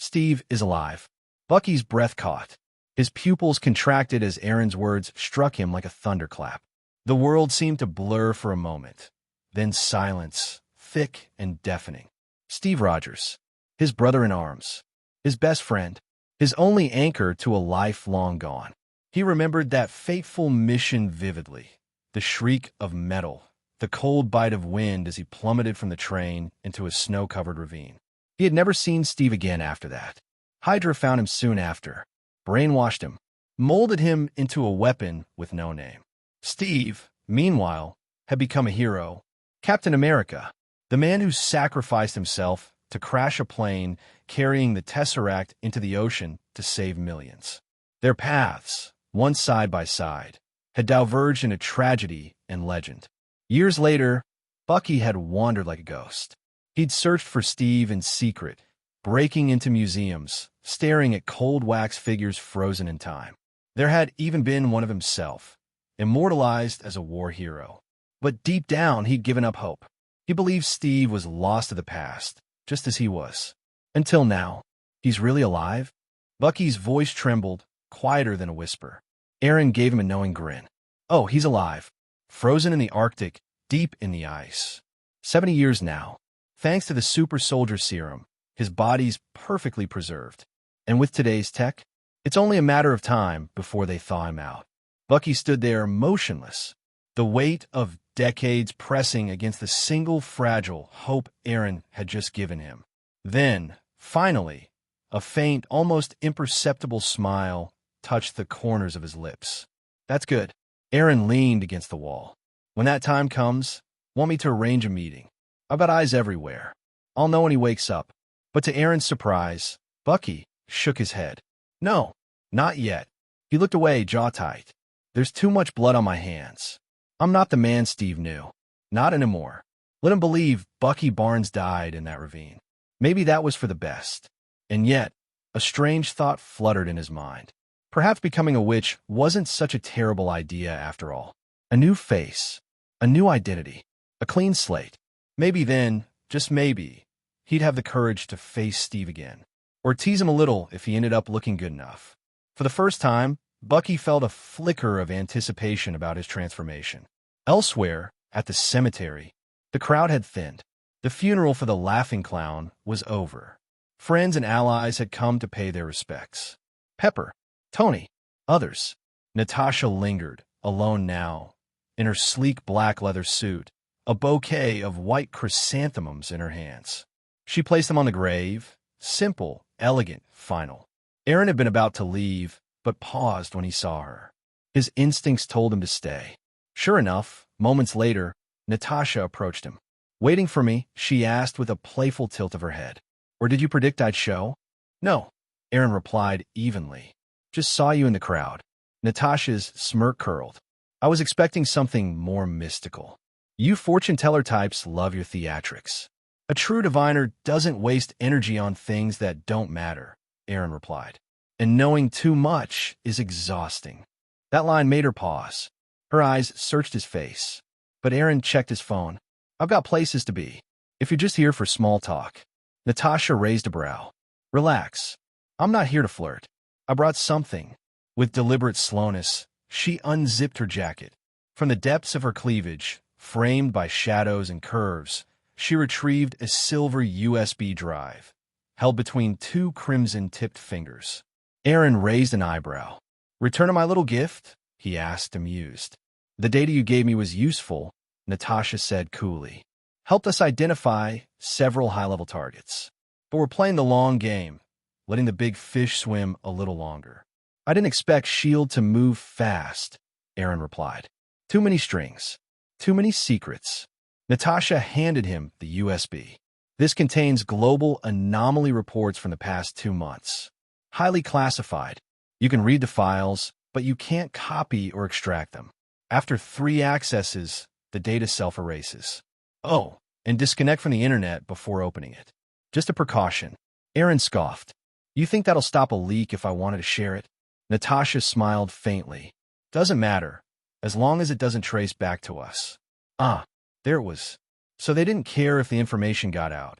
Steve is alive. Bucky's breath caught. His pupils contracted as Eren's words struck him like a thunderclap. The world seemed to blur for a moment. Then silence, thick and deafening. Steve Rogers, his brother in arms, his best friend, his only anchor to a life long gone. He remembered that fateful mission vividly. The shriek of metal, the cold bite of wind as he plummeted from the train into a snow-covered ravine. He had never seen Steve again after that. Hydra found him soon after, brainwashed him, molded him into a weapon with no name. Steve, meanwhile, had become a hero. Captain America, the man who sacrificed himself to crash a plane carrying the Tesseract into the ocean to save millions. Their paths, once side by side, had diverged into tragedy and legend. Years later, Bucky had wandered like a ghost. He'd searched for Steve in secret, breaking into museums, staring at cold wax figures frozen in time. There had even been one of himself, immortalized as a war hero. But deep down, he'd given up hope. He believed Steve was lost to the past, just as he was. Until now. He's really alive? Bucky's voice trembled, quieter than a whisper. Eren gave him a knowing grin. Oh, he's alive. Frozen in the Arctic, deep in the ice. 70 years now. Thanks to the super soldier serum, his body's perfectly preserved. And with today's tech, it's only a matter of time before they thaw him out. Bucky stood there motionless, the weight of decades pressing against the single fragile hope Eren had just given him. Then, finally, a faint, almost imperceptible smile touched the corners of his lips. That's good. Eren leaned against the wall. When that time comes, want me to arrange a meeting. I've got eyes everywhere. I'll know when he wakes up. But to Eren's surprise, Bucky shook his head. No, not yet. He looked away, jaw tight. There's too much blood on my hands. I'm not the man Steve knew. Not anymore. Let him believe Bucky Barnes died in that ravine. Maybe that was for the best. And yet, a strange thought fluttered in his mind. Perhaps becoming a witch wasn't such a terrible idea after all. A new face, a new identity, a clean slate. Maybe then, just maybe, he'd have the courage to face Steve again. Or tease him a little if he ended up looking good enough. For the first time, Bucky felt a flicker of anticipation about his transformation. Elsewhere, at the cemetery, the crowd had thinned. The funeral for the laughing clown was over. Friends and allies had come to pay their respects. Pepper, Tony, others. Natasha lingered, alone now, in her sleek black leather suit, a bouquet of white chrysanthemums in her hands. She placed them on the grave, simple, elegant, final. Eren had been about to leave, but paused when he saw her. His instincts told him to stay. Sure enough, moments later, Natasha approached him. Waiting for me, she asked with a playful tilt of her head. Or did you predict I'd show? No, Eren replied evenly. Just saw you in the crowd. Natasha's smirk curled. I was expecting something more mystical. You fortune-teller types love your theatrics. A true diviner doesn't waste energy on things that don't matter, Eren replied. And knowing too much is exhausting. That line made her pause. Her eyes searched his face. But Eren checked his phone. I've got places to be. If you're just here for small talk. Natasha raised a brow. Relax. I'm not here to flirt. I brought something. With deliberate slowness, she unzipped her jacket. From the depths of her cleavage, framed by shadows and curves, she retrieved a silver USB drive, held between two crimson-tipped fingers. Eren raised an eyebrow. Return of my little gift? He asked, amused. The data you gave me was useful, Natasha said coolly. Helped us identify several high-level targets. But we're playing the long game, letting the big fish swim a little longer. I didn't expect S.H.I.E.L.D. to move fast, Eren replied. Too many strings. Too many secrets. Natasha handed him the USB. This contains global anomaly reports from the past 2 months. Highly classified. You can read the files, but you can't copy or extract them. After 3 accesses, the data self-erases. Oh, and disconnect from the internet before opening it. Just a precaution. Eren scoffed. You think that'll stop a leak if I wanted to share it? Natasha smiled faintly. Doesn't matter, as long as it doesn't trace back to us. Ah, there it was. So they didn't care if the information got out,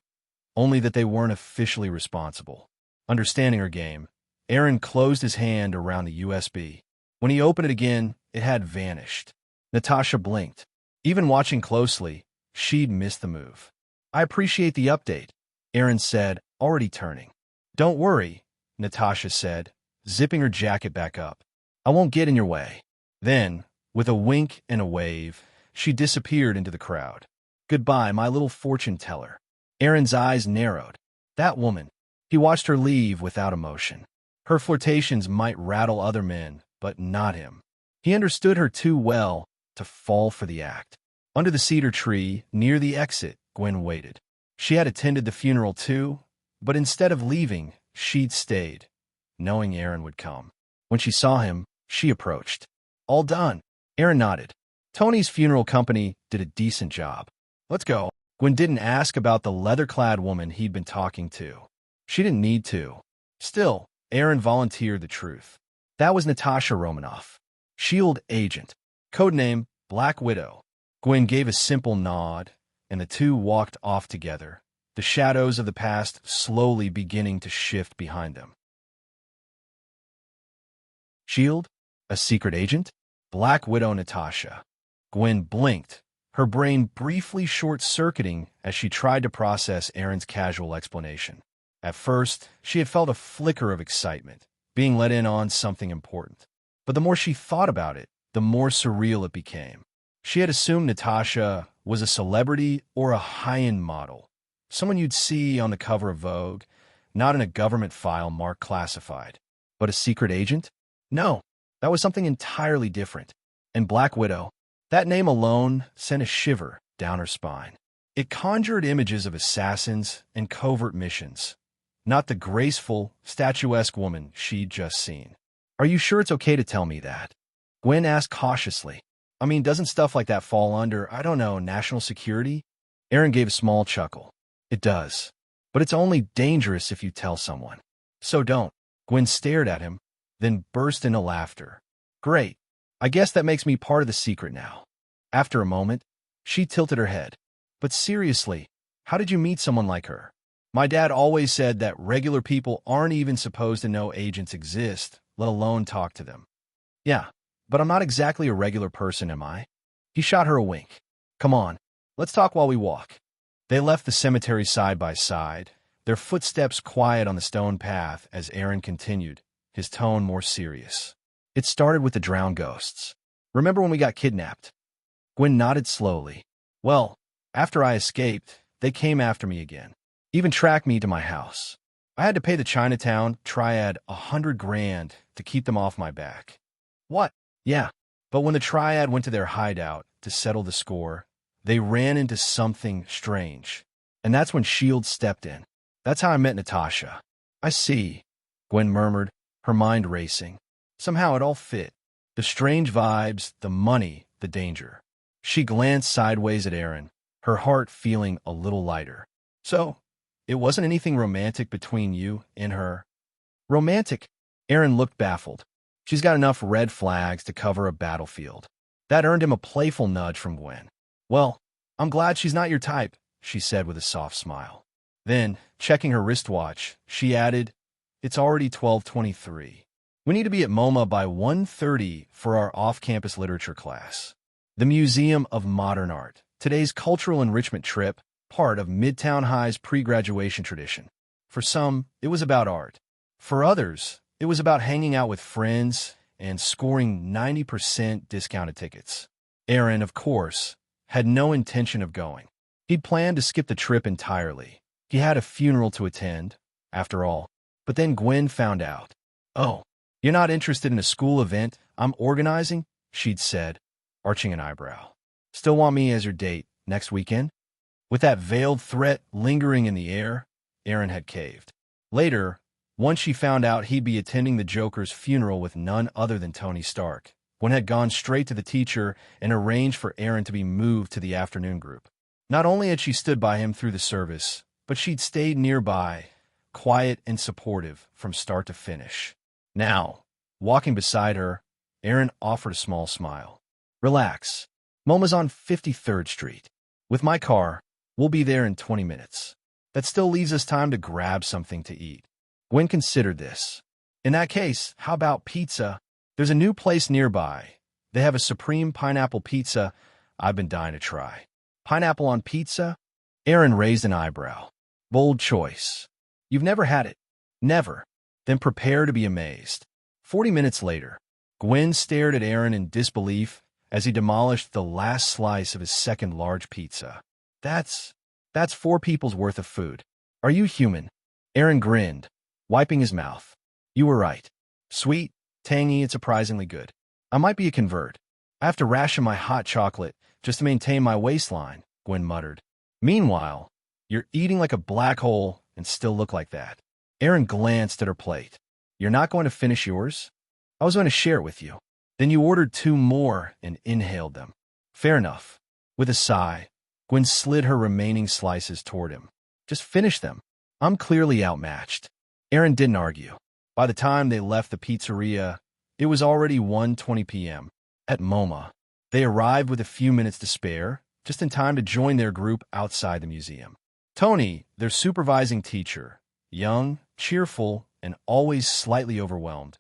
only that they weren't officially responsible. Understanding her game, Eren closed his hand around the USB. When he opened it again, it had vanished. Natasha blinked. Even watching closely, she'd missed the move. I appreciate the update, Eren said, already turning. Don't worry, Natasha said, zipping her jacket back up. I won't get in your way. Then, with a wink and a wave, she disappeared into the crowd. Goodbye, my little fortune teller. Eren's eyes narrowed. That woman. He watched her leave without emotion. Her flirtations might rattle other men, but not him. He understood her too well to fall for the act. Under the cedar tree, near the exit, Gwyn waited. She had attended the funeral too, but instead of leaving, she'd stayed, knowing Eren would come. When she saw him, she approached. All done. Eren nodded. Tony's funeral company did a decent job. Let's go. Gwyn didn't ask about the leather-clad woman he'd been talking to. She didn't need to. Still, Eren volunteered the truth. That was Natasha Romanoff. S.H.I.E.L.D. agent. Codename Black Widow. Gwyn gave a simple nod, and the two walked off together, the shadows of the past slowly beginning to shift behind them. S.H.I.E.L.D.? A secret agent? Black Widow Natasha. Gwyn blinked, her brain briefly short-circuiting as she tried to process Eren's casual explanation. At first, she had felt a flicker of excitement, being let in on something important. But the more she thought about it, the more surreal it became. She had assumed Natasha was a celebrity or a high-end model, someone you'd see on the cover of Vogue, not in a government file marked classified. But a secret agent? No, that was something entirely different. And Black Widow, that name alone sent a shiver down her spine. It conjured images of assassins and covert missions, not the graceful, statuesque woman she'd just seen. Are you sure it's okay to tell me that? Gwyn asked cautiously. I mean, doesn't stuff like that fall under, I don't know, national security? Eren gave a small chuckle. It does. But it's only dangerous if you tell someone. So don't. Gwyn stared at him, then burst into laughter. Great. I guess that makes me part of the secret now. After a moment, she tilted her head. But seriously, how did you meet someone like her? My dad always said that regular people aren't even supposed to know agents exist, let alone talk to them. Yeah, but I'm not exactly a regular person, am I? He shot her a wink. Come on, let's talk while we walk. They left the cemetery side by side, their footsteps quiet on the stone path as Eren continued, his tone more serious. It started with the drowned ghosts. Remember when we got kidnapped? Gwyn nodded slowly. Well, after I escaped, they came after me again. Even tracked me to my house. I had to pay the Chinatown Triad 100 grand to keep them off my back. What? Yeah, but when the Triad went to their hideout to settle the score, they ran into something strange. And that's when S.H.I.E.L.D. stepped in. That's how I met Natasha. I see, Gwyn murmured, her mind racing. Somehow it all fit. The strange vibes, the money, the danger. She glanced sideways at Eren, her heart feeling a little lighter. So, it wasn't anything romantic between you and her? Romantic? Eren looked baffled. She's got enough red flags to cover a battlefield. That earned him a playful nudge from Gwen. Well, I'm glad she's not your type, she said with a soft smile. Then, checking her wristwatch, she added, It's already 12:23. We need to be at MoMA by 1:30 for our off-campus literature class. The Museum of Modern Art, today's cultural enrichment trip, part of Midtown High's pre-graduation tradition. For some, it was about art. For others, it was about hanging out with friends and scoring 90% discounted tickets. Eren, of course, had no intention of going. He'd planned to skip the trip entirely. He had a funeral to attend, after all. But then Gwen found out. Oh, you're not interested in a school event I'm organizing? She'd said, arching an eyebrow. Still want me as your date next weekend? With that veiled threat lingering in the air, Eren had caved. Later, once she found out he'd be attending the Joker's funeral with none other than Tony Stark, Gwen had gone straight to the teacher and arranged for Eren to be moved to the afternoon group. Not only had she stood by him through the service, but she'd stayed nearby, quiet and supportive from start to finish. Now, walking beside her, Eren offered a small smile. Relax. MoMA's on 53rd Street. With my car, we'll be there in 20 minutes. That still leaves us time to grab something to eat. Gwen considered this. In that case, how about pizza? There's a new place nearby. They have a supreme pineapple pizza I've been dying to try. Pineapple on pizza? Eren raised an eyebrow. Bold choice. You've never had it? Never. Then prepare to be amazed. 40 minutes later, Gwen stared at Eren in disbelief as he demolished the last slice of his second large pizza. That's 4 people's worth of food. Are you human? Eren grinned, wiping his mouth. You were right. Sweet, tangy, and surprisingly good. I might be a convert. I have to ration my hot chocolate just to maintain my waistline, Gwen muttered. Meanwhile, you're eating like a black hole and still look like that. Eren glanced at her plate. You're not going to finish yours? I was going to share it with you. Then you ordered 2 more and inhaled them. Fair enough. With a sigh, Gwen slid her remaining slices toward him. Just finish them. I'm clearly outmatched. Eren didn't argue. By the time they left the pizzeria, it was already 1:20 p.m. At MoMA, they arrived with a few minutes to spare, just in time to join their group outside the museum. Tony, their supervising teacher, young, cheerful, and always slightly overwhelmed,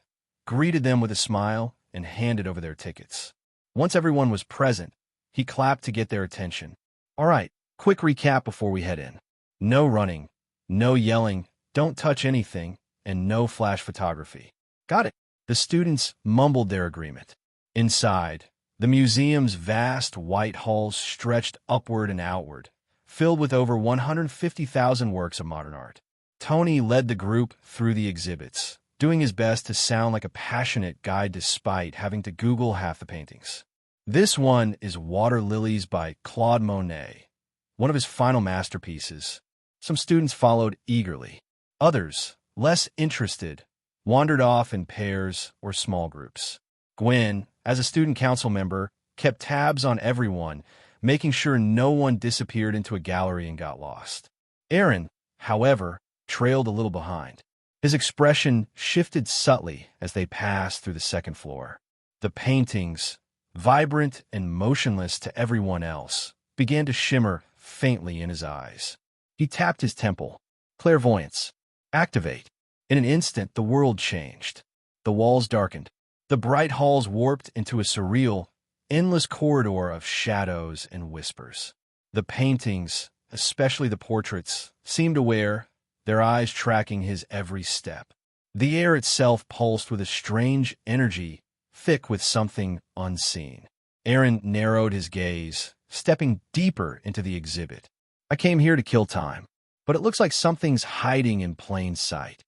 greeted them with a smile and handed over their tickets. Once everyone was present, he clapped to get their attention. All right, quick recap before we head in. No running, no yelling, don't touch anything, and no flash photography. Got it. The students mumbled their agreement. Inside, the museum's vast white halls stretched upward and outward, filled with over 150,000 works of modern art. Tony led the group through the exhibits, doing his best to sound like a passionate guide despite having to Google half the paintings. This one is Water Lilies by Claude Monet, one of his final masterpieces. Some students followed eagerly. Others, less interested, wandered off in pairs or small groups. Gwyn, as a student council member, kept tabs on everyone, making sure no one disappeared into a gallery and got lost. Eren, however, trailed a little behind. His expression shifted subtly as they passed through the second floor. The paintings, vibrant and motionless to everyone else, began to shimmer faintly in his eyes. He tapped his temple. Clairvoyance. Activate. In an instant, the world changed. The walls darkened. The bright halls warped into a surreal, endless corridor of shadows and whispers. The paintings, especially the portraits, seemed aware, their eyes tracking his every step. The air itself pulsed with a strange energy, thick with something unseen. Eren narrowed his gaze, stepping deeper into the exhibit. I came here to kill time, but it looks like something's hiding in plain sight.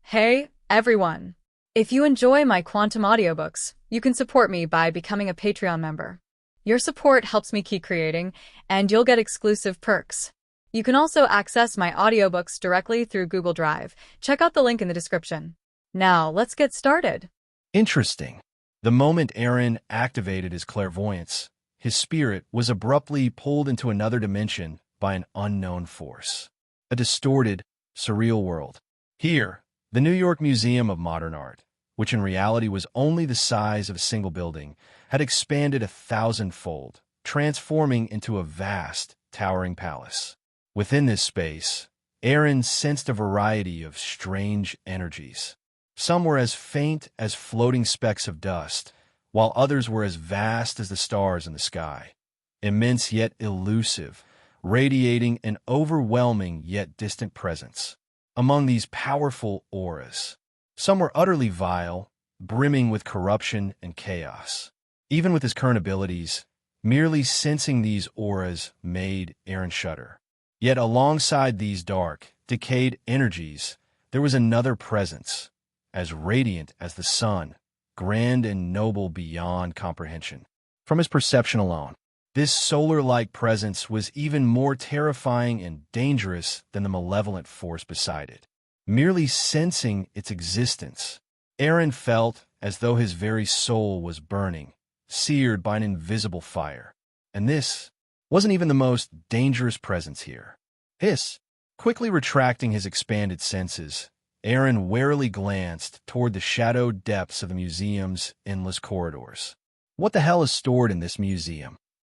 Hey, everyone! If you enjoy my quantum audiobooks, you can support me by becoming a Patreon member. Your support helps me keep creating, and you'll get exclusive perks. You can also access my audiobooks directly through Google Drive. Check out the link in the description. Now, let's get started. Interesting. The moment Eren activated his clairvoyance, his spirit was abruptly pulled into another dimension by an unknown force. A distorted, surreal world. Here, the New York Museum of Modern Art, which in reality was only the size of a single building, had expanded 1,000-fold, transforming into a vast, towering palace. Within this space, Eren sensed a variety of strange energies. Some were as faint as floating specks of dust, while others were as vast as the stars in the sky. Immense yet elusive, radiating an overwhelming yet distant presence. Among these powerful auras, some were utterly vile, brimming with corruption and chaos. Even with his current abilities, merely sensing these auras made Eren shudder. Yet alongside these dark, decayed energies, there was another presence, as radiant as the sun, grand and noble beyond comprehension. From his perception alone, this solar-like presence was even more terrifying and dangerous than the malevolent force beside it. Merely sensing its existence, Eren felt as though his very soul was burning, seared by an invisible fire. And this wasn't even the most dangerous presence here. Quickly retracting his expanded senses, Eren warily glanced toward the shadowed depths of the museum's endless corridors. What the hell is stored in this museum?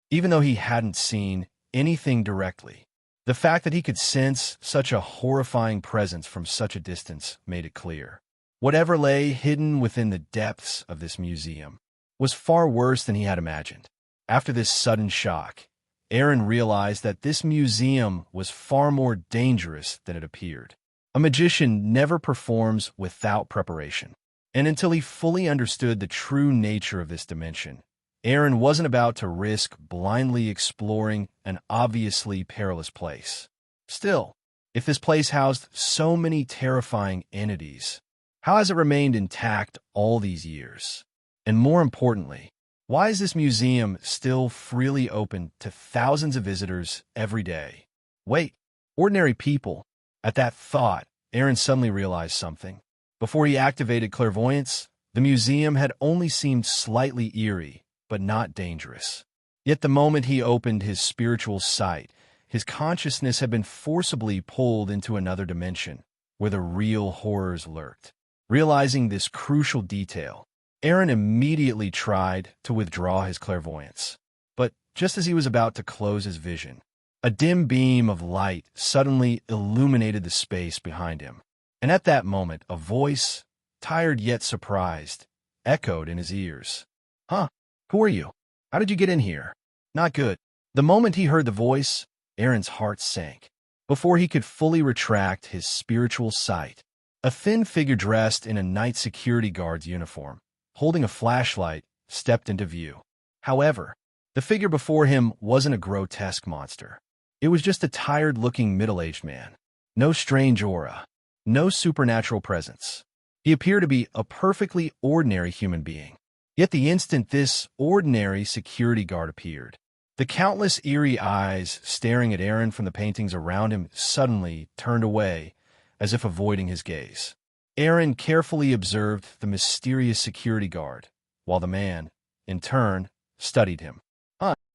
Even though he hadn't seen anything directly, The fact that he could sense such a horrifying presence from such a distance made it clear. Whatever lay hidden within the depths of this museum was far worse than he had imagined. After this sudden shock, Eren realized that this museum was far more dangerous than it appeared. A magician never performs without preparation. And until he fully understood the true nature of this dimension, Eren wasn't about to risk blindly exploring an obviously perilous place. Still, if this place housed so many terrifying entities, how has it remained intact all these years? And more importantly, why is this museum still freely open to thousands of visitors every day? Wait, ordinary people. At that thought, Eren suddenly realized something. Before he activated clairvoyance, the museum had only seemed slightly eerie, but not dangerous. Yet the moment he opened his spiritual sight, his consciousness had been forcibly pulled into another dimension, where the real horrors lurked. Realizing this crucial detail, Eren immediately tried to withdraw his clairvoyance. But just as he was about to close his vision, a dim beam of light suddenly illuminated the space behind him. And at that moment, a voice, tired yet surprised, echoed in his ears. "Huh? Who are you? How did you get in here?" "Not good." The moment he heard the voice, Eren's heart sank. Before he could fully retract his spiritual sight, a thin figure dressed in a night security guard's uniform, holding a flashlight, stepped into view. However, the figure before him wasn't a grotesque monster. It was just a tired-looking middle-aged man. No strange aura, no supernatural presence. He appeared to be a perfectly ordinary human being. Yet the instant this ordinary security guard appeared, the countless eerie eyes staring at Eren from the paintings around him suddenly turned away, as if avoiding his gaze. Eren carefully observed the mysterious security guard, while the man, in turn, studied him.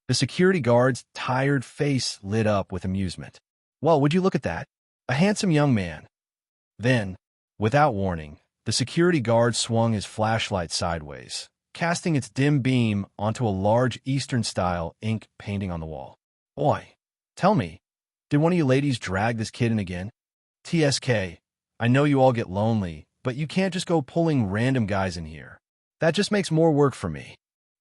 The security guard's tired face lit up with amusement. "Well, would you look at that? A handsome young man." Then, without warning, the security guard swung his flashlight sideways, casting its dim beam onto a large Eastern-style ink painting on the wall. "Oi, tell me, did one of you ladies drag this kid in again? TSK, I know you all get lonely, but you can't just go pulling random guys in here. That just makes more work for me."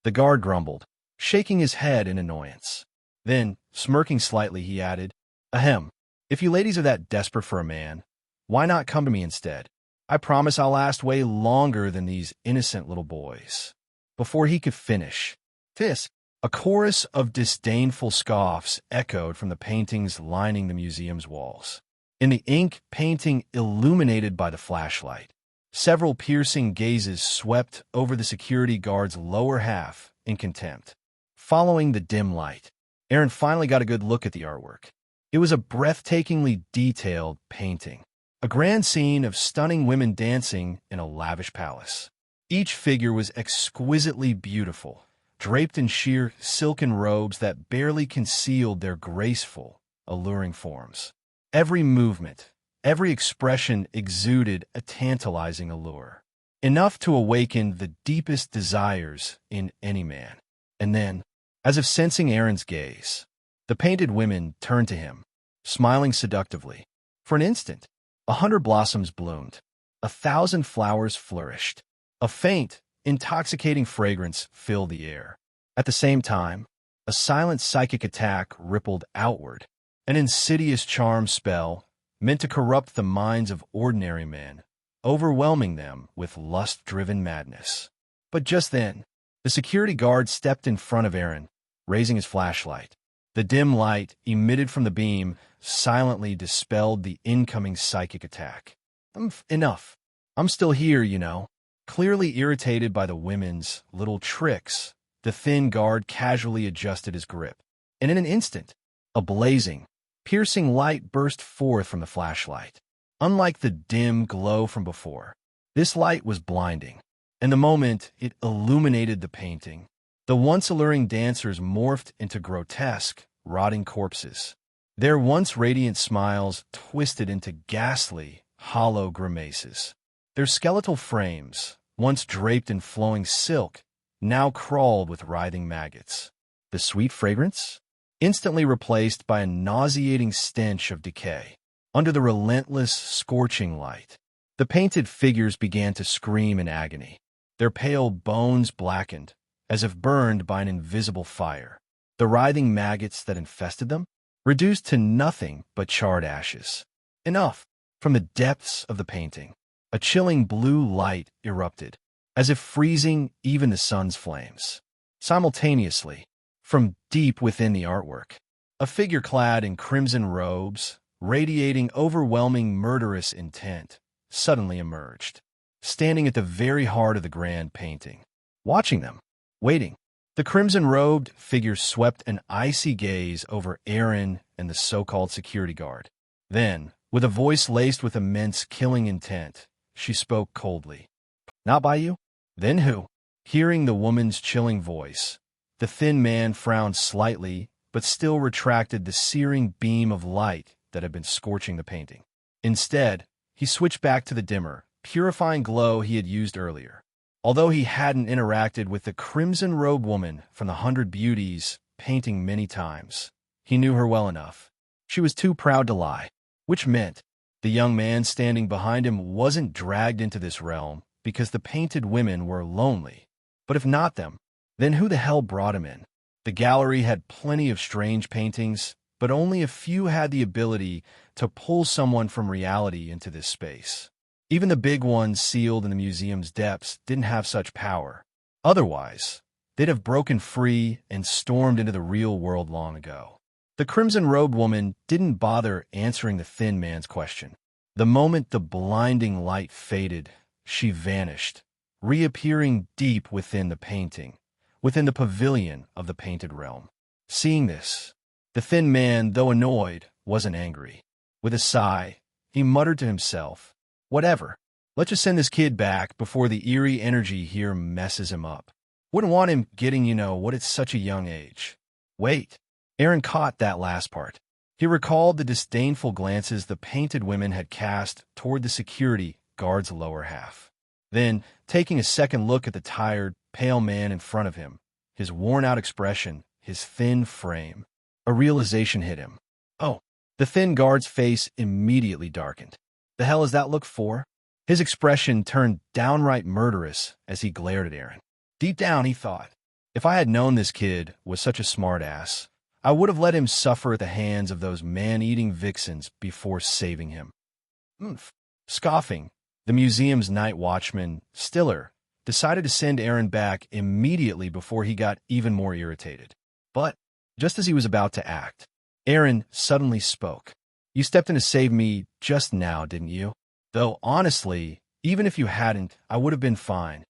The guard grumbled, shaking his head in annoyance. Then, smirking slightly, he added, "Ahem, if you ladies are that desperate for a man, why not come to me instead? I promise I'll last way longer than these innocent little boys." Before he could finish, a chorus of disdainful scoffs echoed from the paintings lining the museum's walls. In the ink painting illuminated by the flashlight, several piercing gazes swept over the security guard's lower half in contempt. Following the dim light, Eren finally got a good look at the artwork. It was a breathtakingly detailed painting, a grand scene of stunning women dancing in a lavish palace. Each figure was exquisitely beautiful, draped in sheer silken robes that barely concealed their graceful, alluring forms. Every movement, every expression exuded a tantalizing allure, enough to awaken the deepest desires in any man. And then, as if sensing Eren's gaze, the painted women turned to him, smiling seductively. For an instant, 100 blossoms bloomed, 1,000 flowers flourished. A faint, intoxicating fragrance filled the air. At the same time, a silent psychic attack rippled outward, an insidious charm spell meant to corrupt the minds of ordinary men, overwhelming them with lust-driven madness. But just then, the security guard stepped in front of Eren, raising his flashlight. The dim light emitted from the beam silently dispelled the incoming psychic attack. Enough. I'm still here, you know." Clearly irritated by the women's little tricks, the thin guard casually adjusted his grip. And in an instant, a blazing, piercing light burst forth from the flashlight. Unlike the dim glow from before, this light was blinding. And the moment it illuminated the painting, the once alluring dancers morphed into grotesque, rotting corpses. Their once radiant smiles twisted into ghastly, hollow grimaces. Their skeletal frames, once draped in flowing silk, now crawled with writhing maggots. The sweet fragrance? instantly replaced by a nauseating stench of decay. Under the relentless, scorching light, the painted figures began to scream in agony. Their pale bones blackened, as if burned by an invisible fire. The writhing maggots that infested them reduced to nothing but charred ashes. Enough! From the depths of the painting, a chilling blue light erupted, as if freezing even the sun's flames. Simultaneously, from deep within the artwork, a figure clad in crimson robes, radiating overwhelming murderous intent, suddenly emerged, standing at the very heart of the grand painting. Watching them, waiting, the crimson-robed figure swept an icy gaze over Eren and the so-called security guard. Then, with a voice laced with immense killing intent, she spoke coldly. "Not by you? Then who?" Hearing the woman's chilling voice, the thin man frowned slightly, but still retracted the searing beam of light that had been scorching the painting. Instead, he switched back to the dimmer, purifying glow he had used earlier. Although he hadn't interacted with the crimson-robed woman from the 100 Beauties painting many times, he knew her well enough. She was too proud to lie, which meant the young man standing behind him wasn't dragged into this realm because the painted women were lonely. But if not them, then who the hell brought him in? The gallery had plenty of strange paintings, but only a few had the ability to pull someone from reality into this space. Even the big ones sealed in the museum's depths didn't have such power. Otherwise, they'd have broken free and stormed into the real world long ago. The crimson-robed woman didn't bother answering the thin man's question. The moment the blinding light faded, she vanished, reappearing deep within the painting, within the pavilion of the painted realm. Seeing this, the thin man, though annoyed, wasn't angry. With a sigh, he muttered to himself, "Whatever. Let's just send this kid back before the eerie energy here messes him up. Wouldn't want him getting, what at such a young age." Wait. Eren caught that last part. He recalled the disdainful glances the painted women had cast toward the security guard's lower half. Then, taking a second look at the tired, pale man in front of him, his worn-out expression, his thin frame, a realization hit him. Oh, the thin guard's face immediately darkened. The hell is that look for? His expression turned downright murderous as he glared at Eren. Deep down, he thought, if I had known this kid was such a smart-ass, I would have let him suffer at the hands of those man-eating vixens before saving him. Scoffing, the museum's night watchman, Stiller, decided to send Eren back immediately before he got even more irritated. But, just as he was about to act, Eren suddenly spoke. "You stepped in to save me just now, didn't you? Though, honestly, even if you hadn't, I would have been fine.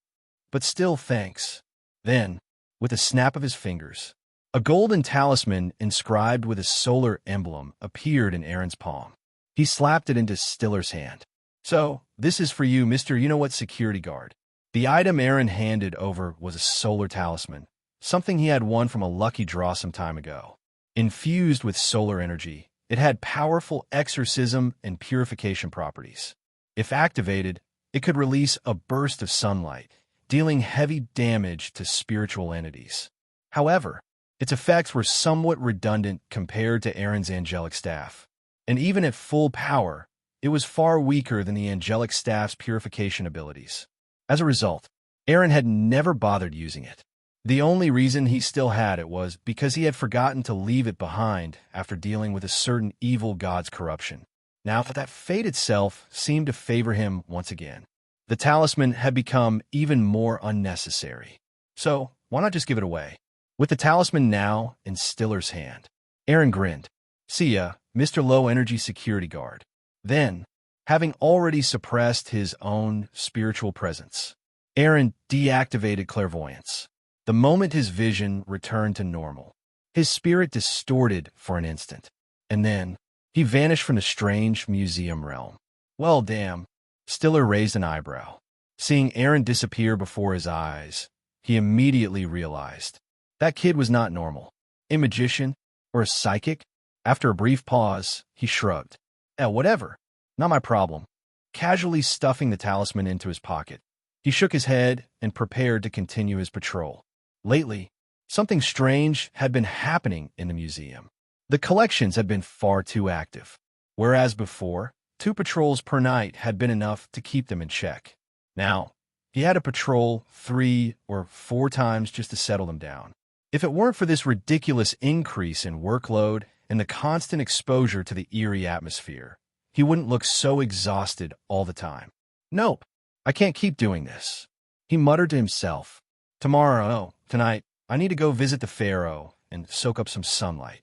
But still, thanks." Then, with a snap of his fingers, a golden talisman inscribed with a solar emblem appeared in Eren's palm. He slapped it into Stiller's hand. "So, this is for you, Mr. You-know-what security guard." The item Eren handed over was a solar talisman, something he had won from a lucky draw some time ago. Infused with solar energy, it had powerful exorcism and purification properties. If activated, it could release a burst of sunlight, dealing heavy damage to spiritual entities. However, its effects were somewhat redundant compared to Eren's angelic staff, and even at full power, it was far weaker than the angelic staff's purification abilities. As a result, Eren had never bothered using it. The only reason he still had it was because he had forgotten to leave it behind after dealing with a certain evil god's corruption. Now that fate itself seemed to favor him once again, the talisman had become even more unnecessary. So, why not just give it away? With the talisman now in Stiller's hand, Eren grinned. "See ya, Mr. Low-Energy Security Guard." Then, having already suppressed his own spiritual presence, Eren deactivated clairvoyance. The moment his vision returned to normal, his spirit distorted for an instant, and then he vanished from the strange museum realm. "Well, damn." Stiller raised an eyebrow. Seeing Eren disappear before his eyes, he immediately realized that kid was not normal. A magician or a psychic? After a brief pause, he shrugged. Whatever. Not my problem." Casually stuffing the talisman into his pocket, he shook his head and prepared to continue his patrol. Lately, Something strange had been happening in the museum. The collections had been far too active, whereas before, 2 patrols per night had been enough to keep them in check. Now, he had to patrol 3 or 4 times just to settle them down. If it weren't for this ridiculous increase in workload and the constant exposure to the eerie atmosphere, he wouldn't look so exhausted all the time. Nope, I can't keep doing this, he muttered to himself. Tonight, I need to go visit the Pharaoh and soak up some sunlight.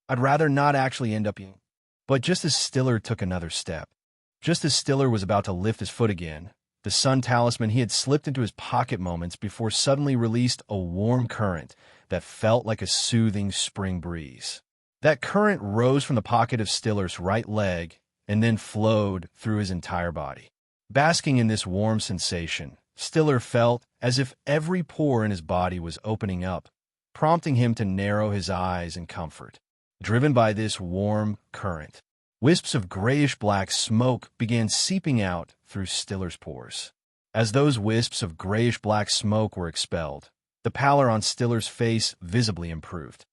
I'd rather not actually end up eating. But just as Stiller took another step, just as Stiller was about to lift his foot again, the sun talisman he had slipped into his pocket moments before suddenly released a warm current that felt like a soothing spring breeze. That current rose from the pocket of Stiller's right leg and then flowed through his entire body. Basking in this warm sensation, Stiller felt as if every pore in his body was opening up, prompting him to narrow his eyes in comfort. Driven by this warm current, wisps of grayish-black smoke began seeping out through Stiller's pores. As those wisps of grayish-black smoke were expelled, the pallor on Stiller's face visibly improved.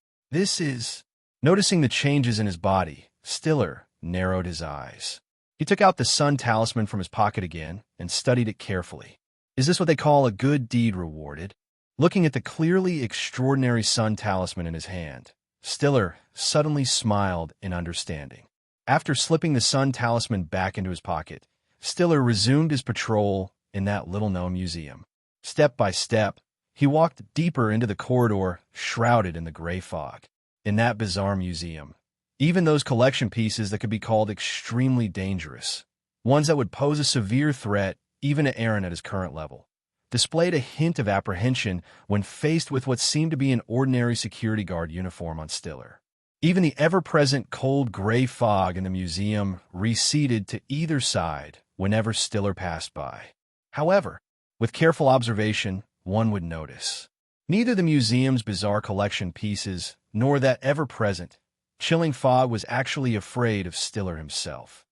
Noticing the changes in his body, Stiller narrowed his eyes. He took out the sun talisman from his pocket again and studied it carefully. Is this what they call a good deed rewarded? Looking at the clearly extraordinary sun talisman in his hand, Stiller suddenly smiled in understanding. After slipping the sun talisman back into his pocket, Stiller resumed his patrol in that little-known museum. Step by step, he walked deeper into the corridor shrouded in the gray fog. In that bizarre museum, even those collection pieces that could be called extremely dangerous, ones that would pose a severe threat even to Eren at his current level, displayed a hint of apprehension when faced with what seemed to be an ordinary security guard uniform on Stiller. Even the ever-present cold gray fog in the museum receded to either side whenever Stiller passed by. However, with careful observation, one would notice neither the museum's bizarre collection pieces nor that ever-present, chilling fog was actually afraid of Stiller himself.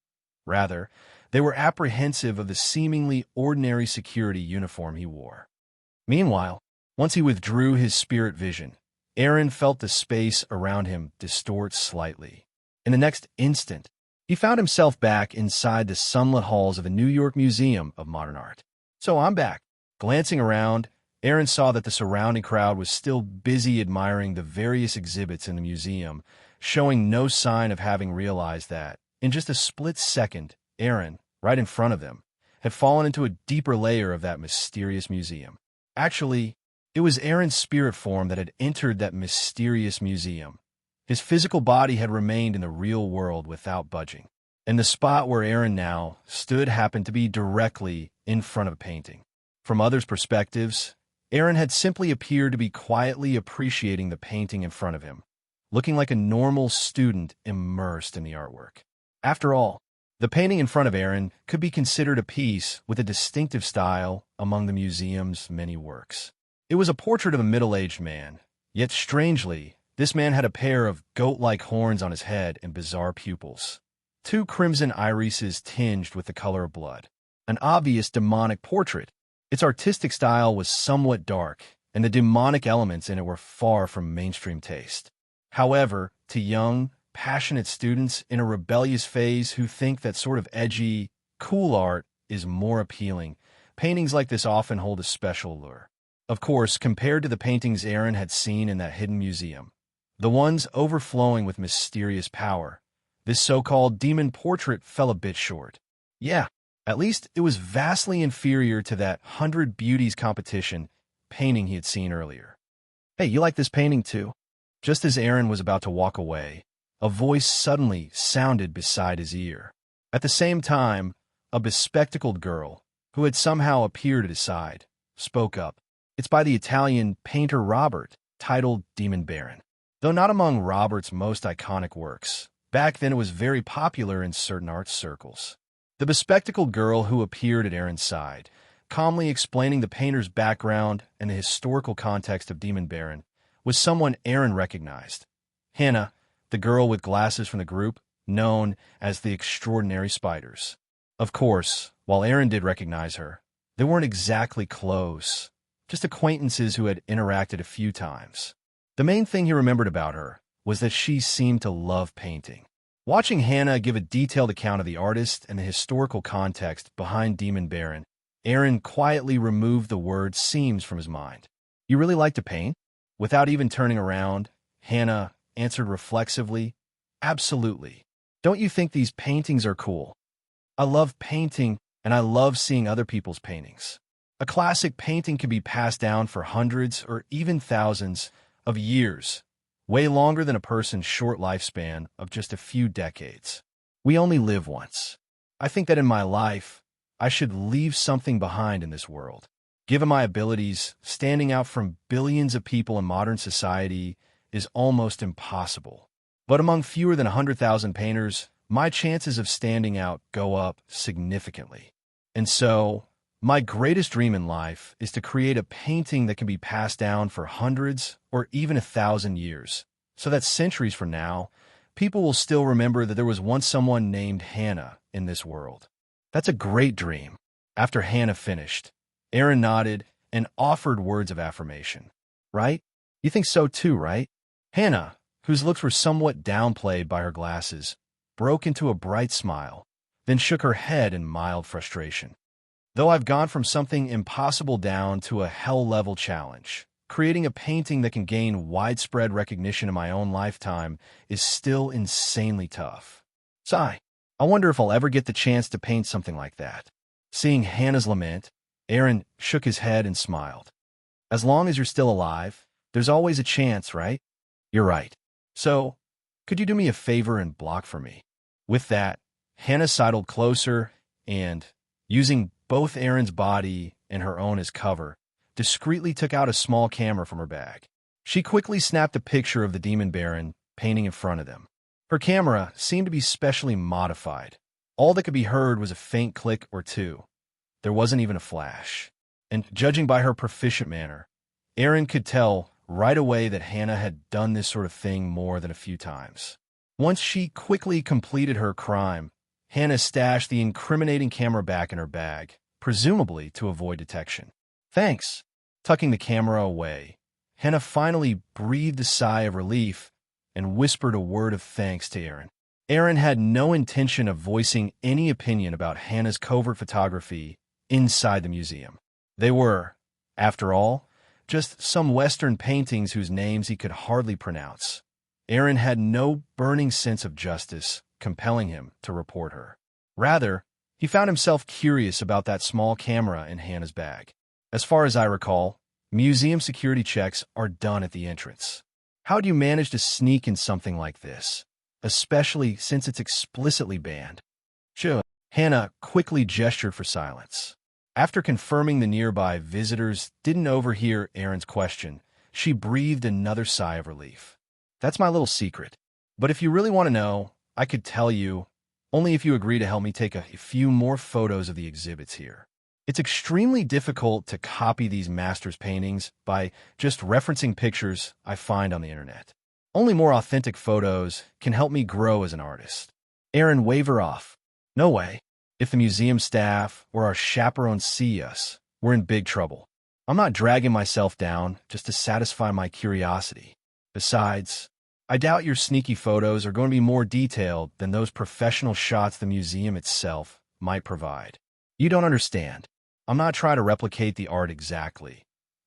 Rather, they were apprehensive of the seemingly ordinary security uniform he wore. Meanwhile, once he withdrew his spirit vision, Eren felt the space around him distort slightly. In the next instant, he found himself back inside the sunlit halls of the New York Museum of Modern Art. So I'm back. Glancing around, Eren saw that the surrounding crowd was still busy admiring the various exhibits in the museum, showing no sign of having realized that, in just a split second, Eren, right in front of them, had fallen into a deeper layer of that mysterious museum. Actually, it was Eren's spirit form that had entered that mysterious museum. His physical body had remained in the real world without budging, and the spot where Eren now stood happened to be directly in front of a painting. From others' perspectives, Eren had simply appeared to be quietly appreciating the painting in front of him, looking like a normal student immersed in the artwork. After all, the painting in front of Eren could be considered a piece with a distinctive style among the museum's many works. It was a portrait of a middle-aged man, yet strangely, this man had a pair of goat-like horns on his head and bizarre pupils, 2 crimson irises tinged with the color of blood. An obvious demonic portrait. Its artistic style was somewhat dark, and the demonic elements in it were far from mainstream taste. However, to young, passionate students in a rebellious phase who think that sort of edgy, cool art is more appealing, paintings like this often hold a special allure. Of course, compared to the paintings Eren had seen in that hidden museum, the ones overflowing with mysterious power, this so-called demon portrait fell a bit short. Yeah, at least it was vastly inferior to that 100 Beauties competition painting he had seen earlier. Hey, you like this painting too? Just as Eren was about to walk away, a voice suddenly sounded beside his ear. At the same time, a bespectacled girl, who had somehow appeared at his side, spoke up. It's by the Italian painter Robert, titled Demon Baron. Though not among Robert's most iconic works, back then it was very popular in certain art circles. The bespectacled girl who appeared at Eren's side, calmly explaining the painter's background and the historical context of Demon Baron, was someone Eren recognized. Hannah, the girl with glasses from the group, known as the Extraordinary Spiders. Of course, while Eren did recognize her, they weren't exactly close, just acquaintances who had interacted a few times. The main thing he remembered about her was that she seemed to love painting. Watching Hannah give a detailed account of the artist and the historical context behind Demon Baron, Eren quietly removed the word seems from his mind. You really like to paint? Without even turning around, Hannah answered reflexively, absolutely. Don't you think these paintings are cool? I love painting, and I love seeing other people's paintings. A classic painting can be passed down for hundreds or even thousands of years, way longer than a person's short lifespan of just a few decades. We only live once. I think that in my life, I should leave something behind in this world. Given my abilities, standing out from billions of people in modern society is almost impossible. But among fewer than 100,000 painters, my chances of standing out go up significantly. And so, my greatest dream in life is to create a painting that can be passed down for hundreds or even 1,000 years, so that centuries from now, people will still remember that there was once someone named Hannah in this world. That's a great dream. After Hannah finished, Eren nodded and offered words of affirmation. Right? You think so too, right? Hannah, whose looks were somewhat downplayed by her glasses, broke into a bright smile, then shook her head in mild frustration. Though I've gone from something impossible down to a hell-level challenge, creating a painting that can gain widespread recognition in my own lifetime is still insanely tough. Sigh. I wonder if I'll ever get the chance to paint something like that. Seeing Hannah's lament, Eren shook his head and smiled. As long as you're still alive, there's always a chance, right? You're right. So, could you do me a favor and block for me? With that, Hannah sidled closer and, using both Eren's body and her own as cover, discreetly took out a small camera from her bag. She quickly snapped a picture of the Demon Baron painting in front of them. Her camera seemed to be specially modified. All that could be heard was a faint click or two. There wasn't even a flash. And judging by her proficient manner, Eren could tell right away that Hannah had done this sort of thing more than a few times. Once she quickly completed her crime, Hannah stashed the incriminating camera back in her bag, presumably to avoid detection. Thanks. Tucking the camera away, Hannah finally breathed a sigh of relief and whispered a word of thanks to Eren. Eren had no intention of voicing any opinion about Hannah's covert photography inside the museum. They were, after all, just some Western paintings whose names he could hardly pronounce. Eren had no burning sense of justice compelling him to report her. Rather, he found himself curious about that small camera in Hannah's bag. As far as I recall, museum security checks are done at the entrance. How do you manage to sneak in something like this, especially since it's explicitly banned? Sure. Hannah quickly gestured for silence. After confirming the nearby visitors didn't overhear Eren's question, she breathed another sigh of relief. That's my little secret. But if you really want to know, I could tell you, only if you agree to help me take a few more photos of the exhibits here. It's extremely difficult to copy these masters' paintings by just referencing pictures I find on the internet. Only more authentic photos can help me grow as an artist. Eren, wave her off. No way. If the museum staff or our chaperones see us, we're in big trouble. I'm not dragging myself down just to satisfy my curiosity. Besides, I doubt your sneaky photos are going to be more detailed than those professional shots the museum itself might provide. You don't understand. I'm not trying to replicate the art exactly.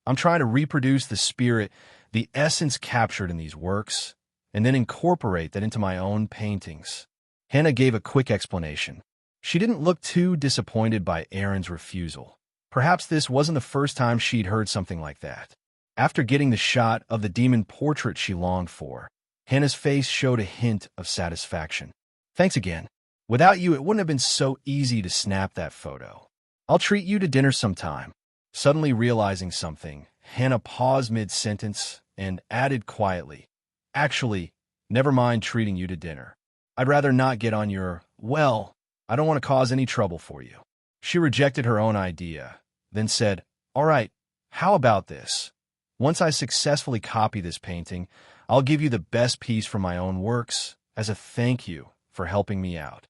I'm trying to reproduce the spirit, the essence captured in these works, and then incorporate that into my own paintings. Hannah gave a quick explanation. She didn't look too disappointed by Eren's refusal. Perhaps this wasn't the first time she'd heard something like that. After getting the shot of the demon portrait she longed for, Hannah's face showed a hint of satisfaction. Thanks again. Without you, it wouldn't have been so easy to snap that photo. I'll treat you to dinner sometime. Suddenly realizing something, Hannah paused mid-sentence and added quietly, actually, never mind treating you to dinner. I'd rather not get on your, well, I don't want to cause any trouble for you. She rejected her own idea, then said, all right, how about this? Once I successfully copy this painting, I'll give you the best piece from my own works as a thank you for helping me out.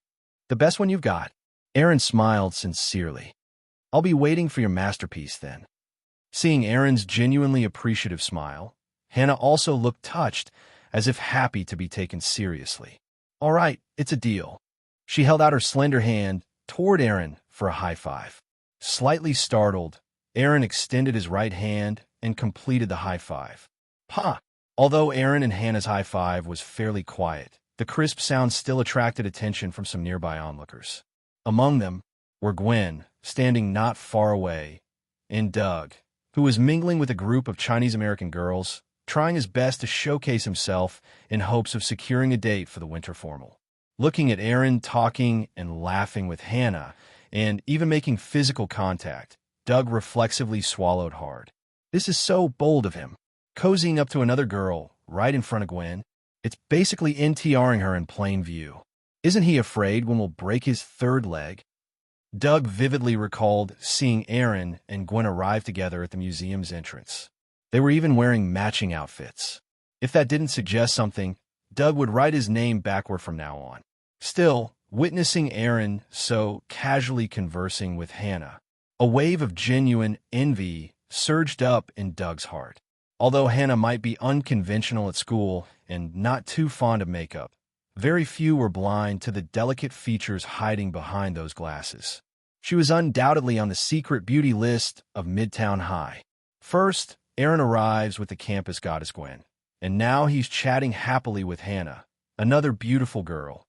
The best one you've got. Eren smiled sincerely. I'll be waiting for your masterpiece then. Seeing Eren's genuinely appreciative smile, Hannah also looked touched, as if happy to be taken seriously. "All right, it's a deal." She held out her slender hand toward Eren for a high five. Slightly startled, Eren extended his right hand and completed the high five. "Pa!" Although Eren and Hannah's high five was fairly quiet, the crisp sound still attracted attention from some nearby onlookers. Among them were Gwyn, standing not far away, and Doug, who was mingling with a group of Chinese-American girls, trying his best to showcase himself in hopes of securing a date for the winter formal. Looking at Eren talking and laughing with Hannah, and even making physical contact, Doug reflexively swallowed hard. This is so bold of him. Cozying up to another girl right in front of Gwyn. It's basically NTRing her in plain view. Isn't he afraid Gwyn will break his third leg? Doug vividly recalled seeing Eren and Gwyn arrive together at the museum's entrance. They were even wearing matching outfits. If that didn't suggest something, Doug would write his name backward from now on. Still, witnessing Eren so casually conversing with Hannah, a wave of genuine envy surged up in Doug's heart. Although Hannah might be unconventional at school and not too fond of makeup, very few were blind to the delicate features hiding behind those glasses. She was undoubtedly on the secret beauty list of Midtown High. First, Eren arrives with the campus goddess Gwyn, and now he's chatting happily with Hannah, another beautiful girl,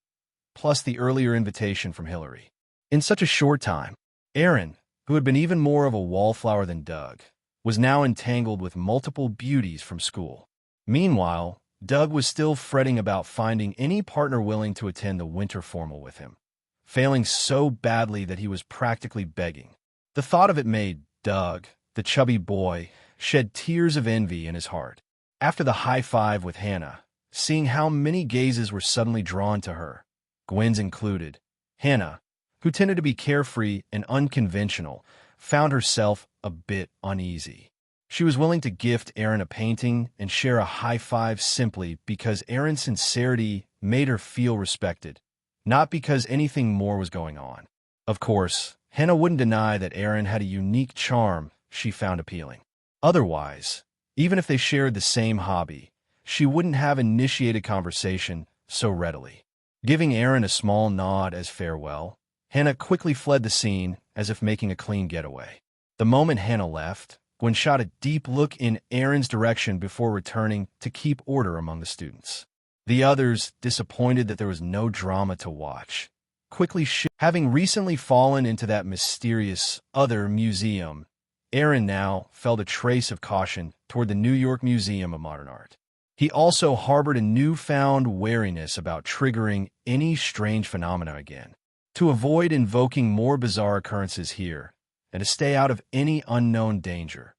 plus the earlier invitation from Hillary. In such a short time, Eren, who had been even more of a wallflower than Doug, was now entangled with multiple beauties from school. Meanwhile, Doug was still fretting about finding any partner willing to attend the winter formal with him, failing so badly that he was practically begging. The thought of it made Doug, the chubby boy, shed tears of envy in his heart. After the high five with Hannah, seeing how many gazes were suddenly drawn to her, Gwyn's included, Hannah, who tended to be carefree and unconventional, found herself a bit uneasy. She was willing to gift Eren a painting and share a high five simply because Eren's sincerity made her feel respected, not because anything more was going on. Of course, Hannah wouldn't deny that Eren had a unique charm she found appealing. Otherwise, even if they shared the same hobby, she wouldn't have initiated conversation so readily. Giving Eren a small nod as farewell, Hannah quickly fled the scene as if making a clean getaway. The moment Hannah left, Gwyn shot a deep look in Eren's direction before returning to keep order among the students. The others, disappointed that there was no drama to watch, quickly having recently fallen into that mysterious other museum, Eren now felt a trace of caution toward the New York Museum of Modern Art. He also harbored a newfound wariness about triggering any strange phenomena again. To avoid invoking more bizarre occurrences here, and to stay out of any unknown danger,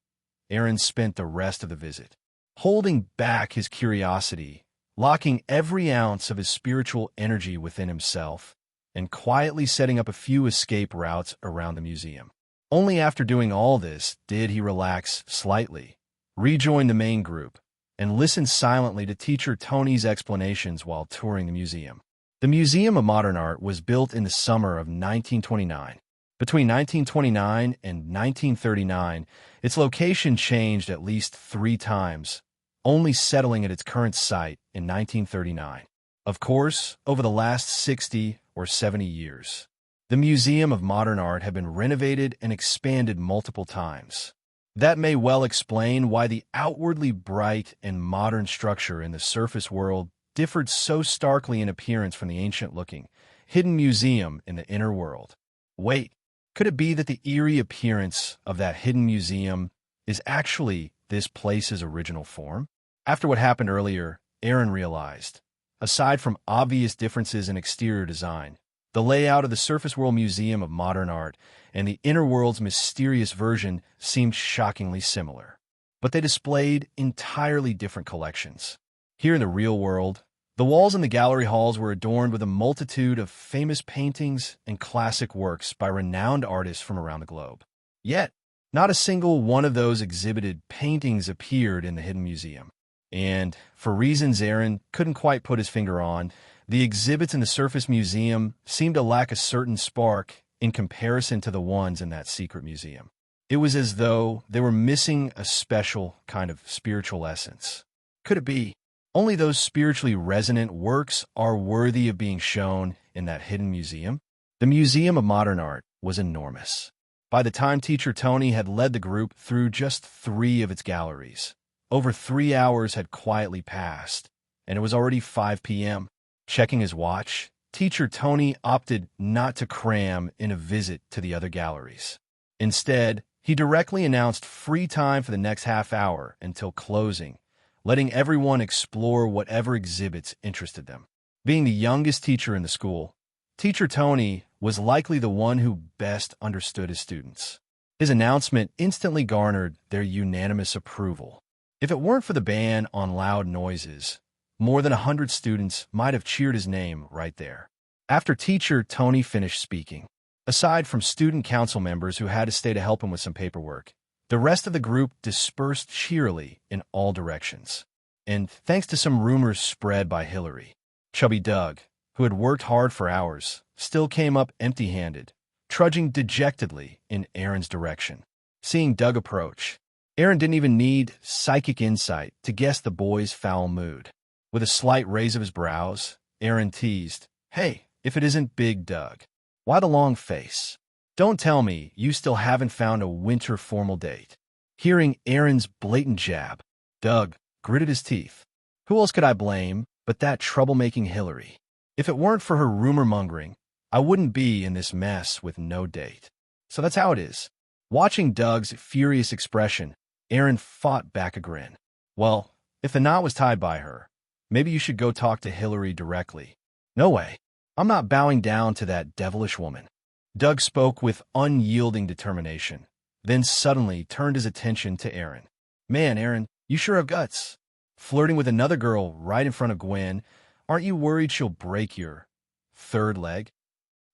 Eren spent the rest of the visit holding back his curiosity, locking every ounce of his spiritual energy within himself, and quietly setting up a few escape routes around the museum. Only after doing all this did he relax slightly, rejoin the main group, and listen silently to teacher Tony's explanations while touring the museum. The Museum of Modern Art was built in the summer of 1929. Between 1929 and 1939, its location changed at least 3 times, only settling at its current site in 1939. Of course, over the last 60 or 70 years, the Museum of Modern Art had been renovated and expanded multiple times. That may well explain why the outwardly bright and modern structure in the surface world differed so starkly in appearance from the ancient-looking, hidden museum in the inner world. Wait, could it be that the eerie appearance of that hidden museum is actually this place's original form? After what happened earlier, Eren realized, aside from obvious differences in exterior design, the layout of the Surface World Museum of Modern Art and the inner world's mysterious version seemed shockingly similar. But they displayed entirely different collections. Here in the real world, the walls in the gallery halls were adorned with a multitude of famous paintings and classic works by renowned artists from around the globe. Yet, not a single one of those exhibited paintings appeared in the hidden museum. And, for reasons Eren couldn't quite put his finger on, the exhibits in the Surface Museum seemed to lack a certain spark in comparison to the ones in that secret museum. It was as though they were missing a special kind of spiritual essence. Could it be? Only those spiritually resonant works are worthy of being shown in that hidden museum? The Museum of Modern Art was enormous. By the time teacher Tony had led the group through just 3 of its galleries, over 3 hours had quietly passed, and it was already 5 p.m. Checking his watch, teacher Tony opted not to cram in a visit to the other galleries. Instead, he directly announced free time for the next half hour until closing, letting everyone explore whatever exhibits interested them. Being the youngest teacher in the school, teacher Tony was likely the one who best understood his students. His announcement instantly garnered their unanimous approval. If it weren't for the ban on loud noises, more than 100 students might have cheered his name right there. After teacher Tony finished speaking, aside from student council members who had to stay to help him with some paperwork, the rest of the group dispersed cheerily in all directions. And thanks to some rumors spread by Hillary, chubby Doug, who had worked hard for hours, still came up empty-handed, trudging dejectedly in Eren's direction. Seeing Doug approach, Eren didn't even need psychic insight to guess the boy's foul mood. With a slight raise of his brows, Eren teased, "Hey, if it isn't Big Doug, why the long face? Don't tell me you still haven't found a winter formal date." Hearing Eren's blatant jab, Doug gritted his teeth. Who else could I blame but that troublemaking Hillary? If it weren't for her rumor-mongering, I wouldn't be in this mess with no date. So that's how it is. Watching Doug's furious expression, Eren fought back a grin. Well, if the knot was tied by her, maybe you should go talk to Hillary directly. No way. I'm not bowing down to that devilish woman. Doug spoke with unyielding determination, then suddenly turned his attention to Eren. Man, Eren, you sure have guts. Flirting with another girl right in front of Gwen, aren't you worried she'll break your third leg?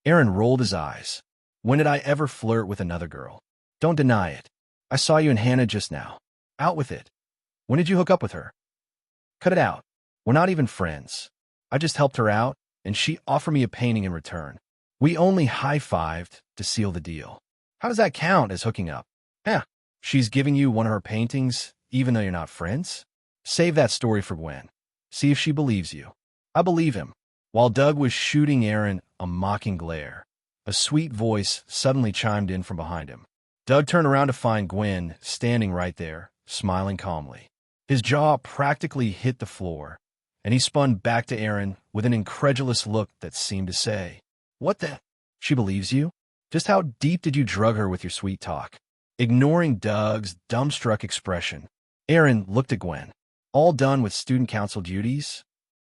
Eren rolled his eyes. When did I ever flirt with another girl? Don't deny it. I saw you and Hannah just now. Out with it. When did you hook up with her? Cut it out. We're not even friends. I just helped her out, and she offered me a painting in return. We only high-fived to seal the deal. How does that count as hooking up? She's giving you one of her paintings, even though you're not friends? Save that story for Gwen. See if she believes you. I believe him. While Doug was shooting Eren a mocking glare, a sweet voice suddenly chimed in from behind him. Doug turned around to find Gwen standing right there, smiling calmly. His jaw practically hit the floor, and he spun back to Eren with an incredulous look that seemed to say, "What the? She believes you? Just how deep did you drug her with your sweet talk?" Ignoring Doug's dumbstruck expression, Eren looked at Gwen. All done with student council duties?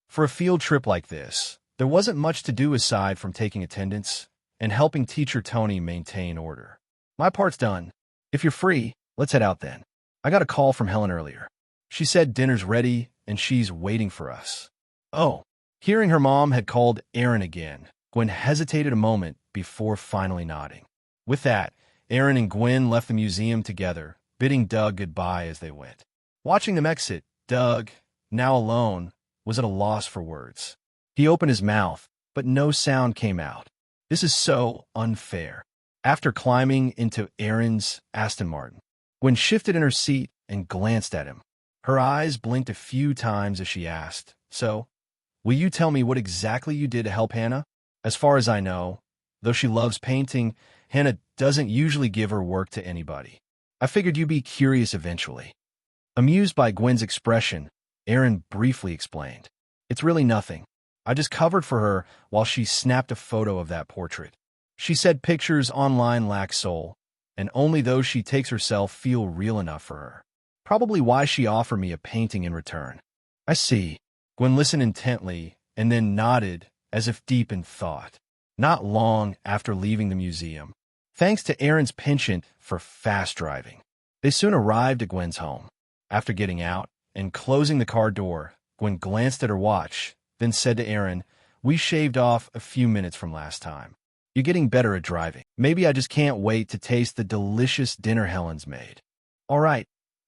For a field trip like this, there wasn't much to do aside from taking attendance and helping teacher Tony maintain order. My part's done. If you're free, let's head out then. I got a call from Helen earlier. She said dinner's ready and she's waiting for us. Oh. Hearing her mom had called Eren again, Gwen hesitated a moment before finally nodding. With that, Eren and Gwen left the museum together, bidding Doug goodbye as they went. Watching them exit, Doug, now alone, was at a loss for words. He opened his mouth, but no sound came out. This is so unfair. After climbing into Eren's Aston Martin, Gwen shifted in her seat and glanced at him. Her eyes blinked a few times as she asked, "So, will you tell me what exactly you did to help Hannah? As far as I know, though she loves painting, Hannah doesn't usually give her work to anybody. I figured you'd be curious eventually." Amused by Gwen's expression, Eren briefly explained, "It's really nothing. I just covered for her while she snapped a photo of that portrait. She said pictures online lack soul, and only those she takes herself feel real enough for her. Probably why she offered me a painting in return." "I see." Gwen listened intently and then nodded as if deep in thought. Not long after leaving the museum, thanks to Eren's penchant for fast driving, they soon arrived at Gwen's home. After getting out and closing the car door, Gwen glanced at her watch, then said to Eren, "We shaved off a few minutes from last time. You're getting better at driving. Maybe I just can't wait to taste the delicious dinner Helen's made." "All right,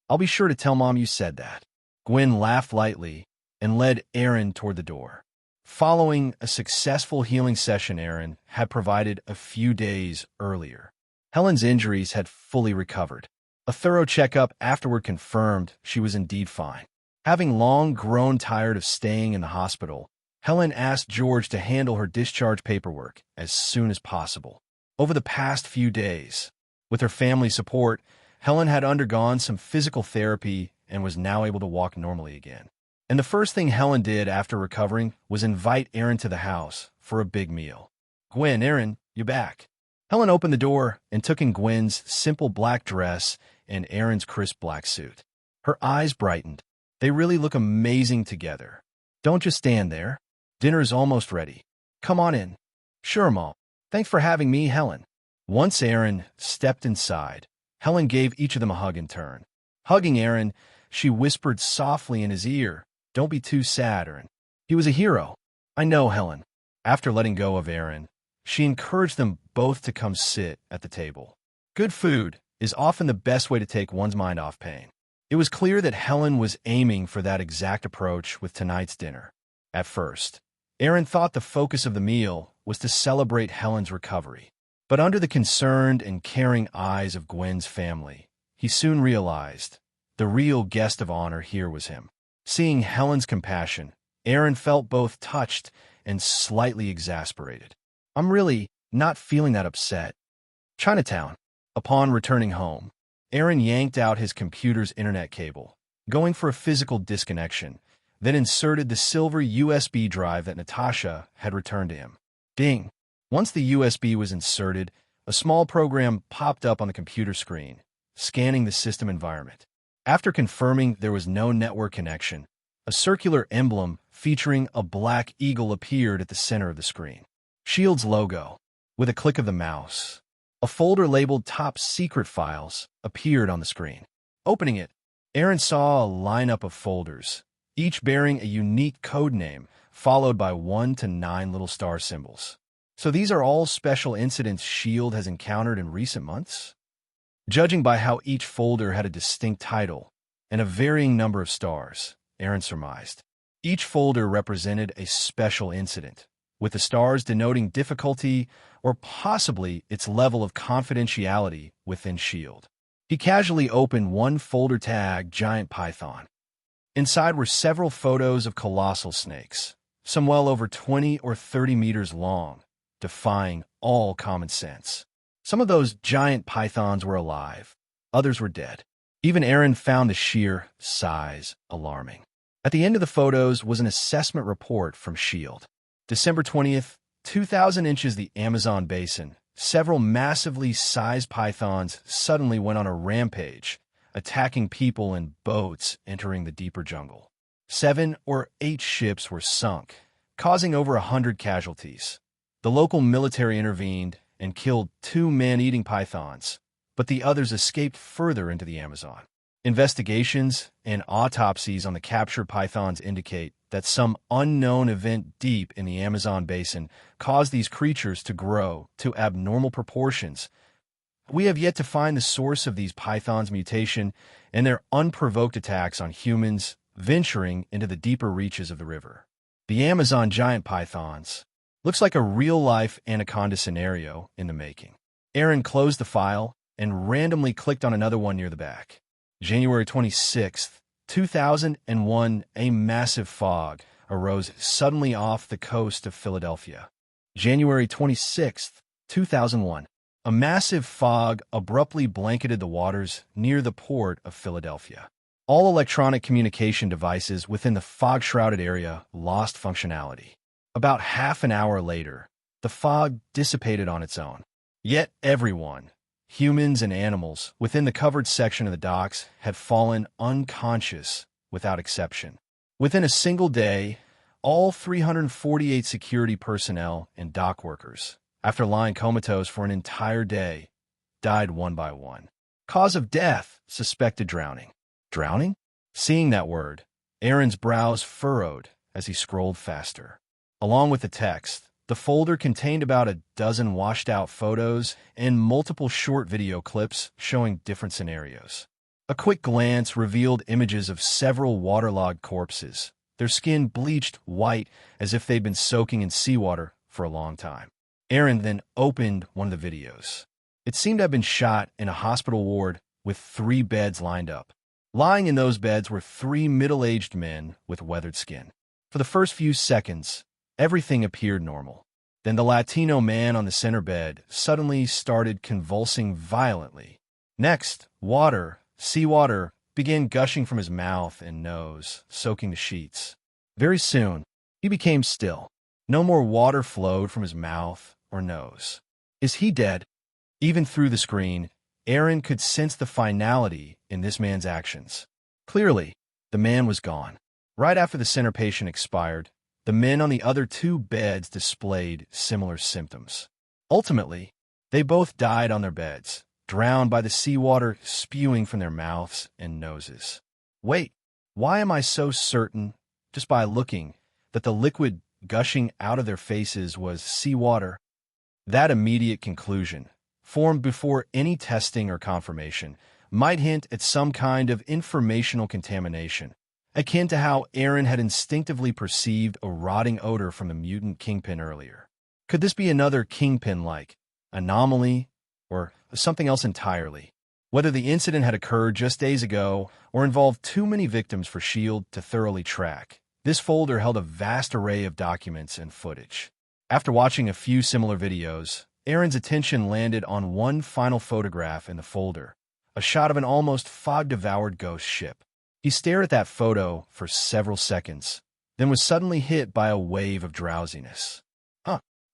I'll be sure to tell Mom you said that." Gwen laughed lightly and led Eren toward the door. Following a successful healing session Eren had provided a few days earlier, Helen's injuries had fully recovered. A thorough checkup afterward confirmed she was indeed fine. Having long grown tired of staying in the hospital, Helen asked George to handle her discharge paperwork as soon as possible. Over the past few days, with her family's support, Helen had undergone some physical therapy and was now able to walk normally again. And the first thing Helen did after recovering was invite Eren to the house for a big meal. "Gwen, Eren, you back." Helen opened the door and took in Gwen's simple black dress and Eren's crisp black suit. Her eyes brightened. "They really look amazing together. Don't just stand there. Dinner's almost ready. Come on in." "Sure, Mom. Thanks for having me, Helen." Once Eren stepped inside, Helen gave each of them a hug in turn. Hugging Eren, she whispered softly in his ear, "Don't be too sad, Eren. He was a hero." "I know, Helen." After letting go of Eren, she encouraged them both to come sit at the table. Good food is often the best way to take one's mind off pain. It was clear that Helen was aiming for that exact approach with tonight's dinner. At first, Eren thought the focus of the meal was to celebrate Helen's recovery. But under the concerned and caring eyes of Gwen's family, he soon realized the real guest of honor here was him. Seeing Helen's compassion, Eren felt both touched and slightly exasperated. "I'm really not feeling that upset." Chinatown. Upon returning home, Eren yanked out his computer's internet cable, going for a physical disconnection, then inserted the silver USB drive that Natasha had returned to him. Ding! Once the USB was inserted, a small program popped up on the computer screen, scanning the system environment. After confirming there was no network connection, a circular emblem featuring a black eagle appeared at the center of the screen. S.H.I.E.L.D.'s logo. With a click of the mouse, a folder labeled Top Secret Files appeared on the screen. Opening it, Eren saw a lineup of folders, each bearing a unique code name, followed by 1 to 9 little star symbols. So these are all special incidents S.H.I.E.L.D. has encountered in recent months? Judging by how each folder had a distinct title and a varying number of stars, Eren surmised. Each folder represented a special incident, with the stars denoting difficulty or possibly its level of confidentiality within S.H.I.E.L.D. He casually opened one folder tagged Giant Python. Inside were several photos of colossal snakes, some well over 20 or 30 meters long, defying all common sense. Some of those giant pythons were alive, others were dead. Even Eren found the sheer size alarming. At the end of the photos was an assessment report from S.H.I.E.L.D. December 20th, 2,000 inches the Amazon basin. Several massively sized pythons suddenly went on a rampage, attacking people and boats entering the deeper jungle. 7 or 8 ships were sunk, causing over 100 casualties. The local military intervened and killed 2 man-eating pythons, but the others escaped further into the Amazon. Investigations and autopsies on the captured pythons indicate that some unknown event deep in the Amazon basin caused these creatures to grow to abnormal proportions. We have yet to find the source of these pythons' mutation and their unprovoked attacks on humans venturing into the deeper reaches of the river. The Amazon giant pythons looks like a real-life anaconda scenario in the making. Eren closed the file and randomly clicked on another one near the back. January 26th, 2001, a massive fog arose suddenly off the coast of Philadelphia. January 26th, 2001, a massive fog abruptly blanketed the waters near the port of Philadelphia. All electronic communication devices within the fog-shrouded area lost functionality. About half an hour later, the fog dissipated on its own. Yet everyone, humans and animals, within the covered section of the docks had fallen unconscious without exception. Within a single day, all 348 security personnel and dock workers, after lying comatose for an entire day, died one by one. Cause of death, suspected drowning. Drowning? Seeing that word, Eren's brows furrowed as he scrolled faster. Along with the text, the folder contained about a dozen washed-out photos and multiple short video clips showing different scenarios. A quick glance revealed images of several waterlogged corpses, their skin bleached white as if they'd been soaking in seawater for a long time. Eren then opened one of the videos. It seemed to have been shot in a hospital ward with 3 beds lined up. Lying in those beds were three middle-aged men with weathered skin. For the first few seconds, everything appeared normal. Then the Latino man on the center bed suddenly started convulsing violently. Next, seawater, began gushing from his mouth and nose, soaking the sheets. Very soon, he became still. No more water flowed from his mouth or nose. Is he dead? Even through the screen, Eren could sense the finality in this man's actions. Clearly, the man was gone. Right after the center patient expired, the men on the other two beds displayed similar symptoms. Ultimately, they both died on their beds, drowned by the seawater spewing from their mouths and noses. Wait, why am I so certain, just by looking, that the liquid gushing out of their faces was seawater? That immediate conclusion, formed before any testing or confirmation, might hint at some kind of informational contamination, akin to how Eren had instinctively perceived a rotting odor from the mutant kingpin earlier. Could this be another kingpin-like anomaly, or something else entirely? Whether the incident had occurred just days ago or involved too many victims for S.H.I.E.L.D. to thoroughly track, this folder held a vast array of documents and footage. After watching a few similar videos, Eren's attention landed on one final photograph in the folder, a shot of an almost fog-devoured ghost ship. He stared at that photo for several seconds, then was suddenly hit by a wave of drowsiness.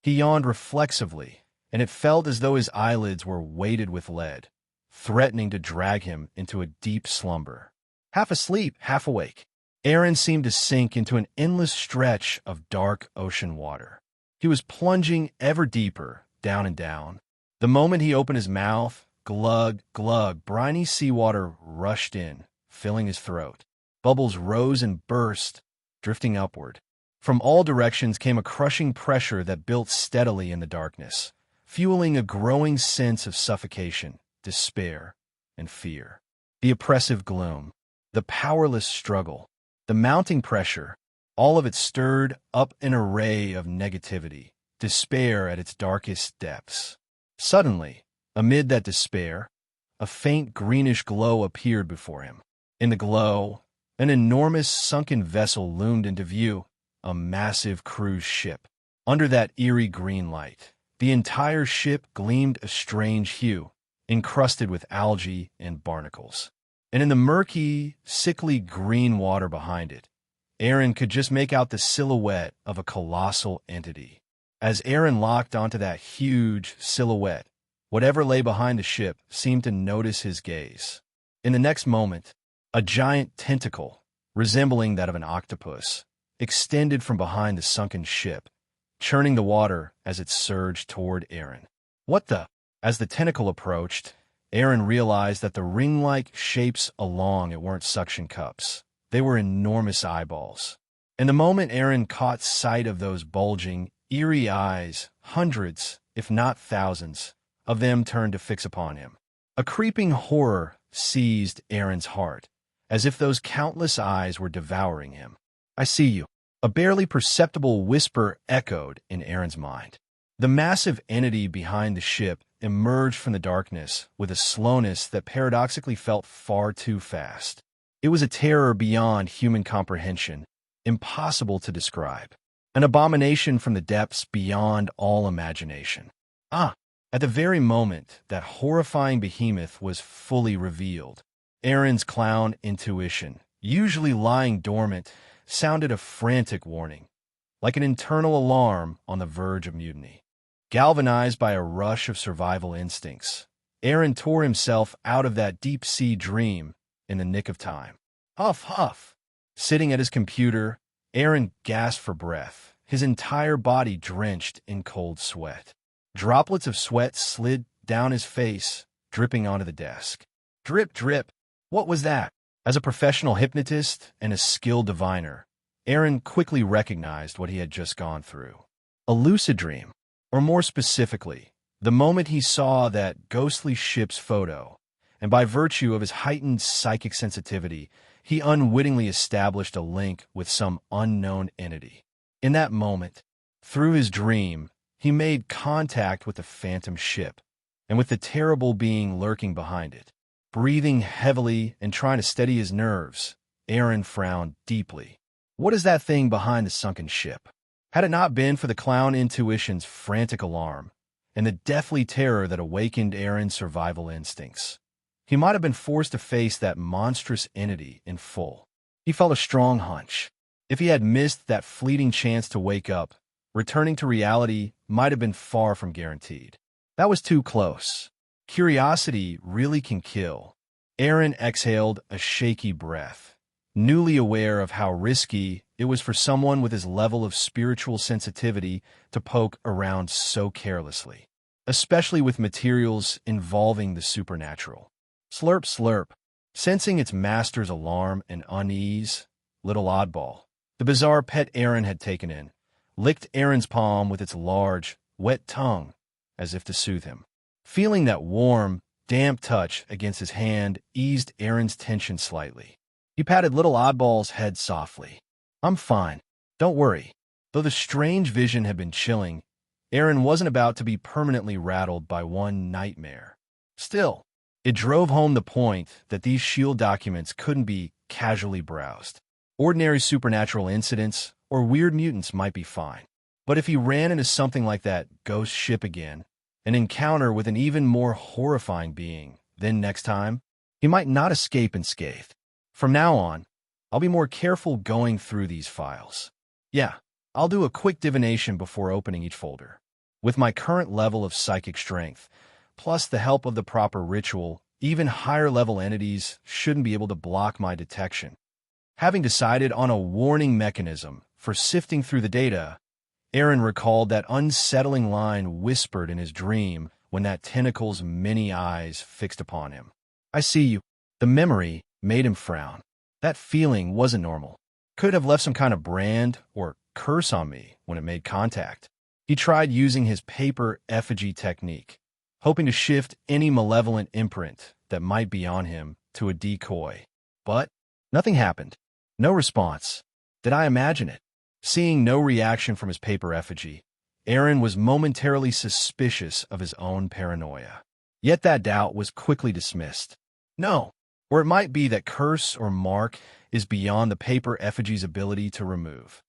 He yawned reflexively, and it felt as though his eyelids were weighted with lead, threatening to drag him into a deep slumber. Half asleep, half awake, Eren seemed to sink into an endless stretch of dark ocean water. He was plunging ever deeper, down and down. The moment he opened his mouth, glug, glug, briny seawater rushed in, filling his throat. Bubbles rose and burst, drifting upward. From all directions came a crushing pressure that built steadily in the darkness, fueling a growing sense of suffocation, despair, and fear. The oppressive gloom, the powerless struggle, the mounting pressure, all of it stirred up an array of negativity, despair at its darkest depths. Suddenly, amid that despair, a faint greenish glow appeared before him. In the glow, an enormous sunken vessel loomed into view, a massive cruise ship. Under that eerie green light, the entire ship gleamed a strange hue, encrusted with algae and barnacles. And in the murky, sickly green water behind it, Eren could just make out the silhouette of a colossal entity. As Eren locked onto that huge silhouette, whatever lay behind the ship seemed to notice his gaze. In the next moment, a giant tentacle, resembling that of an octopus, extended from behind the sunken ship, churning the water as it surged toward Eren. What the? As the tentacle approached, Eren realized that the ring-like shapes along it weren't suction cups. They were enormous eyeballs. And the moment Eren caught sight of those bulging, eerie eyes, hundreds, if not thousands, of them turned to fix upon him. A creeping horror seized Eren's heart, as if those countless eyes were devouring him. I see you. A barely perceptible whisper echoed in Eren's mind. The massive entity behind the ship emerged from the darkness with a slowness that paradoxically felt far too fast. It was a terror beyond human comprehension, impossible to describe. An abomination from the depths beyond all imagination. At the very moment that horrifying behemoth was fully revealed, Eren's clown intuition, usually lying dormant, sounded a frantic warning, like an internal alarm on the verge of mutiny. Galvanized by a rush of survival instincts, Eren tore himself out of that deep-sea dream in the nick of time. Huff, huff. Sitting at his computer, Eren gasped for breath, his entire body drenched in cold sweat. Droplets of sweat slid down his face, dripping onto the desk. Drip, drip. What was that? As a professional hypnotist and a skilled diviner, Eren quickly recognized what he had just gone through. A lucid dream, or more specifically, the moment he saw that ghostly ship's photo, and by virtue of his heightened psychic sensitivity, he unwittingly established a link with some unknown entity. In that moment, through his dream, he made contact with the phantom ship, and with the terrible being lurking behind it. Breathing heavily and trying to steady his nerves, Eren frowned deeply. What is that thing behind the sunken ship? Had it not been for the clown intuition's frantic alarm and the deathly terror that awakened Eren's survival instincts, he might have been forced to face that monstrous entity in full. He felt a strong hunch. If he had missed that fleeting chance to wake up, returning to reality might have been far from guaranteed. That was too close. Curiosity really can kill. Eren exhaled a shaky breath, newly aware of how risky it was for someone with his level of spiritual sensitivity to poke around so carelessly, especially with materials involving the supernatural. Slurp, slurp. Sensing its master's alarm and unease, little oddball, the bizarre pet Eren had taken in, licked Eren's palm with its large, wet tongue, as if to soothe him. Feeling that warm, damp touch against his hand eased Eren's tension slightly. He patted little oddball's head softly. I'm fine. Don't worry. Though the strange vision had been chilling, Eren wasn't about to be permanently rattled by one nightmare. Still, it drove home the point that these SHIELD documents couldn't be casually browsed. Ordinary supernatural incidents or weird mutants might be fine. But if he ran into something like that ghost ship again, an encounter with an even more horrifying being, then next time, he might not escape unscathed. From now on, I'll be more careful going through these files. Yeah, I'll do a quick divination before opening each folder. With my current level of psychic strength, plus the help of the proper ritual, even higher-level entities shouldn't be able to block my detection. Having decided on a warning mechanism for sifting through the data, Eren recalled that unsettling line whispered in his dream when that tentacle's many eyes fixed upon him. I see you. The memory made him frown. That feeling wasn't normal. Could have left some kind of brand or curse on me when it made contact. He tried using his paper effigy technique, hoping to shift any malevolent imprint that might be on him to a decoy. But nothing happened. No response. Did I imagine it? Seeing no reaction from his paper effigy, Eren was momentarily suspicious of his own paranoia. Yet that doubt was quickly dismissed. No. Or it might be that curse or mark is beyond the paper effigy's ability to remove.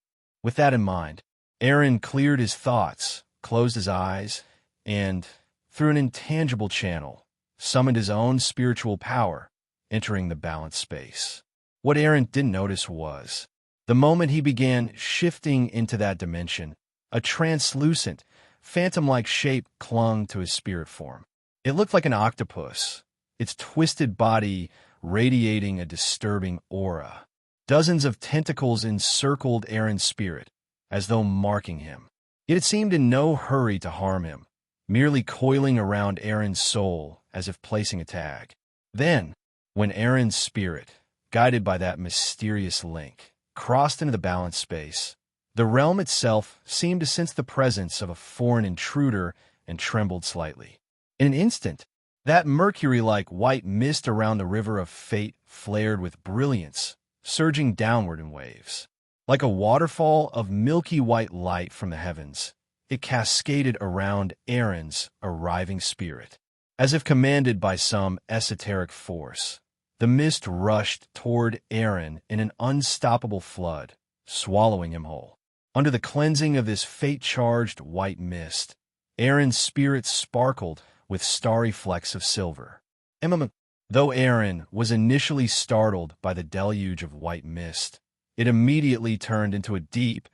With that in mind, Eren cleared his thoughts, closed his eyes, and, through an intangible channel, summoned his own spiritual power, entering the balanced space. What Eren didn't notice was, the moment he began shifting into that dimension, a translucent, phantom-like shape clung to his spirit form. It looked like an octopus, its twisted body radiating a disturbing aura. Dozens of tentacles encircled Eren's spirit, as though marking him. Yet it seemed in no hurry to harm him, merely coiling around Eren's soul as if placing a tag. Then, when Eren's spirit, guided by that mysterious link, crossed into the balanced space, the realm itself seemed to sense the presence of a foreign intruder and trembled slightly. In an instant, that mercury-like white mist around the river of fate flared with brilliance, surging downward in waves. Like a waterfall of milky white light from the heavens, it cascaded around Eren's arriving spirit. As if commanded by some esoteric force, the mist rushed toward Eren in an unstoppable flood, swallowing him whole. Under the cleansing of this fate-charged white mist, Eren's spirit sparkled with starry flecks of silver. Though Eren was initially startled by the deluge of white mist, it immediately turned into a deep,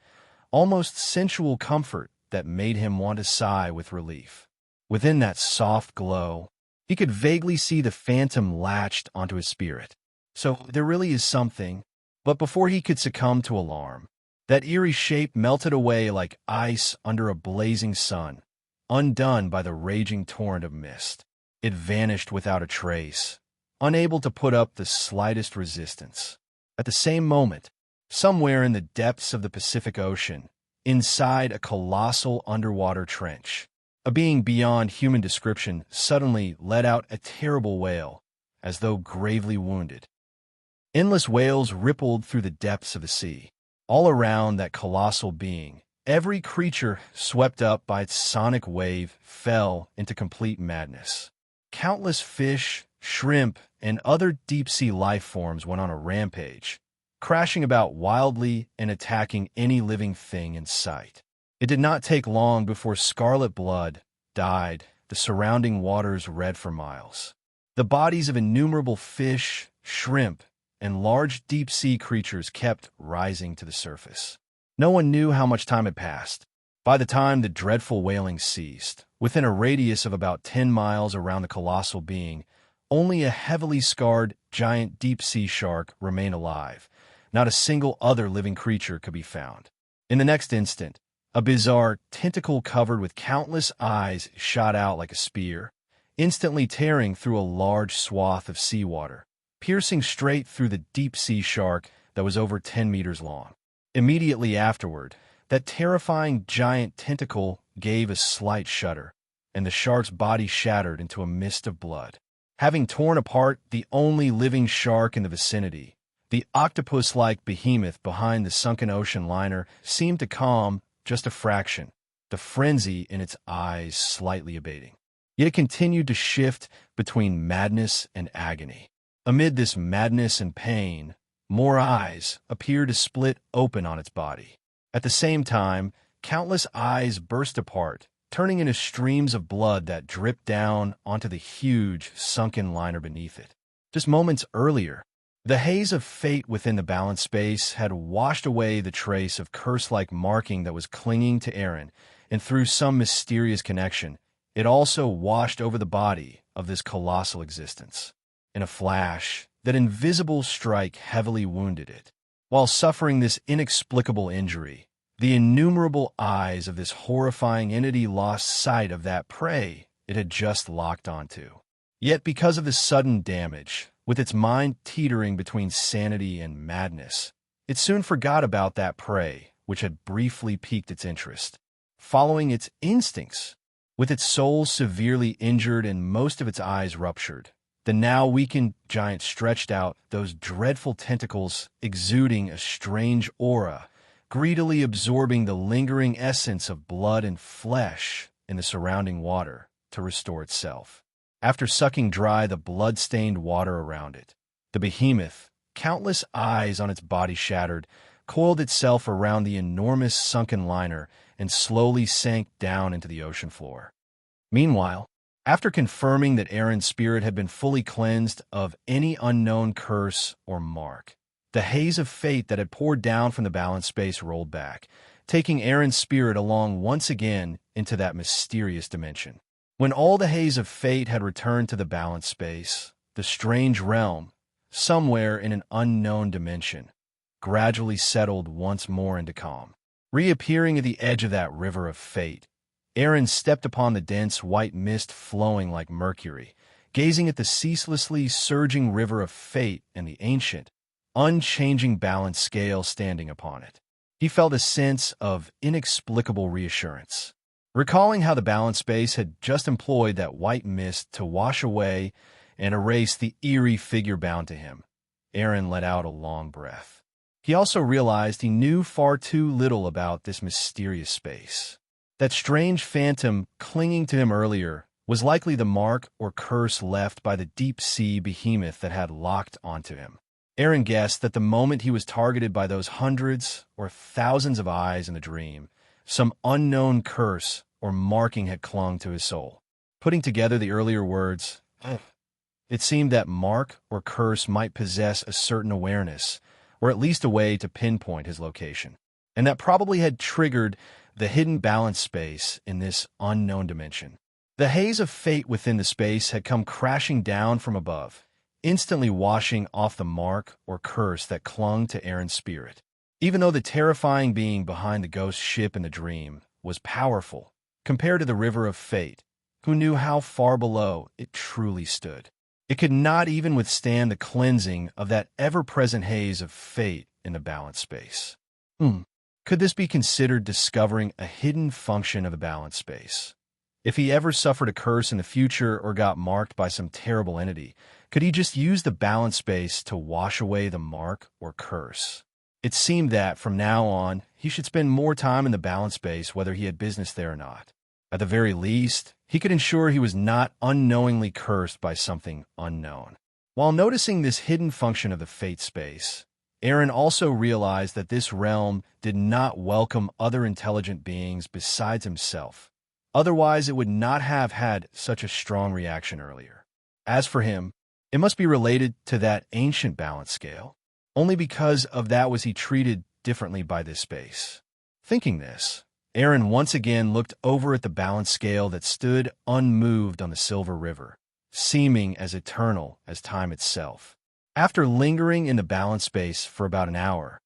almost sensual comfort that made him want to sigh with relief. Within that soft glow, he could vaguely see the phantom latched onto his spirit. So there really is something. But before he could succumb to alarm, that eerie shape melted away like ice under a blazing sun, undone by the raging torrent of mist. It vanished without a trace, unable to put up the slightest resistance. At the same moment, somewhere in the depths of the Pacific Ocean, inside a colossal underwater trench, a being beyond human description suddenly let out a terrible wail, as though gravely wounded. Endless wails rippled through the depths of the sea. All around that colossal being, every creature swept up by its sonic wave fell into complete madness. Countless fish, shrimp, and other deep-sea life forms went on a rampage, crashing about wildly and attacking any living thing in sight. It did not take long before scarlet blood dyed the surrounding waters red for miles. The bodies of innumerable fish, shrimp, and large deep-sea creatures kept rising to the surface. No one knew how much time had passed. By the time the dreadful wailing ceased, within a radius of about 10 miles around the colossal being, only a heavily scarred giant deep-sea shark remained alive. Not a single other living creature could be found. In the next instant, a bizarre tentacle covered with countless eyes shot out like a spear, instantly tearing through a large swath of seawater, piercing straight through the deep-sea shark that was over 10 meters long. Immediately afterward, that terrifying giant tentacle gave a slight shudder, and the shark's body shattered into a mist of blood. Having torn apart the only living shark in the vicinity, the octopus-like behemoth behind the sunken ocean liner seemed to calm just a fraction, the frenzy in its eyes slightly abating. Yet it continued to shift between madness and agony. Amid this madness and pain, more eyes appeared to split open on its body. At the same time, countless eyes burst apart, turning into streams of blood that dripped down onto the huge, sunken liner beneath it. Just moments earlier, the haze of fate within the balance space had washed away the trace of curse-like marking that was clinging to Eren, and through some mysterious connection, it also washed over the body of this colossal existence. In a flash, that invisible strike heavily wounded it. While suffering this inexplicable injury, the innumerable eyes of this horrifying entity lost sight of that prey it had just locked onto. Yet because of the sudden damage, with its mind teetering between sanity and madness, it soon forgot about that prey which had briefly piqued its interest. Following its instincts, with its soul severely injured and most of its eyes ruptured, the now weakened giant stretched out those dreadful tentacles, exuding a strange aura, greedily absorbing the lingering essence of blood and flesh in the surrounding water to restore itself. After sucking dry the blood-stained water around it, the behemoth, countless eyes on its body shattered, coiled itself around the enormous sunken liner and slowly sank down into the ocean floor. Meanwhile, after confirming that Eren's spirit had been fully cleansed of any unknown curse or mark, the haze of fate that had poured down from the balance space rolled back, taking Eren's spirit along once again into that mysterious dimension. When all the haze of fate had returned to the balance space, the strange realm, somewhere in an unknown dimension, gradually settled once more into calm. Reappearing at the edge of that river of fate, Eren stepped upon the dense white mist flowing like mercury, gazing at the ceaselessly surging river of fate and the ancient, unchanging balance scale standing upon it. He felt a sense of inexplicable reassurance. Recalling how the balance space had just employed that white mist to wash away and erase the eerie figure bound to him, Eren let out a long breath. He also realized he knew far too little about this mysterious space. That strange phantom clinging to him earlier was likely the mark or curse left by the deep-sea behemoth that had locked onto him. Eren guessed that the moment he was targeted by those hundreds or thousands of eyes in the dream, some unknown curse or marking had clung to his soul. Putting together the earlier words, it seemed that mark or curse might possess a certain awareness, or at least a way to pinpoint his location, and that probably had triggered the hidden balance space in this unknown dimension. The haze of fate within the space had come crashing down from above, instantly washing off the mark or curse that clung to Eren's spirit. Even though the terrifying being behind the ghost ship in the dream was powerful compared to the river of fate, who knew how far below it truly stood, it could not even withstand the cleansing of that ever-present haze of fate in the balance space. Could this be considered discovering a hidden function of the balance space? If he ever suffered a curse in the future or got marked by some terrible entity, could he just use the balance space to wash away the mark or curse? It seemed that, from now on, he should spend more time in the balance space whether he had business there or not. At the very least, he could ensure he was not unknowingly cursed by something unknown. While noticing this hidden function of the fate space, Eren also realized that this realm did not welcome other intelligent beings besides himself. Otherwise, it would not have had such a strong reaction earlier. As for him, it must be related to that ancient balance scale. Only because of that was he treated differently by this space. Thinking this, Eren once again looked over at the balance scale that stood unmoved on the Silver River, seeming as eternal as time itself. After lingering in the balance space for about an hour,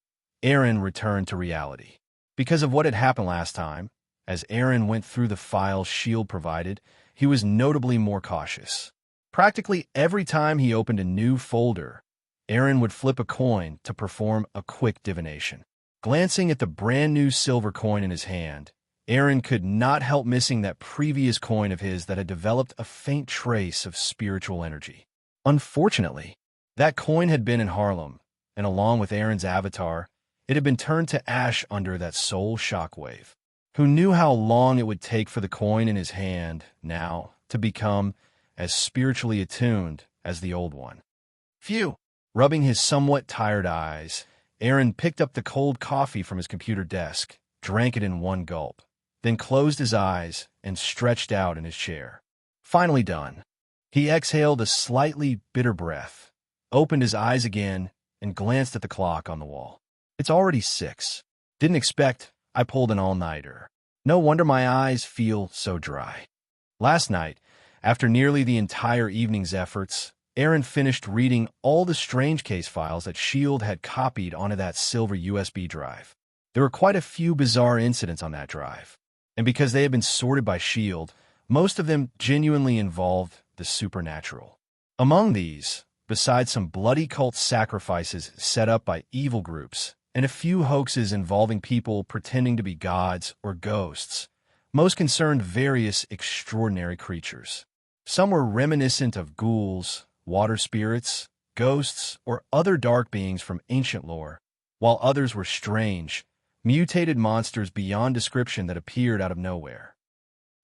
Eren returned to reality. Because of what had happened last time, as Eren went through the files S.H.I.E.L.D. provided, he was notably more cautious. Practically every time he opened a new folder, Eren would flip a coin to perform a quick divination. Glancing at the brand new silver coin in his hand, Eren could not help missing that previous coin of his that had developed a faint trace of spiritual energy. Unfortunately, that coin had been in Harlem, and along with Eren's avatar, it had been turned to ash under that soul shockwave. Who knew how long it would take for the coin in his hand, now, to become as spiritually attuned as the old one? Phew! Rubbing his somewhat tired eyes, Eren picked up the cold coffee from his computer desk, drank it in one gulp, then closed his eyes and stretched out in his chair. Finally done. He exhaled a slightly bitter breath, opened his eyes again, and glanced at the clock on the wall. It's already 6. Didn't expect I pulled an all-nighter. No wonder my eyes feel so dry. Last night, after nearly the entire evening's efforts, Eren finished reading all the strange case files that S.H.I.E.L.D. had copied onto that silver USB drive. There were quite a few bizarre incidents on that drive, and because they had been sorted by S.H.I.E.L.D., most of them genuinely involved the supernatural. Among these, besides some bloody cult sacrifices set up by evil groups, and a few hoaxes involving people pretending to be gods or ghosts, most concerned various extraordinary creatures. Some were reminiscent of ghouls, water spirits, ghosts, or other dark beings from ancient lore, while others were strange, mutated monsters beyond description that appeared out of nowhere.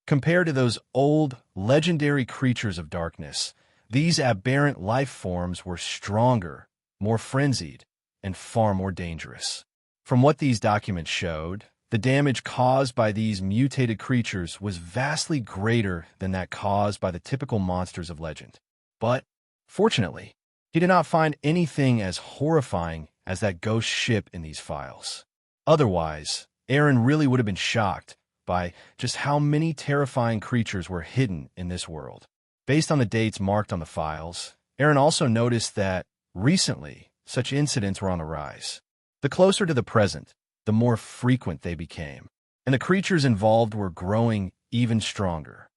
Compared to those old, legendary creatures of darkness, these aberrant life forms were stronger, more frenzied, and far more dangerous. From what these documents showed, the damage caused by these mutated creatures was vastly greater than that caused by the typical monsters of legend. But, fortunately, he did not find anything as horrifying as that ghost ship in these files. Otherwise, Eren really would have been shocked by just how many terrifying creatures were hidden in this world. Based on the dates marked on the files, Eren also noticed that, recently, such incidents were on the rise. The closer to the present, the more frequent they became, and the creatures involved were growing even stronger.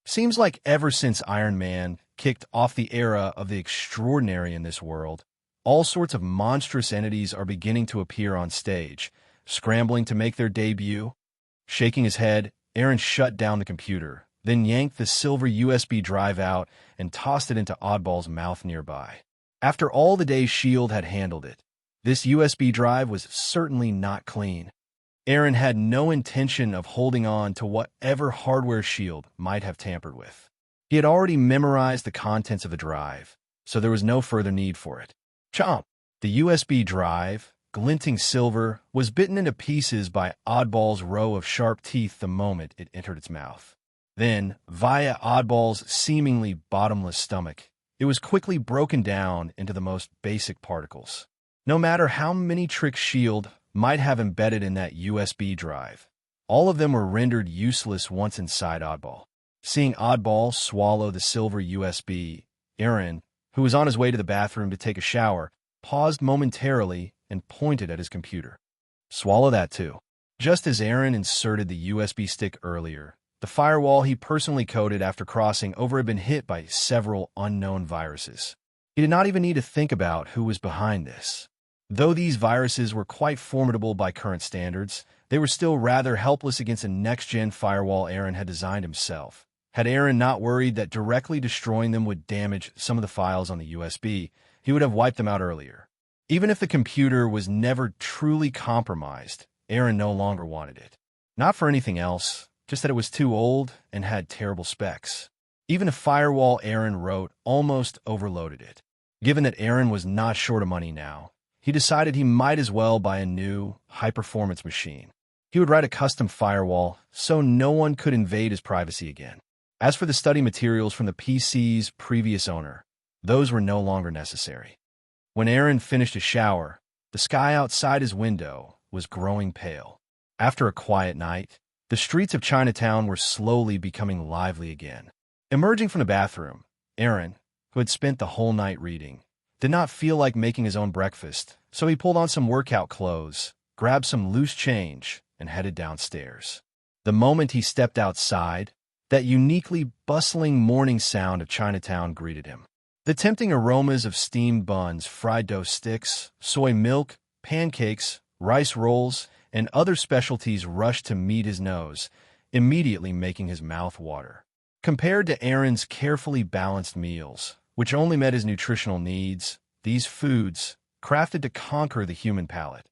Seems like ever since Iron Man kicked off the era of the extraordinary in this world, all sorts of monstrous entities are beginning to appear on stage, scrambling to make their debut. Shaking his head, Eren shut down the computer, then yanked the silver USB drive out and tossed it into Oddball's mouth nearby. After all the days S.H.I.E.L.D. had handled it, this USB drive was certainly not clean. Eren had no intention of holding on to whatever hardware S.H.I.E.L.D. might have tampered with. He had already memorized the contents of the drive, so there was no further need for it. Chomp! The USB drive, glinting silver, was bitten into pieces by Oddball's row of sharp teeth the moment it entered its mouth. Then, via Oddball's seemingly bottomless stomach, it was quickly broken down into the most basic particles. No matter how many tricks S.H.I.E.L.D. might have embedded in that USB drive, all of them were rendered useless once inside Oddball. Seeing Oddball swallow the silver USB, Eren, who was on his way to the bathroom to take a shower, paused momentarily and pointed at his computer. Swallow that too. Just as Eren inserted the USB stick earlier, the firewall he personally coded after crossing over had been hit by several unknown viruses. He did not even need to think about who was behind this. Though these viruses were quite formidable by current standards, they were still rather helpless against a next-gen firewall Eren had designed himself. Had Eren not worried that directly destroying them would damage some of the files on the USB, he would have wiped them out earlier. Even if the computer was never truly compromised, Eren no longer wanted it. Not for anything else, just that it was too old and had terrible specs. Even a firewall Eren wrote almost overloaded it. Given that Eren was not short of money now, he decided he might as well buy a new, high-performance machine. He would write a custom firewall so no one could invade his privacy again. As for the study materials from the PC's previous owner, those were no longer necessary. When Eren finished his shower, the sky outside his window was growing pale. After a quiet night, the streets of Chinatown were slowly becoming lively again. Emerging from the bathroom, Eren, who had spent the whole night reading, did not feel like making his own breakfast, so he pulled on some workout clothes, grabbed some loose change, and headed downstairs. The moment he stepped outside, that uniquely bustling morning sound of Chinatown greeted him. The tempting aromas of steamed buns, fried dough sticks, soy milk, pancakes, rice rolls, and other specialties rushed to meet his nose, immediately making his mouth water. Compared to Eren's carefully balanced meals, which only met his nutritional needs, these foods, crafted to conquer the human palate,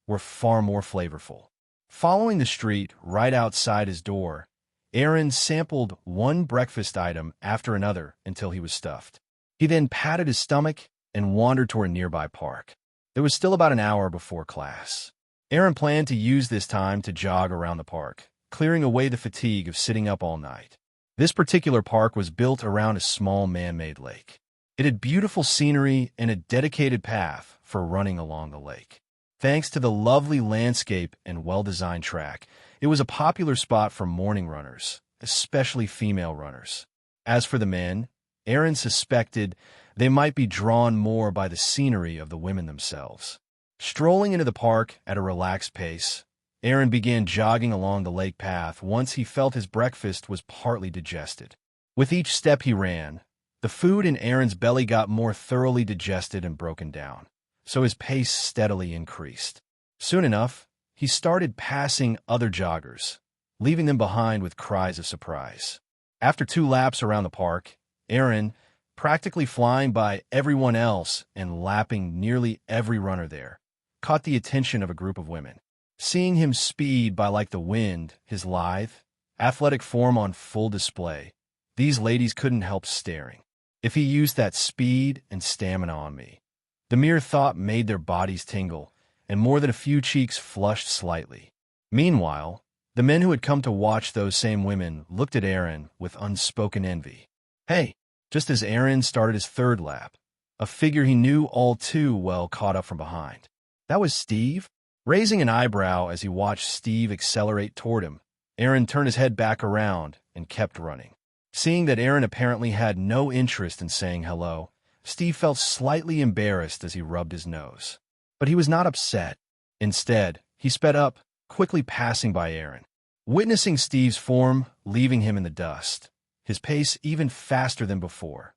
were far more flavorful. Following the street right outside his door, Eren sampled one breakfast item after another until he was stuffed. He then patted his stomach and wandered toward a nearby park. There was still about an hour before class. Eren planned to use this time to jog around the park, clearing away the fatigue of sitting up all night. This particular park was built around a small man-made lake. It had beautiful scenery and a dedicated path for running along the lake. Thanks to the lovely landscape and well-designed track, it was a popular spot for morning runners, especially female runners. As for the men, Eren suspected they might be drawn more by the scenery of the women themselves. Strolling into the park at a relaxed pace, Eren began jogging along the lake path once he felt his breakfast was partly digested. With each step he ran, the food in Eren's belly got more thoroughly digested and broken down, so his pace steadily increased. Soon enough, he started passing other joggers, leaving them behind with cries of surprise. After 2 laps around the park, Eren, practically flying by everyone else and lapping nearly every runner there, caught the attention of a group of women. Seeing him speed by like the wind, his lithe, athletic form on full display, these ladies couldn't help staring. If he used that speed and stamina on me, the mere thought made their bodies tingle, and more than a few cheeks flushed slightly. Meanwhile, the men who had come to watch those same women looked at Eren with unspoken envy. Hey, just as Eren started his 3rd lap, a figure he knew all too well caught up from behind. That was Steve? Raising an eyebrow as he watched Steve accelerate toward him, Eren turned his head back around and kept running. Seeing that Eren apparently had no interest in saying hello, Steve felt slightly embarrassed as he rubbed his nose. But he was not upset. Instead, he sped up, quickly passing by Eren. Witnessing Steve's form leaving him in the dust, his pace even faster than before,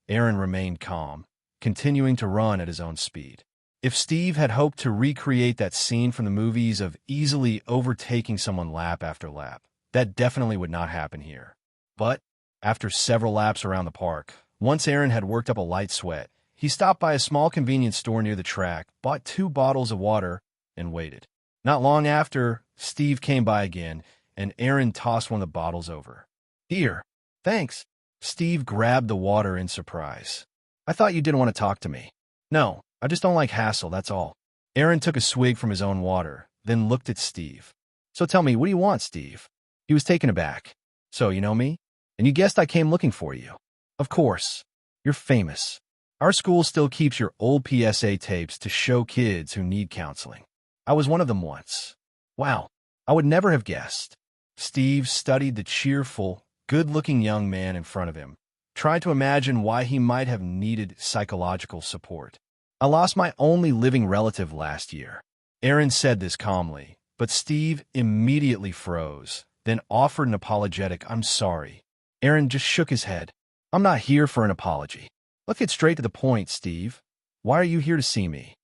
Eren remained calm, continuing to run at his own speed. If Steve had hoped to recreate that scene from the movies of easily overtaking someone lap after lap, that definitely would not happen here. But, after several laps around the park, once Eren had worked up a light sweat, he stopped by a small convenience store near the track, bought 2 bottles of water, and waited. Not long after, Steve came by again, and Eren tossed one of the bottles over. Here, thanks. Steve grabbed the water in surprise. I thought you didn't want to talk to me. No. I just don't like hassle, that's all. Eren took a swig from his own water, then looked at Steve. So tell me, what do you want, Steve? He was taken aback. So, you know me? And you guessed I came looking for you. Of course. You're famous. Our school still keeps your old PSA tapes to show kids who need counseling. I was one of them once. Wow, I would never have guessed. Steve studied the cheerful, good-looking young man in front of him, trying to imagine why he might have needed psychological support. I lost my only living relative last year. Eren said this calmly, but Steve immediately froze, then offered an apologetic "I'm sorry." Eren just shook his head. I'm not here for an apology. Let's get straight to the point, Steve. Why are you here to see me?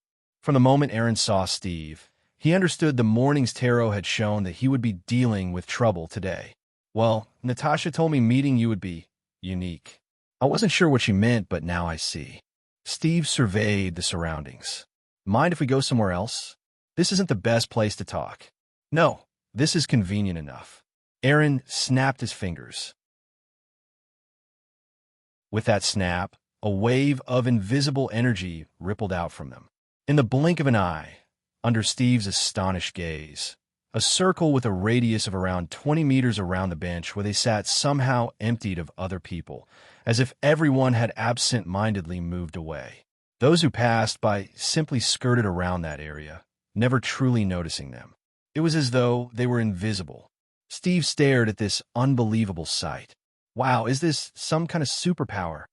From the moment Eren saw Steve, he understood the morning's tarot had shown that he would be dealing with trouble today. Well, Natasha told me meeting you would be unique. I wasn't sure what she meant, but now I see. Steve surveyed the surroundings. Mind if we go somewhere else? This isn't the best place to talk. No, this is convenient enough. Eren snapped his fingers. With that snap, a wave of invisible energy rippled out from them. In the blink of an eye, under Steve's astonished gaze, a circle with a radius of around 20 meters around the bench where they sat somehow emptied of other people, as if everyone had absent-mindedly moved away. Those who passed by simply skirted around that area, never truly noticing them. It was as though they were invisible. Steve stared at this unbelievable sight. Wow, is this some kind of superpower?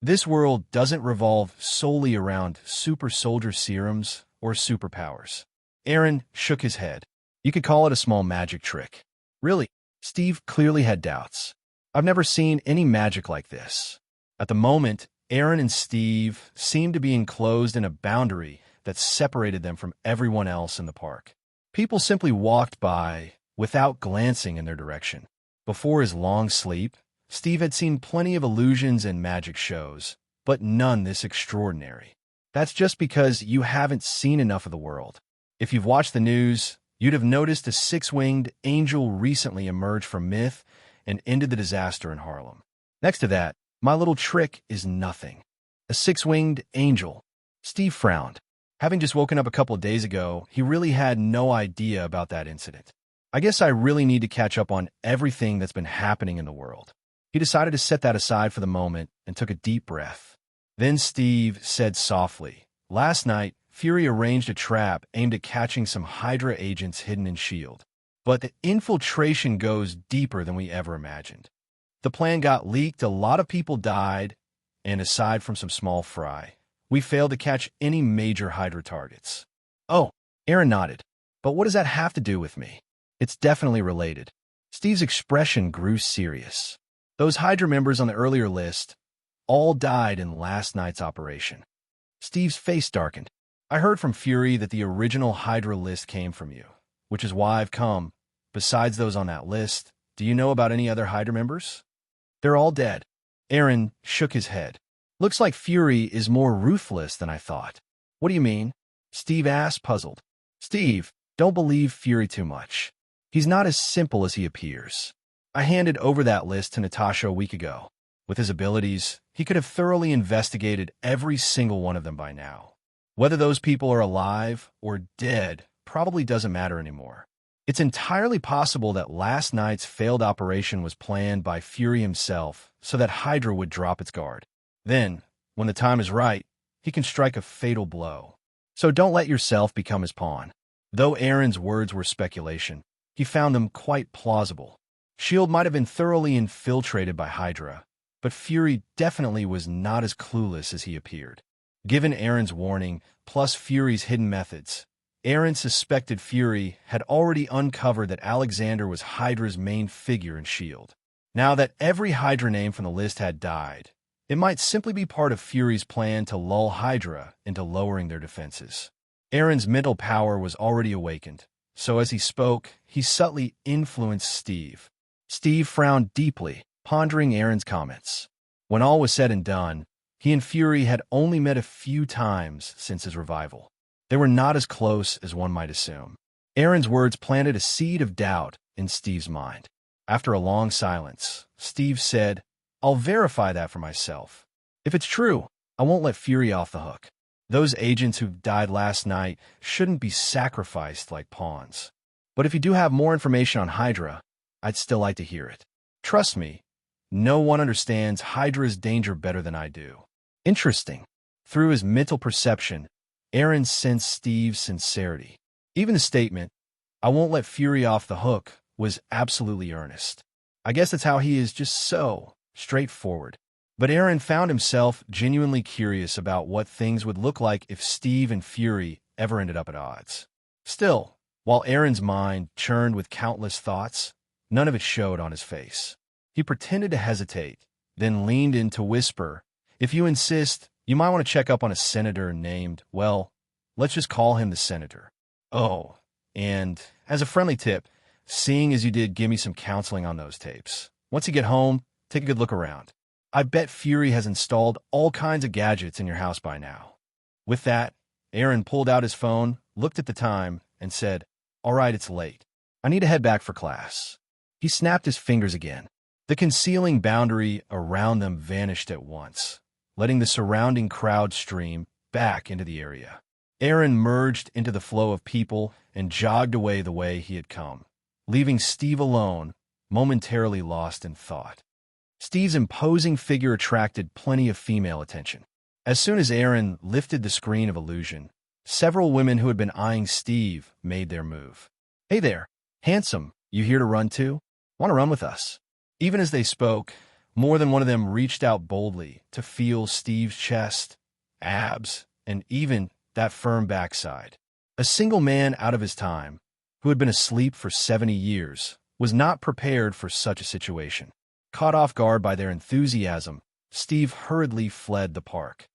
This world doesn't revolve solely around super soldier serums or superpowers. Eren shook his head. You could call it a small magic trick. Really, Steve clearly had doubts. I've never seen any magic like this. At the moment, Eren and Steve seemed to be enclosed in a boundary that separated them from everyone else in the park. People simply walked by without glancing in their direction. Before his long sleep, Steve had seen plenty of illusions and magic shows, but none this extraordinary. That's just because you haven't seen enough of the world. If you've watched the news, you'd have noticed a six-winged angel recently emerged from myth and ended the disaster in Harlem. Next to that, my little trick is nothing. A six-winged angel. Steve frowned. Having just woken up a couple of days ago, he really had no idea about that incident. I guess I really need to catch up on everything that's been happening in the world. He decided to set that aside for the moment and took a deep breath. Then Steve said softly, "Last night, Fury arranged a trap aimed at catching some Hydra agents hidden in S.H.I.E.L.D. But the infiltration goes deeper than we ever imagined. The plan got leaked, a lot of people died, and aside from some small fry, we failed to catch any major Hydra targets." "Oh," Eren nodded. "But what does that have to do with me?" "It's definitely related." Steve's expression grew serious. "Those Hydra members on the earlier list all died in last night's operation." Steve's face darkened. "I heard from Fury that the original Hydra list came from you, which is why I've come. Besides those on that list, do you know about any other Hydra members?" "They're all dead." Eren shook his head. "Looks like Fury is more ruthless than I thought." "What do you mean?" Steve asked, puzzled. "Steve, don't believe Fury too much. He's not as simple as he appears. I handed over that list to Natasha a week ago. With his abilities, he could have thoroughly investigated every single one of them by now. Whether those people are alive or dead probably doesn't matter anymore. It's entirely possible that last night's failed operation was planned by Fury himself so that Hydra would drop its guard. Then, when the time is right, he can strike a fatal blow. So don't let yourself become his pawn." Though Eren's words were speculation, he found them quite plausible. S.H.I.E.L.D. might have been thoroughly infiltrated by Hydra, but Fury definitely was not as clueless as he appeared. Given Eren's warning, plus Fury's hidden methods, Eren suspected Fury had already uncovered that Alexander was Hydra's main figure in S.H.I.E.L.D. Now that every Hydra name from the list had died, it might simply be part of Fury's plan to lull Hydra into lowering their defenses. Eren's mental power was already awakened, so as he spoke, he subtly influenced Steve. Steve frowned deeply, pondering Eren's comments. When all was said and done, he and Fury had only met a few times since his revival. They were not as close as one might assume. Eren's words planted a seed of doubt in Steve's mind. After a long silence, Steve said, "I'll verify that for myself. If it's true, I won't let Fury off the hook. Those agents who died last night shouldn't be sacrificed like pawns. But if you do have more information on Hydra, I'd still like to hear it. Trust me, no one understands Hydra's danger better than I do." Interesting. Through his mental perception, Eren sensed Steve's sincerity. Even the statement, "I won't let Fury off the hook," was absolutely earnest. I guess that's how he is, just so straightforward. But Eren found himself genuinely curious about what things would look like if Steve and Fury ever ended up at odds. Still, while Eren's mind churned with countless thoughts, none of it showed on his face. He pretended to hesitate, then leaned in to whisper, "If you insist, you might want to check up on a senator named, well, let's just call him the senator. Oh, and as a friendly tip, seeing as you did give me some counseling on those tapes. Once you get home, take a good look around. I bet Fury has installed all kinds of gadgets in your house by now." With that, Eren pulled out his phone, looked at the time, and said, "All right, it's late. I need to head back for class." He snapped his fingers again. The concealing boundary around them vanished at once, letting the surrounding crowd stream back into the area. Eren merged into the flow of people and jogged away the way he had come, leaving Steve alone, momentarily lost in thought. Steve's imposing figure attracted plenty of female attention. As soon as Eren lifted the screen of illusion, several women who had been eyeing Steve made their move. "Hey there, handsome, you here to run too? Want to run with us?" Even as they spoke, more than one of them reached out boldly to feel Steve's chest, abs, and even that firm backside. A single man out of his time, who had been asleep for 70 years, was not prepared for such a situation. Caught off guard by their enthusiasm, Steve hurriedly fled the park.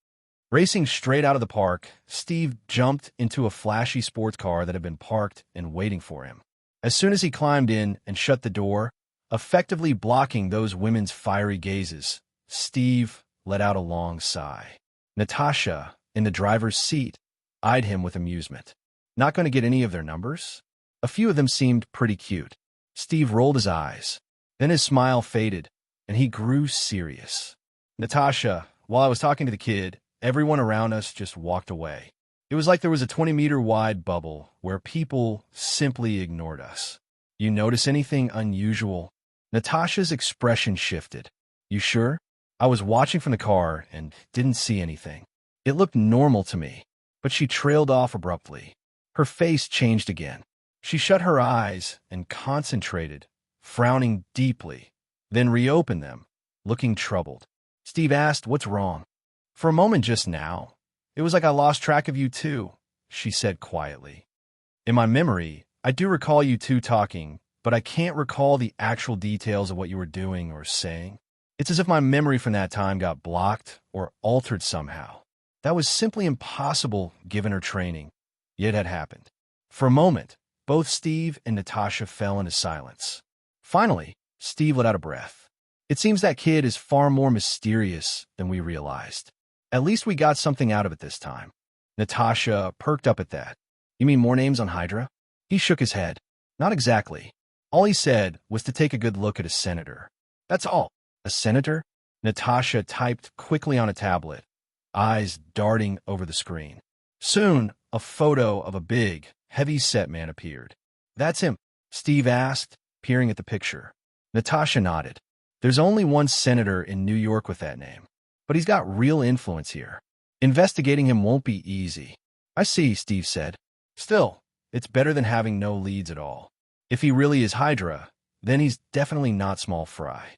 Racing straight out of the park, Steve jumped into a flashy sports car that had been parked and waiting for him. As soon as he climbed in and shut the door, effectively blocking those women's fiery gazes, Steve let out a long sigh. Natasha, in the driver's seat, eyed him with amusement. Not going to get any of their numbers? A few of them seemed pretty cute. Steve rolled his eyes. Then his smile faded, and he grew serious. "Natasha, while I was talking to the kid, everyone around us just walked away. It was like there was a 20-meter-wide bubble where people simply ignored us. You notice anything unusual?" Natasha's expression shifted. "You sure? I was watching from the car and didn't see anything. It looked normal to me." But she trailed off abruptly. Her face changed again. She shut her eyes and concentrated, frowning deeply, then reopened them, looking troubled. Steve asked, "What's wrong?" "For a moment just now, it was like I lost track of you too," she said quietly. "In my memory, I do recall you two talking, but I can't recall the actual details of what you were doing or saying. It's as if my memory from that time got blocked or altered somehow. That was simply impossible given her training, yet it had happened." For a moment, both Steve and Natasha fell into silence. Finally, Steve let out a breath. "It seems that kid is far more mysterious than we realized. At least we got something out of it this time." Natasha perked up at that. "You mean more names on Hydra?" He shook his head. "Not exactly. All he said was to take a good look at a senator. That's all." "A senator?" Natasha typed quickly on a tablet, eyes darting over the screen. Soon, a photo of a big, heavy-set man appeared. "That's him?" Steve asked, peering at the picture. Natasha nodded. "There's only one senator in New York with that name, but he's got real influence here. Investigating him won't be easy." "I see," Steve said. "Still, it's better than having no leads at all. If he really is Hydra, then he's definitely not small fry."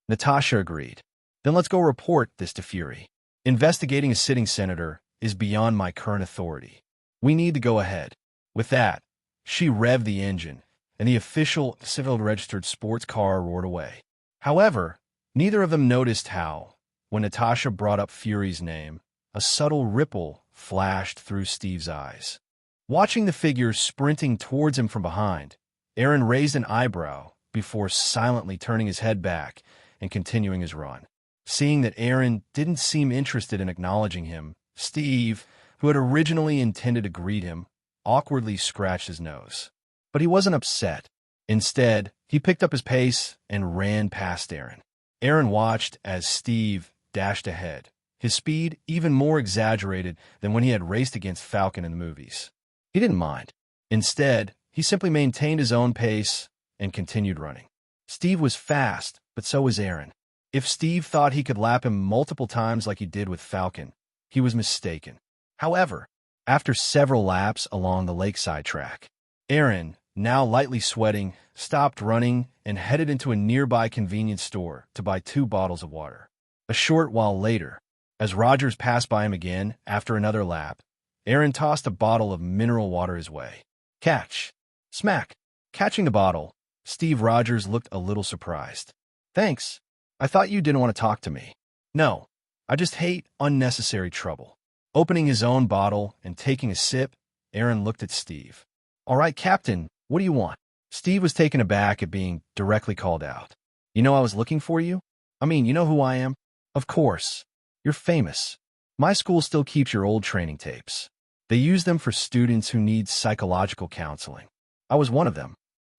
Natasha agreed. "Then let's go report this to Fury. Investigating a sitting senator is beyond my current authority. We need to go ahead." With that, she revved the engine, and the official civil-registered sports car roared away. However, neither of them noticed how, when Natasha brought up Fury's name, a subtle ripple flashed through Steve's eyes. Watching the figure sprinting towards him from behind, Eren raised an eyebrow before silently turning his head back and continuing his run. Seeing that Eren didn't seem interested in acknowledging him, Steve, who had originally intended to greet him, awkwardly scratched his nose. But he wasn't upset. Instead, he picked up his pace and ran past Eren. Eren watched as Steve dashed ahead, his speed even more exaggerated than when he had raced against Falcon in the movies. He didn't mind. Instead, he simply maintained his own pace and continued running. Steve was fast, but so was Eren. If Steve thought he could lap him multiple times like he did with Falcon, he was mistaken. However, after several laps along the lakeside track, Eren, now lightly sweating, stopped running and headed into a nearby convenience store to buy 2 bottles of water. A short while later, as Rogers passed by him again after another lap, Eren tossed a bottle of mineral water his way. "Catch." Smack. Catching the bottle, Steve Rogers looked a little surprised. "Thanks. I thought you didn't want to talk to me." "No, I just hate unnecessary trouble." Opening his own bottle and taking a sip, Eren looked at Steve. "All right, Captain, what do you want?" Steve was taken aback at being directly called out. "You know I was looking for you? I mean, you know who I am?" "Of course. You're famous. My school still keeps your old training tapes. They use them for students who need psychological counseling. I was one of them."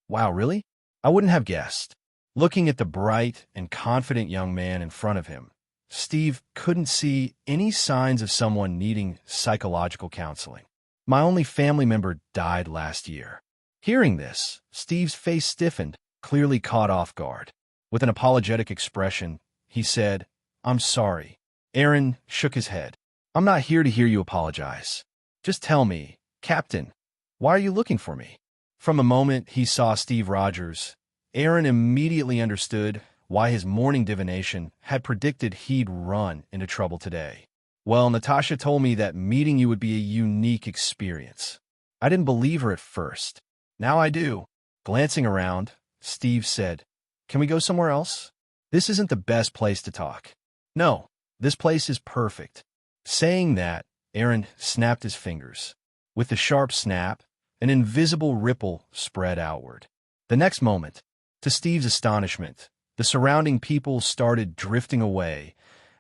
"Wow, really? I wouldn't have guessed. Looking at the bright and confident young man in front of him, Steve couldn't see any signs of someone needing psychological counseling. My only family member died last year. Hearing this, Steve's face stiffened, clearly caught off guard. With an apologetic expression, he said, "I'm sorry." Eren shook his head. "I'm not here to hear you apologize. Just tell me, Captain, why are you looking for me?" From the moment he saw Steve Rogers, Eren immediately understood why his morning divination had predicted he'd run into trouble today. "Well, Natasha told me that meeting you would be a unique experience." I didn't believe her at first. Now I do. Glancing around, Steve said, "Can we go somewhere else? This isn't the best place to talk." "No, this place is perfect." Saying that, Eren snapped his fingers. With the sharp snap, an invisible ripple spread outward. The next moment, to Steve's astonishment, the surrounding people started drifting away,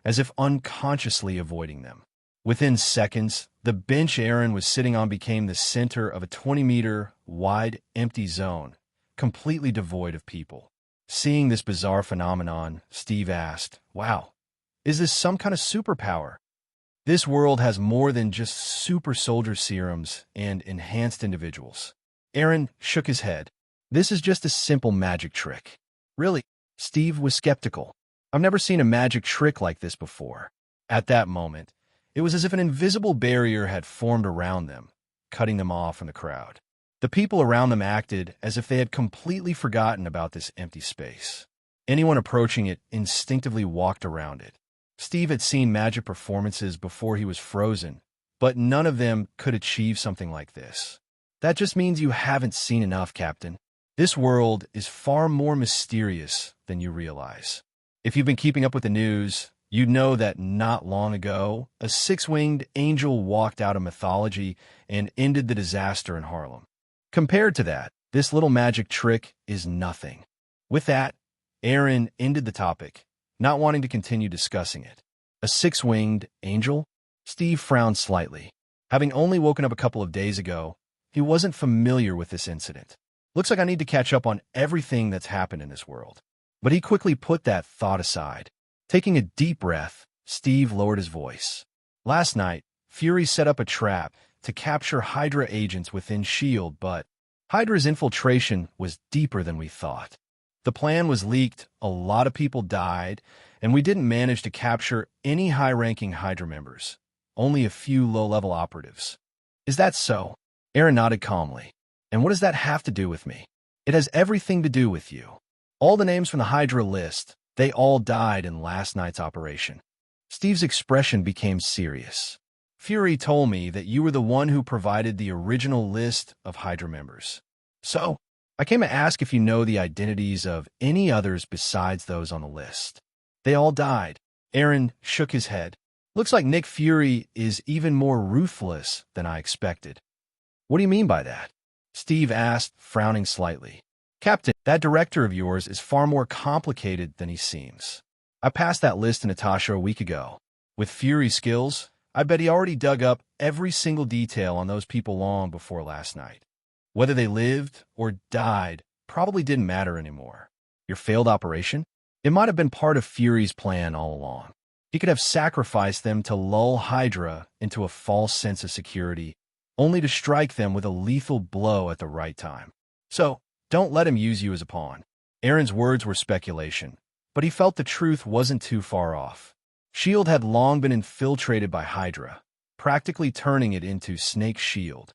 as if unconsciously avoiding them. Within seconds, the bench Eren was sitting on became the center of a 20-meter wide empty zone, completely devoid of people. Seeing this bizarre phenomenon, Steve asked, "Wow, is this some kind of superpower?" "This world has more than just super soldier serums and enhanced individuals." Eren shook his head. "This is just a simple magic trick." "Really?" Steve was skeptical. "I've never seen a magic trick like this before." At that moment, it was as if an invisible barrier had formed around them, cutting them off from the crowd. The people around them acted as if they had completely forgotten about this empty space. Anyone approaching it instinctively walked around it. Steve had seen magic performances before he was frozen, but none of them could achieve something like this. "That just means you haven't seen enough, Captain. This world is far more mysterious than you realize. If you've been keeping up with the news, you'd know that not long ago, a six-winged angel walked out of mythology and ended the disaster in Harlem. Compared to that, this little magic trick is nothing." With that, Eren ended the topic, not wanting to continue discussing it. A six-winged angel? Steve frowned slightly. Having only woken up a couple of days ago, he wasn't familiar with this incident. Looks like I need to catch up on everything that's happened in this world. But he quickly put that thought aside. Taking a deep breath, Steve lowered his voice. "Last night, Fury set up a trap to capture Hydra agents within S.H.I.E.L.D., but Hydra's infiltration was deeper than we thought. The plan was leaked, a lot of people died, and we didn't manage to capture any high-ranking Hydra members, only a few low-level operatives." "Is that so?" Eren nodded calmly. "And what does that have to do with me?" "It has everything to do with you. All the names from the Hydra list, they all died in last night's operation." Steve's expression became serious. "Fury told me that you were the one who provided the original list of Hydra members. So, I came to ask if you know the identities of any others besides those on the list." "They all died." Eren shook his head. "Looks like Nick Fury is even more ruthless than I expected." "What do you mean by that?" Steve asked, frowning slightly. "Captain, that director of yours is far more complicated than he seems. I passed that list to Natasha a week ago. With Fury's skills, I bet he already dug up every single detail on those people long before last night. Whether they lived or died probably didn't matter anymore. Your failed operation? It might have been part of Fury's plan all along. He could have sacrificed them to lull Hydra into a false sense of security, only to strike them with a lethal blow at the right time. So, don't let him use you as a pawn." Eren's words were speculation, but he felt the truth wasn't too far off. S.H.I.E.L.D. had long been infiltrated by Hydra, practically turning it into Snake's shield.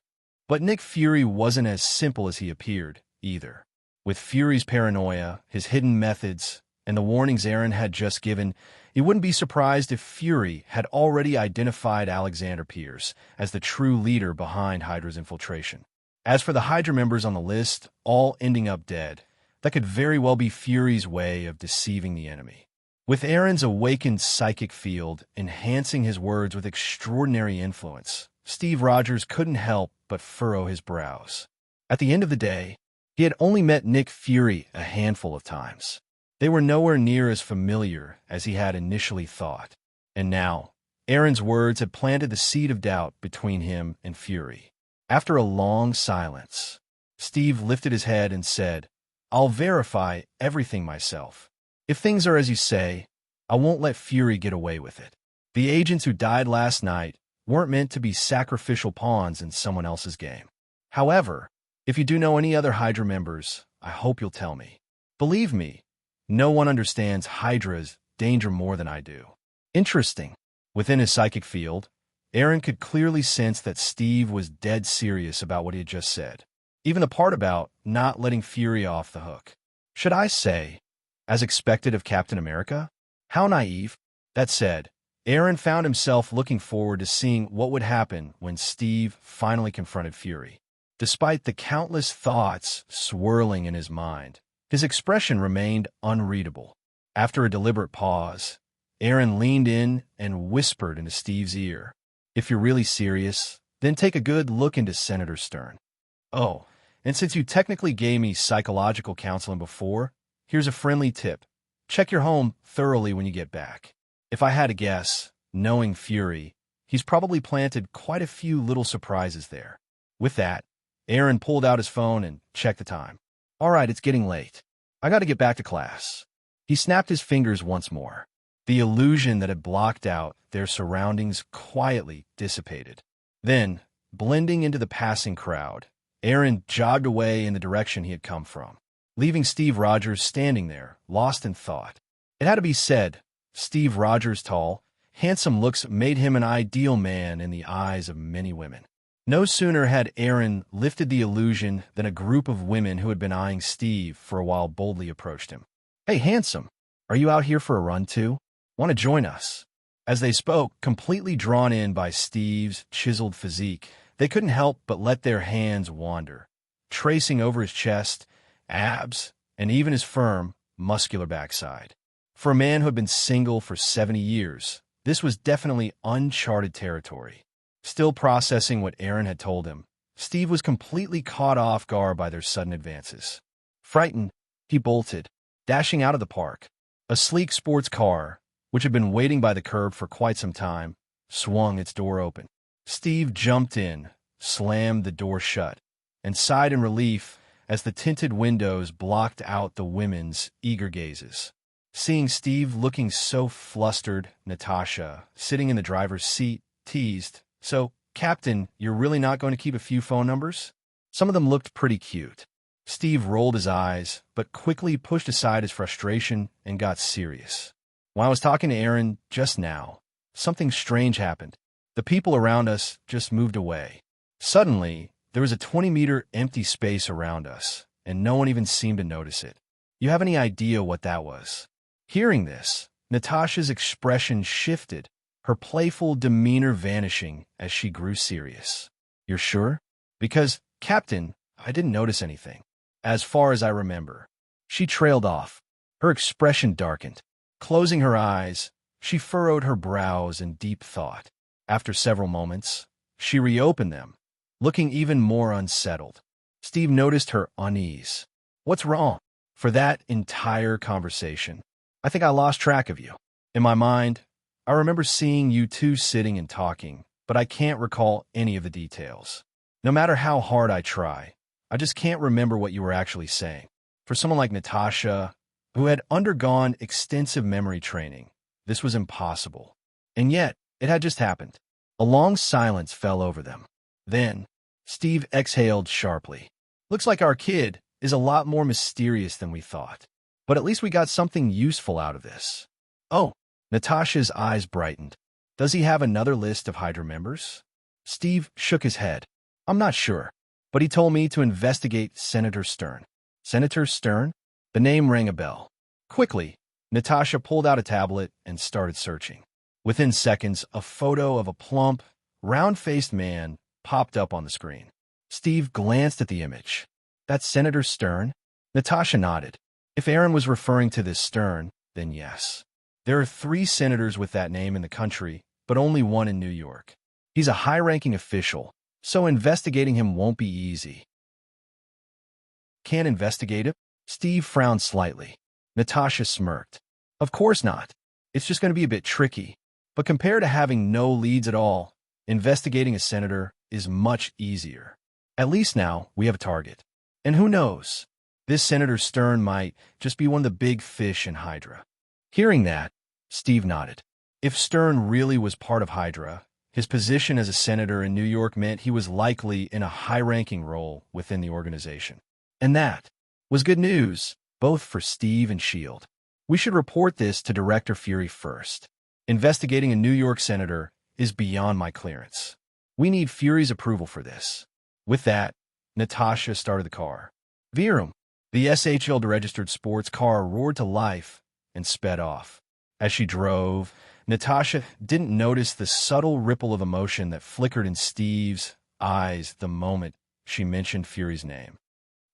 But Nick Fury wasn't as simple as he appeared, either. With Fury's paranoia, his hidden methods, and the warnings Eren had just given, he wouldn't be surprised if Fury had already identified Alexander Pierce as the true leader behind Hydra's infiltration. As for the Hydra members on the list, all ending up dead, that could very well be Fury's way of deceiving the enemy. With Eren's awakened psychic field enhancing his words with extraordinary influence, Steve Rogers couldn't help but furrow his brows. At the end of the day, he had only met Nick Fury a handful of times. They were nowhere near as familiar as he had initially thought. And now, Eren's words had planted the seed of doubt between him and Fury. After a long silence, Steve lifted his head and said, I'll verify everything myself. If things are as you say, I won't let Fury get away with it. The agents who died last night weren't meant to be sacrificial pawns in someone else's game. However, if you do know any other Hydra members, I hope you'll tell me. Believe me, no one understands Hydra's danger more than I do. Interesting. Within his psychic field, Eren could clearly sense that Steve was dead serious about what he had just said. Even the part about not letting Fury off the hook. Should I say, as expected of Captain America? How naive. That said, Eren found himself looking forward to seeing what would happen when Steve finally confronted Fury. Despite the countless thoughts swirling in his mind, his expression remained unreadable. After a deliberate pause, Eren leaned in and whispered into Steve's ear, "If you're really serious, then take a good look into Senator Stern. Oh, and since you technically gave me psychological counseling before, here's a friendly tip. Check your home thoroughly when you get back. If I had to guess, knowing Fury, he's probably planted quite a few little surprises there." With that, Eren pulled out his phone and checked the time. "All right, it's getting late. I got to get back to class." He snapped his fingers once more. The illusion that had blocked out their surroundings quietly dissipated. Then, blending into the passing crowd, Eren jogged away in the direction he had come from, leaving Steve Rogers standing there, lost in thought. It had to be said, Steve Rogers' tall, handsome looks made him an ideal man in the eyes of many women. No sooner had Eren lifted the illusion than a group of women who had been eyeing Steve for a while boldly approached him. "Hey, handsome, are you out here for a run too? Want to join us?" As they spoke, completely drawn in by Steve's chiseled physique, they couldn't help but let their hands wander, tracing over his chest, abs, and even his firm, muscular backside. For a man who had been single for 70 years, this was definitely uncharted territory. Still processing what Eren had told him, Steve was completely caught off guard by their sudden advances. Frightened, he bolted, dashing out of the park. A sleek sports car, which had been waiting by the curb for quite some time, swung its door open. Steve jumped in, slammed the door shut, and sighed in relief as the tinted windows blocked out the women's eager gazes. Seeing Steve looking so flustered, Natasha, sitting in the driver's seat, teased, "So, Captain, you're really not going to keep a few phone numbers?" Some of them looked pretty cute. Steve rolled his eyes, but quickly pushed aside his frustration and got serious. "When I was talking to Eren just now, something strange happened. The people around us just moved away. Suddenly, there was a 20-meter empty space around us, and no one even seemed to notice it. You have any idea what that was?" Hearing this, Natasha's expression shifted, her playful demeanor vanishing as she grew serious. "You're sure?" "Because, Captain, I didn't notice anything. As far as I remember." She trailed off. Her expression darkened. Closing her eyes, she furrowed her brows in deep thought. After several moments, she reopened them, looking even more unsettled. Steve noticed her unease. "What's wrong?" For that entire conversation, I think I lost track of you. In my mind, I remember seeing you two sitting and talking, but I can't recall any of the details. No matter how hard I try, I just can't remember what you were actually saying. For someone like Natasha, who had undergone extensive memory training, this was impossible. And yet, it had just happened. A long silence fell over them. Then, Steve exhaled sharply. "Looks like our kid is a lot more mysterious than we thought. But at least we got something useful out of this." "Oh," Natasha's eyes brightened. "Does he have another list of Hydra members?" Steve shook his head. "I'm not sure, but he told me to investigate Senator Stern." "Senator Stern?" The name rang a bell. Quickly, Natasha pulled out a tablet and started searching. Within seconds, a photo of a plump, round-faced man popped up on the screen. Steve glanced at the image. "That's Senator Stern?" Natasha nodded. If Eren was referring to this Stern, then yes. There are 3 senators with that name in the country, but only one in New York. He's a high-ranking official, so investigating him won't be easy. "Can't investigate him?" Steve frowned slightly. Natasha smirked. "Of course not. It's just going to be a bit tricky. But compared to having no leads at all, investigating a senator is much easier. At least now we have a target. And who knows? This Senator Stern might just be one of the big fish in Hydra. Hearing that, Steve nodded. If Stern really was part of Hydra, his position as a senator in New York meant he was likely in a high-ranking role within the organization. And that was good news, both for Steve and S.H.I.E.L.D. We should report this to Director Fury first. Investigating a New York senator is beyond my clearance. We need Fury's approval for this. With that, Natasha started the car. Virum, the SHL-registered sports car roared to life and sped off. As she drove, Natasha didn't notice the subtle ripple of emotion that flickered in Steve's eyes the moment she mentioned Fury's name.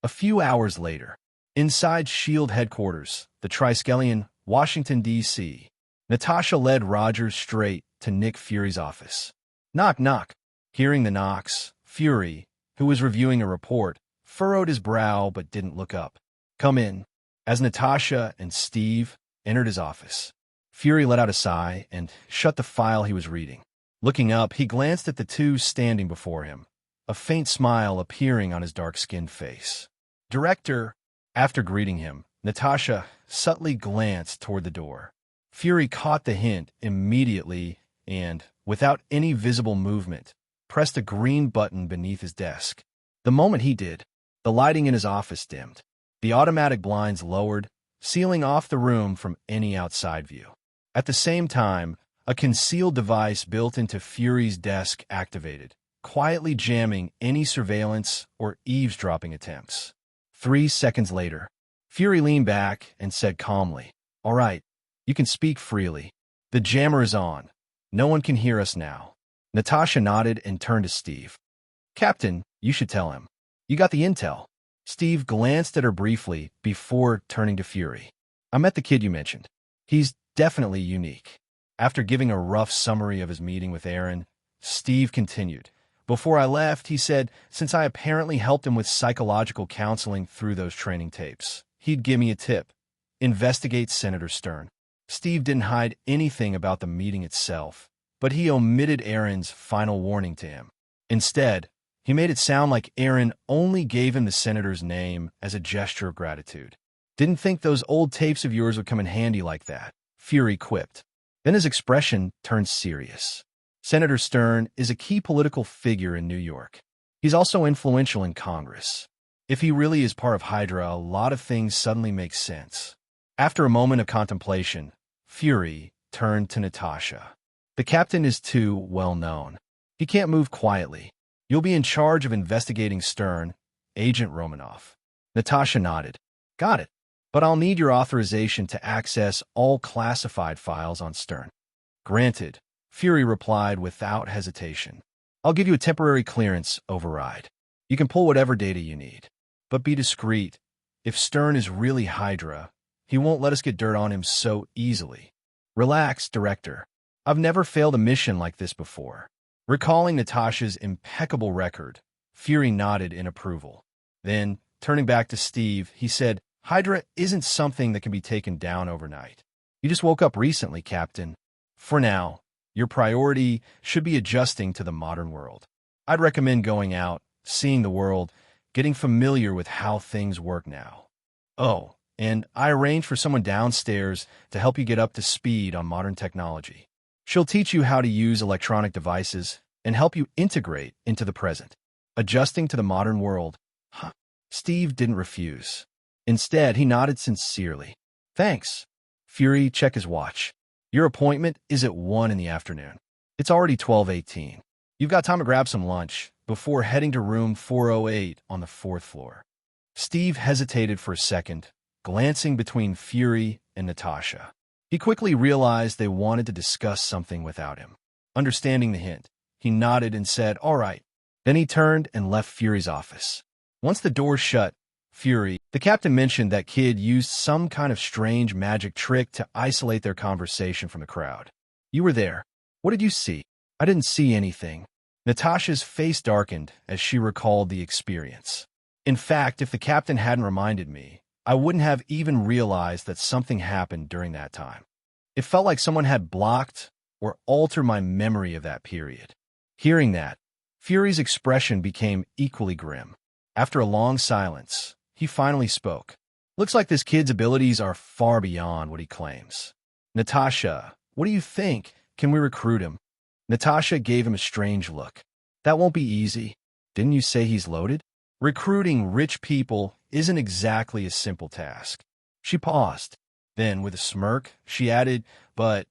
A few hours later, inside S.H.I.E.L.D. headquarters, the Triskelion, Washington, D.C., Natasha led Rogers straight to Nick Fury's office. Knock, knock. Hearing the knocks, Fury, who was reviewing a report, furrowed his brow but didn't look up. Come in. As Natasha and Steve entered his office, Fury let out a sigh and shut the file he was reading. Looking up, he glanced at the two standing before him, a faint smile appearing on his dark-skinned face. Director, after greeting him, Natasha subtly glanced toward the door. Fury caught the hint immediately and, without any visible movement, pressed a green button beneath his desk. The moment he did, the lighting in his office dimmed. The automatic blinds lowered, sealing off the room from any outside view. At the same time, a concealed device built into Fury's desk activated, quietly jamming any surveillance or eavesdropping attempts. 3 seconds later, Fury leaned back and said calmly, "All right, you can speak freely. The jammer is on. No one can hear us now." Natasha nodded and turned to Steve. "Captain, you should tell him. You got the intel." Steve glanced at her briefly before turning to Fury. "I met the kid you mentioned. He's definitely unique." After giving a rough summary of his meeting with Eren, Steve continued. "Before I left, he said, since I apparently helped him with psychological counseling through those training tapes, he'd give me a tip. Investigate Senator Stern." Steve didn't hide anything about the meeting itself, but he omitted Eren's final warning to him. Instead, he made it sound like Eren only gave him the senator's name as a gesture of gratitude. "Didn't think those old tapes of yours would come in handy like that," Fury quipped. Then his expression turned serious. Senator Stern is a key political figure in New York. He's also influential in Congress. If he really is part of Hydra, a lot of things suddenly make sense. After a moment of contemplation, Fury turned to Natasha. "The captain is too well known. He can't move quietly. You'll be in charge of investigating Stern, Agent Romanoff." Natasha nodded. "Got it. But I'll need your authorization to access all classified files on Stern." "Granted," Fury replied without hesitation. "I'll give you a temporary clearance override. You can pull whatever data you need. But be discreet. If Stern is really Hydra, he won't let us get dirt on him so easily." "Relax, Director. I've never failed a mission like this before." Recalling Natasha's impeccable record, Fury nodded in approval. Then, turning back to Steve, he said, "Hydra isn't something that can be taken down overnight. You just woke up recently, Captain. For now, your priority should be adjusting to the modern world. I'd recommend going out, seeing the world, getting familiar with how things work now. Oh, and I arranged for someone downstairs to help you get up to speed on modern technology. She'll teach you how to use electronic devices and help you integrate into the present. Adjusting to the modern world." Huh. Steve didn't refuse. Instead, he nodded sincerely. "Thanks." Fury checked his watch. "Your appointment is at 1 in the afternoon. It's already 12:18. You've got time to grab some lunch before heading to room 408 on the 4th floor." Steve hesitated for a second, glancing between Fury and Natasha. He quickly realized they wanted to discuss something without him. Understanding the hint, he nodded and said, "All right." Then he turned and left Fury's office. Once the door shut, Fury, the captain mentioned that kid used some kind of strange magic trick to isolate their conversation from the crowd. "You were there. What did you see?" "I didn't see anything." Natasha's face darkened as she recalled the experience. "In fact, if the captain hadn't reminded me, I wouldn't have even realized that something happened during that time. It felt like someone had blocked or altered my memory of that period." Hearing that, Fury's expression became equally grim. After a long silence, he finally spoke. Looks like this kid's abilities are far beyond what he claims. Natasha, what do you think? Can we recruit him? Natasha gave him a strange look. That won't be easy. Didn't you say he's loaded? Recruiting rich people isn't exactly a simple task. She paused. Then, with a smirk, she added, but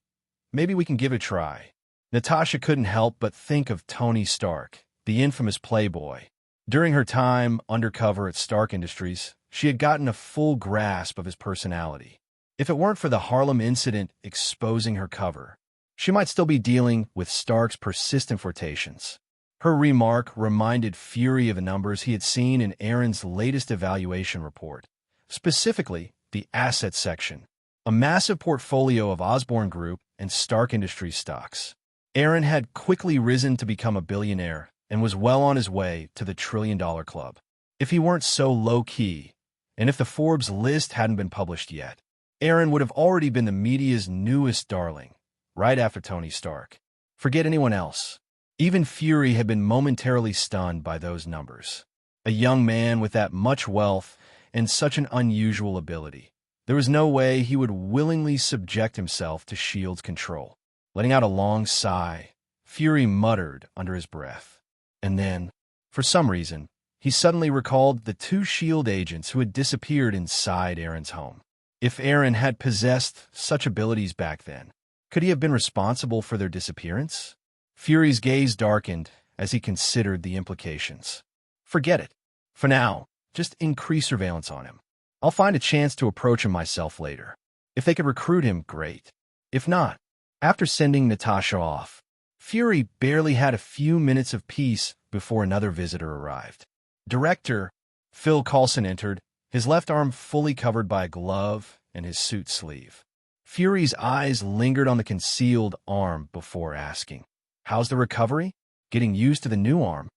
maybe we can give it a try. Natasha couldn't help but think of Tony Stark, the infamous playboy. During her time undercover at Stark Industries, she had gotten a full grasp of his personality. If it weren't for the Harlem incident exposing her cover, she might still be dealing with Stark's persistent flirtations. Her remark reminded Fury of the numbers he had seen in Eren's latest evaluation report, specifically the assets section, a massive portfolio of Osborn Group and Stark Industries stocks. Eren had quickly risen to become a billionaire and was well on his way to the $1 trillion club. If he weren't so low-key, and if the Forbes list hadn't been published yet, Eren would have already been the media's newest darling, right after Tony Stark. Forget anyone else. Even Fury had been momentarily stunned by those numbers. A young man with that much wealth and such an unusual ability. There was no way he would willingly subject himself to S.H.I.E.L.D.'s control. Letting out a long sigh, Fury muttered under his breath. And then, for some reason, he suddenly recalled the 2 S.H.I.E.L.D. agents who had disappeared inside Eren's home. If Eren had possessed such abilities back then, could he have been responsible for their disappearance? Fury's gaze darkened as he considered the implications. Forget it. For now, just increase surveillance on him. I'll find a chance to approach him myself later. If they could recruit him, great. If not, after sending Natasha off, Fury barely had a few minutes of peace before another visitor arrived. Director Phil Coulson entered, his left arm fully covered by a glove and his suit sleeve. Fury's eyes lingered on the concealed arm before asking, "How's the recovery? Getting used to the new arm?"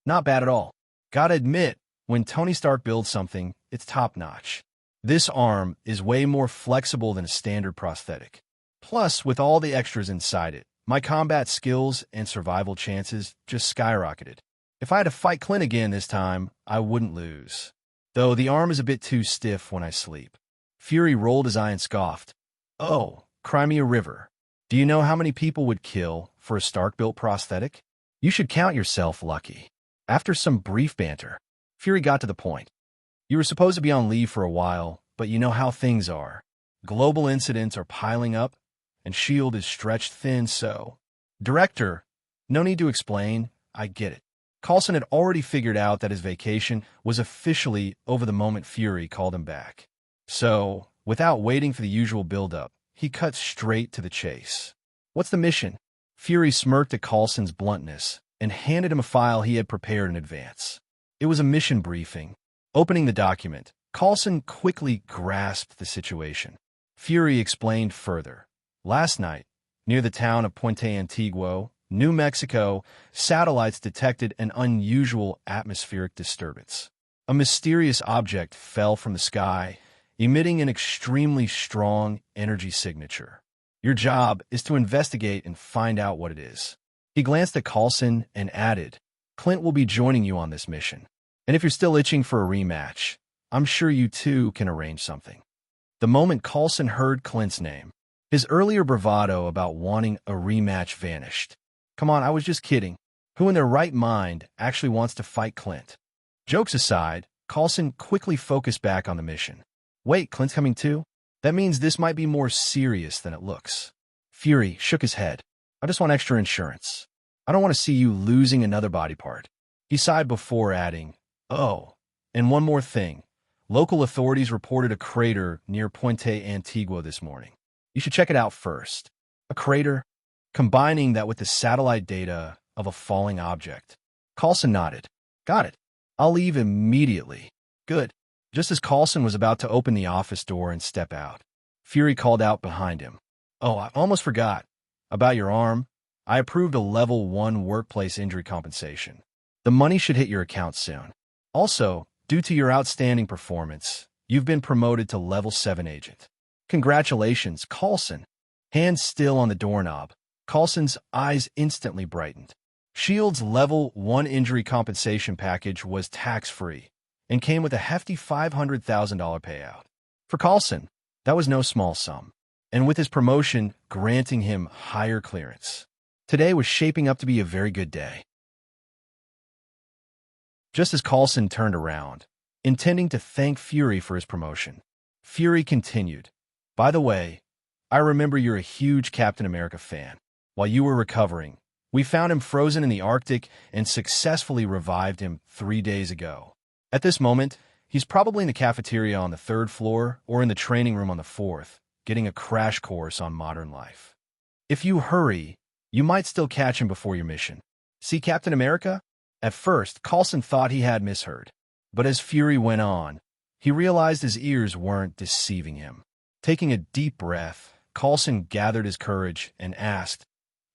"Not bad at all. Gotta admit, when Tony Stark builds something, it's top-notch. This arm is way more flexible than a standard prosthetic. Plus, with all the extras inside it, my combat skills and survival chances just skyrocketed. If I had to fight Clint again this time, I wouldn't lose. Though the arm is a bit too stiff when I sleep." Fury rolled his eye and scoffed. "Oh, cry me a river. Do you know how many people would kill for a Stark-built prosthetic? You should count yourself lucky." After some brief banter, Fury got to the point. "You were supposed to be on leave for a while, but you know how things are. Global incidents are piling up, and S.H.I.E.L.D. is stretched thin, so—" "Director, no need to explain. I get it." Coulson had already figured out that his vacation was officially over the moment Fury called him back. So, without waiting for the usual build-up, he cut straight to the chase. "What's the mission?" Fury smirked at Coulson's bluntness and handed him a file he had prepared in advance. It was a mission briefing. Opening the document, Coulson quickly grasped the situation. Fury explained further. "Last night, near the town of Puente Antiguo, New Mexico, satellites detected an unusual atmospheric disturbance. A mysterious object fell from the sky, emitting an extremely strong energy signature. Your job is to investigate and find out what it is." He glanced at Coulson and added, "Clint will be joining you on this mission. And if you're still itching for a rematch, I'm sure you two can arrange something." The moment Coulson heard Clint's name, his earlier bravado about wanting a rematch vanished. "Come on, I was just kidding. Who in their right mind actually wants to fight Clint?" Jokes aside, Coulson quickly focused back on the mission. "Wait, Clint's coming too? That means this might be more serious than it looks." Fury shook his head. "I just want extra insurance. I don't want to see you losing another body part." He sighed before adding, "Oh, and one more thing. Local authorities reported a crater near Puente Antiguo this morning. You should check it out first." "A crater?" Combining that with the satellite data of a falling object. Coulson nodded. "Got it. I'll leave immediately." "Good." Just as Coulson was about to open the office door and step out, Fury called out behind him, "Oh, I almost forgot. About your arm, I approved a level 1 workplace injury compensation. The money should hit your account soon. Also, due to your outstanding performance, you've been promoted to level 7 agent." "Congratulations, Coulson." Hands still on the doorknob, Coulson's eyes instantly brightened. S.H.I.E.L.D.'s level 1 injury compensation package was tax-free, and came with a hefty $500,000 payout. For Coulson, that was no small sum, and with his promotion granting him higher clearance. Today was shaping up to be a very good day. Just as Coulson turned around, intending to thank Fury for his promotion, Fury continued, "By the way, I remember you're a huge Captain America fan. While you were recovering, we found him frozen in the Arctic and successfully revived him 3 days ago. At this moment, he's probably in the cafeteria on the 3rd floor or in the training room on the 4th, getting a crash course on modern life. If you hurry, you might still catch him before your mission. See Captain America?" At first, Coulson thought he had misheard, but as Fury went on, he realized his ears weren't deceiving him. Taking a deep breath, Coulson gathered his courage and asked,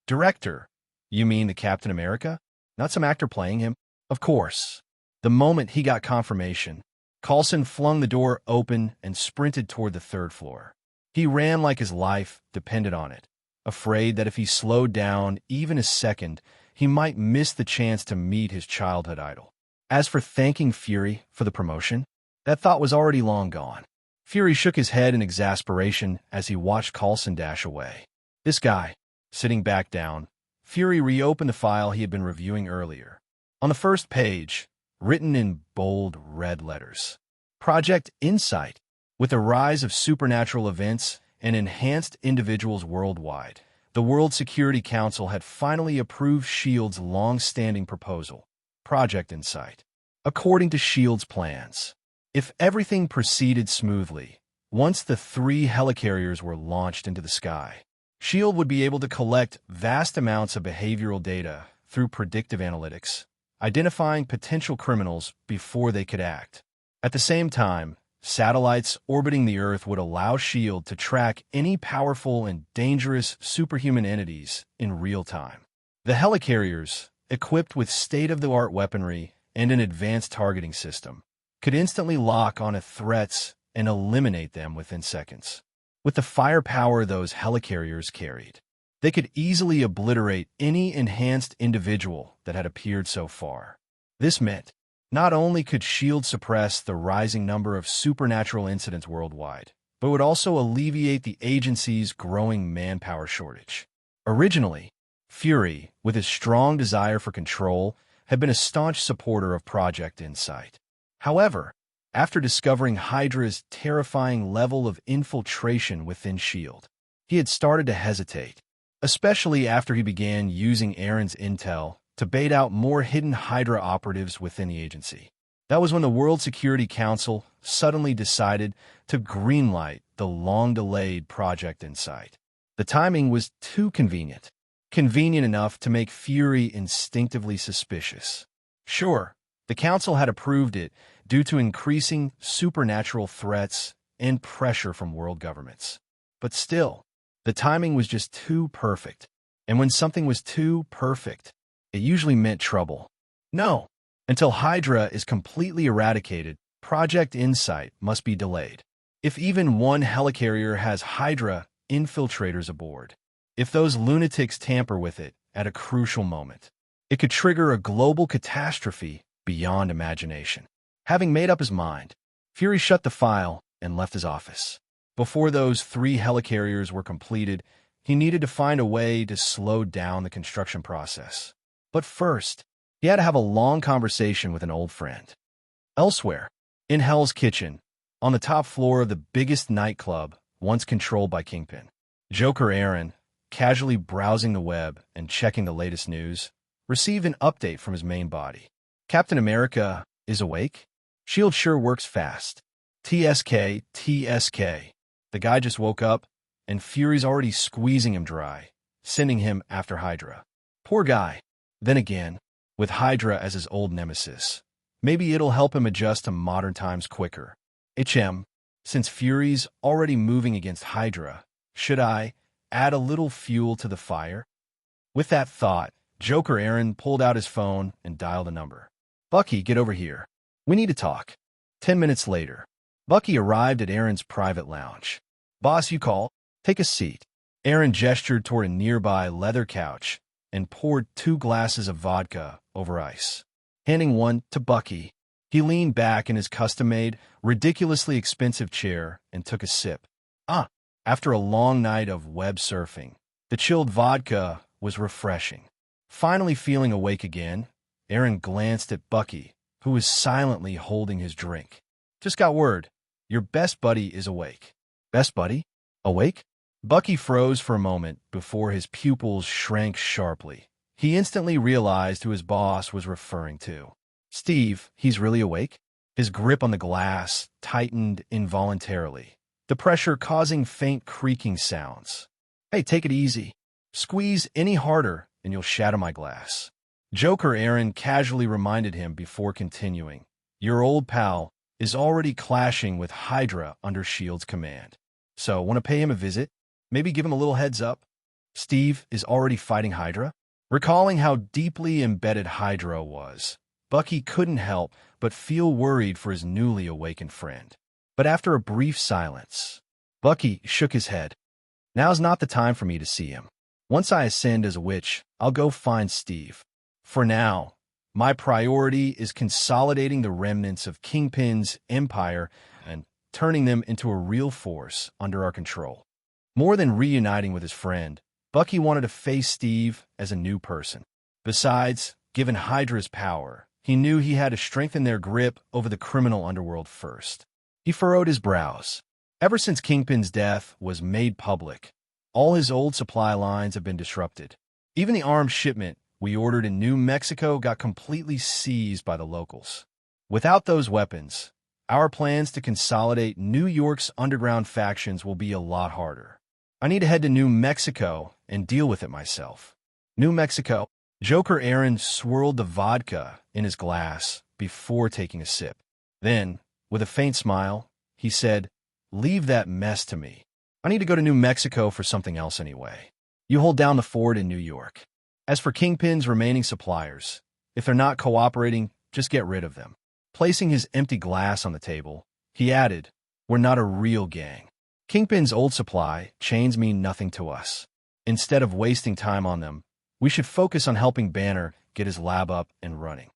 "Director, you mean the Captain America? Not some actor playing him?" Of course. The moment he got confirmation, Coulson flung the door open and sprinted toward the 3rd floor. He ran like his life depended on it, afraid that if he slowed down even a second, he might miss the chance to meet his childhood idol. As for thanking Fury for the promotion, that thought was already long gone. Fury shook his head in exasperation as he watched Coulson dash away. This guy, sitting back down, Fury reopened the file he had been reviewing earlier. On the first page, written in bold red letters, Project Insight, with the rise of supernatural events and enhanced individuals worldwide. The World Security Council had finally approved S.H.I.E.L.D.'s long-standing proposal, Project Insight. According to S.H.I.E.L.D.'s plans, if everything proceeded smoothly, once the 3 helicarriers were launched into the sky, S.H.I.E.L.D. would be able to collect vast amounts of behavioral data through predictive analytics, identifying potential criminals before they could act. At the same time, satellites orbiting the Earth would allow S.H.I.E.L.D. to track any powerful and dangerous superhuman entities in real time. The helicarriers, equipped with state-of-the-art weaponry and an advanced targeting system, could instantly lock onto threats and eliminate them within seconds. With the firepower those helicarriers carried, they could easily obliterate any enhanced individual that had appeared so far. This meant not only could S.H.I.E.L.D. suppress the rising number of supernatural incidents worldwide, but would also alleviate the agency's growing manpower shortage. Originally, Fury, with his strong desire for control, had been a staunch supporter of Project Insight. However, after discovering Hydra's terrifying level of infiltration within S.H.I.E.L.D., he had started to hesitate, especially after he began using Eren's intel to bait out more hidden Hydra operatives within the agency. That was when the World Security Council suddenly decided to greenlight the long-delayed Project Insight. The timing was too convenient. Convenient enough to make Fury instinctively suspicious. Sure, the Council had approved it due to increasing supernatural threats and pressure from world governments. But still, the timing was just too perfect. And when something was too perfect, it usually meant trouble. No, until Hydra is completely eradicated, Project Insight must be delayed. If even one helicarrier has Hydra infiltrators aboard, if those lunatics tamper with it at a crucial moment, it could trigger a global catastrophe beyond imagination. Having made up his mind, Fury shut the file and left his office. Before those 3 helicarriers were completed, he needed to find a way to slow down the construction process. But first, he had to have a long conversation with an old friend. Elsewhere, in Hell's Kitchen, on the top floor of the biggest nightclub once controlled by Kingpin, Joker Eren, casually browsing the web and checking the latest news, received an update from his main body. Captain America is awake? S.H.I.E.L.D. sure works fast. TSK, TSK. The guy just woke up, and Fury's already squeezing him dry, sending him after Hydra. Poor guy. Then again, with Hydra as his old nemesis, maybe it'll help him adjust to modern times quicker. Since Fury's already moving against Hydra, should I add a little fuel to the fire? With that thought, Joker Eren pulled out his phone and dialed a number. Bucky, get over here. We need to talk. 10 minutes later, Bucky arrived at Eren's private lounge. Boss, you call? Take a seat. Eren gestured toward a nearby leather couch and poured 2 glasses of vodka over ice. Handing one to Bucky, He leaned back in his custom-made, ridiculously expensive chair and took a sip. After a long night of web surfing, the chilled vodka was refreshing. Finally feeling awake again, Eren glanced at Bucky, who was silently holding his drink. Just got word. Your best buddy is awake. Best buddy? Awake? Bucky froze for a moment before his pupils shrank sharply. He instantly realized who his boss was referring to. Steve, he's really awake? His grip on the glass tightened involuntarily, the pressure causing faint creaking sounds. Hey, take it easy. Squeeze any harder and you'll shatter my glass. Joker Eren casually reminded him before continuing. Your old pal is already clashing with Hydra under S.H.I.E.L.D.'s command. So, want to pay him a visit? Maybe give him a little heads up? Steve is already fighting Hydra? Recalling how deeply embedded Hydra was, Bucky couldn't help but feel worried for his newly awakened friend. But after a brief silence, Bucky shook his head. Now's not the time for me to see him. Once I ascend as a witch, I'll go find Steve. For now, my priority is consolidating the remnants of Kingpin's empire and turning them into a real force under our control. More than reuniting with his friend, Bucky wanted to face Steve as a new person. Besides, given Hydra's power, he knew he had to strengthen their grip over the criminal underworld first. He furrowed his brows. Ever since Kingpin's death was made public, all his old supply lines have been disrupted. Even the arms shipment we ordered in New Mexico got completely seized by the locals. Without those weapons, our plans to consolidate New York's underground factions will be a lot harder. I need to head to New Mexico and deal with it myself. New Mexico. Joker Eren swirled the vodka in his glass before taking a sip. Then, with a faint smile, he said, "Leave that mess to me. I need to go to New Mexico for something else anyway. You hold down the fort in New York. As for Kingpin's remaining suppliers, if they're not cooperating, just get rid of them." Placing his empty glass on the table, he added, "We're not a real gang. Kingpin's old supply chains mean nothing to us. Instead of wasting time on them, we should focus on helping Banner get his lab up and running."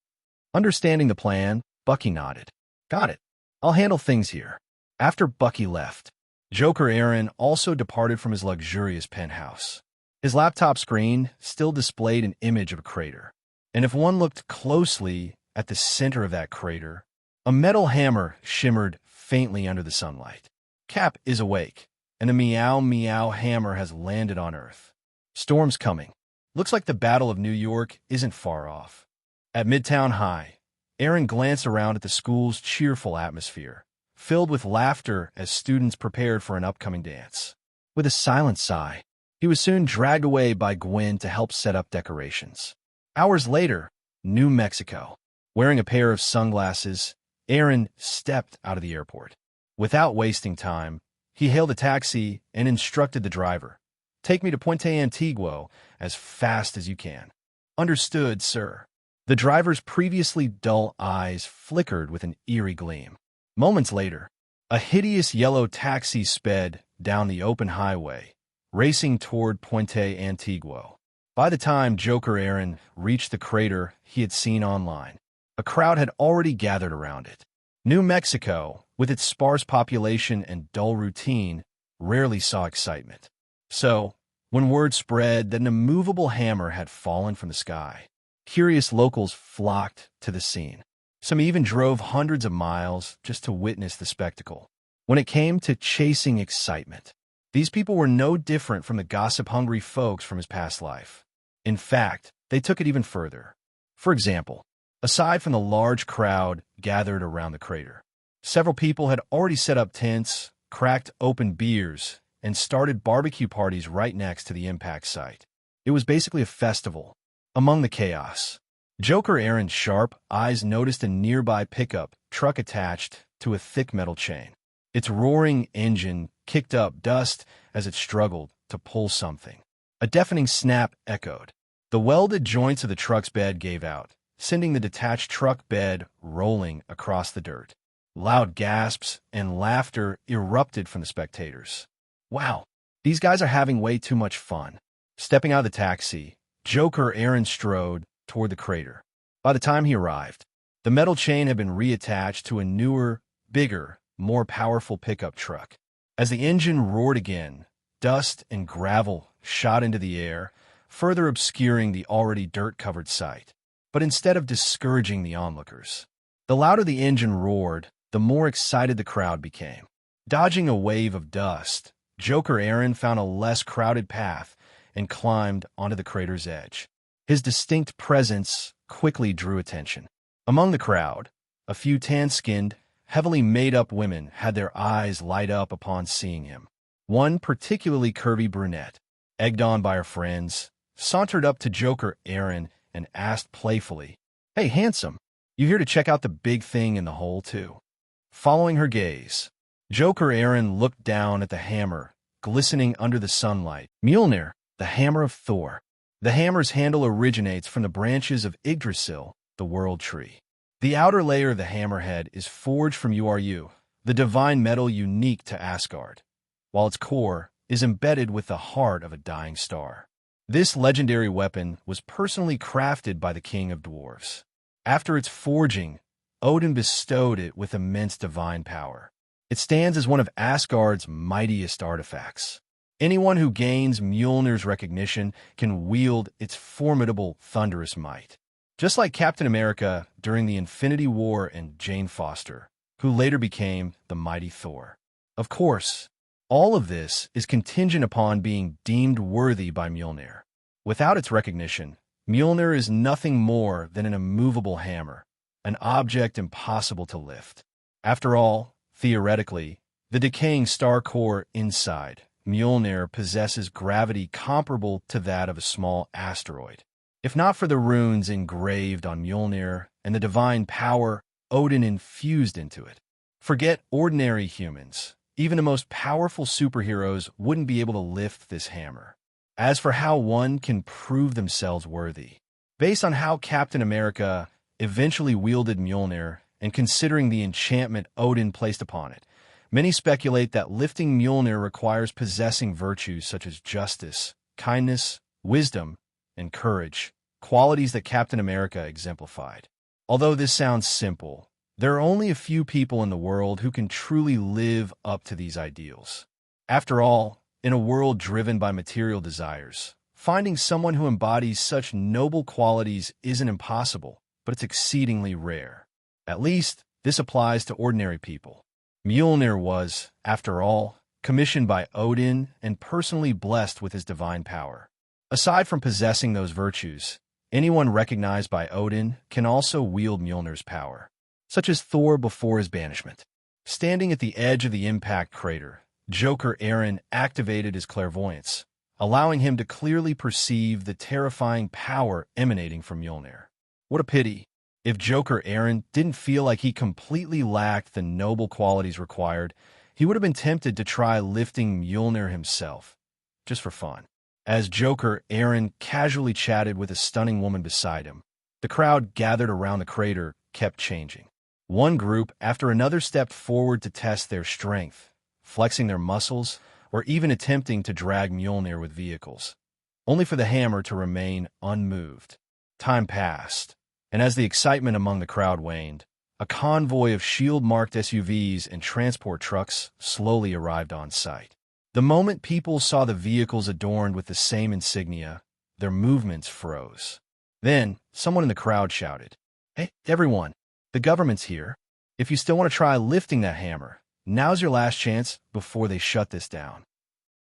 Understanding the plan, Bucky nodded. "Got it. I'll handle things here." After Bucky left, Joker Eren also departed from his luxurious penthouse. His laptop screen still displayed an image of a crater, and if one looked closely at the center of that crater, a metal hammer shimmered faintly under the sunlight. Cap is awake, and a meow meow hammer has landed on Earth. Storm's coming. Looks like the Battle of New York isn't far off. At Midtown High, Eren glanced around at the school's cheerful atmosphere, filled with laughter as students prepared for an upcoming dance. With a silent sigh, he was soon dragged away by Gwyn to help set up decorations. Hours later, New Mexico. Wearing a pair of sunglasses, Eren stepped out of the airport. Without wasting time, he hailed a taxi and instructed the driver, "Take me to Puente Antiguo as fast as you can." "Understood, sir." The driver's previously dull eyes flickered with an eerie gleam. Moments later, a hideous yellow taxi sped down the open highway, racing toward Puente Antiguo. By the time Joker Eren reached the crater he had seen online, a crowd had already gathered around it. New Mexico, with its sparse population and dull routine, rarely saw excitement. So, when word spread that an immovable hammer had fallen from the sky, curious locals flocked to the scene. Some even drove hundreds of miles just to witness the spectacle. When it came to chasing excitement, these people were no different from the gossip-hungry folks from his past life. In fact, they took it even further. For example, aside from the large crowd gathered around the crater, several people had already set up tents, cracked open beers, and started barbecue parties right next to the impact site. It was basically a festival. Among the chaos, Joker Eren's sharp eyes noticed a nearby pickup truck attached to a thick metal chain. Its roaring engine kicked up dust as it struggled to pull something. A deafening snap echoed. The welded joints of the truck's bed gave out, sending the detached truck bed rolling across the dirt. Loud gasps and laughter erupted from the spectators. "Wow, these guys are having way too much fun." Stepping out of the taxi, Joker Eren strode toward the crater. By the time he arrived, The metal chain had been reattached to a newer, bigger, more powerful pickup truck. As the engine roared again, dust and gravel shot into the air, further obscuring the already dirt-covered sight. But instead of discouraging the onlookers, the louder the engine roared, the more excited the crowd became. Dodging a wave of dust, Joker Eren found a less crowded path and climbed onto the crater's edge. His distinct presence quickly drew attention. Among the crowd, a few tan-skinned, heavily made-up women had their eyes light up upon seeing him. One particularly curvy brunette, egged on by her friends, sauntered up to Joker Eren and asked playfully, "Hey, handsome, you here to check out the big thing in the hole, too?" Following her gaze, Joker Eren looked down at the hammer, glistening under the sunlight. Mjolnir, the hammer of Thor. The hammer's handle originates from the branches of Yggdrasil, the world tree. The outer layer of the hammerhead is forged from Uru, the divine metal unique to Asgard, while its core is embedded with the heart of a dying star. This legendary weapon was personally crafted by the King of Dwarves. After its forging, Odin bestowed it with immense divine power. It stands as one of Asgard's mightiest artifacts. Anyone who gains Mjolnir's recognition can wield its formidable, thunderous might. Just like Captain America during the Infinity War and Jane Foster, who later became the mighty Thor. Of course, all of this is contingent upon being deemed worthy by Mjolnir. Without its recognition, Mjolnir is nothing more than an immovable hammer, an object impossible to lift. After all, theoretically, the decaying star core inside Mjolnir possesses gravity comparable to that of a small asteroid. If not for the runes engraved on Mjolnir and the divine power Odin infused into it, forget ordinary humans. Even the most powerful superheroes wouldn't be able to lift this hammer. As for how one can prove themselves worthy, based on how Captain America eventually wielded Mjolnir and considering the enchantment Odin placed upon it, many speculate that lifting Mjolnir requires possessing virtues such as justice, kindness, wisdom, and courage, qualities that Captain America exemplified. Although this sounds simple, there are only a few people in the world who can truly live up to these ideals. After all, in a world driven by material desires, finding someone who embodies such noble qualities isn't impossible, but it's exceedingly rare. At least, this applies to ordinary people. Mjolnir was, after all, commissioned by Odin and personally blessed with his divine power. Aside from possessing those virtues, anyone recognized by Odin can also wield Mjolnir's power, such as Thor before his banishment. Standing at the edge of the impact crater, Joker Eren activated his clairvoyance, allowing him to clearly perceive the terrifying power emanating from Mjolnir. What a pity. If Joker Eren didn't feel like he completely lacked the noble qualities required, he would have been tempted to try lifting Mjolnir himself, just for fun. As Joker Eren casually chatted with a stunning woman beside him, the crowd gathered around the crater kept changing. One group after another stepped forward to test their strength, flexing their muscles, or even attempting to drag Mjolnir with vehicles, only for the hammer to remain unmoved. Time passed, and as the excitement among the crowd waned, a convoy of shield-marked SUVs and transport trucks slowly arrived on site. The moment people saw the vehicles adorned with the same insignia, their movements froze. Then, someone in the crowd shouted, "Hey, everyone, the government's here. If you still want to try lifting that hammer, now's your last chance before they shut this down."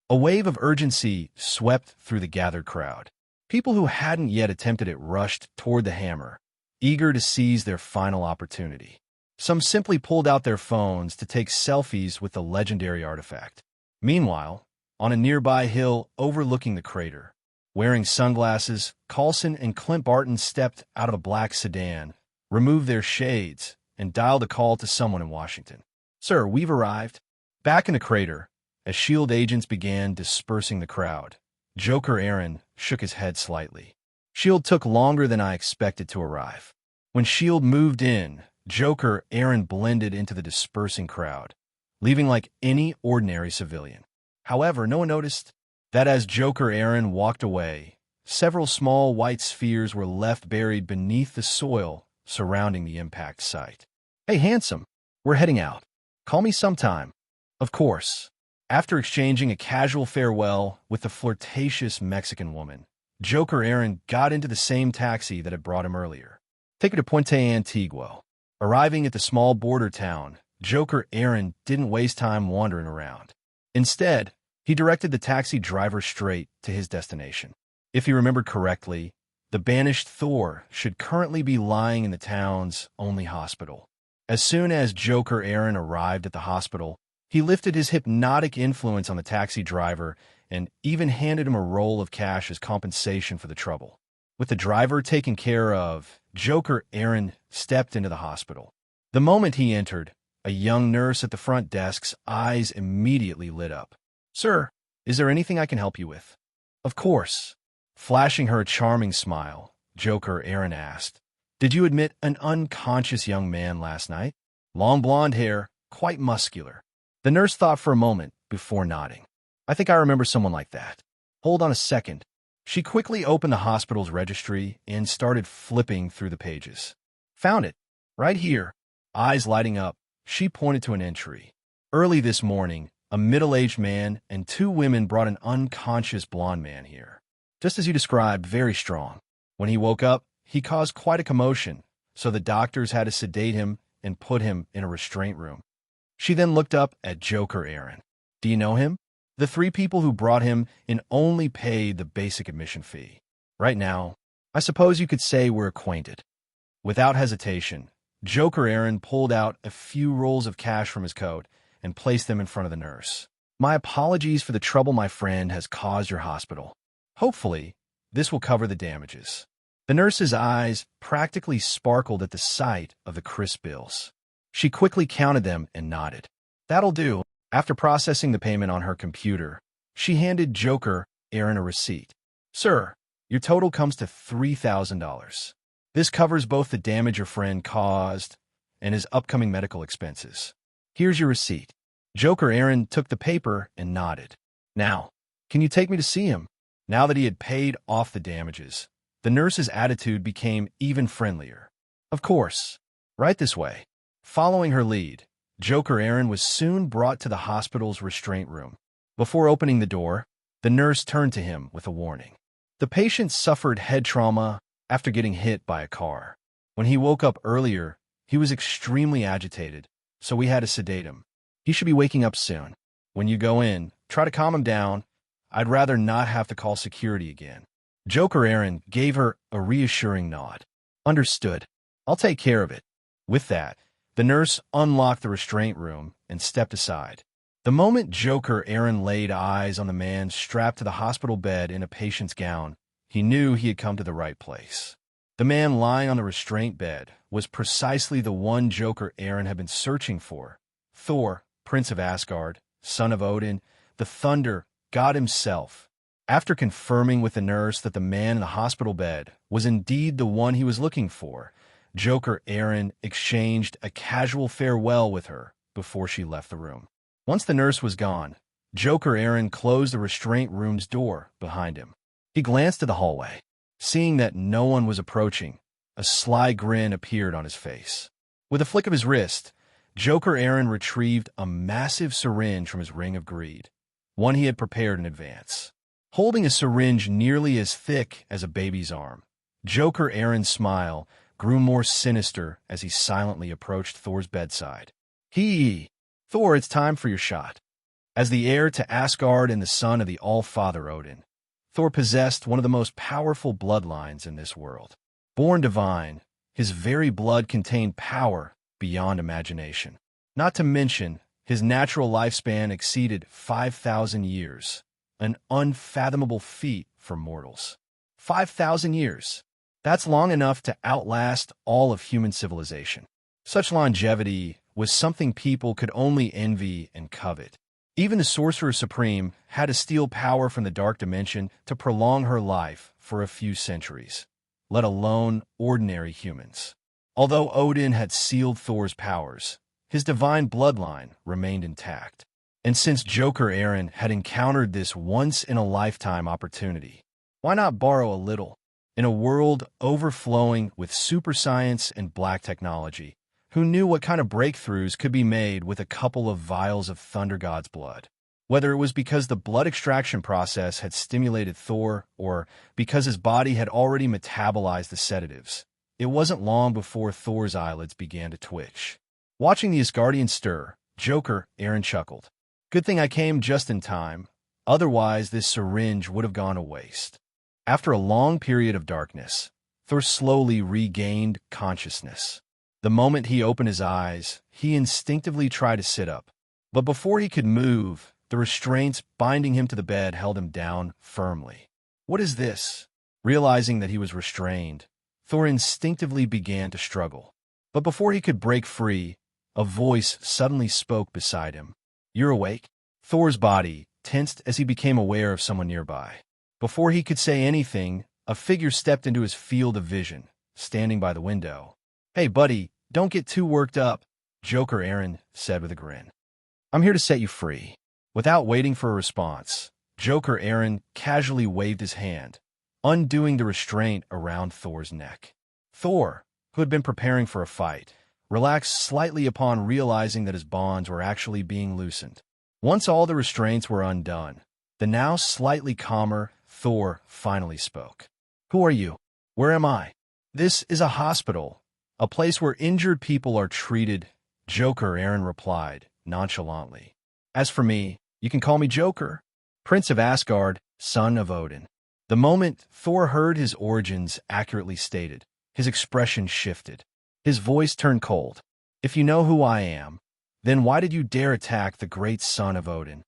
A wave of urgency swept through the gathered crowd. People who hadn't yet attempted it rushed toward the hammer, eager to seize their final opportunity. Some simply pulled out their phones to take selfies with the legendary artifact. Meanwhile, on a nearby hill overlooking the crater, wearing sunglasses, Coulson and Clint Barton stepped out of a black sedan, removed their shades, and dialed a call to someone in Washington. "Sir, we've arrived." Back in the crater, as S.H.I.E.L.D. agents began dispersing the crowd, Joker Eren shook his head slightly. S.H.I.E.L.D. took longer than I expected to arrive. When S.H.I.E.L.D. moved in, Joker Eren blended into the dispersing crowd, leaving like any ordinary civilian. However, no one noticed that as Joker Eren walked away, several small white spheres were left buried beneath the soil surrounding the impact site. "Hey, handsome, we're heading out. Call me sometime." Of course. After exchanging a casual farewell with the flirtatious Mexican woman, Joker Eren got into the same taxi that had brought him earlier. Take it to Puente Antiguo. Arriving at the small border town, Joker Eren didn't waste time wandering around. Instead, he directed the taxi driver straight to his destination. If he remembered correctly, the banished Thor should currently be lying in the town's only hospital. As soon as Joker Eren arrived at the hospital, he lifted his hypnotic influence on the taxi driver and even handed him a roll of cash as compensation for the trouble. With the driver taken care of, Joker Eren stepped into the hospital. The moment he entered, a young nurse at the front desk's eyes immediately lit up. "Sir, is there anything I can help you with?" "Of course." Flashing her a charming smile, Joker Eren asked, "Did you admit an unconscious young man last night? Long blonde hair, quite muscular." The nurse thought for a moment before nodding. "I think I remember someone like that. Hold on a second." She quickly opened the hospital's registry and started flipping through the pages. "Found it. Right here." Eyes lighting up, she pointed to an entry. "Early this morning, a middle-aged man and two women brought an unconscious blonde man here. Just as you described, very strong. When he woke up, he caused quite a commotion, so the doctors had to sedate him and put him in a restraint room." She then looked up at Joker Eren. "Do you know him?" "The three people who brought him in only paid the basic admission fee. Right now, I suppose you could say we're acquainted." Without hesitation, Joker Eren pulled out a few rolls of cash from his coat and placed them in front of the nurse. "My apologies for the trouble my friend has caused your hospital. Hopefully, this will cover the damages." The nurse's eyes practically sparkled at the sight of the crisp bills. She quickly counted them and nodded. "That'll do." After processing the payment on her computer, she handed Joker Eren a receipt. "Sir, your total comes to $3,000. This covers both the damage your friend caused and his upcoming medical expenses. Here's your receipt." Joker Eren took the paper and nodded. "Now, can you take me to see him?" Now that he had paid off the damages, the nurse's attitude became even friendlier. "Of course. Right this way." Following her lead, Joker Eren was soon brought to the hospital's restraint room. Before opening the door, the nurse turned to him with a warning. The patient suffered head trauma after getting hit by a car. When he woke up earlier, he was extremely agitated, so we had to sedate him. He should be waking up soon. When you go in, try to calm him down. I'd rather not have to call security again." Joker Eren gave her a reassuring nod. "Understood. I'll take care of it." With that, the nurse unlocked the restraint room and stepped aside. The moment Joker Eren laid eyes on the man strapped to the hospital bed in a patient's gown, he knew he had come to the right place. The man lying on the restraint bed was precisely the one Joker Eren had been searching for. Thor, Prince of Asgard, son of Odin, the Thunder God himself. After confirming with the nurse that the man in the hospital bed was indeed the one he was looking for, Joker Eren exchanged a casual farewell with her before she left the room. Once the nurse was gone, Joker Eren closed the restraint room's door behind him. He glanced at the hallway. Seeing that no one was approaching, a sly grin appeared on his face. With a flick of his wrist, Joker Eren retrieved a massive syringe from his ring of greed, one he had prepared in advance. Holding a syringe nearly as thick as a baby's arm, Joker Eren's smile grew more sinister as he silently approached Thor's bedside. Thor, it's time for your shot." As the heir to Asgard and the son of the All-Father Odin, Thor possessed one of the most powerful bloodlines in this world. Born divine, his very blood contained power beyond imagination. Not to mention, his natural lifespan exceeded 5,000 years, an unfathomable feat for mortals. 5,000 years. That's long enough to outlast all of human civilization. Such longevity was something people could only envy and covet. Even the Sorcerer Supreme had to steal power from the Dark Dimension to prolong her life for a few centuries, let alone ordinary humans. Although Odin had sealed Thor's powers, his divine bloodline remained intact. And since Joker Eren had encountered this once-in-a-lifetime opportunity, why not borrow a little? In a world overflowing with super science and black technology, who knew what kind of breakthroughs could be made with a couple of vials of Thunder God's blood? Whether it was because the blood extraction process had stimulated Thor or because his body had already metabolized the sedatives, it wasn't long before Thor's eyelids began to twitch. Watching the Asgardian stir, Joker, Eren chuckled. Good thing I came just in time, otherwise this syringe would have gone to waste. After a long period of darkness, Thor slowly regained consciousness. The moment he opened his eyes, he instinctively tried to sit up. But before he could move, the restraints binding him to the bed held him down firmly. What is this? Realizing that he was restrained, Thor instinctively began to struggle. But before he could break free, a voice suddenly spoke beside him. You're awake? Thor's body tensed as he became aware of someone nearby. Before he could say anything, a figure stepped into his field of vision, standing by the window. Hey, buddy, don't get too worked up, Joker Eren said with a grin. I'm here to set you free. Without waiting for a response, Joker Eren casually waved his hand, undoing the restraint around Thor's neck. Thor, who had been preparing for a fight, relaxed slightly upon realizing that his bonds were actually being loosened. Once all the restraints were undone, the now slightly calmer Thor finally spoke. Who are you? Where am I? This is a hospital, a place where injured people are treated, Joker Eren replied, nonchalantly. As for me, you can call me Joker, Prince of Asgard, son of Odin. The moment Thor heard his origins accurately stated, his expression shifted. His voice turned cold. If you know who I am, then why did you dare attack the great son of Odin?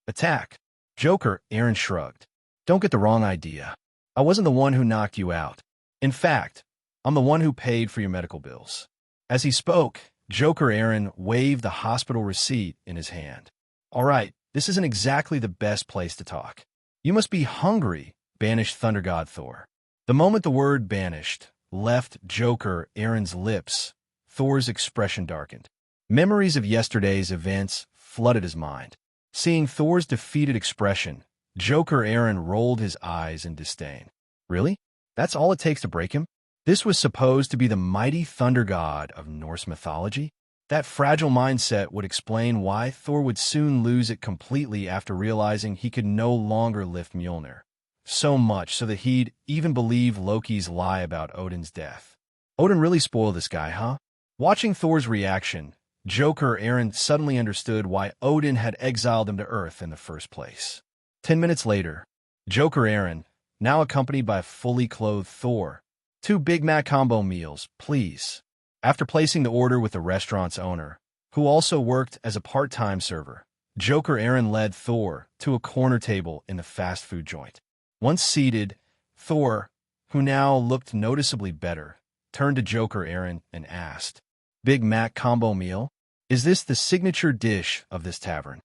Attack? Joker Eren shrugged. Don't get the wrong idea. I wasn't the one who knocked you out. In fact, I'm the one who paid for your medical bills. As he spoke, Joker Eren waved the hospital receipt in his hand. All right, this isn't exactly the best place to talk. You must be hungry, banished Thunder God Thor. The moment the word banished left Joker Eren's lips, Thor's expression darkened. Memories of yesterday's events flooded his mind. Seeing Thor's defeated expression, Joker Eren rolled his eyes in disdain. Really? That's all it takes to break him? This was supposed to be the mighty thunder god of Norse mythology? That fragile mindset would explain why Thor would soon lose it completely after realizing he could no longer lift Mjolnir. So much so that he'd even believe Loki's lie about Odin's death. Odin really spoiled this guy, huh? Watching Thor's reaction, Joker Eren suddenly understood why Odin had exiled him to Earth in the first place. 10 minutes later, Joker Eren, now accompanied by a fully clothed Thor, 2 Big Mac combo meals, please. After placing the order with the restaurant's owner, who also worked as a part-time server, Joker Eren led Thor to a corner table in the fast food joint. Once seated, Thor, who now looked noticeably better, turned to Joker Eren and asked, Big Mac combo meal? Is this the signature dish of this tavern?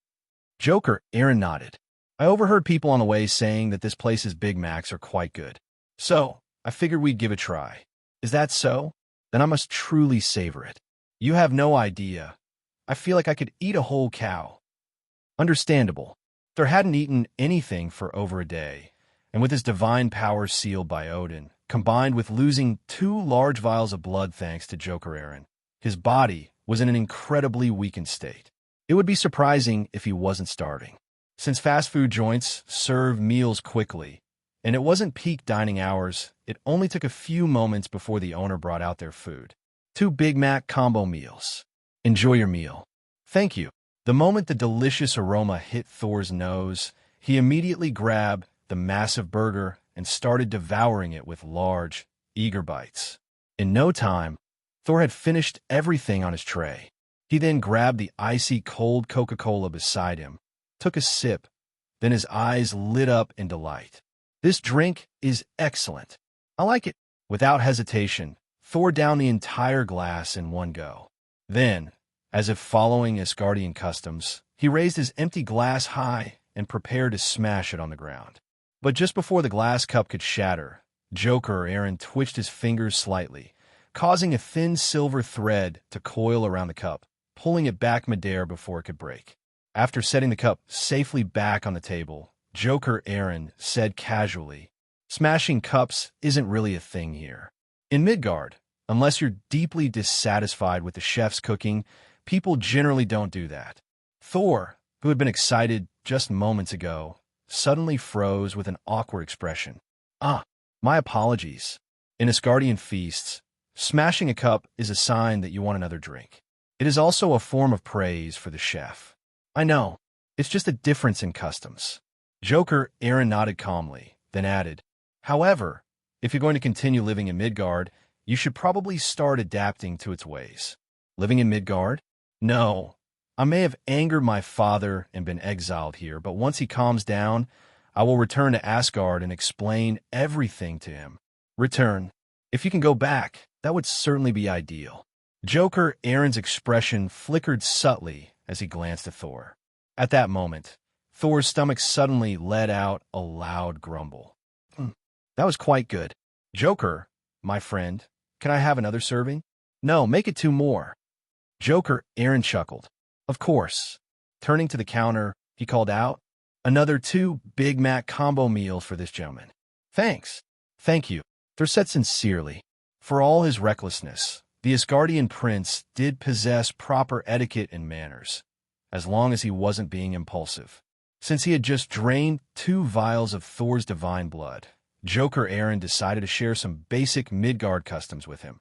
Joker Eren nodded. I overheard people on the way saying that this place's Big Macs are quite good. So, I figured we'd give it a try. Is that so? Then I must truly savor it. You have no idea. I feel like I could eat a whole cow. Understandable. Thor hadn't eaten anything for over a day, and with his divine power sealed by Odin, combined with losing 2 large vials of blood thanks to Joker Eren, his body was in an incredibly weakened state. It would be surprising if he wasn't starving. Since fast food joints serve meals quickly, and it wasn't peak dining hours, it only took a few moments before the owner brought out their food. 2 Big Mac combo meals. Enjoy your meal. Thank you. The moment the delicious aroma hit Thor's nose, he immediately grabbed the massive burger and started devouring it with large, eager bites. In no time, Thor had finished everything on his tray. He then grabbed the icy cold Coca-Cola beside him, took a sip, then his eyes lit up in delight. This drink is excellent. I like it. Without hesitation, Thor downed the entire glass in one go. Then, as if following Asgardian customs, he raised his empty glass high and prepared to smash it on the ground. But just before the glass cup could shatter, Joker Eren twitched his fingers slightly, causing a thin silver thread to coil around the cup, pulling it back midair before it could break. After setting the cup safely back on the table, Joker Eren said casually, Smashing cups isn't really a thing here. In Midgard, unless you're deeply dissatisfied with the chef's cooking, people generally don't do that. Thor, who had been excited just moments ago, suddenly froze with an awkward expression. Ah, my apologies. In Asgardian feasts, smashing a cup is a sign that you want another drink. It is also a form of praise for the chef. I know, it's just a difference in customs. Joker Eren nodded calmly, then added, however, if you're going to continue living in Midgard, you should probably start adapting to its ways. Living in Midgard? No. I may have angered my father and been exiled here, but once he calms down, I will return to Asgard and explain everything to him. Return. If you can go back, that would certainly be ideal. Joker Eren's expression flickered subtly as he glanced at Thor. At that moment, Thor's stomach suddenly let out a loud grumble. That was quite good. Joker, my friend, can I have another serving? No, make it 2 more. Joker Eren chuckled. Of course. Turning to the counter, he called out, another 2 Big Mac combo meals for this gentleman. Thanks. Thank you. Thor said sincerely. For all his recklessness, the Asgardian prince did possess proper etiquette and manners, as long as he wasn't being impulsive. Since he had just drained 2 vials of Thor's divine blood, Joker Eren decided to share some basic Midgard customs with him,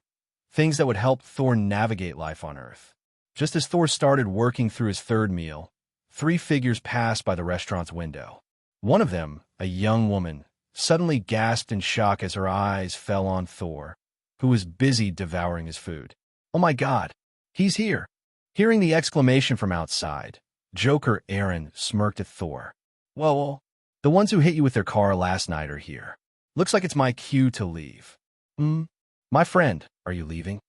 things that would help Thor navigate life on Earth. Just as Thor started working through his 3rd meal, 3 figures passed by the restaurant's window. One of them, a young woman, suddenly gasped in shock as her eyes fell on Thor, who was busy devouring his food. Oh my God, he's here! Hearing the exclamation from outside, Joker Eren smirked at Thor. Well, the ones who hit you with their car last night are here. Looks like it's my cue to leave. My friend, are you leaving?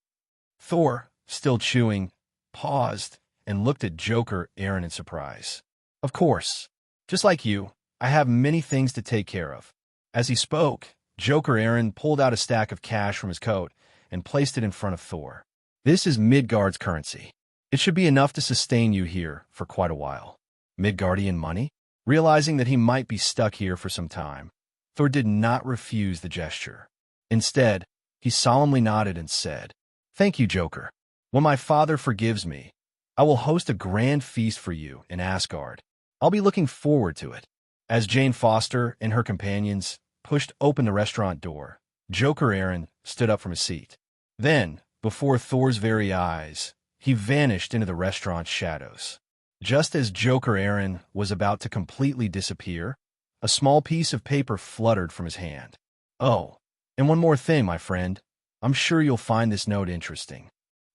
Thor, still chewing, paused and looked at Joker Eren in surprise. Of course. Just like you, I have many things to take care of. As he spoke, Joker Eren pulled out a stack of cash from his coat and placed it in front of Thor. This is Midgard's currency. It should be enough to sustain you here for quite a while. Midgardian money? Realizing that he might be stuck here for some time, Thor did not refuse the gesture. Instead, he solemnly nodded and said, Thank you, Joker. When my father forgives me, I will host a grand feast for you in Asgard. I'll be looking forward to it. As Jane Foster and her companions pushed open the restaurant door, Joker Eren stood up from his seat. Then, before Thor's very eyes, he vanished into the restaurant's shadows. Just as Joker Eren was about to completely disappear, a small piece of paper fluttered from his hand. Oh, and one more thing, my friend. I'm sure you'll find this note interesting.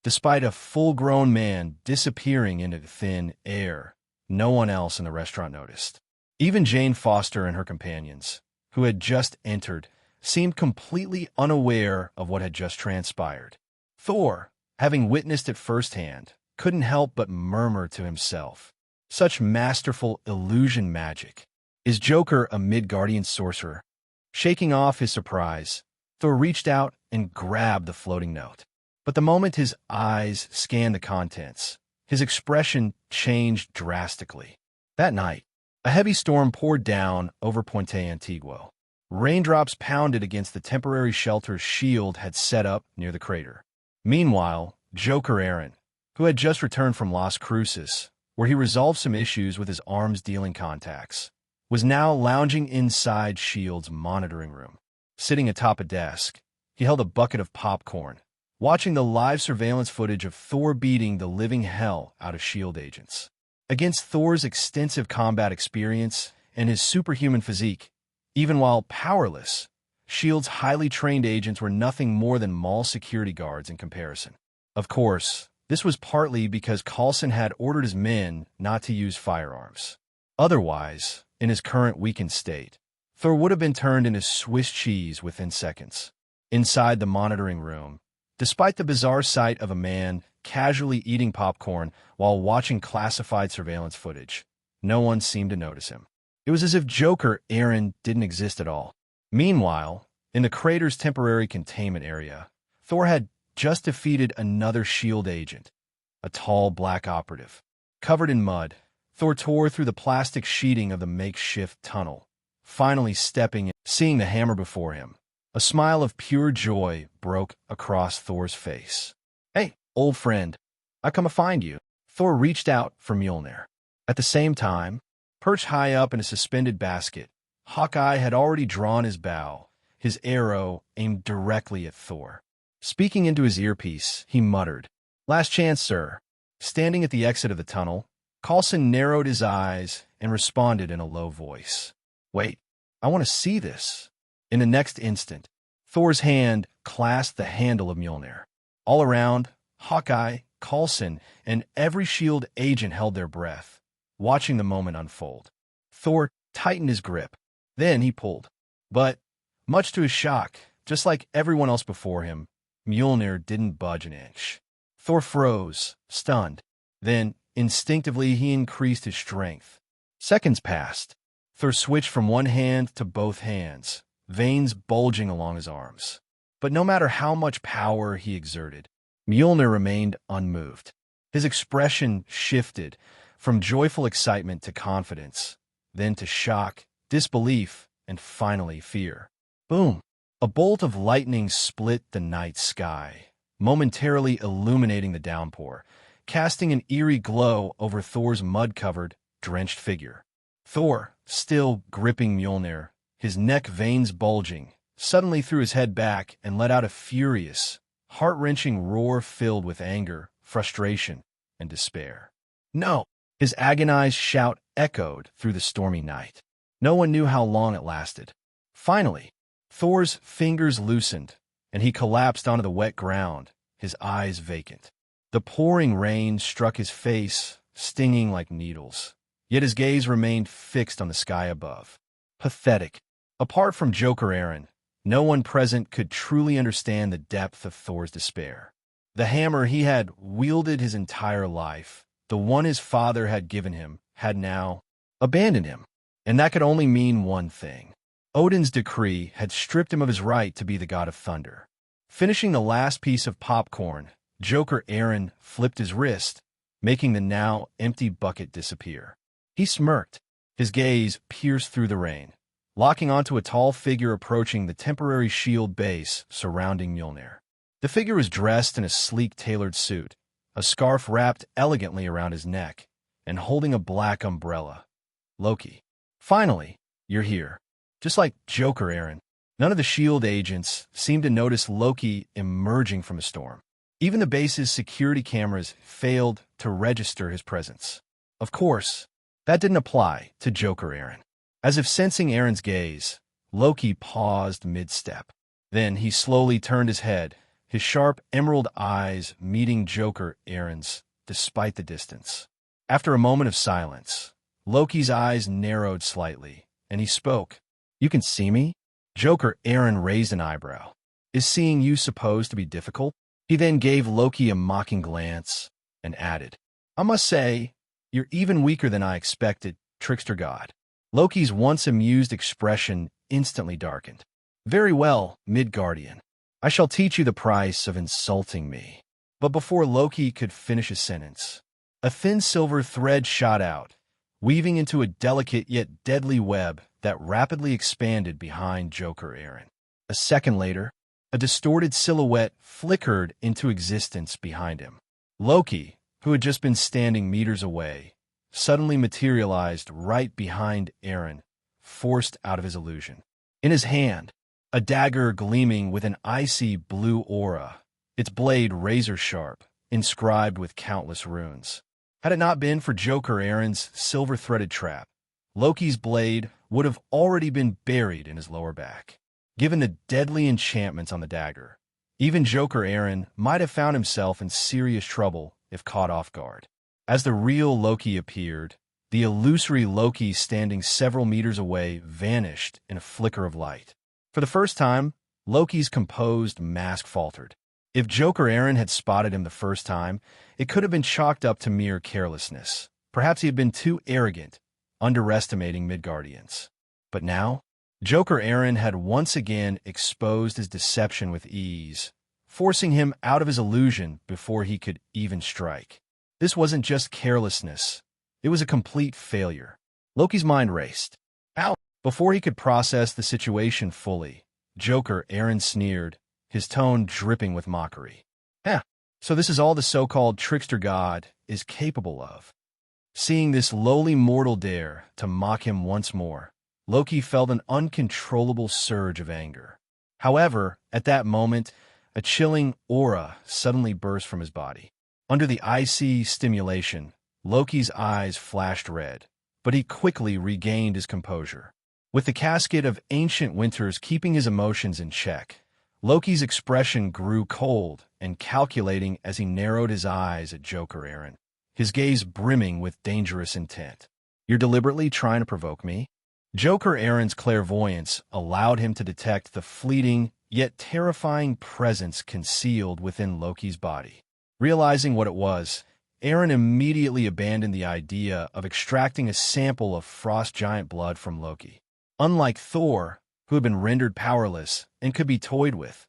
Despite a full-grown man disappearing into thin air, no one else in the restaurant noticed. Even Jane Foster and her companions, who had just entered, seemed completely unaware of what had just transpired. Thor, having witnessed it firsthand, couldn't help but murmur to himself, such masterful illusion magic. Is Joker a Midgardian sorcerer? Shaking off his surprise, Thor reached out and grabbed the floating note. But the moment his eyes scanned the contents, his expression changed drastically. That night, a heavy storm poured down over Puente Antiguo. Raindrops pounded against the temporary shelter Shield had set up near the crater. Meanwhile, Joker Eren, who had just returned from Las Cruces, where he resolved some issues with his arms-dealing contacts, was now lounging inside S.H.I.E.L.D.'s monitoring room. Sitting atop a desk, he held a bucket of popcorn, watching the live surveillance footage of Thor beating the living hell out of S.H.I.E.L.D. agents. Against Thor's extensive combat experience and his superhuman physique, even while powerless, S.H.I.E.L.D.'s highly trained agents were nothing more than mall security guards in comparison. Of course, this was partly because Coulson had ordered his men not to use firearms. Otherwise, in his current weakened state, Thor would have been turned into Swiss cheese within seconds. Inside the monitoring room, despite the bizarre sight of a man casually eating popcorn while watching classified surveillance footage, no one seemed to notice him. It was as if Joker Eren didn't exist at all. Meanwhile, in the crater's temporary containment area, Thor had just defeated another S.H.I.E.L.D. agent, a tall black operative. Covered in mud, Thor tore through the plastic sheeting of the makeshift tunnel, finally stepping in, seeing the hammer before him. A smile of pure joy broke across Thor's face. "Hey, old friend, I come to find you." Thor reached out for Mjolnir. At the same time, perched high up in a suspended basket, Hawkeye had already drawn his bow, his arrow aimed directly at Thor. Speaking into his earpiece, he muttered, "Last chance, sir." Standing at the exit of the tunnel, Coulson narrowed his eyes and responded in a low voice. "Wait, I want to see this." In the next instant, Thor's hand clasped the handle of Mjolnir. All around, Hawkeye, Coulson, and every S.H.I.E.L.D. agent held their breath, watching the moment unfold. Thor tightened his grip. Then he pulled. But, much to his shock, just like everyone else before him, Mjolnir didn't budge an inch. Thor froze, stunned. Then, instinctively, he increased his strength. Seconds passed. Thor switched from one hand to both hands, veins bulging along his arms. But no matter how much power he exerted, Mjolnir remained unmoved. His expression shifted from joyful excitement to confidence, then to shock, disbelief, and finally fear. Boom! A bolt of lightning split the night sky, momentarily illuminating the downpour, casting an eerie glow over Thor's mud-covered, drenched figure. Thor, still gripping Mjolnir, his neck veins bulging, suddenly threw his head back and let out a furious, heart-wrenching roar filled with anger, frustration, and despair. "No!" His agonized shout echoed through the stormy night. No one knew how long it lasted. Finally, Thor's fingers loosened, and he collapsed onto the wet ground, his eyes vacant. The pouring rain struck his face, stinging like needles, yet his gaze remained fixed on the sky above. Pathetic. Apart from Joker Eren, no one present could truly understand the depth of Thor's despair. The hammer he had wielded his entire life, the one his father had given him, had now abandoned him. And that could only mean one thing. Odin's decree had stripped him of his right to be the god of thunder. Finishing the last piece of popcorn, Joker Eren flipped his wrist, making the now empty bucket disappear. He smirked, his gaze pierced through the rain, locking onto a tall figure approaching the temporary shield base surrounding Mjolnir. The figure was dressed in a sleek tailored suit, a scarf wrapped elegantly around his neck, and holding a black umbrella. Loki. "Finally, you're here." Just like Joker Eren, none of the S.H.I.E.L.D. agents seemed to notice Loki emerging from a storm. Even the base's security cameras failed to register his presence. Of course, that didn't apply to Joker Eren. As if sensing Eren's gaze, Loki paused mid-step. Then he slowly turned his head, his sharp emerald eyes meeting Joker Eren's despite the distance. After a moment of silence, Loki's eyes narrowed slightly, and he spoke. "You can see me?" Joker Eren raised an eyebrow. "Is seeing you supposed to be difficult?" He then gave Loki a mocking glance and added, "I must say, you're even weaker than I expected, trickster god." Loki's once amused expression instantly darkened. "Very well, Midgardian. I shall teach you the price of insulting me." But before Loki could finish his sentence, a thin silver thread shot out, weaving into a delicate yet deadly web that rapidly expanded behind Joker Eren. A second later, a distorted silhouette flickered into existence behind him. Loki, who had just been standing meters away, suddenly materialized right behind Eren, forced out of his illusion. In his hand, a dagger gleaming with an icy blue aura, its blade razor-sharp, inscribed with countless runes. Had it not been for Joker Eren's silver-threaded trap, Loki's blade would have already been buried in his lower back. Given the deadly enchantments on the dagger, even Joker Eren might have found himself in serious trouble if caught off guard. As the real Loki appeared, the illusory Loki standing several meters away vanished in a flicker of light. For the first time, Loki's composed mask faltered. If Joker Eren had spotted him the first time, it could have been chalked up to mere carelessness. Perhaps he had been too arrogant, underestimating Midgardians. But now, Joker Eren had once again exposed his deception with ease, forcing him out of his illusion before he could even strike. This wasn't just carelessness. It was a complete failure. Loki's mind raced. "Ow! Before he could process the situation fully, Joker Eren sneered, his tone dripping with mockery. "Heh, so this is all the so-called trickster god is capable of." Seeing this lowly mortal dare to mock him once more, Loki felt an uncontrollable surge of anger. However, at that moment, a chilling aura suddenly burst from his body. Under the icy stimulation, Loki's eyes flashed red, but he quickly regained his composure. With the casket of ancient winters keeping his emotions in check, Loki's expression grew cold and calculating as he narrowed his eyes at Joker Eren, his gaze brimming with dangerous intent. "You're deliberately trying to provoke me?" Joker Eren's clairvoyance allowed him to detect the fleeting yet terrifying presence concealed within Loki's body. Realizing what it was, Eren immediately abandoned the idea of extracting a sample of frost giant blood from Loki. Unlike Thor, who had been rendered powerless and could be toyed with,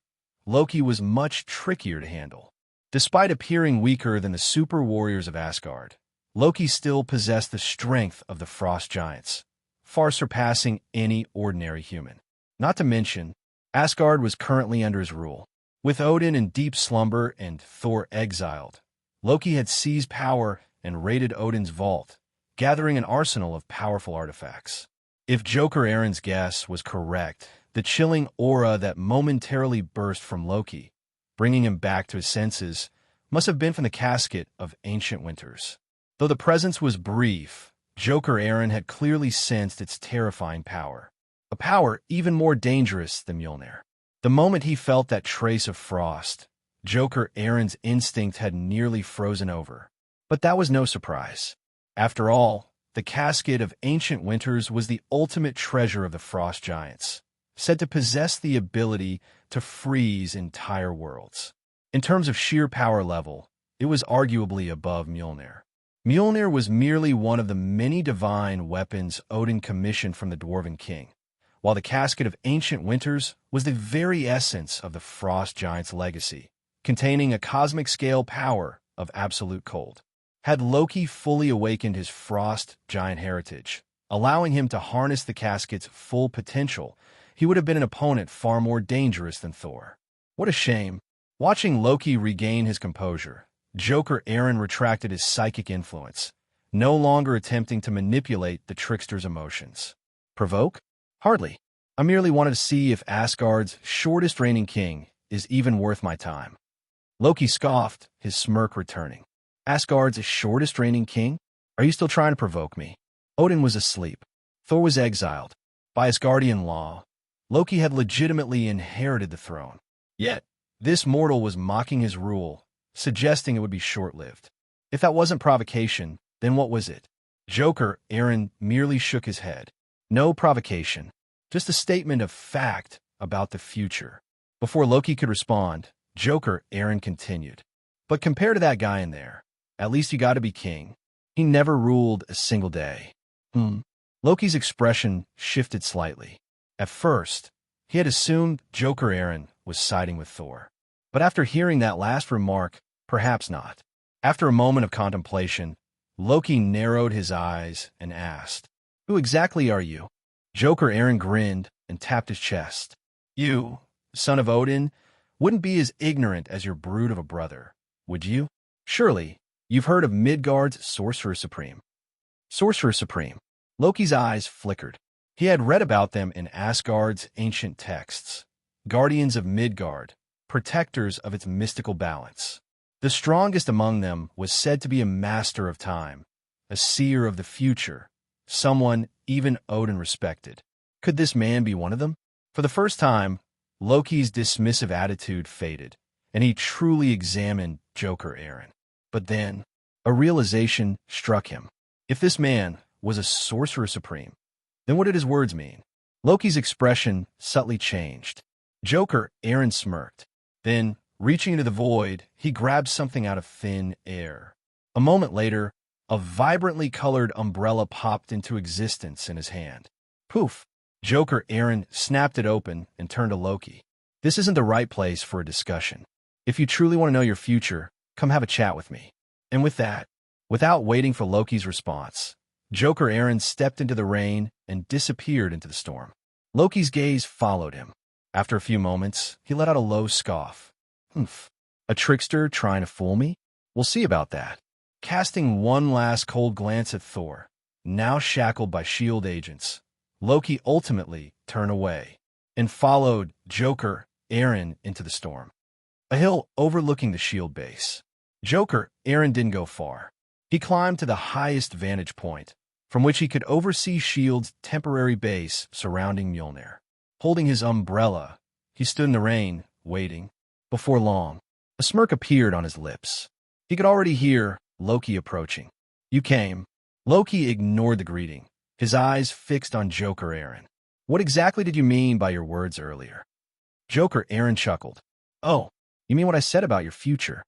Loki was much trickier to handle. Despite appearing weaker than the super warriors of Asgard, Loki still possessed the strength of the frost giants, far surpassing any ordinary human. Not to mention, Asgard was currently under his rule. With Odin in deep slumber and Thor exiled, Loki had seized power and raided Odin's vault, gathering an arsenal of powerful artifacts. If Joker Eren's guess was correct, the chilling aura that momentarily burst from Loki, bringing him back to his senses, must have been from the casket of ancient winters. Though the presence was brief, Joker Eren had clearly sensed its terrifying power, a power even more dangerous than Mjolnir. The moment he felt that trace of frost, Joker Eren's instinct had nearly frozen over. But that was no surprise. After all, the casket of ancient winters was the ultimate treasure of the frost giants, said to possess the ability to freeze entire worlds. In terms of sheer power level, it was arguably above Mjolnir. Mjolnir was merely one of the many divine weapons Odin commissioned from the Dwarven King, while the casket of ancient winters was the very essence of the frost giant's legacy, containing a cosmic-scale power of absolute cold. Had Loki fully awakened his frost giant heritage, allowing him to harness the casket's full potential, he would have been an opponent far more dangerous than Thor. What a shame. Watching Loki regain his composure, Joker Eren retracted his psychic influence, no longer attempting to manipulate the trickster's emotions. Provoke? Hardly. I merely wanted to see if Asgard's shortest reigning king is even worth my time. Loki scoffed, his smirk returning. Asgard's shortest reigning king? Are you still trying to provoke me? Odin was asleep. Thor was exiled. By Asgardian law, Loki had legitimately inherited the throne. Yet, this mortal was mocking his rule, suggesting it would be short-lived. If that wasn't provocation, then what was it? Joker Eren merely shook his head. No provocation, just a statement of fact about the future. Before Loki could respond, Joker Eren continued. But compared to that guy in there, at least you gotta be king. He never ruled a single day. Loki's expression shifted slightly. At first, he had assumed Joker Eren was siding with Thor. But after hearing that last remark, perhaps not. After a moment of contemplation, Loki narrowed his eyes and asked, "Who exactly are you?" Joker Eren grinned and tapped his chest. "You, son of Odin, wouldn't be as ignorant as your brood of a brother, would you? Surely, you've heard of Midgard's Sorcerer Supreme." Sorcerer Supreme. Loki's eyes flickered. He had read about them in Asgard's ancient texts. Guardians of Midgard, protectors of its mystical balance. The strongest among them was said to be a master of time, a seer of the future, someone even Odin respected. Could this man be one of them? For the first time, Loki's dismissive attitude faded, and he truly examined Joker Eren. But then, a realization struck him. If this man was a Sorcerer Supreme, then what did his words mean? Loki's expression subtly changed. Joker Eren smirked. Then, reaching into the void, he grabbed something out of thin air. A moment later, a vibrantly colored umbrella popped into existence in his hand. Poof! Joker Eren snapped it open and turned to Loki. "This isn't the right place for a discussion. If you truly want to know your future, come have a chat with me." And with that, without waiting for Loki's response, Joker Eren stepped into the rain and disappeared into the storm. Loki's gaze followed him. After a few moments, he let out a low scoff. Humph. A trickster trying to fool me? We'll see about that. Casting one last cold glance at Thor, now shackled by S.H.I.E.L.D. agents, Loki ultimately turned away and followed Joker, Eren into the storm. A hill overlooking the S.H.I.E.L.D. base. Eren didn't go far. He climbed to the highest vantage point, from which he could oversee S.H.I.E.L.D.'s temporary base surrounding Mjolnir. Holding his umbrella, he stood in the rain, waiting. Before long, a smirk appeared on his lips. He could already hear Loki approaching. You came. Loki ignored the greeting, his eyes fixed on Joker Eren. What exactly did you mean by your words earlier? Joker Eren chuckled. Oh, you mean what I said about your future?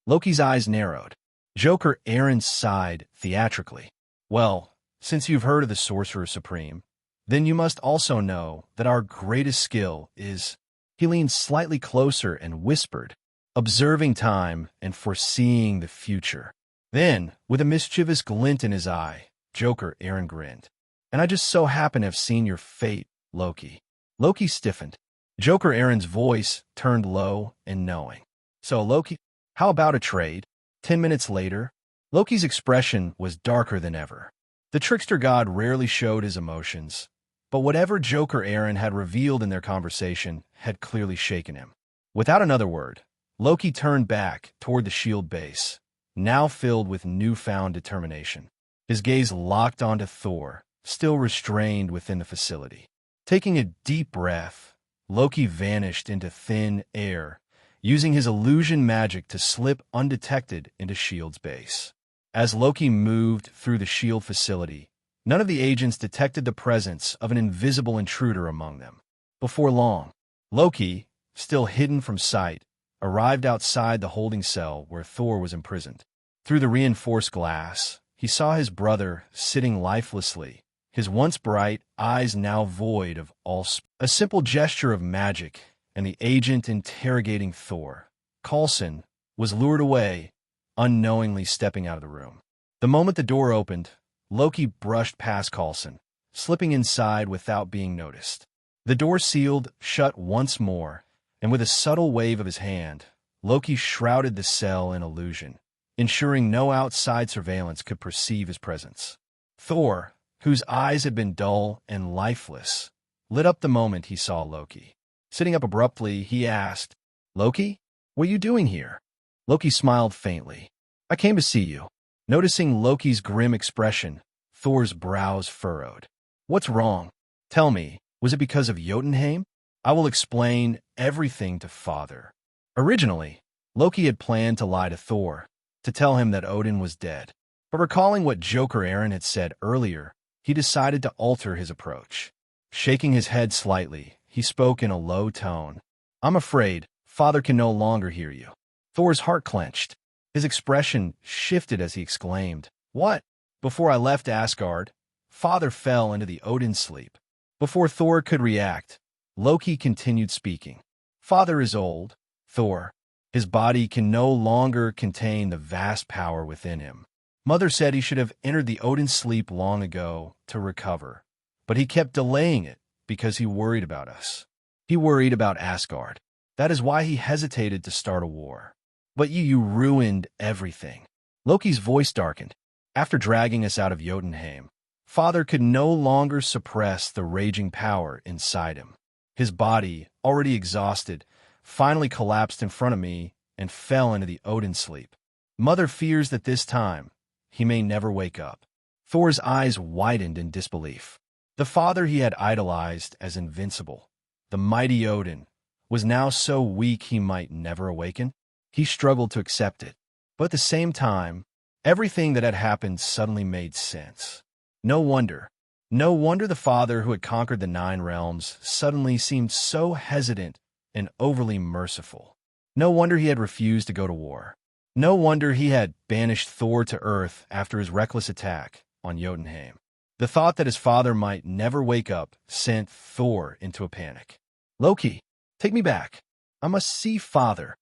Loki's eyes narrowed. Joker Eren sighed theatrically. Well, since you've heard of the Sorcerer Supreme, then you must also know that our greatest skill is... He leaned slightly closer and whispered, observing time and foreseeing the future. Then, with a mischievous glint in his eye, Joker Eren grinned. And I just so happen to have seen your fate, Loki. Loki stiffened. Joker Eren's voice turned low and knowing. So, Loki, how about a trade? 10 minutes later, Loki's expression was darker than ever. The trickster god rarely showed his emotions, but whatever Joker Eren had revealed in their conversation had clearly shaken him. Without another word, Loki turned back toward the S.H.I.E.L.D. base, now filled with newfound determination. His gaze locked onto Thor, still restrained within the facility. Taking a deep breath, Loki vanished into thin air, using his illusion magic to slip undetected into S.H.I.E.L.D.'s base. As Loki moved through the S.H.I.E.L.D. facility, none of the agents detected the presence of an invisible intruder among them. Before long, Loki, still hidden from sight, arrived outside the holding cell where Thor was imprisoned. Through the reinforced glass, he saw his brother sitting lifelessly, his once bright eyes now void of all a simple gesture of magic, and the agent interrogating Thor, Coulson, was lured away, unknowingly stepping out of the room. The moment the door opened, Loki brushed past Coulson, slipping inside without being noticed. The door sealed shut once more, and with a subtle wave of his hand, Loki shrouded the cell in illusion, ensuring no outside surveillance could perceive his presence. Thor, whose eyes had been dull and lifeless, lit up the moment he saw Loki. Sitting up abruptly, he asked, Loki, what are you doing here? Loki smiled faintly. I came to see you. Noticing Loki's grim expression, Thor's brows furrowed. What's wrong? Tell me, was it because of Jotunheim? I will explain everything to Father. Originally, Loki had planned to lie to Thor, to tell him that Odin was dead. But recalling what Joker Eren had said earlier, he decided to alter his approach. Shaking his head slightly, he spoke in a low tone. I'm afraid Father can no longer hear you. Thor's heart clenched. His expression shifted as he exclaimed, What? Before I left Asgard, Father fell into the Odin sleep. Before Thor could react, Loki continued speaking. Father is old, Thor. His body can no longer contain the vast power within him. Mother said he should have entered the Odin sleep long ago to recover, but he kept delaying it because he worried about us. He worried about Asgard. That is why he hesitated to start a war. But you ruined everything. Loki's voice darkened. After dragging us out of Jotunheim, Father could no longer suppress the raging power inside him. His body, already exhausted, finally collapsed in front of me and fell into the Odin sleep. Mother fears that this time, he may never wake up. Thor's eyes widened in disbelief. The father he had idolized as invincible, the mighty Odin, was now so weak he might never awaken. He struggled to accept it. But at the same time, everything that had happened suddenly made sense. No wonder the father who had conquered the 9 realms suddenly seemed so hesitant and overly merciful. No wonder he had refused to go to war. No wonder he had banished Thor to Earth after his reckless attack on Jotunheim. The thought that his father might never wake up sent Thor into a panic. Loki, take me back. I must see Father.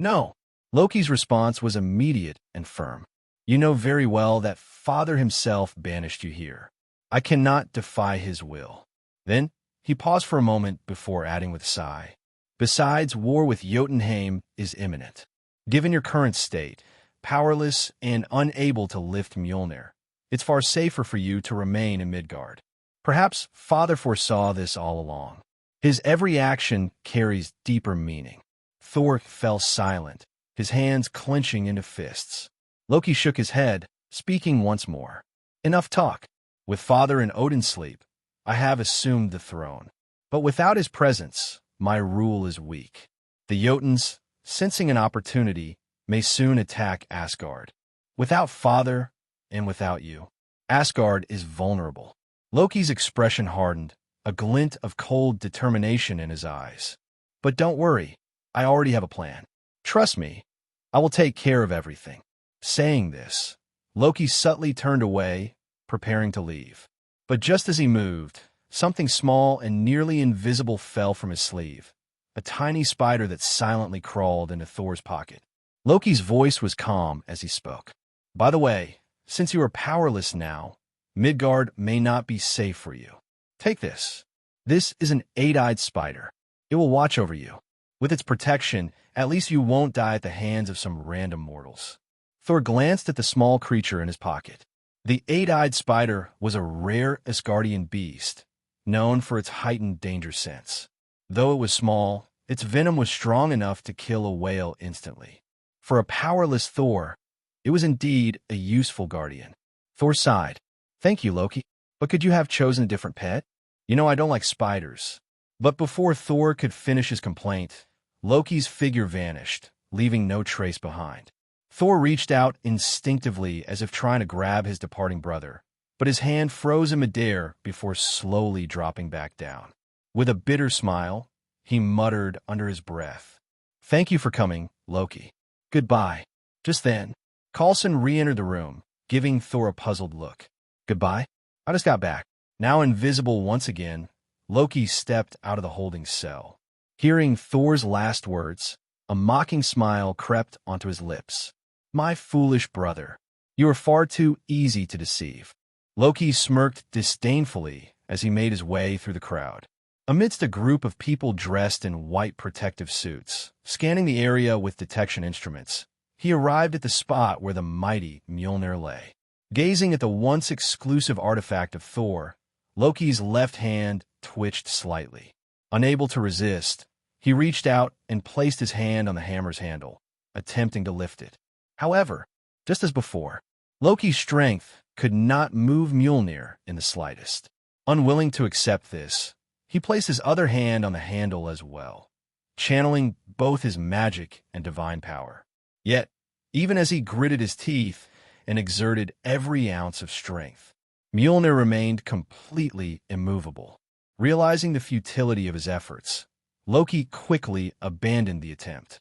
No. Loki's response was immediate and firm. You know very well that Father himself banished you here. I cannot defy his will. Then he paused for a moment before adding with a sigh. Besides, war with Jotunheim is imminent. Given your current state, powerless and unable to lift Mjolnir, it's far safer for you to remain in Midgard. Perhaps Father foresaw this all along. His every action carries deeper meaning. Thor fell silent, his hands clenching into fists. Loki shook his head, speaking once more. Enough talk. With Father and Odin sleep, I have assumed the throne. But without his presence, my rule is weak. The Jotuns, sensing an opportunity, may soon attack Asgard. Without Father and without you, Asgard is vulnerable. Loki's expression hardened, a glint of cold determination in his eyes. But don't worry, I already have a plan. Trust me, I will take care of everything. Saying this, Loki subtly turned away, preparing to leave. But just as he moved, something small and nearly invisible fell from his sleeve, a tiny spider that silently crawled into Thor's pocket. Loki's voice was calm as he spoke. By the way, since you are powerless now, Midgard may not be safe for you. Take this. This is an eight-eyed spider. It will watch over you. With its protection, at least you won't die at the hands of some random mortals. Thor glanced at the small creature in his pocket. The eight-eyed spider was a rare Asgardian beast, known for its heightened danger sense. Though it was small, its venom was strong enough to kill a whale instantly. For a powerless Thor, it was indeed a useful guardian. Thor sighed. Thank you, Loki. But could you have chosen a different pet? You know I don't like spiders. But before Thor could finish his complaint, Loki's figure vanished, leaving no trace behind. Thor reached out instinctively as if trying to grab his departing brother, but his hand froze in midair before slowly dropping back down. With a bitter smile, he muttered under his breath, "Thank you for coming, Loki. Goodbye." Just then, Coulson re-entered the room, giving Thor a puzzled look. "Goodbye? I just got back." Now invisible once again, Loki stepped out of the holding cell. Hearing Thor's last words, a mocking smile crept onto his lips. "My foolish brother, you are far too easy to deceive." Loki smirked disdainfully as he made his way through the crowd. Amidst a group of people dressed in white protective suits, scanning the area with detection instruments, he arrived at the spot where the mighty Mjolnir lay. Gazing at the once exclusive artifact of Thor, Loki's left hand twitched slightly. Unable to resist, he reached out and placed his hand on the hammer's handle, attempting to lift it. However, just as before, Loki's strength could not move Mjolnir in the slightest. Unwilling to accept this, he placed his other hand on the handle as well, channeling both his magic and divine power. Yet, even as he gritted his teeth and exerted every ounce of strength, Mjolnir remained completely immovable. Realizing the futility of his efforts, Loki quickly abandoned the attempt.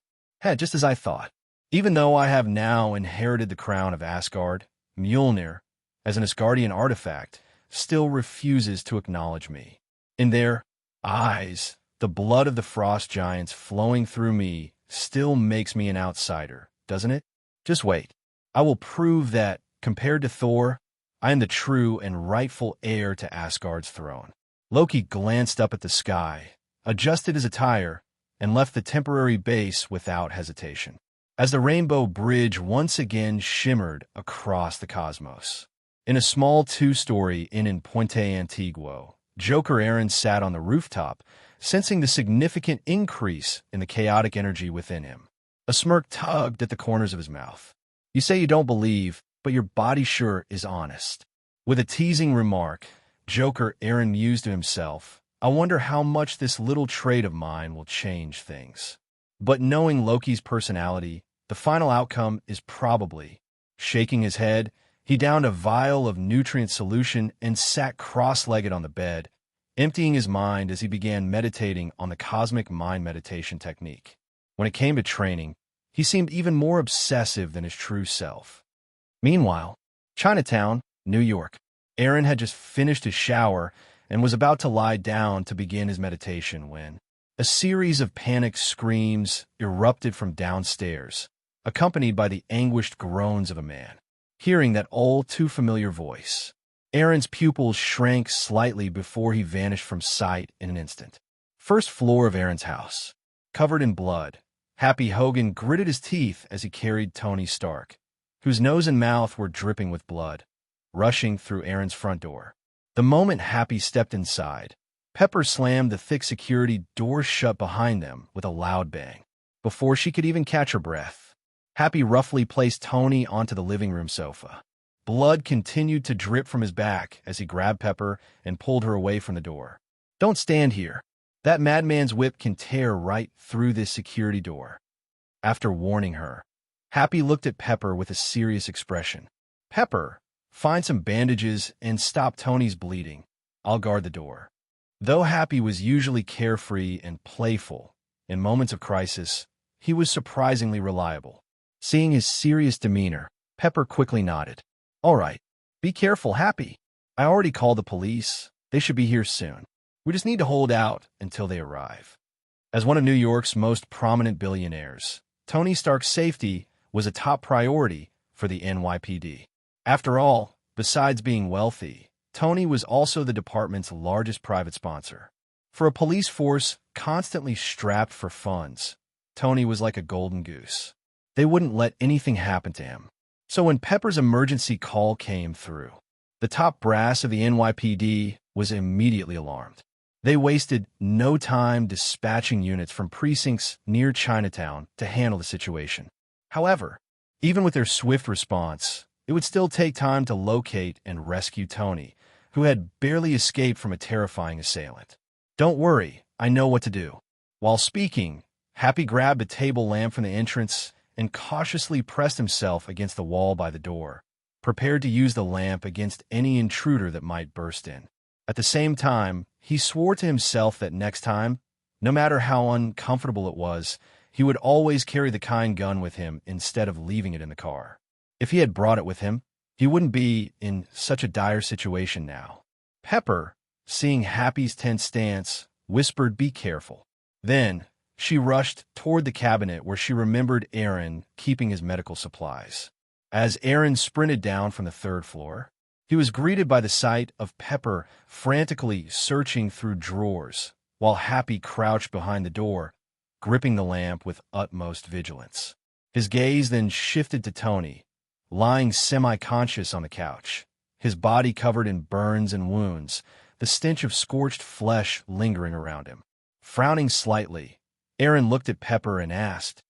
Just as I thought. Even though I have now inherited the crown of Asgard, Mjolnir, as an Asgardian artifact, still refuses to acknowledge me. In their eyes, the blood of the frost giants flowing through me still makes me an outsider, doesn't it? Just wait. I will prove that, compared to Thor, I am the true and rightful heir to Asgard's throne. Loki glanced up at the sky, adjusted his attire, and left the temporary base without hesitation. As the rainbow bridge once again shimmered across the cosmos. In a small two-story inn in Puente Antiguo, Joker Eren sat on the rooftop, sensing the significant increase in the chaotic energy within him. A smirk tugged at the corners of his mouth. You say you don't believe, but your body sure is honest. With a teasing remark, Joker Eren mused to himself, I wonder how much this little trait of mine will change things. But knowing Loki's personality, the final outcome is probably. Shaking his head, he downed a vial of nutrient solution and sat cross-legged on the bed, emptying his mind as he began meditating on the cosmic mind meditation technique. When it came to training, he seemed even more obsessive than his true self. Meanwhile, Chinatown, New York. Eren had just finished his shower and was about to lie down to begin his meditation when a series of panicked screams erupted from downstairs, accompanied by the anguished groans of a man. Hearing that all too familiar voice, Eren's pupils shrank slightly before he vanished from sight in an instant. First floor of Eren's house. Covered in blood, Happy Hogan gritted his teeth as he carried Tony Stark, whose nose and mouth were dripping with blood, rushing through Eren's front door. The moment Happy stepped inside, Pepper slammed the thick security door shut behind them with a loud bang. Before she could even catch her breath, Happy roughly placed Tony onto the living room sofa. Blood continued to drip from his back as he grabbed Pepper and pulled her away from the door. "Don't stand here. That madman's whip can tear right through this security door." After warning her, Happy looked at Pepper with a serious expression. "Pepper, find some bandages and stop Tony's bleeding. I'll guard the door." Though Happy was usually carefree and playful, in moments of crisis, he was surprisingly reliable. Seeing his serious demeanor, Pepper quickly nodded. "All right. Be careful, Happy. I already called the police. They should be here soon. We just need to hold out until they arrive." As one of New York's most prominent billionaires, Tony Stark's safety was a top priority for the NYPD. After all, besides being wealthy, Tony was also the department's largest private sponsor. For a police force constantly strapped for funds, Tony was like a golden goose. They wouldn't let anything happen to him. So when Pepper's emergency call came through, the top brass of the NYPD was immediately alarmed. They wasted no time dispatching units from precincts near Chinatown to handle the situation. However, even with their swift response, it would still take time to locate and rescue Tony, who had barely escaped from a terrifying assailant. "Don't worry, I know what to do." While speaking, Happy grabbed a table lamp from the entrance and cautiously pressed himself against the wall by the door, prepared to use the lamp against any intruder that might burst in. At the same time, he swore to himself that next time, no matter how uncomfortable it was, he would always carry the kind gun with him instead of leaving it in the car. If he had brought it with him, he wouldn't be in such a dire situation now. Pepper, seeing Happy's tense stance, whispered, "Be careful." Then, she rushed toward the cabinet where she remembered Eren keeping his medical supplies. As Eren sprinted down from the third floor, he was greeted by the sight of Pepper frantically searching through drawers, while Happy crouched behind the door, gripping the lamp with utmost vigilance. His gaze then shifted to Tony, lying semi-conscious on the couch, his body covered in burns and wounds, the stench of scorched flesh lingering around him. Frowning slightly, Eren looked at Pepper and asked,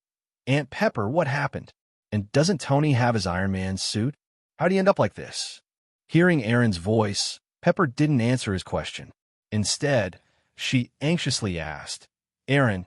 "Aunt Pepper, what happened? And doesn't Tony have his Iron Man suit? How'd he end up like this?" Hearing Eren's voice, Pepper didn't answer his question. Instead, she anxiously asked, "Eren,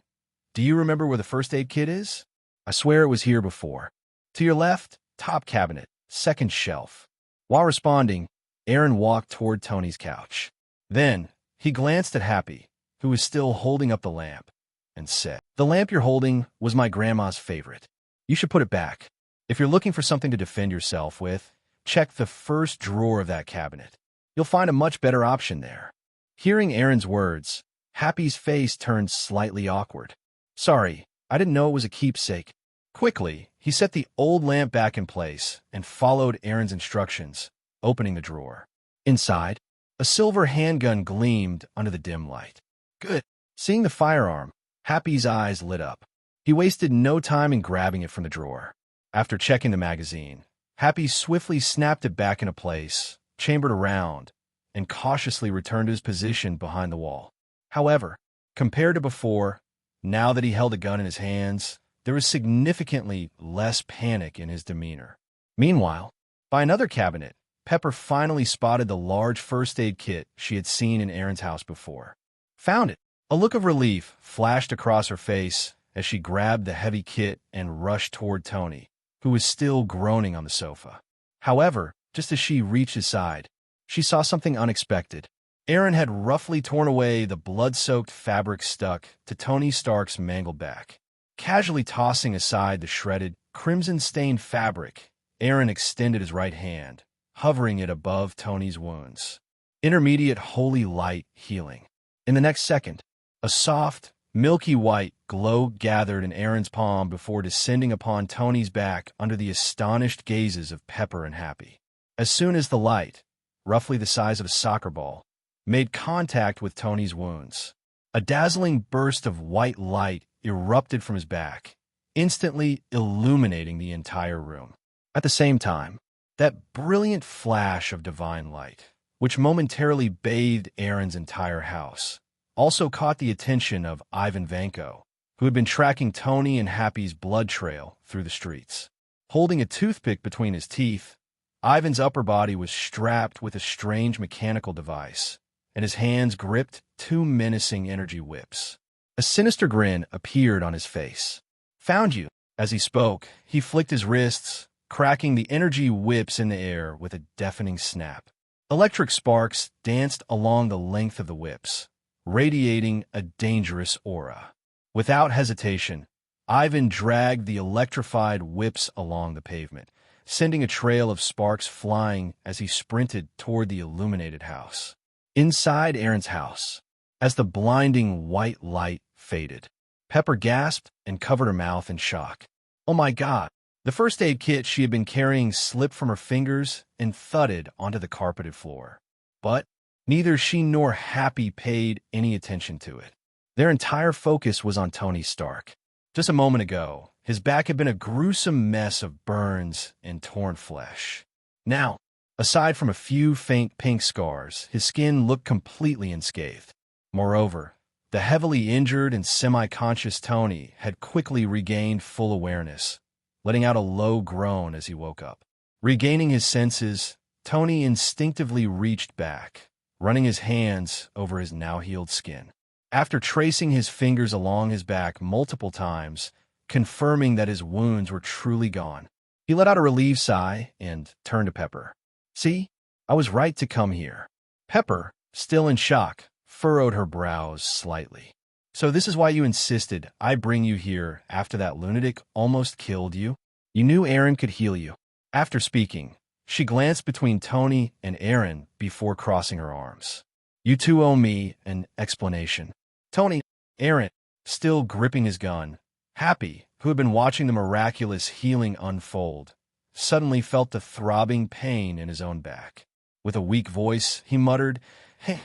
do you remember where the first aid kit is? I swear it was here before." "To your left, top cabinet, second shelf." While responding, Eren walked toward Tony's couch. Then, he glanced at Happy, who was still holding up the lamp, and said, "The lamp you're holding was my grandma's favorite. You should put it back. If you're looking for something to defend yourself with, check the first drawer of that cabinet. You'll find a much better option there." Hearing Eren's words, Happy's face turned slightly awkward. "Sorry, I didn't know it was a keepsake." Quickly, he set the old lamp back in place and followed Eren's instructions, opening the drawer. Inside, a silver handgun gleamed under the dim light. "Good." Seeing the firearm, Happy's eyes lit up. He wasted no time in grabbing it from the drawer. After checking the magazine, Happy swiftly snapped it back into place, chambered around, and cautiously returned to his position behind the wall. However, compared to before, now that he held a gun in his hands, there was significantly less panic in his demeanor. Meanwhile, by another cabinet, Pepper finally spotted the large first aid kit she had seen in Eren's house before. "Found it." A look of relief flashed across her face as she grabbed the heavy kit and rushed toward Tony, who was still groaning on the sofa. However, just as she reached his side, she saw something unexpected. Eren had roughly torn away the blood-soaked fabric stuck to Tony Stark's mangled back. Casually tossing aside the shredded, crimson-stained fabric, Eren extended his right hand, hovering it above Tony's wounds. Intermediate holy light healing. In the next second, a soft, milky white glow gathered in Eren's palm before descending upon Tony's back under the astonished gazes of Pepper and Happy. As soon as the light, roughly the size of a soccer ball, made contact with Tony's wounds. A dazzling burst of white light erupted from his back, instantly illuminating the entire room. At the same time, that brilliant flash of divine light, which momentarily bathed Eren's entire house, also caught the attention of Ivan Vanko, who had been tracking Tony and Happy's blood trail through the streets. Holding a toothpick between his teeth, Ivan's upper body was strapped with a strange mechanical device, and his hands gripped two menacing energy whips. A sinister grin appeared on his face. "Found you." As he spoke, he flicked his wrists, cracking the energy whips in the air with a deafening snap. Electric sparks danced along the length of the whips, radiating a dangerous aura. Without hesitation, Ivan dragged the electrified whips along the pavement, sending a trail of sparks flying as he sprinted toward the illuminated house. Inside Eren's house, as the blinding white light faded, Pepper gasped and covered her mouth in shock. Oh my God! The first aid kit she had been carrying slipped from her fingers and thudded onto the carpeted floor. But neither she nor Happy paid any attention to it. Their entire focus was on Tony Stark. Just a moment ago, his back had been a gruesome mess of burns and torn flesh. Now, aside from a few faint pink scars, his skin looked completely unscathed. Moreover, the heavily injured and semi-conscious Tony had quickly regained full awareness, letting out a low groan as he woke up. Regaining his senses, Tony instinctively reached back, running his hands over his now-healed skin. After tracing his fingers along his back multiple times, confirming that his wounds were truly gone, he let out a relieved sigh and turned to Pepper. "See, I was right to come here." Pepper, still in shock, furrowed her brows slightly. "So this is why you insisted I bring you here after that lunatic almost killed you? You knew Eren could heal you." After speaking, she glanced between Tony and Eren before crossing her arms. "You two owe me an explanation." Tony, Eren, still gripping his gun, Happy, who had been watching the miraculous healing unfold, suddenly felt the throbbing pain in his own back. With a weak voice, he muttered, "Hey,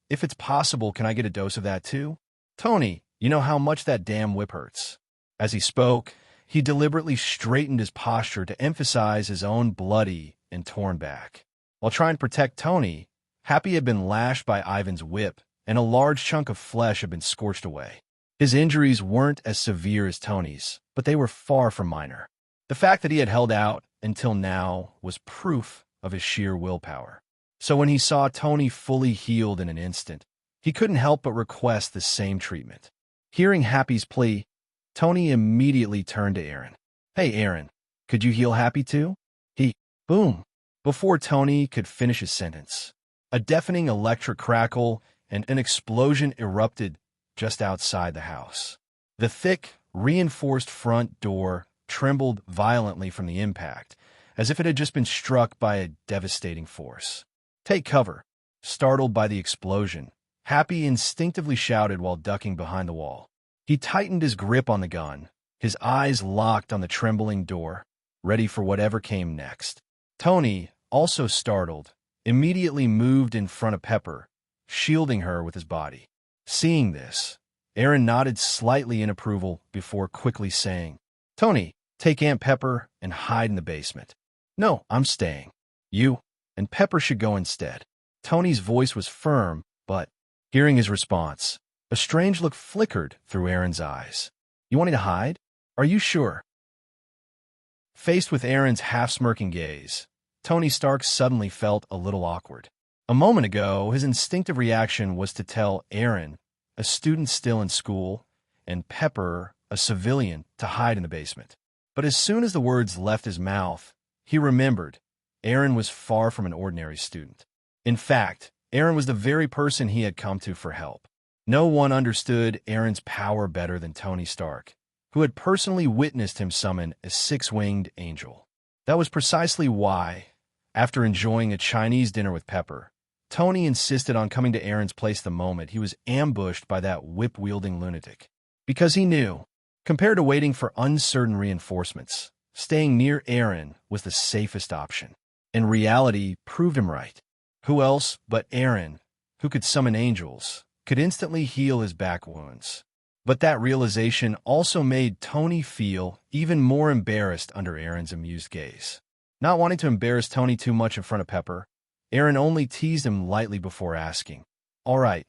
if it's possible, can I get a dose of that too? Tony, you know how much that damn whip hurts." As he spoke, he deliberately straightened his posture to emphasize his own bloody and torn back. While trying to protect Tony, Happy had been lashed by Ivan's whip, and a large chunk of flesh had been scorched away. His injuries weren't as severe as Tony's, but they were far from minor. The fact that he had held out until now was proof of his sheer willpower. So when he saw Tony fully healed in an instant, he couldn't help but request the same treatment. Hearing Happy's plea, Tony immediately turned to Eren. "Hey, Eren, could you heal Happy too?" Boom! Before Tony could finish his sentence, a deafening electric crackle and an explosion erupted just outside the house. The thick, reinforced front door trembled violently from the impact, as if it had just been struck by a devastating force. "Take cover!" Startled by the explosion, Happy instinctively shouted while ducking behind the wall. He tightened his grip on the gun, his eyes locked on the trembling door, ready for whatever came next. Tony, also startled, immediately moved in front of Pepper, shielding her with his body. Seeing this, Eren nodded slightly in approval before quickly saying, "Tony, take Aunt Pepper and hide in the basement." "No, I'm staying. You and Pepper should go instead." Tony's voice was firm, but, hearing his response, a strange look flickered through Eren's eyes. "You want me to hide? Are you sure?" Faced with Eren's half-smirking gaze, Tony Stark suddenly felt a little awkward. A moment ago, his instinctive reaction was to tell Eren, a student still in school, and Pepper, a civilian, to hide in the basement. But as soon as the words left his mouth, he remembered Eren was far from an ordinary student. In fact, Eren was the very person he had come to for help. No one understood Eren's power better than Tony Stark, who had personally witnessed him summon a six-winged angel. That was precisely why, after enjoying a Chinese dinner with Pepper, Tony insisted on coming to Eren's place the moment he was ambushed by that whip-wielding lunatic. Because he knew, compared to waiting for uncertain reinforcements, staying near Eren was the safest option. and reality proved him right. Who else but Eren, who could summon angels, could instantly heal his back wounds? But that realization also made Tony feel even more embarrassed under Eren's amused gaze. Not wanting to embarrass Tony too much in front of Pepper, Eren only teased him lightly before asking, "All right,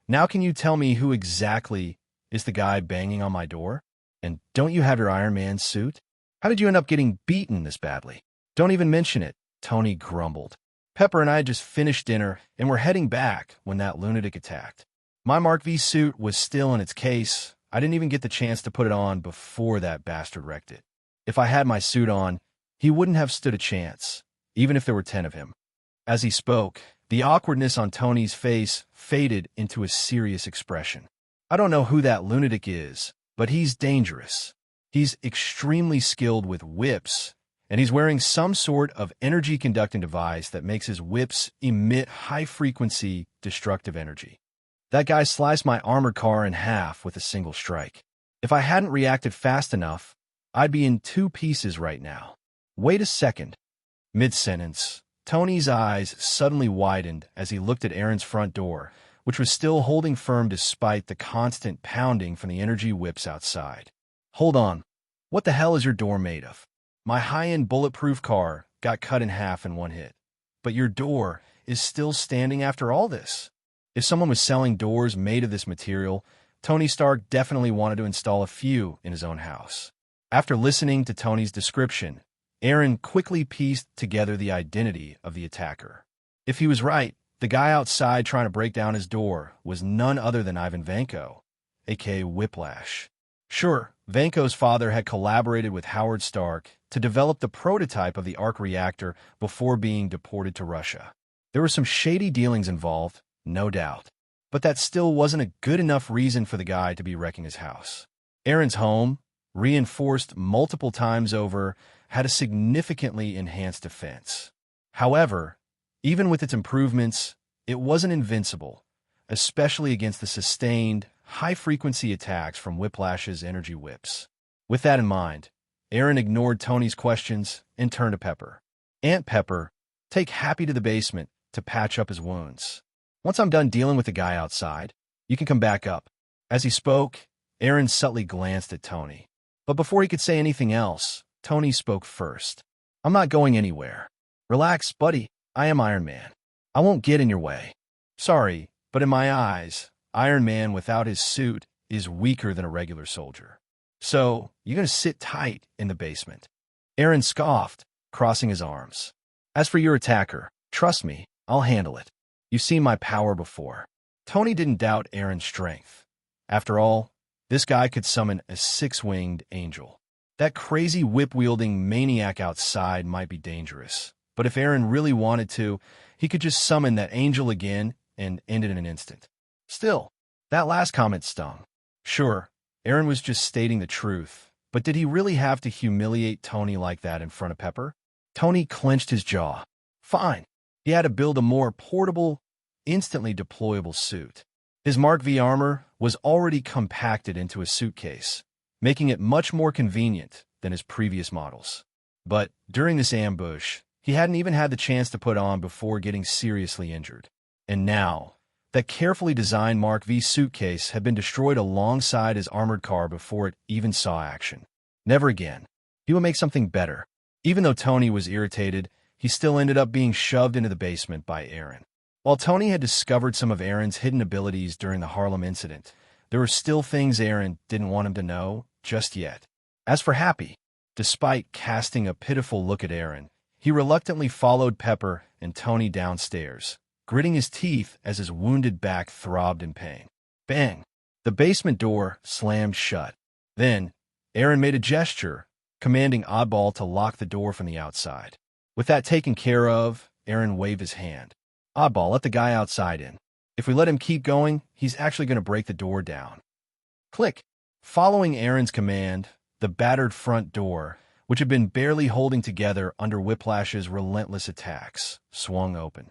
now can you tell me who exactly is the guy banging on my door? And don't you have your Iron Man suit? How did you end up getting beaten this badly?" "Don't even mention it," Tony grumbled. "Pepper and I had just finished dinner and were heading back when that lunatic attacked. My Mark V suit was still in its case. I didn't even get the chance to put it on before that bastard wrecked it. If I had my suit on, he wouldn't have stood a chance, even if there were 10 of him." As he spoke, the awkwardness on Tony's face faded into a serious expression. "I don't know who that lunatic is, but he's dangerous. He's extremely skilled with whips, and he's wearing some sort of energy-conducting device that makes his whips emit high-frequency, destructive energy. That guy sliced my armored car in half with a single strike. If I hadn't reacted fast enough, I'd be in 2 pieces right now." "Wait a second." Mid-sentence, Tony's eyes suddenly widened as he looked at Eren's front door, which was still holding firm despite the constant pounding from the energy whips outside. "Hold on. What the hell is your door made of? My high-end bulletproof car got cut in half in one hit, but your door is still standing after all this." If someone was selling doors made of this material, Tony Stark definitely wanted to install a few in his own house. After listening to Tony's description, Eren quickly pieced together the identity of the attacker. If he was right, the guy outside trying to break down his door was none other than Ivan Vanko, aka Whiplash. Sure, Vanko's father had collaborated with Howard Stark to develop the prototype of the arc reactor before being deported to Russia. There were some shady dealings involved, no doubt, but that still wasn't a good enough reason for the guy to be wrecking his house. Eren's home, reinforced multiple times over, had a significantly enhanced defense. However, even with its improvements, it wasn't invincible, especially against the sustained, high-frequency attacks from Whiplash's energy whips. With that in mind, Eren ignored Tony's questions and turned to Pepper. "Aunt Pepper, take Happy to the basement to patch up his wounds. Once I'm done dealing with the guy outside, you can come back up." As he spoke, Eren subtly glanced at Tony. But before he could say anything else, Tony spoke first. "I'm not going anywhere. Relax, buddy. I am Iron Man. I won't get in your way. Sorry, but in my eyes, Iron Man without his suit is weaker than a regular soldier. So, you're going to sit tight in the basement." Eren scoffed, crossing his arms. "As for your attacker, trust me, I'll handle it. You've seen my power before." Tony didn't doubt Eren's strength. After all, this guy could summon a 6-winged angel. That crazy whip-wielding maniac outside might be dangerous, but if Eren really wanted to, he could just summon that angel again and end it in an instant. Still, that last comment stung. Sure, Eren was just stating the truth, but did he really have to humiliate Tony like that in front of Pepper? Tony clenched his jaw. Fine. He had to build a more portable, instantly deployable suit. His Mark V armor was already compacted into a suitcase, making it much more convenient than his previous models. But during this ambush, he hadn't even had the chance to put on before getting seriously injured. And now, that carefully designed Mark V suitcase had been destroyed alongside his armored car before it even saw action. Never again. He would make something better. Even though Tony was irritated, he still ended up being shoved into the basement by Eren. While Tony had discovered some of Eren's hidden abilities during the Harlem incident, there were still things Eren didn't want him to know just yet. As for Happy, despite casting a pitiful look at Eren, he reluctantly followed Pepper and Tony downstairs, gritting his teeth as his wounded back throbbed in pain. Bang! The basement door slammed shut. Then, Eren made a gesture, commanding Oddball to lock the door from the outside. With that taken care of, Eren waved his hand. Oddball, let the guy outside in. If we let him keep going, he's actually going to break the door down. Click. Following Eren's command, the battered front door, which had been barely holding together under Whiplash's relentless attacks, swung open.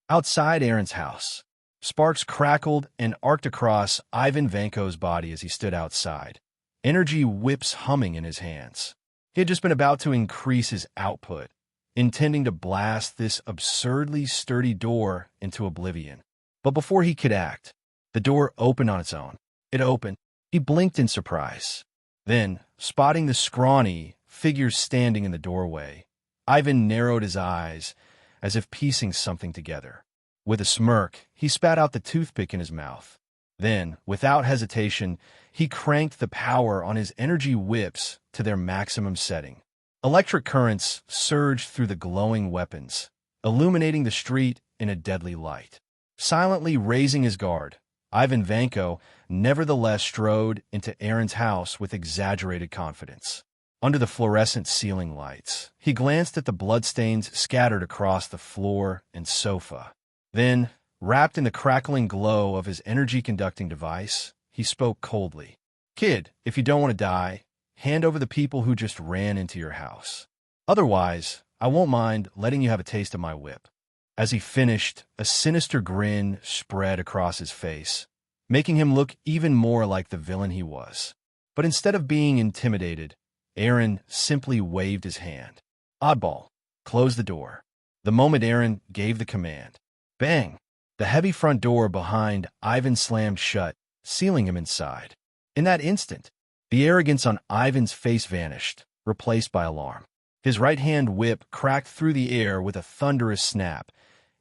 Outside Eren's house, sparks crackled and arced across Ivan Vanko's body as he stood outside, energy whips humming in his hands. He had just been about to increase his output, intending to blast this absurdly sturdy door into oblivion. But before he could act, the door opened on its own. It opened. He blinked in surprise. Then, spotting the scrawny figure standing in the doorway, Ivan narrowed his eyes as if piecing something together. With a smirk, he spat out the toothpick in his mouth. Then, without hesitation, he cranked the power on his energy whips to their maximum setting. Electric currents surged through the glowing weapons, illuminating the street in a deadly light. Silently raising his guard, Ivan Vanko nevertheless strode into Eren's house with exaggerated confidence. Under the fluorescent ceiling lights, he glanced at the bloodstains scattered across the floor and sofa. Then, wrapped in the crackling glow of his energy-conducting device, he spoke coldly. "Kid, if you don't want to die, hand over the people who just ran into your house. Otherwise, I won't mind letting you have a taste of my whip." As he finished, a sinister grin spread across his face, making him look even more like the villain he was. But instead of being intimidated, Eren simply waved his hand. "Oddball, close the door." The moment Eren gave the command, bang! The heavy front door behind Ivan slammed shut, sealing him inside. In that instant, the arrogance on Ivan's face vanished, replaced by alarm. His right-hand whip cracked through the air with a thunderous snap,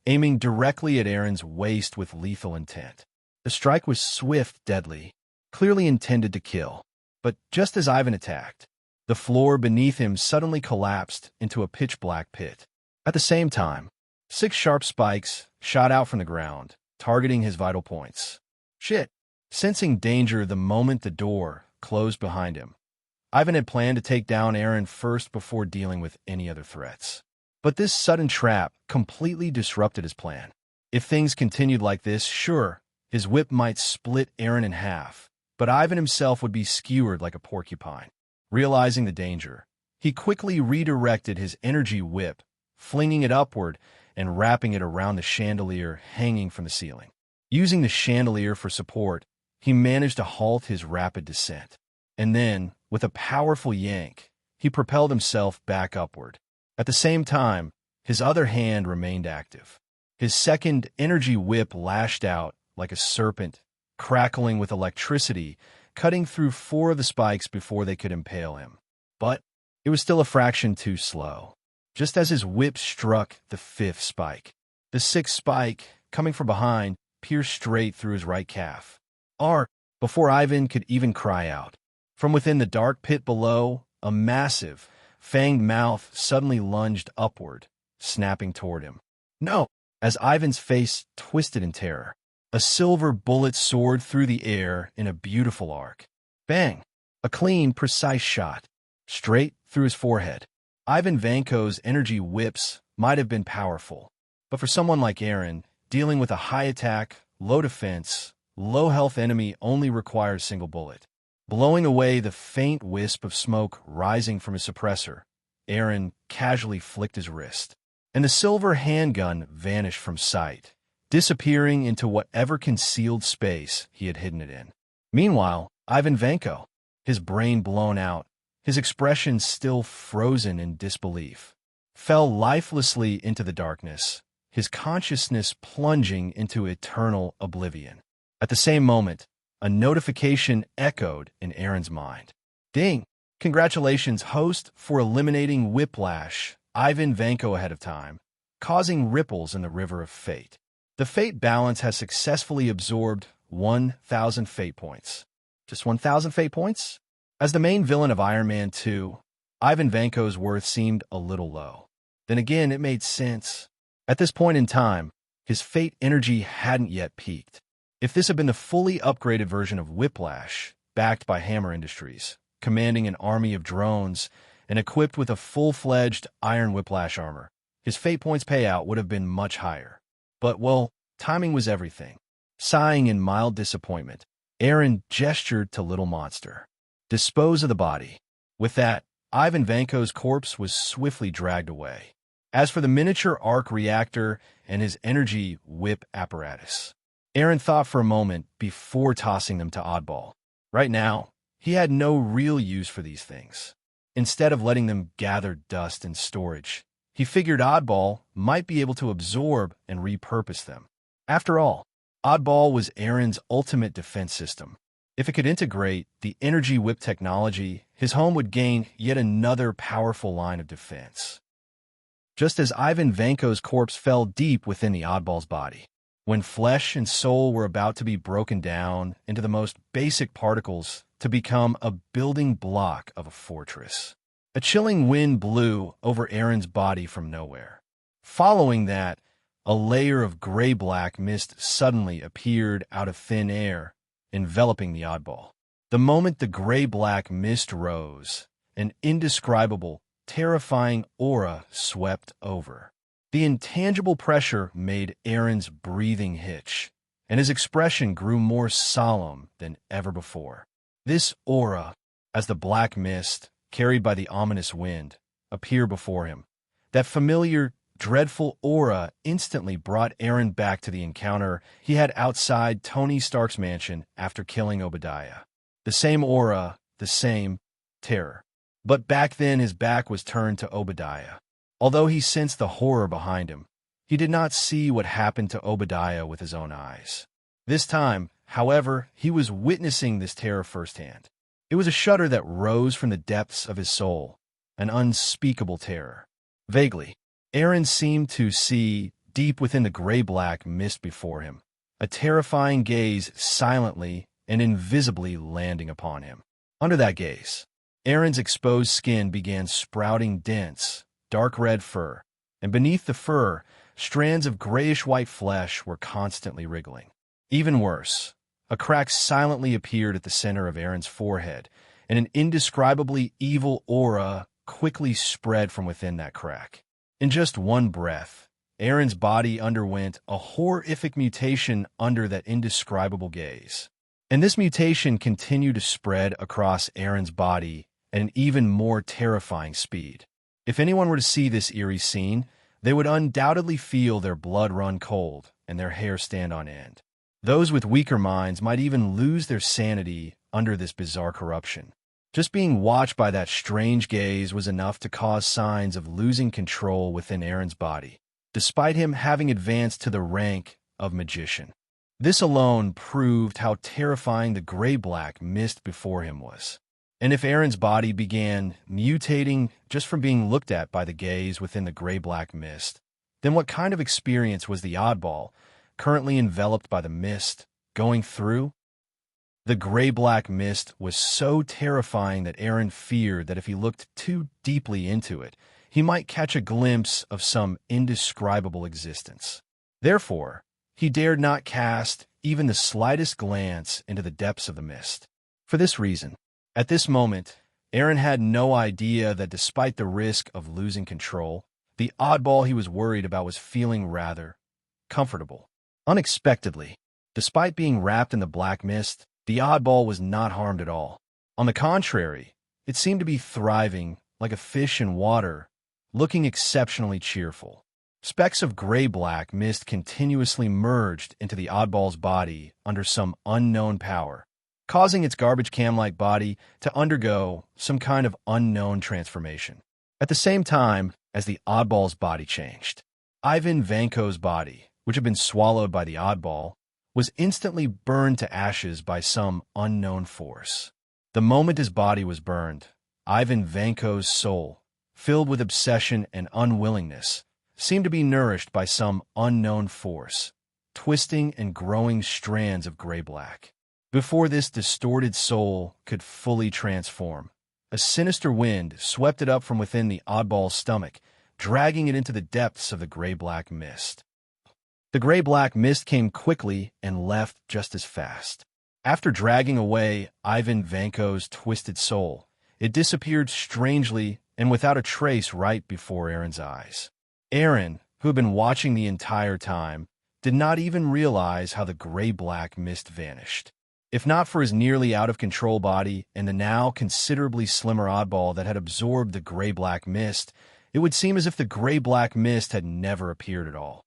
aiming directly at Eren's waist with lethal intent. The strike was swift, deadly, clearly intended to kill. But just as Ivan attacked, the floor beneath him suddenly collapsed into a pitch-black pit. At the same time, 6 sharp spikes shot out from the ground, targeting his vital points. Shit! Sensing danger the moment the door closed behind him, Ivan had planned to take down Eren first before dealing with any other threats. But this sudden trap completely disrupted his plan. If things continued like this, sure, his whip might split Eren in half, but Ivan himself would be skewered like a porcupine. Realizing the danger, he quickly redirected his energy whip, flinging it upward and wrapping it around the chandelier hanging from the ceiling. Using the chandelier for support, he managed to halt his rapid descent. And then, with a powerful yank, he propelled himself back upward. At the same time, his other hand remained active. His second energy whip lashed out like a serpent, crackling with electricity, cutting through 4 of the spikes before they could impale him. But it was still a fraction too slow. Just as his whip struck the 5th spike, the 6th spike, coming from behind, pierced straight through his right calf. Ark! Before Ivan could even cry out. From within the dark pit below, a massive, fanged mouth suddenly lunged upward, snapping toward him. No! As Ivan's face twisted in terror, a silver bullet soared through the air in a beautiful arc. Bang! A clean, precise shot, straight through his forehead. Ivan Vanko's energy whips might have been powerful, but for someone like Eren, dealing with a high attack, low defense, low health enemy only requires a single bullet. Blowing away the faint wisp of smoke rising from his suppressor, Eren casually flicked his wrist, and the silver handgun vanished from sight, disappearing into whatever concealed space he had hidden it in. Meanwhile, Ivan Vanko, his brain blown out, his expression still frozen in disbelief, fell lifelessly into the darkness, his consciousness plunging into eternal oblivion. At the same moment, a notification echoed in Eren's mind. Ding! Congratulations, host, for eliminating Whiplash, Ivan Vanko ahead of time, causing ripples in the river of fate. The fate balance has successfully absorbed 1,000 fate points. Just 1,000 fate points? As the main villain of Iron Man 2, Ivan Vanko's worth seemed a little low. Then again, it made sense. At this point in time, his fate energy hadn't yet peaked. If this had been the fully upgraded version of Whiplash, backed by Hammer Industries, commanding an army of drones, and equipped with a full-fledged Iron Whiplash armor, his fate points payout would have been much higher. But, well, timing was everything. Sighing in mild disappointment, Eren gestured to Little Monster. Dispose of the body. With that, Ivan Vanko's corpse was swiftly dragged away. As for the miniature arc reactor and his energy whip apparatus, Eren thought for a moment before tossing them to Oddball. Right now, he had no real use for these things. Instead of letting them gather dust in storage, He figured Oddball might be able to absorb and repurpose them. After all, Oddball was Eren's ultimate defense system. If it could integrate the energy whip technology, his home would gain yet another powerful line of defense. Just as Ivan Vanko's corpse fell deep within the Oddball's body, when flesh and soul were about to be broken down into the most basic particles to become a building block of a fortress, a chilling wind blew over Eren's body from nowhere. Following that, a layer of gray-black mist suddenly appeared out of thin air, enveloping the Oddball. The moment the gray-black mist rose, an indescribable, terrifying aura swept over. The intangible pressure made Eren's breathing hitch, and his expression grew more solemn than ever before. This aura, as the black mist, carried by the ominous wind, appeared before him. That familiar, dreadful aura instantly brought Eren back to the encounter he had outside Tony Stark's mansion after killing Obadiah. The same aura, the same terror. But back then his back was turned to Obadiah. Although he sensed the horror behind him, he did not see what happened to Obadiah with his own eyes. This time, however, he was witnessing this terror firsthand. It was a shudder that rose from the depths of his soul, an unspeakable terror. Vaguely, Eren seemed to see, deep within the gray-black mist before him, a terrifying gaze silently and invisibly landing upon him. Under that gaze, Eren's exposed skin began sprouting dense, dark red fur, and beneath the fur, strands of grayish-white flesh were constantly wriggling. Even worse, a crack silently appeared at the center of Eren's forehead, and an indescribably evil aura quickly spread from within that crack. In just one breath, Eren's body underwent a horrific mutation under that indescribable gaze. And this mutation continued to spread across Eren's body at an even more terrifying speed. If anyone were to see this eerie scene, they would undoubtedly feel their blood run cold and their hair stand on end. Those with weaker minds might even lose their sanity under this bizarre corruption. Just being watched by that strange gaze was enough to cause signs of losing control within Eren's body, despite him having advanced to the rank of magician. This alone proved how terrifying the gray-black mist before him was. And if Eren's body began mutating just from being looked at by the gaze within the gray-black mist, then what kind of experience was the Oddball, currently enveloped by the mist, going through? The gray-black mist was so terrifying that Eren feared that if he looked too deeply into it, he might catch a glimpse of some indescribable existence. Therefore, he dared not cast even the slightest glance into the depths of the mist. For this reason, at this moment, Eren had no idea that despite the risk of losing control, the Oddball he was worried about was feeling rather comfortable. Unexpectedly, despite being wrapped in the black mist, the Oddball was not harmed at all. On the contrary, it seemed to be thriving like a fish in water, looking exceptionally cheerful. Specks of gray-black mist continuously merged into the Oddball's body under some unknown power, causing its garbage can-like body to undergo some kind of unknown transformation. At the same time as the Oddball's body changed, Ivan Vanko's body, which had been swallowed by the Oddball, was instantly burned to ashes by some unknown force. The moment his body was burned, Ivan Vanko's soul, filled with obsession and unwillingness, seemed to be nourished by some unknown force, twisting and growing strands of gray-black. Before this distorted soul could fully transform, a sinister wind swept it up from within the Oddball's stomach, dragging it into the depths of the gray-black mist. The gray-black mist came quickly and left just as fast. After dragging away Ivan Vanko's twisted soul, it disappeared strangely and without a trace right before Eren's eyes. Eren, who had been watching the entire time, did not even realize how the gray-black mist vanished. If not for his nearly out-of-control body and the now considerably slimmer Oddball that had absorbed the gray-black mist, it would seem as if the gray-black mist had never appeared at all.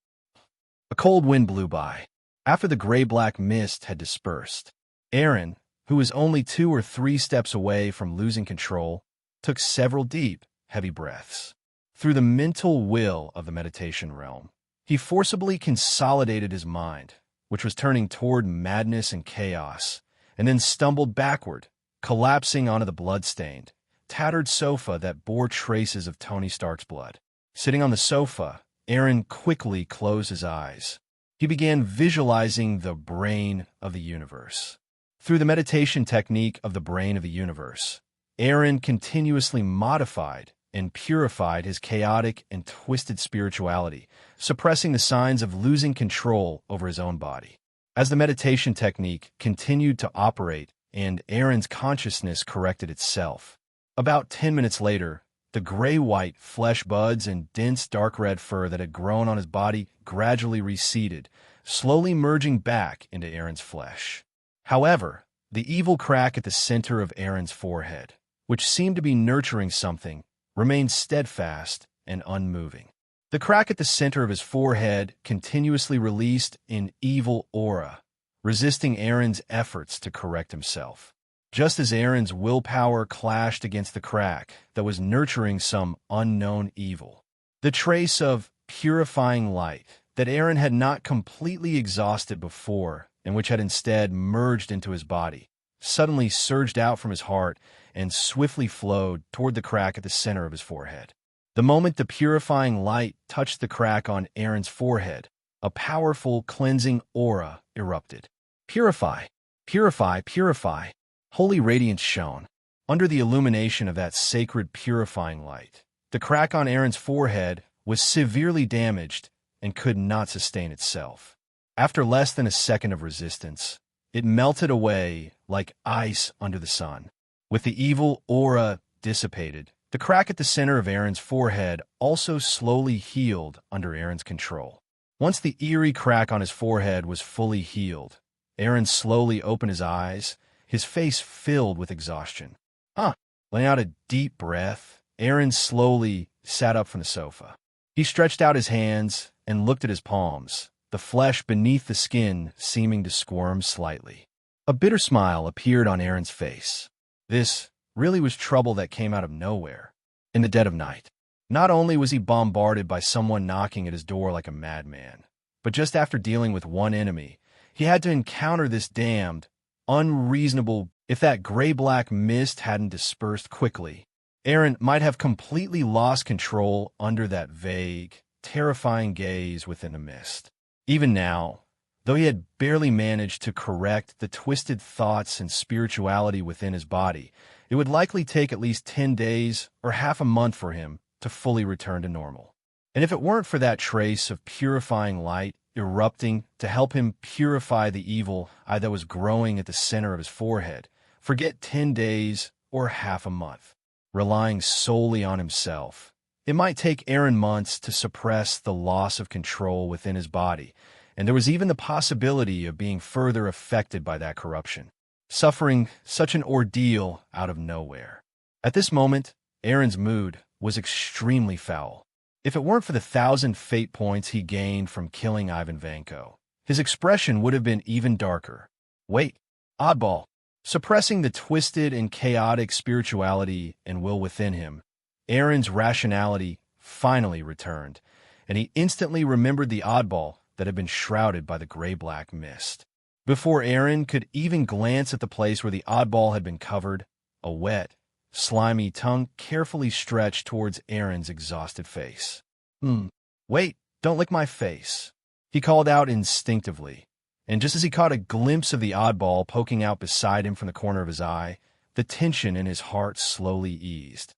A cold wind blew by. After the gray-black mist had dispersed, Eren, who was only 2 or 3 steps away from losing control, took several deep, heavy breaths. Through the mental will of the meditation realm, he forcibly consolidated his mind, which was turning toward madness and chaos, and then stumbled backward, collapsing onto the blood-stained, tattered sofa that bore traces of Tony Stark's blood. Sitting on the sofa, Eren quickly closed his eyes. He began visualizing the brain of the universe. Through the meditation technique of the brain of the universe, Eren continuously modified and purified his chaotic and twisted spirituality, suppressing the signs of losing control over his own body. As the meditation technique continued to operate and Eren's consciousness corrected itself, about 10 minutes later, the gray-white flesh buds and dense dark red fur that had grown on his body gradually receded, slowly merging back into Eren's flesh. However, the evil crack at the center of Eren's forehead, which seemed to be nurturing something, remained steadfast and unmoving. The crack at the center of his forehead continuously released an evil aura, resisting Eren's efforts to correct himself. Just as Eren's willpower clashed against the crack that was nurturing some unknown evil, the trace of purifying light that Eren had not completely exhausted before and which had instead merged into his body, suddenly surged out from his heart and swiftly flowed toward the crack at the center of his forehead. The moment the purifying light touched the crack on Eren's forehead, a powerful cleansing aura erupted. Purify, purify, purify. Holy radiance shone. Under the illumination of that sacred purifying light, the crack on Eren's forehead was severely damaged and could not sustain itself. After less than a second of resistance, it melted away like ice under the sun. With the evil aura dissipated, the crack at the center of Eren's forehead also slowly healed under Eren's control. Once the eerie crack on his forehead was fully healed, Eren slowly opened his eyes, his face filled with exhaustion. Letting out a deep breath, Eren slowly sat up from the sofa. He stretched out his hands and looked at his palms, the flesh beneath the skin seeming to squirm slightly. A bitter smile appeared on Eren's face. This really was trouble that came out of nowhere, in the dead of night. Not only was he bombarded by someone knocking at his door like a madman, but just after dealing with one enemy, he had to encounter this damned, unreasonable. If that gray-black mist hadn't dispersed quickly, Eren might have completely lost control under that vague, terrifying gaze within the mist. Even now, though he had barely managed to correct the twisted thoughts and spirituality within his body, it would likely take at least 10 days or half a month for him to fully return to normal. And if it weren't for that trace of purifying light erupting to help him purify the evil eye that was growing at the center of his forehead, forget 10 days or half a month. Relying solely on himself, it might take Eren months to suppress the loss of control within his body, and there was even the possibility of being further affected by that corruption, suffering such an ordeal out of nowhere. At this moment, Eren's mood was extremely foul. If it weren't for the 1,000 fate points he gained from killing Ivan Vanko, his expression would have been even darker. Wait, oddball. Suppressing the twisted and chaotic spirituality and will within him, Eren's rationality finally returned, and he instantly remembered the oddball that had been shrouded by the gray-black mist. Before Eren could even glance at the place where the oddball had been covered, a wet, slimy tongue carefully stretched towards Eren's exhausted face. Wait, don't lick my face, he called out instinctively. And just as he caught a glimpse of the oddball poking out beside him from the corner of his eye, the tension in his heart slowly eased.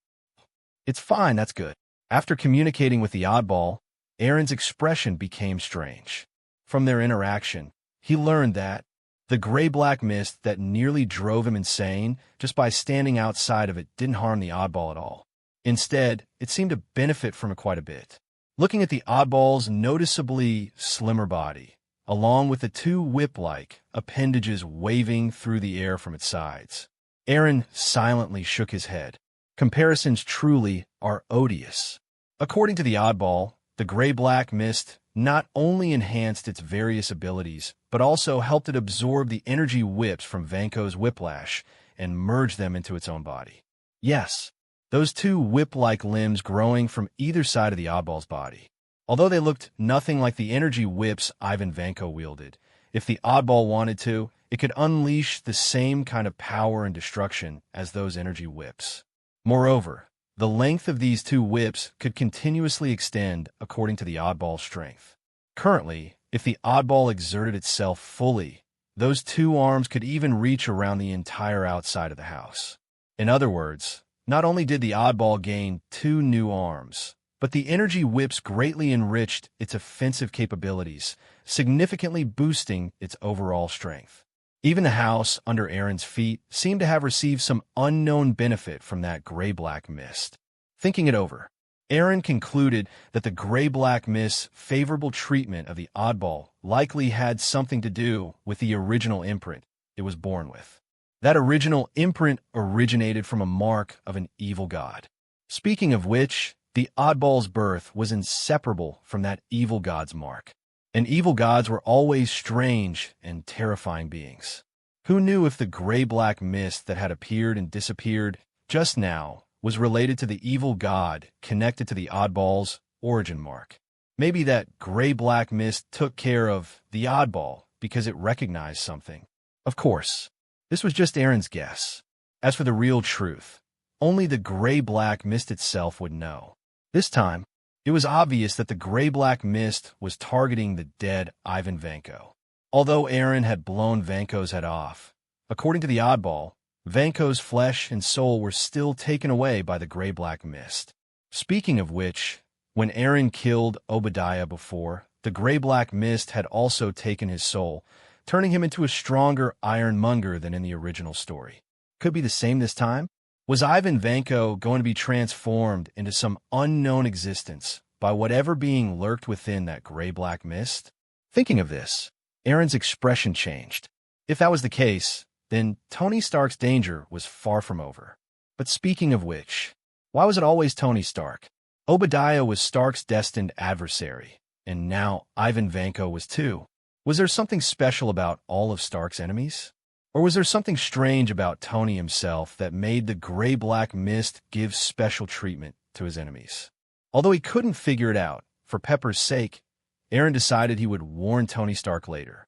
It's fine, that's good. After communicating with the oddball, Eren's expression became strange. From their interaction, he learned that the gray-black mist that nearly drove him insane just by standing outside of it didn't harm the oddball at all. Instead, it seemed to benefit from it quite a bit. Looking at the oddball's noticeably slimmer body, along with the two whip-like appendages waving through the air from its sides, Eren silently shook his head. Comparisons truly are odious. According to the oddball, the gray-black mist not only enhanced its various abilities, but also helped it absorb the energy whips from Vanko's whiplash and merge them into its own body. Yes, those two whip-like limbs growing from either side of the oddball's body. Although they looked nothing like the energy whips Ivan Vanko wielded, if the oddball wanted to, it could unleash the same kind of power and destruction as those energy whips. Moreover, the length of these two whips could continuously extend according to the oddball's strength. Currently, if the oddball exerted itself fully, those two arms could even reach around the entire outside of the house. In other words, not only did the oddball gain two new arms, but the energy whips greatly enriched its offensive capabilities, significantly boosting its overall strength. Even the house under Eren's feet seemed to have received some unknown benefit from that gray-black mist. Thinking it over, Eren concluded that the gray-black mist's favorable treatment of the oddball likely had something to do with the original imprint it was born with. That original imprint originated from a mark of an evil god. Speaking of which, the oddball's birth was inseparable from that evil god's mark. And evil gods were always strange and terrifying beings. Who knew if the gray-black mist that had appeared and disappeared just now was related to the evil god connected to the oddball's origin mark? Maybe that gray-black mist took care of the oddball because it recognized something. Of course, this was just Eren's guess. As for the real truth, only the gray-black mist itself would know. This time, it was obvious that the gray-black mist was targeting the dead Ivan Vanko. Although Eren had blown Vanko's head off, according to the oddball, Vanko's flesh and soul were still taken away by the gray-black mist. Speaking of which, when Eren killed Obadiah before, the gray-black mist had also taken his soul, turning him into a stronger ironmonger than in the original story. Could be the same this time? Was Ivan Vanko going to be transformed into some unknown existence by whatever being lurked within that gray-black mist? Thinking of this, Eren's expression changed. If that was the case, then Tony Stark's danger was far from over. But speaking of which, why was it always Tony Stark? Obadiah was Stark's destined adversary, and now Ivan Vanko was too. Was there something special about all of Stark's enemies? Or was there something strange about Tony himself that made the gray-black mist give special treatment to his enemies? Although he couldn't figure it out, for Pepper's sake, Eren decided he would warn Tony Stark later.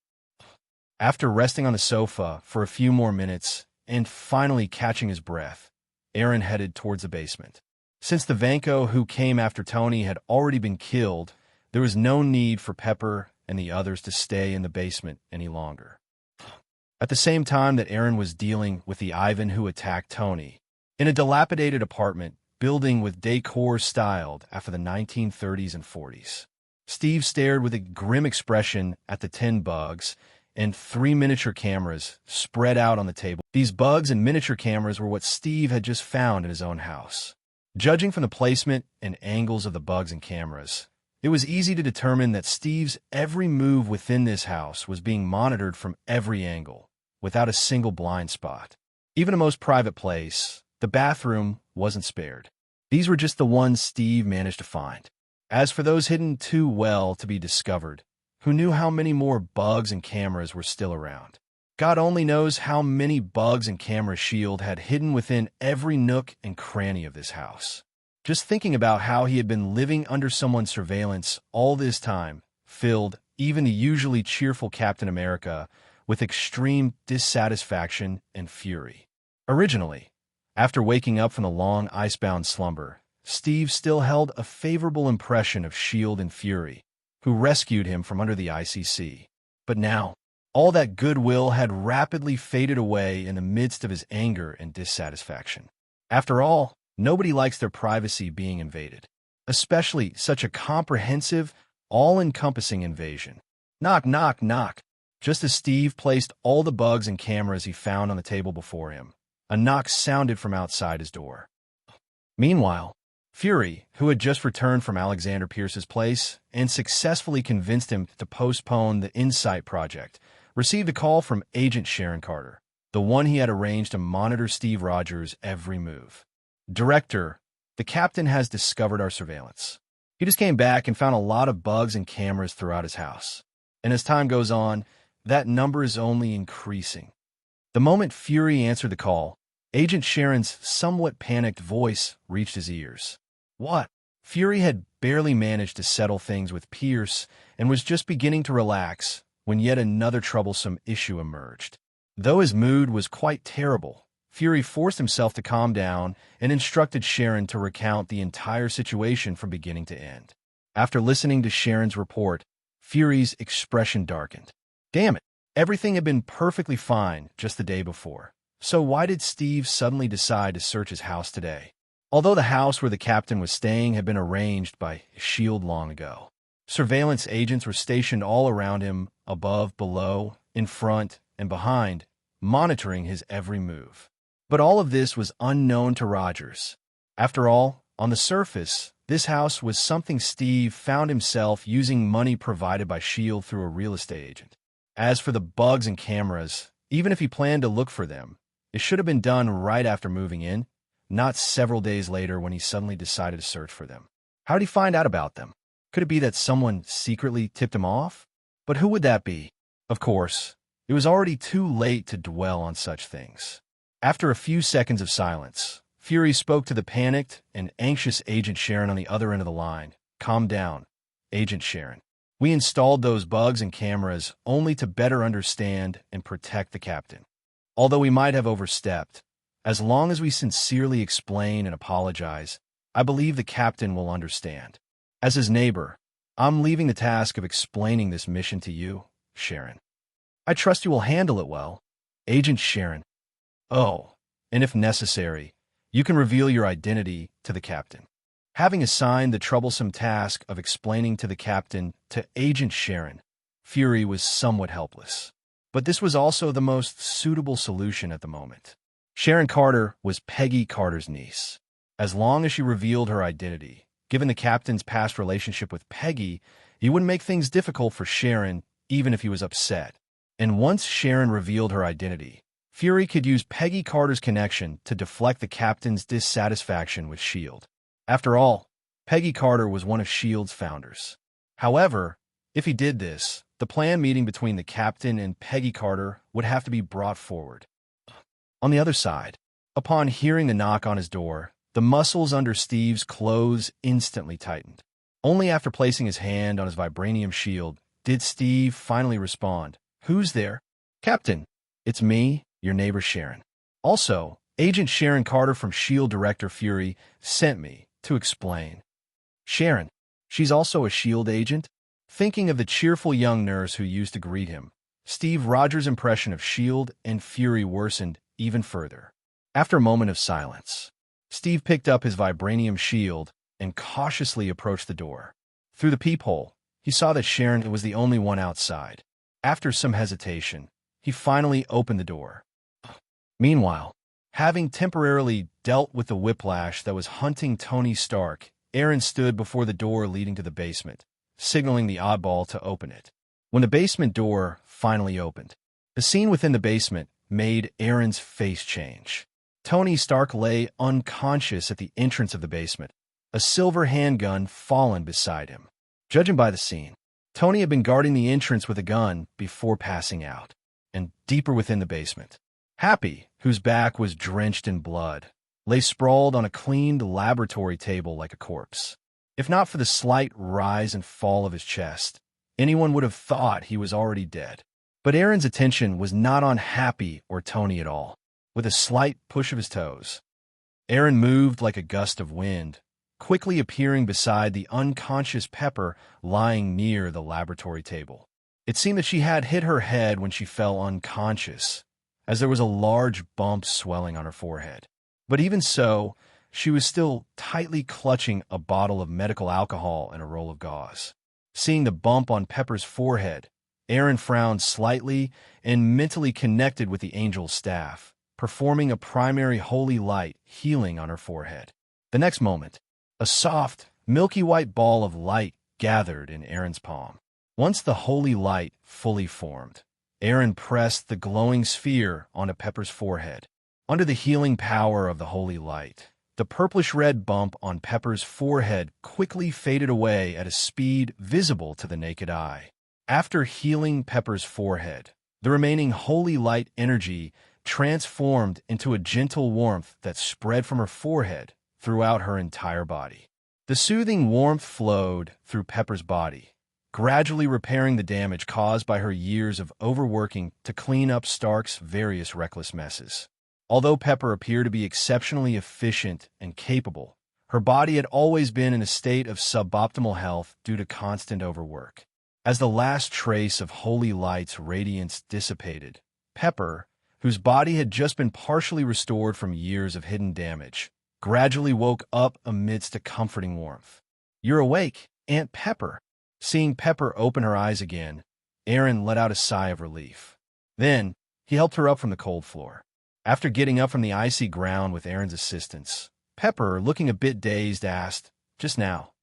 After resting on the sofa for a few more minutes and finally catching his breath, Eren headed towards the basement. Since the Vanko who came after Tony had already been killed, there was no need for Pepper and the others to stay in the basement any longer. At the same time that Eren was dealing with the Ivan who attacked Tony, in a dilapidated apartment building with decor styled after the 1930s and 40s, Steve stared with a grim expression at the 10 bugs and 3 miniature cameras spread out on the table. These bugs and miniature cameras were what Steve had just found in his own house. Judging from the placement and angles of the bugs and cameras, it was easy to determine that Steve's every move within this house was being monitored from every angle, without a single blind spot. Even a most private place, the bathroom, wasn't spared. These were just the ones Steve managed to find. As for those hidden too well to be discovered, who knew how many more bugs and cameras were still around? God only knows how many bugs and camera S.H.I.E.L.D. had hidden within every nook and cranny of this house. Just thinking about how he had been living under someone's surveillance all this time filled even the usually cheerful Captain America with extreme dissatisfaction and fury. Originally, after waking up from the long icebound slumber, Steve still held a favorable impression of S.H.I.E.L.D. and Fury, who rescued him from under the ICC. But now, all that goodwill had rapidly faded away in the midst of his anger and dissatisfaction. After all, nobody likes their privacy being invaded, especially such a comprehensive, all-encompassing invasion. Knock, knock, knock. Just as Steve placed all the bugs and cameras he found on the table before him, a knock sounded from outside his door. Meanwhile, Fury, who had just returned from Alexander Pierce's place and successfully convinced him to postpone the Insight project, received a call from Agent Sharon Carter, the one he had arranged to monitor Steve Rogers' every move. Director, the captain has discovered our surveillance. He just came back and found a lot of bugs and cameras throughout his house. And as time goes on, that number is only increasing. The moment Fury answered the call, Agent Sharon's somewhat panicked voice reached his ears. What? Fury had barely managed to settle things with Pierce and was just beginning to relax when yet another troublesome issue emerged. Though his mood was quite terrible, Fury forced himself to calm down and instructed Sharon to recount the entire situation from beginning to end. After listening to Sharon's report, Fury's expression darkened. Damn it, everything had been perfectly fine just the day before. So why did Steve suddenly decide to search his house today? Although the house where the captain was staying had been arranged by S.H.I.E.L.D. long ago. Surveillance agents were stationed all around him, above, below, in front, and behind, monitoring his every move. But all of this was unknown to Rogers. After all, on the surface, this house was something Steve found himself using money provided by S.H.I.E.L.D. through a real estate agent. As for the bugs and cameras, even if he planned to look for them, it should have been done right after moving in, not several days later when he suddenly decided to search for them. How did he find out about them? Could it be that someone secretly tipped him off? But who would that be? Of course, it was already too late to dwell on such things. After a few seconds of silence, Fury spoke to the panicked and anxious Agent Sharon on the other end of the line. Calm down, Agent Sharon. We installed those bugs and cameras only to better understand and protect the captain. Although we might have overstepped, as long as we sincerely explain and apologize, I believe the captain will understand. As his neighbor, I'm leaving the task of explaining this mission to you, Sharon. I trust you will handle it well, Agent Sharon. Oh, and if necessary, you can reveal your identity to the captain. Having assigned the troublesome task of explaining to the captain to Agent Sharon, Fury was somewhat helpless. But this was also the most suitable solution at the moment. Sharon Carter was Peggy Carter's niece. As long as she revealed her identity, given the captain's past relationship with Peggy, it wouldn't make things difficult for Sharon, even if he was upset. And once Sharon revealed her identity, Fury could use Peggy Carter's connection to deflect the captain's dissatisfaction with S.H.I.E.L.D. After all, Peggy Carter was one of S.H.I.E.L.D.'s founders. However, if he did this, the planned meeting between the captain and Peggy Carter would have to be brought forward. On the other side, upon hearing the knock on his door, the muscles under Steve's clothes instantly tightened. Only after placing his hand on his vibranium shield did Steve finally respond. Who's there? Captain, it's me, your neighbor Sharon. Also, Agent Sharon Carter from S.H.I.E.L.D. Director Fury sent me to explain. Sharon, she's also a S.H.I.E.L.D. agent? Thinking of the cheerful young nurse who used to greet him, Steve Rogers' impression of S.H.I.E.L.D. and Fury worsened even further. After a moment of silence, Steve picked up his vibranium shield and cautiously approached the door. Through the peephole, he saw that Sharon was the only one outside. After some hesitation, he finally opened the door. Meanwhile, having temporarily dealt with the whiplash that was hunting Tony Stark, Eren stood before the door leading to the basement, signaling the oddball to open it. When the basement door finally opened, the scene within the basement made Eren's face change. Tony Stark lay unconscious at the entrance of the basement, a silver handgun fallen beside him. Judging by the scene, Tony had been guarding the entrance with a gun before passing out. And deeper within the basement, Happy, whose back was drenched in blood, lay sprawled on a cleaned laboratory table like a corpse. If not for the slight rise and fall of his chest, anyone would have thought he was already dead. But Eren's attention was not on Happy or Tony at all. With a slight push of his toes, Eren moved like a gust of wind, quickly appearing beside the unconscious Pepper lying near the laboratory table. It seemed that she had hit her head when she fell unconscious, as there was a large bump swelling on her forehead. But even so, she was still tightly clutching a bottle of medical alcohol and a roll of gauze. Seeing the bump on Pepper's forehead, Eren frowned slightly and mentally connected with the angel's staff, performing a primary holy light healing on her forehead. The next moment, a soft, milky white ball of light gathered in Eren's palm. Once the holy light fully formed, Eren pressed the glowing sphere onto Pepper's forehead. Under the healing power of the holy light, the purplish-red bump on Pepper's forehead quickly faded away at a speed visible to the naked eye. After healing Pepper's forehead, the remaining holy light energy transformed into a gentle warmth that spread from her forehead throughout her entire body. The soothing warmth flowed through Pepper's body, gradually repairing the damage caused by her years of overworking to clean up Stark's various reckless messes. Although Pepper appeared to be exceptionally efficient and capable, her body had always been in a state of suboptimal health due to constant overwork. As the last trace of Holy Light's radiance dissipated, Pepper, whose body had just been partially restored from years of hidden damage, gradually woke up amidst a comforting warmth. "You're awake, Aunt Pepper." Seeing Pepper open her eyes again, Eren let out a sigh of relief. Then, he helped her up from the cold floor. After getting up from the icy ground with Eren's assistance, Pepper, looking a bit dazed, asked, "Just now,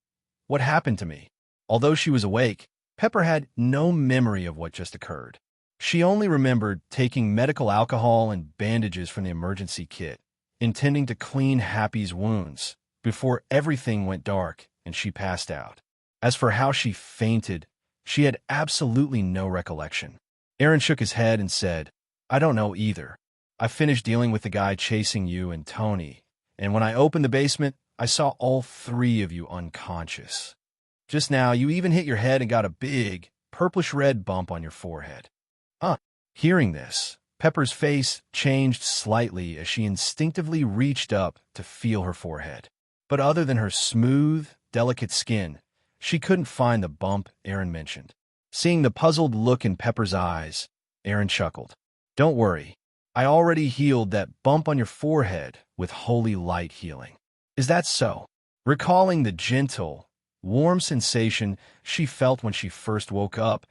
what happened to me?" Although she was awake, Pepper had no memory of what just occurred. She only remembered taking medical alcohol and bandages from the emergency kit, intending to clean Happy's wounds, before everything went dark and she passed out. As for how she fainted, she had absolutely no recollection. Eren shook his head and said, "I don't know either. I finished dealing with the guy chasing you and Tony, and when I opened the basement, I saw all three of you unconscious. Just now, you even hit your head and got a big, purplish-red bump on your forehead." Hearing this, Pepper's face changed slightly as she instinctively reached up to feel her forehead. But other than her smooth, delicate skin, she couldn't find the bump Eren mentioned. Seeing the puzzled look in Pepper's eyes, Eren chuckled. "Don't worry, I already healed that bump on your forehead with Holy Light healing." "Is that so?" Recalling the gentle, warm sensation she felt when she first woke up,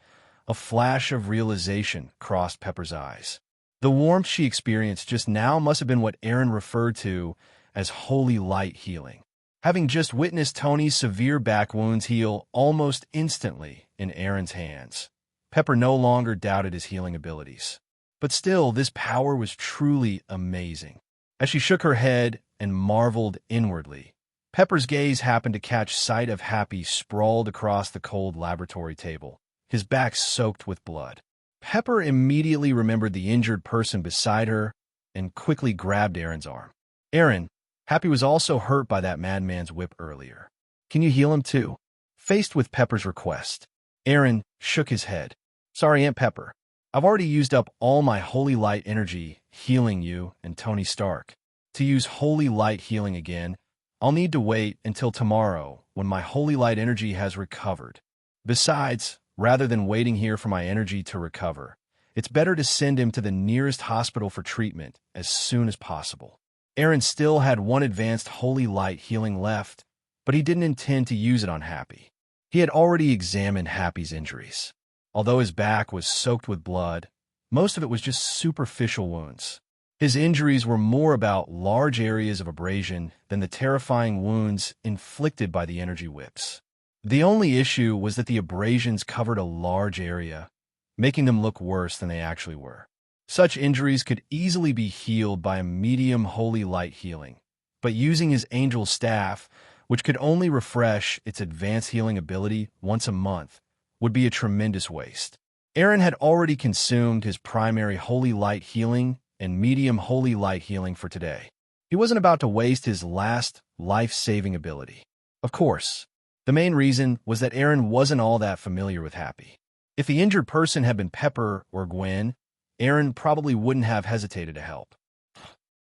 a flash of realization crossed Pepper's eyes. The warmth she experienced just now must have been what Eren referred to as Holy Light healing. Having just witnessed Tony's severe back wounds heal almost instantly in Eren's hands, Pepper no longer doubted his healing abilities. But still, this power was truly amazing. As she shook her head and marveled inwardly, Pepper's gaze happened to catch sight of Happy sprawled across the cold laboratory table, his back soaked with blood. Pepper immediately remembered the injured person beside her and quickly grabbed Eren's arm. "Eren, Happy was also hurt by that madman's whip earlier. Can you heal him too?" Faced with Pepper's request, Eren shook his head. "Sorry, Aunt Pepper. I've already used up all my Holy Light energy healing you and Tony Stark. To use Holy Light healing again, I'll need to wait until tomorrow when my Holy Light energy has recovered. Besides, rather than waiting here for my energy to recover, it's better to send him to the nearest hospital for treatment as soon as possible." Eren still had one advanced Holy Light healing left, but he didn't intend to use it on Happy. He had already examined Happy's injuries. Although his back was soaked with blood, most of it was just superficial wounds. His injuries were more about large areas of abrasion than the terrifying wounds inflicted by the energy whips. The only issue was that the abrasions covered a large area, making them look worse than they actually were. Such injuries could easily be healed by a medium Holy Light healing, but using his angel staff, which could only refresh its advanced healing ability once a month, would be a tremendous waste. Eren had already consumed his primary Holy Light healing and medium Holy Light healing for today. He wasn't about to waste his last life-saving ability. Of course, the main reason was that Eren wasn't all that familiar with Happy. If the injured person had been Pepper or Gwen, Eren probably wouldn't have hesitated to help.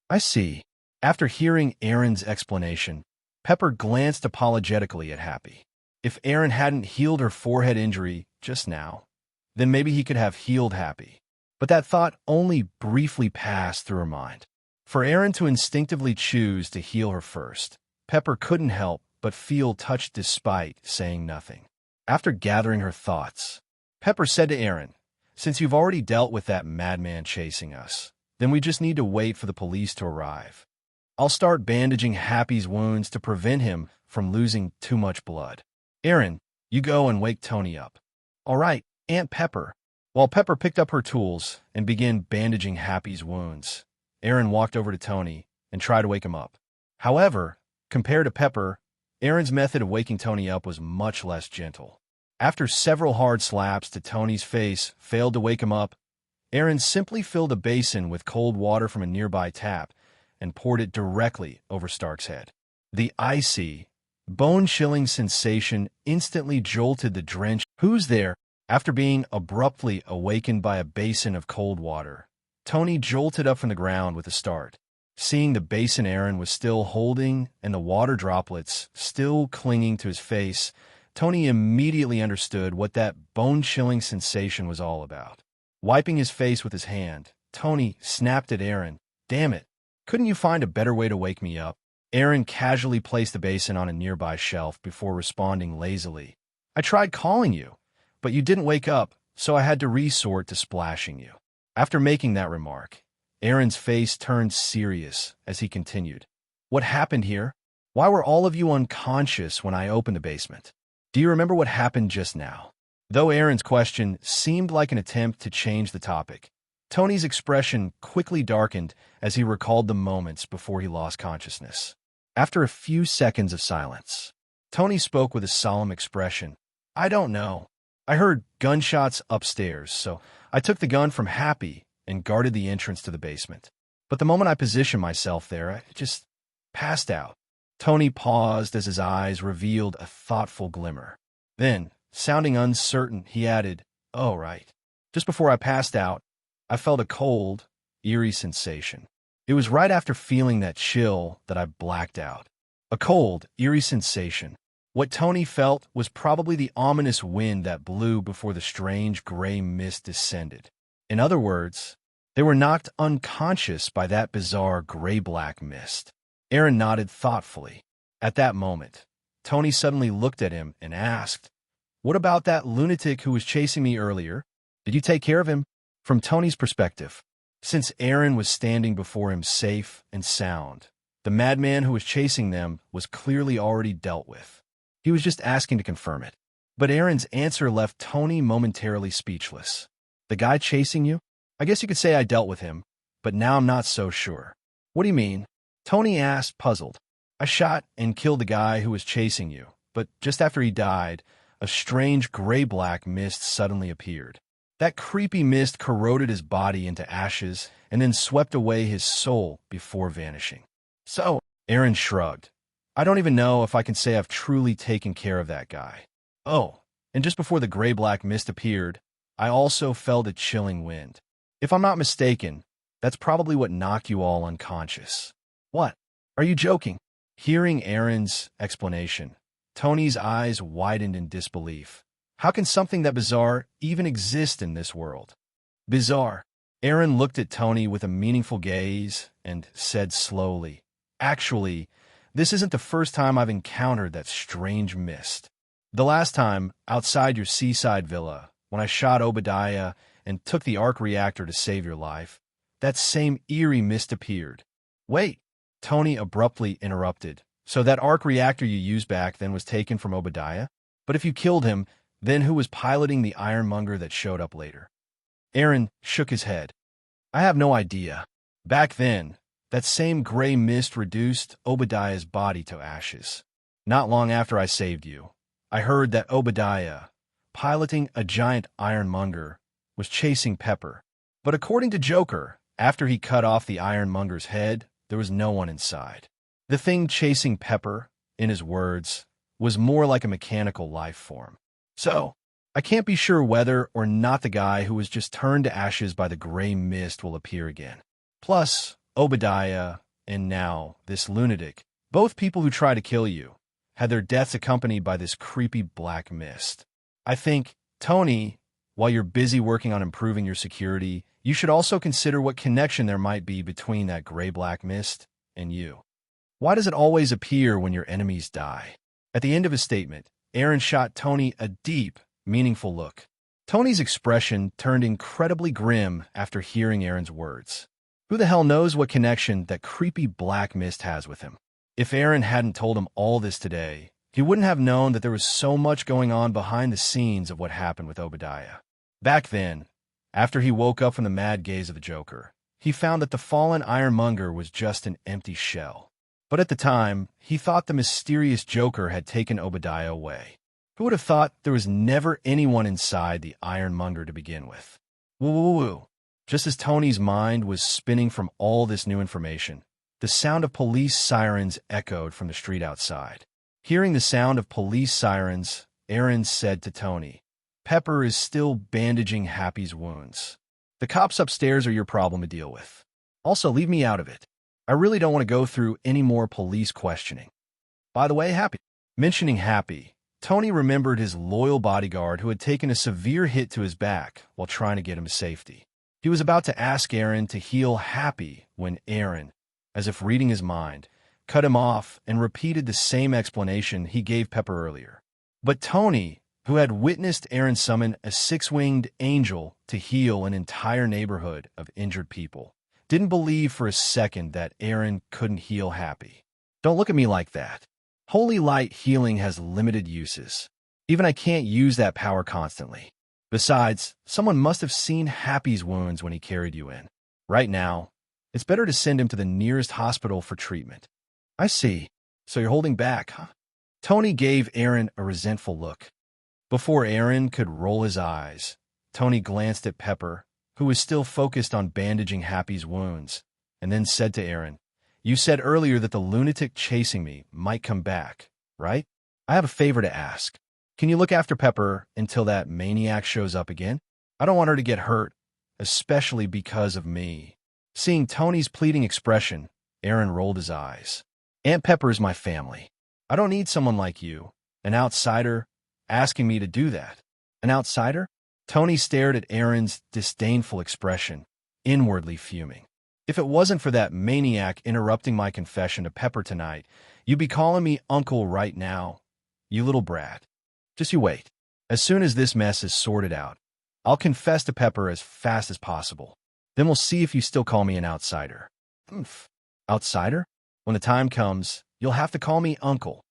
"I see." After hearing Eren's explanation, Pepper glanced apologetically at Happy. If Eren hadn't healed her forehead injury just now, then maybe he could have healed Happy. But that thought only briefly passed through her mind. For Eren to instinctively choose to heal her first, Pepper couldn't help but feel touched despite saying nothing. After gathering her thoughts, Pepper said to Eren, "Since you've already dealt with that madman chasing us, then we just need to wait for the police to arrive. I'll start bandaging Happy's wounds to prevent him from losing too much blood. Eren, you go and wake Tony up." "All right, Aunt Pepper." While Pepper picked up her tools and began bandaging Happy's wounds, Eren walked over to Tony and tried to wake him up. However, compared to Pepper, Eren's method of waking Tony up was much less gentle. After several hard slaps to Tony's face failed to wake him up, Eren simply filled a basin with cold water from a nearby tap and poured it directly over Stark's head. The icy, bone-chilling sensation instantly jolted the drenched "Who's there?" After being abruptly awakened by a basin of cold water. Tony jolted up from the ground with a start. Seeing the basin Eren was still holding and the water droplets still clinging to his face, Tony immediately understood what that bone-chilling sensation was all about. Wiping his face with his hand, Tony snapped at Eren. "Damn it, couldn't you find a better way to wake me up?" Eren casually placed the basin on a nearby shelf before responding lazily. "I tried calling you, but you didn't wake up, so I had to resort to splashing you." After making that remark, Eren's face turned serious as he continued. "What happened here? Why were all of you unconscious when I opened the basement? Do you remember what happened just now?" Though Eren's question seemed like an attempt to change the topic, Tony's expression quickly darkened as he recalled the moments before he lost consciousness. After a few seconds of silence, Tony spoke with a solemn expression. "I don't know. I heard gunshots upstairs, so I took the gun from Happy and guarded the entrance to the basement. But the moment I positioned myself there, I just passed out." Tony paused as his eyes revealed a thoughtful glimmer. Then, sounding uncertain, he added, "Oh, right. Just before I passed out, I felt a cold, eerie sensation. It was right after feeling that chill that I blacked out." A cold, eerie sensation. What Tony felt was probably the ominous wind that blew before the strange gray mist descended. In other words, they were knocked unconscious by that bizarre gray-black mist. Eren nodded thoughtfully. At that moment, Tony suddenly looked at him and asked, "What about that lunatic who was chasing me earlier? Did you take care of him?" From Tony's perspective, since Eren was standing before him safe and sound, the madman who was chasing them was clearly already dealt with. He was just asking to confirm it. But Eren's answer left Tony momentarily speechless. "The guy chasing you? I guess you could say I dealt with him, but now I'm not so sure." "What do you mean?" Tony asked, puzzled. "I shot and killed the guy who was chasing you, but just after he died, a strange gray-black mist suddenly appeared. That creepy mist corroded his body into ashes and then swept away his soul before vanishing." "So," Eren shrugged, "I don't even know if I can say I've truly taken care of that guy." "Oh, and just before the gray-black mist appeared, I also felt a chilling wind. If I'm not mistaken, that's probably what knocked you all unconscious." "What? Are you joking?" Hearing Eren's explanation, Tony's eyes widened in disbelief. How can something that bizarre even exist in this world? "Bizarre." Eren looked at Tony with a meaningful gaze and said slowly, "Actually, this isn't the first time I've encountered that strange mist. The last time, outside your seaside villa, when I shot Obadiah and took the arc reactor to save your life, that same eerie mist appeared." "Wait," Tony abruptly interrupted. "So that arc reactor you used back then was taken from Obadiah? But if you killed him, then who was piloting the ironmonger that showed up later?" Eren shook his head. "I have no idea. Back then, that same gray mist reduced Obadiah's body to ashes. Not long after I saved you, I heard that Obadiah, piloting a giant ironmonger, was chasing Pepper. But according to Joker, after he cut off the ironmonger's head, there was no one inside. The thing chasing Pepper, in his words, was more like a mechanical life form. So, I can't be sure whether or not the guy who was just turned to ashes by the gray mist will appear again. Plus, Obadiah, and now this lunatic, both people who try to kill you, had their deaths accompanied by this creepy black mist. I think, Tony, while you're busy working on improving your security, you should also consider what connection there might be between that gray-black mist and you. Why does it always appear when your enemies die?" At the end of his statement, Eren shot Tony a deep, meaningful look. Tony's expression turned incredibly grim after hearing Eren's words. Who the hell knows what connection that creepy black mist has with him? If Eren hadn't told him all this today, he wouldn't have known that there was so much going on behind the scenes of what happened with Obadiah. Back then, after he woke up from the mad gaze of the Joker, he found that the fallen ironmonger was just an empty shell. But at the time, he thought the mysterious Joker had taken Obadiah away. Who would have thought there was never anyone inside the ironmonger to begin with? Woo-woo-woo. Just as Tony's mind was spinning from all this new information, the sound of police sirens echoed from the street outside. Hearing the sound of police sirens, Eren said to Tony, "Pepper is still bandaging Happy's wounds. The cops upstairs are your problem to deal with. Also, leave me out of it. I really don't want to go through any more police questioning. By the way, Happy." Mentioning Happy, Tony remembered his loyal bodyguard who had taken a severe hit to his back while trying to get him to safety. He was about to ask Eren to heal Happy when Eren, as if reading his mind, cut him off and repeated the same explanation he gave Pepper earlier. But Tony, who had witnessed Eren summon a six-winged angel to heal an entire neighborhood of injured people, didn't believe for a second that Eren couldn't heal Happy. "Don't look at me like that. Holy light healing has limited uses. Even I can't use that power constantly. Besides, someone must have seen Happy's wounds when he carried you in. Right now, it's better to send him to the nearest hospital for treatment." "I see. So you're holding back, huh?" Tony gave Eren a resentful look. Before Eren could roll his eyes, Tony glanced at Pepper, who was still focused on bandaging Happy's wounds, and then said to Eren, "You said earlier that the lunatic chasing me might come back, right? I have a favor to ask. Can you look after Pepper until that maniac shows up again? I don't want her to get hurt, especially because of me." Seeing Tony's pleading expression, Eren rolled his eyes. "Aunt Pepper is my family. I don't need someone like you, an outsider, asking me to do that." "An outsider?" Tony stared at Eren's disdainful expression, inwardly fuming. "If it wasn't for that maniac interrupting my confession to Pepper tonight, you'd be calling me uncle right now, you little brat. Just you wait. As soon as this mess is sorted out, I'll confess to Pepper as fast as possible. Then we'll see if you still call me an outsider." "Oomph. Outsider? When the time comes, you'll have to call me uncle."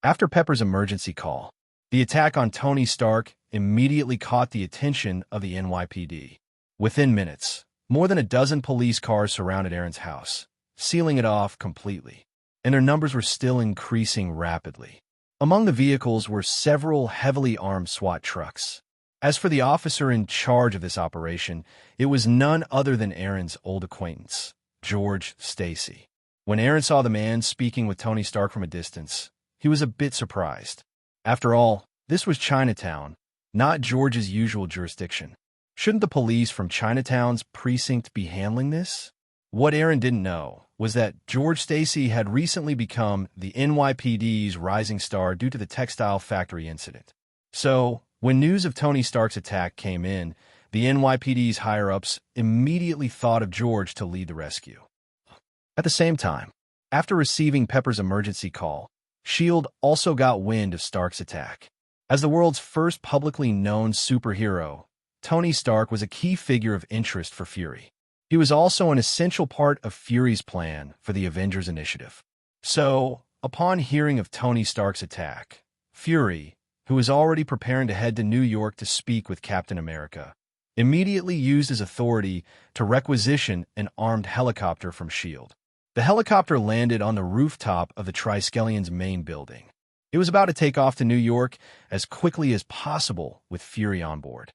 After Pepper's emergency call, the attack on Tony Stark immediately caught the attention of the NYPD. Within minutes, more than a dozen police cars surrounded Eren's house, sealing it off completely, and their numbers were still increasing rapidly. Among the vehicles were several heavily armed SWAT trucks. As for the officer in charge of this operation, it was none other than Eren's old acquaintance, Gwen Stacy. When Eren saw the man speaking with Tony Stark from a distance, he was a bit surprised. After all, this was Chinatown, not George's usual jurisdiction. Shouldn't the police from Chinatown's precinct be handling this? What Eren didn't know was that Gwen Stacy had recently become the NYPD's rising star due to the textile factory incident. So, when news of Tony Stark's attack came in, the NYPD's higher-ups immediately thought of George to lead the rescue. At the same time, after receiving Pepper's emergency call, S.H.I.E.L.D. also got wind of Stark's attack. As the world's first publicly known superhero, Tony Stark was a key figure of interest for Fury. He was also an essential part of Fury's plan for the Avengers Initiative. So, upon hearing of Tony Stark's attack, Fury, who was already preparing to head to New York to speak with Captain America, immediately used his authority to requisition an armed helicopter from S.H.I.E.L.D. The helicopter landed on the rooftop of the Triskellion's main building. It was about to take off to New York as quickly as possible with Fury on board.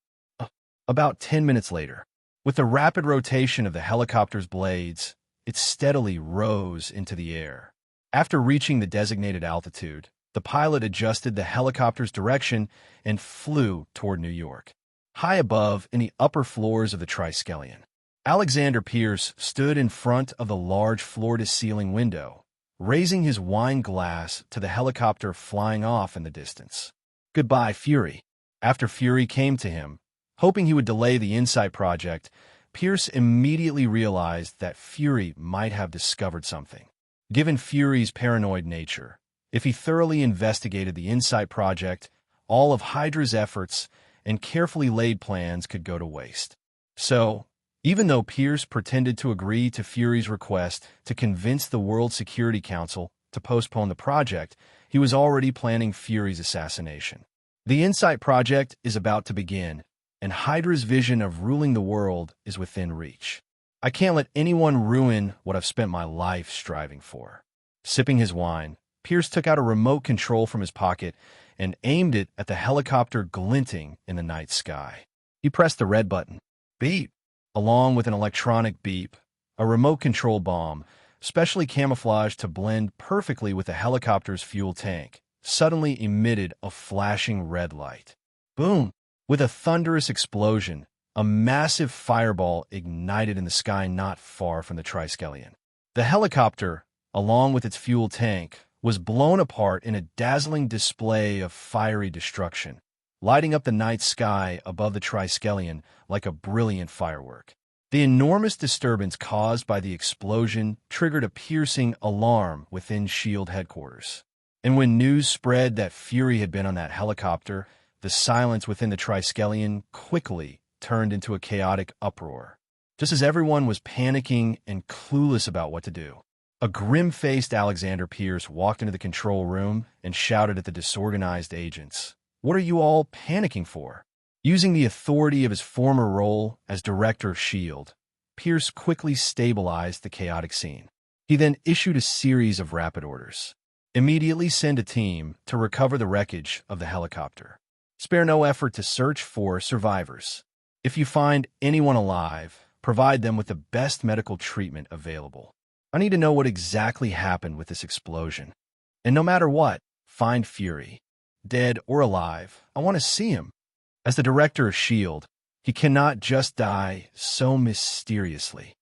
About 10 minutes later, with the rapid rotation of the helicopter's blades, it steadily rose into the air. After reaching the designated altitude, the pilot adjusted the helicopter's direction and flew toward New York. High above, in the upper floors of the Triskelion, Alexander Pierce stood in front of the large floor-to-ceiling window, raising his wine glass to the helicopter flying off in the distance. "Goodbye, Fury." After Fury came to him, hoping he would delay the Insight project, Pierce immediately realized that Fury might have discovered something. Given Fury's paranoid nature, if he thoroughly investigated the Insight project, all of Hydra's efforts and carefully laid plans could go to waste. So, even though Pierce pretended to agree to Fury's request to convince the World Security Council to postpone the project, he was already planning Fury's assassination. The Insight project is about to begin, and Hydra's vision of ruling the world is within reach. I can't let anyone ruin what I've spent my life striving for. Sipping his wine, Pierce took out a remote control from his pocket and aimed it at the helicopter glinting in the night sky. He pressed the red button. Beep! along with an electronic beep, a remote control bomb, specially camouflaged to blend perfectly with the helicopter's fuel tank, suddenly emitted a flashing red light. Boom! With a thunderous explosion, a massive fireball ignited in the sky not far from the Triskelion. The helicopter, along with its fuel tank, was blown apart in a dazzling display of fiery destruction, lighting up the night sky above the Triskelion like a brilliant firework. The enormous disturbance caused by the explosion triggered a piercing alarm within S.H.I.E.L.D. headquarters. And when news spread that Fury had been on that helicopter, the silence within the Triskelion quickly turned into a chaotic uproar. Just as everyone was panicking and clueless about what to do, a grim-faced Alexander Pierce walked into the control room and shouted at the disorganized agents, "What are you all panicking for?" Using the authority of his former role as director of S.H.I.E.L.D., Pierce quickly stabilized the chaotic scene. He then issued a series of rapid orders. Immediately send a team to recover the wreckage of the helicopter. Spare no effort to search for survivors. If you find anyone alive, provide them with the best medical treatment available. I need to know what exactly happened with this explosion. And no matter what, find Fury. Dead or alive, I want to see him. As the director of S.H.I.E.L.D., he cannot just die so mysteriously.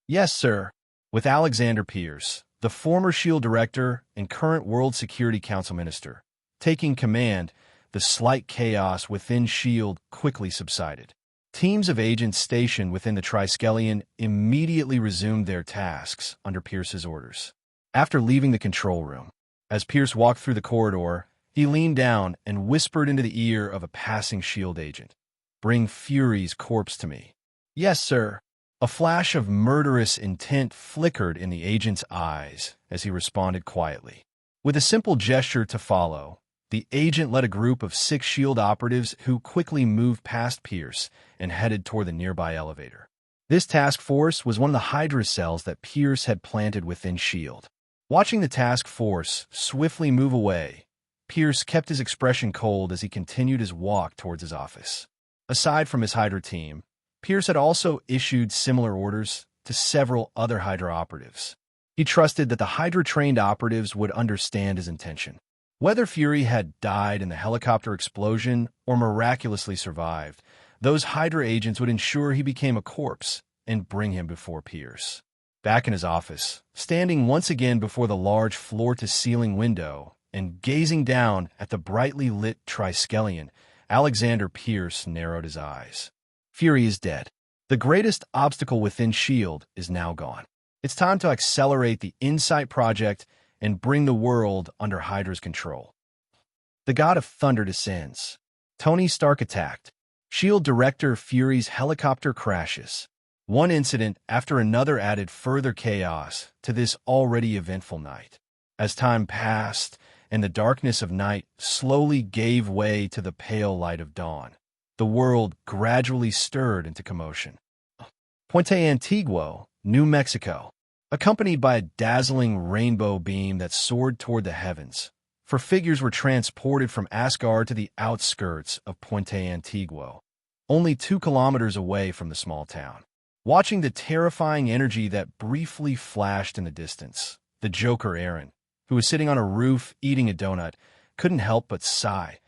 Yes, sir. With Alexander Pierce, the former S.H.I.E.L.D. director and current World Security Council minister, taking command, the slight chaos within S.H.I.E.L.D. quickly subsided. Teams of agents stationed within the Triskelion immediately resumed their tasks under Pierce's orders. After leaving the control room, as Pierce walked through the corridor, he leaned down and whispered into the ear of a passing S.H.I.E.L.D. agent, "Bring Fury's corpse to me." "Yes, sir." A flash of murderous intent flickered in the agent's eyes as he responded quietly. With a simple gesture to follow, the agent led a group of 6 S.H.I.E.L.D. operatives who quickly moved past Pierce and headed toward the nearby elevator. This task force was one of the Hydra cells that Pierce had planted within S.H.I.E.L.D. Watching the task force swiftly move away, Pierce kept his expression cold as he continued his walk towards his office. Aside from his Hydra team, Pierce had also issued similar orders to several other Hydra operatives. He trusted that the Hydra-trained operatives would understand his intention. Whether Fury had died in the helicopter explosion or miraculously survived, those Hydra agents would ensure he became a corpse and bring him before Pierce. Back in his office, standing once again before the large floor-to-ceiling window and gazing down at the brightly lit Triskelion, Alexander Pierce narrowed his eyes. Fury is dead. The greatest obstacle within S.H.I.E.L.D. is now gone. It's time to accelerate the Insight Project and bring the world under Hydra's control. The God of Thunder descends. Tony Stark attacked. S.H.I.E.L.D. Director Fury's helicopter crashes. One incident after another added further chaos to this already eventful night. As time passed, and the darkness of night slowly gave way to the pale light of dawn, the world gradually stirred into commotion. Puente Antiguo, New Mexico, accompanied by a dazzling rainbow beam that soared toward the heavens, for figures were transported from Asgard to the outskirts of Puente Antiguo, only 2 kilometers away from the small town. Watching the terrifying energy that briefly flashed in the distance, the Joker Eren, who was sitting on a roof eating a donut, couldn't help but sigh.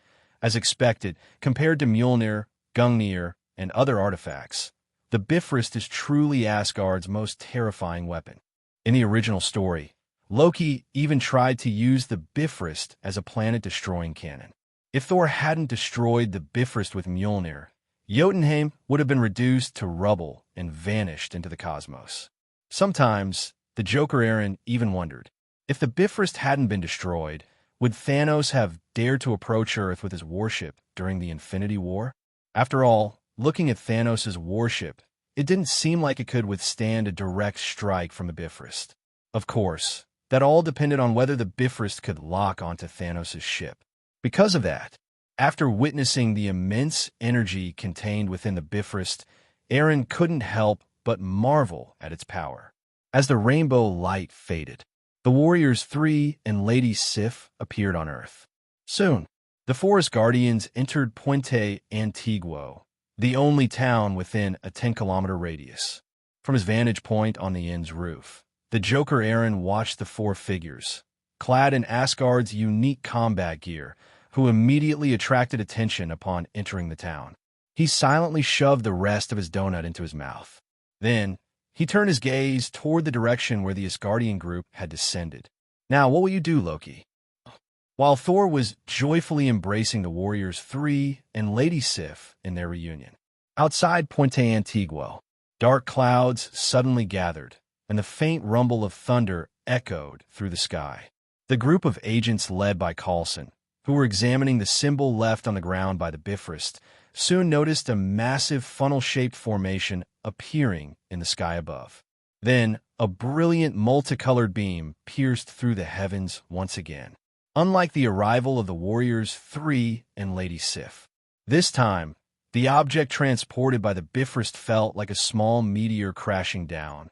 As expected, compared to Mjolnir, Gungnir, and other artifacts, the Bifrost is truly Asgard's most terrifying weapon. In the original story, Loki even tried to use the Bifrost as a planet-destroying cannon. If Thor hadn't destroyed the Bifrost with Mjolnir, Jotunheim would have been reduced to rubble and vanished into the cosmos. Sometimes, the Joker Eren even wondered, if the Bifrost hadn't been destroyed, would Thanos have dared to approach Earth with his warship during the Infinity War? After all, looking at Thanos' warship, it didn't seem like it could withstand a direct strike from the Bifrost. Of course, that all depended on whether the Bifrost could lock onto Thanos' ship. Because of that, after witnessing the immense energy contained within the Bifrost, Eren couldn't help but marvel at its power. As the rainbow light faded, the Warriors 3 and Lady Sif appeared on Earth. Soon, the Forest Guardians entered Puente Antiguo, the only town within a 10-kilometer radius. From his vantage point on the inn's roof, the Joker Eren watched the four figures, clad in Asgard's unique combat gear, who immediately attracted attention upon entering the town. He silently shoved the rest of his donut into his mouth. Then, he turned his gaze toward the direction where the Asgardian group had descended. Now, what will you do, Loki? While Thor was joyfully embracing the Warriors 3 and Lady Sif in their reunion, outside Puente Antiguo, dark clouds suddenly gathered, and the faint rumble of thunder echoed through the sky. The group of agents led by Coulson, who were examining the symbol left on the ground by the Bifrost, soon noticed a massive funnel-shaped formation appearing in the sky above. Then, a brilliant multicolored beam pierced through the heavens once again. Unlike the arrival of the Warriors 3 and Lady Sif, this time, the object transported by the Bifrost felt like a small meteor crashing down,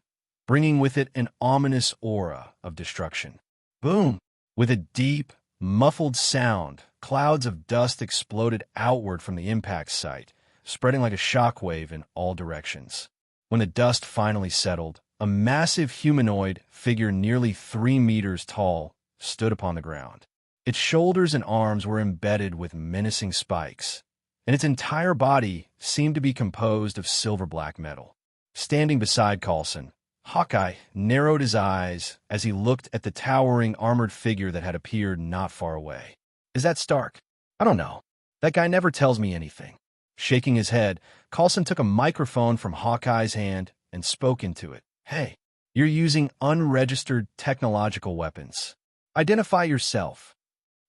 bringing with it an ominous aura of destruction. Boom! With a deep, muffled sound, clouds of dust exploded outward from the impact site, spreading like a shockwave in all directions. When the dust finally settled, a massive humanoid figure nearly 3 meters tall stood upon the ground. Its shoulders and arms were embedded with menacing spikes, and its entire body seemed to be composed of silver-black metal. Standing beside Coulson, Hawkeye narrowed his eyes as he looked at the towering armored figure that had appeared not far away. Is that Stark? I don't know. That guy never tells me anything. Shaking his head, Coulson took a microphone from Hawkeye's hand and spoke into it. Hey, you're using unregistered technological weapons. Identify yourself.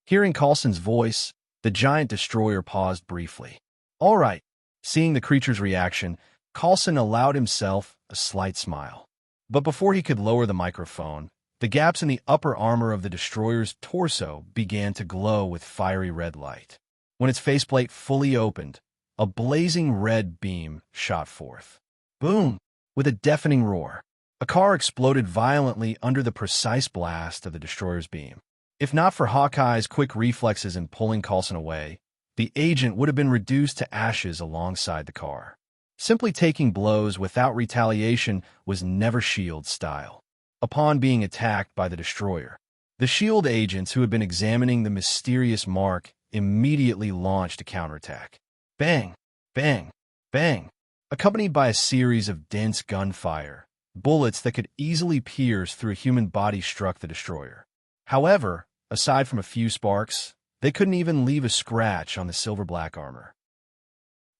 Hearing Coulson's voice, the giant destroyer paused briefly. All right. Seeing the creature's reaction, Coulson allowed himself a slight smile. But before he could lower the microphone, the gaps in the upper armor of the destroyer's torso began to glow with fiery red light. When its faceplate fully opened, a blazing red beam shot forth. Boom! With a deafening roar, a car exploded violently under the precise blast of the destroyer's beam. If not for Hawkeye's quick reflexes in pulling Coulson away, the agent would have been reduced to ashes alongside the car. Simply taking blows without retaliation was never S.H.I.E.L.D. style. Upon being attacked by the destroyer, the S.H.I.E.L.D. agents who had been examining the mysterious mark immediately launched a counterattack. Bang! Bang! Bang! Accompanied by a series of dense gunfire, bullets that could easily pierce through a human body struck the destroyer. However, aside from a few sparks, they couldn't even leave a scratch on the silver-black armor.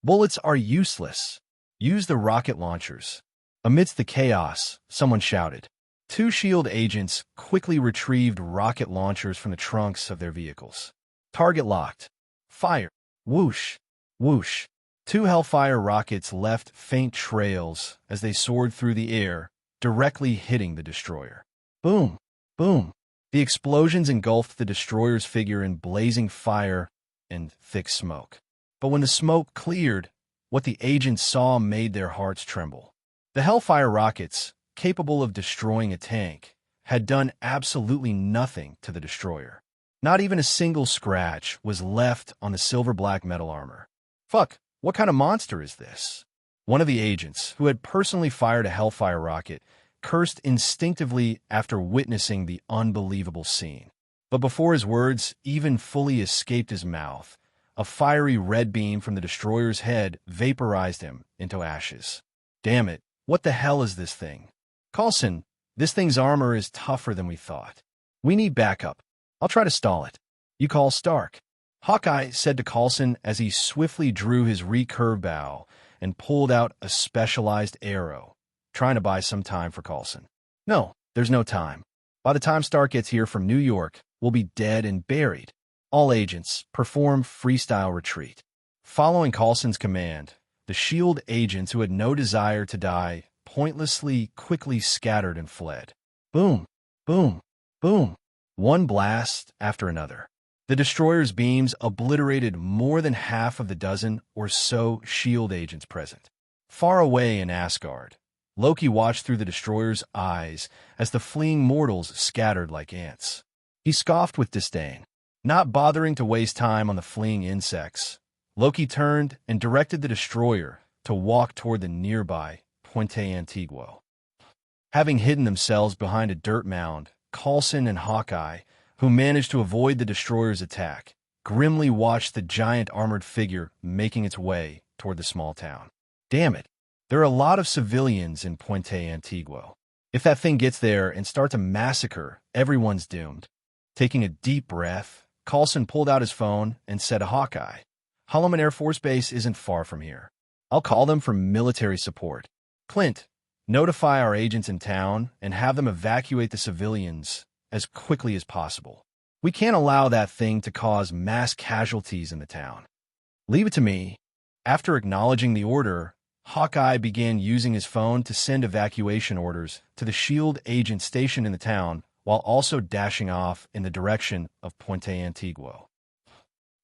Bullets are useless. Use the rocket launchers. Amidst the chaos, someone shouted. 2 S.H.I.E.L.D. agents quickly retrieved rocket launchers from the trunks of their vehicles. Target locked. Fire. Whoosh. Whoosh. 2 Hellfire rockets left faint trails as they soared through the air, directly hitting the destroyer. Boom. Boom. The explosions engulfed the destroyer's figure in blazing fire and thick smoke. But when the smoke cleared, what the agents saw made their hearts tremble. The Hellfire rockets, capable of destroying a tank, had done absolutely nothing to the destroyer. Not even a single scratch was left on the silver-black metal armor. Fuck, what kind of monster is this? One of the agents, who had personally fired a Hellfire rocket, cursed instinctively after witnessing the unbelievable scene. But before his words even fully escaped his mouth, a fiery red beam from the destroyer's head vaporized him into ashes. Damn it, what the hell is this thing? Coulson, this thing's armor is tougher than we thought. We need backup. I'll try to stall it. You call Stark. Hawkeye said to Coulson as he swiftly drew his recurve bow and pulled out a specialized arrow, trying to buy some time for Coulson. No, there's no time. By the time Stark gets here from New York, we'll be dead and buried. All agents, perform freestyle retreat. Following Coulson's command, the S.H.I.E.L.D. agents who had no desire to die pointlessly quickly scattered and fled. Boom, boom, boom. One blast after another. The destroyer's beams obliterated more than half of the dozen or so S.H.I.E.L.D. agents present. Far away in Asgard, Loki watched through the destroyer's eyes as the fleeing mortals scattered like ants. He scoffed with disdain. Not bothering to waste time on the fleeing insects, Loki turned and directed the destroyer to walk toward the nearby Puente Antiguo. Having hidden themselves behind a dirt mound, Coulson and Hawkeye, who managed to avoid the destroyer's attack, grimly watched the giant armored figure making its way toward the small town. Damn it, there are a lot of civilians in Puente Antiguo. If that thing gets there and starts a massacre, everyone's doomed. Taking a deep breath, Coulson pulled out his phone and said to Hawkeye, Holloman Air Force Base isn't far from here. I'll call them for military support. Clint, notify our agents in town and have them evacuate the civilians as quickly as possible. We can't allow that thing to cause mass casualties in the town. Leave it to me. After acknowledging the order, Hawkeye began using his phone to send evacuation orders to the S.H.I.E.L.D. agent stationed in the town while also dashing off in the direction of Puente Antiguo.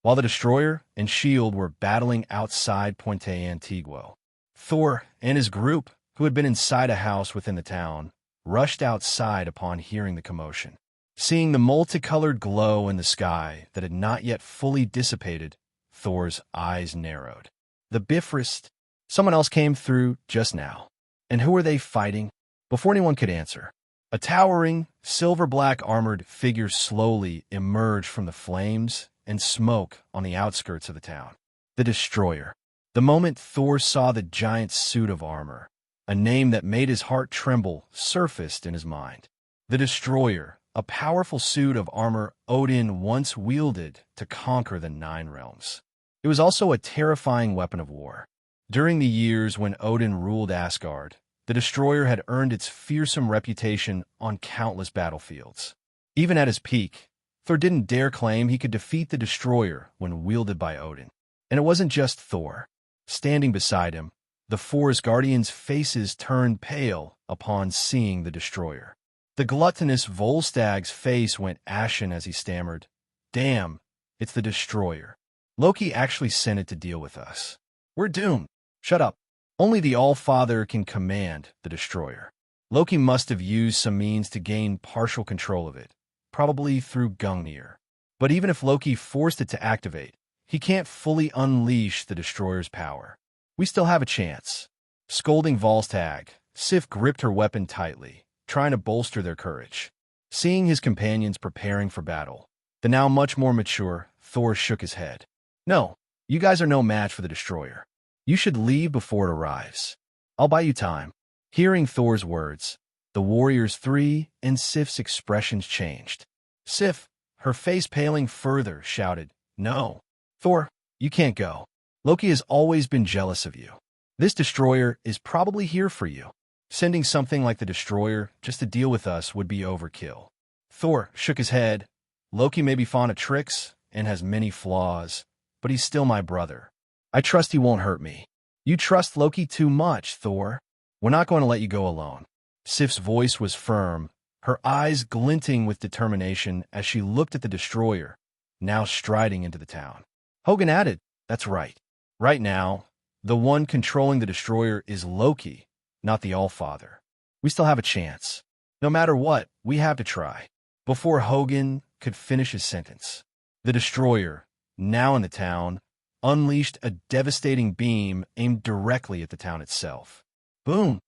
While the destroyer and S.H.I.E.L.D. were battling outside Puente Antiguo, Thor and his group, who had been inside a house within the town, rushed outside upon hearing the commotion. Seeing the multicolored glow in the sky that had not yet fully dissipated, Thor's eyes narrowed. The Bifrost. Someone else came through just now. And who were they fighting? Before anyone could answer, a towering, silver-black armored figure slowly emerged from the flames and smoke on the outskirts of the town. The Destroyer. The moment Thor saw the giant suit of armor, a name that made his heart tremble surfaced in his mind. The Destroyer, a powerful suit of armor Odin once wielded to conquer the Nine Realms. It was also a terrifying weapon of war. During the years when Odin ruled Asgard, the Destroyer had earned its fearsome reputation on countless battlefields. Even at his peak, Thor didn't dare claim he could defeat the Destroyer when wielded by Odin. And it wasn't just Thor. Standing beside him, the Forest Guardians' faces turned pale upon seeing the Destroyer. The gluttonous Volstag's face went ashen as he stammered, Damn, it's the Destroyer. Loki actually sent it to deal with us. We're doomed. Shut up. Only the All-Father can command the Destroyer. Loki must have used some means to gain partial control of it, probably through Gungnir. But even if Loki forced it to activate, he can't fully unleash the Destroyer's power. We still have a chance. Scolding Volstagg, Sif gripped her weapon tightly, trying to bolster their courage. Seeing his companions preparing for battle, the now much more mature Thor shook his head. No, you guys are no match for the Destroyer. You should leave before it arrives. I'll buy you time. Hearing Thor's words, the Warriors 3 and Sif's expressions changed. Sif, her face paling further, shouted, No. Thor, you can't go. Loki has always been jealous of you. This Destroyer is probably here for you. Sending something like the Destroyer just to deal with us would be overkill. Thor shook his head. Loki may be fond of tricks and has many flaws, but he's still my brother. I trust he won't hurt me. You trust Loki too much, Thor. We're not going to let you go alone. Sif's voice was firm, her eyes glinting with determination as she looked at the Destroyer, now striding into the town. Hogan added, That's right. Right now, the one controlling the Destroyer is Loki, not the All-Father. We still have a chance. No matter what, we have to try. Before Hogan could finish his sentence, the Destroyer, now in the town, unleashed a devastating beam aimed directly at the town itself. Boom!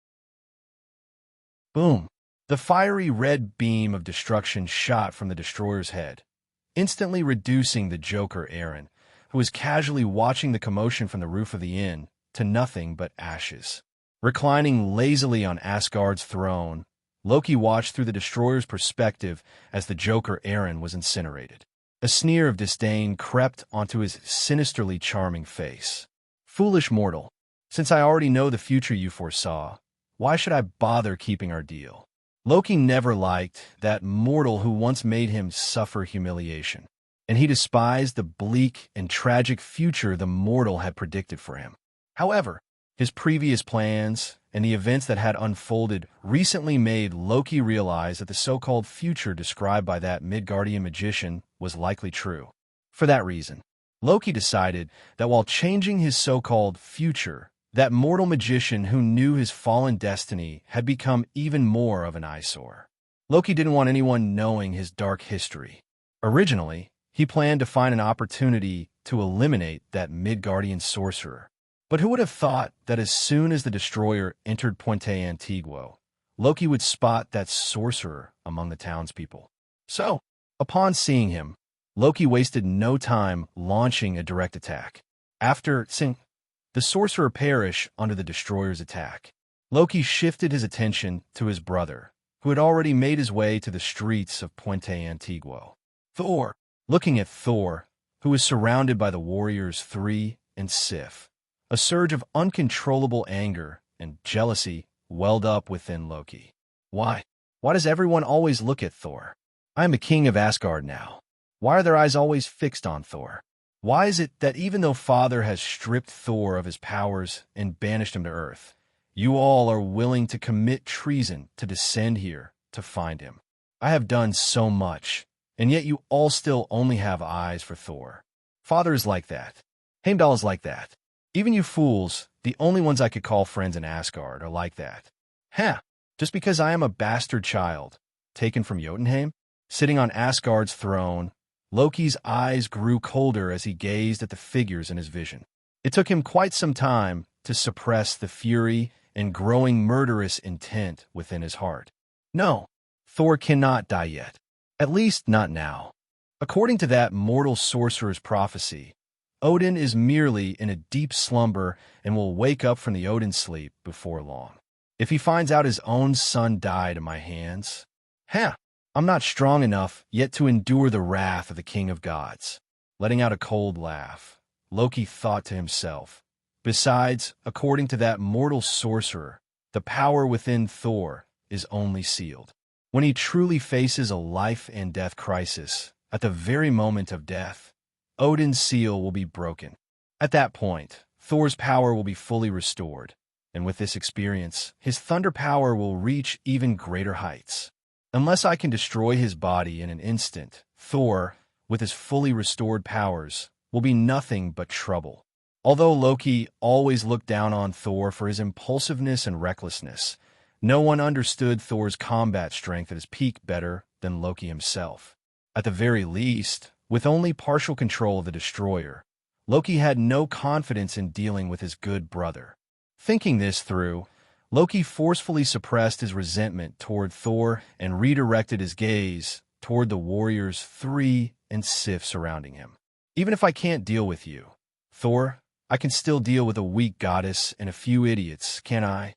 Boom! The fiery red beam of destruction shot from the Destroyer's head, instantly reducing the Joker Eren, who was casually watching the commotion from the roof of the inn, to nothing but ashes. Reclining lazily on Asgard's throne, Loki watched through the Destroyer's perspective as the Joker Eren was incinerated. A sneer of disdain crept onto his sinisterly charming face. Foolish mortal, since I already know the future you foresaw, why should I bother keeping our deal? Loki never liked that mortal who once made him suffer humiliation, and he despised the bleak and tragic future the mortal had predicted for him. However, his previous plans and the events that had unfolded recently made Loki realize that the so-called future described by that Midgardian magician was likely true. For that reason, Loki decided that while changing his so-called future, that mortal magician who knew his fallen destiny had become even more of an eyesore. Loki didn't want anyone knowing his dark history. Originally, he planned to find an opportunity to eliminate that Midgardian sorcerer. But who would have thought that as soon as the destroyer entered Puente Antiguo, Loki would spot that sorcerer among the townspeople? So, upon seeing him, Loki wasted no time launching a direct attack. After seeing the sorcerer perish under the destroyer's attack, Loki shifted his attention to his brother, who had already made his way to the streets of Puente Antiguo. Thor. Looking at Thor, who was surrounded by the warriors Three and Sif, a surge of uncontrollable anger and jealousy welled up within Loki. Why? Why does everyone always look at Thor? I am the king of Asgard now. Why are their eyes always fixed on Thor? Why is it that even though Father has stripped Thor of his powers and banished him to Earth, you all are willing to commit treason to descend here to find him? I have done so much, and yet you all still only have eyes for Thor. Father is like that. Heimdall is like that. Even you fools, the only ones I could call friends in Asgard, are like that. Just because I am a bastard child, taken from Jotunheim, sitting on Asgard's throne, Loki's eyes grew colder as he gazed at the figures in his vision. It took him quite some time to suppress the fury and growing murderous intent within his heart. No, Thor cannot die yet. At least not now. According to that mortal sorcerer's prophecy, Odin is merely in a deep slumber and will wake up from the Odin sleep before long. If he finds out his own son died at my hands, I'm not strong enough yet to endure the wrath of the king of gods. Letting out a cold laugh, Loki thought to himself, besides, according to that mortal sorcerer, the power within Thor is only sealed. When he truly faces a life and death crisis, at the very moment of death, Odin's seal will be broken. At that point, Thor's power will be fully restored, and with this experience, his thunder power will reach even greater heights. Unless I can destroy his body in an instant, Thor, with his fully restored powers, will be nothing but trouble. Although Loki always looked down on Thor for his impulsiveness and recklessness, no one understood Thor's combat strength at his peak better than Loki himself. At the very least, with only partial control of the destroyer, Loki had no confidence in dealing with his good brother. Thinking this through, Loki forcefully suppressed his resentment toward Thor and redirected his gaze toward the warriors Three and Sif surrounding him. Even if I can't deal with you, Thor, I can still deal with a weak goddess and a few idiots, can't I?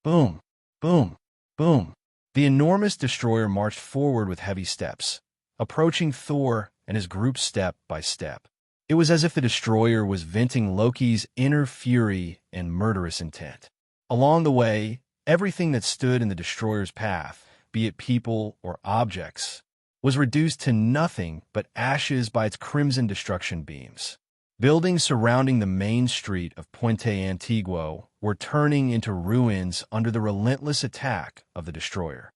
Boom, boom, boom. The enormous destroyer marched forward with heavy steps, approaching Thor and his group step by step. It was as if the destroyer was venting Loki's inner fury and murderous intent. Along the way, everything that stood in the destroyer's path, be it people or objects, was reduced to nothing but ashes by its crimson destruction beams. Buildings surrounding the main street of Puente Antiguo were turning into ruins under the relentless attack of the destroyer.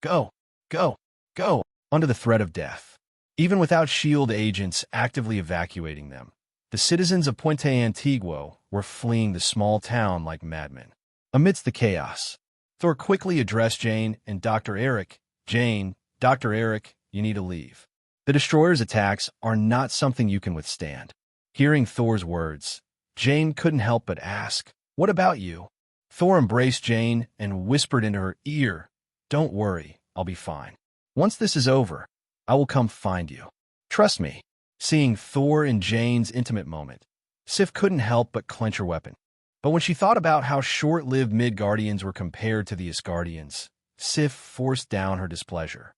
Go, go, go, under the threat of death. Even without shield agents actively evacuating them, the citizens of Puente Antiguo were fleeing the small town like madmen. Amidst the chaos, Thor quickly addressed Jane and Dr. Eric. Jane, Dr. Eric, you need to leave. The destroyer's attacks are not something you can withstand. Hearing Thor's words, Jane couldn't help but ask, what about you? Thor embraced Jane and whispered into her ear, don't worry, I'll be fine. Once this is over, I will come find you. Trust me. Seeing Thor and Jane's intimate moment, Sif couldn't help but clench her weapon. But when she thought about how short-lived Midgardians were compared to the Asgardians, Sif forced down her displeasure.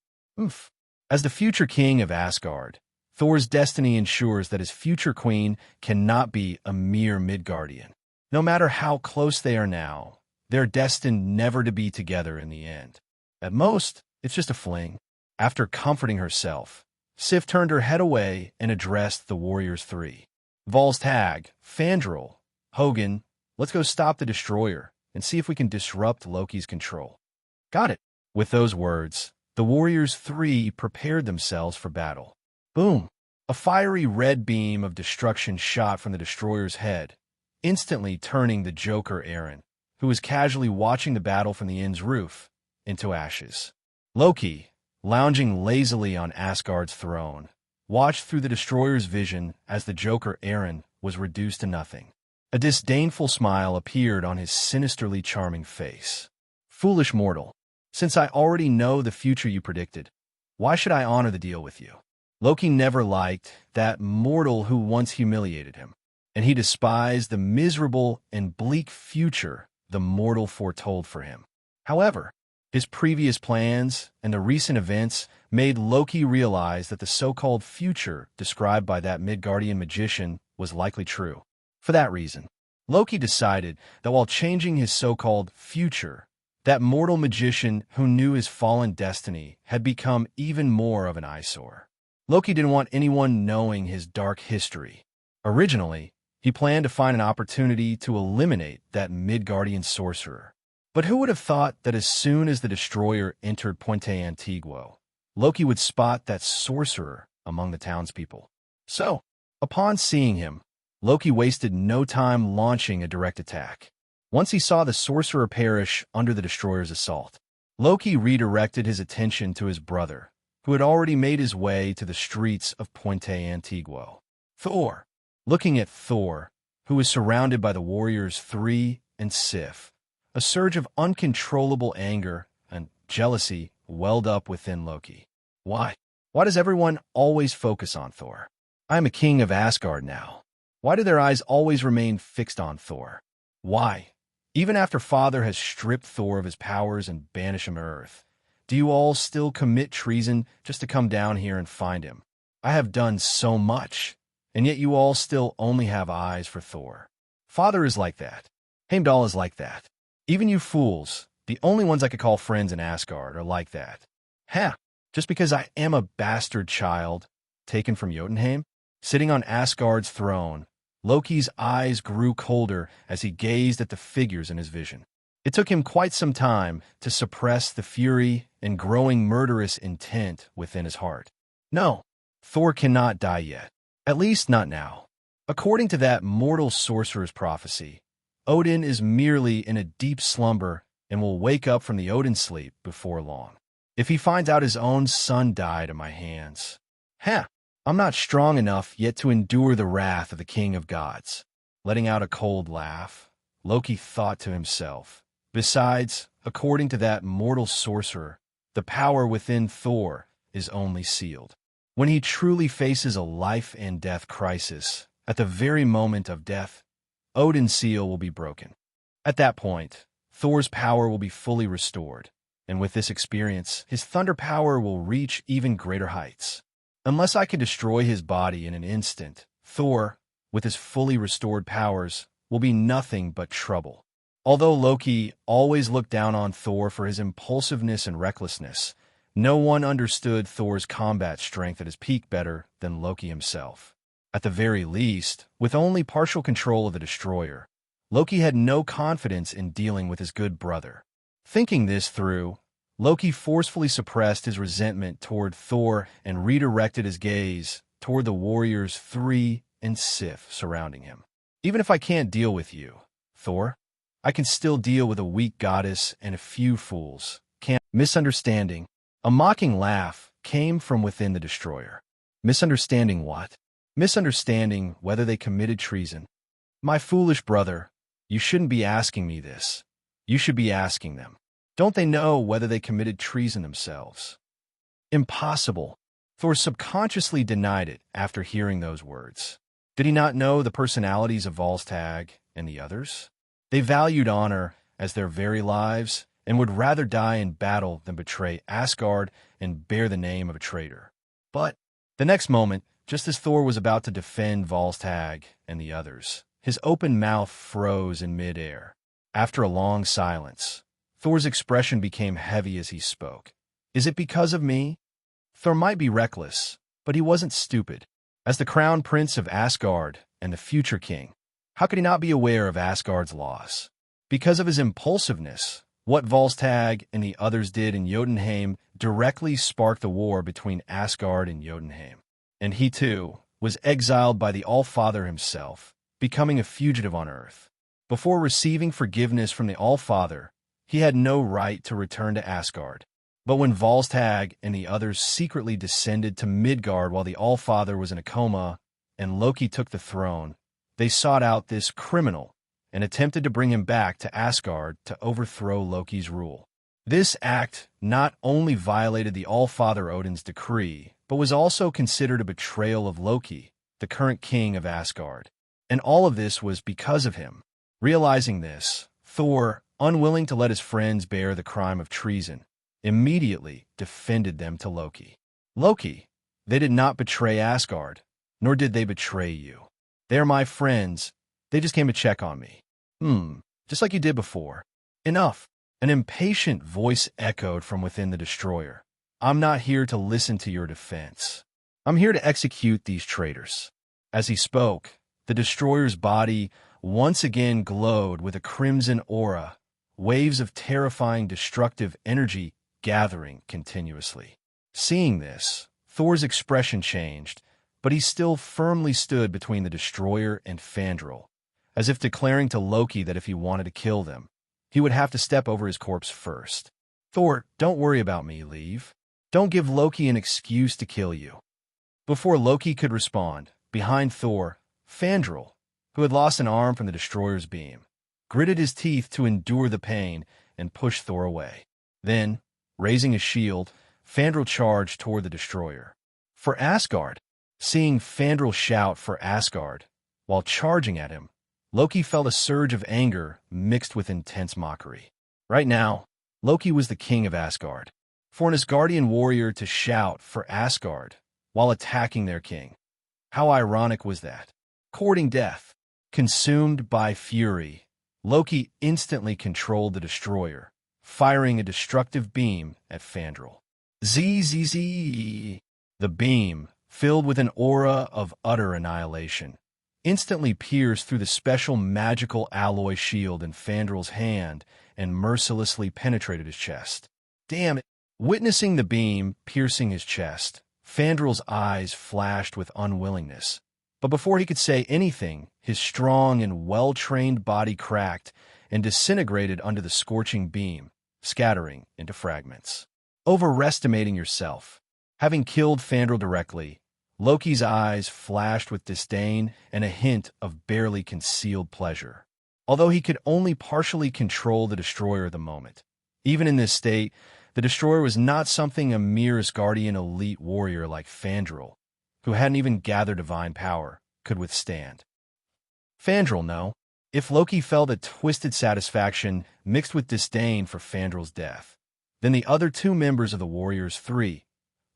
As the future king of Asgard, Thor's destiny ensures that his future queen cannot be a mere Midgardian. No matter how close they are now, they're destined never to be together in the end. At most, it's just a fling. After comforting herself, Sif turned her head away and addressed the warriors Three. Volstagg, Fandral, Hogan, let's go stop the destroyer and see if we can disrupt Loki's control. Got it. With those words, the warriors Three prepared themselves for battle. Boom! A fiery red beam of destruction shot from the destroyer's head, instantly turning the Joker Eren, who was casually watching the battle from the inn's roof, into ashes. Loki, lounging lazily on Asgard's throne, watched through the destroyer's vision as the Joker Eren was reduced to nothing. A disdainful smile appeared on his sinisterly charming face. Foolish mortal, since I already know the future you predicted, why should I honor the deal with you? Loki never liked that mortal who once humiliated him, and he despised the miserable and bleak future the mortal foretold for him. However, his previous plans and the recent events made Loki realize that the so-called future described by that Midgardian magician was likely true. For that reason, Loki decided that while changing his so-called future, that mortal magician who knew his fallen destiny had become even more of an eyesore. Loki didn't want anyone knowing his dark history. Originally, he planned to find an opportunity to eliminate that Midgardian sorcerer. But who would have thought that as soon as the destroyer entered Puente Antiguo, Loki would spot that sorcerer among the townspeople? So, upon seeing him, Loki wasted no time launching a direct attack. Once he saw the sorcerer perish under the destroyer's assault, Loki redirected his attention to his brother, who had already made his way to the streets of Puente Antiguo. Thor. Looking at Thor, who was surrounded by the warriors Three and Sif, a surge of uncontrollable anger and jealousy welled up within Loki. Why? Why does everyone always focus on Thor? I am a king of Asgard now. Why do their eyes always remain fixed on Thor? Why? Even after Father has stripped Thor of his powers and banished him to Earth, do you all still commit treason just to come down here and find him? I have done so much, and yet you all still only have eyes for Thor. Father is like that. Heimdall is like that. Even you fools, the only ones I could call friends in Asgard, are like that. Just because I am a bastard child, taken from Jotunheim, sitting on Asgard's throne, Loki's eyes grew colder as he gazed at the figures in his vision. It took him quite some time to suppress the fury and growing murderous intent within his heart. No, Thor cannot die yet. At least not now. According to that mortal sorcerer's prophecy, Odin is merely in a deep slumber and will wake up from the Odin sleep before long. If he finds out his own son died at my hands, I'm not strong enough yet to endure the wrath of the king of gods. Letting out a cold laugh, Loki thought to himself, besides, according to that mortal sorcerer, the power within Thor is only sealed. When he truly faces a life and death crisis, at the very moment of death, Odin's seal will be broken. At that point, Thor's power will be fully restored, and with this experience, his thunder power will reach even greater heights. Unless I can destroy his body in an instant, Thor, with his fully restored powers, will be nothing but trouble. Although Loki always looked down on Thor for his impulsiveness and recklessness, no one understood Thor's combat strength at his peak better than Loki himself. At the very least, with only partial control of the destroyer, Loki had no confidence in dealing with his good brother. Thinking this through, Loki forcefully suppressed his resentment toward Thor and redirected his gaze toward the warriors Three and Sif surrounding him. Even if I can't deal with you, Thor, I can still deal with a weak goddess and a few fools. Misunderstanding. A mocking laugh came from within the destroyer. Misunderstanding what? Misunderstanding whether they committed treason. My foolish brother, you shouldn't be asking me this. You should be asking them. Don't they know whether they committed treason themselves? Impossible. Thor subconsciously denied it after hearing those words. Did he not know the personalities of Volstagg and the others? They valued honor as their very lives and would rather die in battle than betray Asgard and bear the name of a traitor. But the next moment, just as Thor was about to defend Volstagg and the others, his open mouth froze in midair. After a long silence, Thor's expression became heavy as he spoke. Is it because of me? Thor might be reckless, but he wasn't stupid. As the crown prince of Asgard and the future king, how could he not be aware of Asgard's loss? Because of his impulsiveness, what Volstagg and the others did in Jotunheim directly sparked the war between Asgard and Jotunheim. And he, too, was exiled by the All-Father himself, becoming a fugitive on Earth. Before receiving forgiveness from the All-Father, he had no right to return to Asgard. But when Volstagg and the others secretly descended to Midgard while the Allfather was in a coma and Loki took the throne, they sought out this criminal and attempted to bring him back to Asgard to overthrow Loki's rule. This act not only violated the Allfather Odin's decree, but was also considered a betrayal of Loki, the current king of Asgard. And all of this was because of him. Realizing this, Thor, unwilling to let his friends bear the crime of treason, immediately defended them to Loki. Loki, they did not betray Asgard, nor did they betray you. They are my friends. They just came to check on me. Just like you did before. Enough. An impatient voice echoed from within the destroyer. I'm not here to listen to your defense. I'm here to execute these traitors. As he spoke, the destroyer's body once again glowed with a crimson aura, waves of terrifying destructive energy gathering continuously. Seeing this, Thor's expression changed, but he still firmly stood between the destroyer and Fandral, as if declaring to Loki that if he wanted to kill them, he would have to step over his corpse first. Thor, don't worry about me, leave. Don't give Loki an excuse to kill you. Before Loki could respond, behind Thor, Fandral, who had lost an arm from the destroyer's beam, gritted his teeth to endure the pain and push Thor away. Then, raising his shield, Fandral charged toward the destroyer. For Asgard, seeing Fandral shout for Asgard while charging at him, Loki felt a surge of anger mixed with intense mockery. Right now, Loki was the king of Asgard. For an Asgardian warrior to shout for Asgard while attacking their king. How ironic was that? Courting death. Consumed by fury, Loki instantly controlled the destroyer, firing a destructive beam at Fandral. Zzz. The beam, filled with an aura of utter annihilation, instantly pierced through the special magical alloy shield in Fandral's hand and mercilessly penetrated his chest. Damn it! Witnessing the beam piercing his chest, Fandral's eyes flashed with unwillingness. But before he could say anything, his strong and well-trained body cracked and disintegrated under the scorching beam, scattering into fragments. Overestimating yourself. Having killed Fandral directly, Loki's eyes flashed with disdain and a hint of barely concealed pleasure. Although he could only partially control the destroyer at the moment. Even in this state, the destroyer was not something a mere Asgardian elite warrior like Fandral, who hadn't even gathered divine power, could withstand. Fandral, no. If Loki felt a twisted satisfaction mixed with disdain for Fandral's death, then the other two members of the Warriors Three,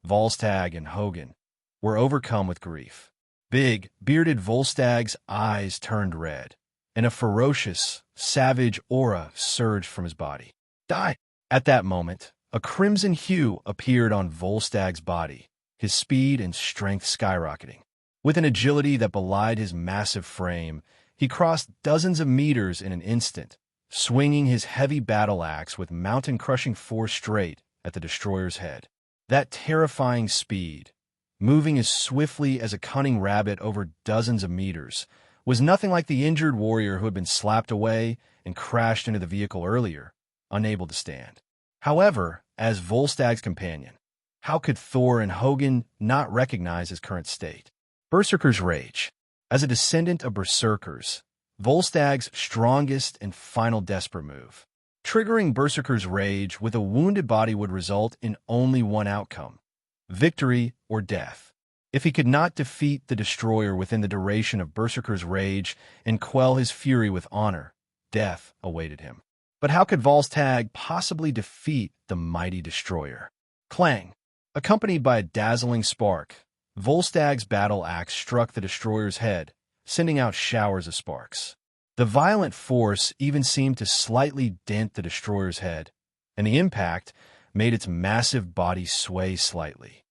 Volstagg and Hogun, were overcome with grief. Big, bearded Volstagg's eyes turned red, and a ferocious, savage aura surged from his body. Die! At that moment, a crimson hue appeared on Volstagg's body, his speed and strength skyrocketing. With an agility that belied his massive frame, he crossed dozens of meters in an instant, swinging his heavy battle axe with mountain-crushing force straight at the destroyer's head. That terrifying speed, moving as swiftly as a cunning rabbit over dozens of meters, was nothing like the injured warrior who had been slapped away and crashed into the vehicle earlier, unable to stand. However, as Volstagg's companion, how could Thor and Hogun not recognize his current state? Berserker's Rage. As a descendant of Berserkers, Volstagg's strongest and final desperate move. Triggering Berserker's Rage with a wounded body would result in only one outcome: victory or death. If he could not defeat the destroyer within the duration of Berserker's Rage and quell his fury with honor, death awaited him. But how could Volstagg possibly defeat the mighty destroyer? Clang! Accompanied by a dazzling spark, Volstagg's battle axe struck the destroyer's head, sending out showers of sparks. The violent force even seemed to slightly dent the destroyer's head, and the impact made its massive body sway slightly.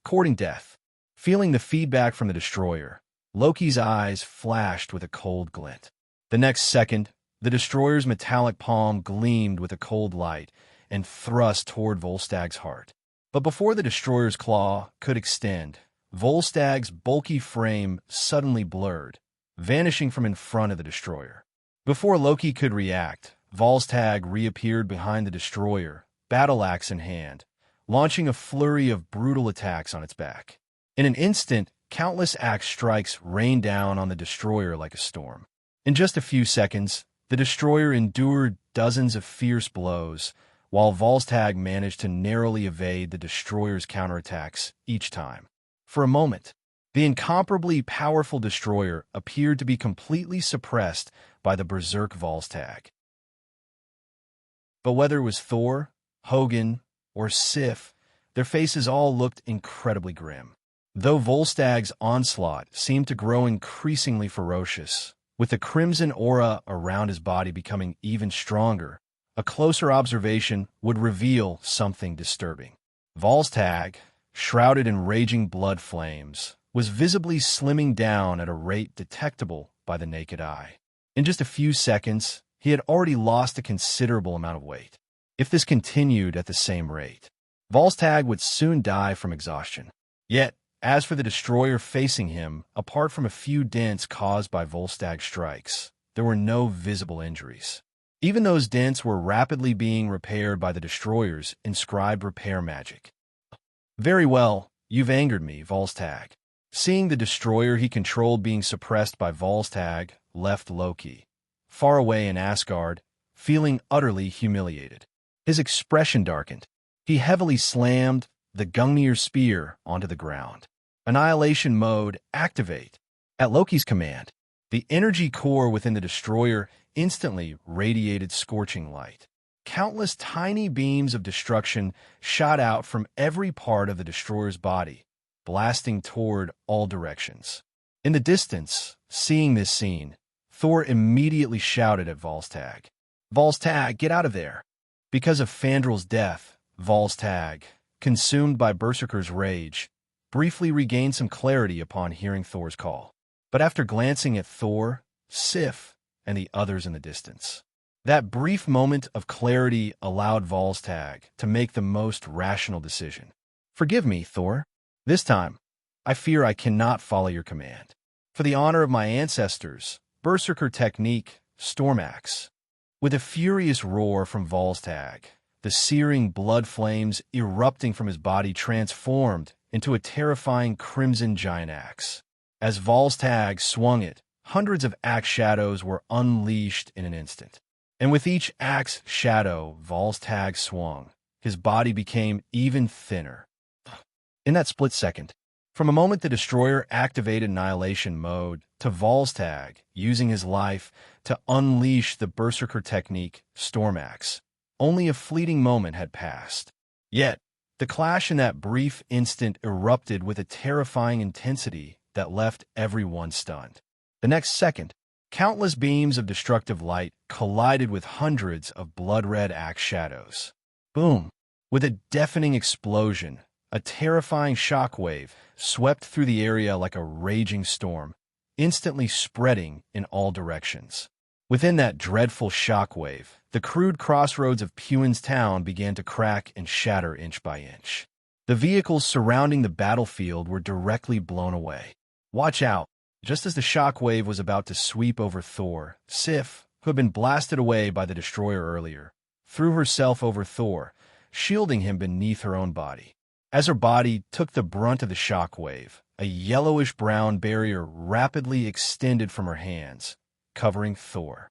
Courting death. Feeling the feedback from the destroyer, Loki's eyes flashed with a cold glint. The next second, the destroyer's metallic palm gleamed with a cold light and thrust toward Volstagg's heart. But before the destroyer's claw could extend, Volstagg's bulky frame suddenly blurred, vanishing from in front of the destroyer. Before Loki could react, Volstagg reappeared behind the destroyer, battle axe in hand, launching a flurry of brutal attacks on its back. In an instant, countless axe strikes rained down on the destroyer like a storm. In just a few seconds, the destroyer endured dozens of fierce blows, while Volstagg managed to narrowly evade the destroyer's counterattacks each time. For a moment, the incomparably powerful destroyer appeared to be completely suppressed by the berserk Volstagg. But whether it was Thor, Hogun, or Sif, their faces all looked incredibly grim. Though Volstagg's onslaught seemed to grow increasingly ferocious, with the crimson aura around his body becoming even stronger, a closer observation would reveal something disturbing. Volstagg, shrouded in raging blood flames, was visibly slimming down at a rate detectable by the naked eye. In just a few seconds, he had already lost a considerable amount of weight. If this continued at the same rate, Volstagg would soon die from exhaustion. Yet, as for the destroyer facing him, apart from a few dents caused by Volstagg's strikes, there were no visible injuries. Even those dents were rapidly being repaired by the destroyer's inscribed repair magic. "Very well, you've angered me, Volstagg." Seeing the destroyer he controlled being suppressed by Volstagg left Loki, far away in Asgard, feeling utterly humiliated. His expression darkened. He heavily slammed the Gungnir spear onto the ground. Annihilation mode activate. At Loki's command, the energy core within the destroyer instantly radiated scorching light. Countless tiny beams of destruction shot out from every part of the destroyer's body, blasting toward all directions. In the distance, seeing this scene, Thor immediately shouted at Volstagg, "Volstagg, get out of there!" Because of Fandrel's death, Volstagg, consumed by Berserker's rage, briefly regained some clarity upon hearing Thor's call. But after glancing at Thor, Sif, and the others in the distance, that brief moment of clarity allowed Volstagg to make the most rational decision. "Forgive me, Thor. This time, I fear I cannot follow your command. For the honor of my ancestors, Berserker technique, Stormaxe." With a furious roar from Volstagg, the searing blood flames erupting from his body transformed into a terrifying crimson giant axe. As Volstagg swung it, hundreds of axe shadows were unleashed in an instant. And with each axe shadow Volstagg swung, his body became even thinner. In that split second, from a moment the destroyer activated annihilation mode to Volstagg using his life to unleash the Berserker technique, Stormaxe, only a fleeting moment had passed. Yet, the clash in that brief instant erupted with a terrifying intensity that left everyone stunned. The next second, countless beams of destructive light collided with hundreds of blood-red axe shadows. Boom! With a deafening explosion, a terrifying shockwave swept through the area like a raging storm, instantly spreading in all directions. Within that dreadful shockwave, the crude crossroads of Puin's town began to crack and shatter inch by inch. The vehicles surrounding the battlefield were directly blown away. Watch out! Just as the shockwave was about to sweep over Thor, Sif, who had been blasted away by the destroyer earlier, threw herself over Thor, shielding him beneath her own body. As her body took the brunt of the shockwave, a yellowish-brown barrier rapidly extended from her hands, covering Thor.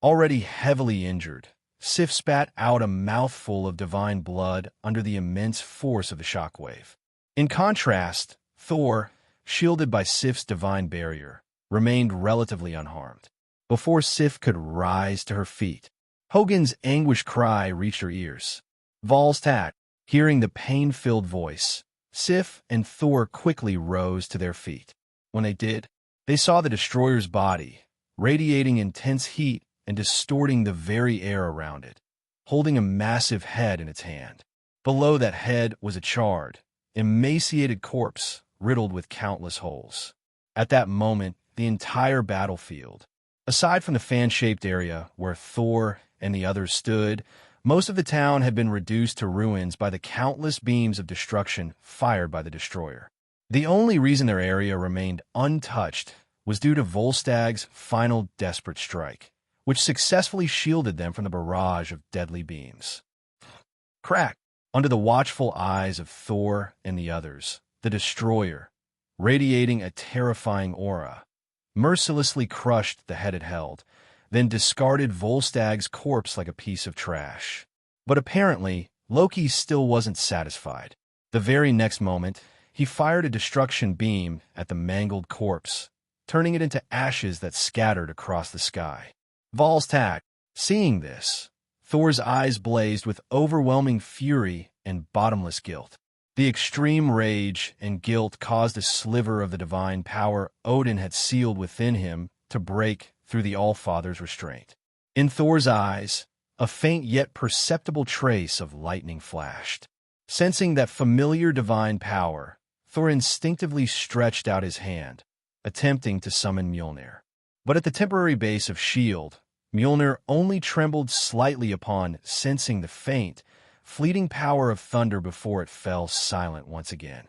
Already heavily injured, Sif spat out a mouthful of divine blood under the immense force of the shockwave. In contrast, Thor, shielded by Sif's divine barrier, remained relatively unharmed. Before Sif could rise to her feet, Hogun's anguished cry reached her ears. Volstagg, hearing the pain-filled voice, Sif and Thor quickly rose to their feet. When they did, they saw the destroyer's body, radiating intense heat and distorting the very air around it, holding a massive head in its hand. Below that head was a charred, emaciated corpse riddled with countless holes. At that moment, the entire battlefield, aside from the fan-shaped area where Thor and the others stood, most of the town had been reduced to ruins by the countless beams of destruction fired by the destroyer. The only reason their area remained untouched was due to Volstagg's final desperate strike, which successfully shielded them from the barrage of deadly beams. Crack! Under the watchful eyes of Thor and the others, the destroyer, radiating a terrifying aura, mercilessly crushed the head it held, then discarded Volstag's corpse like a piece of trash. But apparently, Loki still wasn't satisfied. The very next moment, he fired a destruction beam at the mangled corpse, turning it into ashes that scattered across the sky. Volstagg, seeing this, Thor's eyes blazed with overwhelming fury and bottomless guilt. The extreme rage and guilt caused a sliver of the divine power Odin had sealed within him to break through the Allfather's restraint. In Thor's eyes, a faint yet perceptible trace of lightning flashed. Sensing that familiar divine power, Thor instinctively stretched out his hand, attempting to summon Mjolnir. But at the temporary base of S.H.I.E.L.D., Mjolnir only trembled slightly upon sensing the faint, fleeting power of thunder before it fell silent once again.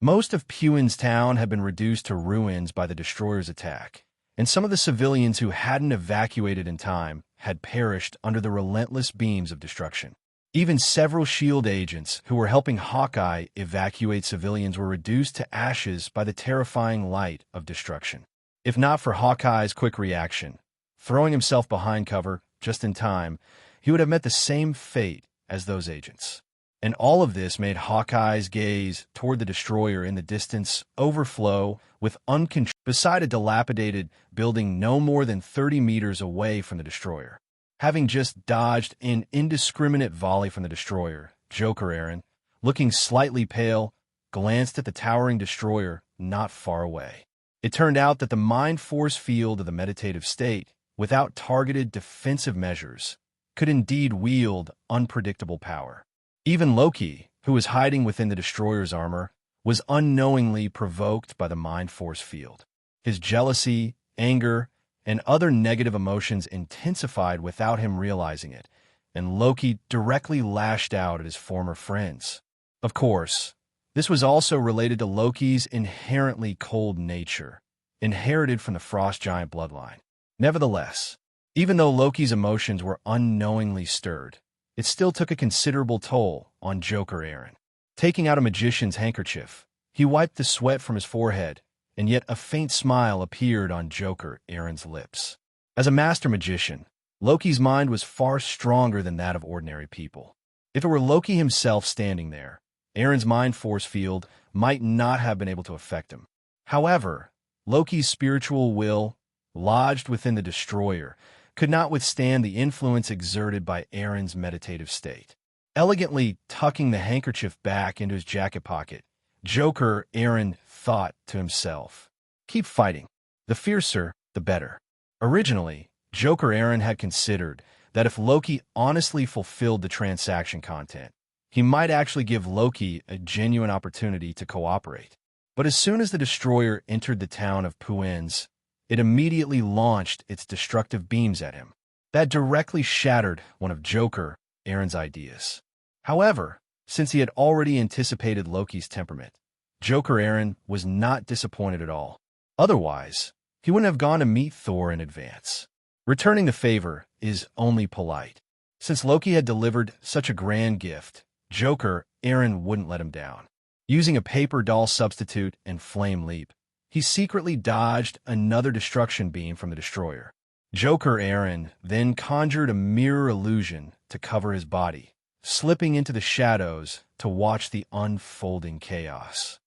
Most of Puin's town had been reduced to ruins by the destroyer's attack, and some of the civilians who hadn't evacuated in time had perished under the relentless beams of destruction. Even several S.H.I.E.L.D. agents who were helping Hawkeye evacuate civilians were reduced to ashes by the terrifying light of destruction. If not for Hawkeye's quick reaction, throwing himself behind cover just in time, he would have met the same fate as those agents. And all of this made Hawkeye's gaze toward the destroyer in the distance overflow with uncontrolled beside a dilapidated building no more than 30 meters away from the destroyer. Having just dodged an indiscriminate volley from the destroyer, Joker Eren, looking slightly pale, glanced at the towering destroyer not far away. It turned out that the mind force field of the meditative state, without targeted defensive measures, could indeed wield unpredictable power. Even Loki, who was hiding within the destroyer's armor, was unknowingly provoked by the mind force field. His jealousy, anger, and other negative emotions intensified without him realizing it, and Loki directly lashed out at his former friends. Of course, this was also related to Loki's inherently cold nature, inherited from the frost giant bloodline. Nevertheless, even though Loki's emotions were unknowingly stirred, it still took a considerable toll on Joker Eren. Taking out a magician's handkerchief, he wiped the sweat from his forehead, and yet a faint smile appeared on Joker Eren's lips. As a master magician, Loki's mind was far stronger than that of ordinary people. If it were Loki himself standing there, Eren's mind force field might not have been able to affect him. However, Loki's spiritual will, lodged within the destroyer, could not withstand the influence exerted by Eren's meditative state. Elegantly tucking the handkerchief back into his jacket pocket, Joker Eren thought to himself, "Keep fighting. The fiercer, the better." Originally, Joker Eren had considered that if Loki honestly fulfilled the transaction content, he might actually give Loki a genuine opportunity to cooperate. But as soon as the destroyer entered the town of Puins, it immediately launched its destructive beams at him. That directly shattered one of Joker Eren's ideas. However, since he had already anticipated Loki's temperament, Joker Eren was not disappointed at all. Otherwise, he wouldn't have gone to meet Thor in advance. Returning the favor is only polite. Since Loki had delivered such a grand gift, Joker Eren wouldn't let him down. Using a paper doll substitute and flame leap, he secretly dodged another destruction beam from the destroyer. Joker Eren then conjured a mirror illusion to cover his body, slipping into the shadows to watch the unfolding chaos.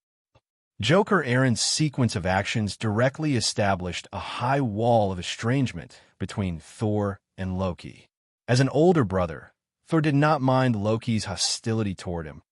Joker Eren's sequence of actions directly established a high wall of estrangement between Thor and Loki. As an older brother, Thor did not mind Loki's hostility toward him,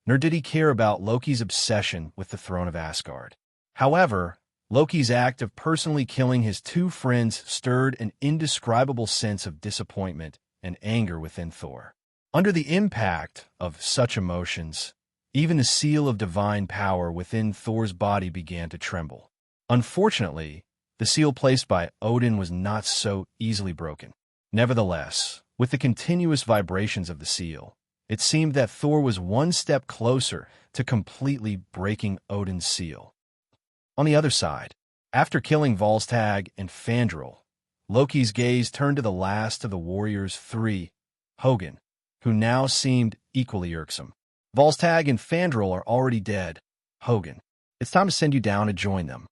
nor did he care about Loki's obsession with the throne of Asgard. However, Loki's act of personally killing his two friends stirred an indescribable sense of disappointment and anger within Thor. Under the impact of such emotions, even the seal of divine power within Thor's body began to tremble. Unfortunately, the seal placed by Odin was not so easily broken. Nevertheless, with the continuous vibrations of the seal, it seemed that Thor was one step closer to completely breaking Odin's seal. On the other side, after killing Volstagg and Fandral, Loki's gaze turned to the last of the warriors three, Hogun, who now seemed equally irksome. Volstagg and Fandral are already dead. Hogan, it's time to send you down to join them.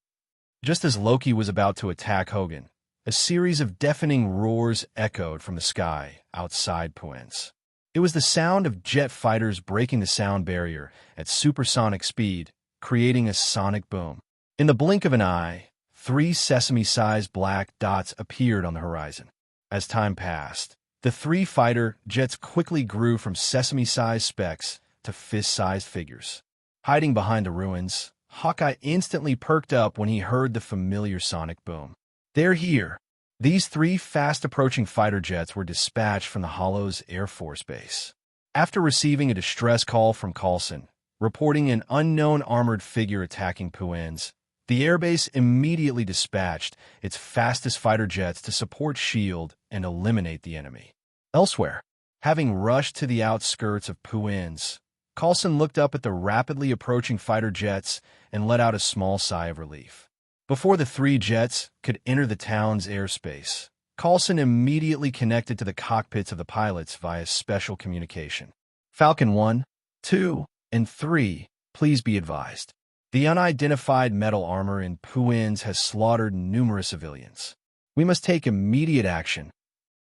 Just as Loki was about to attack Hogan, a series of deafening roars echoed from the sky outside Puenz. It was the sound of jet fighters breaking the sound barrier at supersonic speed, creating a sonic boom. In the blink of an eye, 3 sesame-sized black dots appeared on the horizon. As time passed, the 3 fighter jets quickly grew from sesame-sized specks to fist-sized figures. Hiding behind the ruins, Hawkeye instantly perked up when he heard the familiar sonic boom. They're here. These 3 fast-approaching fighter jets were dispatched from the Hollow's Air Force Base. After receiving a distress call from Coulson, reporting an unknown armored figure attacking Puenz, the airbase immediately dispatched its fastest fighter jets to support S.H.I.E.L.D. and eliminate the enemy. Elsewhere, having rushed to the outskirts of Puenz, Coulson looked up at the rapidly approaching fighter jets and let out a small sigh of relief. Before the 3 jets could enter the town's airspace, Coulson immediately connected to the cockpits of the pilots via special communication. Falcon 1, 2, and 3, please be advised. The unidentified metal armor in Puenz has slaughtered numerous civilians. We must take immediate action.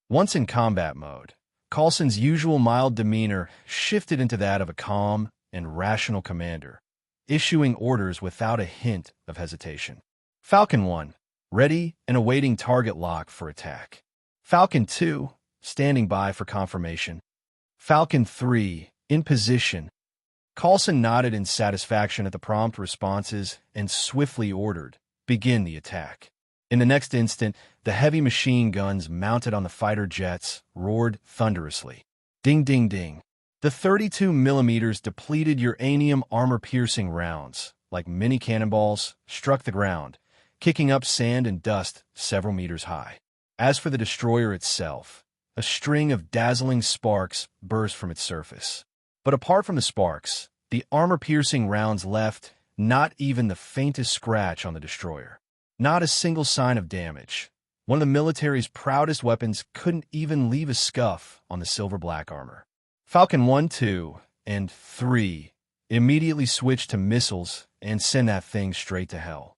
Once in combat mode, Coulson's usual mild demeanor shifted into that of a calm and rational commander, issuing orders without a hint of hesitation. Falcon 1, ready and awaiting target lock for attack. Falcon 2, standing by for confirmation. Falcon 3, in position. Coulson nodded in satisfaction at the prompt responses and swiftly ordered, begin the attack. In the next instant, the heavy machine guns mounted on the fighter jets roared thunderously. Ding, ding, ding. The 32mm depleted uranium armor-piercing rounds, like mini cannonballs, struck the ground, kicking up sand and dust several meters high. As for the destroyer itself, a string of dazzling sparks burst from its surface. But apart from the sparks, the armor-piercing rounds left not even the faintest scratch on the destroyer. Not a single sign of damage. One of the military's proudest weapons couldn't even leave a scuff on the silver-black armor. Falcon 1, 2, and 3 immediately switched to missiles and send that thing straight to hell.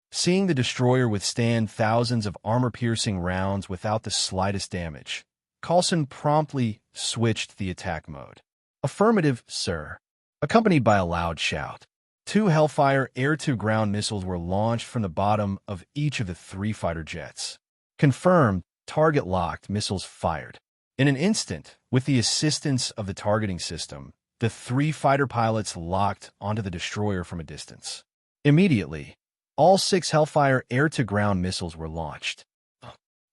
Seeing the destroyer withstand thousands of armor-piercing rounds without the slightest damage, Coulson promptly switched the attack mode. Affirmative, sir. Accompanied by a loud shout, 2 Hellfire air-to-ground missiles were launched from the bottom of each of the 3 fighter jets. Confirmed, target-locked missiles fired. In an instant, with the assistance of the targeting system, the 3 fighter pilots locked onto the destroyer from a distance. Immediately, all 6 Hellfire air-to-ground missiles were launched.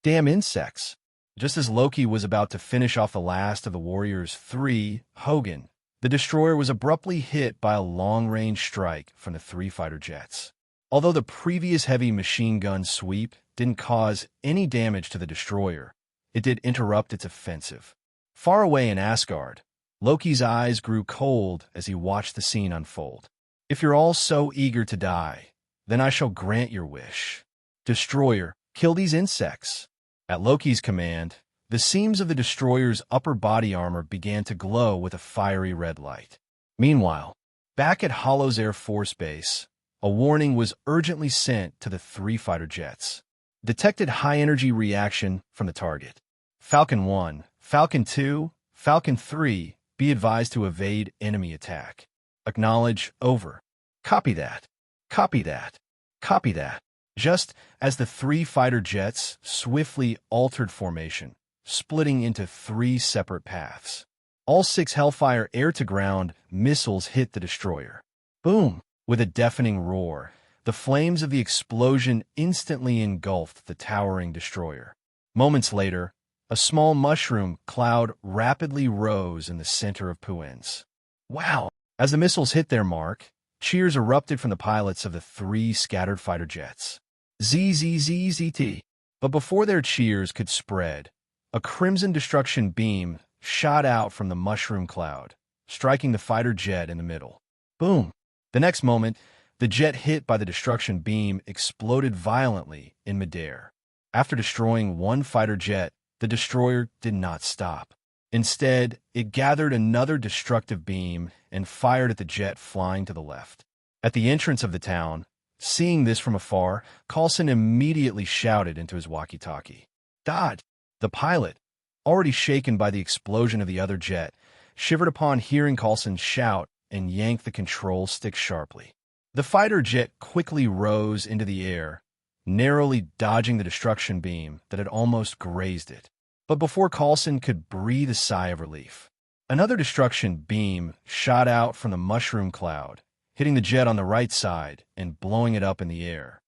Damn insects! Just as Loki was about to finish off the last of the Warriors' 3, Hogan, the destroyer was abruptly hit by a long-range strike from the 3 fighter jets. Although the previous heavy machine gun sweep didn't cause any damage to the destroyer, it did interrupt its offensive. Far away in Asgard, Loki's eyes grew cold as he watched the scene unfold. If you're all so eager to die, then I shall grant your wish. Destroyer, kill these insects. At Loki's command, the seams of the destroyer's upper body armor began to glow with a fiery red light. Meanwhile, back at Hollow's Air Force Base, a warning was urgently sent to the 3 fighter jets. Detected high-energy reaction from the target. Falcon 1, Falcon 2, Falcon 3, be advised to evade enemy attack. Acknowledge, over. Copy that. Copy that. Copy that. Just as the 3 fighter jets swiftly altered formation, splitting into 3 separate paths. All 6 Hellfire air-to-ground missiles hit the destroyer. Boom! With a deafening roar, the flames of the explosion instantly engulfed the towering destroyer. Moments later, a small mushroom cloud rapidly rose in the center of Puenz. Wow! As the missiles hit their mark, cheers erupted from the pilots of the 3 scattered fighter jets. ZZZZT. But before their cheers could spread, a crimson destruction beam shot out from the mushroom cloud, striking the fighter jet in the middle. Boom! The next moment, the jet hit by the destruction beam exploded violently in midair. After destroying 1 fighter jet, the destroyer did not stop. Instead, it gathered another destructive beam and fired at the jet flying to the left. At the entrance of the town, seeing this from afar, Coulson immediately shouted into his walkie-talkie. "Dodge!" The pilot, already shaken by the explosion of the other jet, shivered upon hearing Coulson's shout and yanked the control stick sharply. The fighter jet quickly rose into the air, narrowly dodging the destruction beam that had almost grazed it. But before Coulson could breathe a sigh of relief, another destruction beam shot out from the mushroom cloud, hitting the jet on the right side and blowing it up in the air.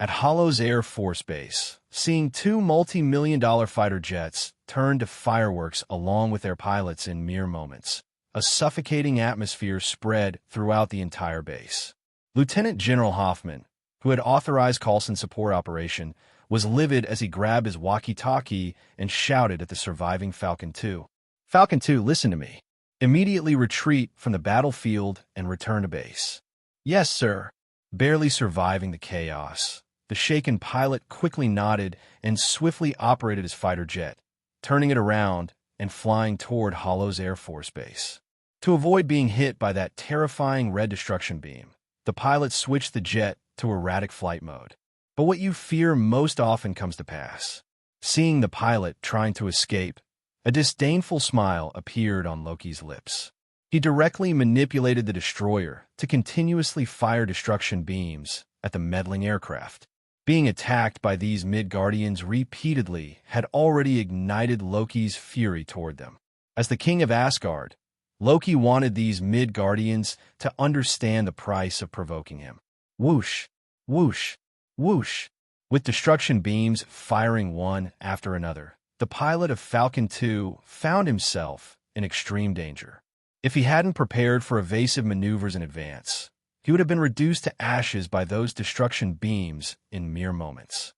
At Hollow's Air Force Base, seeing two multi-million-dollar fighter jets turn to fireworks along with their pilots in mere moments, a suffocating atmosphere spread throughout the entire base. Lieutenant General Hoffman, who had authorized Coulson's support operation, was livid as he grabbed his walkie-talkie and shouted at the surviving Falcon 2. "Falcon 2, listen to me. Immediately retreat from the battlefield and return to base." "Yes, sir." Barely surviving the chaos, the shaken pilot quickly nodded and swiftly operated his fighter jet, turning it around and flying toward Hollow's Air Force Base. To avoid being hit by that terrifying red destruction beam, the pilot switched the jet to erratic flight mode. But what you fear most often comes to pass. Seeing the pilot trying to escape, a disdainful smile appeared on Loki's lips. He directly manipulated the destroyer to continuously fire destruction beams at the meddling aircraft. Being attacked by these Midgardians repeatedly had already ignited Loki's fury toward them. As the king of Asgard, Loki wanted these Midgardians to understand the price of provoking him. Whoosh, whoosh, whoosh. With destruction beams firing one after another, the pilot of Falcon 2 found himself in extreme danger. If he hadn't prepared for evasive maneuvers in advance, he would have been reduced to ashes by those destruction beams in mere moments.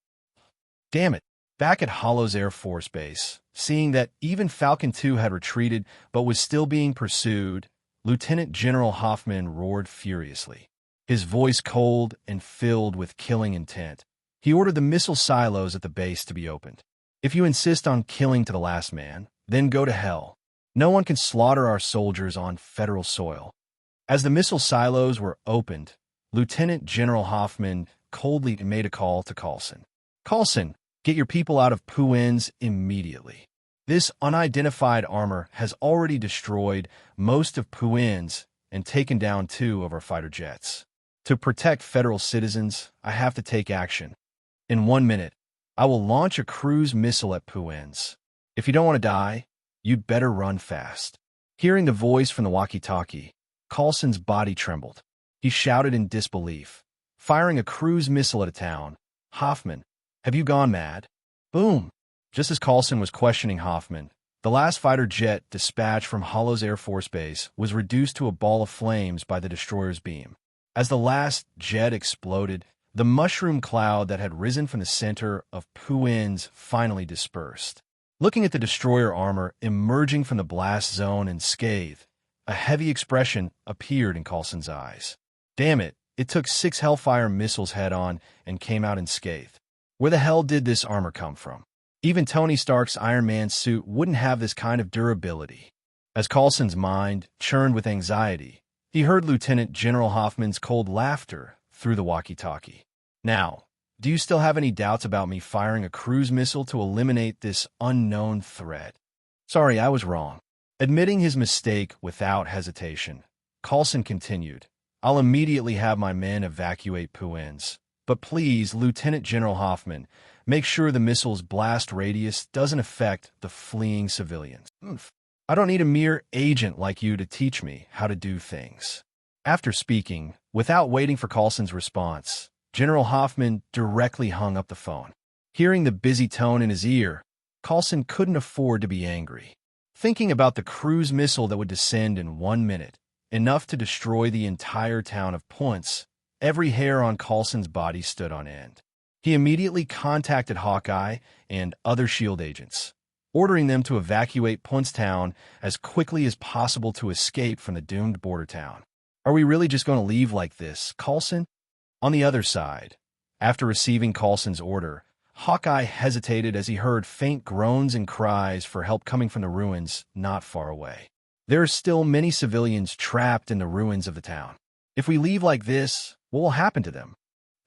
Damn it! Back at Hollow's Air Force Base, seeing that even Falcon 2 had retreated but was still being pursued, Lieutenant General Hoffman roared furiously. His voice cold and filled with killing intent, he ordered the missile silos at the base to be opened. "If you insist on killing to the last man, then go to hell. No one can slaughter our soldiers on federal soil." As the missile silos were opened, Lieutenant General Hoffman coldly made a call to Coulson. "Coulson, get your people out of Puin's immediately. This unidentified armor has already destroyed most of Puin's and taken down 2 of our fighter jets. To protect federal citizens, I have to take action. In 1 minute, I will launch a cruise missile at Puin's. If you don't want to die, you'd better run fast." Hearing the voice from the walkie-talkie, Coulson's body trembled. He shouted in disbelief, "Firing a cruise missile at a town? Hoffman, have you gone mad?" Boom! Just as Coulson was questioning Hoffman, the last fighter jet dispatched from Hollow's Air Force Base was reduced to a ball of flames by the destroyer's beam. As the last jet exploded, the mushroom cloud that had risen from the center of Puin's finally dispersed. Looking at the destroyer armor emerging from the blast zone unscathed, a heavy expression appeared in Coulson's eyes. Damn it, it took 6 Hellfire missiles head-on and came out unscathed. Where the hell did this armor come from? Even Tony Stark's Iron Man suit wouldn't have this kind of durability. As Coulson's mind churned with anxiety, he heard Lieutenant General Hoffman's cold laughter through the walkie-talkie. "Now, do you still have any doubts about me firing a cruise missile to eliminate this unknown threat?" "Sorry, I was wrong." Admitting his mistake without hesitation, Coulson continued, "I'll immediately have my men evacuate Puin's. But please, Lieutenant General Hoffman, make sure the missile's blast radius doesn't affect the fleeing civilians. I don't need a mere agent like you to teach me how to do things." After speaking, without waiting for Coulson's response, General Hoffman directly hung up the phone. Hearing the busy tone in his ear, Coulson couldn't afford to be angry. Thinking about the cruise missile that would descend in 1 minute, enough to destroy the entire town of Puin's, every hair on Coulson's body stood on end. He immediately contacted Hawkeye and other S.H.I.E.L.D. agents, ordering them to evacuate Puin's town as quickly as possible to escape from the doomed border town. "Are we really just going to leave like this, Coulson?" On the other side, after receiving Coulson's order, Hawkeye hesitated as he heard faint groans and cries for help coming from the ruins not far away. There are still many civilians trapped in the ruins of the town. If we leave like this, what will happen to them?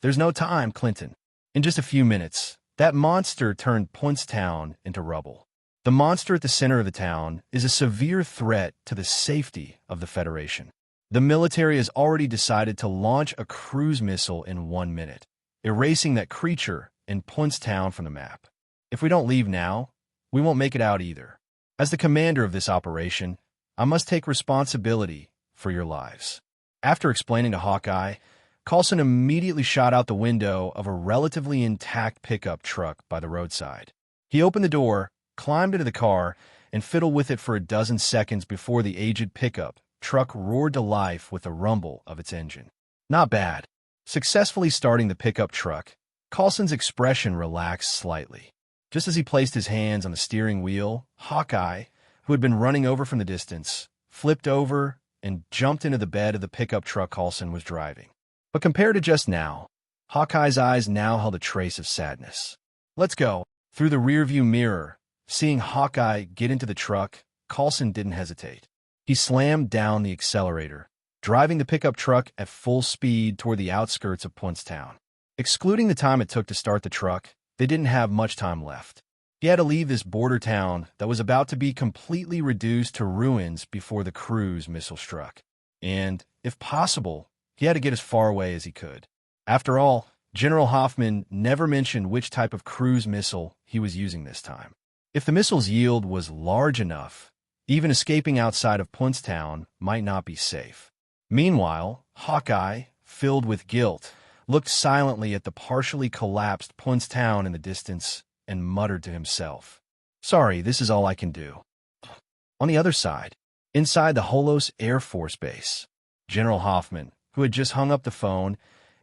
There's no time, Clinton. In just a few minutes, that monster turned Town into rubble. The monster at the center of the town is a severe threat to the safety of the Federation. The military has already decided to launch a cruise missile in 1 minute, erasing that creature in Town from the map. If we don't leave now, we won't make it out either. As the commander of this operation, I must take responsibility for your lives. After explaining to Hawkeye, Coulson immediately shot out the window of a relatively intact pickup truck by the roadside. He opened the door, climbed into the car, and fiddled with it for a dozen seconds before the aged pickup truck roared to life with the rumble of its engine. Not bad. Successfully starting the pickup truck, Coulson's expression relaxed slightly. Just as he placed his hands on the steering wheel, Hawkeye, who had been running over from the distance, flipped over and jumped into the bed of the pickup truck Coulson was driving. But compared to just now, Hawkeye's eyes now held a trace of sadness. Let's go. Through the rearview mirror, seeing Hawkeye get into the truck, Coulson didn't hesitate. He slammed down the accelerator, driving the pickup truck at full speed toward the outskirts of Town. Excluding the time it took to start the truck, they didn't have much time left. He had to leave this border town that was about to be completely reduced to ruins before the cruise missile struck. And, if possible, he had to get as far away as he could. After all, General Hoffman never mentioned which type of cruise missile he was using this time. If the missile's yield was large enough, even escaping outside of Town might not be safe. Meanwhile, Hawkeye, filled with guilt, looked silently at the partially collapsed Town in the distance and muttered to himself, "Sorry, this is all I can do." On the other side, inside the Holos Air Force Base, General Hoffman, who had just hung up the phone,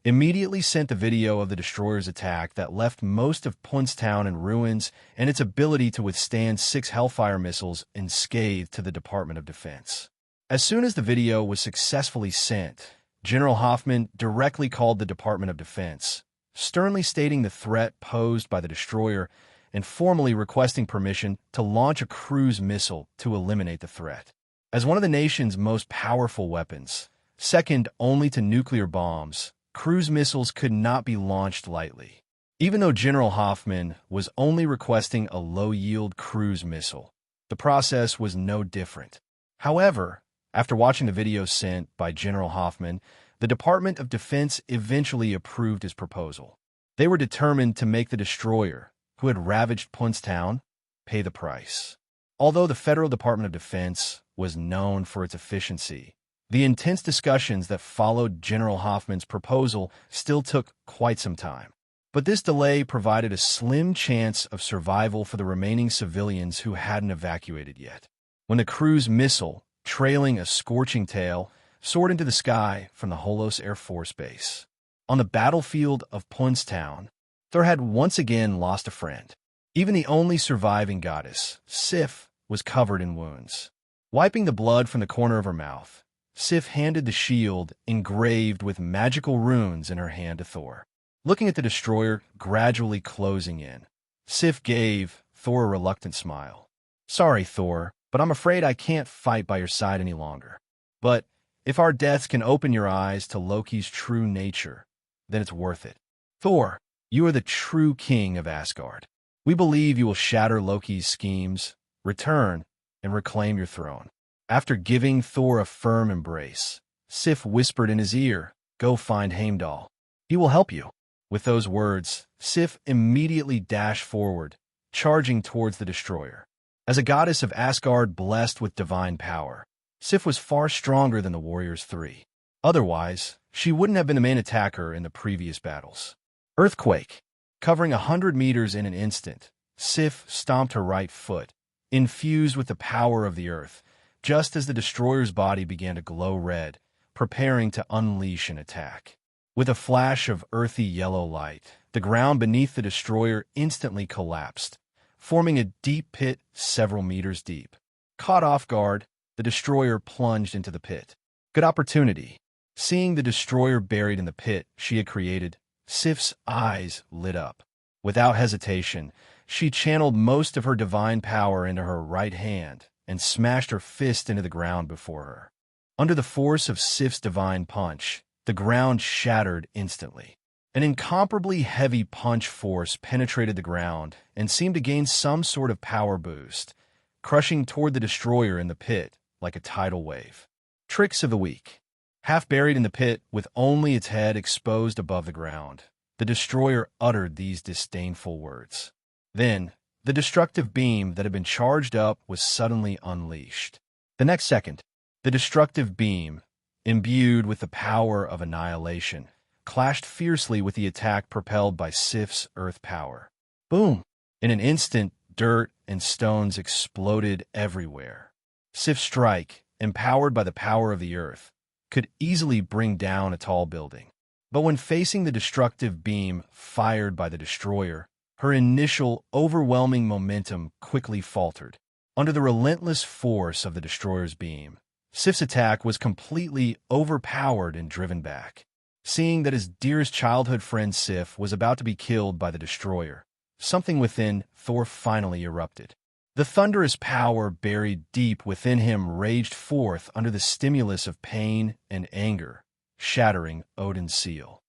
immediately sent the video of the destroyer's attack that left most of Town in ruins and its ability to withstand 6 Hellfire missiles unscathed to the Department of Defense. As soon as the video was successfully sent, General Hoffman directly called the Department of Defense, sternly stating the threat posed by the destroyer and formally requesting permission to launch a cruise missile to eliminate the threat. As one of the nation's most powerful weapons, second only to nuclear bombs, cruise missiles could not be launched lightly. Even though General Hoffman was only requesting a low-yield cruise missile, the process was no different. However, after watching the video sent by General Hoffman, the Department of Defense eventually approved his proposal. They were determined to make the destroyer, who had ravaged Town, pay the price. Although the Federal Department of Defense was known for its efficiency, the intense discussions that followed General Hoffman's proposal still took quite some time. But this delay provided a slim chance of survival for the remaining civilians who hadn't evacuated yet. When the cruise missile, trailing a scorching tail, soared into the sky from the Holos Air Force Base. On the battlefield of Town, Thor had once again lost a friend. Even the only surviving goddess, Sif, was covered in wounds. Wiping the blood from the corner of her mouth, Sif handed the shield engraved with magical runes in her hand to Thor. Looking at the destroyer gradually closing in, Sif gave Thor a reluctant smile. "Sorry, Thor, but I'm afraid I can't fight by your side any longer. But if our deaths can open your eyes to Loki's true nature, then it's worth it. Thor, you are the true king of Asgard. We believe you will shatter Loki's schemes, return, and reclaim your throne." After giving Thor a firm embrace, Sif whispered in his ear, "Go find Heimdall. He will help you." With those words, Sif immediately dashed forward, charging towards the destroyer. As a goddess of Asgard blessed with divine power, Sif was far stronger than the Warriors 3. Otherwise, she wouldn't have been the main attacker in the previous battles. Earthquake. Covering 100 meters in an instant, Sif stomped her right foot, infused with the power of the earth, just as the destroyer's body began to glow red, preparing to unleash an attack. With a flash of earthy yellow light, the ground beneath the destroyer instantly collapsed, forming a deep pit several meters deep. Caught off guard, the destroyer plunged into the pit. Good opportunity. Seeing the destroyer buried in the pit she had created, Sif's eyes lit up. Without hesitation, she channeled most of her divine power into her right hand and smashed her fist into the ground before her. Under the force of Sif's divine punch, the ground shattered instantly. An incomparably heavy punch force penetrated the ground and seemed to gain some sort of power boost, crushing toward the destroyer in the pit like a tidal wave. Tricks of the week. Half buried in the pit with only its head exposed above the ground, the destroyer uttered these disdainful words. Then, the destructive beam that had been charged up was suddenly unleashed. The next second, the destructive beam, imbued with the power of annihilation, clashed fiercely with the attack propelled by Sif's earth power. Boom! In an instant, dirt and stones exploded everywhere. Sif's strike, empowered by the power of the earth, could easily bring down a tall building. But when facing the destructive beam fired by the destroyer, her initial overwhelming momentum quickly faltered. Under the relentless force of the destroyer's beam, Sif's attack was completely overpowered and driven back. Seeing that his dearest childhood friend Sif was about to be killed by the destroyer, something within Thor finally erupted. The thunderous power buried deep within him raged forth under the stimulus of pain and anger, shattering Odin's seal.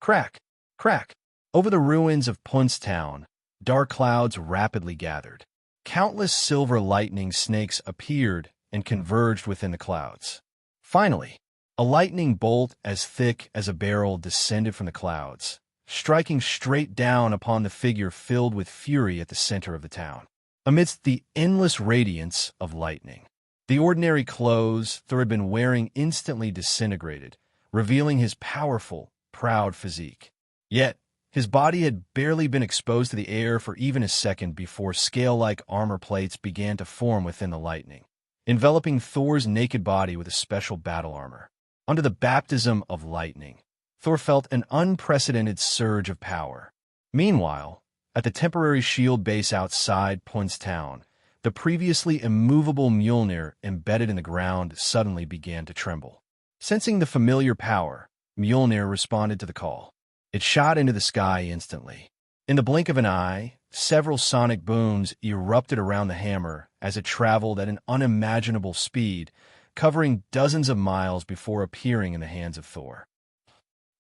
Crack! Crack! Over the ruins of Punstown, dark clouds rapidly gathered. Countless silver lightning snakes appeared and converged within the clouds. Finally, a lightning bolt as thick as a barrel descended from the clouds, striking straight down upon the figure filled with fury at the center of the town. Amidst the endless radiance of lightning, the ordinary clothes Thor had been wearing instantly disintegrated, revealing his powerful, proud physique. Yet, his body had barely been exposed to the air for even a second before scale-like armor plates began to form within the lightning, enveloping Thor's naked body with a special battle armor. Under the baptism of lightning, Thor felt an unprecedented surge of power. Meanwhile, at the temporary shield base outside Punstown, the previously immovable Mjolnir embedded in the ground suddenly began to tremble. Sensing the familiar power, Mjolnir responded to the call. It shot into the sky instantly. In the blink of an eye, several sonic booms erupted around the hammer as it traveled at an unimaginable speed, covering dozens of miles before appearing in the hands of Thor.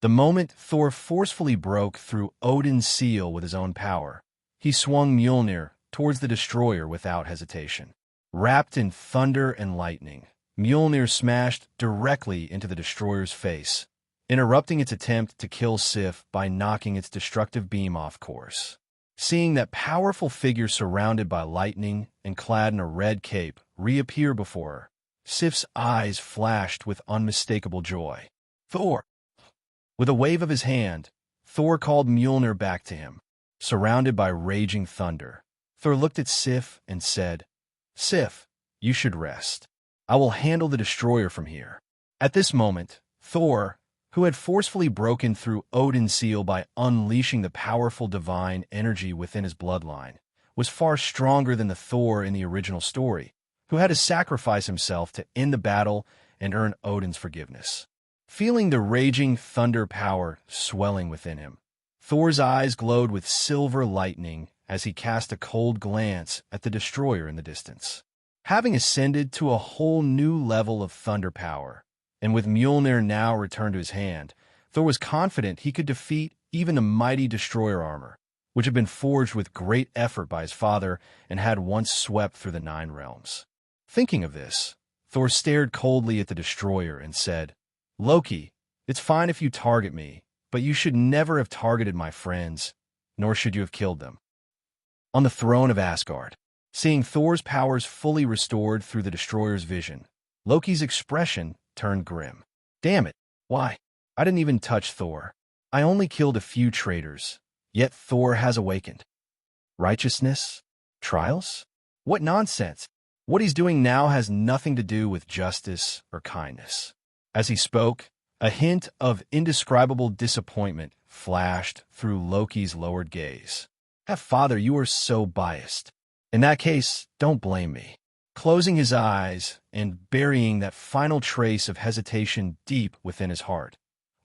The moment Thor forcefully broke through Odin's seal with his own power, he swung Mjolnir towards the destroyer without hesitation. Wrapped in thunder and lightning, Mjolnir smashed directly into the destroyer's face, interrupting its attempt to kill Sif by knocking its destructive beam off course. Seeing that powerful figure surrounded by lightning and clad in a red cape reappear before her, Sif's eyes flashed with unmistakable joy. Thor! With a wave of his hand, Thor called Mjolnir back to him. Surrounded by raging thunder, Thor looked at Sif and said, "Sif, you should rest. I will handle the destroyer from here." At this moment, Thor, who had forcefully broken through Odin's seal by unleashing the powerful divine energy within his bloodline, was far stronger than the Thor in the original story, who had to sacrifice himself to end the battle and earn Odin's forgiveness. Feeling the raging thunder power swelling within him, Thor's eyes glowed with silver lightning as he cast a cold glance at the destroyer in the distance. Having ascended to a whole new level of thunder power, and with Mjolnir now returned to his hand, Thor was confident he could defeat even the mighty destroyer armor, which had been forged with great effort by his father and had once swept through the 9 realms. Thinking of this, Thor stared coldly at the destroyer and said, "Loki, it's fine if you target me, but you should never have targeted my friends, nor should you have killed them." On the throne of Asgard, seeing Thor's powers fully restored through the destroyer's vision, Loki's expression turned grim. "Damn it, why? I didn't even touch Thor. I only killed a few traitors, yet Thor has awakened. Righteousness? Trials? What nonsense! What he's doing now has nothing to do with justice or kindness." As he spoke, a hint of indescribable disappointment flashed through Loki's lowered gaze. "Father, you are so biased. In that case, don't blame me." Closing his eyes and burying that final trace of hesitation deep within his heart,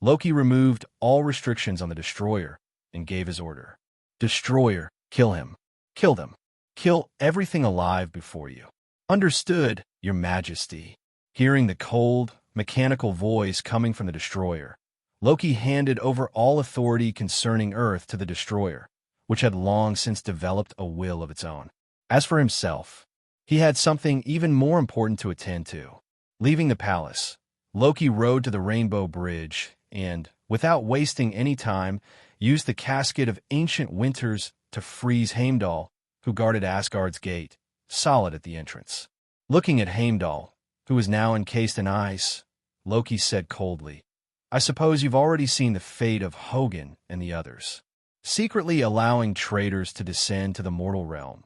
Loki removed all restrictions on the destroyer and gave his order. Destroyer, kill him. Kill them. Kill everything alive before you. Understood, Your Majesty. Hearing the cold, mechanical voice coming from the destroyer, Loki handed over all authority concerning Earth to the destroyer, which had long since developed a will of its own. As for himself, he had something even more important to attend to. Leaving the palace, Loki rode to the Rainbow Bridge and, without wasting any time, used the casket of ancient winters to freeze Heimdall, who guarded Asgard's gate, solid at the entrance. Looking at Heimdall, who was now encased in ice, Loki said coldly, "I suppose you've already seen the fate of Hogun and the others, secretly allowing traitors to descend to the mortal realm.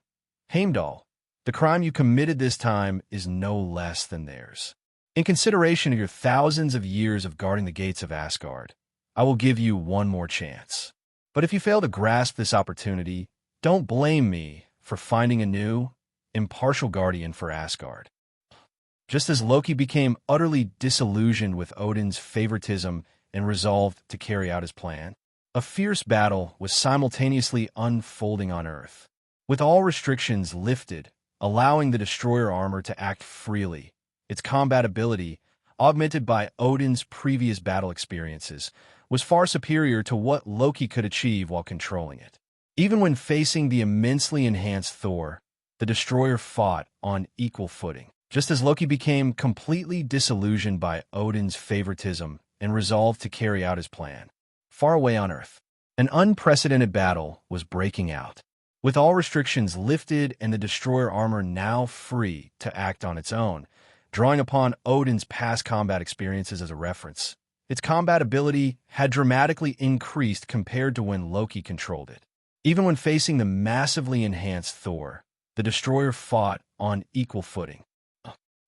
Heimdall, the crime you committed this time is no less than theirs. In consideration of your thousands of years of guarding the gates of Asgard, I will give you one more chance. But if you fail to grasp this opportunity, don't blame me for finding a new, impartial guardian for Asgard." Just as Loki became utterly disillusioned with Odin's favoritism and resolved to carry out his plan, a fierce battle was simultaneously unfolding on Earth. With all restrictions lifted, allowing the destroyer armor to act freely, its combat ability, augmented by Odin's previous battle experiences, was far superior to what Loki could achieve while controlling it. Even when facing the immensely enhanced Thor, the destroyer fought on equal footing. Just as Loki became completely disillusioned by Odin's favoritism and resolved to carry out his plan, far away on Earth, an unprecedented battle was breaking out. With all restrictions lifted and the destroyer armor now free to act on its own, drawing upon Odin's past combat experiences as a reference, its combat ability had dramatically increased compared to when Loki controlled it. Even when facing the massively enhanced Thor, the destroyer fought on equal footing.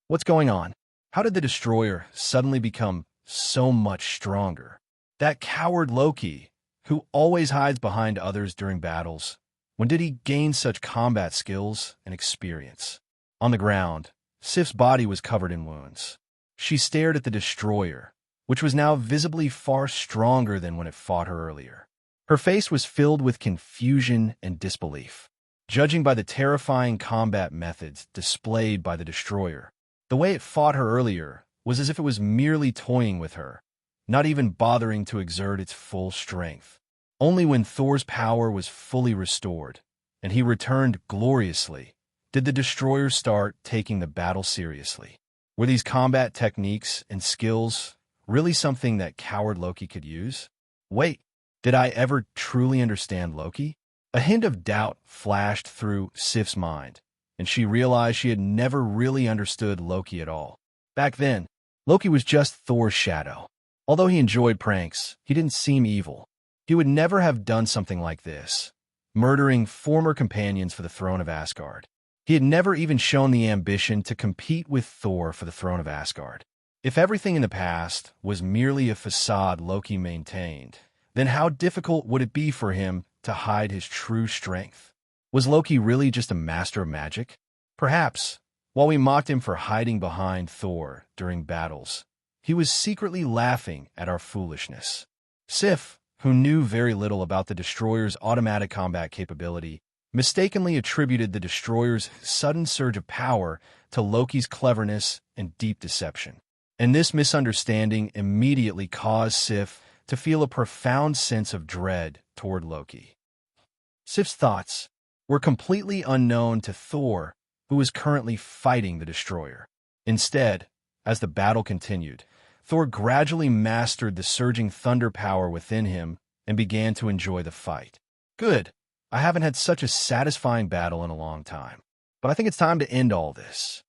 What's going on? How did the destroyer suddenly become so much stronger? That coward Loki, who always hides behind others during battles, when did he gain such combat skills and experience? On the ground, Sif's body was covered in wounds. She stared at the destroyer, which was now visibly far stronger than when it fought her earlier. Her face was filled with confusion and disbelief. Judging by the terrifying combat methods displayed by the destroyer, the way it fought her earlier was as if it was merely toying with her, not even bothering to exert its full strength. Only when Thor's power was fully restored, and he returned gloriously, did the destroyer start taking the battle seriously. Were these combat techniques and skills really something that coward Loki could use? Wait, did I ever truly understand Loki? A hint of doubt flashed through Sif's mind, and she realized she had never really understood Loki at all. Back then, Loki was just Thor's shadow. Although he enjoyed pranks, he didn't seem evil. He would never have done something like this, murdering former companions for the throne of Asgard. He had never even shown the ambition to compete with Thor for the throne of Asgard. If everything in the past was merely a facade Loki maintained, then how difficult would it be for him to hide his true strength? Was Loki really just a master of magic? Perhaps, while we mocked him for hiding behind Thor during battles, he was secretly laughing at our foolishness. Sif, who knew very little about the destroyer's automatic combat capability, mistakenly attributed the destroyer's sudden surge of power to Loki's cleverness and deep deception. And this misunderstanding immediately caused Sif to feel a profound sense of dread toward Loki. Sif's thoughts were completely unknown to Thor, who was currently fighting the destroyer. Instead, as the battle continued, Thor gradually mastered the surging thunder power within him and began to enjoy the fight. Good. I haven't had such a satisfying battle in a long time, but I think it's time to end all this.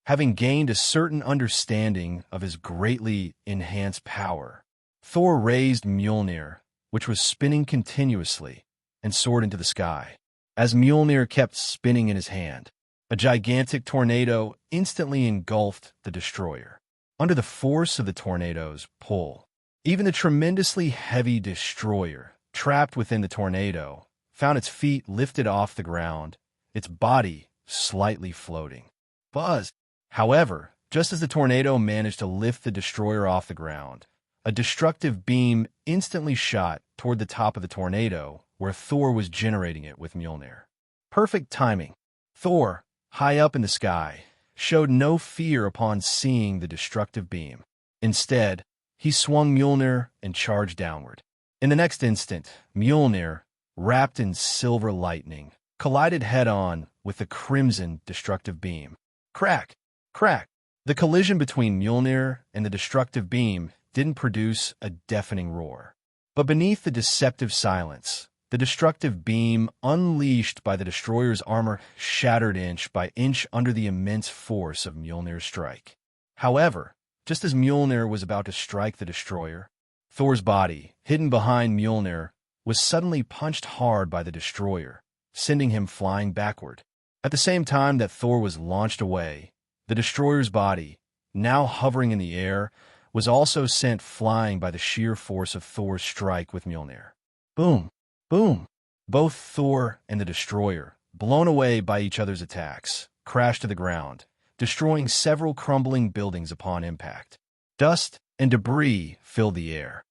Having gained a certain understanding of his greatly enhanced power, Thor raised Mjolnir, which was spinning continuously, and soared into the sky. As Mjolnir kept spinning in his hand, a gigantic tornado instantly engulfed the destroyer. Under the force of the tornado's pull, even the tremendously heavy destroyer, trapped within the tornado, found its feet lifted off the ground, its body slightly floating. Buzz! However, just as the tornado managed to lift the destroyer off the ground, a destructive beam instantly shot toward the top of the tornado, where Thor was generating it with Mjolnir. Perfect timing. Thor, high up in the sky, showed no fear upon seeing the destructive beam. Instead, he swung Mjolnir and charged downward. In the next instant, Mjolnir, wrapped in silver lightning, collided head-on with the crimson destructive beam. Crack! Crack! The collision between Mjolnir and the destructive beam didn't produce a deafening roar. But beneath the deceptive silence, the destructive beam, unleashed by the destroyer's armor, shattered inch by inch under the immense force of Mjolnir's strike. However, just as Mjolnir was about to strike the destroyer, Thor's body, hidden behind Mjolnir, was suddenly punched hard by the destroyer, sending him flying backward. At the same time that Thor was launched away, the destroyer's body, now hovering in the air, was also sent flying by the sheer force of Thor's strike with Mjolnir. Boom! Boom! Both Thor and the destroyer, blown away by each other's attacks, crashed to the ground, destroying several crumbling buildings upon impact. Dust and debris filled the air.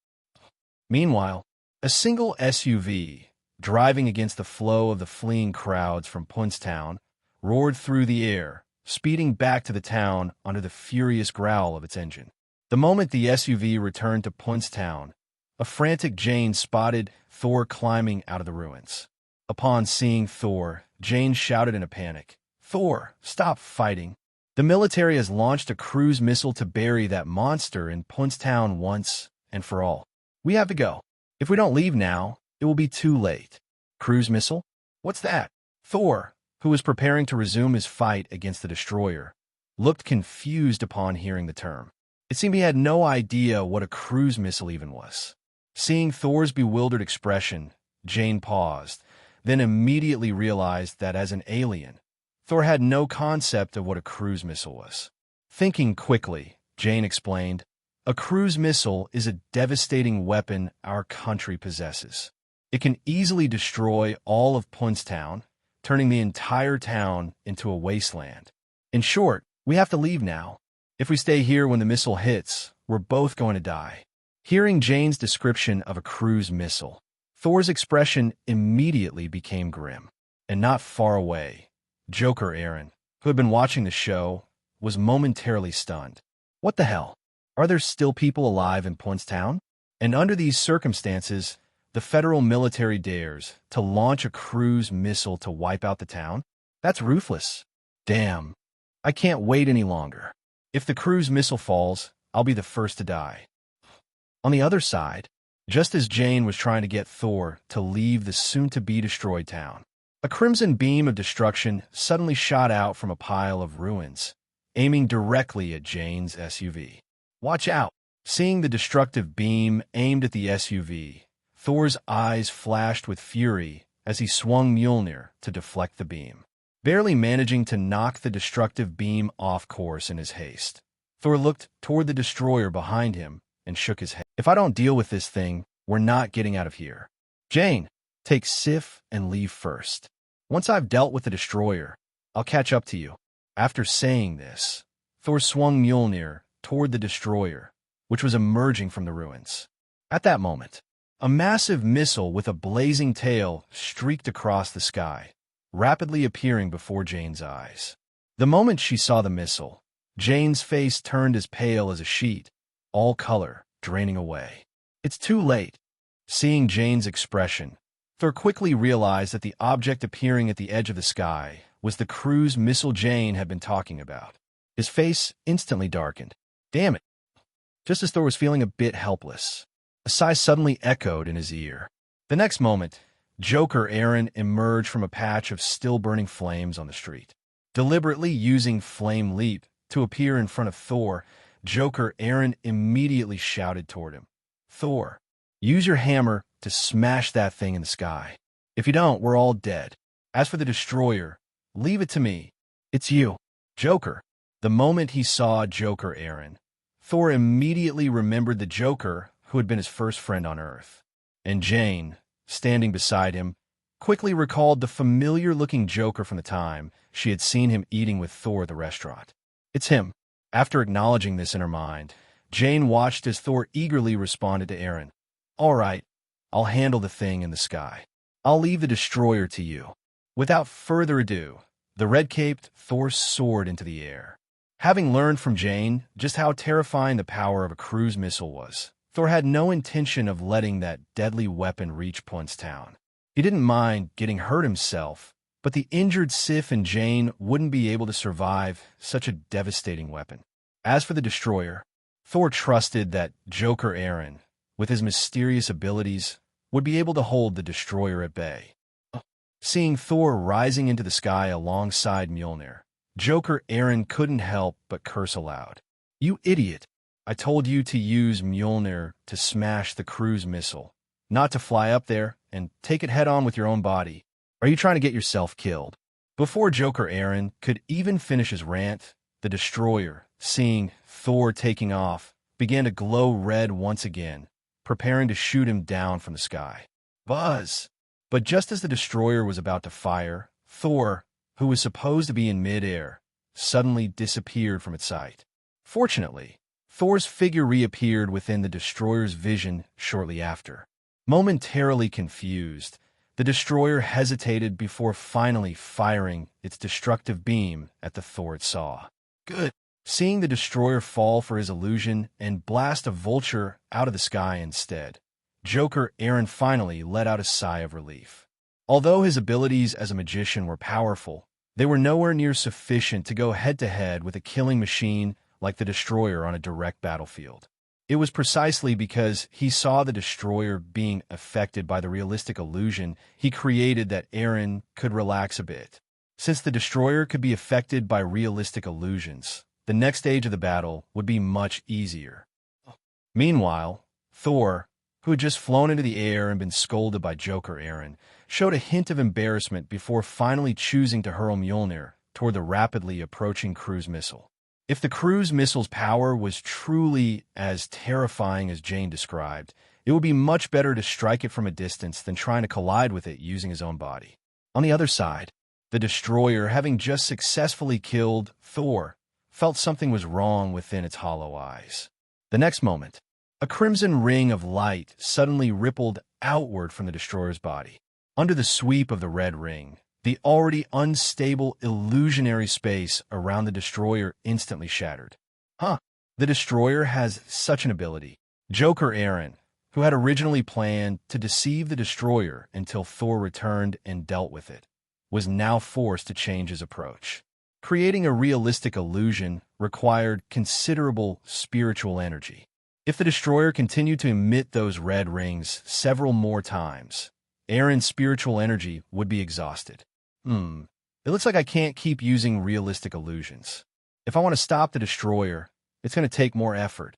Meanwhile, a single SUV, driving against the flow of the fleeing crowds from Punstown, roared through the air, speeding back to the town under the furious growl of its engine. The moment the SUV returned to Punstown, a frantic Jane spotted Thor climbing out of the ruins. Upon seeing Thor, Jane shouted in a panic, "Thor, stop fighting! The military has launched a cruise missile to bury that monster in Punstown once and for all. We have to go. If we don't leave now, it will be too late." Cruise missile? What's that? Thor, who was preparing to resume his fight against the destroyer, looked confused upon hearing the term. It seemed he had no idea what a cruise missile even was. Seeing Thor's bewildered expression, Jane paused, then immediately realized that as an alien, Thor had no concept of what a cruise missile was. Thinking quickly, Jane explained, "A cruise missile is a devastating weapon our country possesses. It can easily destroy all of Punstown, turning the entire town into a wasteland. In short, we have to leave now. If we stay here when the missile hits, we're both going to die." Hearing Jane's description of a cruise missile, Thor's expression immediately became grim. And not far away, Joker Eren, who had been watching the show, was momentarily stunned. What the hell? Are there still people alive in Punstown? And under these circumstances, the federal military dares to launch a cruise missile to wipe out the town? That's ruthless. Damn. I can't wait any longer. If the cruise missile falls, I'll be the first to die. On the other side, just as Jane was trying to get Thor to leave the soon-to-be-destroyed town, a crimson beam of destruction suddenly shot out from a pile of ruins, aiming directly at Jane's SUV. Watch out! Seeing the destructive beam aimed at the SUV, Thor's eyes flashed with fury as he swung Mjolnir to deflect the beam. Barely managing to knock the destructive beam off course in his haste, Thor looked toward the destroyer behind him and shook his head. "If I don't deal with this thing, we're not getting out of here. Jane, take Sif and leave first. Once I've dealt with the destroyer, I'll catch up to you." After saying this, Thor swung Mjolnir toward the destroyer, which was emerging from the ruins. At that moment, a massive missile with a blazing tail streaked across the sky, rapidly appearing before Jane's eyes. The moment she saw the missile, Jane's face turned as pale as a sheet, all color draining away. It's too late. Seeing Jane's expression, Thor quickly realized that the object appearing at the edge of the sky was the cruise missile Jane had been talking about. His face instantly darkened. Damn it. Just as Thor was feeling a bit helpless, a sigh suddenly echoed in his ear. The next moment, Joker Eren emerged from a patch of still-burning flames on the street. Deliberately using Flame Leap to appear in front of Thor, Joker Eren immediately shouted toward him, "Thor, use your hammer to smash that thing in the sky. If you don't, we're all dead. As for the destroyer, leave it to me. It's you." Joker. The moment he saw Joker Eren, Thor immediately remembered the Joker who had been his first friend on Earth. And Jane, standing beside him, quickly recalled the familiar-looking Joker from the time she had seen him eating with Thor at the restaurant. It's him. After acknowledging this in her mind, Jane watched as Thor eagerly responded to Eren. "All right, I'll handle the thing in the sky." I'll leave the destroyer to you." Without further ado, the red-caped Thor soared into the air. Having learned from Jane just how terrifying the power of a cruise missile was, Thor had no intention of letting that deadly weapon reach Punt's town. He didn't mind getting hurt himself, but the injured Sif and Jane wouldn't be able to survive such a devastating weapon. As for the destroyer, Thor trusted that Joker Eren, with his mysterious abilities, would be able to hold the destroyer at bay. Seeing Thor rising into the sky alongside Mjolnir, Joker Eren couldn't help but curse aloud. "You idiot! I told you to use Mjolnir to smash the cruise missile, not to fly up there and take it head-on with your own body. Are you trying to get yourself killed?" Before Joker Eren could even finish his rant, the destroyer, seeing Thor taking off, began to glow red once again, preparing to shoot him down from the sky. Buzz! But just as the destroyer was about to fire, Thor, who was supposed to be in mid-air, suddenly disappeared from its sight. Fortunately, Thor's figure reappeared within the destroyer's vision shortly after. Momentarily confused, the destroyer hesitated before finally firing its destructive beam at the Thor it saw. Good. Seeing the destroyer fall for his illusion and blast a vulture out of the sky instead, Joker Eren finally let out a sigh of relief. Although his abilities as a magician were powerful, they were nowhere near sufficient to go head-to-head with a killing machine like the destroyer on a direct battlefield. It was precisely because he saw the destroyer being affected by the realistic illusion he created that Eren could relax a bit. Since the destroyer could be affected by realistic illusions, the next stage of the battle would be much easier. Meanwhile, Thor, who had just flown into the air and been scolded by Joker Eren, showed a hint of embarrassment before finally choosing to hurl Mjolnir toward the rapidly approaching cruise missile. If the cruise missile's power was truly as terrifying as Jane described, it would be much better to strike it from a distance than trying to collide with it using his own body. On the other side, the destroyer, having just successfully killed Thor, felt something was wrong within its hollow eyes. The next moment, a crimson ring of light suddenly rippled outward from the destroyer's body. Under the sweep of the red ring, the already unstable illusionary space around the destroyer instantly shattered. The destroyer has such an ability. Joker Eren, who had originally planned to deceive the destroyer until Thor returned and dealt with it, was now forced to change his approach. Creating a realistic illusion required considerable spiritual energy. If the destroyer continued to emit those red rings several more times, Eren's spiritual energy would be exhausted. It looks like I can't keep using realistic illusions. If I want to stop the destroyer, it's going to take more effort.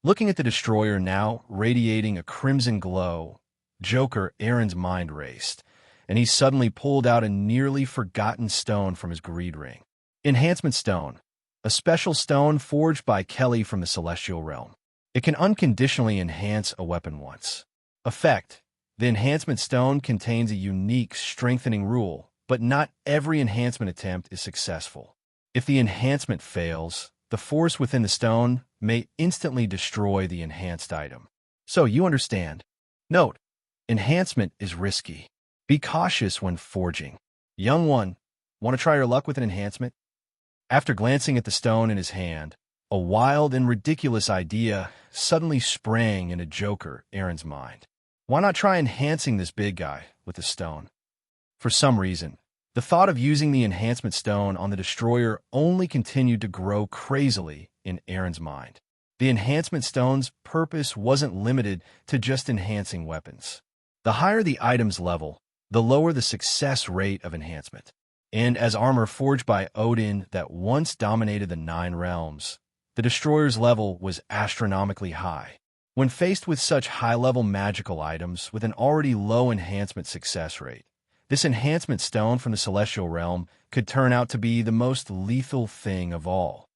Looking at the destroyer now radiating a crimson glow, Joker Eren's mind raced, and he suddenly pulled out a nearly forgotten stone from his greed ring. Enhancement Stone, a special stone forged by Kelly from the Celestial Realm. It can unconditionally enhance a weapon once. Effect: the Enhancement Stone contains a unique strengthening rule, but not every enhancement attempt is successful. If the enhancement fails, the force within the stone may instantly destroy the enhanced item. So you understand. Note: enhancement is risky. Be cautious when forging. Young one, want to try your luck with an enhancement? After glancing at the stone in his hand, a wild and ridiculous idea suddenly sprang into Joker Eren's mind. Why not try enhancing this big guy with the stone? For some reason, the thought of using the enhancement stone on the destroyer only continued to grow crazily in Eren's mind. The enhancement stone's purpose wasn't limited to just enhancing weapons. The higher the item's level, the lower the success rate of enhancement. And as armor forged by Odin that once dominated the 9 realms, the destroyer's level was astronomically high. When faced with such high-level magical items with an already low enhancement success rate, this enhancement stone from the Celestial Realm could turn out to be the most lethal thing of all.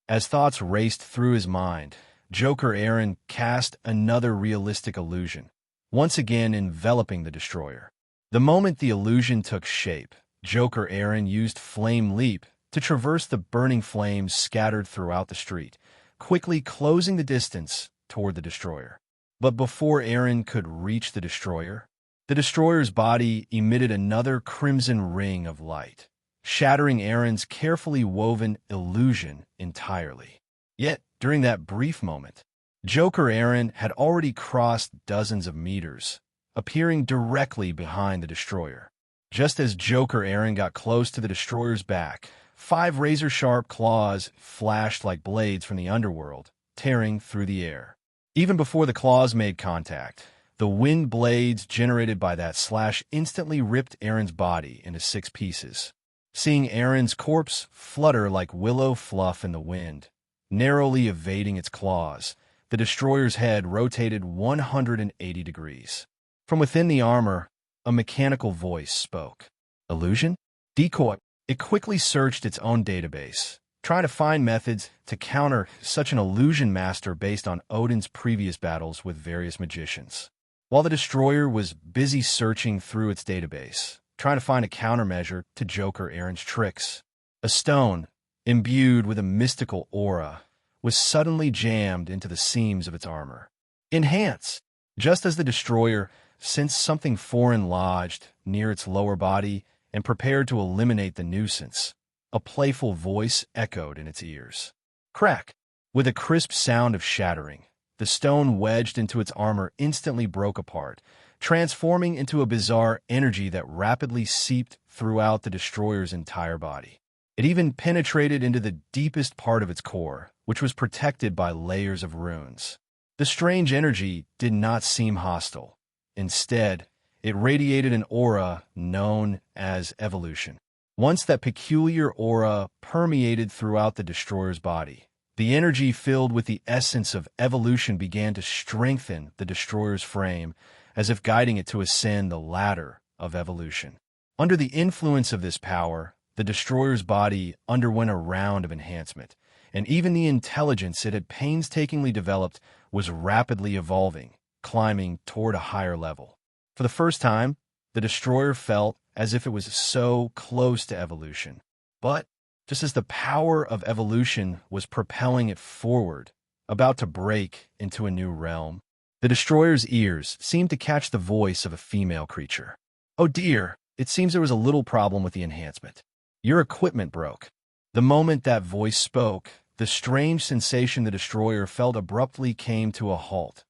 As thoughts raced through his mind, Joker Eren cast another realistic illusion, once again enveloping the destroyer. The moment the illusion took shape, Joker Eren used Flame Leap to traverse the burning flames scattered throughout the street, quickly closing the distance toward the destroyer. But before Eren could reach the destroyer, The destroyer's body emitted another crimson ring of light, shattering Eren's carefully woven illusion entirely. Yet, during that brief moment, Joker Eren had already crossed dozens of meters, appearing directly behind the destroyer. Just as Joker Eren got close to the destroyer's back, 5 razor-sharp claws flashed like blades from the underworld, tearing through the air. Even before the claws made contact, the wind blades generated by that slash instantly ripped Eren's body into 6 pieces. Seeing Eren's corpse flutter like willow fluff in the wind, narrowly evading its claws, the destroyer's head rotated 180 degrees. From within the armor, a mechanical voice spoke. Illusion? Decoy. It quickly searched its own database, trying to find methods to counter such an illusion master based on Odin's previous battles with various magicians. While the destroyer was busy searching through its database, trying to find a countermeasure to Joker Eren's tricks, a stone, imbued with a mystical aura, was suddenly jammed into the seams of its armor. Enhance! Just as the destroyer sensed something foreign lodged near its lower body and prepared to eliminate the nuisance, a playful voice echoed in its ears. Crack! With a crisp sound of shattering, the stone wedged into its armor instantly broke apart, transforming into a bizarre energy that rapidly seeped throughout the destroyer's entire body. It even penetrated into the deepest part of its core, which was protected by layers of runes. The strange energy did not seem hostile. Instead, it radiated an aura known as evolution. Once that peculiar aura permeated throughout the destroyer's body, the energy filled with the essence of evolution began to strengthen the destroyer's frame, as if guiding it to ascend the ladder of evolution. Under the influence of this power, the destroyer's body underwent a round of enhancement, and even the intelligence it had painstakingly developed was rapidly evolving, climbing toward a higher level. For the first time, the destroyer felt as if it was so close to evolution. But just as the power of evolution was propelling it forward, about to break into a new realm, the destroyer's ears seemed to catch the voice of a female creature. Oh dear, it seems there was a little problem with the enhancement. Your equipment broke. The moment that voice spoke, the strange sensation the destroyer felt abruptly came to a halt,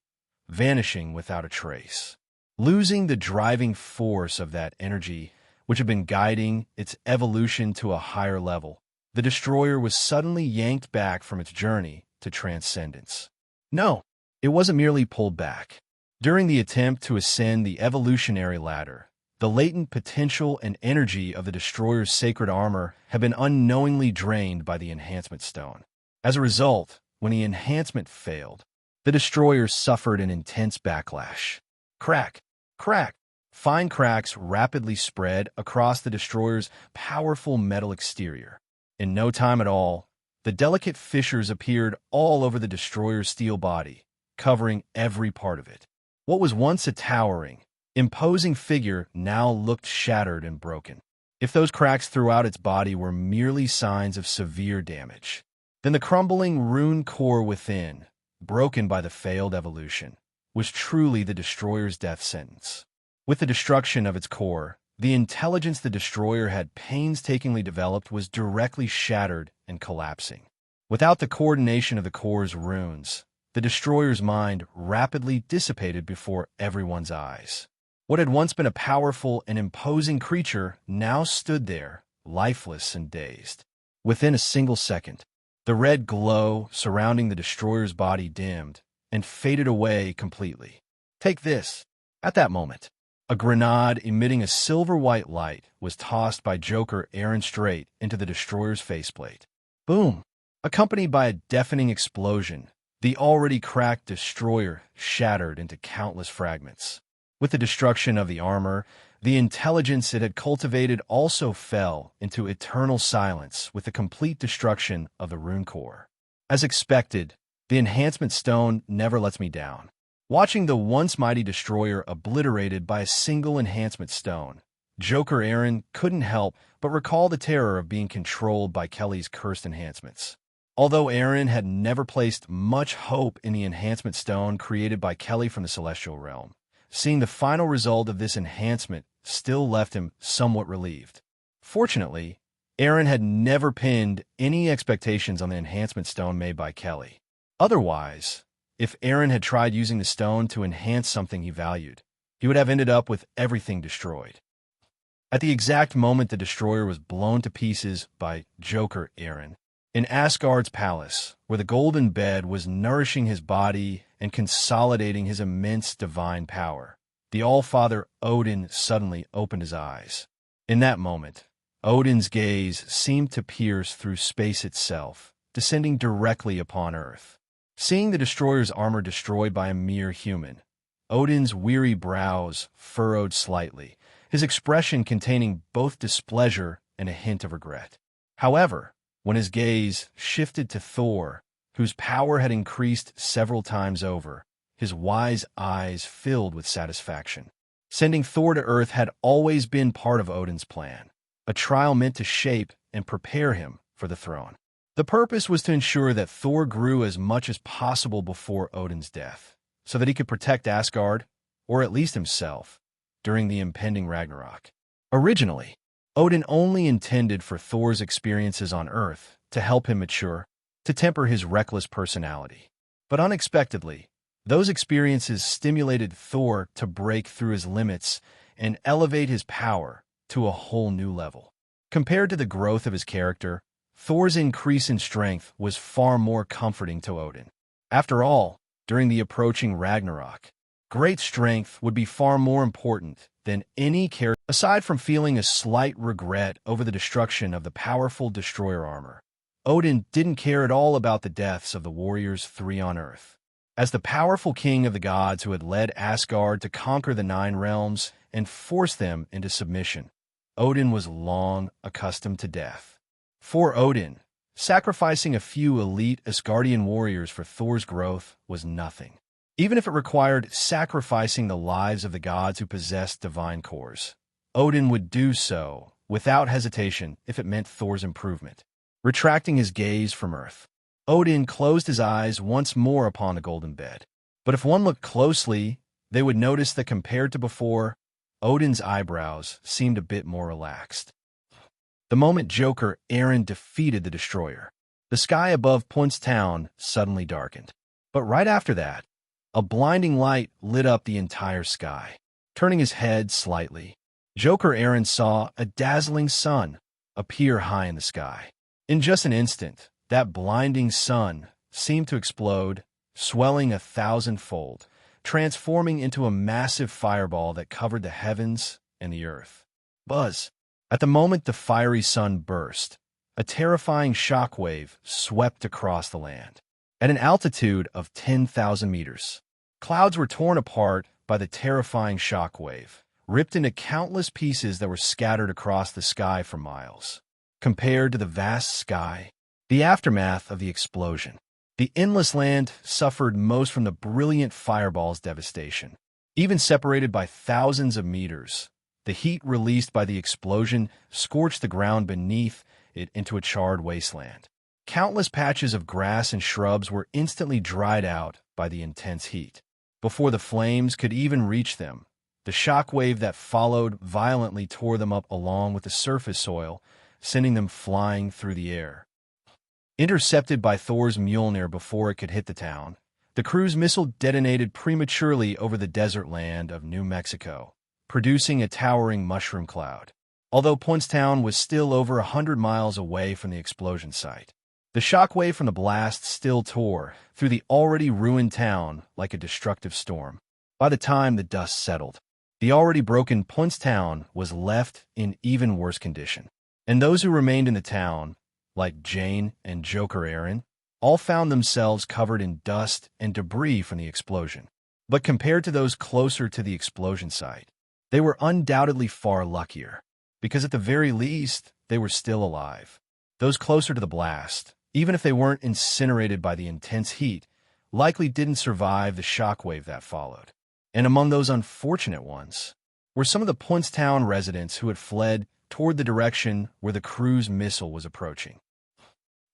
vanishing without a trace. Losing the driving force of that energy, which had been guiding its evolution to a higher level, the destroyer was suddenly yanked back from its journey to transcendence. No, it wasn't merely pulled back. During the attempt to ascend the evolutionary ladder, the latent potential and energy of the destroyer's sacred armor had been unknowingly drained by the enhancement stone. As a result, when the enhancement failed, the destroyer suffered an intense backlash. Crack! Crack! Fine cracks rapidly spread across the destroyer's powerful metal exterior. In no time at all, the delicate fissures appeared all over the destroyer's steel body, covering every part of it. What was once a towering, imposing figure now looked shattered and broken. If those cracks throughout its body were merely signs of severe damage, then the crumbling rune core within, broken by the failed evolution, was truly the destroyer's death sentence. With the destruction of its core, the intelligence the destroyer had painstakingly developed was directly shattered and collapsing. Without the coordination of the core's runes, the destroyer's mind rapidly dissipated before everyone's eyes. What had once been a powerful and imposing creature now stood there, lifeless and dazed. Within a single second, the red glow surrounding the destroyer's body dimmed and faded away completely. Take this. At that moment, a grenade emitting a silver-white light was tossed by Joker Eren straight into the destroyer's faceplate. Boom! Accompanied by a deafening explosion, the already cracked destroyer shattered into countless fragments. With the destruction of the armor, the intelligence it had cultivated also fell into eternal silence with the complete destruction of the rune core. As expected, the enhancement stone never lets me down. Watching the once mighty destroyer obliterated by a single enhancement stone, Joker Eren couldn't help but recall the terror of being controlled by Kelly's cursed enhancements. Although Eren had never placed much hope in the enhancement stone created by Kelly from the Celestial Realm, seeing the final result of this enhancement still left him somewhat relieved. Fortunately, Eren had never pinned any expectations on the enhancement stone made by Kelly. Otherwise, if Eren had tried using the stone to enhance something he valued, he would have ended up with everything destroyed. At the exact moment the destroyer was blown to pieces by Joker Eren, in Asgard's palace, where the golden bed was nourishing his body and consolidating his immense divine power, the All-Father Odin suddenly opened his eyes. In that moment, Odin's gaze seemed to pierce through space itself, descending directly upon Earth. Seeing the destroyer's armor destroyed by a mere human, Odin's weary brows furrowed slightly, his expression containing both displeasure and a hint of regret. However, when his gaze shifted to Thor, whose power had increased several times over, his wise eyes filled with satisfaction. Sending Thor to Earth had always been part of Odin's plan, a trial meant to shape and prepare him for the throne. The purpose was to ensure that Thor grew as much as possible before Odin's death, so that he could protect Asgard, or at least himself, during the impending Ragnarok. Originally, Odin only intended for Thor's experiences on Earth to help him mature, to temper his reckless personality. But unexpectedly, those experiences stimulated Thor to break through his limits and elevate his power to a whole new level. Compared to the growth of his character, Thor's increase in strength was far more comforting to Odin. After all, during the approaching Ragnarok, great strength would be far more important than any character. Aside from feeling a slight regret over the destruction of the powerful destroyer armor, Odin didn't care at all about the deaths of the warriors 3 on Earth. As the powerful king of the gods who had led Asgard to conquer the 9 realms and force them into submission, Odin was long accustomed to death. For Odin, sacrificing a few elite Asgardian warriors for Thor's growth was nothing, even if it required sacrificing the lives of the gods who possessed divine cores. Odin would do so without hesitation if it meant Thor's improvement. Retracting his gaze from Earth, Odin closed his eyes once more upon the golden bed. But if one looked closely, they would notice that compared to before, Odin's eyebrows seemed a bit more relaxed. The moment Joker Eren defeated the destroyer, the sky above Punt's town suddenly darkened. But right after that, a blinding light lit up the entire sky. Turning his head slightly, Joker Eren saw a dazzling sun appear high in the sky. In just an instant, that blinding sun seemed to explode, swelling 1,000-fold, transforming into a massive fireball that covered the heavens and the earth. Buzz! At the moment the fiery sun burst, a terrifying shockwave swept across the land. At an altitude of 10,000 meters, clouds were torn apart by the terrifying shockwave, ripped into countless pieces that were scattered across the sky for miles. Compared to the vast sky, the aftermath of the explosion, the endless land suffered most from the brilliant fireball's devastation. Even separated by thousands of meters, the heat released by the explosion scorched the ground beneath it into a charred wasteland. Countless patches of grass and shrubs were instantly dried out by the intense heat. Before the flames could even reach them, the shockwave that followed violently tore them up along with the surface soil, sending them flying through the air. Intercepted by Thor's Mjolnir before it could hit the town, the cruise missile detonated prematurely over the desert land of New Mexico, producing a towering mushroom cloud. Although Puntstown was still over 100 miles away from the explosion site, the shockwave from the blast still tore through the already ruined town like a destructive storm. By the time the dust settled, the already broken Puntstown was left in even worse condition. And those who remained in the town, like Jane and Joker Eren, all found themselves covered in dust and debris from the explosion. But compared to those closer to the explosion site, they were undoubtedly far luckier, because at the very least, they were still alive. Those closer to the blast, even if they weren't incinerated by the intense heat, likely didn't survive the shockwave that followed. And among those unfortunate ones were some of the Puntstown residents who had fled toward the direction where the cruise missile was approaching.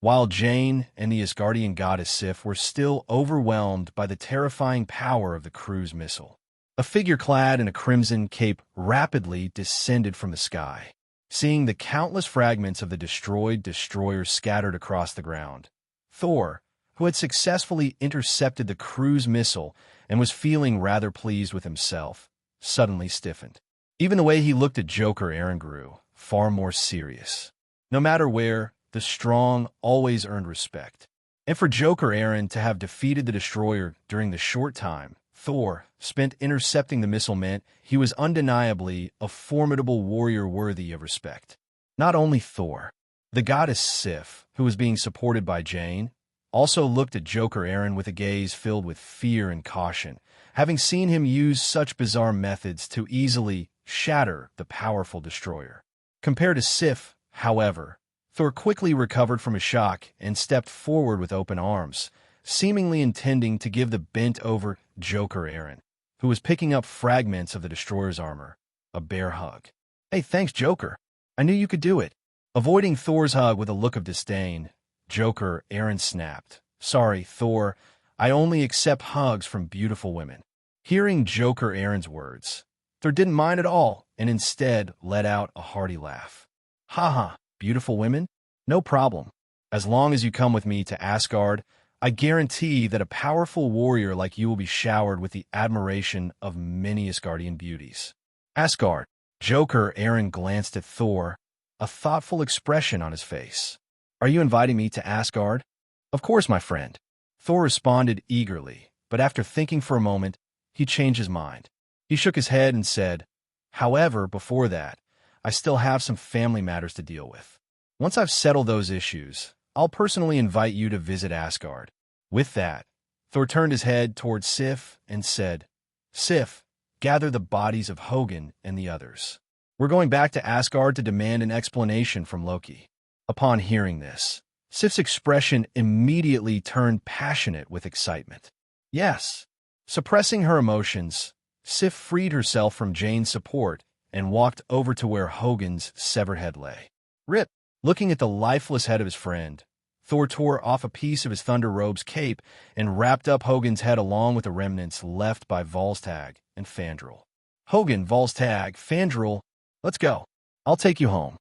While Jane and the Asgardian goddess Sif were still overwhelmed by the terrifying power of the cruise missile, A figure clad in a crimson cape rapidly descended from the sky. Seeing the countless fragments of the destroyed destroyer scattered across the ground, Thor, who had successfully intercepted the cruise missile and was feeling rather pleased with himself, suddenly stiffened. Even the way he looked at Joker Eren grew far more serious. No matter where, the strong always earned respect. And for Joker Eren to have defeated the destroyer during the short time Thor spent intercepting the missile meant he was undeniably a formidable warrior worthy of respect. Not only Thor, the goddess Sif, who was being supported by Jane, also looked at Joker Eren with a gaze filled with fear and caution, having seen him use such bizarre methods to easily shatter the powerful destroyer. Compared to Sif, however, Thor quickly recovered from his shock and stepped forward with open arms, seemingly intending to give the bent-over Joker Eren, who was picking up fragments of the destroyer's armor, a bear hug. "Hey, thanks, Joker. I knew you could do it." Avoiding Thor's hug with a look of disdain, Joker Eren snapped, "Sorry, Thor, I only accept hugs from beautiful women." Hearing Joker Eren's words, Thor didn't mind at all and instead let out a hearty laugh. "Haha, beautiful women? No problem. As long as you come with me to Asgard, I guarantee that a powerful warrior like you will be showered with the admiration of many Asgardian beauties." Asgard. Joker Eren glanced at Thor, a thoughtful expression on his face. "Are you inviting me to Asgard?" "Of course, my friend." Thor responded eagerly, but after thinking for a moment, he changed his mind. He shook his head and said, "However, before that, I still have some family matters to deal with. Once I've settled those issues, I'll personally invite you to visit Asgard." With that, Thor turned his head towards Sif and said, "Sif, gather the bodies of Hogun and the others. We're going back to Asgard to demand an explanation from Loki." Upon hearing this, Sif's expression immediately turned passionate with excitement. Yes. Suppressing her emotions, Sif freed herself from Jane's support and walked over to where Hogun's severed head lay. Rip. Looking at the lifeless head of his friend, Thor tore off a piece of his Thunder Robe's cape and wrapped up Hogun's head along with the remnants left by Volstagg and Fandral. "Hogun, Volstagg, Fandral, let's go. I'll take you home."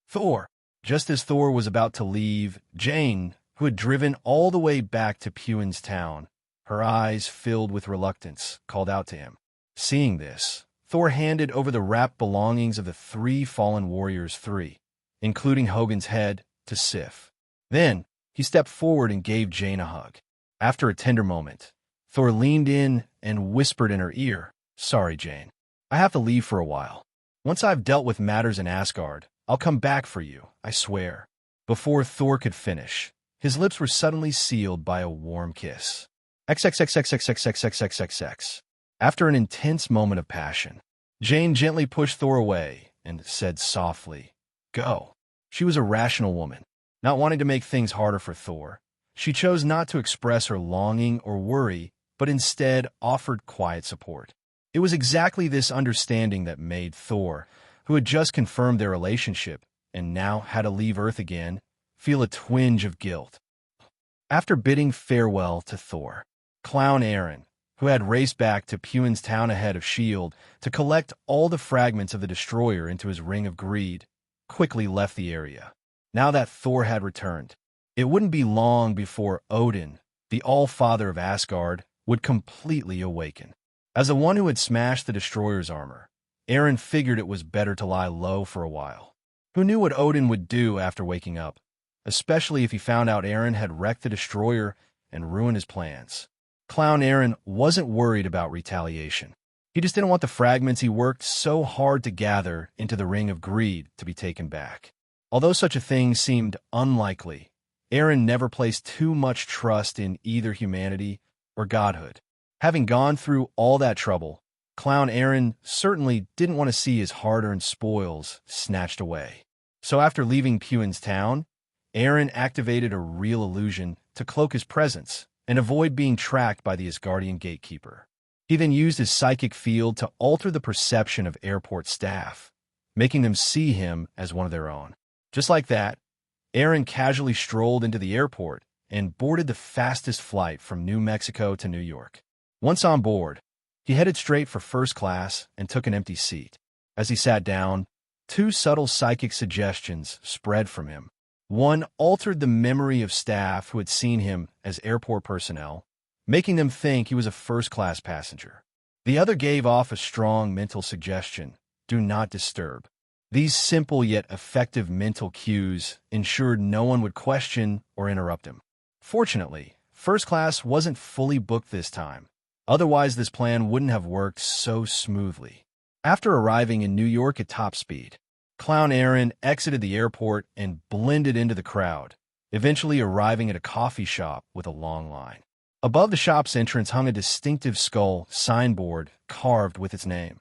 Thor. Just as Thor was about to leave, Jane, who had driven all the way back to Puin's town, her eyes filled with reluctance, called out to him. Seeing this, Thor handed over the wrapped belongings of the three fallen warriors, including Hogun's head, to Sif. Then, he stepped forward and gave Jane a hug. After a tender moment, Thor leaned in and whispered in her ear, "Sorry, Jane. I have to leave for a while. Once I've dealt with matters in Asgard, I'll come back for you, I swear." Before Thor could finish, his lips were suddenly sealed by a warm kiss. XXXXXXXXXXX. After an intense moment of passion, Jane gently pushed Thor away and said softly, "Go." She was a rational woman. Not wanting to make things harder for Thor, she chose not to express her longing or worry, but instead offered quiet support. It was exactly this understanding that made Thor, who had just confirmed their relationship and now had to leave Earth again, feel a twinge of guilt. After bidding farewell to Thor, Clown Eren, who had raced back to Puin's town ahead of S.H.I.E.L.D. to collect all the fragments of the destroyer into his ring of greed, quickly left the area. Now that Thor had returned, it wouldn't be long before Odin, the All-Father of Asgard, would completely awaken. As the one who had smashed the destroyer's armor, Eren figured it was better to lie low for a while. Who knew what Odin would do after waking up, especially if he found out Eren had wrecked the destroyer and ruined his plans. Clown Eren wasn't worried about retaliation. He just didn't want the fragments he worked so hard to gather into the Ring of Greed to be taken back. Although such a thing seemed unlikely, Eren never placed too much trust in either humanity or godhood. Having gone through all that trouble, Clown Eren certainly didn't want to see his hard-earned spoils snatched away. So after leaving Puin's town, Eren activated a real illusion to cloak his presence and avoid being tracked by the Asgardian gatekeeper. He then used his psychic field to alter the perception of airport staff, making them see him as one of their own. Just like that, Eren casually strolled into the airport and boarded the fastest flight from New Mexico to New York. Once on board, He headed straight for first class and took an empty seat. As he sat down, two subtle psychic suggestions spread from him. One altered the memory of staff who had seen him as airport personnel, making them think he was a first-class passenger. The other gave off a strong mental suggestion: do not disturb. These simple yet effective mental cues ensured no one would question or interrupt him. Fortunately, first class wasn't fully booked this time. Otherwise, this plan wouldn't have worked so smoothly. After arriving in New York at top speed, Clown Eren exited the airport and blended into the crowd, eventually arriving at a coffee shop with a long line. Above the shop's entrance hung a distinctive skull signboard carved with its name,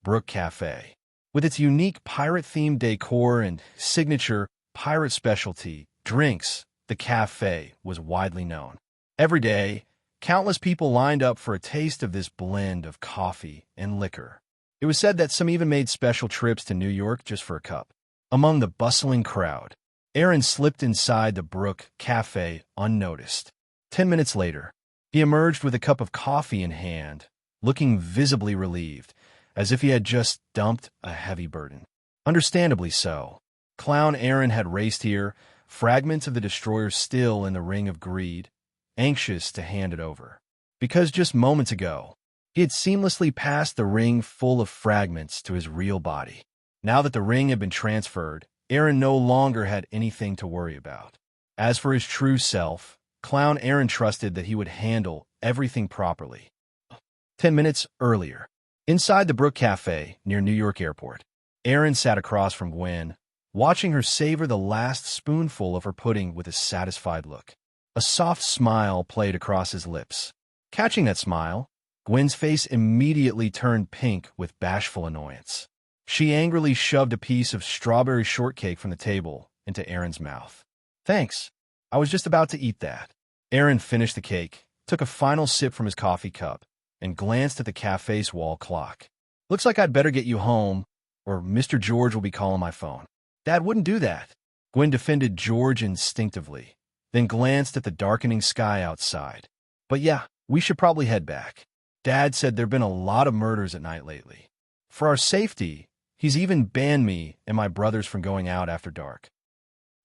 Brook Cafe. With its unique pirate-themed decor and signature pirate specialty drinks, the cafe was widely known. Every day, countless people lined up for a taste of this blend of coffee and liquor. It was said that some even made special trips to New York just for a cup. Among the bustling crowd, Eren slipped inside the Brook Cafe unnoticed. 10 minutes later, he emerged with a cup of coffee in hand, looking visibly relieved, as if he had just dumped a heavy burden. Understandably so. Clown Eren had raced here, fragments of the destroyer still in the ring of greed, anxious to hand it over. Because just moments ago, he had seamlessly passed the ring full of fragments to his real body. Now that the ring had been transferred, Eren no longer had anything to worry about. As for his true self, Clown Eren trusted that he would handle everything properly. 10 minutes earlier, inside the Brook Cafe near New York Airport, Eren sat across from Gwen, watching her savor the last spoonful of her pudding with a satisfied look. A soft smile played across his lips. Catching that smile, Gwen's face immediately turned pink with bashful annoyance. She angrily shoved a piece of strawberry shortcake from the table into Eren's mouth. "Thanks. I was just about to eat that." Eren finished the cake, took a final sip from his coffee cup, and glanced at the cafe's wall clock. "Looks like I'd better get you home, or Mr. George will be calling my phone." "Dad wouldn't do that." Gwen defended George instinctively, then glanced at the darkening sky outside. "But yeah, we should probably head back. Dad said there've been a lot of murders at night lately. For our safety, he's even banned me and my brothers from going out after dark."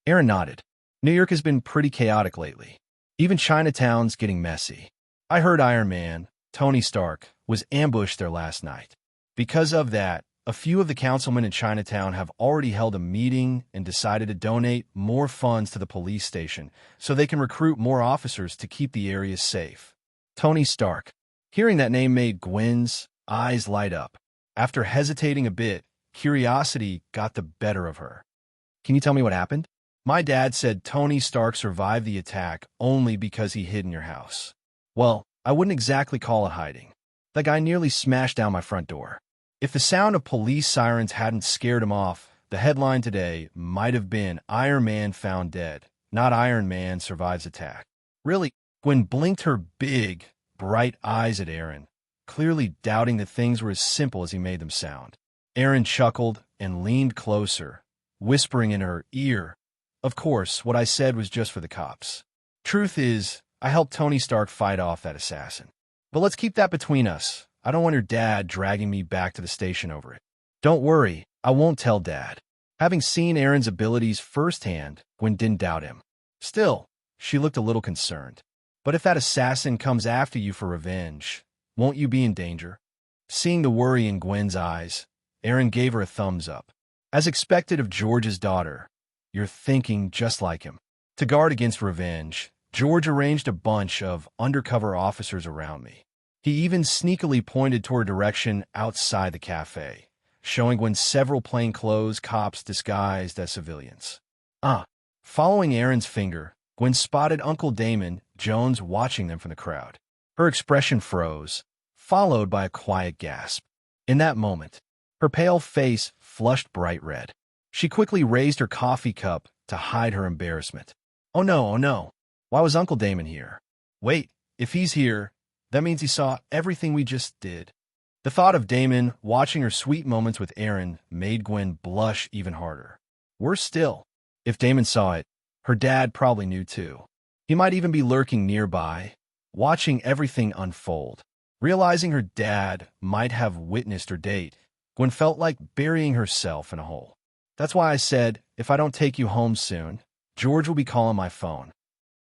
Eren nodded. New York has been pretty chaotic lately. Even Chinatown's getting messy. I heard Iron Man, Tony Stark, was ambushed there last night. Because of that, a few of the councilmen in Chinatown have already held a meeting and decided to donate more funds to the police station so they can recruit more officers to keep the area safe. Tony Stark. Hearing that name made Gwen's eyes light up. After hesitating a bit, curiosity got the better of her. "Can you tell me what happened?" "My dad said Tony Stark survived the attack only because he hid in your house." "Well, I wouldn't exactly call it hiding. That guy nearly smashed down my front door." If the sound of police sirens hadn't scared him off, the headline today might have been Iron Man found dead, not Iron Man survives attack. "Really?" Gwen blinked her big, bright eyes at Eren, clearly doubting that things were as simple as he made them sound. Eren chuckled and leaned closer, whispering in her ear, "Of course, what I said was just for the cops. Truth is, I helped Tony Stark fight off that assassin. But let's keep that between us. I don't want your dad dragging me back to the station over it." "Don't worry, I won't tell Dad." Having seen Eren's abilities firsthand, Gwen didn't doubt him. Still, she looked a little concerned. "But if that assassin comes after you for revenge, won't you be in danger?" Seeing the worry in Gwen's eyes, Eren gave her a thumbs up. As expected of George's daughter, "You're thinking just like him." To guard against revenge, George arranged a bunch of undercover officers around me. He even sneakily pointed toward a direction outside the cafe, showing Gwen several plainclothes cops disguised as civilians. Following Eren's finger, Gwen spotted Uncle Damon Jones watching them from the crowd. Her expression froze, followed by a quiet gasp. In that moment, her pale face flushed bright red. She quickly raised her coffee cup to hide her embarrassment. Oh no. Why was Uncle Damon here? Wait, if he's here, that means he saw everything we just did." The thought of Damon watching her sweet moments with Eren made Gwen blush even harder. Worse still, if Damon saw it, her dad probably knew too. He might even be lurking nearby, watching everything unfold. Realizing her dad might have witnessed her date, Gwen felt like burying herself in a hole. That's why I said, if I don't take you home soon, George will be calling my phone.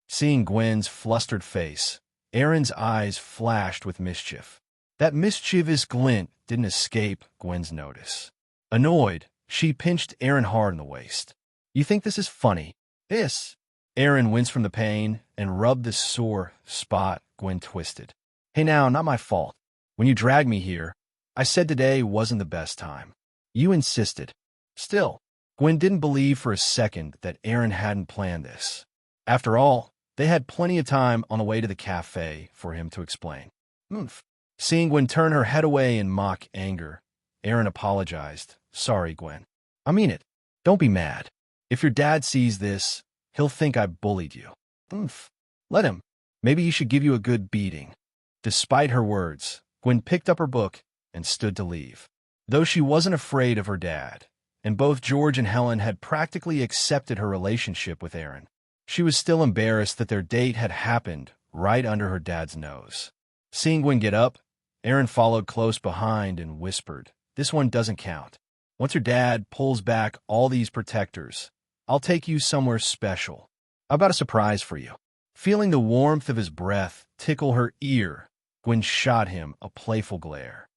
Seeing Gwen's flustered face, Eren's eyes flashed with mischief. That mischievous glint didn't escape Gwen's notice. Annoyed, she pinched Eren hard in the waist. You think this is funny? This? Eren winced from the pain and rubbed the sore spot Gwen twisted. Hey now, not my fault. When you dragged me here, I said today wasn't the best time. You insisted. Still, Gwen didn't believe for a second that Eren hadn't planned this. After all, they had plenty of time on the way to the cafe for him to explain. Oomph. Seeing Gwen turn her head away in mock anger, Eren apologized. Sorry, Gwen. I mean it. Don't be mad. If your dad sees this, he'll think I bullied you. Oomph. Let him. Maybe he should give you a good beating. Despite her words, Gwen picked up her book and stood to leave. Though she wasn't afraid of her dad, and both George and Helen had practically accepted her relationship with Eren, she was still embarrassed that their date had happened right under her dad's nose. Seeing Gwen get up, Eren followed close behind and whispered, "This one doesn't count. Once your dad pulls back all these protectors, I'll take you somewhere special. I've got a surprise for you." Feeling the warmth of his breath tickle her ear, Gwen shot him a playful glare.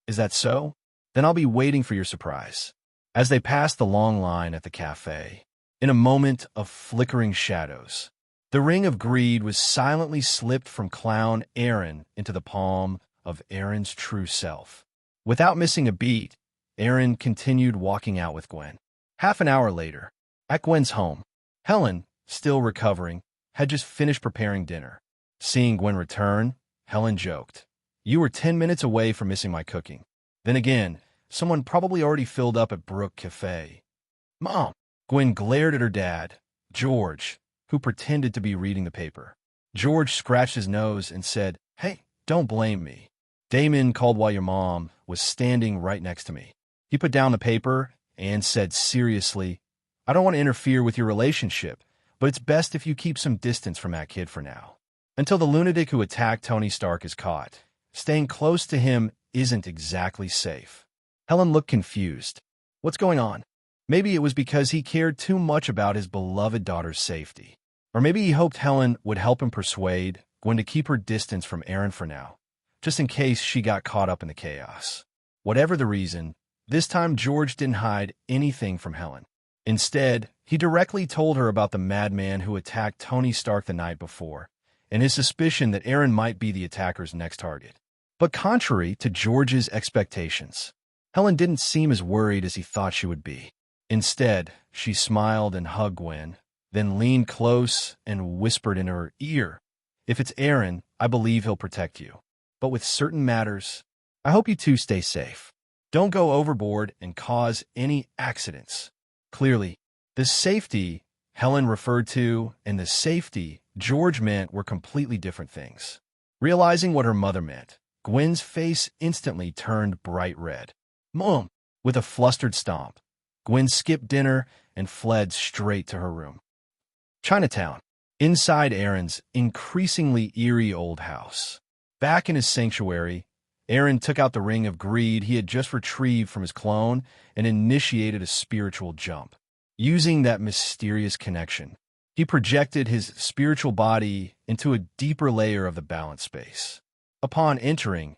Is that so? Then I'll be waiting for your surprise. As they passed the long line at the cafe, in a moment of flickering shadows, the ring of greed was silently slipped from clown Eren into the palm of Eren's true self. Without missing a beat, Eren continued walking out with Gwen. Half an hour later, at Gwen's home, Helen, still recovering, had just finished preparing dinner. Seeing Gwen return, Helen joked, "You were 10 minutes away from missing my cooking." Then again, someone probably already filled up at Brook Cafe. Mom! Gwen glared at her dad, George, who pretended to be reading the paper. George scratched his nose and said, "Hey, don't blame me. Damon called while your mom was standing right next to me." He put down the paper and said seriously, "I don't want to interfere with your relationship, but it's best if you keep some distance from that kid for now. Until the lunatic who attacked Tony Stark is caught, staying close to him isn't exactly safe." Helen looked confused. What's going on? Maybe it was because he cared too much about his beloved daughter's safety. Or maybe he hoped Helen would help him persuade Gwen to keep her distance from Eren for now, just in case she got caught up in the chaos. Whatever the reason, this time George didn't hide anything from Helen. Instead, he directly told her about the madman who attacked Tony Stark the night before, and his suspicion that Eren might be the attacker's next target. But contrary to George's expectations, Helen didn't seem as worried as he thought she would be. Instead, she smiled and hugged Gwen, then leaned close and whispered in her ear, "If it's Eren, I believe he'll protect you. But with certain matters, I hope you two stay safe. Don't go overboard and cause any accidents." Clearly, the safety Helen referred to and the safety George meant were completely different things. Realizing what her mother meant, Gwen's face instantly turned bright red. "Mom!" With a flustered stomp, Gwen skipped dinner and fled straight to her room. Chinatown. Inside Eren's increasingly eerie old house. Back in his sanctuary, Eren took out the ring of greed he had just retrieved from his clone and initiated a spiritual jump. Using that mysterious connection, he projected his spiritual body into a deeper layer of the balance space. Upon entering,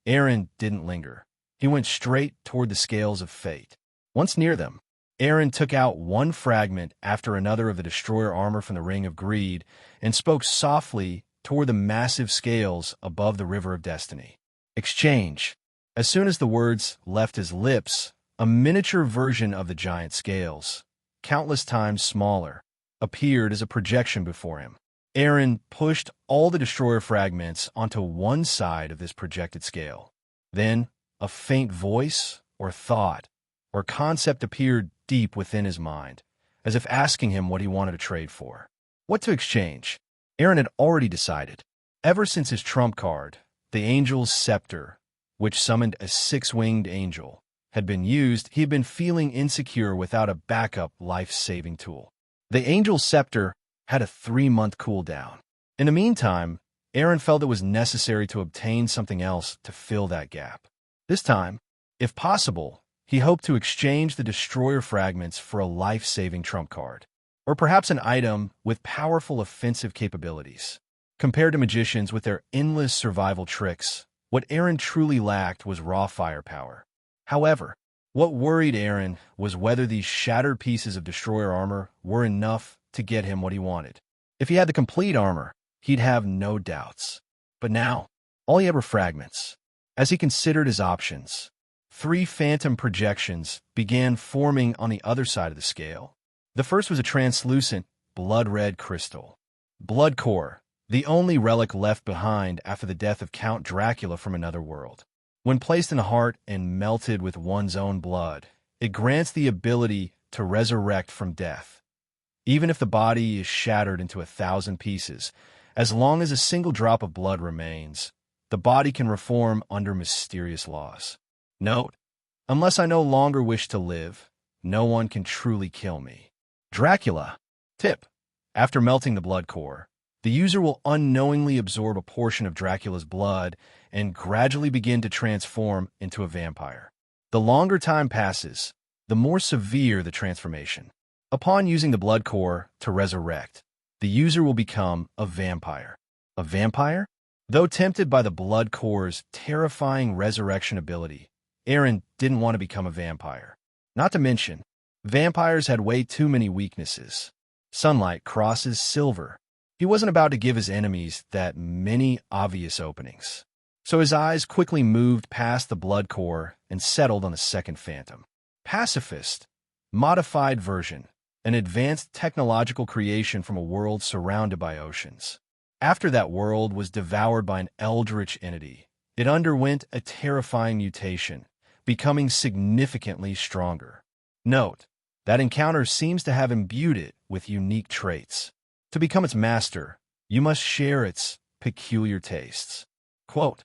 Eren didn't linger. He went straight toward the scales of fate. Once near them, Eren took out one fragment after another of the destroyer armor from the Ring of Greed and spoke softly toward the massive scales above the River of Destiny. Exchange. As soon as the words left his lips, a miniature version of the giant scales, countless times smaller, appeared as a projection before him. Eren pushed all the destroyer fragments onto one side of this projected scale. Then, a faint voice or thought or concept appeared deep within his mind, as if asking him what he wanted to trade for. What to exchange? Eren had already decided. Ever since his trump card, the Angel's Scepter, which summoned a six-winged angel, had been used, he had been feeling insecure without a backup life-saving tool. The Angel's Scepter had a 3-month cooldown. In the meantime, Eren felt it was necessary to obtain something else to fill that gap. This time, if possible, he hoped to exchange the destroyer fragments for a life-saving trump card, or perhaps an item with powerful offensive capabilities. Compared to magicians with their endless survival tricks, what Eren truly lacked was raw firepower. However, what worried Eren was whether these shattered pieces of destroyer armor were enough to get him what he wanted. If he had the complete armor, he'd have no doubts. But now, all he had were fragments. As he considered his options, 3 phantom projections began forming on the other side of the scale. The first was a translucent, blood-red crystal. Blood core, the only relic left behind after the death of Count Dracula from another world. When placed in the heart and melted with one's own blood, it grants the ability to resurrect from death. Even if the body is shattered into 1,000 pieces, as long as a single drop of blood remains, the body can reform under mysterious laws. Note, unless I no longer wish to live, no one can truly kill me. Dracula. Tip. After melting the blood core, the user will unknowingly absorb a portion of Dracula's blood and gradually begin to transform into a vampire. The longer time passes, the more severe the transformation. Upon using the blood core to resurrect, the user will become a vampire. A vampire? Though tempted by the blood core's terrifying resurrection ability, Eren didn't want to become a vampire. Not to mention, vampires had way too many weaknesses. Sunlight crosses silver. He wasn't about to give his enemies that many obvious openings. So his eyes quickly moved past the blood core and settled on the second phantom. Pacifist, modified version, an advanced technological creation from a world surrounded by oceans. After that world was devoured by an eldritch entity, it underwent a terrifying mutation, becoming significantly stronger. Note, that encounter seems to have imbued it with unique traits. To become its master, you must share its peculiar tastes. Quote,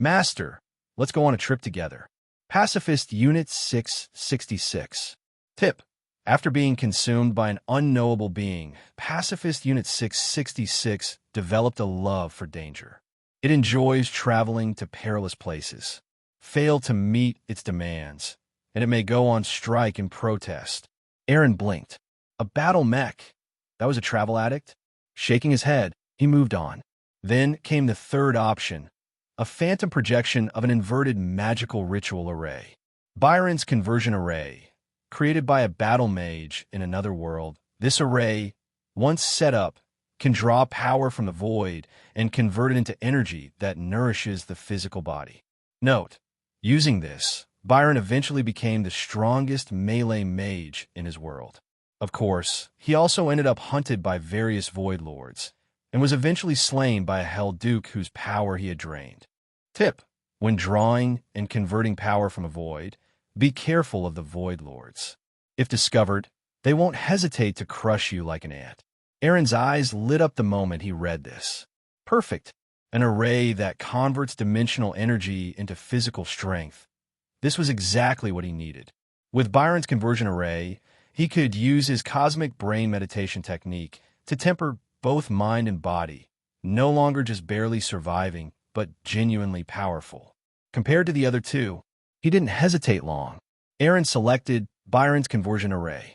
Master, let's go on a trip together. Pacifist Unit 666. Tip. After being consumed by an unknowable being, Pacifist Unit 666 developed a love for danger. It enjoys traveling to perilous places, fail to meet its demands, and it may go on strike in protest. Eren blinked. A battle mech. That was a travel addict? Shaking his head, he moved on. Then came the third option, a phantom projection of an inverted magical ritual array. Byron's conversion array. Created by a battle mage in another world, this array, once set up, can draw power from the void and convert it into energy that nourishes the physical body. Note, using this, Byron eventually became the strongest melee mage in his world. Of course, he also ended up hunted by various void lords, and was eventually slain by a Hell Duke whose power he had drained. Tip: when drawing and converting power from a void, be careful of the Void Lords. If discovered, they won't hesitate to crush you like an ant. Eren's eyes lit up the moment he read this. Perfect. An array that converts dimensional energy into physical strength. This was exactly what he needed. With Byron's conversion array, he could use his cosmic brain meditation technique to temper both mind and body, no longer just barely surviving, but genuinely powerful. Compared to the other two, he didn't hesitate long. Eren selected Byron's conversion array.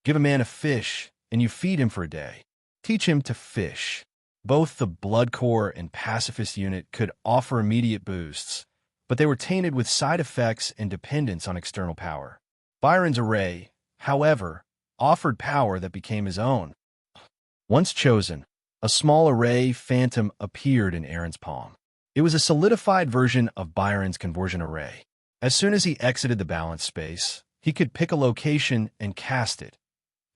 Give a man a fish, and you feed him for a day. Teach him to fish. Both the Blood Core and Pacifist unit could offer immediate boosts, but they were tainted with side effects and dependence on external power. Byron's array, however, offered power that became his own. Once chosen, a small array phantom appeared in Eren's palm. It was a solidified version of Byron's conversion array. As soon as he exited the balance space, he could pick a location and cast it,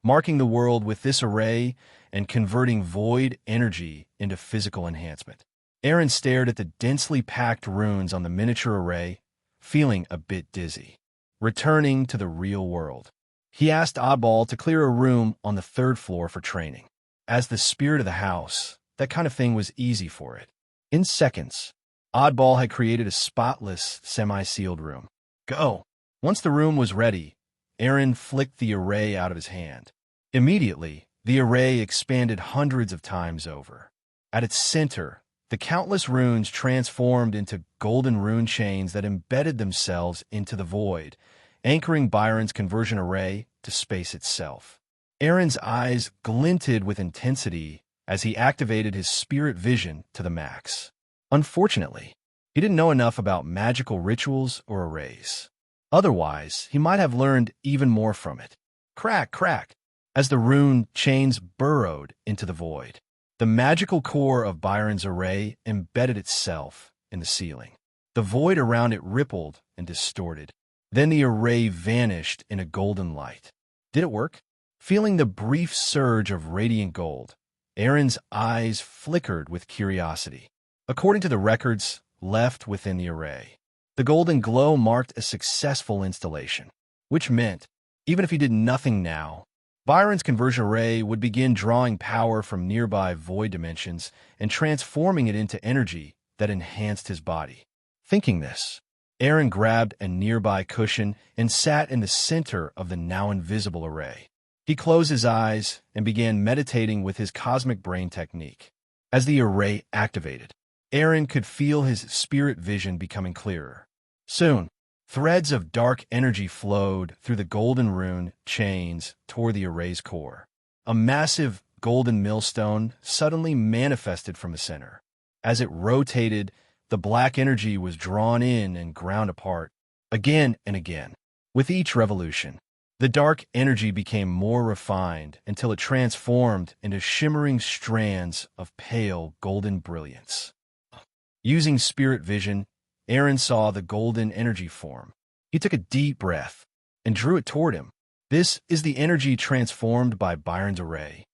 marking the world with this array and converting void energy into physical enhancement. Eren stared at the densely packed runes on the miniature array, feeling a bit dizzy. Returning to the real world, he asked Oddball to clear a room on the 3rd floor for training. As the spirit of the house, that kind of thing was easy for it. In seconds, Oddball had created a spotless, semi-sealed room. Go! Once the room was ready, Eren flicked the array out of his hand. Immediately, the array expanded hundreds of times over. At its center, The countless runes transformed into golden rune chains that embedded themselves into the void, anchoring Byron's conversion array to space itself. Eren's eyes glinted with intensity as he activated his spirit vision to the max. Unfortunately, he didn't know enough about magical rituals or arrays. Otherwise, he might have learned even more from it. Crack, crack, as the rune chains burrowed into the void. The magical core of Byron's array embedded itself in the ceiling. The void around it rippled and distorted. Then the array vanished in a golden light. Did it work? Feeling the brief surge of radiant gold, Eren's eyes flickered with curiosity. According to the records left within the array, the golden glow marked a successful installation, which meant, even if he did nothing now, Byron's conversion array would begin drawing power from nearby void dimensions and transforming it into energy that enhanced his body. Thinking this, Eren grabbed a nearby cushion and sat in the center of the now invisible array. He closed his eyes and began meditating with his cosmic brain technique. As the array activated, Eren could feel his spirit vision becoming clearer. Soon, threads of dark energy flowed through the golden rune chains toward the array's core. A massive golden millstone suddenly manifested from the center. As it rotated, the black energy was drawn in and ground apart, again and again. With each revolution, the dark energy became more refined until it transformed into shimmering strands of pale golden brilliance. Using spirit vision, Eren saw the golden energy form. He took a deep breath and drew it toward him. This is the energy transformed by Byron's array.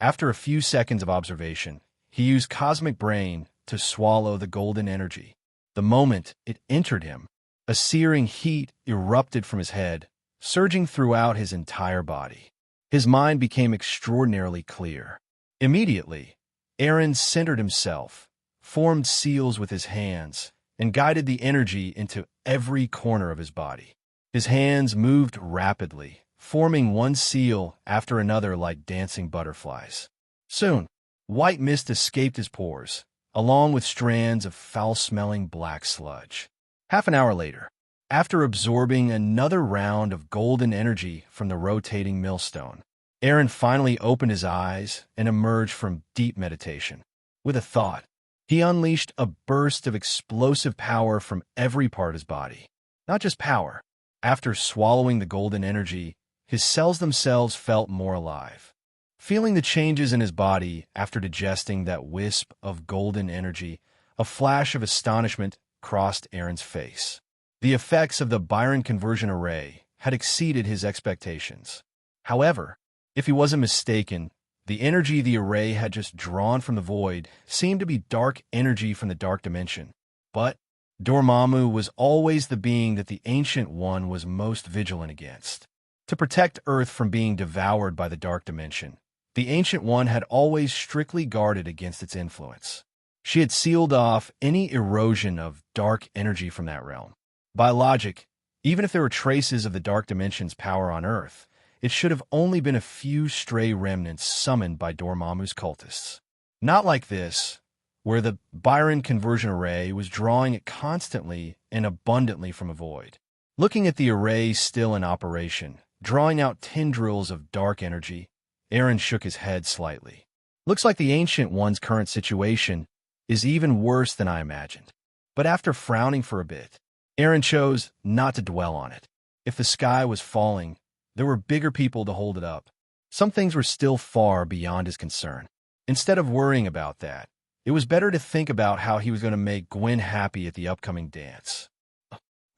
After a few seconds of observation, he used cosmic brain to swallow the golden energy. The moment it entered him, a searing heat erupted from his head, surging throughout his entire body. His mind became extraordinarily clear. Immediately, Eren centered himself, formed seals with his hands, and guided the energy into every corner of his body. His hands moved rapidly, forming one seal after another like dancing butterflies. Soon, white mist escaped his pores, along with strands of foul-smelling black sludge. Half an hour later, after absorbing another round of golden energy from the rotating millstone, Eren finally opened his eyes and emerged from deep meditation. With a thought, he unleashed a burst of explosive power from every part of his body. Not just power. After swallowing the golden energy, his cells themselves felt more alive. Feeling the changes in his body after digesting that wisp of golden energy, a flash of astonishment crossed Eren's face. The effects of the Byron conversion array had exceeded his expectations. However, if he wasn't mistaken, the energy the array had just drawn from the void seemed to be dark energy from the dark dimension. But Dormammu was always the being that the Ancient One was most vigilant against. To protect Earth from being devoured by the dark dimension, the Ancient One had always strictly guarded against its influence. She had sealed off any erosion of dark energy from that realm. By logic, even if there were traces of the dark dimension's power on Earth, it should have only been a few stray remnants summoned by Dormammu's cultists. Not like this, where the Byron conversion array was drawing it constantly and abundantly from a void. Looking at the array still in operation, drawing out tendrils of dark energy, Eren shook his head slightly. Looks like the Ancient One's current situation is even worse than I imagined. But after frowning for a bit, Eren chose not to dwell on it. If the sky was falling, there were bigger people to hold it up. Some things were still far beyond his concern. Instead of worrying about that, it was better to think about how he was going to make Gwyn happy at the upcoming dance.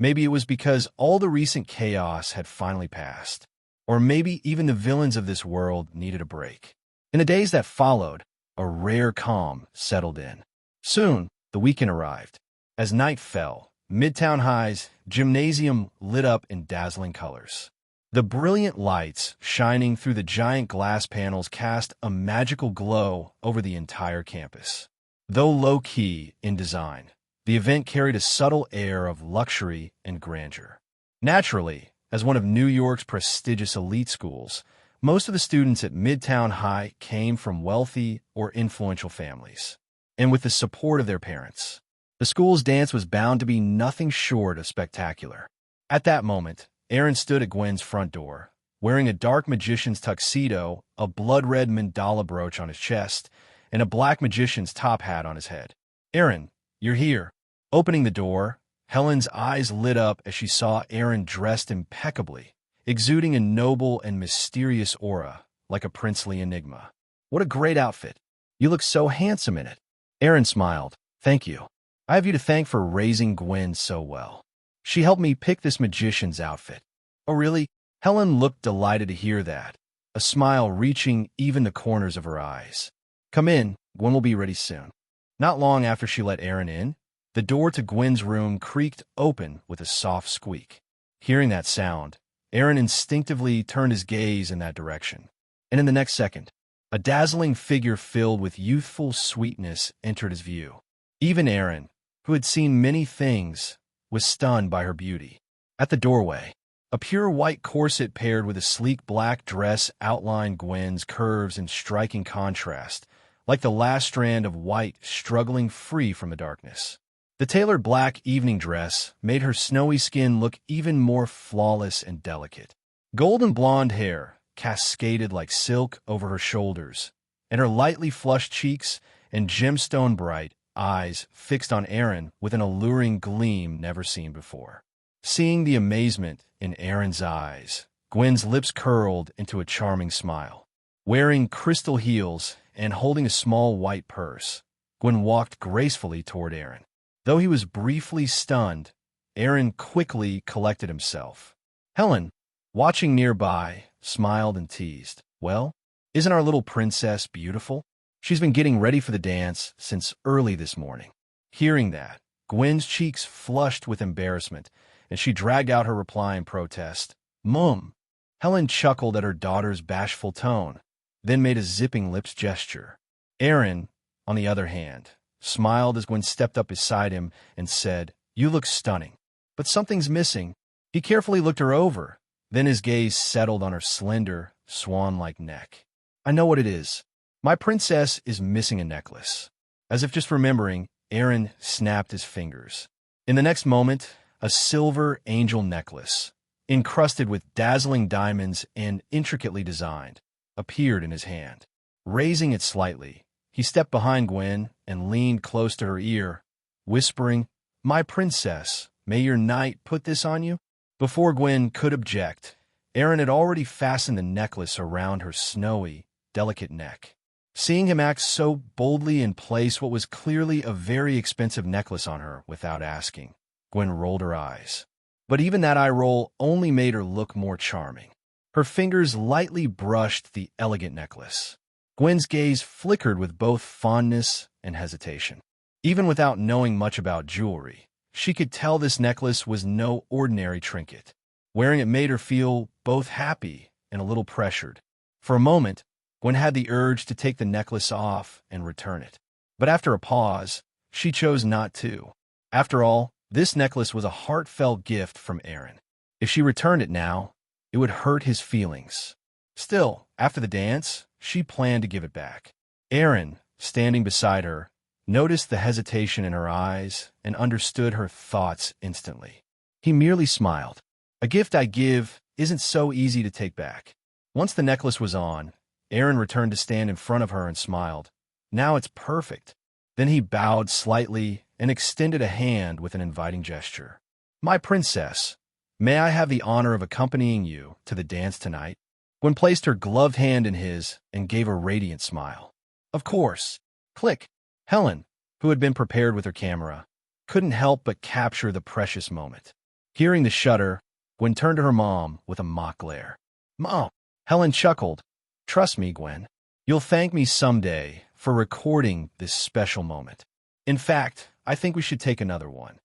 Maybe it was because all the recent chaos had finally passed. Or maybe even the villains of this world needed a break. In the days that followed, a rare calm settled in. Soon, the weekend arrived. As night fell, Midtown High's gymnasium lit up in dazzling colors. The brilliant lights shining through the giant glass panels cast a magical glow over the entire campus. Though low-key in design, the event carried a subtle air of luxury and grandeur. Naturally, as one of New York's prestigious elite schools, most of the students at Midtown High came from wealthy or influential families. and with the support of their parents. The school's dance was bound to be nothing short of spectacular. At that moment, Eren stood at Gwen's front door, wearing a dark magician's tuxedo, a blood-red mandala brooch on his chest, and a black magician's top hat on his head. "Eren, you're here." Opening the door, Helen's eyes lit up as she saw Eren dressed impeccably, exuding a noble and mysterious aura, like a princely enigma. "What a great outfit. You look so handsome in it." Eren smiled. "Thank you. I have you to thank for raising Gwen so well. She helped me pick this magician's outfit." "Oh, really?" Helen looked delighted to hear that, a smile reaching even the corners of her eyes. "Come in. Gwen will be ready soon." Not long after she let Eren in, the door to Gwen's room creaked open with a soft squeak. Hearing that sound, Eren instinctively turned his gaze in that direction. And in the next second, a dazzling figure filled with youthful sweetness entered his view. Even Eren, who had seen many things, was stunned by her beauty. At the doorway, a pure white corset paired with a sleek black dress outlined Gwen's curves in striking contrast, like the last strand of white struggling free from the darkness. The tailored black evening dress made her snowy skin look even more flawless and delicate. Golden blonde hair cascaded like silk over her shoulders, and her lightly flushed cheeks and gemstone-bright eyes fixed on Eren with an alluring gleam never seen before. Seeing the amazement in Eren's eyes, Gwen's lips curled into a charming smile. Wearing crystal heels and holding a small white purse, Gwen walked gracefully toward Eren. Though he was briefly stunned, Eren quickly collected himself. Helen, watching nearby, smiled and teased. "Well, isn't our little princess beautiful? She's been getting ready for the dance since early this morning." Hearing that, Gwen's cheeks flushed with embarrassment, and she dragged out her reply in protest. "Mum." Helen chuckled at her daughter's bashful tone, then made a zipping lips gesture. Eren, on the other hand, smiled as Gwen stepped up beside him and said, "You look stunning, but something's missing." He carefully looked her over, then his gaze settled on her slender, swan-like neck. "I know what it is. My princess is missing a necklace." As if just remembering, Eren snapped his fingers. In the next moment, a silver angel necklace, encrusted with dazzling diamonds and intricately designed, appeared in his hand. Raising it slightly, he stepped behind Gwen and leaned close to her ear, whispering, "My princess, may your knight put this on you?" Before Gwen could object, Eren had already fastened the necklace around her snowy, delicate neck. Seeing him act so boldly and place what was clearly a very expensive necklace on her without asking, Gwen rolled her eyes. But even that eye roll only made her look more charming. Her fingers lightly brushed the elegant necklace. Gwen's gaze flickered with both fondness and hesitation. Even without knowing much about jewelry, she could tell this necklace was no ordinary trinket. Wearing it made her feel both happy and a little pressured. For a moment, Gwen had the urge to take the necklace off and return it. But after a pause, she chose not to. After all, this necklace was a heartfelt gift from Eren. If she returned it now, it would hurt his feelings. Still, after the dance, she planned to give it back. Eren, standing beside her, noticed the hesitation in her eyes and understood her thoughts instantly. He merely smiled. "A gift I give isn't so easy to take back." Once the necklace was on, Eren returned to stand in front of her and smiled. "Now it's perfect." Then he bowed slightly and extended a hand with an inviting gesture. "My princess, may I have the honor of accompanying you to the dance tonight?" Gwen placed her gloved hand in his and gave a radiant smile. "Of course." Click. Helen, who had been prepared with her camera, couldn't help but capture the precious moment. Hearing the shudder, Gwen turned to her mom with a mock glare. "Mom!" Helen chuckled. "Trust me, Gwen. You'll thank me someday for recording this special moment. In fact, I think we should take another one."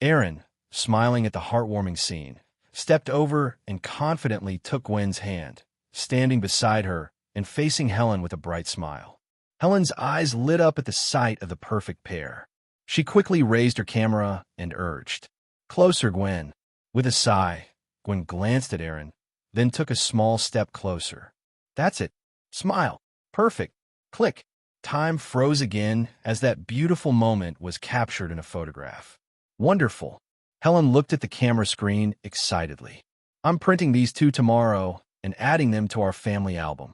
Eren, smiling at the heartwarming scene, stepped over and confidently took Gwen's hand, standing beside her and facing Helen with a bright smile. Helen's eyes lit up at the sight of the perfect pair. She quickly raised her camera and urged, "Closer, Gwen." With a sigh, Gwen glanced at Eren, then took a small step closer. "That's it. Smile. Perfect." Click. Time froze again as that beautiful moment was captured in a photograph. Wonderful. Helen looked at the camera screen excitedly. I'm printing these two tomorrow and adding them to our family album.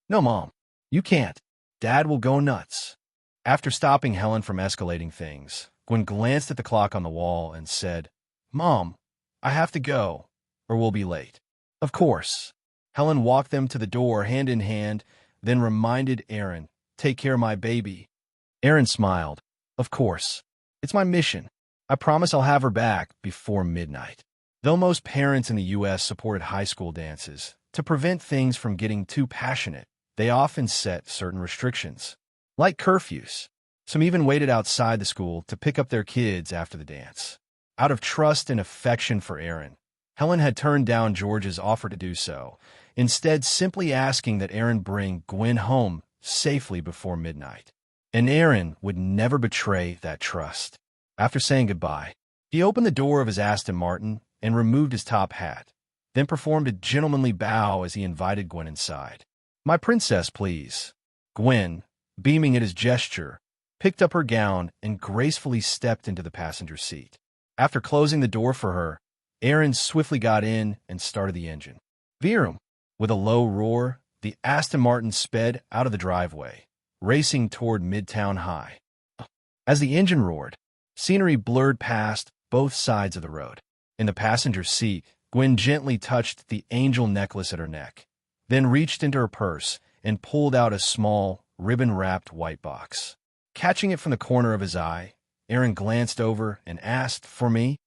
No, Mom. You can't. Dad will go nuts. After stopping Helen from escalating things, Gwen glanced at the clock on the wall and said, Mom, I have to go, or we'll be late. Of course. Helen walked them to the door hand in hand, then reminded Eren, take care of my baby. Eren smiled. Of course. It's my mission. I promise I'll have her back before midnight. Though most parents in the U.S. supported high school dances, to prevent things from getting too passionate, they often set certain restrictions, like curfews. Some even waited outside the school to pick up their kids after the dance. Out of trust and affection for Eren, Helen had turned down George's offer to do so, instead simply asking that Eren bring Gwyn home safely before midnight. And Eren would never betray that trust. After saying goodbye, he opened the door of his Aston Martin and removed his top hat, then performed a gentlemanly bow as he invited Gwyn inside. My princess, please. Gwyn, beaming at his gesture, picked up her gown and gracefully stepped into the passenger seat. After closing the door for her, Eren swiftly got in and started the engine. Vroom! With a low roar, the Aston Martin sped out of the driveway, racing toward Midtown High. As the engine roared, scenery blurred past both sides of the road. In the passenger seat, Gwyn gently touched the angel necklace at her neck, then reached into her purse and pulled out a small, ribbon-wrapped white box. Catching it from the corner of his eye, Eren glanced over and asked, For me?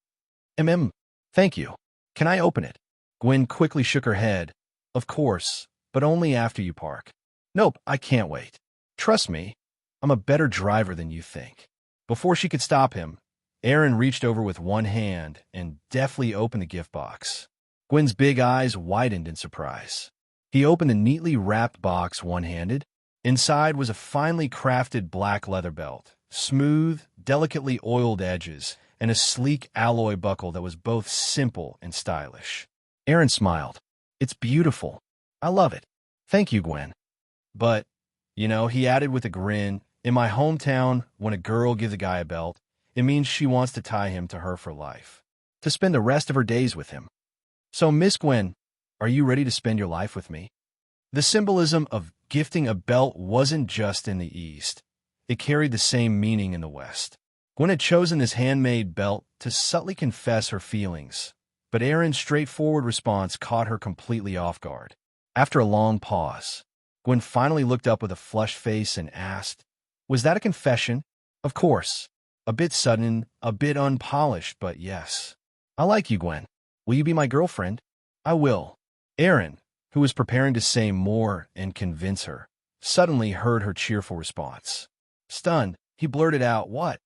Thank you. Can I open it? Gwyn quickly shook her head. Of course, but only after you park. Nope, I can't wait. Trust me, I'm a better driver than you think. Before she could stop him, Eren reached over with one hand and deftly opened the gift box. Gwyn's big eyes widened in surprise. He opened the neatly wrapped box one-handed. Inside was a finely crafted black leather belt, smooth, delicately oiled edges, and a sleek alloy buckle that was both simple and stylish. Eren smiled. It's beautiful. I love it. Thank you, Gwen. But, he added with a grin, in my hometown, when a girl gives a guy a belt, it means she wants to tie him to her for life, to spend the rest of her days with him. So, Miss Gwen, are you ready to spend your life with me? The symbolism of gifting a belt wasn't just in the East. It carried the same meaning in the West. Gwen had chosen this handmade belt to subtly confess her feelings, but Eren's straightforward response caught her completely off guard. After a long pause, Gwen finally looked up with a flushed face and asked, Was that a confession? Of course. A bit sudden, a bit unpolished, but yes. I like you, Gwen. Will you be my girlfriend? I will. Eren, who was preparing to say more and convince her, suddenly heard her cheerful response. Stunned, he blurted out, What?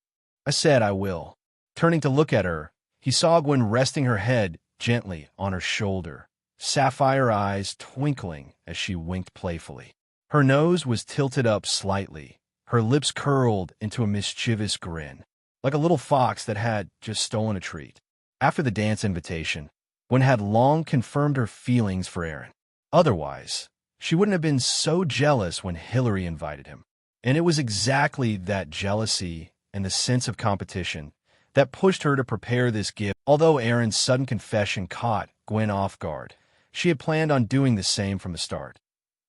I said I will. Turning to look at her, he saw Gwen resting her head gently on her shoulder, sapphire eyes twinkling as she winked playfully. Her nose was tilted up slightly, her lips curled into a mischievous grin, like a little fox that had just stolen a treat. After the dance invitation, Gwen had long confirmed her feelings for Eren. Otherwise, she wouldn't have been so jealous when Hillary invited him. And it was exactly that jealousy and the sense of competition that pushed her to prepare this gift. Although Eren's sudden confession caught Gwen off guard, she had planned on doing the same from the start.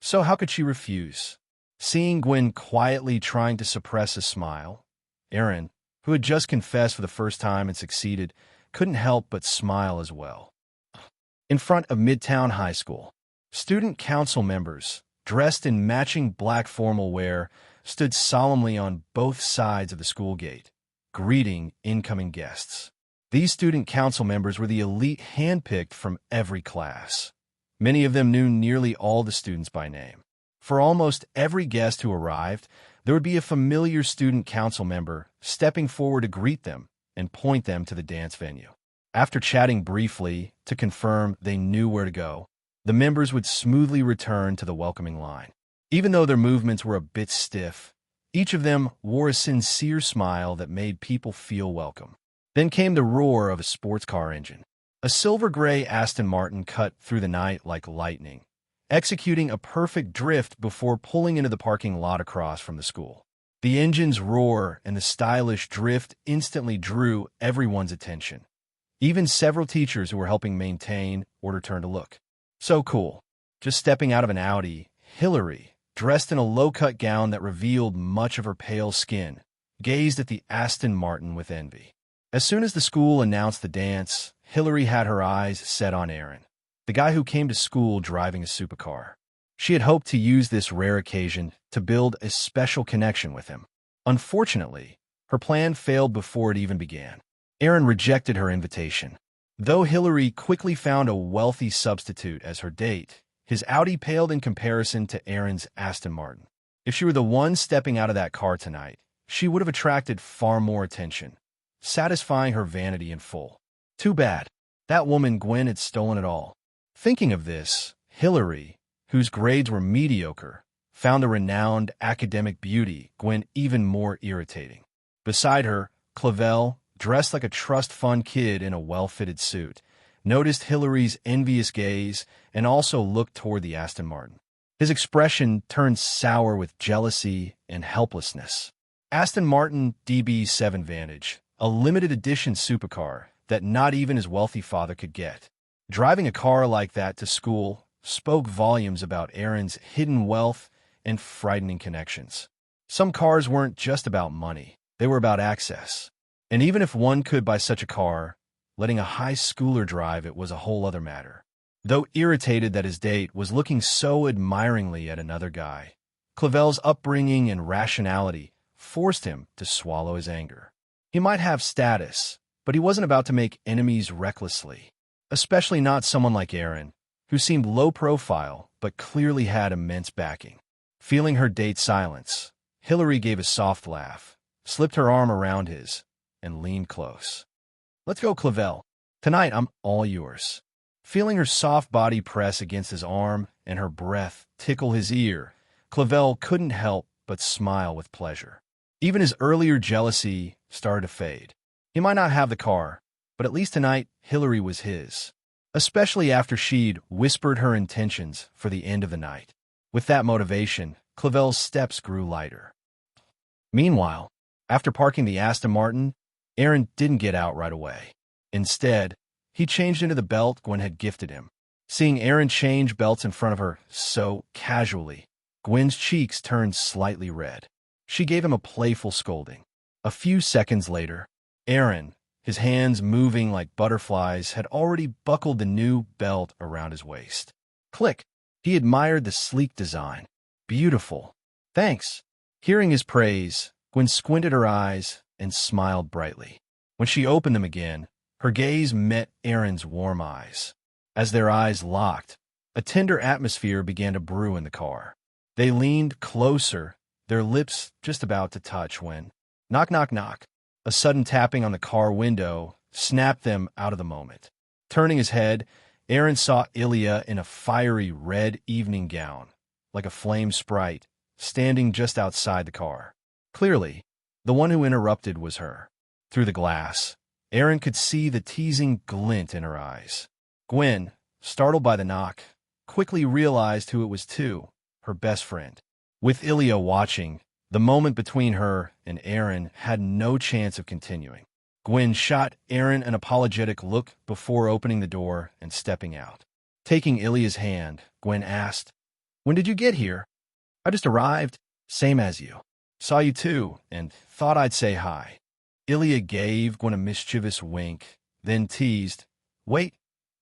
So how could she refuse? Seeing Gwen quietly trying to suppress a smile, Eren, who had just confessed for the first time and succeeded, couldn't help but smile as well. In front of Midtown High School, student council members, dressed in matching black formal wear, stood solemnly on both sides of the school gate, greeting incoming guests. These student council members were the elite handpicked from every class. Many of them knew nearly all the students by name. For almost every guest who arrived, there would be a familiar student council member stepping forward to greet them and point them to the dance venue. After chatting briefly to confirm they knew where to go, the members would smoothly return to the welcoming line. Even though their movements were a bit stiff, each of them wore a sincere smile that made people feel welcome. Then came the roar of a sports car engine. A silver-gray Aston Martin cut through the night like lightning, executing a perfect drift before pulling into the parking lot across from the school. The engine's roar and the stylish drift instantly drew everyone's attention. Even several teachers who were helping maintain order turned to look. So cool. Just stepping out of an Audi, Hillary, dressed in a low-cut gown that revealed much of her pale skin, gazed at the Aston Martin with envy. As soon as the school announced the dance, Hillary had her eyes set on Eren, the guy who came to school driving a supercar. She had hoped to use this rare occasion to build a special connection with him. Unfortunately, her plan failed before it even began. Eren rejected her invitation. Though Hillary quickly found a wealthy substitute as her date, his Audi paled in comparison to Eren's Aston Martin. If she were the one stepping out of that car tonight, she would have attracted far more attention, satisfying her vanity in full. Too bad. That woman Gwyn had stolen it all. Thinking of this, Hillary, whose grades were mediocre, found the renowned academic beauty Gwyn even more irritating. Beside her, Clavel, dressed like a trust fund kid in a well-fitted suit, noticed Hillary's envious gaze and also looked toward the Aston Martin. His expression turned sour with jealousy and helplessness. Aston Martin DB7 Vantage, a limited edition supercar that not even his wealthy father could get. Driving a car like that to school spoke volumes about Eren's hidden wealth and frightening connections. Some cars weren't just about money, they were about access. And even if one could buy such a car, letting a high schooler drive it was a whole other matter. Though irritated that his date was looking so admiringly at another guy, Clavel's upbringing and rationality forced him to swallow his anger. He might have status, but he wasn't about to make enemies recklessly, especially not someone like Eren, who seemed low profile but clearly had immense backing. Feeling her date's silence, Hillary gave a soft laugh, slipped her arm around his, and leaned close. "Let's go, Clavel. Tonight I'm all yours." Feeling her soft body press against his arm and her breath tickle his ear, Clavel couldn't help but smile with pleasure. Even his earlier jealousy started to fade. He might not have the car, but at least tonight Hillary was his, especially after she'd whispered her intentions for the end of the night. With that motivation, Clavel's steps grew lighter. Meanwhile, after parking the Aston Martin, Eren didn't get out right away. Instead, he changed into the belt Gwyn had gifted him. Seeing Eren change belts in front of her so casually, Gwyn's cheeks turned slightly red. She gave him a playful scolding. A few seconds later, Eren, his hands moving like butterflies, had already buckled the new belt around his waist. Click! He admired the sleek design. Beautiful. Thanks. Hearing his praise, Gwyn squinted her eyes and smiled brightly. When she opened them again, her gaze met Eren's warm eyes. As their eyes locked, a tender atmosphere began to brew in the car. They leaned closer, their lips just about to touch when, knock, knock, knock, a sudden tapping on the car window snapped them out of the moment. Turning his head, Eren saw Ilya in a fiery red evening gown, like a flame sprite, standing just outside the car. Clearly, the one who interrupted was her. Through the glass, Eren could see the teasing glint in her eyes. Gwyn, startled by the knock, quickly realized who it was too, her best friend. With Ilya watching, the moment between her and Eren had no chance of continuing. Gwyn shot Eren an apologetic look before opening the door and stepping out. Taking Ilya's hand, Gwyn asked, "When did you get here?" "I just arrived, same as you. Saw you too, and thought I'd say hi." Ilya gave Gwyn a mischievous wink, then teased, "Wait,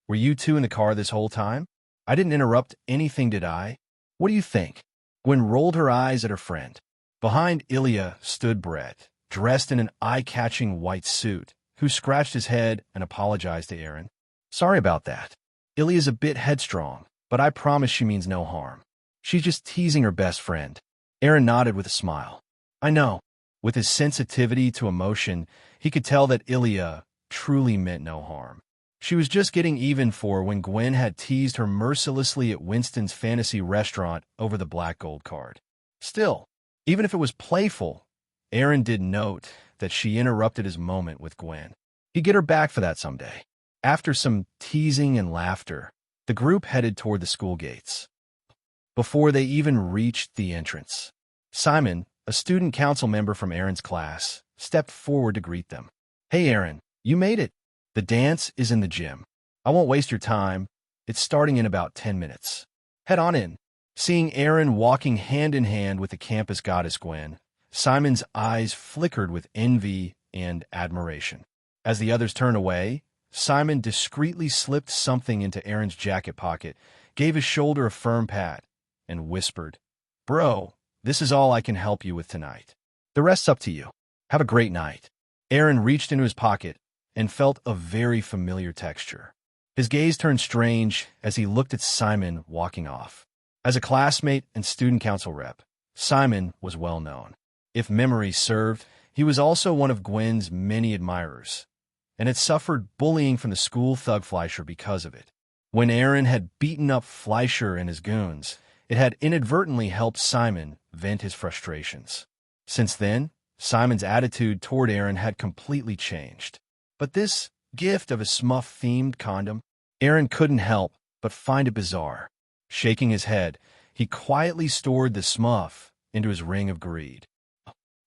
were you two in the car this whole time? I didn't interrupt anything, did I? What do you think?" Gwyn rolled her eyes at her friend. Behind Ilya stood Brett, dressed in an eye-catching white suit, who scratched his head and apologized to Eren. "Sorry about that. Ilya's a bit headstrong, but I promise she means no harm. She's just teasing her best friend." Eren nodded with a smile. "I know." With his sensitivity to emotion, he could tell that Ilya truly meant no harm. She was just getting even for when Gwyn had teased her mercilessly at Winston's fantasy restaurant over the black gold card. Still, even if it was playful, Eren did note that she interrupted his moment with Gwyn. He'd get her back for that someday. After some teasing and laughter, the group headed toward the school gates. before they even reached the entrance. Simon, a student council member from Eren's class, stepped forward to greet them. "Hey Eren, you made it. The dance is in the gym. I won't waste your time. It's starting in about 10 minutes. Head on in." Seeing Eren walking hand in hand with the campus goddess Gwen, Simon's eyes flickered with envy and admiration. As the others turned away, Simon discreetly slipped something into Eren's jacket pocket, gave his shoulder a firm pat, and whispered, "Bro, this is all I can help you with tonight. The rest's up to you. Have a great night." Eren reached into his pocket and felt a very familiar texture. His gaze turned strange as he looked at Simon walking off. As a classmate and student council rep, Simon was well known. If memory served, he was also one of Gwen's many admirers, and had suffered bullying from the school thug Fleischer because of it. When Eren had beaten up Fleischer and his goons, it had inadvertently helped Simon vent his frustrations. Since then, Simon's attitude toward Eren had completely changed. But this gift of a Smurf-themed condom, Eren couldn't help but find it bizarre. Shaking his head, he quietly stored the Smurf into his ring of greed.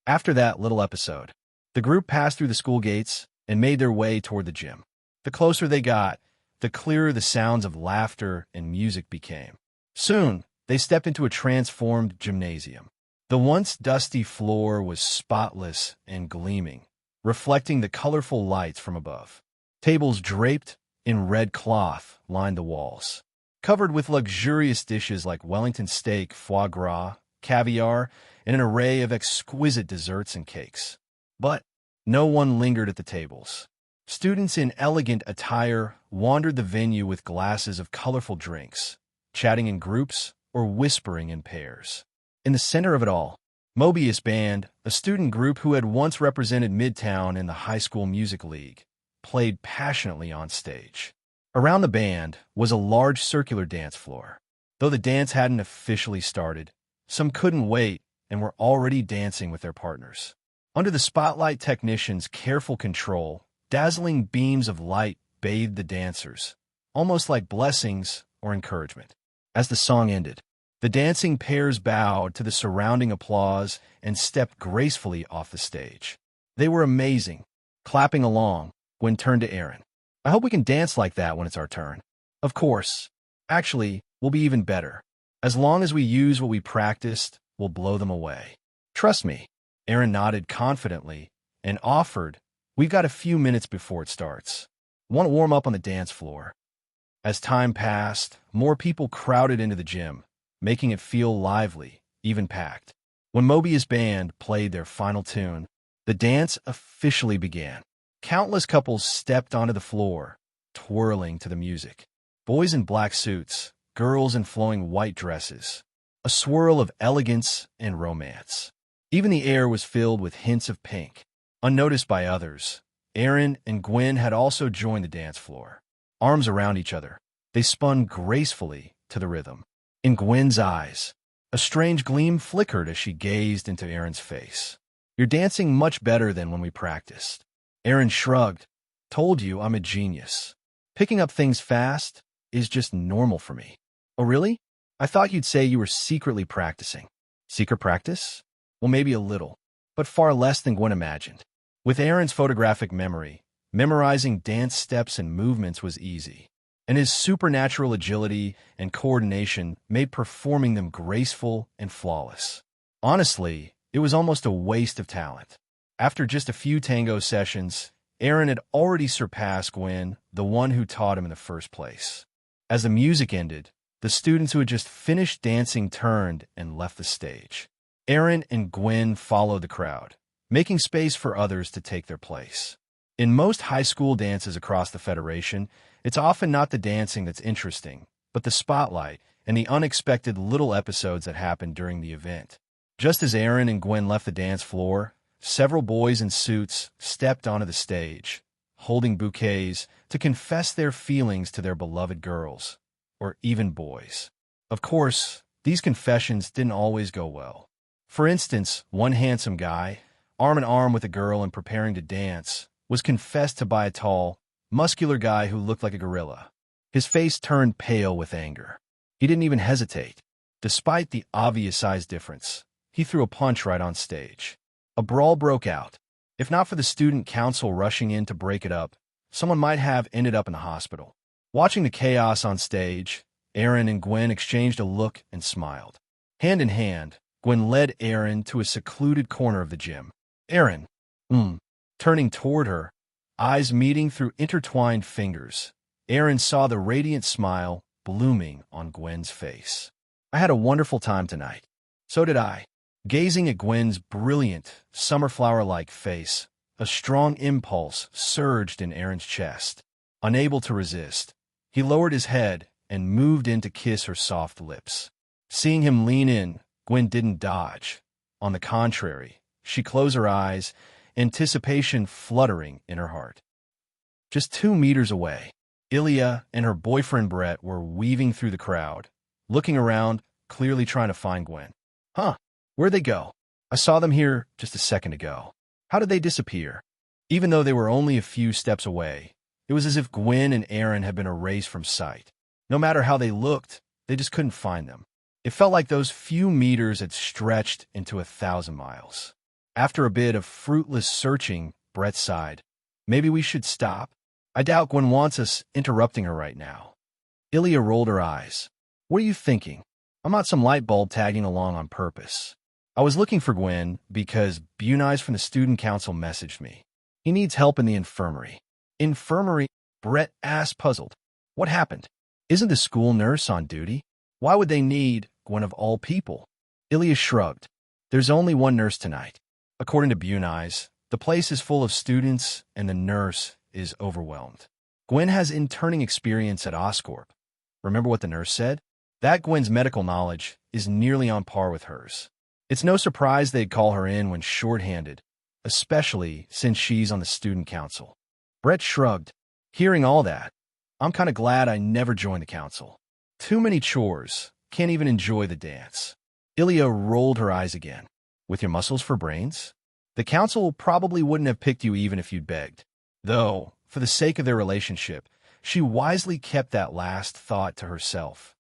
After that little episode, the group passed through the school gates and made their way toward the gym. The closer they got, the clearer the sounds of laughter and music became. Soon, they stepped into a transformed gymnasium. The once dusty floor was spotless and gleaming, reflecting the colorful lights from above. Tables draped in red cloth lined the walls, covered with luxurious dishes like Wellington steak, foie gras, caviar, and an array of exquisite desserts and cakes. But no one lingered at the tables. Students in elegant attire wandered the venue with glasses of colorful drinks, chatting in groups or whispering in pairs. In the center of it all, Mobius Band, a student group who had once represented Midtown in the High School Music League, played passionately on stage. Around the band was a large circular dance floor. Though the dance hadn't officially started, some couldn't wait and were already dancing with their partners. Under the spotlight technicians' careful control, dazzling beams of light bathed the dancers, almost like blessings or encouragement. As the song ended, the dancing pairs bowed to the surrounding applause and stepped gracefully off the stage. They were amazing, clapping along. Gwen turned to Eren. "I hope we can dance like that when it's our turn." "Of course. Actually, we'll be even better. As long as we use what we practiced, we'll blow them away. Trust me." Eren nodded confidently and offered, "We've got a few minutes before it starts. Want to warm up on the dance floor." As time passed, more people crowded into the gym, making it feel lively, even packed. When Mobius Band played their final tune, the dance officially began. Countless couples stepped onto the floor, twirling to the music. Boys in black suits, girls in flowing white dresses. A swirl of elegance and romance. Even the air was filled with hints of pink. Unnoticed by others, Eren and Gwyn had also joined the dance floor. Arms around each other, they spun gracefully to the rhythm. In Gwyn's eyes, a strange gleam flickered as she gazed into Eren's face. "You're dancing much better than when we practiced." Eren shrugged. "Told you I'm a genius. Picking up things fast is just normal for me." "Oh, really? I thought you'd say you were secretly practicing." "Secret practice? Well, maybe a little, but far less than Gwen imagined." With Eren's photographic memory, memorizing dance steps and movements was easy, and his supernatural agility and coordination made performing them graceful and flawless. Honestly, it was almost a waste of talent. After just a few tango sessions, Eren had already surpassed Gwyn, the one who taught him in the first place. As the music ended, the students who had just finished dancing turned and left the stage. Eren and Gwyn followed the crowd, making space for others to take their place. In most high school dances across the Federation, it's often not the dancing that's interesting, but the spotlight and the unexpected little episodes that happen during the event. Just as Eren and Gwyn left the dance floor, several boys in suits stepped onto the stage, holding bouquets to confess their feelings to their beloved girls, or even boys. Of course, these confessions didn't always go well. For instance, one handsome guy, arm in arm with a girl and preparing to dance, was confessed to by a tall, muscular guy who looked like a gorilla. His face turned pale with anger. He didn't even hesitate. Despite the obvious size difference, he threw a punch right on stage. A brawl broke out. If not for the student council rushing in to break it up, someone might have ended up in the hospital. Watching the chaos on stage, Eren and Gwyn exchanged a look and smiled. Hand in hand, Gwyn led Eren to a secluded corner of the gym. Eren, turning toward her, eyes meeting through intertwined fingers, Eren saw the radiant smile blooming on Gwyn's face. I had a wonderful time tonight. So did I. Gazing at Gwyn's brilliant, summer-flower-like face, a strong impulse surged in Eren's chest. Unable to resist, he lowered his head and moved in to kiss her soft lips. Seeing him lean in, Gwyn didn't dodge. On the contrary, she closed her eyes, anticipation fluttering in her heart. Just 2 meters away, Ilya and her boyfriend Brett were weaving through the crowd, looking around, clearly trying to find Gwyn. Where'd they go? I saw them here just a second ago. How did they disappear? Even though they were only a few steps away, it was as if Gwyn and Eren had been erased from sight. No matter how they looked, they just couldn't find them. It felt like those few meters had stretched into 1,000 miles. After a bit of fruitless searching, Brett sighed. Maybe we should stop? I doubt Gwyn wants us interrupting her right now. Ilya rolled her eyes. What are you thinking? I'm not some light bulb tagging along on purpose. I was looking for Gwyn because Bunai's from the student council messaged me. He needs help in the infirmary. Infirmary? Brett asked, puzzled. What happened? Isn't the school nurse on duty? Why would they need Gwyn of all people? Ilya shrugged. There's only one nurse tonight. According to Bunai's, the place is full of students and the nurse is overwhelmed. Gwyn has interning experience at Oscorp. Remember what the nurse said? That Gwyn's medical knowledge is nearly on par with hers. It's no surprise they'd call her in when short-handed, especially since she's on the student council. Brett shrugged. Hearing all that, I'm kind of glad I never joined the council. Too many chores, can't even enjoy the dance. Ilya rolled her eyes again. With your muscles for brains? The council probably wouldn't have picked you even if you'd begged. Though, for the sake of their relationship, she wisely kept that last thought to herself.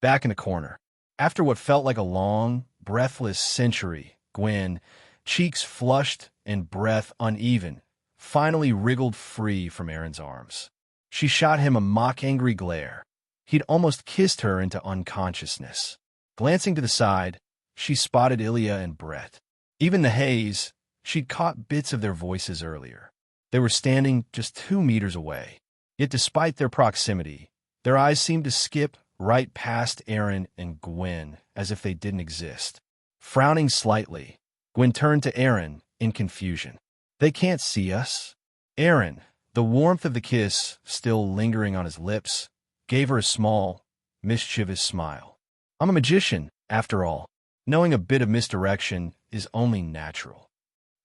Back in the corner, after what felt like a long, breathless century, Gwyn, cheeks flushed and breath uneven, finally wriggled free from Eren's arms. She shot him a mock-angry glare. He'd almost kissed her into unconsciousness. Glancing to the side, she spotted Ilya and Brett. Even the haze, she'd caught bits of their voices earlier. They were standing just 2 meters away. Yet despite their proximity, their eyes seemed to skip right past Eren and Gwyn as if they didn't exist. Frowning slightly, Gwyn turned to Eren in confusion. They can't see us. Eren, the warmth of the kiss still lingering on his lips, gave her a small, mischievous smile. I'm a magician, after all. Knowing a bit of misdirection is only natural.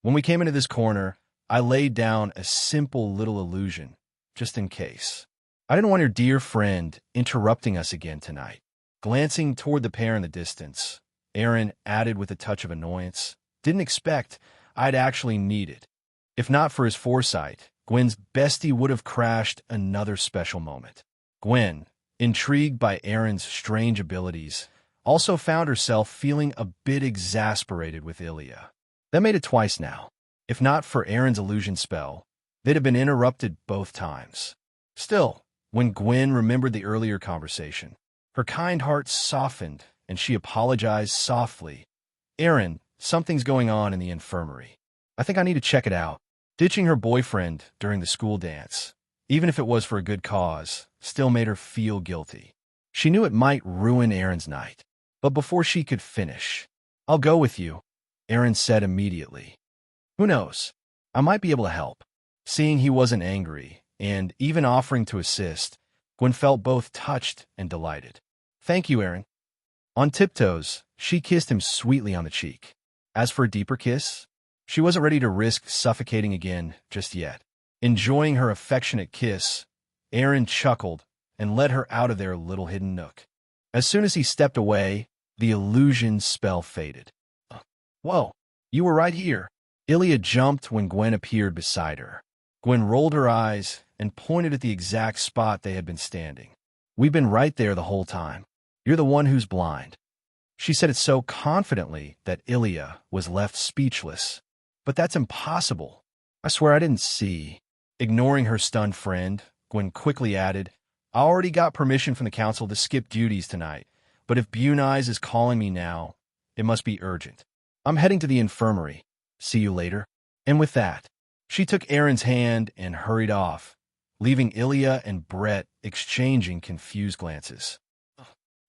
When we came into this corner, I laid down a simple little illusion, just in case. I didn't want your dear friend interrupting us again tonight. Glancing toward the pair in the distance, Eren added with a touch of annoyance, didn't expect I'd actually need it. If not for his foresight, Gwyn's bestie would have crashed another special moment. Gwyn, intrigued by Eren's strange abilities, also found herself feeling a bit exasperated with Ilya. That made it twice now. If not for Eren's illusion spell, they'd have been interrupted both times. Still, when Gwyn remembered the earlier conversation, her kind heart softened and she apologized softly. Eren, something's going on in the infirmary. I think I need to check it out. Ditching her boyfriend during the school dance, even if it was for a good cause, still made her feel guilty. She knew it might ruin Eren's night. But before she could finish, I'll go with you, Eren said immediately. Who knows? I might be able to help. Seeing he wasn't angry, and even offering to assist, Gwyn felt both touched and delighted. Thank you, Eren. On tiptoes, she kissed him sweetly on the cheek. As for a deeper kiss, she wasn't ready to risk suffocating again just yet. Enjoying her affectionate kiss, Eren chuckled and led her out of their little hidden nook. As soon as he stepped away, the illusion spell faded. Whoa, you were right here. Ilya jumped when Gwyn appeared beside her. Gwyn rolled her eyes and pointed at the exact spot they had been standing. We've been right there the whole time. You're the one who's blind. She said it so confidently that Ilya was left speechless. But that's impossible. I swear I didn't see. Ignoring her stunned friend, Gwen quickly added, I already got permission from the council to skip duties tonight, but if Bunize is calling me now, it must be urgent. I'm heading to the infirmary. See you later. And with that, she took Eren's hand and hurried off, leaving Ilya and Brett exchanging confused glances.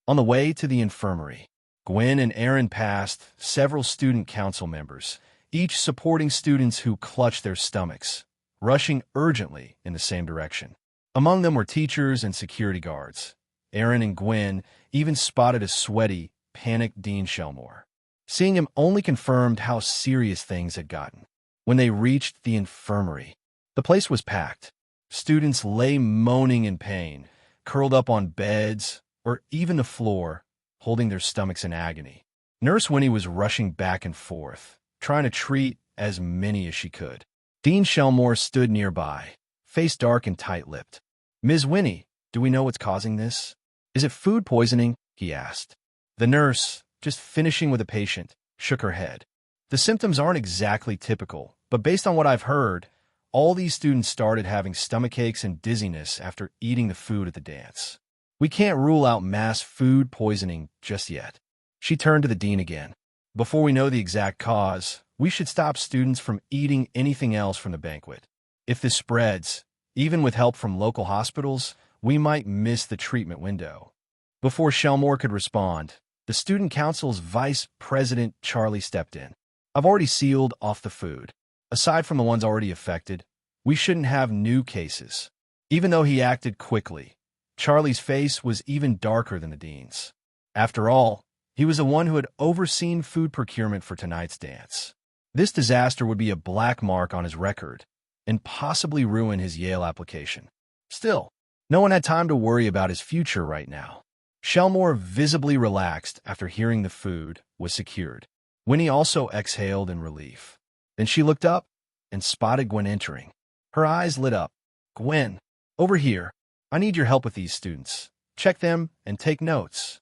On the way to the infirmary, Gwyn and Eren passed several student council members, each supporting students who clutched their stomachs, rushing urgently in the same direction. Among them were teachers and security guards. Eren and Gwyn even spotted a sweaty, panicked Dean Shelmore. Seeing him only confirmed how serious things had gotten. When they reached the infirmary, the place was packed. Students lay moaning in pain, curled up on beds, or even the floor, holding their stomachs in agony. Nurse Winnie was rushing back and forth, trying to treat as many as she could. Dean Shelmore stood nearby, face dark and tight-lipped. Ms. Winnie, do we know what's causing this? Is it food poisoning? He asked. The nurse, just finishing with a patient, shook her head. The symptoms aren't exactly typical, but based on what I've heard, all these students started having stomachaches and dizziness after eating the food at the dance. We can't rule out mass food poisoning just yet. She turned to the dean again. Before we know the exact cause, we should stop students from eating anything else from the banquet. If this spreads, even with help from local hospitals, we might miss the treatment window. Before Shelmore could respond, the student council's vice president, Charlie, stepped in. I've already sealed off the food. Aside from the ones already affected, we shouldn't have new cases. Even though he acted quickly, Charlie's face was even darker than the dean's. After all, he was the one who had overseen food procurement for tonight's dance. This disaster would be a black mark on his record and possibly ruin his Yale application. Still, no one had time to worry about his future right now. Shelmore visibly relaxed after hearing the food was secured. Winnie also exhaled in relief. Then she looked up and spotted Gwen entering. Her eyes lit up. Gwen, over here. I need your help with these students. Check them and take notes.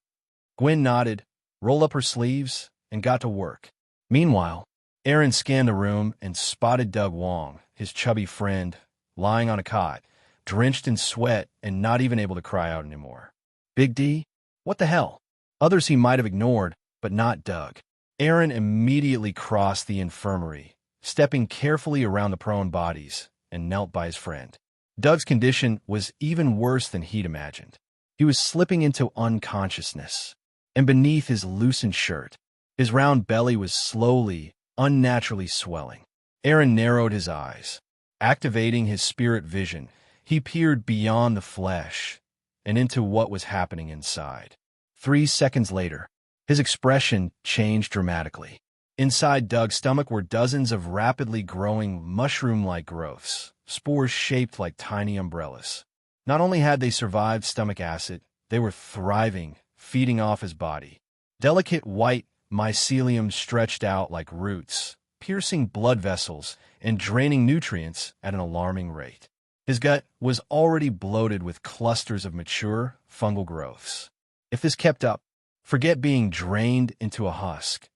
Gwen nodded, rolled up her sleeves, and got to work. Meanwhile, Eren scanned the room and spotted Doug Wong, his chubby friend, lying on a cot, drenched in sweat and not even able to cry out anymore. Big D? What the hell? Others he might have ignored, but not Doug. Eren immediately crossed the infirmary, stepping carefully around the prone bodies, and knelt by his friend. Doug's condition was even worse than he'd imagined. He was slipping into unconsciousness, and beneath his loosened shirt, his round belly was slowly, unnaturally swelling. Eren narrowed his eyes. Activating his spirit vision, he peered beyond the flesh and into what was happening inside. 3 seconds later, his expression changed dramatically. Inside Doug's stomach were dozens of rapidly growing mushroom-like growths, spores shaped like tiny umbrellas. Not only had they survived stomach acid, they were thriving, feeding off his body. Delicate white mycelium stretched out like roots, piercing blood vessels and draining nutrients at an alarming rate. His gut was already bloated with clusters of mature fungal growths. If this kept up, forget being drained into a husk.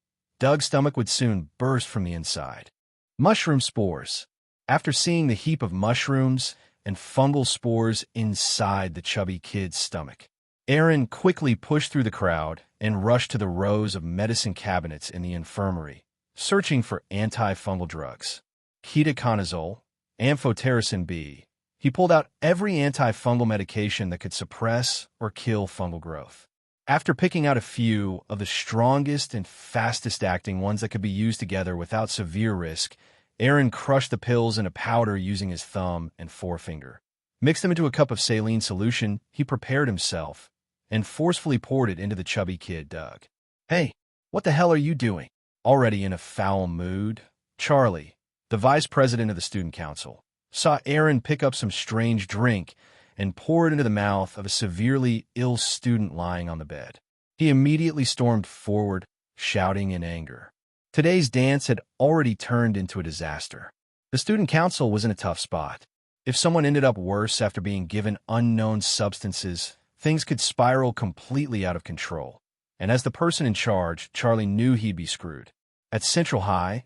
Doug's stomach would soon burst from the inside. Mushroom spores. After seeing the heap of mushrooms and fungal spores inside the chubby kid's stomach, Eren quickly pushed through the crowd and rushed to the rows of medicine cabinets in the infirmary, searching for antifungal drugs. Ketoconazole, amphotericin B. He pulled out every antifungal medication that could suppress or kill fungal growth. After picking out a few of the strongest and fastest-acting ones that could be used together without severe risk, Eren crushed the pills in a powder using his thumb and forefinger. Mixed them into a cup of saline solution, he prepared himself and forcefully poured it into the chubby kid, Doug. Hey, what the hell are you doing? Already in a foul mood, Charlie, the vice president of the student council, saw Eren pick up some strange drink and pour it into the mouth of a severely ill student lying on the bed. He immediately stormed forward, shouting in anger. Today's dance had already turned into a disaster. The student council was in a tough spot. If someone ended up worse after being given unknown substances, things could spiral completely out of control. And as the person in charge, Charlie knew he'd be screwed. At Central High,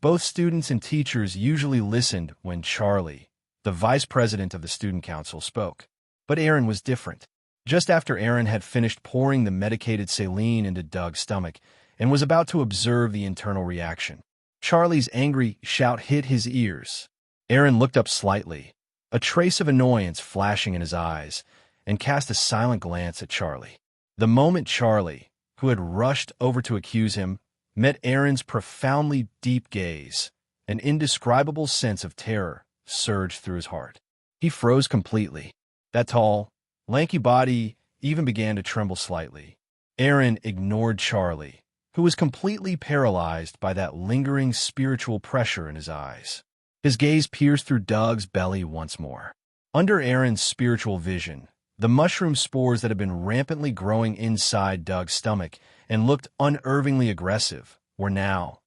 both students and teachers usually listened when Charlie, the vice president of the student council, spoke. But Eren was different. Just after Eren had finished pouring the medicated saline into Doug's stomach and was about to observe the internal reaction, Charlie's angry shout hit his ears. Eren looked up slightly, a trace of annoyance flashing in his eyes, and cast a silent glance at Charlie. The moment Charlie, who had rushed over to accuse him, met Eren's profoundly deep gaze, an indescribable sense of terror surged through his heart. He froze completely. That tall, lanky body even began to tremble slightly. Eren ignored Charlie, who was completely paralyzed by that lingering spiritual pressure in his eyes. His gaze pierced through Doug's belly once more. Under Eren's spiritual vision, the mushroom spores that had been rampantly growing inside Doug's stomach and looked unervingly aggressive were now,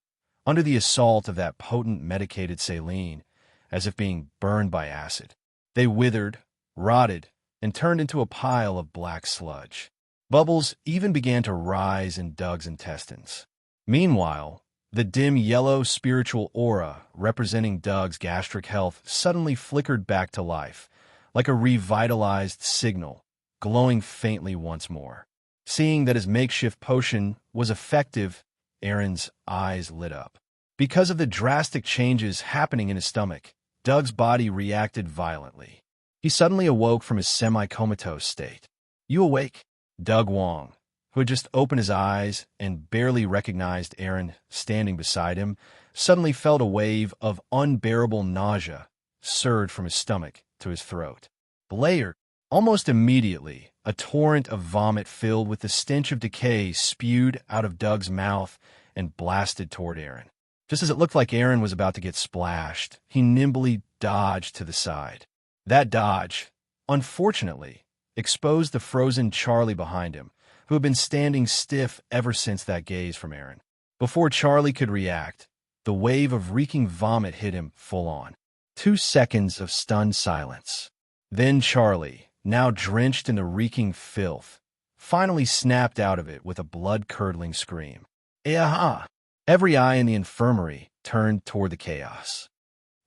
under the assault of that potent medicated saline, as if being burned by acid. They withered, rotted, and turned into a pile of black sludge. Bubbles even began to rise in Doug's intestines. Meanwhile, the dim yellow spiritual aura representing Doug's gastric health suddenly flickered back to life, like a revitalized signal, glowing faintly once more. Seeing that his makeshift potion was effective, Eren's eyes lit up. Because of the drastic changes happening in his stomach, Doug's body reacted violently. He suddenly awoke from his semi-comatose state. "You awake?" Doug Wong, who had just opened his eyes and barely recognized Eren standing beside him, suddenly felt a wave of unbearable nausea surge from his stomach to his throat. Layered, almost immediately, a torrent of vomit filled with the stench of decay spewed out of Doug's mouth and blasted toward Eren. Just as it looked like Eren was about to get splashed, he nimbly dodged to the side. That dodge, unfortunately, exposed the frozen Charlie behind him, who had been standing stiff ever since that gaze from Eren. Before Charlie could react, the wave of reeking vomit hit him full on. 2 seconds of stunned silence. Then Charlie, now drenched in the reeking filth, finally snapped out of it with a blood-curdling scream. "Aha!" Every eye in the infirmary turned toward the chaos.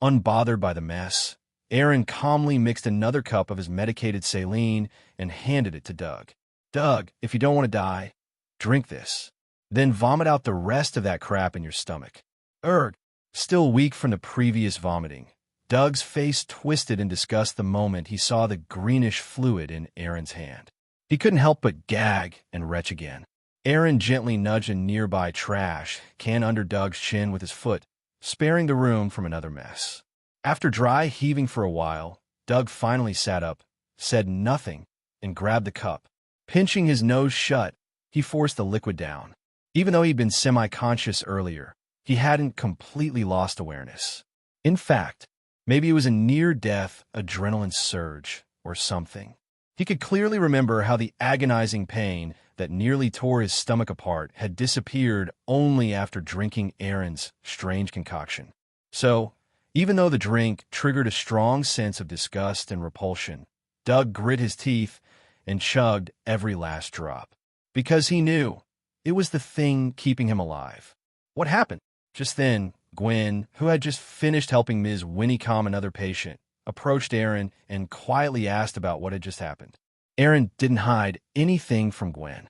Unbothered by the mess, Eren calmly mixed another cup of his medicated saline and handed it to Doug. "Doug, if you don't want to die, drink this. Then vomit out the rest of that crap in your stomach." Erg! Still weak from the previous vomiting, Doug's face twisted in disgust the moment he saw the greenish fluid in Eren's hand. He couldn't help but gag and retch again. Eren gently nudged a nearby trash can under Doug's chin with his foot, sparing the room from another mess. After dry heaving for a while, Doug finally sat up, said nothing, and grabbed the cup. Pinching his nose shut, he forced the liquid down. Even though he'd been semi-conscious earlier, he hadn't completely lost awareness. In fact, maybe it was a near-death adrenaline surge or something. He could clearly remember how the agonizing pain that nearly tore his stomach apart had disappeared only after drinking Eren's strange concoction. So, even though the drink triggered a strong sense of disgust and repulsion, Doug grit his teeth and chugged every last drop. Because he knew it was the thing keeping him alive. What happened? Just then, Gwyn, who had just finished helping Ms. Winnicom, another patient, approached Eren and quietly asked about what had just happened. Eren didn't hide anything from Gwyn.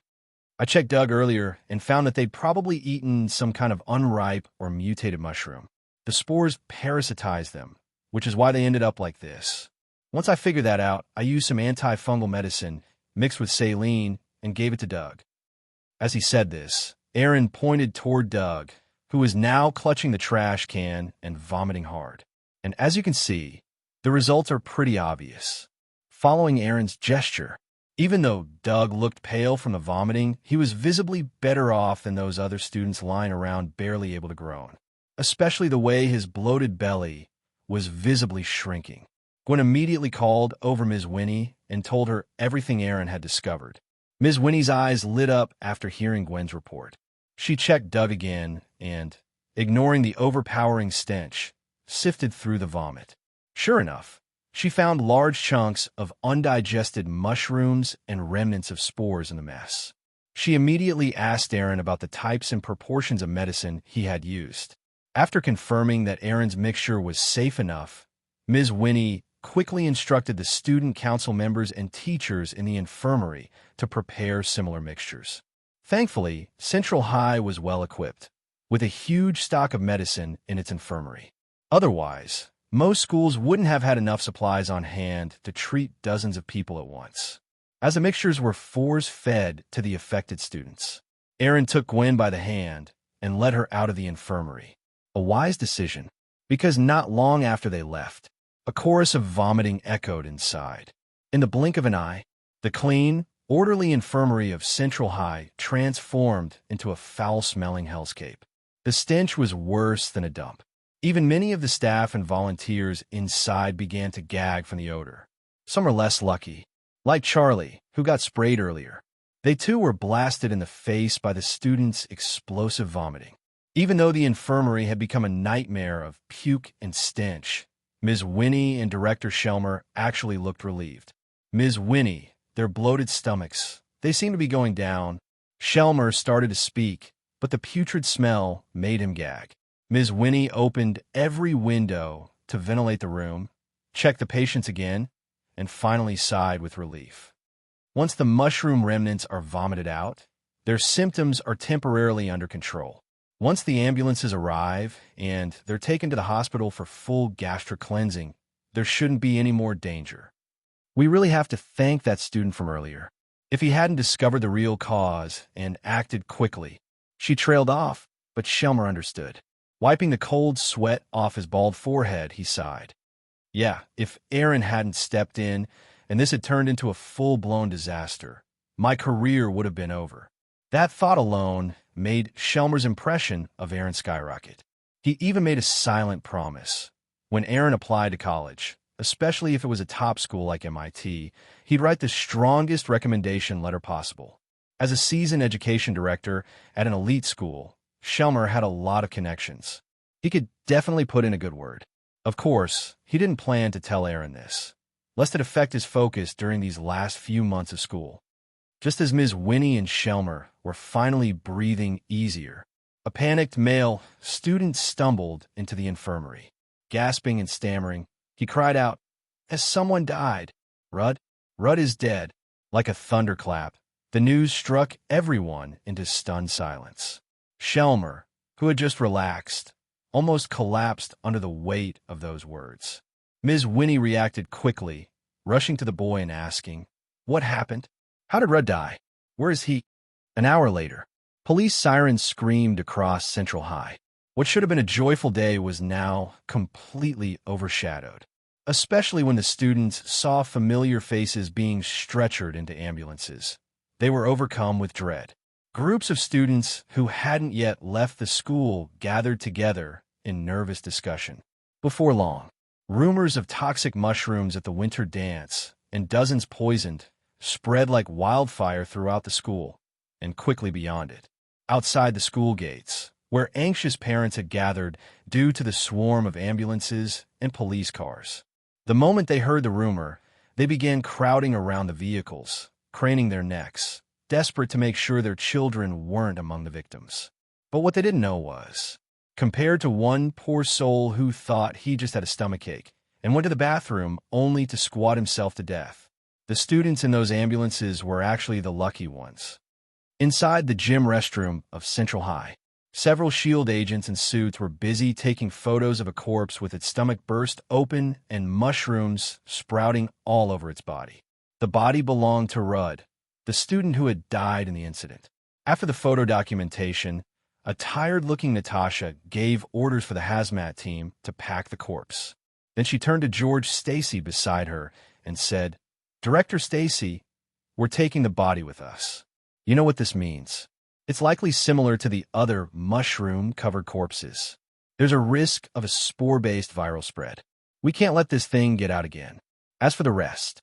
"I checked Doug earlier and found that they'd probably eaten some kind of unripe or mutated mushroom. The spores parasitized them, which is why they ended up like this. Once I figured that out, I used some antifungal medicine mixed with saline and gave it to Doug." As he said this, Eren pointed toward Doug, who was now clutching the trash can and vomiting hard. And as you can see, the results are pretty obvious. Following Eren's gesture, even though Doug looked pale from the vomiting, he was visibly better off than those other students lying around barely able to groan, especially the way his bloated belly was visibly shrinking. Gwen immediately called over Ms. Winnie and told her everything Eren had discovered. Ms. Winnie's eyes lit up after hearing Gwen's report. She checked Doug again and, ignoring the overpowering stench, sifted through the vomit. Sure enough, she found large chunks of undigested mushrooms and remnants of spores in the mess. She immediately asked Eren about the types and proportions of medicine he had used. After confirming that Eren's mixture was safe enough, Ms. Winnie quickly instructed the student council members and teachers in the infirmary to prepare similar mixtures. Thankfully, Central High was well equipped, with a huge stock of medicine in its infirmary. Otherwise, most schools wouldn't have had enough supplies on hand to treat dozens of people at once. As the mixtures were force-fed to the affected students, Eren took Gwen by the hand and led her out of the infirmary. A wise decision, because not long after they left, a chorus of vomiting echoed inside. In the blink of an eye, the clean, orderly infirmary of Central High transformed into a foul-smelling hellscape. The stench was worse than a dump. Even many of the staff and volunteers inside began to gag from the odor. Some were less lucky, like Charlie, who got sprayed earlier. They too were blasted in the face by the students' explosive vomiting. Even though the infirmary had become a nightmare of puke and stench, Ms. Winnie and Director Shelmer actually looked relieved. Ms. Winnie, their bloated stomachs, they seemed to be going down. Shelmer started to speak, but the putrid smell made him gag. Ms. Winnie opened every window to ventilate the room, checked the patients again, and finally sighed with relief. Once the mushroom remnants are vomited out, their symptoms are temporarily under control. Once the ambulances arrive and they're taken to the hospital for full gastric cleansing, there shouldn't be any more danger. We really have to thank that student from earlier. If he hadn't discovered the real cause and acted quickly, she trailed off, but Shelmer understood. Wiping the cold sweat off his bald forehead, he sighed. Yeah, if Eren hadn't stepped in and this had turned into a full-blown disaster, my career would have been over. That thought alone made Shelmer's impression of Eren skyrocket. He even made a silent promise. When Eren applied to college, especially if it was a top school like MIT, he'd write the strongest recommendation letter possible. As a seasoned education director at an elite school, Shelmer had a lot of connections. He could definitely put in a good word. Of course, he didn't plan to tell Eren this, lest it affect his focus during these last few months of school. Just as Ms. Winnie and Shelmer were finally breathing easier, a panicked male student stumbled into the infirmary. Gasping and stammering, he cried out, "Has someone died? Rudd? Rudd is dead." Like a thunderclap, the news struck everyone into stunned silence. Shelmer, who had just relaxed, almost collapsed under the weight of those words. Ms. Winnie reacted quickly, rushing to the boy and asking, "What happened? How did Rudd die? Where is he?" An hour later, police sirens screamed across Central High. What should have been a joyful day was now completely overshadowed, especially when the students saw familiar faces being stretchered into ambulances. They were overcome with dread. Groups of students who hadn't yet left the school gathered together in nervous discussion. Before long, rumors of toxic mushrooms at the winter dance and dozens poisoned spread like wildfire throughout the school and quickly beyond it. Outside the school gates, where anxious parents had gathered due to the swarm of ambulances and police cars. The moment they heard the rumor, they began crowding around the vehicles, craning their necks, desperate to make sure their children weren't among the victims. But what they didn't know was, compared to one poor soul who thought he just had a stomachache and went to the bathroom only to squat himself to death, the students in those ambulances were actually the lucky ones. Inside the gym restroom of Central High, several SHIELD agents in suits were busy taking photos of a corpse with its stomach burst open and mushrooms sprouting all over its body. The body belonged to Rudd, the student who had died in the incident. After the photo documentation, a tired-looking Natasha gave orders for the hazmat team to pack the corpse. Then she turned to George Stacy beside her and said, "Director Stacy, we're taking the body with us. You know what this means. It's likely similar to the other mushroom-covered corpses. There's a risk of a spore-based viral spread. We can't let this thing get out again. As for the rest,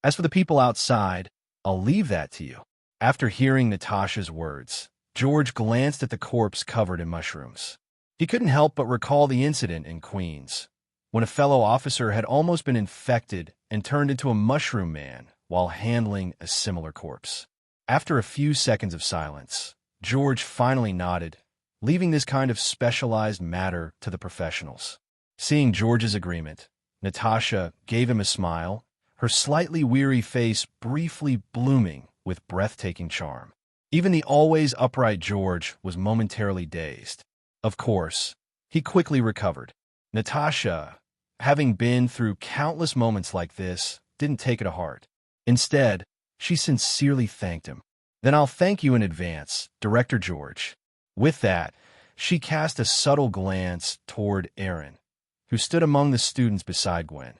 as for the people outside, I'll leave that to you." After hearing Natasha's words, George glanced at the corpse covered in mushrooms. He couldn't help but recall the incident in Queens, when a fellow officer had almost been infected and turned into a mushroom man while handling a similar corpse. After a few seconds of silence, George finally nodded, leaving this kind of specialized matter to the professionals. Seeing George's agreement, Natasha gave him a smile, her slightly weary face briefly blooming with breathtaking charm. Even the always upright George was momentarily dazed. Of course, he quickly recovered. Natasha, having been through countless moments like this, didn't take it to heart. Instead, she sincerely thanked him. "Then I'll thank you in advance, Director George." With that, she cast a subtle glance toward Eren, who stood among the students beside Gwen,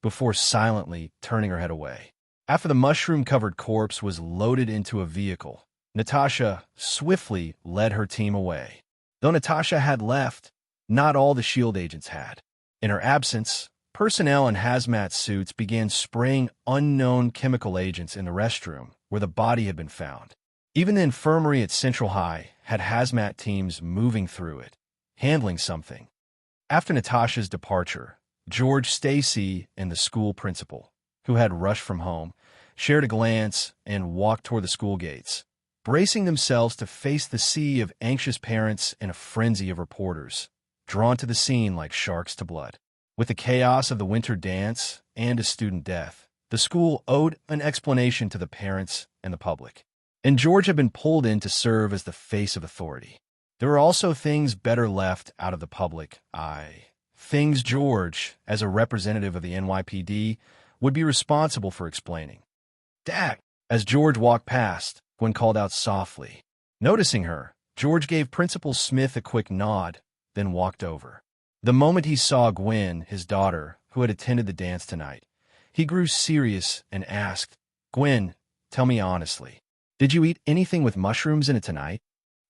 before silently turning her head away. After the mushroom-covered corpse was loaded into a vehicle, Natasha swiftly led her team away. Though Natasha had left, not all the S.H.I.E.L.D. agents had. In her absence, personnel in hazmat suits began spraying unknown chemical agents in the restroom where the body had been found. Even the infirmary at Central High had hazmat teams moving through it, handling something. After Natasha's departure, Gwen Stacy and the school principal, who had rushed from home, shared a glance and walked toward the school gates, bracing themselves to face the sea of anxious parents and a frenzy of reporters, drawn to the scene like sharks to blood. With the chaos of the winter dance and a student death, the school owed an explanation to the parents and the public. And George had been pulled in to serve as the face of authority. There were also things better left out of the public eye. Things George, as a representative of the NYPD, would be responsible for explaining. "Dad!" As George walked past, Gwen called out softly. Noticing her, George gave Principal Smith a quick nod, then walked over. The moment he saw Gwen, his daughter, who had attended the dance tonight, he grew serious and asked, "Gwen, tell me honestly, did you eat anything with mushrooms in it tonight?"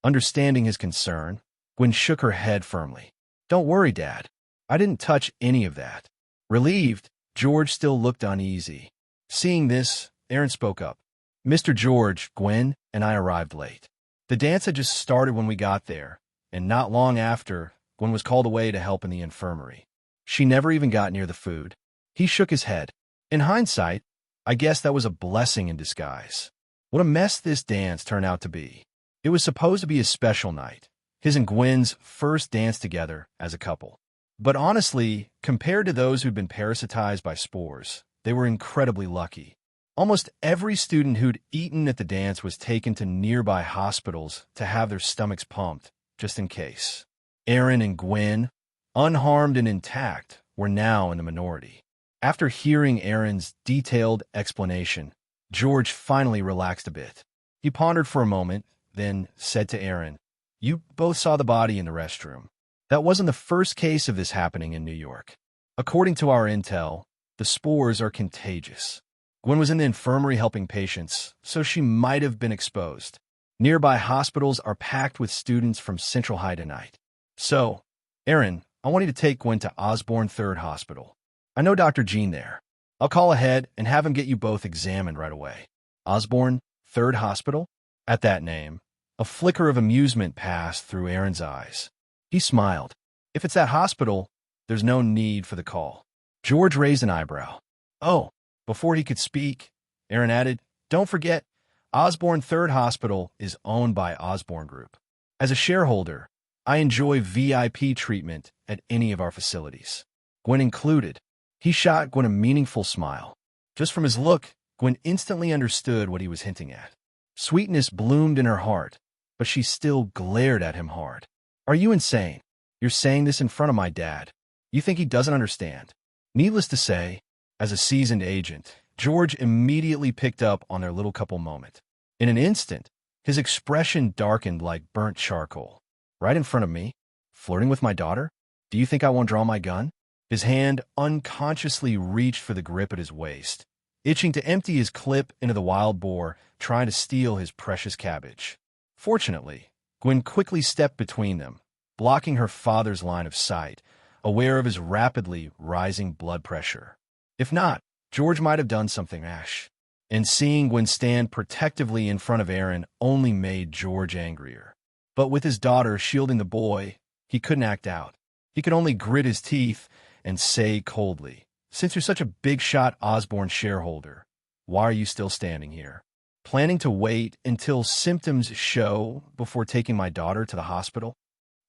Understanding his concern, Gwen shook her head firmly. "Don't worry, Dad. I didn't touch any of that." Relieved, George still looked uneasy. Seeing this, Eren spoke up. "Mr. George, Gwen and I arrived late. The dance had just started when we got there, and not long after, Gwen was called away to help in the infirmary. She never even got near the food." He shook his head. "In hindsight, I guess that was a blessing in disguise. What a mess this dance turned out to be. It was supposed to be a special night, his and Gwen's first dance together as a couple. But honestly, compared to those who'd been parasitized by spores, they were incredibly lucky. Almost every student who'd eaten at the dance was taken to nearby hospitals to have their stomachs pumped, just in case. Eren and Gwen, unharmed and intact, were now in the minority. After hearing Eren's detailed explanation, George finally relaxed a bit. He pondered for a moment, then said to Eren, "You both saw the body in the restroom. That wasn't the first case of this happening in New York. According to our intel, the spores are contagious. Gwen was in the infirmary helping patients, so she might have been exposed. Nearby hospitals are packed with students from Central High tonight. So, Eren, I want you to take Gwen to Osborne 3rd Hospital. I know Dr. Jean there. I'll call ahead and have him get you both examined right away." Osborne 3rd Hospital? At that name, a flicker of amusement passed through Eren's eyes. He smiled. "If it's that hospital, there's no need for the call." George raised an eyebrow. "Oh." Before he could speak, Eren added, "Don't forget, Osborne 3rd Hospital is owned by Osborne Group. As a shareholder, I enjoy VIP treatment at any of our facilities, Gwen included." He shot Gwen a meaningful smile. Just from his look, Gwen instantly understood what he was hinting at. Sweetness bloomed in her heart, but she still glared at him hard. "Are you insane? You're saying this in front of my dad. You think he doesn't understand?" Needless to say, as a seasoned agent, George immediately picked up on their little couple moment. In an instant, his expression darkened like burnt charcoal. "Right in front of me? Flirting with my daughter? Do you think I won't draw my gun?" His hand unconsciously reached for the grip at his waist, itching to empty his clip into the wild boar, trying to steal his precious cabbage. Fortunately, Gwen quickly stepped between them, blocking her father's line of sight, aware of his rapidly rising blood pressure. If not, George might have done something rash. And seeing Gwen stand protectively in front of Eren only made George angrier. But with his daughter shielding the boy, he couldn't act out. He could only grit his teeth and say coldly, "Since you're such a big-shot Osborne shareholder, why are you still standing here?" planning to wait until symptoms show before taking my daughter to the hospital?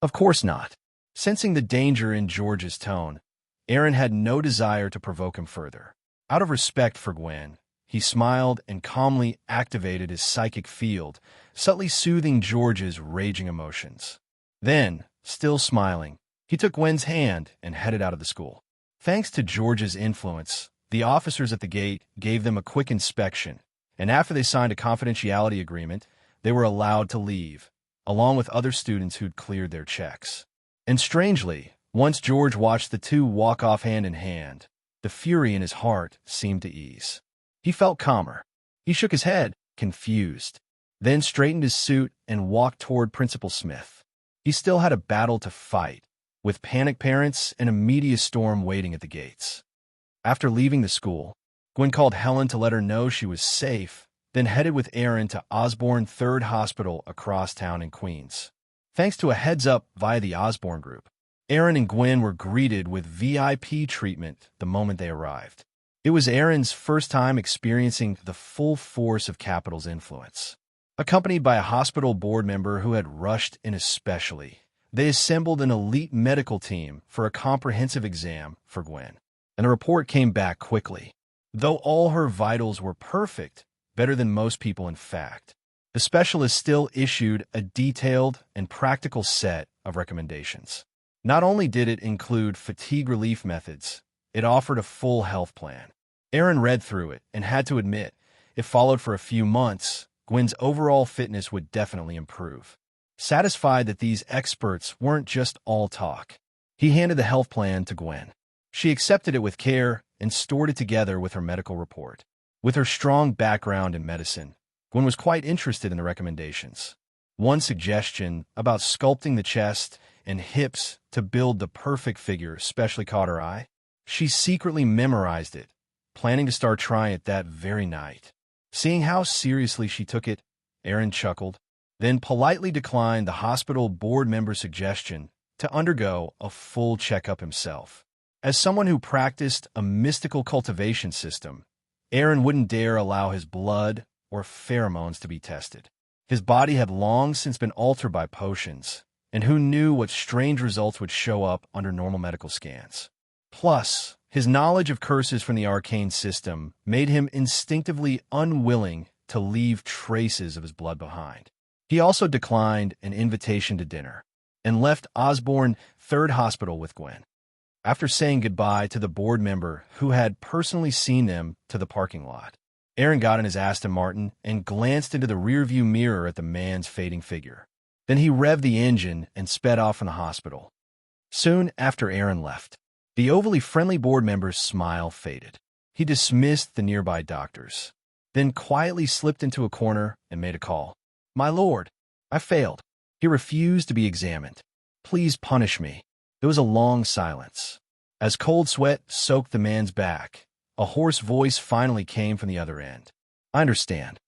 Of course not. Sensing the danger in George's tone, Eren had no desire to provoke him further. Out of respect for Gwen, he smiled and calmly activated his psychic field, subtly soothing George's raging emotions. Then, still smiling, he took Gwen's hand and headed out of the school. Thanks to George's influence, the officers at the gate gave them a quick inspection, and after they signed a confidentiality agreement, they were allowed to leave, along with other students who'd cleared their checks. And strangely, once George watched the two walk off hand in hand, the fury in his heart seemed to ease. He felt calmer. He shook his head, confused, then straightened his suit and walked toward Principal Smith. He still had a battle to fight, with panicked parents and a media storm waiting at the gates. After leaving the school, Gwyn called Helen to let her know she was safe, then headed with Eren to Osborne 3rd Hospital across town in Queens. Thanks to a heads-up via the Osborne group, Eren and Gwyn were greeted with VIP treatment the moment they arrived. It was Eren's first time experiencing the full force of Capital's influence. Accompanied by a hospital board member who had rushed in especially, they assembled an elite medical team for a comprehensive exam for Gwen. And the report came back quickly. Though all her vitals were perfect, better than most people in fact, the specialist still issued a detailed and practical set of recommendations. Not only did it include fatigue relief methods, it offered a full health plan. Eren read through it and had to admit, if followed for a few months, Gwen's overall fitness would definitely improve. Satisfied that these experts weren't just all talk, he handed the health plan to Gwen. She accepted it with care and stored it together with her medical report. With her strong background in medicine, Gwen was quite interested in the recommendations. One suggestion about sculpting the chest and hips to build the perfect figure especially caught her eye. She secretly memorized it, planning to start trying it that very night. Seeing how seriously she took it, Eren chuckled, then politely declined the hospital board member's suggestion to undergo a full checkup himself. As someone who practiced a mystical cultivation system, Eren wouldn't dare allow his blood or pheromones to be tested. His body had long since been altered by potions, and who knew what strange results would show up under normal medical scans. Plus, his knowledge of curses from the arcane system made him instinctively unwilling to leave traces of his blood behind. He also declined an invitation to dinner and left Osborne 3rd Hospital with Gwen. After saying goodbye to the board member who had personally seen them to the parking lot, Eren got in his Aston Martin and glanced into the rearview mirror at the man's fading figure. Then he revved the engine and sped off from the hospital. Soon after Eren left, the overly friendly board member's smile faded. He dismissed the nearby doctors, then quietly slipped into a corner and made a call. "My lord, I failed." He refused to be examined. "Please punish me." There was a long silence. As cold sweat soaked the man's back, a hoarse voice finally came from the other end. "I understand.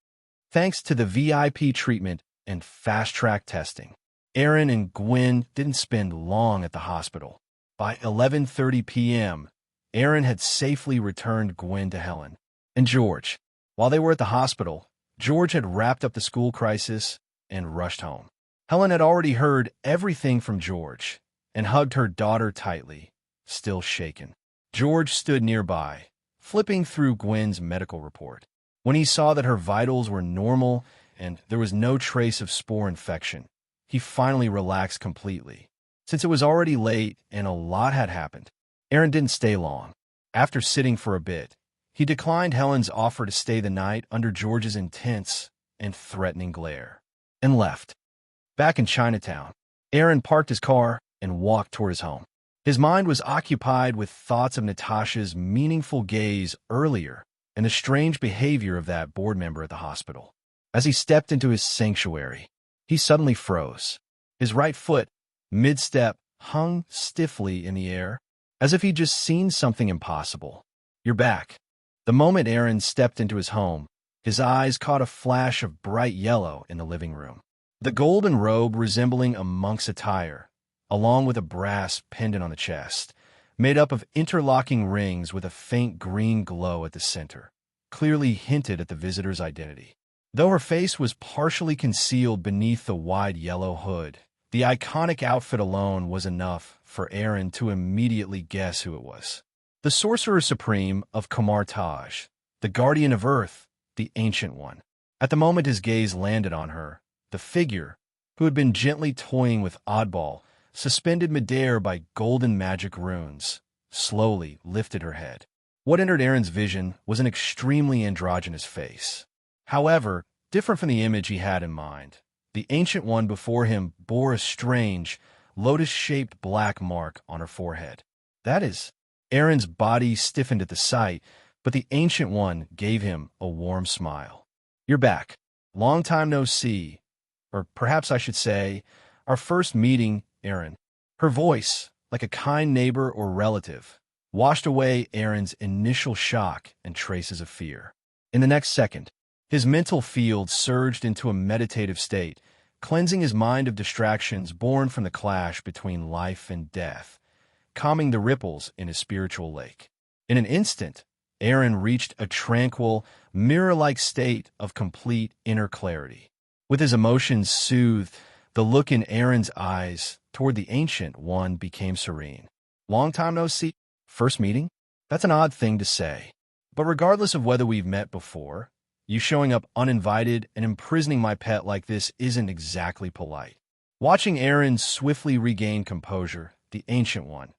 Thanks to the VIP treatment and fast-track testing, Eren and Gwyn didn't spend long at the hospital. By 11:30 p.m., Eren had safely returned Gwyn to Helen and George. While they were at the hospital, George had wrapped up the school crisis and rushed home. Helen had already heard everything from George and hugged her daughter tightly, still shaken. George stood nearby, flipping through Gwen's medical report. When he saw that her vitals were normal and there was no trace of spore infection, he finally relaxed completely. Since it was already late and a lot had happened, Eren didn't stay long. After sitting for a bit, he declined Helen's offer to stay the night under George's intense and threatening glare, and left. Back in Chinatown, Eren parked his car and walked toward his home. His mind was occupied with thoughts of Natasha's meaningful gaze earlier and the strange behavior of that board member at the hospital. As he stepped into his sanctuary, he suddenly froze. His right foot, mid-step, hung stiffly in the air, as if he'd just seen something impossible. "You're back." The moment Eren stepped into his home, his eyes caught a flash of bright yellow in the living room. The golden robe resembling a monk's attire, along with a brass pendant on the chest, made up of interlocking rings with a faint green glow at the center, clearly hinted at the visitor's identity. Though her face was partially concealed beneath the wide yellow hood, the iconic outfit alone was enough for Eren to immediately guess who it was. The Sorcerer Supreme of Kamar-Taj, the Guardian of Earth, the Ancient One. At the moment his gaze landed on her, the figure, who had been gently toying with Oddball, suspended midair by golden magic runes, slowly lifted her head. What entered Eren's vision was an extremely androgynous face. However, different from the image he had in mind, the Ancient One before him bore a strange, lotus-shaped black mark on her forehead. That is, Eren's body stiffened at the sight, but the Ancient One gave him a warm smile. "You're back. Long time no see. Or perhaps I should say, our first meeting, Eren." Her voice, like a kind neighbor or relative, washed away Eren's initial shock and traces of fear. In the next second, his mental field surged into a meditative state, cleansing his mind of distractions born from the clash between life and death, calming the ripples in his spiritual lake. In an instant, Eren reached a tranquil, mirror-like state of complete inner clarity. With his emotions soothed, the look in Eren's eyes toward the Ancient One became serene. "Long time no see. First meeting?" That's an odd thing to say. But regardless of whether we've met before, you showing up uninvited and imprisoning my pet like this isn't exactly polite. Watching Eren swiftly regain composure, the Ancient One,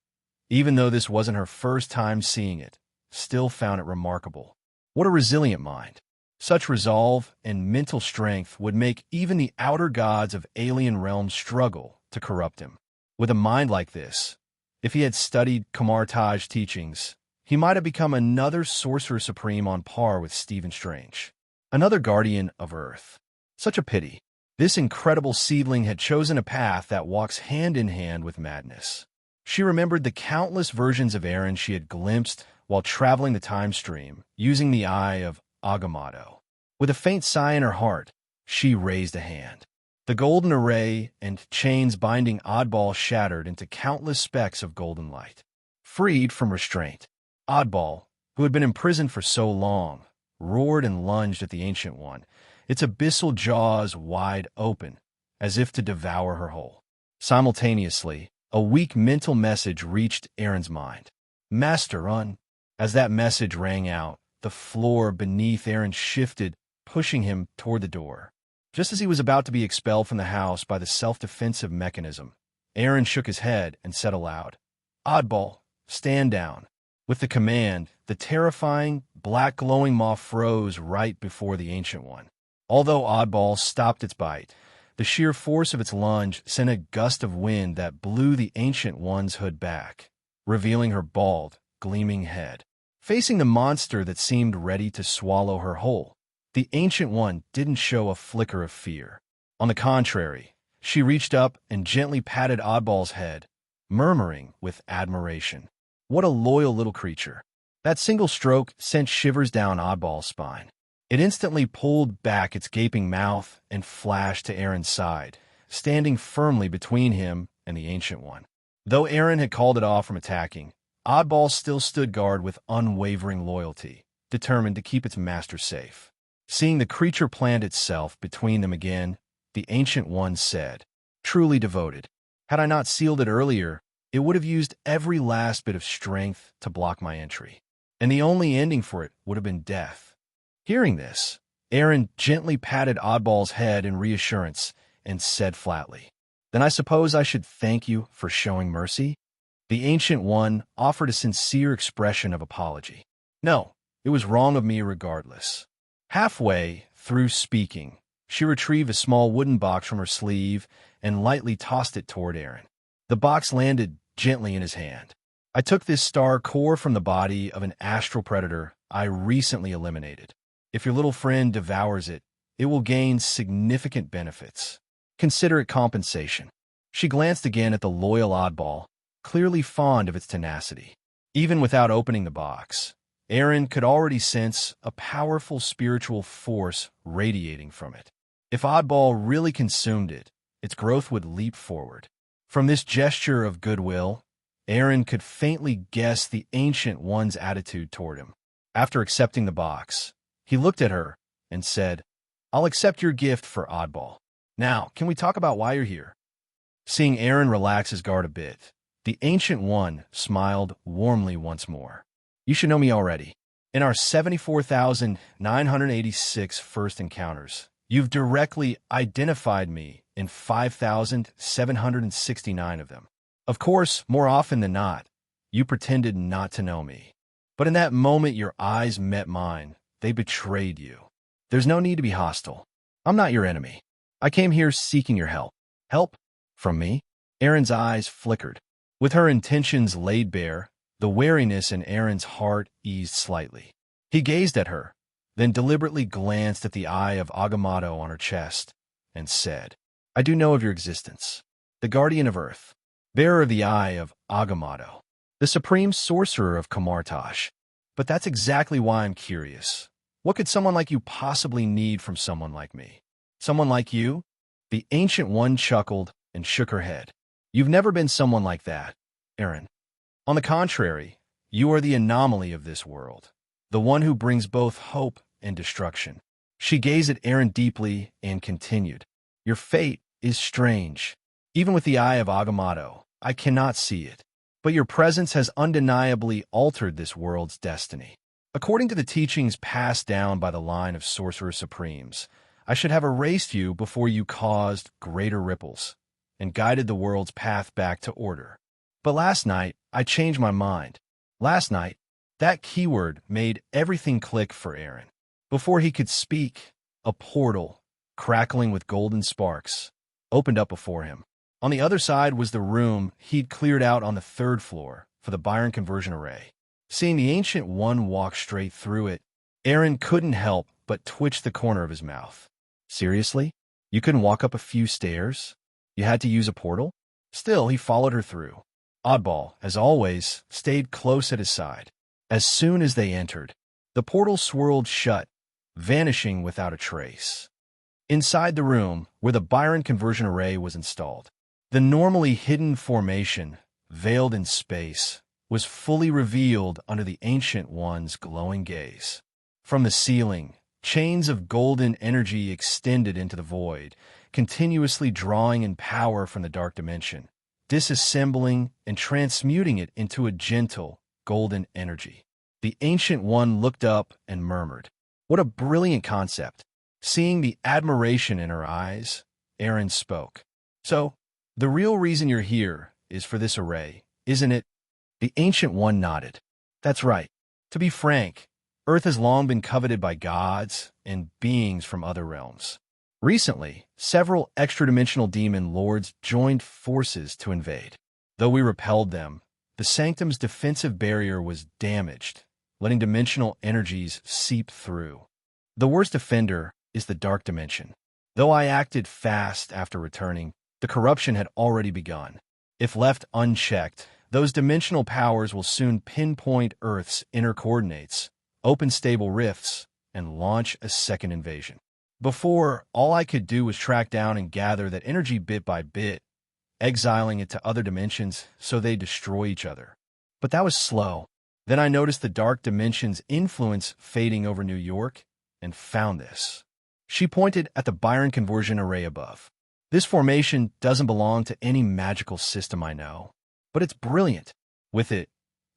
even though this wasn't her first time seeing it, still found it remarkable. What a resilient mind. Such resolve and mental strength would make even the outer gods of alien realms struggle to corrupt him. With a mind like this, if he had studied Kamar-Taj teachings, he might have become another Sorcerer Supreme on par with Stephen Strange. Another Guardian of Earth. Such a pity. This incredible seedling had chosen a path that walks hand in hand with madness. She remembered the countless versions of Eren she had glimpsed while traveling the time stream, using the eye of Agamotto. With a faint sigh in her heart, she raised a hand. The golden array and chains binding Oddball shattered into countless specks of golden light. Freed from restraint, Oddball, who had been imprisoned for so long, roared and lunged at the Ancient One, its abyssal jaws wide open, as if to devour her whole. Simultaneously, a weak mental message reached Eren's mind. "Master Run." As that message rang out, the floor beneath Eren shifted, pushing him toward the door. Just as he was about to be expelled from the house by the self-defensive mechanism, Eren shook his head and said aloud, "Oddball, stand down." With the command, the terrifying, black glowing maw froze right before the Ancient One. Although Oddball stopped its bite, the sheer force of its lunge sent a gust of wind that blew the Ancient One's hood back, revealing her bald, gleaming head. Facing the monster that seemed ready to swallow her whole, the Ancient One didn't show a flicker of fear. On the contrary, she reached up and gently patted Oddball's head, murmuring with admiration, "What a loyal little creature." That single stroke sent shivers down Oddball's spine. It instantly pulled back its gaping mouth and flashed to Eren's side, standing firmly between him and the Ancient One. Though Eren had called it off from attacking, Oddball still stood guard with unwavering loyalty, determined to keep its master safe. Seeing the creature plant itself between them again, the Ancient One said, "Truly devoted. Had I not sealed it earlier, it would have used every last bit of strength to block my entry, and the only ending for it would have been death." Hearing this, Eren gently patted Oddball's head in reassurance and said flatly, "Then I suppose I should thank you for showing mercy?" The Ancient One offered a sincere expression of apology. "No, it was wrong of me regardless." Halfway through speaking, she retrieved a small wooden box from her sleeve and lightly tossed it toward Eren. The box landed gently in his hand. "I took this star core from the body of an astral predator I recently eliminated. If your little friend devours it, it will gain significant benefits. Consider it compensation." She glanced again at the loyal Oddball, clearly fond of its tenacity. Even without opening the box, Eren could already sense a powerful spiritual force radiating from it. If Oddball really consumed it, its growth would leap forward. From this gesture of goodwill, Eren could faintly guess the Ancient One's attitude toward him. After accepting the box, he looked at her and said, I'll accept your gift for oddball. Now, can we talk about why you're here? Seeing Eren relax his guard a bit, the Ancient One smiled warmly once more. You should know me already. In our 74,986 first encounters, you've directly identified me in 5,769 of them. Of course, more often than not, you pretended not to know me. But in that moment your eyes met mine, they betrayed you. There's no need to be hostile. I'm not your enemy. I came here seeking your help. Help? From me? Eren's eyes flickered. With her intentions laid bare, the wariness in Eren's heart eased slightly. He gazed at her, then deliberately glanced at the eye of Agamotto on her chest, and said, I do know of your existence. The Guardian of Earth, bearer of the eye of Agamotto, the supreme sorcerer of Camartage. But that's exactly why I'm curious. What could someone like you possibly need from someone like me? Someone like you? The Ancient One chuckled and shook her head. You've never been someone like that, Eren. On the contrary, you are the anomaly of this world, the one who brings both hope and destruction. She gazed at Eren deeply and continued, Your fate is strange. Even with the eye of Agamotto, I cannot see it. But your presence has undeniably altered this world's destiny. According to the teachings passed down by the line of Sorcerer Supremes, I should have erased you before you caused greater ripples and guided the world's path back to order. But last night, I changed my mind. Last night, that keyword made everything click for Eren. Before he could speak, a portal, crackling with golden sparks, opened up before him. On the other side was the room he'd cleared out on the 3rd floor for the Byron conversion array. Seeing the Ancient One walk straight through it, Eren couldn't help but twitch the corner of his mouth. Seriously? You couldn't walk up a few stairs? You had to use a portal? Still, he followed her through. Oddball, as always, stayed close at his side. As soon as they entered, the portal swirled shut, vanishing without a trace. Inside the room, where the Byron conversion array was installed, the normally hidden formation, veiled in space, was fully revealed under the Ancient One's glowing gaze. From the ceiling, chains of golden energy extended into the void, continuously drawing in power from the dark dimension, disassembling and transmuting it into a gentle, golden energy. The Ancient One looked up and murmured, What a brilliant concept. Seeing the admiration in her eyes, Eren spoke. So, the real reason you're here is for this array, isn't it? The Ancient One nodded. That's right. To be frank, Earth has long been coveted by gods and beings from other realms. Recently, several extra-dimensional demon lords joined forces to invade. Though we repelled them, the Sanctum's defensive barrier was damaged, letting dimensional energies seep through. The worst offender is the Dark Dimension. Though I acted fast after returning, the corruption had already begun. If left unchecked, those dimensional powers will soon pinpoint Earth's inner coordinates, open stable rifts, and launch a second invasion. Before, all I could do was track down and gather that energy bit by bit, exiling it to other dimensions so they destroy each other. But that was slow. Then I noticed the Dark Dimension's influence fading over New York and found this. She pointed at the Byron conversion array above. This formation doesn't belong to any magical system I know, but it's brilliant. With it,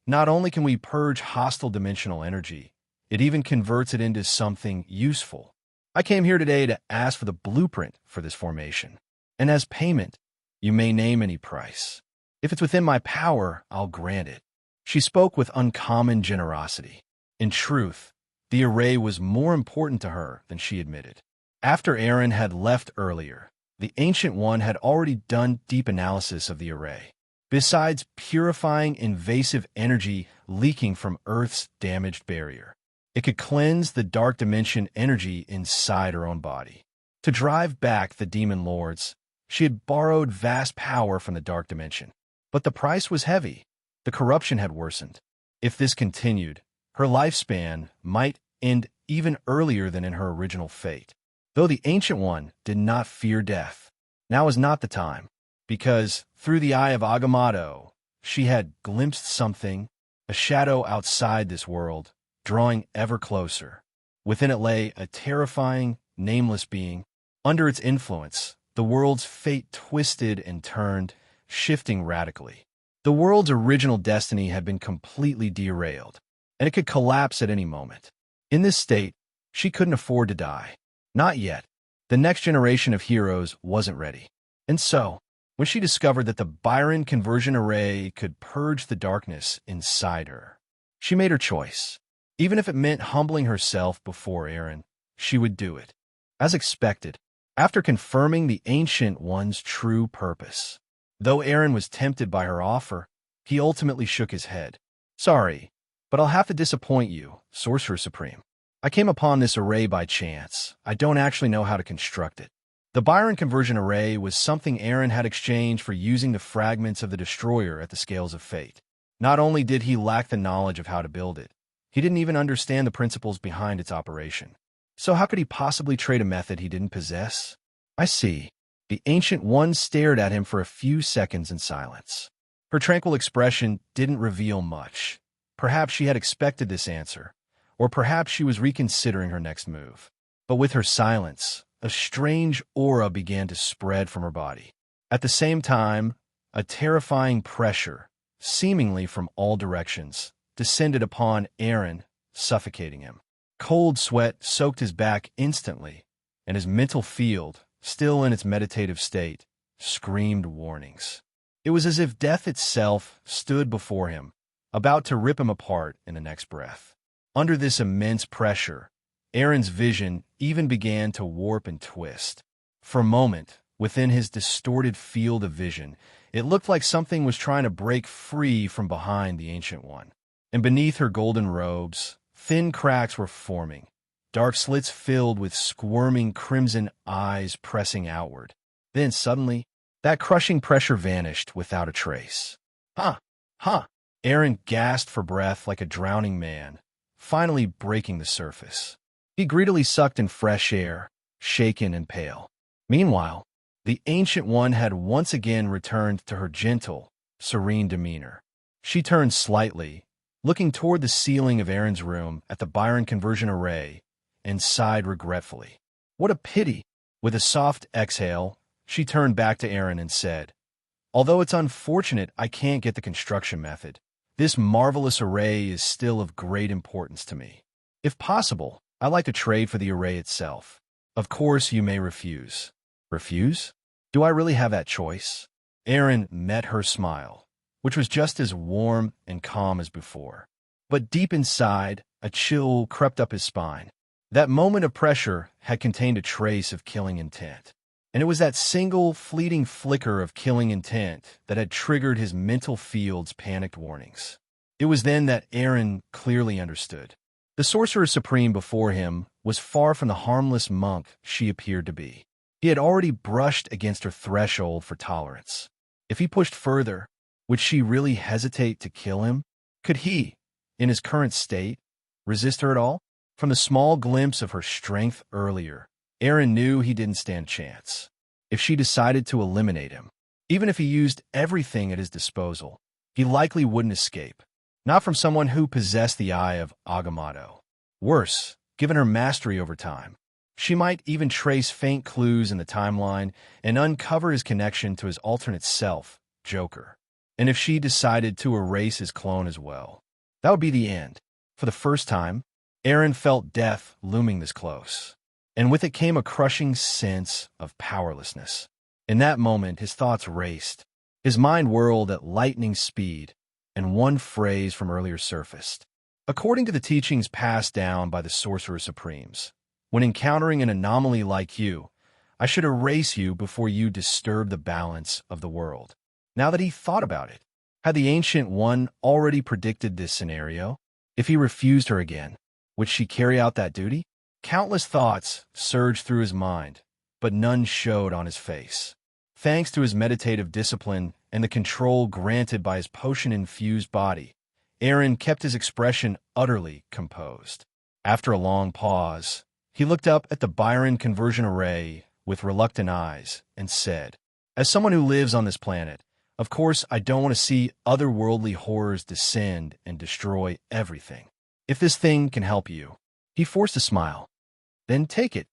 not only can we purge hostile dimensional energy, it even converts it into something useful. I came here today to ask for the blueprint for this formation, and as payment, you may name any price. If it's within my power, I'll grant it. She spoke with uncommon generosity. In truth, the array was more important to her than she admitted. After Eren had left earlier, the Ancient One had already done deep analysis of the array. Besides purifying invasive energy leaking from Earth's damaged barrier, it could cleanse the Dark Dimension energy inside her own body. To drive back the Demon Lords, she had borrowed vast power from the Dark Dimension. But the price was heavy. The corruption had worsened. If this continued, her lifespan might end even earlier than in her original fate. Though the Ancient One did not fear death, now was not the time, because through the eye of Agamotto, she had glimpsed something, a shadow outside this world, drawing ever closer. Within it lay a terrifying, nameless being. Under its influence, the world's fate twisted and turned, shifting radically. The world's original destiny had been completely derailed, and it could collapse at any moment. In this state, she couldn't afford to die. Not yet. The next generation of heroes wasn't ready. And so, when she discovered that the Byron conversion array could purge the darkness inside her, she made her choice. Even if it meant humbling herself before Eren, she would do it. As expected, after confirming the Ancient One's true purpose. Though Eren was tempted by her offer, he ultimately shook his head. "Sorry, but I'll have to disappoint you, Sorcerer Supreme. I came upon this array by chance. I don't actually know how to construct it." The Byron conversion array was something Eren had exchanged for using the fragments of the Destroyer at the Scales of Fate. Not only did he lack the knowledge of how to build it, he didn't even understand the principles behind its operation. So how could he possibly trade a method he didn't possess? "I see." The Ancient One stared at him for a few seconds in silence. Her tranquil expression didn't reveal much. Perhaps she had expected this answer, or perhaps she was reconsidering her next move. But with her silence, a strange aura began to spread from her body. At the same time, a terrifying pressure, seemingly from all directions, descended upon Eren, suffocating him. Cold sweat soaked his back instantly, and his mental field, still in its meditative state, screamed warnings. It was as if death itself stood before him, about to rip him apart in the next breath. Under this immense pressure, Eren's vision even began to warp and twist. For a moment, within his distorted field of vision, it looked like something was trying to break free from behind the Ancient One. And beneath her golden robes, thin cracks were forming, dark slits filled with squirming crimson eyes pressing outward. Then suddenly, that crushing pressure vanished without a trace. Huh! Eren gasped for breath like a drowning man, finally breaking the surface. He greedily sucked in fresh air, shaken and pale. Meanwhile, the Ancient One had once again returned to her gentle, serene demeanor. She turned slightly, looking toward the ceiling of Eren's room at the Byron conversion array, and sighed regretfully. What a pity! With a soft exhale, she turned back to Eren and said, "Although it's unfortunate I can't get the construction method, this marvelous array is still of great importance to me. If possible, I'd like to trade for the array itself. Of course you may refuse." "Refuse? Do I really have that choice?" Eren met her smile, which was just as warm and calm as before. But deep inside, a chill crept up his spine. That moment of pressure had contained a trace of killing intent. And it was that single, fleeting flicker of killing intent that had triggered his mental field's panicked warnings. It was then that Eren clearly understood. The Sorcerer Supreme before him was far from the harmless monk she appeared to be. He had already brushed against her threshold for tolerance. If he pushed further, would she really hesitate to kill him? Could he, in his current state, resist her at all? From the small glimpse of her strength earlier, Eren knew he didn't stand a chance. If she decided to eliminate him, even if he used everything at his disposal, he likely wouldn't escape. Not from someone who possessed the eye of Agamotto. Worse, given her mastery over time, she might even trace faint clues in the timeline and uncover his connection to his alternate self, Joker. And if she decided to erase his clone as well, that would be the end. For the first time, Eren felt death looming this close, and with it came a crushing sense of powerlessness. In that moment, his thoughts raced. His mind whirled at lightning speed, and one phrase from earlier surfaced. According to the teachings passed down by the Sorcerer Supremes, when encountering an anomaly like you, I should erase you before you disturb the balance of the world. Now that he thought about it, had the Ancient One already predicted this scenario? If he refused her again, would she carry out that duty? Countless thoughts surged through his mind, but none showed on his face. Thanks to his meditative discipline and the control granted by his potion-infused body, Eren kept his expression utterly composed. After a long pause, he looked up at the Byron conversion array with reluctant eyes and said, "As someone who lives on this planet, of course I don't want to see otherworldly horrors descend and destroy everything. If this thing can help you," he forced a smile, "then take it."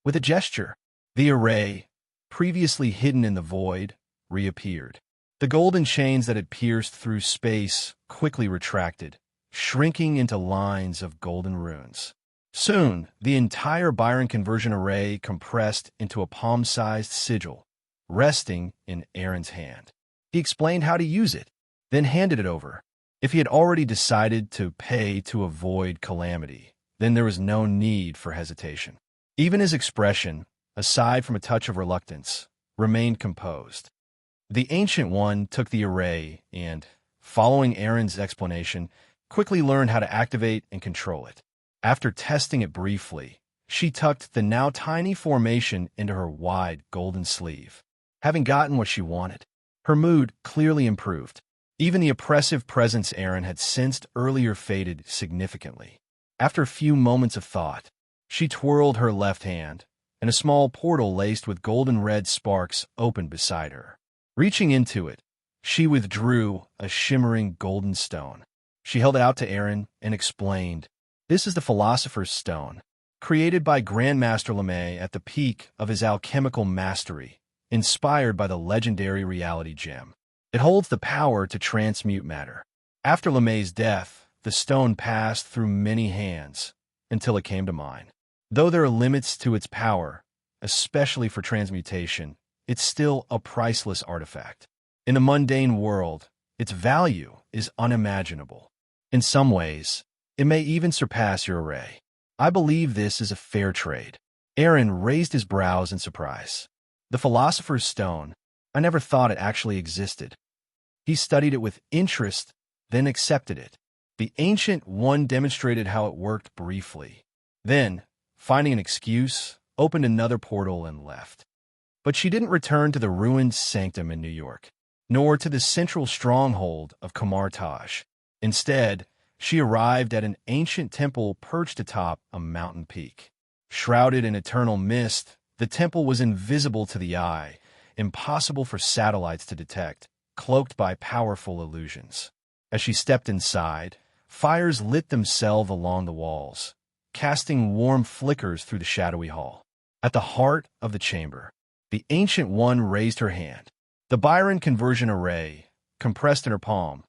With a gesture, the array, previously hidden in the void, reappeared. The golden chains that had pierced through space quickly retracted, shrinking into lines of golden runes. Soon, the entire Byron conversion array compressed into a palm-sized sigil, resting in Eren's hand. He explained how to use it, then handed it over. If he had already decided to pay to avoid calamity, then there was no need for hesitation. Even his expression, aside from a touch of reluctance, remained composed. The Ancient One took the array and, following Eren's explanation, quickly learned how to activate and control it. After testing it briefly, she tucked the now tiny formation into her wide golden sleeve. Having gotten what she wanted, her mood clearly improved. Even the oppressive presence Eren had sensed earlier faded significantly. After a few moments of thought, she twirled her left hand, and a small portal laced with golden-red sparks opened beside her. Reaching into it, she withdrew a shimmering golden stone. She held it out to Eren and explained, "This is the Philosopher's Stone, created by Grandmaster LeMay at the peak of his alchemical mastery, inspired by the legendary reality gem. It holds the power to transmute matter. After LeMay's death, the stone passed through many hands until it came to mine. Though there are limits to its power, especially for transmutation, it's still a priceless artifact. In the mundane world, its value is unimaginable. In some ways, it may even surpass your array. I believe this is a fair trade." Eren raised his brows in surprise. The Philosopher's Stone, I never thought it actually existed. He studied it with interest, then accepted it. The Ancient One demonstrated how it worked briefly. Then, finding an excuse, opened another portal and left. But she didn't return to the ruined sanctum in New York, nor to the central stronghold of Kamartaj. Instead, she arrived at an ancient temple perched atop a mountain peak. Shrouded in eternal mist, the temple was invisible to the eye, impossible for satellites to detect, cloaked by powerful illusions. As she stepped inside, fires lit themselves along the walls, casting warm flickers through the shadowy hall. At the heart of the chamber, the Ancient One raised her hand. The Byron conversion array, compressed in her palm,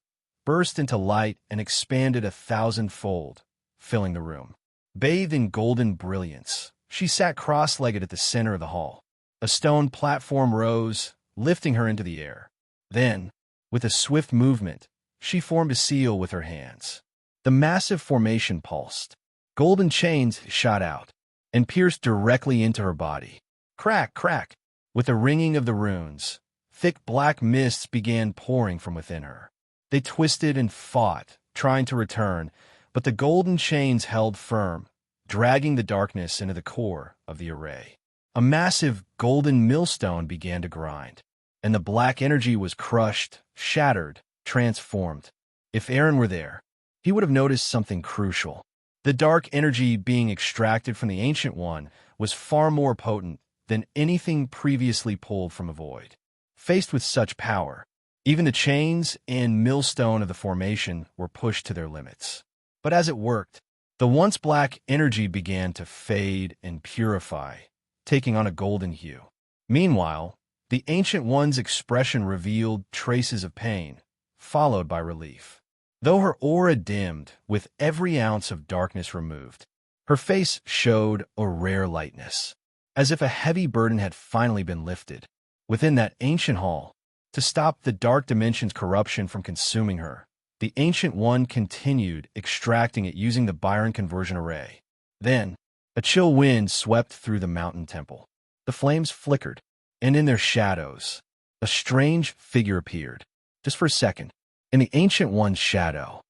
burst into light and expanded 1,000-fold, filling the room. Bathed in golden brilliance, she sat cross-legged at the center of the hall. A stone platform rose, lifting her into the air. Then, with a swift movement, she formed a seal with her hands. The massive formation pulsed. Golden chains shot out and pierced directly into her body. Crack, crack! With the ringing of the runes, thick black mists began pouring from within her. They twisted and fought, trying to return, but the golden chains held firm, dragging the darkness into the core of the array. A massive golden millstone began to grind, and the black energy was crushed, shattered, transformed. If Eren were there, he would have noticed something crucial. The dark energy being extracted from the Ancient One was far more potent than anything previously pulled from a void. Faced with such power, even the chains and millstone of the formation were pushed to their limits. But as it worked, the once black energy began to fade and purify, taking on a golden hue. Meanwhile, the Ancient One's expression revealed traces of pain, followed by relief. Though her aura dimmed with every ounce of darkness removed, her face showed a rare lightness, as if a heavy burden had finally been lifted. Within that ancient hall, to stop the dark dimension's corruption from consuming her, the Ancient One continued extracting it using the Byron conversion array. Then, a chill wind swept through the mountain temple. The flames flickered, and in their shadows, a strange figure appeared. Just for a second, in the Ancient One's shadow.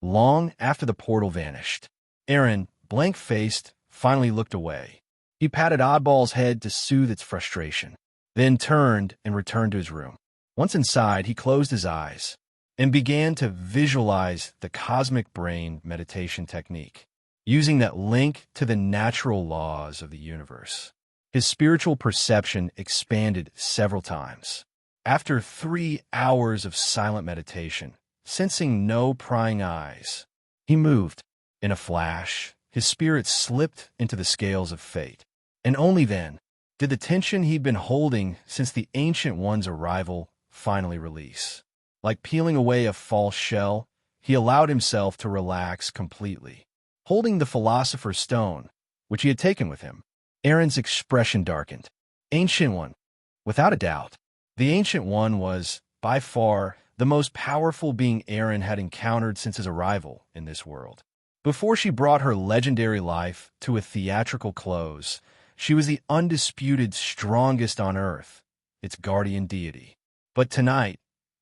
Long after the portal vanished, Eren, blank-faced, finally looked away. He patted Oddball's head to soothe its frustration, then turned and returned to his room. Once inside, he closed his eyes and began to visualize the cosmic brain meditation technique, using that link to the natural laws of the universe. His spiritual perception expanded several times. After 3 hours of silent meditation, sensing no prying eyes, he moved. In a flash, his spirit slipped into the scales of fate. And only then did the tension he'd been holding since the Ancient One's arrival finally release. Like peeling away a false shell, he allowed himself to relax completely. Holding the Philosopher's Stone, which he had taken with him, Eren's expression darkened. Ancient One. Without a doubt, the Ancient One was, by far, the most powerful being Eren had encountered since his arrival in this world. Before she brought her legendary life to a theatrical close, she was the undisputed strongest on Earth, its guardian deity. But tonight,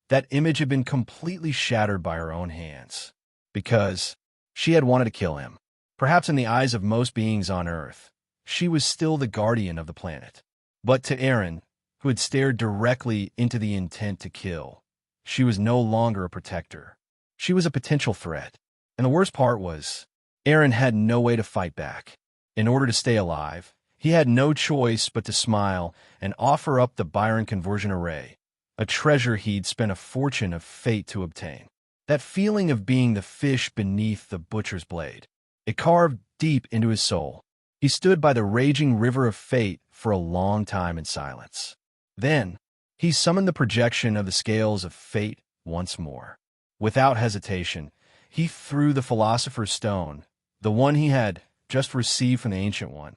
that image had been completely shattered by her own hands. Because she had wanted to kill him. Perhaps in the eyes of most beings on Earth, she was still the guardian of the planet. But to Eren, who had stared directly into the intent to kill, she was no longer a protector. She was a potential threat. And the worst part was, Eren had no way to fight back. In order to stay alive, he had no choice but to smile and offer up the Byron conversion array, a treasure he'd spent a fortune of fate to obtain. That feeling of being the fish beneath the butcher's blade, it carved deep into his soul. He stood by the raging river of fate for a long time in silence. Then, he summoned the projection of the scales of fate once more. Without hesitation, he threw the Philosopher's Stone, the one he had just received from the Ancient One,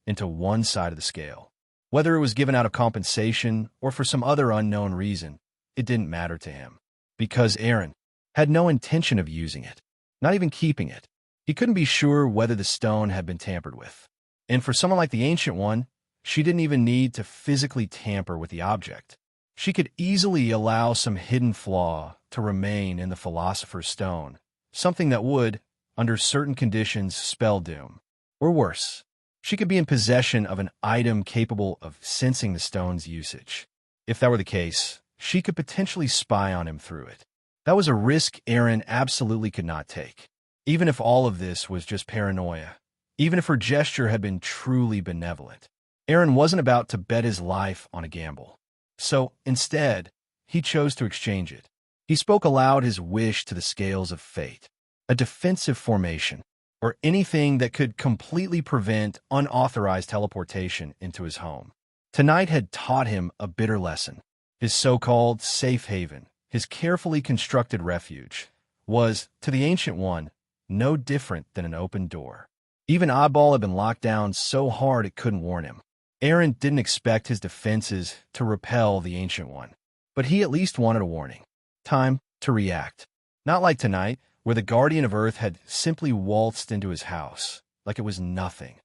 into one side of the scale. Whether it was given out of compensation or for some other unknown reason, it didn't matter to him. Because Eren had no intention of using it, not even keeping it. He couldn't be sure whether the stone had been tampered with. And for someone like the Ancient One, she didn't even need to physically tamper with the object. She could easily allow some hidden flaw to remain in the Philosopher's Stone, something that would, under certain conditions, spell doom. Or worse, she could be in possession of an item capable of sensing the stone's usage. If that were the case, she could potentially spy on him through it. That was a risk Eren absolutely could not take. Even if all of this was just paranoia, even if her gesture had been truly benevolent, Eren wasn't about to bet his life on a gamble. So, instead, he chose to exchange it. He spoke aloud his wish to the scales of fate, a defensive formation, or anything that could completely prevent unauthorized teleportation into his home. Tonight had taught him a bitter lesson. His so-called safe haven, his carefully constructed refuge, was, to the Ancient One, no different than an open door. Even Oddball had been locked down so hard it couldn't warn him. Eren didn't expect his defenses to repel the Ancient One, but he at least wanted a warning. Time to react. Not like tonight, where the Guardian of Earth had simply waltzed into his house, like it was nothing.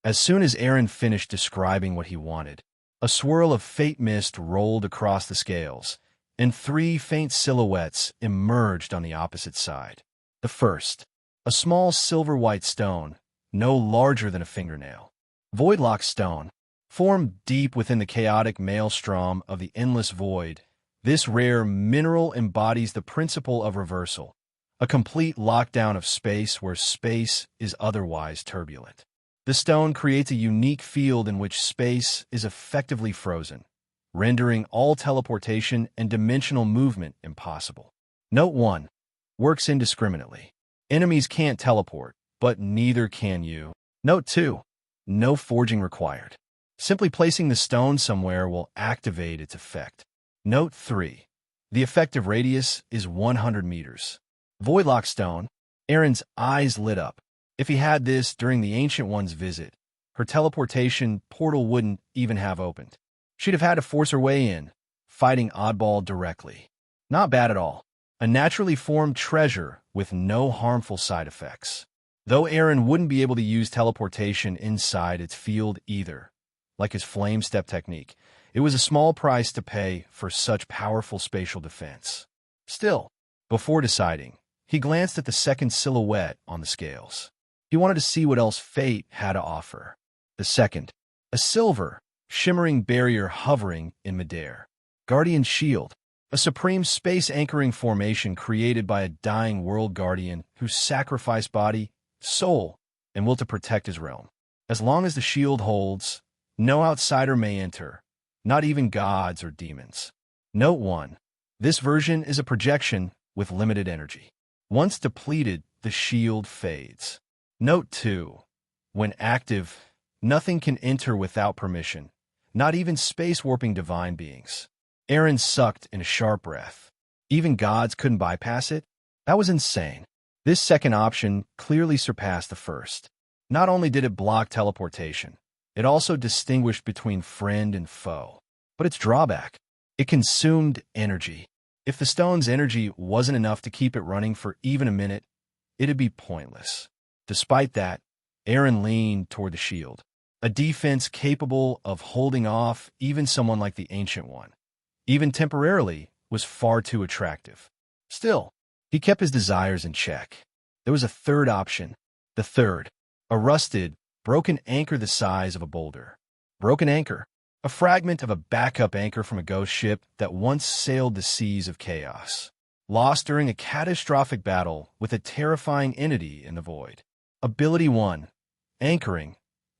As soon as Eren finished describing what he wanted, a swirl of fate mist rolled across the scales, and 3 faint silhouettes emerged on the opposite side. The first, a small silver-white stone, no larger than a fingernail. Voidlock stone, formed deep within the chaotic maelstrom of the endless void, this rare mineral embodies the principle of reversal, a complete lockdown of space where space is otherwise turbulent. The stone creates a unique field in which space is effectively frozen, rendering all teleportation and dimensional movement impossible. Note 1. Works indiscriminately. Enemies can't teleport, but neither can you. Note 2. No forging required. Simply placing the stone somewhere will activate its effect. Note 3. The effective radius is 100 meters. Voidlock stone. Eren's eyes lit up. If he had this during the Ancient One's visit, her teleportation portal wouldn't even have opened. She'd have had to force her way in, fighting Oddball directly. Not bad at all. A naturally formed treasure with no harmful side effects. Though Eren wouldn't be able to use teleportation inside its field either, like his flame step technique, it was a small price to pay for such powerful spatial defense. Still, before deciding, he glanced at the second silhouette on the scales. He wanted to see what else fate had to offer. The second, a silver, shimmering barrier hovering in midair. Guardian Shield, a supreme space-anchoring formation created by a dying world guardian who sacrificed body, soul, and will to protect his realm. As long as the shield holds, no outsider may enter, not even gods or demons. Note 1. This version is a projection with limited energy. Once depleted, the shield fades. Note 2. When active, Nothing can enter without permission, not even space-warping divine beings. Eren sucked in a sharp breath. Even gods couldn't bypass it? That was insane. This second option clearly surpassed the first. Not only did it block teleportation, it also distinguished between friend and foe. But its drawback, it consumed energy. If the stone's energy wasn't enough to keep it running for even a minute, it'd be pointless. Despite that, Eren leaned toward the shield, a defense capable of holding off even someone like the Ancient One. Even temporarily, was far too attractive. Still, he kept his desires in check. There was a third option. The third, a rusted, broken anchor the size of a boulder. Broken anchor, a fragment of a backup anchor from a ghost ship that once sailed the seas of chaos, lost during a catastrophic battle with a terrifying entity in the void. Ability 1. Anchoring.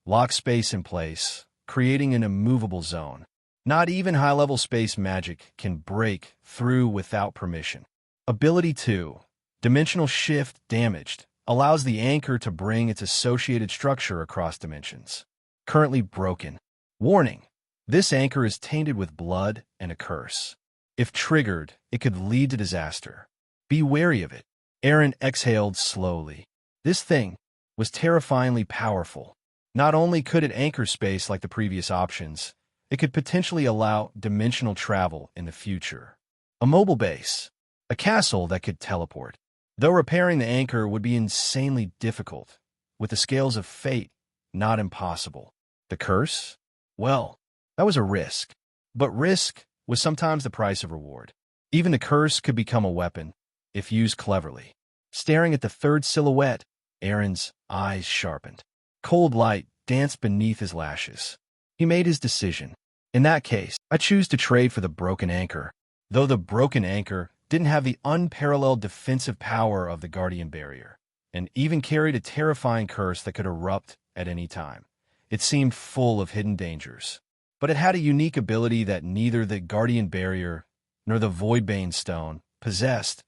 Lock space in place, creating an immovable zone. Not even high-level space magic can break through without permission. Ability 2. Dimensional shift damaged. Allows the anchor to bring its associated structure across dimensions. Currently broken. Warning. This anchor is tainted with blood and a curse. If triggered, it could lead to disaster. Be wary of it. Eren exhaled slowly. This thing was terrifyingly powerful. Not only could it anchor space like the previous options, it could potentially allow dimensional travel in the future. A mobile base. A castle that could teleport. Though repairing the anchor would be insanely difficult, with the scales of fate, not impossible. The curse? Well, that was a risk. But risk was sometimes the price of reward. Even the curse could become a weapon, if used cleverly. Staring at the third silhouette, Eren's eyes sharpened. Cold light danced beneath his lashes. He made his decision. In that case, I choose to trade for the broken anchor. Though the broken anchor didn't have the unparalleled defensive power of the Guardian Barrier, and even carried a terrifying curse that could erupt at any time. It seemed full of hidden dangers. But it had a unique ability that neither the Guardian Barrier nor the Voidbane Stone possessed.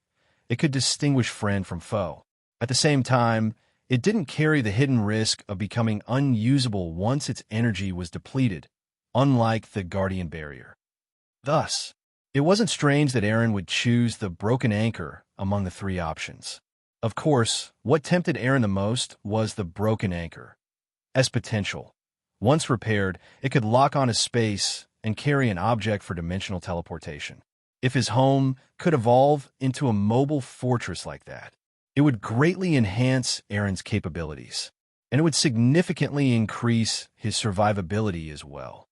It could distinguish friend from foe. At the same time, it didn't carry the hidden risk of becoming unusable once its energy was depleted, unlike the Guardian Barrier. Thus, it wasn't strange that Eren would choose the broken anchor among the three options. Of course, what tempted Eren the most was the broken anchor. As potential. Once repaired, it could lock on a space and carry an object for dimensional teleportation. If his home could evolve into a mobile fortress like that, it would greatly enhance Eren's capabilities, and it would significantly increase his survivability as well.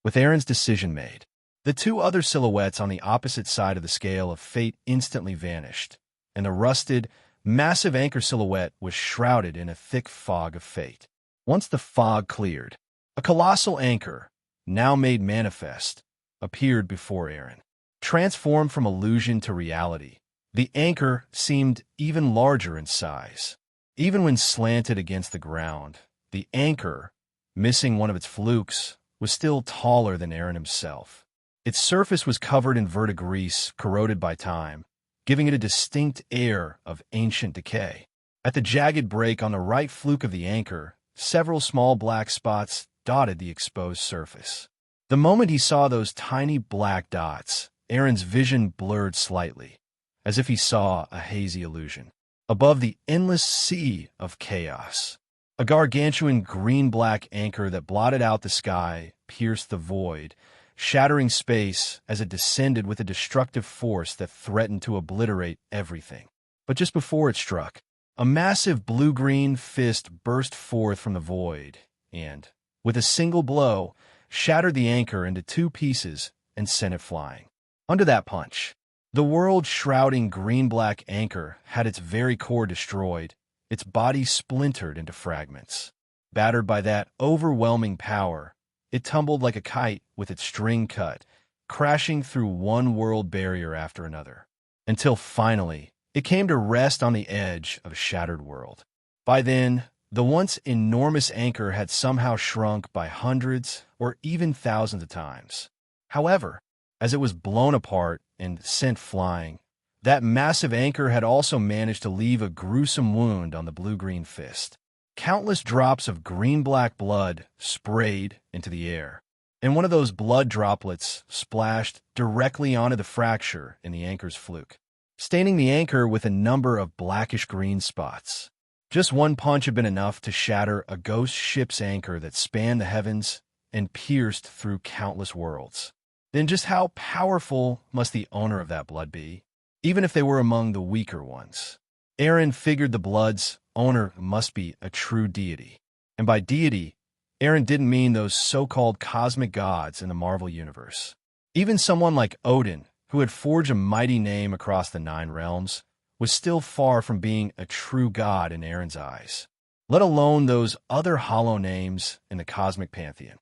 With Eren's decision made, the two other silhouettes on the opposite side of the scale of fate instantly vanished, and the rusted, massive anchor silhouette was shrouded in a thick fog of fate. Once the fog cleared, a colossal anchor, now made manifest, appeared before Eren. Transformed from illusion to reality, the anchor seemed even larger in size. Even when slanted against the ground, the anchor, missing one of its flukes, was still taller than Eren himself. Its surface was covered in verdigris corroded by time, giving it a distinct air of ancient decay. At the jagged break on the right fluke of the anchor, several small black spots dotted the exposed surface. The moment he saw those tiny black dots, Eren's vision blurred slightly, as if he saw a hazy illusion. Above the endless sea of chaos, a gargantuan green-black anchor that blotted out the sky pierced the void, shattering space as it descended with a destructive force that threatened to obliterate everything. But just before it struck, a massive blue-green fist burst forth from the void and, with a single blow, shattered the anchor into two pieces and sent it flying. Under that punch, the world-shrouding green-black anchor had its very core destroyed, its body splintered into fragments. Battered by that overwhelming power, it tumbled like a kite with its string cut, crashing through one world barrier after another, until finally it came to rest on the edge of a shattered world. By then, the once enormous anchor had somehow shrunk by hundreds or even thousands of times. However, as it was blown apart and sent flying, that massive anchor had also managed to leave a gruesome wound on the blue-green fist. Countless drops of green-black blood sprayed into the air, and one of those blood droplets splashed directly onto the fracture in the anchor's fluke, staining the anchor with a number of blackish-green spots. Just one punch had been enough to shatter a ghost ship's anchor that spanned the heavens and pierced through countless worlds. Then just how powerful must the owner of that blood be, even if they were among the weaker ones? Eren figured the blood's owner must be a true deity. And by deity, Eren didn't mean those so-called cosmic gods in the Marvel Universe. Even someone like Odin, who had forged a mighty name across the 9 realms, was still far from being a true god in Eren's eyes, let alone those other hollow names in the cosmic pantheon.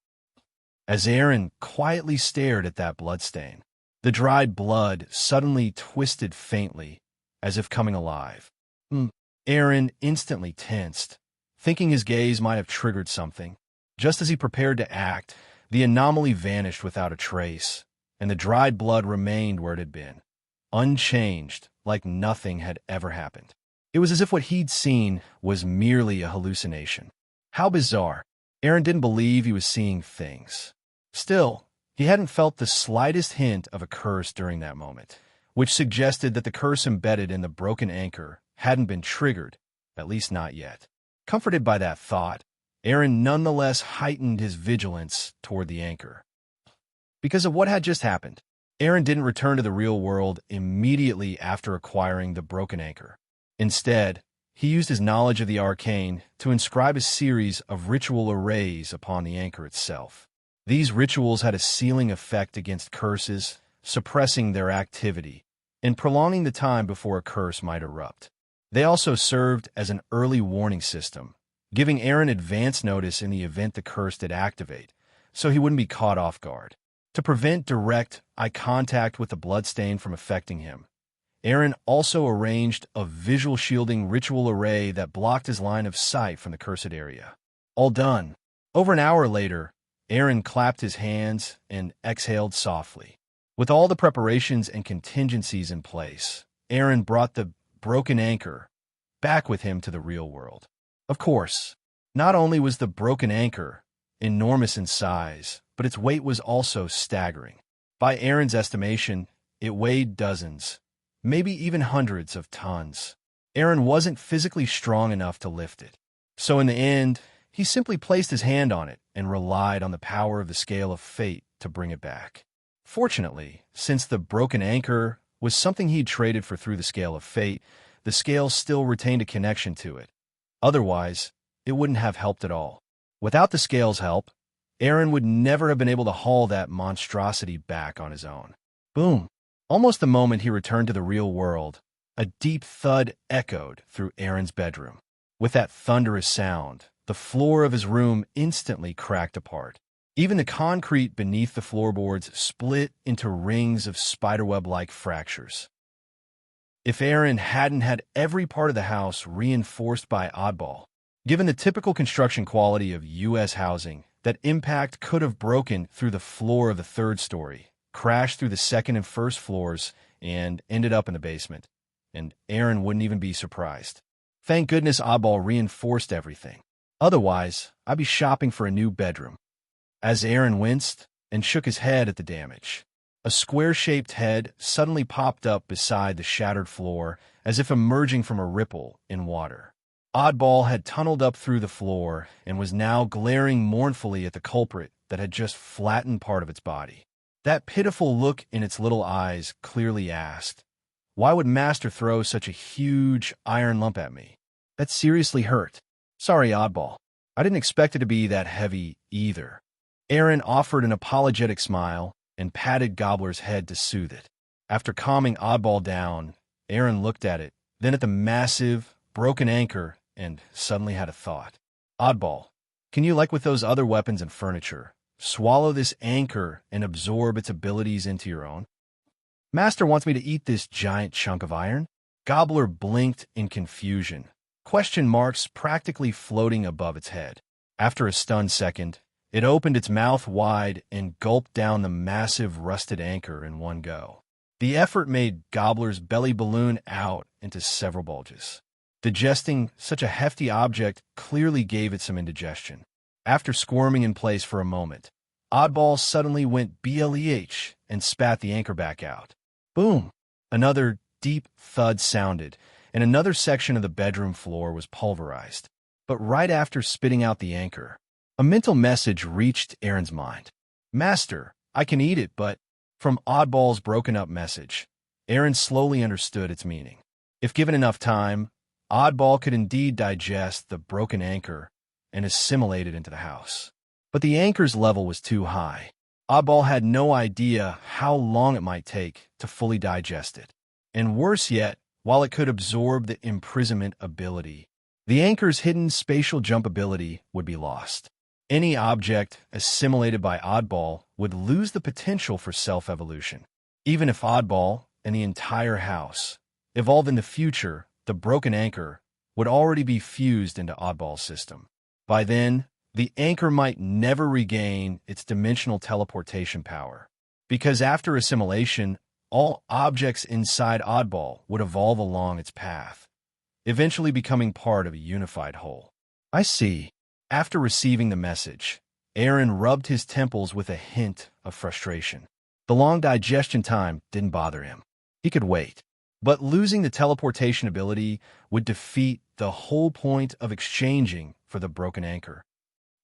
As Eren quietly stared at that bloodstain, the dried blood suddenly twisted faintly, as if coming alive. Eren instantly tensed, thinking his gaze might have triggered something. Just as he prepared to act, the anomaly vanished without a trace, and the dried blood remained where it had been, unchanged, like nothing had ever happened. It was as if what he'd seen was merely a hallucination. How bizarre. Eren didn't believe he was seeing things. Still, he hadn't felt the slightest hint of a curse during that moment, which suggested that the curse embedded in the broken anchor hadn't been triggered, at least not yet. Comforted by that thought, Eren nonetheless heightened his vigilance toward the anchor. Because of what had just happened, Eren didn't return to the real world immediately after acquiring the broken anchor. Instead, he used his knowledge of the arcane to inscribe a series of ritual arrays upon the anchor itself. These rituals had a sealing effect against curses, suppressing their activity, and prolonging the time before a curse might erupt. They also served as an early warning system, giving Eren advance notice in the event the curse did activate, so he wouldn't be caught off guard. To prevent direct eye contact with the bloodstain from affecting him, Eren also arranged a visual shielding ritual array that blocked his line of sight from the cursed area. All done. Over an hour later, Eren clapped his hands and exhaled softly. With all the preparations and contingencies in place, Eren brought the broken anchor back with him to the real world. Of course, not only was the broken anchor enormous in size, but its weight was also staggering. By Eren's estimation, it weighed dozens, maybe even hundreds of tons. Eren wasn't physically strong enough to lift it. So in the end, he simply placed his hand on it and relied on the power of the scale of fate to bring it back. Fortunately, since the broken anchor was something he'd traded for through the scale of fate, the scale still retained a connection to it. Otherwise, it wouldn't have helped at all. Without the scale's help, Eren would never have been able to haul that monstrosity back on his own. Boom! Almost the moment he returned to the real world, a deep thud echoed through Eren's bedroom. With that thunderous sound, the floor of his room instantly cracked apart. Even the concrete beneath the floorboards split into rings of spiderweb-like fractures. If Eren hadn't had every part of the house reinforced by oddball, given the typical construction quality of U.S. housing, that impact could have broken through the floor of the 3rd story, crashed through the 2nd and 1st floors, and ended up in the basement. And Eren wouldn't even be surprised. Thank goodness oddball reinforced everything. Otherwise, I'd be shopping for a new bedroom. As Eren winced and shook his head at the damage, a square-shaped head suddenly popped up beside the shattered floor, as if emerging from a ripple in water. Oddball had tunneled up through the floor and was now glaring mournfully at the culprit that had just flattened part of its body. That pitiful look in its little eyes clearly asked, "Why would Master throw such a huge iron lump at me? That seriously hurt. Sorry, Oddball. I didn't expect it to be that heavy either." Eren offered an apologetic smile and patted Gobbler's head to soothe it. After calming Oddball down, Eren looked at it, then at the massive, broken anchor, and suddenly had a thought. "Oddball, can you, like with those other weapons and furniture, swallow this anchor and absorb its abilities into your own?" "Master wants me to eat this giant chunk of iron?" Gobbler blinked in confusion, question marks practically floating above its head. After a stunned second, it opened its mouth wide and gulped down the massive rusted anchor in one go. The effort made Gobbler's belly balloon out into several bulges. Digesting such a hefty object clearly gave it some indigestion. After squirming in place for a moment, Oddball suddenly went BLEH and spat the anchor back out. Boom! Another deep thud sounded, and another section of the bedroom floor was pulverized. But right after spitting out the anchor, a mental message reached Eren's mind. Master, I can eat it, but... From Oddball's broken-up message, Eren slowly understood its meaning. If given enough time, Oddball could indeed digest the broken anchor and assimilate it into the house. But the anchor's level was too high. Oddball had no idea how long it might take to fully digest it. And worse yet, while it could absorb the imprisonment ability, the anchor's hidden spatial jump ability would be lost. Any object assimilated by Oddball would lose the potential for self-evolution. Even if Oddball and the entire house evolved in the future, the broken anchor would already be fused into Oddball's system. By then, the anchor might never regain its dimensional teleportation power, because after assimilation, all objects inside Oddball would evolve along its path, eventually becoming part of a unified whole. I see. After receiving the message, Eren rubbed his temples with a hint of frustration. The long digestion time didn't bother him. He could wait. But losing the teleportation ability would defeat the whole point of exchanging for the broken anchor.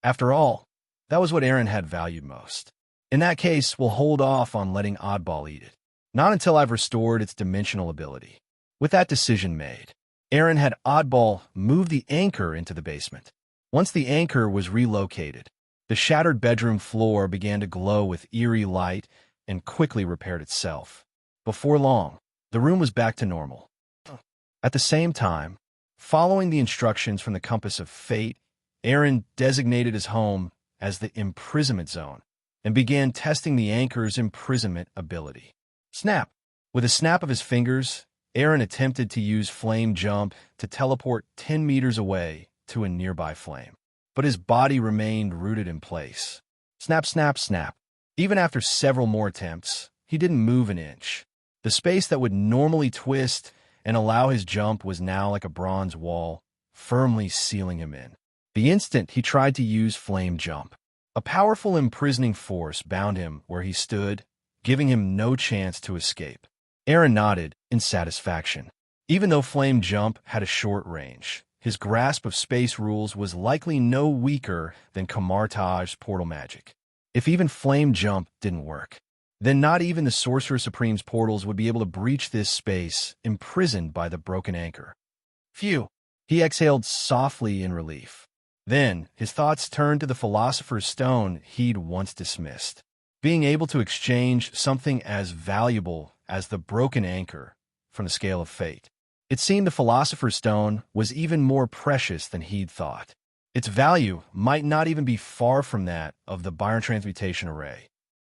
After all, that was what Eren had valued most. In that case, we'll hold off on letting Oddball eat it. Not until I've restored its dimensional ability. With that decision made, Eren had Oddball move the anchor into the basement. Once the anchor was relocated, the shattered bedroom floor began to glow with eerie light and quickly repaired itself. Before long, the room was back to normal. At the same time, following the instructions from the Compass of Fate, Eren designated his home as the imprisonment zone and began testing the anchor's imprisonment ability. Snap! With a snap of his fingers, Eren attempted to use Flame Jump to teleport 10 meters away to a nearby flame. But his body remained rooted in place. Snap, snap, snap. Even after several more attempts, he didn't move an inch. The space that would normally twist and allow his jump was now like a bronze wall, firmly sealing him in. The instant he tried to use Flame Jump, a powerful imprisoning force bound him where he stood, giving him no chance to escape. Eren nodded in satisfaction. Even though Flame Jump had a short range, his grasp of space rules was likely no weaker than Kamartaj's portal magic. If even Flame Jump didn't work, then not even the Sorcerer Supreme's portals would be able to breach this space imprisoned by the broken anchor. Phew! He exhaled softly in relief. Then, his thoughts turned to the Philosopher's Stone he'd once dismissed. Being able to exchange something as valuable as the broken anchor from the scale of fate. It seemed the Philosopher's Stone was even more precious than he'd thought. Its value might not even be far from that of the Biotransmutation Array.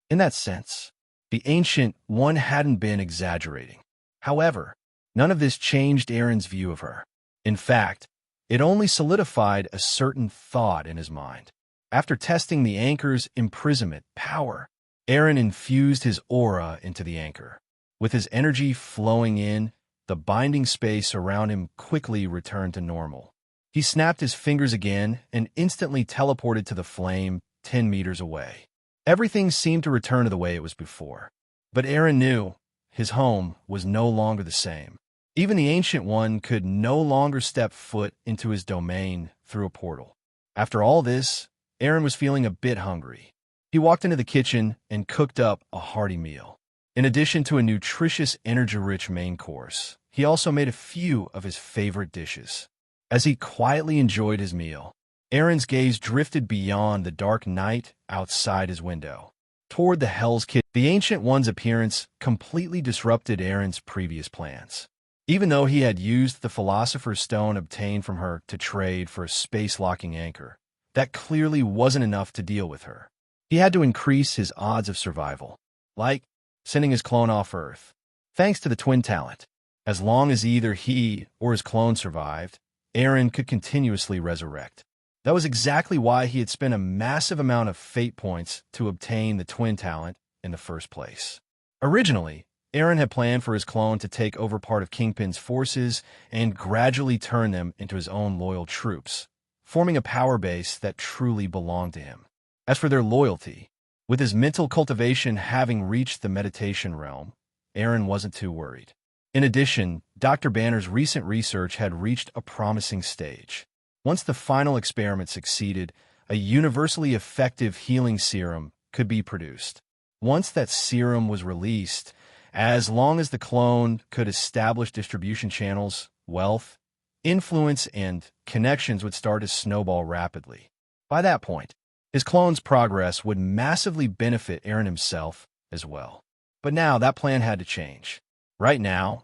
In that sense, the Ancient One hadn't been exaggerating. However, none of this changed Eren's view of her. In fact, it only solidified a certain thought in his mind. After testing the anchor's imprisonment power, Eren infused his aura into the anchor. With his energy flowing in, the binding space around him quickly returned to normal. He snapped his fingers again and instantly teleported to the flame 10 meters away. Everything seemed to return to the way it was before. But Eren knew his home was no longer the same. Even the Ancient One could no longer step foot into his domain through a portal. After all this, Eren was feeling a bit hungry. He walked into the kitchen and cooked up a hearty meal. In addition to a nutritious, energy-rich main course, he also made a few of his favorite dishes. As he quietly enjoyed his meal, Eren's gaze drifted beyond the dark night outside his window, toward the Hell's Kitchen. The Ancient One's appearance completely disrupted Eren's previous plans. Even though he had used the Philosopher's Stone obtained from her to trade for a space-locking anchor, that clearly wasn't enough to deal with her. He had to increase his odds of survival, like sending his clone off Earth. Thanks to the twin talent, as long as either he or his clone survived, Eren could continuously resurrect. That was exactly why he had spent a massive amount of fate points to obtain the twin talent in the first place. Originally, Eren had planned for his clone to take over part of Kingpin's forces and gradually turn them into his own loyal troops, forming a power base that truly belonged to him. As for their loyalty, with his mental cultivation having reached the meditation realm, Eren wasn't too worried. In addition, Dr. Banner's recent research had reached a promising stage. Once the final experiment succeeded, a universally effective healing serum could be produced. Once that serum was released, as long as the clone could establish distribution channels, wealth, influence, and connections would start to snowball rapidly. By that point, his clone's progress would massively benefit Eren himself as well. But now that plan had to change. Right now,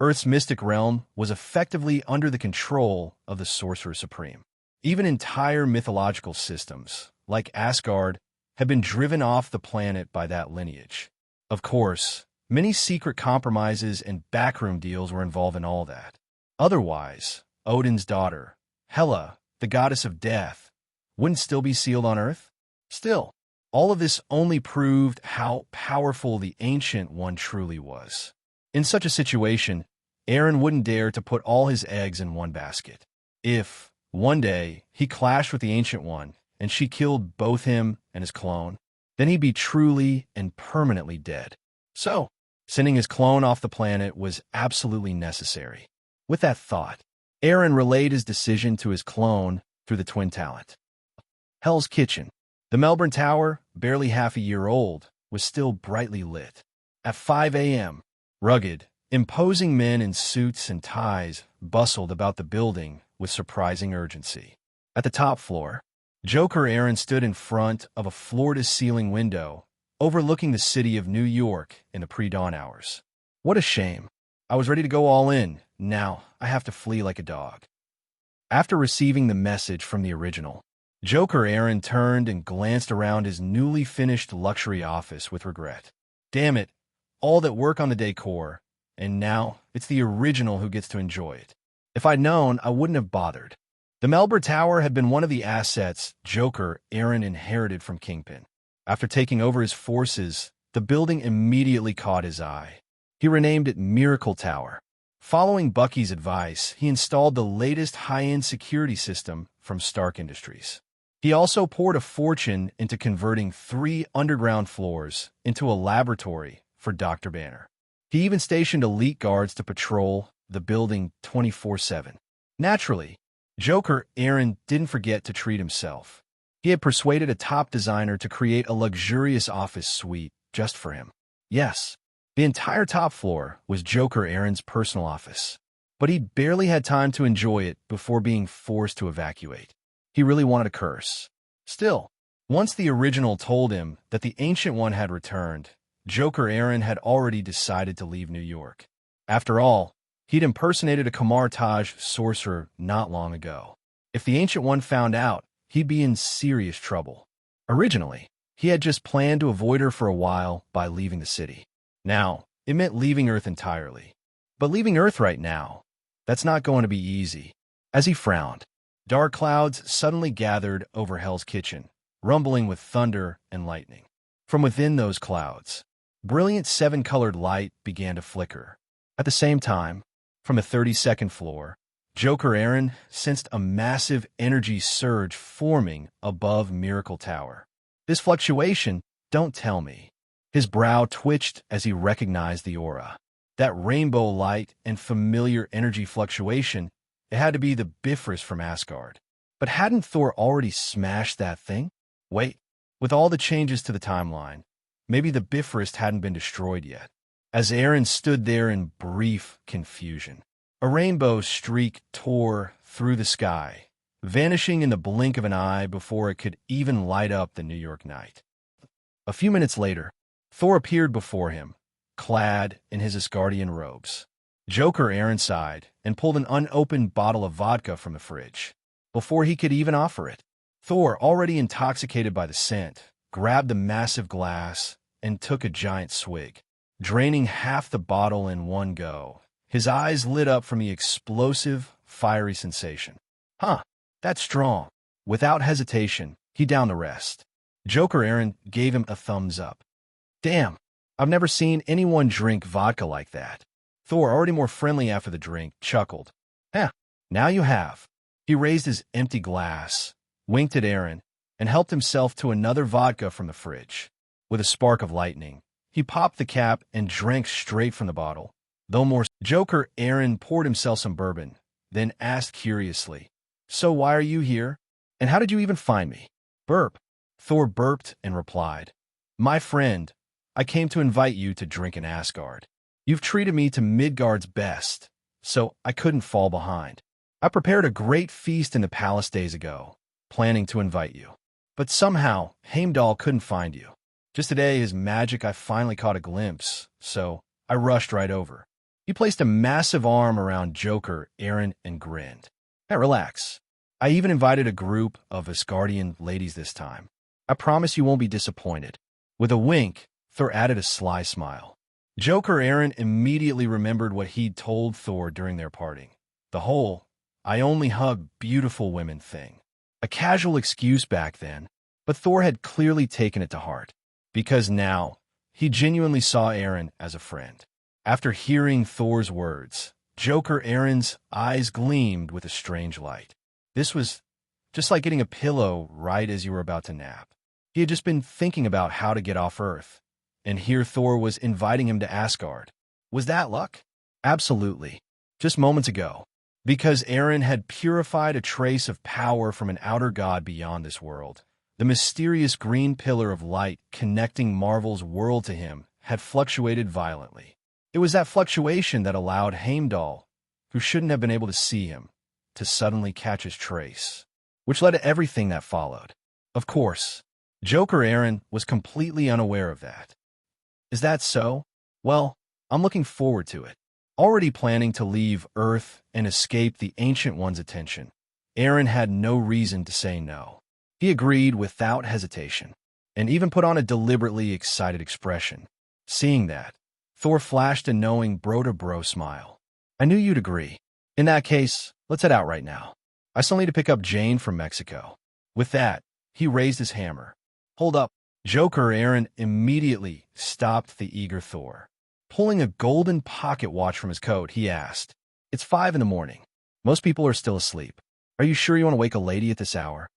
Earth's mystic realm was effectively under the control of the Sorcerer Supreme. Even entire mythological systems, like Asgard, had been driven off the planet by that lineage. Of course, many secret compromises and backroom deals were involved in all that. Otherwise, Odin's daughter, Hela, the goddess of death, wouldn't still be sealed on Earth? Still, all of this only proved how powerful the Ancient One truly was. In such a situation, Eren wouldn't dare to put all his eggs in one basket. If, one day, he clashed with the Ancient One, and she killed both him and his clone, then he'd be truly and permanently dead. So, sending his clone off the planet was absolutely necessary. With that thought, Eren relayed his decision to his clone through the twin talent. Hell's Kitchen. The Melbourne Tower, barely half a year old, was still brightly lit. At 5 a.m., rugged, imposing men in suits and ties bustled about the building with surprising urgency. At the top floor, Joker Eren stood in front of a floor-to-ceiling window overlooking the city of New York in the pre-dawn hours. What a shame. I was ready to go all in. Now I have to flee like a dog. After receiving the message from the original, Joker Eren turned and glanced around his newly finished luxury office with regret. Damn it, all that work on the decor, and now it's the original who gets to enjoy it. If I'd known, I wouldn't have bothered. The Melbourne Tower had been one of the assets Joker Eren inherited from Kingpin. After taking over his forces, the building immediately caught his eye. He renamed it Miracle Tower. Following Bucky's advice, he installed the latest high-end security system from Stark Industries. He also poured a fortune into converting 3 underground floors into a laboratory for Dr. Banner. He even stationed elite guards to patrol the building 24/7. Naturally, Joker Eren didn't forget to treat himself. He had persuaded a top designer to create a luxurious office suite just for him. Yes, the entire top floor was Joker Eren's personal office, but he barely had time to enjoy it before being forced to evacuate. He really wanted to curse. Still, once the original told him that the Ancient One had returned, Joker Eren had already decided to leave New York. After all, he'd impersonated a Kamartaj sorcerer not long ago. If the Ancient One found out, he'd be in serious trouble. Originally, he had just planned to avoid her for a while by leaving the city. Now, it meant leaving Earth entirely. But leaving Earth right now, that's not going to be easy. As he frowned, dark clouds suddenly gathered over Hell's Kitchen, rumbling with thunder and lightning. From within those clouds, brilliant 7-colored light began to flicker. At the same time, from the 32nd floor, Joker Eren sensed a massive energy surge forming above Miracle Tower. This fluctuation, don't tell me. His brow twitched as he recognized the aura. That rainbow light and familiar energy fluctuation, it had to be the Bifrost from Asgard. But hadn't Thor already smashed that thing? Wait, with all the changes to the timeline, maybe the Bifrost hadn't been destroyed yet. As Eren stood there in brief confusion, a rainbow streak tore through the sky, vanishing in the blink of an eye before it could even light up the New York night. A few minutes later, Thor appeared before him, clad in his Asgardian robes. Joker Eren sighed and pulled an unopened bottle of vodka from the fridge. Before he could even offer it, Thor, already intoxicated by the scent, grabbed the massive glass and took a giant swig, draining half the bottle in one go. His eyes lit up from the explosive, fiery sensation. Huh, that's strong. Without hesitation, he downed the rest. Joker Eren gave him a thumbs up. Damn, I've never seen anyone drink vodka like that. Thor, already more friendly after the drink, chuckled. Heh, now you have. He raised his empty glass, winked at Eren, and helped himself to another vodka from the fridge. With a spark of lightning, he popped the cap and drank straight from the bottle. Though more Joker, Eren poured himself some bourbon, then asked curiously, So why are you here? And how did you even find me? Burp. Thor burped and replied, My friend, I came to invite you to drink in Asgard. You've treated me to Midgard's best, so I couldn't fall behind. I prepared a great feast in the palace days ago, planning to invite you. But somehow, Heimdall couldn't find you. Just today, his magic I finally caught a glimpse, so I rushed right over. He placed a massive arm around Joker, Eren, and grinned. Hey, relax. I even invited a group of Asgardian ladies this time. I promise you won't be disappointed. With a wink, Thor added a sly smile. Joker Eren immediately remembered what he'd told Thor during their parting. The whole, I only hug beautiful women thing. A casual excuse back then, but Thor had clearly taken it to heart. Because now, he genuinely saw Eren as a friend. After hearing Thor's words, Joker Eren's eyes gleamed with a strange light. This was just like getting a pillow right as you were about to nap. He had just been thinking about how to get off Earth, and here Thor was inviting him to Asgard. Was that luck? Absolutely. Just moments ago. Because Eren had purified a trace of power from an outer god beyond this world, the mysterious green pillar of light connecting Marvel's world to him had fluctuated violently. It was that fluctuation that allowed Heimdall, who shouldn't have been able to see him, to suddenly catch his trace, which led to everything that followed. Of course, Joker Eren was completely unaware of that. Is that so? Well, I'm looking forward to it. Already planning to leave Earth and escape the Ancient One's attention, Eren had no reason to say no. He agreed without hesitation, and even put on a deliberately excited expression. Seeing that, Thor flashed a knowing bro-to-bro smile. I knew you'd agree. In that case, let's head out right now. I still need to pick up Jane from Mexico. With that, he raised his hammer. Hold up. Joker Eren immediately stopped the eager Thor. Pulling a golden pocket watch from his coat, he asked, It's 5 in the morning. Most people are still asleep. Are you sure you want to wake a lady at this hour?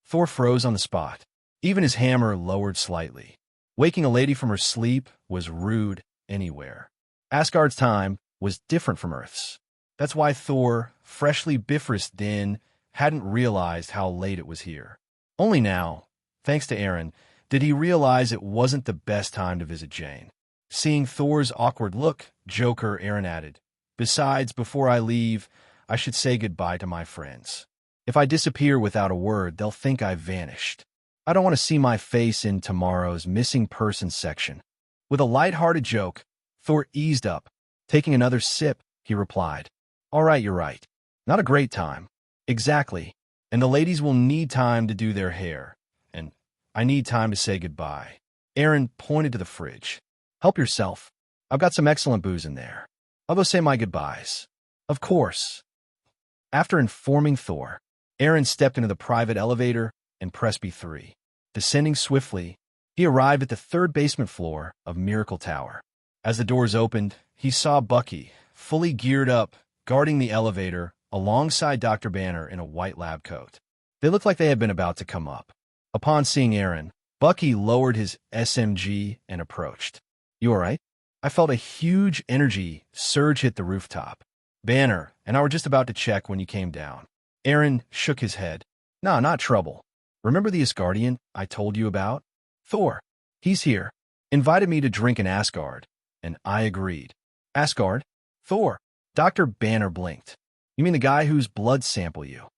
Thor froze on the spot. Even his hammer lowered slightly. Waking a lady from her sleep was rude anywhere. Asgard's time was different from Earth's. That's why Thor, freshly bifrosed then, hadn't realized how late it was here. Only now, thanks to Eren, did he realize it wasn't the best time to visit Jane. Seeing Thor's awkward look, Joker Eren added, Besides, before I leave, I should say goodbye to my friends. If I disappear without a word, they'll think I've vanished. I don't want to see my face in tomorrow's missing persons section. With a light-hearted joke, Thor eased up. Taking another sip, he replied, All right, you're right. Not a great time. Exactly. And the ladies will need time to do their hair. And I need time to say goodbye. Eren pointed to the fridge. Help yourself. I've got some excellent booze in there. I'll go say my goodbyes. Of course. After informing Thor, Eren stepped into the private elevator and pressed B3. Descending swiftly, he arrived at the 3rd basement floor of Miracle Tower. As the doors opened, he saw Bucky, fully geared up, guarding the elevator alongside Dr. Banner in a white lab coat. They looked like they had been about to come up. Upon seeing Eren, Bucky lowered his SMG and approached. You all right? I felt a huge energy surge hit the rooftop. Banner and I were just about to check when you came down. Eren shook his head. Nah, not trouble. Remember the Asgardian I told you about? Thor. He's here. Invited me to drink in Asgard, and I agreed. Asgard? Thor. Dr. Banner blinked. You mean the guy whose blood sample you?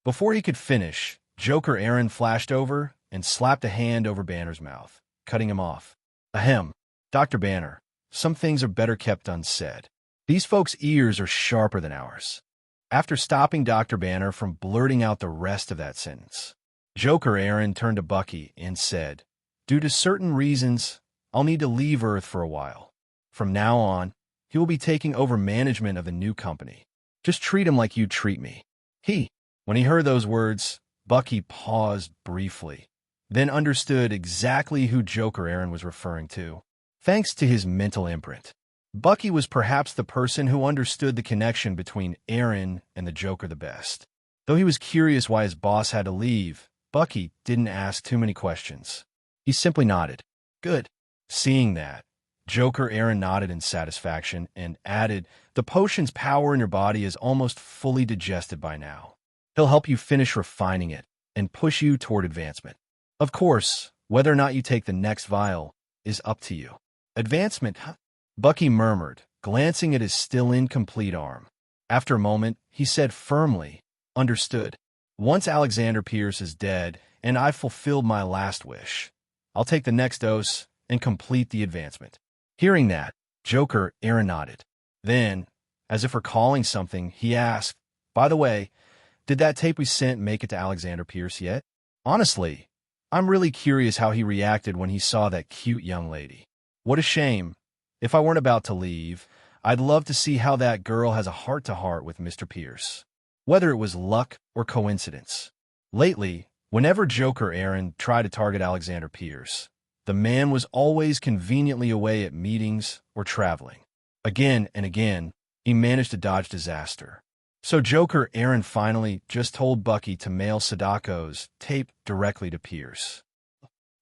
Before he could finish, Joker Eren flashed over and slapped a hand over Banner's mouth, cutting him off. Ahem. Dr. Banner, some things are better kept unsaid. These folks' ears are sharper than ours. After stopping Dr. Banner from blurting out the rest of that sentence, Joker Eren turned to Bucky and said, Due to certain reasons, I'll need to leave Earth for a while. From now on, he will be taking over management of the new company. Just treat him like you'd treat me. When he heard those words, Bucky paused briefly, then understood exactly who Joker Eren was referring to, thanks to his mental imprint. Bucky was perhaps the person who understood the connection between Eren and the Joker the best. Though he was curious why his boss had to leave, Bucky didn't ask too many questions. He simply nodded. Good. Seeing that, Joker Eren nodded in satisfaction and added, the potion's power in your body is almost fully digested by now. He'll help you finish refining it and push you toward advancement. Of course, whether or not you take the next vial is up to you. Advancement, huh? Bucky murmured, glancing at his still incomplete arm. After a moment, he said firmly, understood. Once Alexander Pierce is dead and I've fulfilled my last wish, I'll take the next dose and complete the advancement. Hearing that, Joker Eren nodded. Then, as if recalling something, he asked, by the way, did that tape we sent make it to Alexander Pierce yet? Honestly, I'm really curious how he reacted when he saw that cute young lady. What a shame. If I weren't about to leave, I'd love to see how that girl has a heart-to-heart with Mr. Pierce. Whether it was luck or coincidence. Lately, whenever Joker Eren tried to target Alexander Pierce, the man was always conveniently away at meetings or traveling. Again and again, he managed to dodge disaster. So Joker Eren finally just told Bucky to mail Sadako's tape directly to Pierce.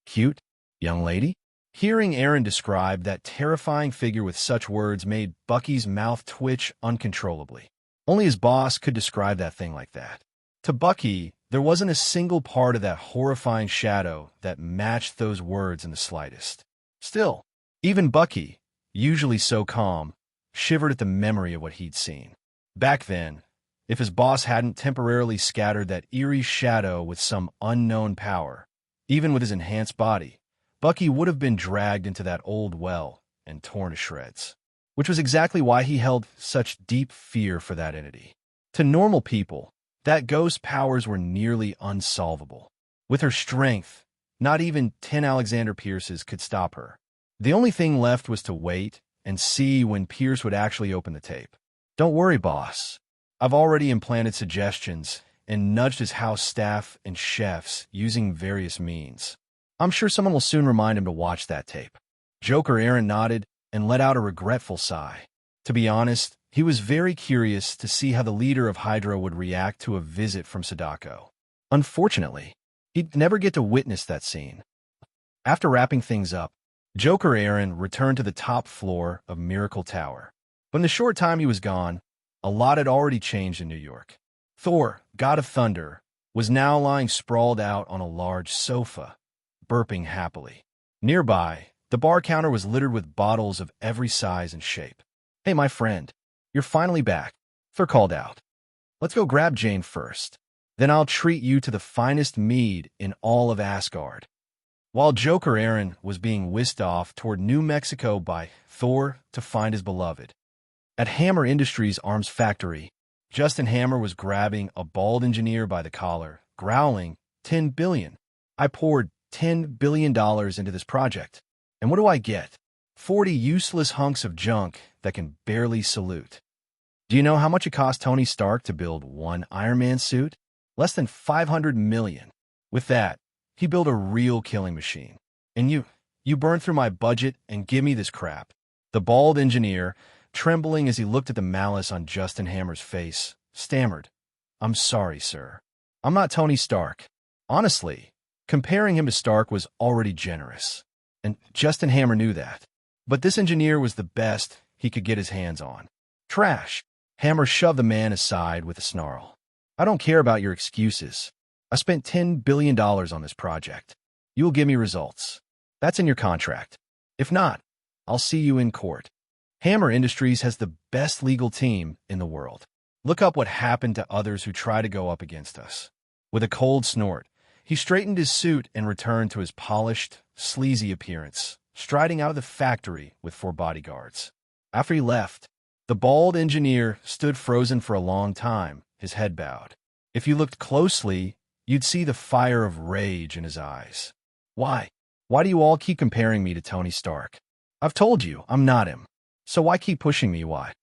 Cute, young lady? Hearing Eren describe that terrifying figure with such words made Bucky's mouth twitch uncontrollably. Only his boss could describe that thing like that. To Bucky, there wasn't a single part of that horrifying shadow that matched those words in the slightest. Still, even Bucky, usually so calm, shivered at the memory of what he'd seen. Back then, if his boss hadn't temporarily scattered that eerie shadow with some unknown power, even with his enhanced body, Bucky would have been dragged into that old well and torn to shreds, which was exactly why he held such deep fear for that entity. To normal people, that ghost's powers were nearly unsolvable. With her strength, not even 10 Alexander Pierces could stop her. The only thing left was to wait and see when Pierce would actually open the tape. Don't worry, boss. I've already implanted suggestions and nudged his house staff and chefs using various means. I'm sure someone will soon remind him to watch that tape. Joker Eren nodded and let out a regretful sigh. To be honest, he was very curious to see how the leader of Hydra would react to a visit from Sadako. Unfortunately, he'd never get to witness that scene. After wrapping things up, Joker Eren returned to the top floor of Miracle Tower. But in the short time he was gone, a lot had already changed in New York. Thor, God of Thunder, was now lying sprawled out on a large sofa, burping happily. Nearby, the bar counter was littered with bottles of every size and shape. Hey, my friend, you're finally back, Thor called out. Let's go grab Jane first. Then I'll treat you to the finest mead in all of Asgard. While Joker Eren was being whisked off toward New Mexico by Thor to find his beloved. At Hammer Industries' arms factory, Justin Hammer was grabbing a bald engineer by the collar, growling, $10 billion. I poured $10 billion into this project. And what do I get? 40 useless hunks of junk that can barely salute. Do you know how much it cost Tony Stark to build one Iron Man suit? Less than $500 million. With that, he built a real killing machine. And you burn through my budget and give me this crap. The bald engineer, trembling as he looked at the malice on Justin Hammer's face, stammered, I'm sorry, sir. I'm not Tony Stark. Honestly, comparing him to Stark was already generous. And Justin Hammer knew that. But this engineer was the best he could get his hands on. Trash. Hammer shoved the man aside with a snarl. I don't care about your excuses. I spent $10 billion on this project. You will give me results. That's in your contract. If not, I'll see you in court. Hammer Industries has the best legal team in the world. Look up what happened to others who try to go up against us. With a cold snort, he straightened his suit and returned to his polished, sleazy appearance, striding out of the factory with 4 bodyguards. After he left, the bald engineer stood frozen for a long time, his head bowed. If you looked closely, you'd see the fire of rage in his eyes. Why? Why do you all keep comparing me to Tony Stark? I've told you, I'm not him. So why keep pushing me, why?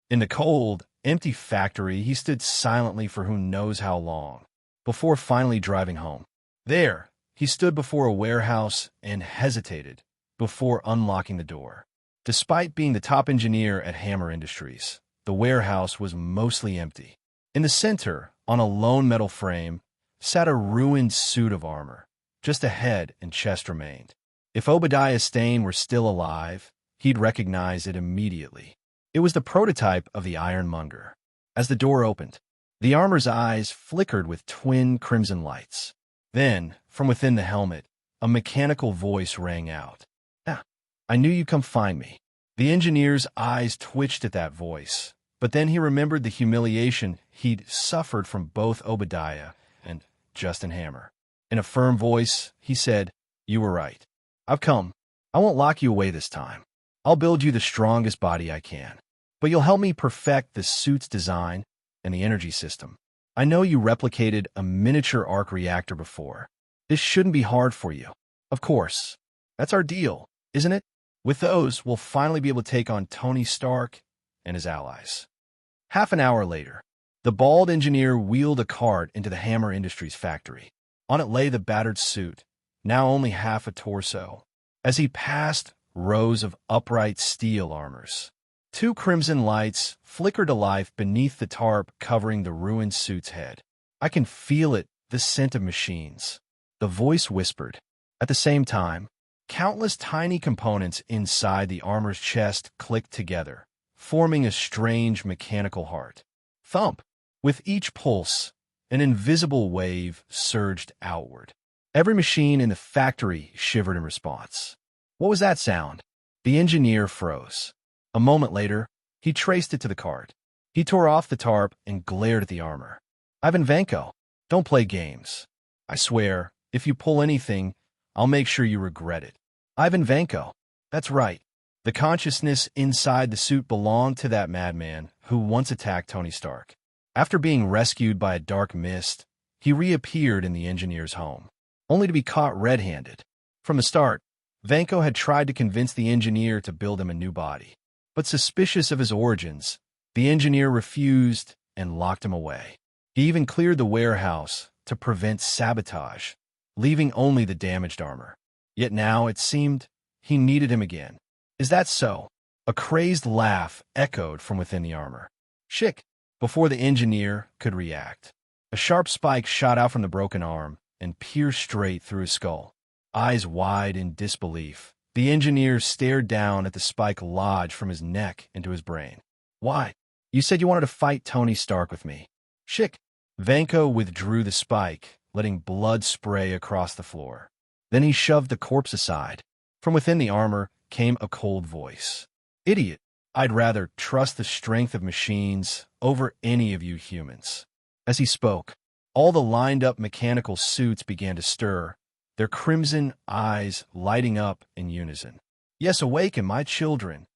In the cold, empty factory, he stood silently for who knows how long, before finally driving home. There, he stood before a warehouse and hesitated before unlocking the door. Despite being the top engineer at Hammer Industries, the warehouse was mostly empty. In the center, on a lone metal frame, sat a ruined suit of armor. Just a head and chest remained. If Obadiah Stane were still alive, he'd recognize it immediately. It was the prototype of the Ironmonger. As the door opened, the armor's eyes flickered with twin crimson lights. Then, from within the helmet, a mechanical voice rang out. "Ah, I knew you'd come find me." The engineer's eyes twitched at that voice, but then he remembered the humiliation he'd suffered from both Obadiah and Justin Hammer. In a firm voice, he said, "You were right. I've come. I won't lock you away this time. I'll build you the strongest body I can. But you'll help me perfect the suit's design and the energy system. I know you replicated a miniature arc reactor before. This shouldn't be hard for you. Of course. That's our deal, isn't it? With those, we'll finally be able to take on Tony Stark and his allies." Half an hour later, the bald engineer wheeled a cart into the Hammer Industries factory. On it lay the battered suit, now only half a torso. As he passed rows of upright steel armors, two crimson lights flickered to life beneath the tarp covering the ruined suit's head. "I can feel it, the scent of machines," the voice whispered. At the same time, countless tiny components inside the armor's chest clicked together, forming a strange mechanical heart. Thump! With each pulse, an invisible wave surged outward. Every machine in the factory shivered in response. What was that sound? The engineer froze. A moment later, he traced it to the cart. He tore off the tarp and glared at the armor. "Ivan Vanko, don't play games. I swear, if you pull anything, I'll make sure you regret it." Ivan Vanko. That's right. The consciousness inside the suit belonged to that madman who once attacked Tony Stark. After being rescued by a dark mist, he reappeared in the engineer's home, only to be caught red-handed. From the start, Vanko had tried to convince the engineer to build him a new body. But suspicious of his origins, the engineer refused and locked him away. He even cleared the warehouse to prevent sabotage, leaving only the damaged armor. Yet now it seemed he needed him again. "Is that so?" A crazed laugh echoed from within the armor. "Shick!" Before the engineer could react, a sharp spike shot out from the broken arm and pierced straight through his skull. Eyes wide in disbelief, the engineer stared down at the spike lodged from his neck into his brain. "Why? You said you wanted to fight Tony Stark with me." "Shick!" Vanko withdrew the spike, letting blood spray across the floor. Then he shoved the corpse aside. From within the armor came a cold voice. "Idiot! I'd rather trust the strength of machines over any of you humans." As he spoke, all the lined-up mechanical suits began to stir, their crimson eyes lighting up in unison. "Yes, awaken, my children."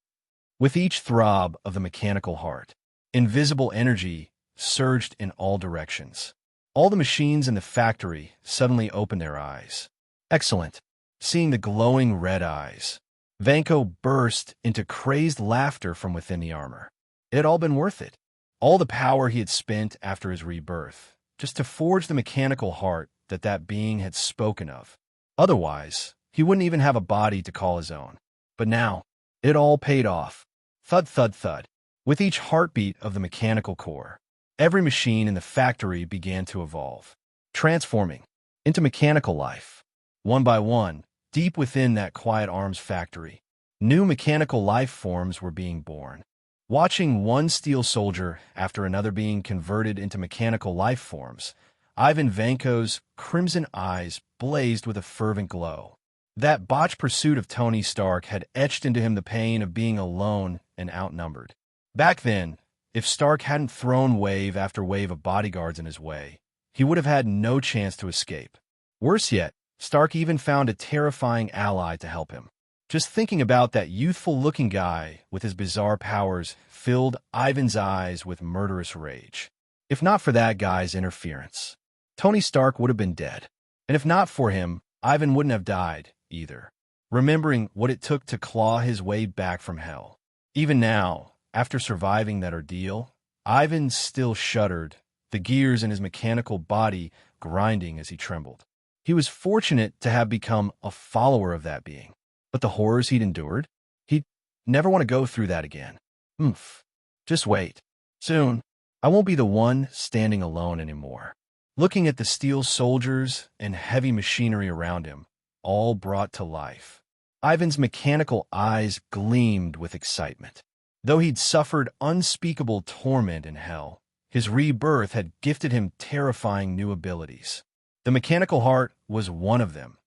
With each throb of the mechanical heart, invisible energy surged in all directions. All the machines in the factory suddenly opened their eyes. "Excellent." Seeing the glowing red eyes, Vanko burst into crazed laughter from within the armor. It had all been worth it. All the power he had spent after his rebirth, just to forge the mechanical heart that being had spoken of. Otherwise, he wouldn't even have a body to call his own. But now, it all paid off. Thud, thud, thud. With each heartbeat of the mechanical core, every machine in the factory began to evolve, transforming into mechanical life. One by one, deep within that quiet arms factory, new mechanical life forms were being born. Watching one steel soldier after another being converted into mechanical life forms, Ivan Vanko's crimson eyes blazed with a fervent glow. That botched pursuit of Tony Stark had etched into him the pain of being alone and outnumbered. Back then, if Stark hadn't thrown wave after wave of bodyguards in his way, he would have had no chance to escape. Worse yet, Stark even found a terrifying ally to help him. Just thinking about that youthful-looking guy with his bizarre powers filled Ivan's eyes with murderous rage. If not for that guy's interference, Tony Stark would have been dead. And if not for him, Ivan wouldn't have died either. Remembering what it took to claw his way back from hell. Even now, after surviving that ordeal, Ivan still shuddered, the gears in his mechanical body grinding as he trembled. He was fortunate to have become a follower of that being. But the horrors he'd endured? He'd never want to go through that again. Just wait. Soon, I won't be the one standing alone anymore. Looking at the steel soldiers and heavy machinery around him, all brought to life, Ivan's mechanical eyes gleamed with excitement. Though he'd suffered unspeakable torment in hell, his rebirth had gifted him terrifying new abilities. The mechanical heart was one of them,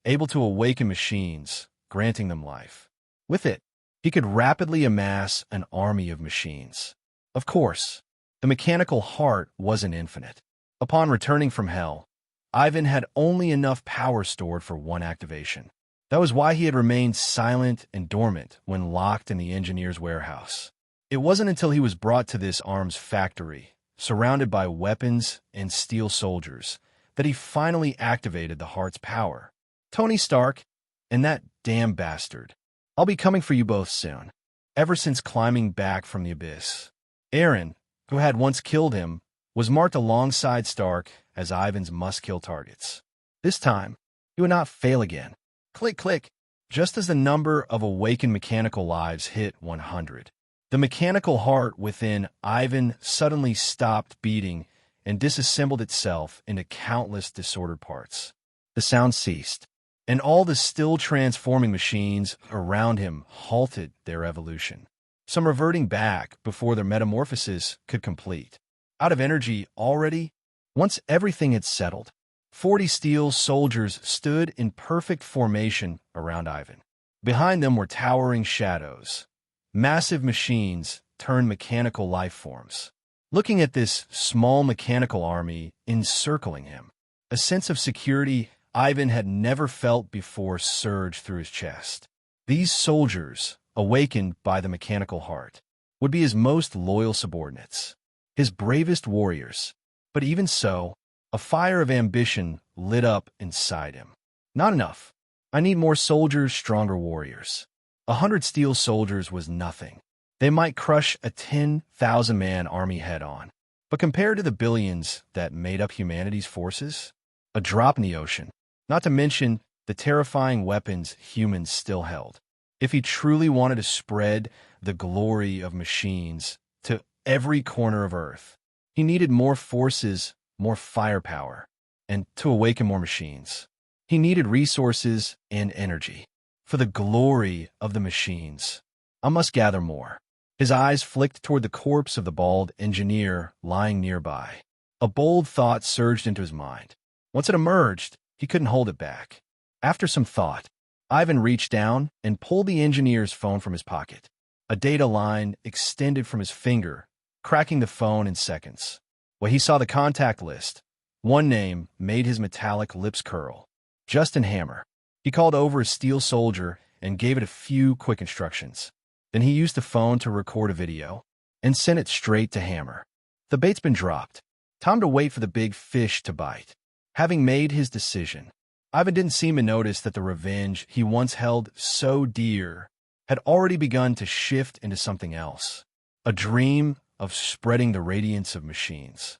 able to awaken machines, granting them life. With it, he could rapidly amass an army of machines. Of course, the mechanical heart wasn't infinite. Upon returning from hell, Ivan had only enough power stored for one activation. That was why he had remained silent and dormant when locked in the engineer's warehouse. It wasn't until he was brought to this arms factory, surrounded by weapons and steel soldiers, that he finally activated the heart's power. Tony Stark, and that damn bastard. I'll be coming for you both soon. Ever since climbing back from the abyss, Eren, who had once killed him, was marked alongside Stark as Ivan's must-kill targets. This time, he would not fail again. Click, click. Just as the number of awakened mechanical lives hit 100, the mechanical heart within Ivan suddenly stopped beating and disassembled itself into countless disordered parts. The sound ceased, and all the still transforming machines around him halted their evolution, some reverting back before their metamorphosis could complete. Out of energy already, once everything had settled, 40 steel soldiers stood in perfect formation around Ivan. Behind them were towering shadows. Massive machines turned mechanical life forms. Looking at this small mechanical army encircling him, a sense of security Ivan had never felt before surged through his chest. These soldiers, awakened by the mechanical heart, would be his most loyal subordinates, his bravest warriors. But even so, a fire of ambition lit up inside him. Not enough. I need more soldiers, stronger warriors. 100 steel soldiers was nothing. They might crush a 10,000-man army head-on. But compared to the billions that made up humanity's forces, a drop in the ocean, not to mention the terrifying weapons humans still held. If he truly wanted to spread the glory of machines to every corner of Earth, he needed more forces, more firepower, and to awaken more machines. He needed resources and energy. For the glory of the machines, I must gather more. His eyes flicked toward the corpse of the bald engineer lying nearby. A bold thought surged into his mind. Once it emerged, he couldn't hold it back. After some thought, Ivan reached down and pulled the engineer's phone from his pocket. A data line extended from his finger, cracking the phone in seconds. When he saw the contact list, one name made his metallic lips curl. Justin Hammer. He called over a steel soldier and gave it a few quick instructions. Then he used the phone to record a video and sent it straight to Hammer. The bait's been dropped. Time to wait for the big fish to bite. Having made his decision, Ivan didn't seem to notice that the revenge he once held so dear had already begun to shift into something else. A dream of spreading the radiance of machines.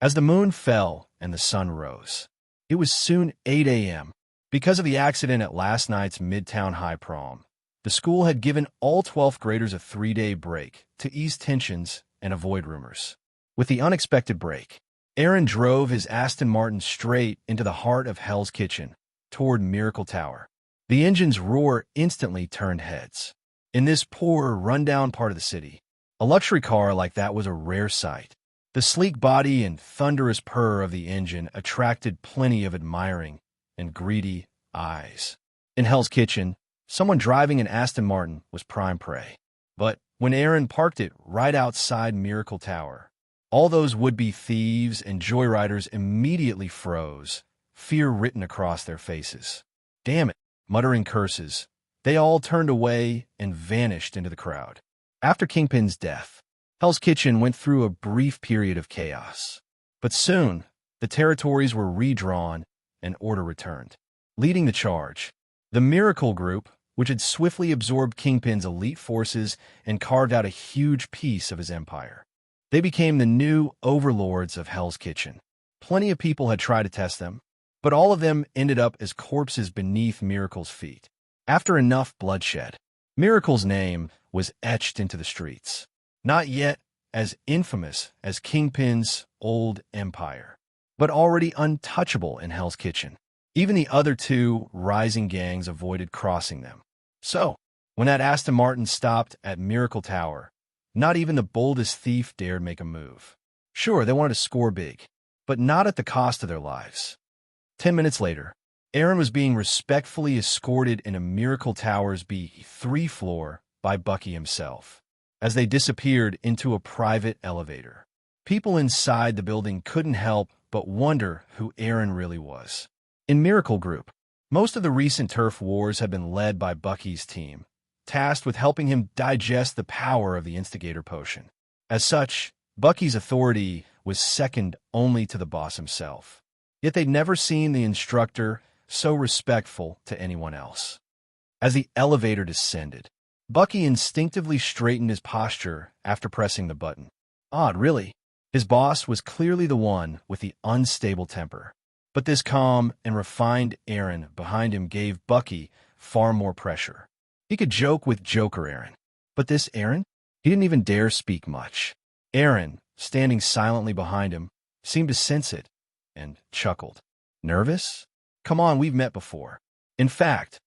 As the moon fell and the sun rose, it was soon 8 a.m. Because of the accident at last night's Midtown High prom, the school had given all 12th graders a 3-day break to ease tensions and avoid rumors. With the unexpected break, Eren drove his Aston Martin straight into the heart of Hell's Kitchen, toward Miracle Tower. The engine's roar instantly turned heads. In this poor, rundown part of the city, a luxury car like that was a rare sight. The sleek body and thunderous purr of the engine attracted plenty of admiring and greedy eyes. In Hell's Kitchen, someone driving an Aston Martin was prime prey. But when Eren parked it right outside Miracle Tower, all those would-be thieves and joyriders immediately froze, fear written across their faces. Damn it, muttering curses, they all turned away and vanished into the crowd. After Kingpin's death, Hell's Kitchen went through a brief period of chaos. But soon, the territories were redrawn and order returned. Leading the charge, the Miracle Group, which had swiftly absorbed Kingpin's elite forces and carved out a huge piece of his empire. They became the new overlords of Hell's Kitchen. Plenty of people had tried to test them, but but all of them ended up as corpses beneath Miracle's feet. After enough bloodshed, Miracle's name was etched into the streets, not yet as infamous as Kingpin's old empire, but already untouchable in Hell's Kitchen. Even the other two rising gangs avoided crossing them. So, when that Aston Martin stopped at Miracle Tower, not even the boldest thief dared make a move. Sure, they wanted to score big, but not at the cost of their lives. 10 minutes later, Eren was being respectfully escorted into Miracle Tower's B3 floor by Bucky himself, as they disappeared into a private elevator. People inside the building couldn't help but wonder who Eren really was. In Miracle Group, most of the recent turf wars had been led by Bucky's team, tasked with helping him digest the power of the Instigator Potion. As such, Bucky's authority was second only to the boss himself. Yet they'd never seen the instructor so respectful to anyone else. As the elevator descended, Bucky instinctively straightened his posture after pressing the button. Odd, really. His boss was clearly the one with the unstable temper. But this calm and refined Eren behind him gave Bucky far more pressure. He could joke with Joker Eren. But this Eren? He didn't even dare speak much. Eren, standing silently behind him, seemed to sense it and chuckled. Nervous? Come on, we've met before. In fact,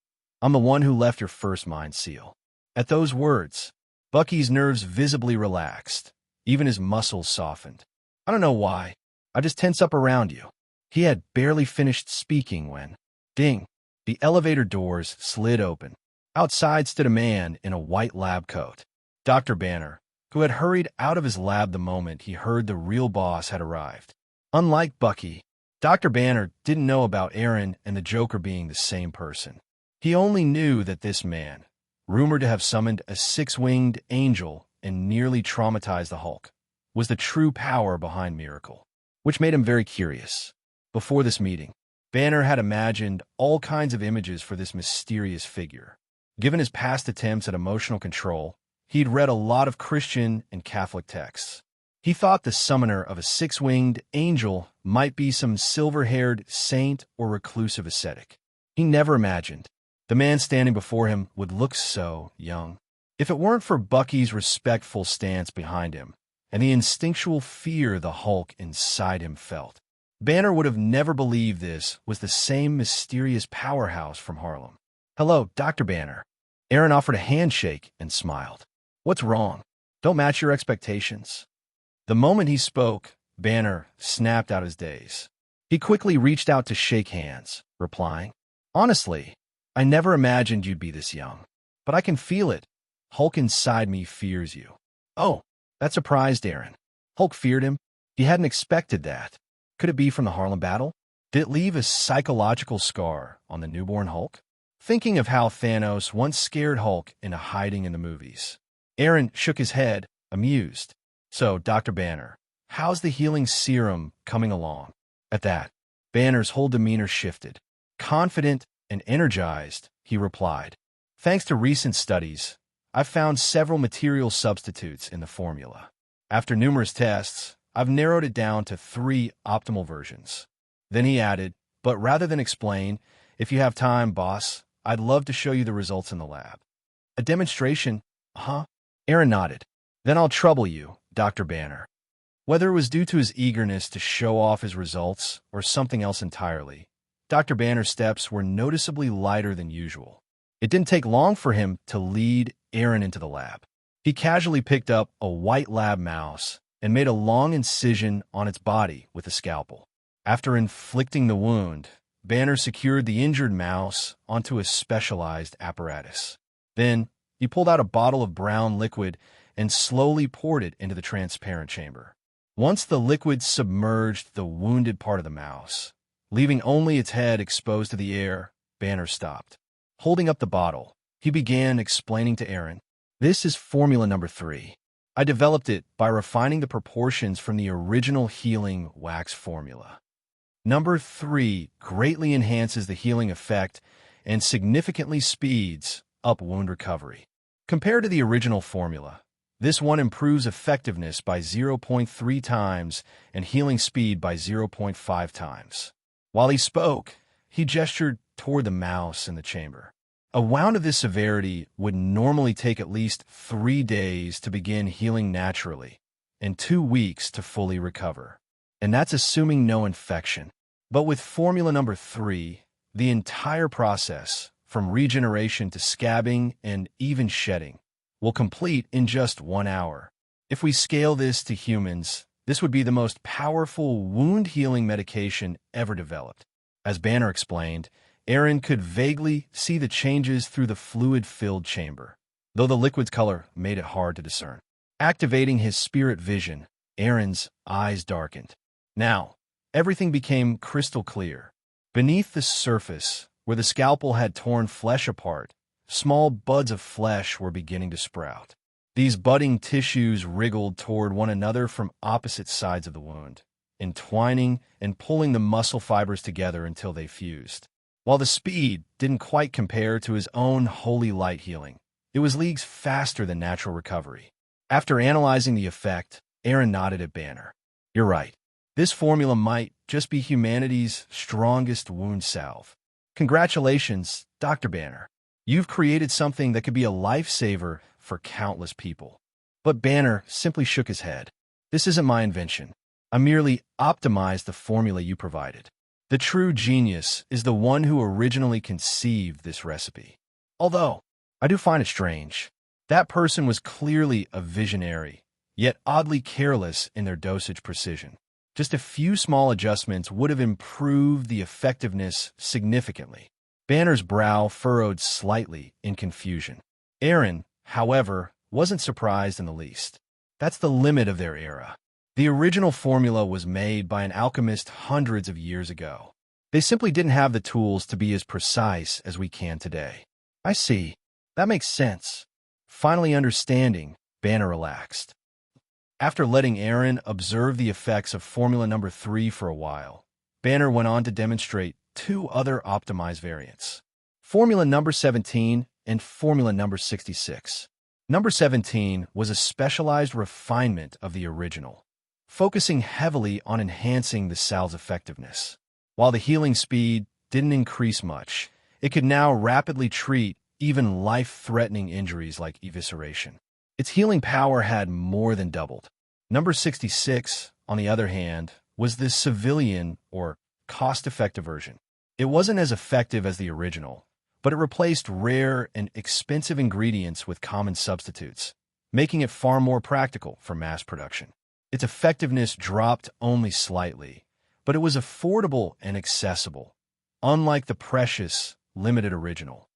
I'm the one who left your first mind seal. At those words, Bucky's nerves visibly relaxed. Even his muscles softened. I don't know why. I just tense up around you. He had barely finished speaking when, ding, the elevator doors slid open. Outside stood a man in a white lab coat, Dr. Banner, who had hurried out of his lab the moment he heard the real boss had arrived. Unlike Bucky, Dr. Banner didn't know about Eren and the Joker being the same person. He only knew that this man, rumored to have summoned a six-winged angel and nearly traumatized the Hulk, was the true power behind Miracle, which made him very curious. Before this meeting, Banner had imagined all kinds of images for this mysterious figure. Given his past attempts at emotional control, he'd read a lot of Christian and Catholic texts. He thought the summoner of a six-winged angel might be some silver-haired saint or reclusive ascetic. He never imagined the man standing before him would look so young. If it weren't for Bucky's respectful stance behind him and the instinctual fear the Hulk inside him felt, Banner would have never believed this was the same mysterious powerhouse from Harlem. Hello, Dr. Banner. Eren offered a handshake and smiled. What's wrong? Don't match your expectations. The moment he spoke, Banner snapped out his daze. He quickly reached out to shake hands, replying, Honestly, I never imagined you'd be this young. But I can feel it. Hulk inside me fears you. Oh, that surprised Eren. Hulk feared him. He hadn't expected that. Could it be from the Harlem battle? Did it leave a psychological scar on the newborn Hulk? Thinking of how Thanos once scared Hulk into hiding in the movies, Eren shook his head, amused. So, Dr. Banner, how's the healing serum coming along? At that, Banner's whole demeanor shifted. Confident and energized, he replied, Thanks to recent studies, I've found several material substitutes in the formula. After numerous tests, I've narrowed it down to 3 optimal versions. Then he added, But rather than explain, if you have time, boss, I'd love to show you the results in the lab. A demonstration? Huh? Eren nodded. Then I'll trouble you, Dr. Banner. Whether it was due to his eagerness to show off his results or something else entirely, Dr. Banner's steps were noticeably lighter than usual. It didn't take long for him to lead Eren into the lab. He casually picked up a white lab mouse and made a long incision on its body with a scalpel. After inflicting the wound, Banner secured the injured mouse onto a specialized apparatus. Then, he pulled out a bottle of brown liquid and slowly poured it into the transparent chamber. Once the liquid submerged the wounded part of the mouse, leaving only its head exposed to the air, Banner stopped. Holding up the bottle, he began explaining to Eren, This is formula number 3. I developed it by refining the proportions from the original healing wax formula. Number 3 greatly enhances the healing effect and significantly speeds up wound recovery. Compared to the original formula, this one improves effectiveness by 0.3 times and healing speed by 0.5 times. While he spoke, he gestured toward the mouse in the chamber. A wound of this severity would normally take at least 3 days to begin healing naturally, and 2 weeks to fully recover. And that's assuming no infection. But with formula number 3, the entire process, from regeneration to scabbing and even shedding, will complete in just 1 hour. If we scale this to humans, this would be the most powerful wound-healing medication ever developed. As Banner explained, Eren could vaguely see the changes through the fluid-filled chamber, though the liquid's color made it hard to discern. Activating his spirit vision, Eren's eyes darkened. Now, everything became crystal clear. Beneath the surface, where the scalpel had torn flesh apart, small buds of flesh were beginning to sprout. These budding tissues wriggled toward one another from opposite sides of the wound, entwining and pulling the muscle fibers together until they fused. While the speed didn't quite compare to his own holy light healing, it was leagues faster than natural recovery. After analyzing the effect, Eren nodded at Banner. "You're right. This formula might just be humanity's strongest wound salve. Congratulations, Dr. Banner. You've created something that could be a lifesaver for countless people." But Banner simply shook his head. "This isn't my invention. I merely optimized the formula you provided. The true genius is the one who originally conceived this recipe. Although, I do find it strange. That person was clearly a visionary, yet oddly careless in their dosage precision. Just a few small adjustments would have improved the effectiveness significantly." Banner's brow furrowed slightly in confusion. Eren, however, wasn't surprised in the least. That's the limit of their era. The original formula was made by an alchemist hundreds of years ago. They simply didn't have the tools to be as precise as we can today. "I see. That makes sense." Finally understanding, Banner relaxed. After letting Eren observe the effects of formula number 3 for a while, Banner went on to demonstrate 2 other optimized variants: formula number 17 and formula number 66. Number 17 was a specialized refinement of the original, focusing heavily on enhancing the salve's effectiveness. While the healing speed didn't increase much, it could now rapidly treat even life-threatening injuries like evisceration. Its healing power had more than doubled. Number 66, on the other hand, was the civilian or cost-effective version. It wasn't as effective as the original, but it replaced rare and expensive ingredients with common substitutes, making it far more practical for mass production. Its effectiveness dropped only slightly, but it was affordable and accessible, unlike the precious, limited original.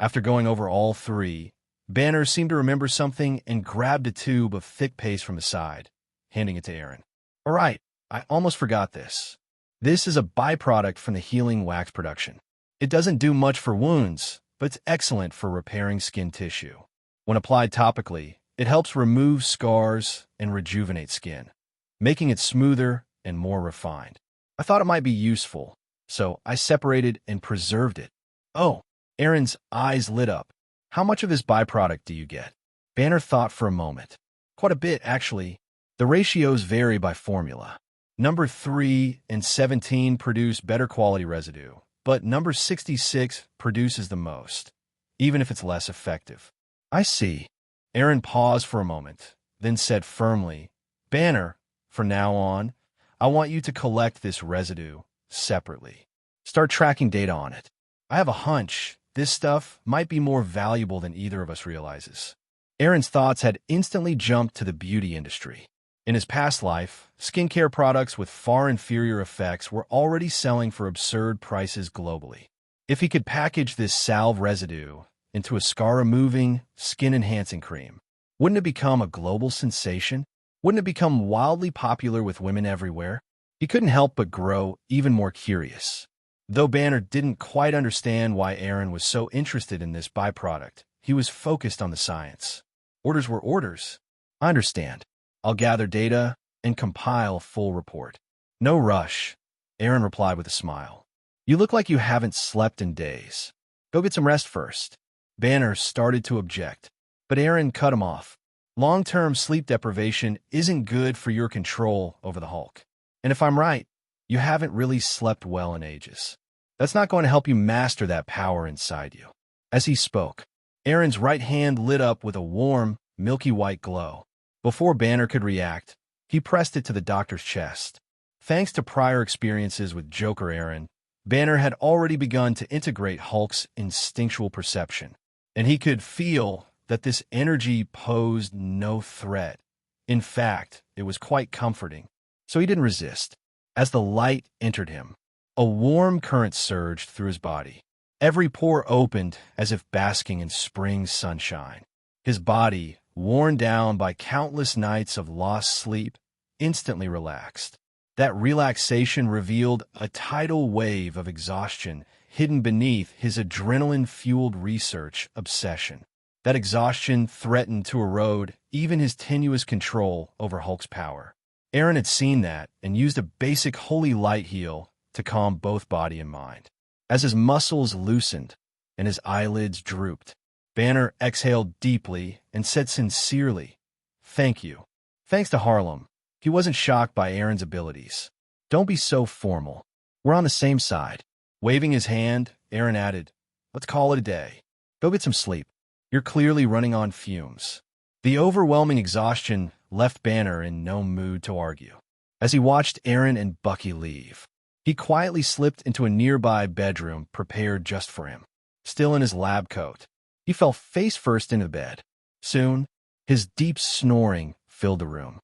After going over all 3, Banner seemed to remember something and grabbed a tube of thick paste from his side, handing it to Eren. "All right, I almost forgot this. This is a byproduct from the healing wax production. It doesn't do much for wounds, but it's excellent for repairing skin tissue. When applied topically, it helps remove scars and rejuvenate skin, making it smoother and more refined. I thought it might be useful, so I separated and preserved it." "Oh," Eren's eyes lit up. "How much of this byproduct do you get?" Banner thought for a moment. "Quite a bit, actually. The ratios vary by formula. Number 3 and 17 produce better quality residue, but number 66 produces the most, even if it's less effective." "I see." Eren paused for a moment, then said firmly, "Banner, from now on, I want you to collect this residue separately. Start tracking data on it. I have a hunch this stuff might be more valuable than either of us realizes." Eren's thoughts had instantly jumped to the beauty industry. In his past life, skincare products with far inferior effects were already selling for absurd prices globally. If he could package this salve residue into a scar-removing, skin-enhancing cream, wouldn't it become a global sensation? Wouldn't it become wildly popular with women everywhere? He couldn't help but grow even more curious. Though Banner didn't quite understand why Eren was so interested in this byproduct, he was focused on the science. Orders were orders. "I understand. I'll gather data and compile a full report." "No rush," Eren replied with a smile. "You look like you haven't slept in days. Go get some rest first." Banner started to object, but Eren cut him off. "Long-term sleep deprivation isn't good for your control over the Hulk. And if I'm right, You haven't really slept well in ages. That's not going to help you master that power inside you." As he spoke, Eren's right hand lit up with a warm, milky white glow. Before Banner could react, he pressed it to the doctor's chest. Thanks to prior experiences with Joker Eren, Banner had already begun to integrate Hulk's instinctual perception, and he could feel that this energy posed no threat. In fact, it was quite comforting, so he didn't resist. As the light entered him, a warm current surged through his body. Every pore opened as if basking in spring sunshine. His body, worn down by countless nights of lost sleep, instantly relaxed. That relaxation revealed a tidal wave of exhaustion hidden beneath his adrenaline-fueled research obsession. That exhaustion threatened to erode even his tenuous control over Hulk's power. Eren had seen that and used a basic holy light heal to calm both body and mind. As his muscles loosened and his eyelids drooped, Banner exhaled deeply and said sincerely, "Thank you." Thanks to Harlem, he wasn't shocked by Eren's abilities. "Don't be so formal. We're on the same side." Waving his hand, Eren added, "Let's call it a day. Go get some sleep. You're clearly running on fumes." The overwhelming exhaustion left Banner in no mood to argue. As he watched Eren and Bucky leave, he quietly slipped into a nearby bedroom prepared just for him. Still in his lab coat, he fell face first into bed. Soon, his deep snoring filled the room.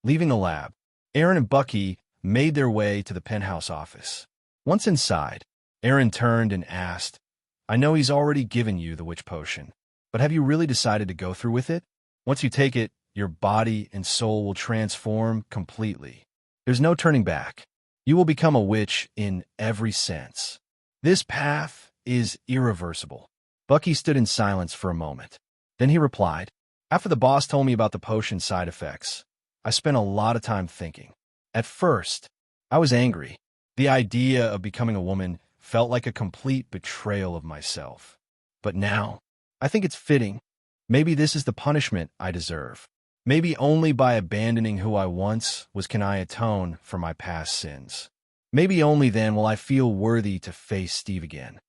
Leaving the lab, Eren and Bucky made their way to the penthouse office. Once inside, Eren turned and asked, "I know he's already given you the witch potion, but have you really decided to go through with it? Once you take it, your body and soul will transform completely. There's no turning back. You will become a witch in every sense. This path is irreversible." Bucky stood in silence for a moment. Then he replied, "After the boss told me about the potion's side effects, I spent a lot of time thinking. At first, I was angry. The idea of becoming a woman felt like a complete betrayal of myself. But now, I think it's fitting. Maybe this is the punishment I deserve. Maybe only by abandoning who I once was can I atone for my past sins. Maybe only then will I feel worthy to face Steve again."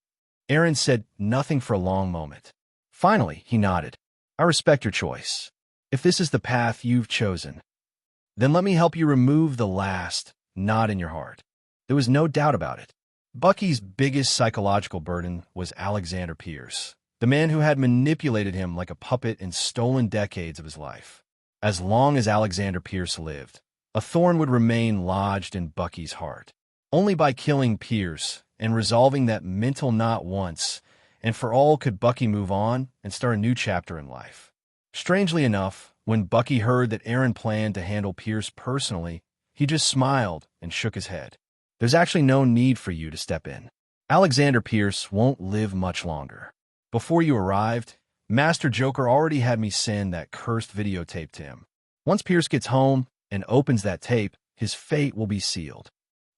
Eren said nothing for a long moment. Finally, he nodded. "I respect your choice. If this is the path you've chosen, then let me help you remove the last knot in your heart." There was no doubt about it. Bucky's biggest psychological burden was Alexander Pierce, the man who had manipulated him like a puppet and stolen decades of his life. As long as Alexander Pierce lived, a thorn would remain lodged in Bucky's heart. Only by killing Pierce and resolving that mental knot once and for all could Bucky move on and start a new chapter in life. Strangely enough, when Bucky heard that Eren planned to handle Pierce personally, he just smiled and shook his head. "There's actually no need for you to step in. Alexander Pierce won't live much longer. Before you arrived, Master Joker already had me send that cursed videotape to him. Once Pierce gets home and opens that tape, his fate will be sealed.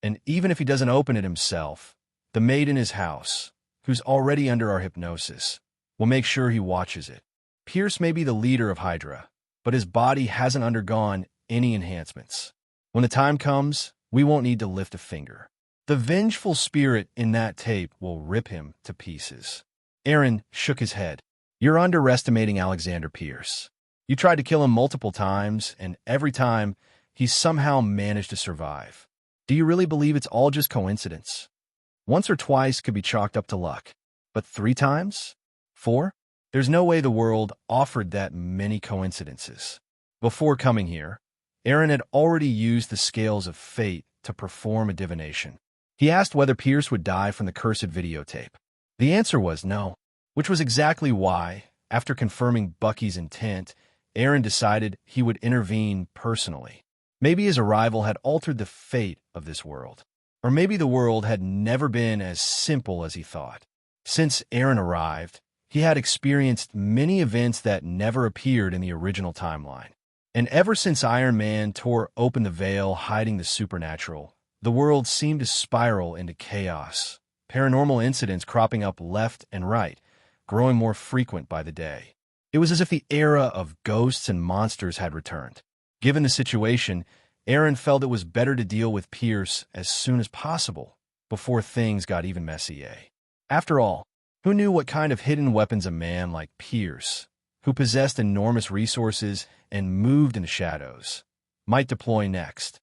And even if he doesn't open it himself, the maid in his house, who's already under our hypnosis, will make sure he watches it. Pierce may be the leader of Hydra, but his body hasn't undergone any enhancements. When the time comes, we won't need to lift a finger. The vengeful spirit in that tape will rip him to pieces." Eren shook his head. "You're underestimating Alexander Pierce. You tried to kill him multiple times, and every time, he's somehow managed to survive. Do you really believe it's all just coincidence? Once or twice could be chalked up to luck, but 3 times? 4? There's no way the world offered that many coincidences." Before coming here, Eren had already used the scales of fate to perform a divination. He asked whether Pierce would die from the cursed videotape. The answer was no, which was exactly why, after confirming Bucky's intent, Eren decided he would intervene personally. Maybe his arrival had altered the fate of this world, or maybe the world had never been as simple as he thought. Since Eren arrived, he had experienced many events that never appeared in the original timeline. And ever since Iron Man tore open the veil hiding the supernatural, the world seemed to spiral into chaos, paranormal incidents cropping up left and right, growing more frequent by the day. It was as if the era of ghosts and monsters had returned. Given the situation, Eren felt it was better to deal with Pierce as soon as possible, before things got even messy. After all, who knew what kind of hidden weapons a man like Pierce, who possessed enormous resources and moved in the shadows, might deploy next?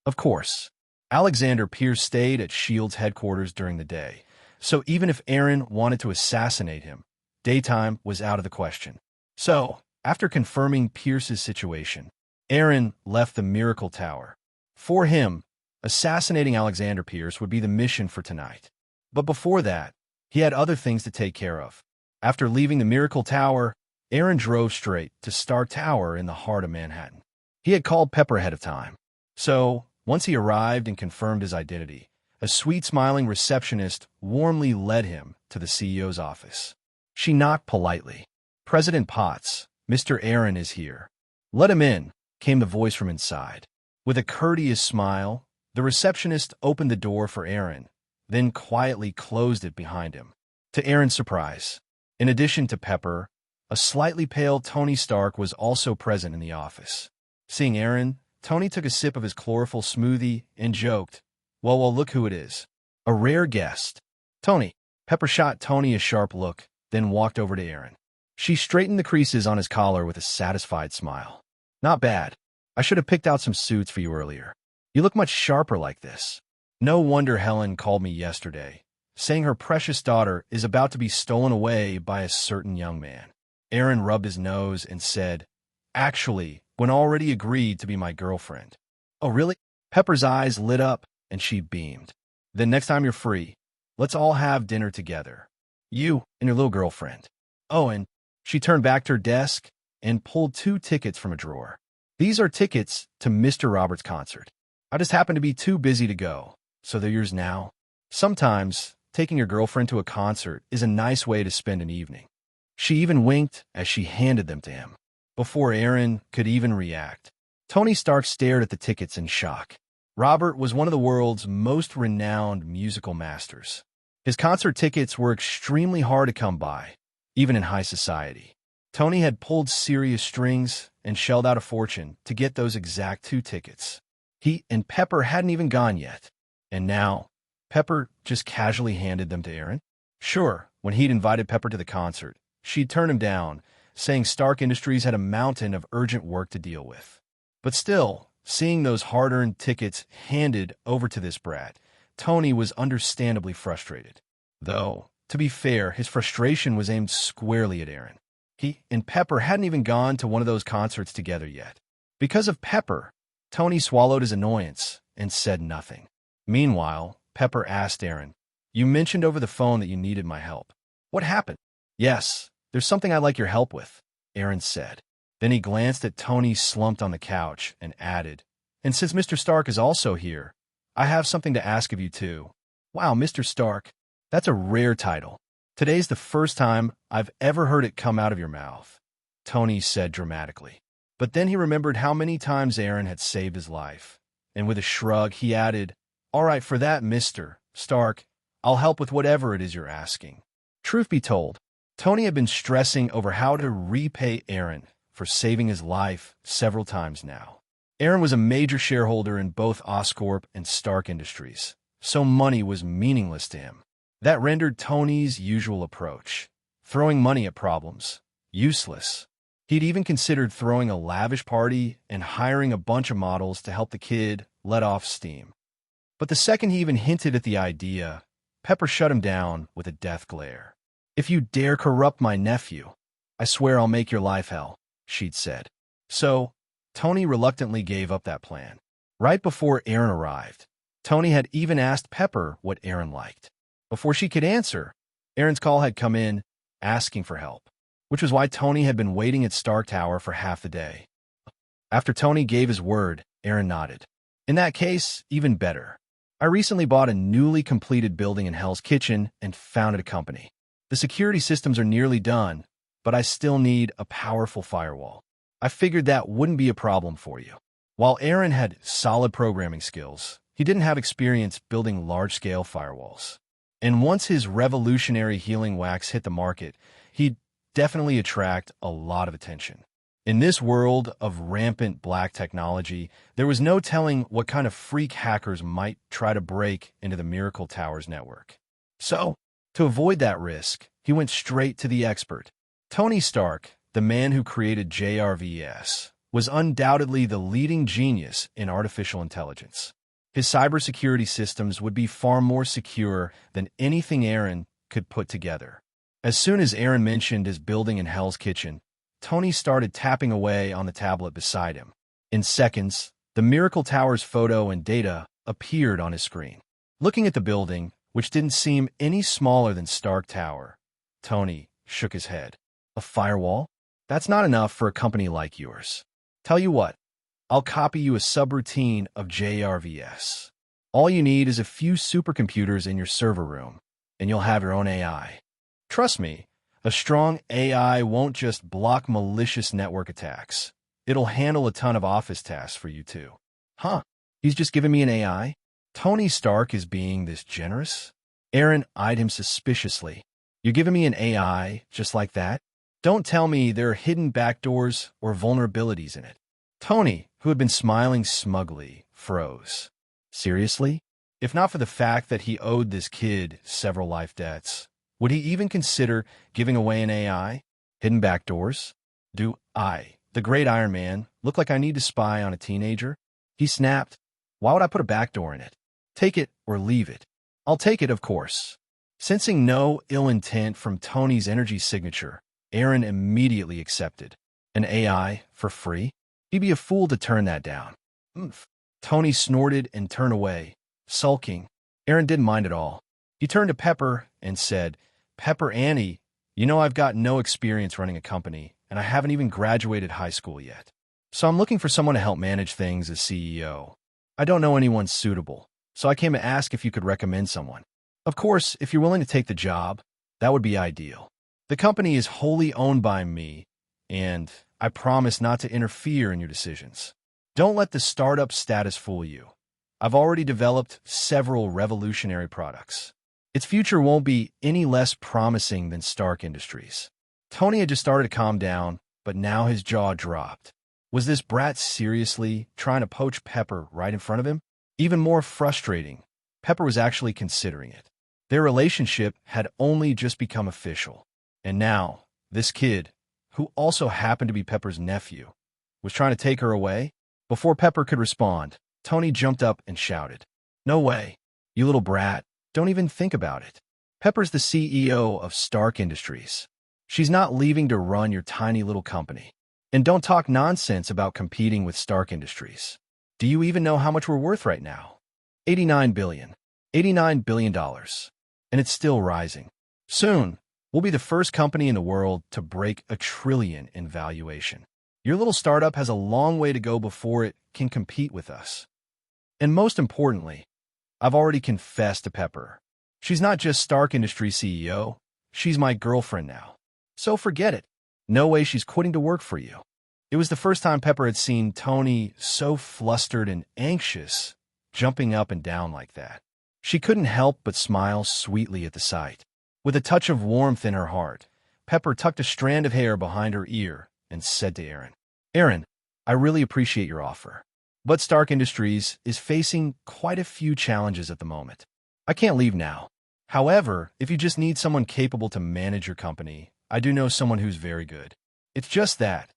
Of course, Alexander Pierce stayed at S.H.I.E.L.D.'s headquarters during the day, so even if Eren wanted to assassinate him, daytime was out of the question. So, after confirming Pierce's situation, Eren left the Miracle Tower. For him, assassinating Alexander Pierce would be the mission for tonight. But before that, he had other things to take care of. After leaving the Miracle Tower, Eren drove straight to Star Tower in the heart of Manhattan. He had called Pepper ahead of time. So, once he arrived and confirmed his identity, a sweet-smiling receptionist warmly led him to the CEO's office. She knocked politely. "President Potts, Mr. Eren is here." "Let him in," came the voice from inside. With a courteous smile, the receptionist opened the door for Eren, then quietly closed it behind him. To Eren's surprise, in addition to Pepper, a slightly pale Tony Stark was also present in the office. Seeing Eren, Tony took a sip of his chlorophyll smoothie and joked, Well, look who it is. A rare guest." "Tony." Pepper shot Tony a sharp look, then walked over to Eren. She straightened the creases on his collar with a satisfied smile. "Not bad. I should have picked out some suits for you earlier. You look much sharper like this." "No wonder Helen called me yesterday, saying her precious daughter is about to be stolen away by a certain young man." Eren rubbed his nose and said, "Actually, Gwen already agreed to be my girlfriend." "Oh, really?" Pepper's eyes lit up, and she beamed. "Then next time you're free, let's all have dinner together. You and your little girlfriend." "Oh, and..." She turned back to her desk and pulled 2 tickets from a drawer. "These are tickets to Mr. Roberts' concert. I just happened to be too busy to go, so they're yours now." Sometimes, taking your girlfriend to a concert is a nice way to spend an evening. She even winked as she handed them to him. Before Eren could even react, Tony Stark stared at the tickets in shock. Robert was one of the world's most renowned musical masters. His concert tickets were extremely hard to come by, even in high society. Tony had pulled serious strings and shelled out a fortune to get those exact 2 tickets. He and Pepper hadn't even gone yet. And now, Pepper just casually handed them to Eren. Sure, when he'd invited Pepper to the concert, she'd turn him down, saying Stark Industries had a mountain of urgent work to deal with. But still, seeing those hard-earned tickets handed over to this brat, Tony was understandably frustrated. Though, to be fair, his frustration was aimed squarely at Eren. He and Pepper hadn't even gone to one of those concerts together yet. Because of Pepper, Tony swallowed his annoyance and said nothing. Meanwhile, Pepper asked Eren, "You mentioned over the phone that you needed my help. What happened?" "Yes, there's something I'd like your help with," Eren said. Then he glanced at Tony slumped on the couch and added, "And since Mr. Stark is also here, I have something to ask of you too." "Wow, Mr. Stark, that's a rare title. Today's the first time I've ever heard it come out of your mouth," Tony said dramatically. But then he remembered how many times Eren had saved his life, and with a shrug he added, "All right, for that, Mr. Stark, I'll help with whatever it is you're asking." Truth be told, Tony had been stressing over how to repay Eren for saving his life several times now. Eren was a major shareholder in both Oscorp and Stark Industries, so money was meaningless to him. That rendered Tony's usual approach, throwing money at problems, useless. He'd even considered throwing a lavish party and hiring a bunch of models to help the kid let off steam. But the second he even hinted at the idea, Pepper shut him down with a death glare. "If you dare corrupt my nephew, I swear I'll make your life hell," she'd said. So, Tony reluctantly gave up that plan. Right before Eren arrived, Tony had even asked Pepper what Eren liked. Before she could answer, Eren's call had come in, asking for help, which was why Tony had been waiting at Stark Tower for half the day. After Tony gave his word, Eren nodded. "In that case, even better. I recently bought a newly completed building in Hell's Kitchen and founded a company. The security systems are nearly done, but I still need a powerful firewall. I figured that wouldn't be a problem for you." While Eren had solid programming skills, he didn't have experience building large-scale firewalls. And once his revolutionary healing wax hit the market, he'd definitely attract a lot of attention. In this world of rampant black technology, there was no telling what kind of freak hackers might try to break into the Miracle Tower's network. So, to avoid that risk, he went straight to the expert. Tony Stark, the man who created JRVS, was undoubtedly the leading genius in artificial intelligence. His cybersecurity systems would be far more secure than anything Eren could put together. As soon as Eren mentioned his building in Hell's Kitchen, Tony started tapping away on the tablet beside him. In seconds, the Miracle Tower's photo and data appeared on his screen. Looking at the building, which didn't seem any smaller than Stark Tower, Tony shook his head. A firewall? That's not enough for a company like yours. Tell you what, I'll copy you a subroutine of JRVS. All you need is a few supercomputers in your server room, and you'll have your own AI. Trust me, a strong AI won't just block malicious network attacks. It'll handle a ton of office tasks for you too. Huh? He's just giving me an AI? Tony Stark is being this generous? Eren eyed him suspiciously. You're giving me an AI just like that? Don't tell me there are hidden backdoors or vulnerabilities in it. Tony, who had been smiling smugly, froze. Seriously? If not for the fact that he owed this kid several life debts, would he even consider giving away an AI? Hidden backdoors? Do I, the great Iron Man, look like I need to spy on a teenager? He snapped. Why would I put a backdoor in it? Take it or leave it. I'll take it, of course. Sensing no ill intent from Tony's energy signature, Eren immediately accepted. An AI for free? He'd be a fool to turn that down. Oomph. Tony snorted and turned away, sulking. Eren didn't mind at all. He turned to Pepper and said, Pepper Annie, you know I've got no experience running a company, and I haven't even graduated high school yet. So I'm looking for someone to help manage things as CEO. I don't know anyone suitable, so I came to ask if you could recommend someone. Of course, if you're willing to take the job, that would be ideal. The company is wholly owned by me, and I promise not to interfere in your decisions. Don't let the startup status fool you. I've already developed several revolutionary products. Its future won't be any less promising than Stark Industries. Tony had just started to calm down, but now his jaw dropped. Was this brat seriously trying to poach Pepper right in front of him? Even more frustrating, Pepper was actually considering it. Their relationship had only just become official. And now, this kid, who also happened to be Pepper's nephew, was trying to take her away? Before Pepper could respond, Tony jumped up and shouted, No way, you little brat. Don't even think about it. Pepper's the CEO of Stark Industries. She's not leaving to run your tiny little company. And don't talk nonsense about competing with Stark Industries. Do you even know how much we're worth right now? $89 billion. $89 billion. And it's still rising. Soon, we'll be the first company in the world to break $1 trillion in valuation. Your little startup has a long way to go before it can compete with us. And most importantly, I've already confessed to Pepper. She's not just Stark Industries CEO, she's my girlfriend now. So forget it. No way she's quitting to work for you. It was the first time Pepper had seen Tony so flustered and anxious, jumping up and down like that. She couldn't help but smile sweetly at the sight. With a touch of warmth in her heart, Pepper tucked a strand of hair behind her ear and said to Eren, Eren, I really appreciate your offer. But Stark Industries is facing quite a few challenges at the moment. I can't leave now. However, if you just need someone capable to manage your company, I do know someone who's very good. It's just that.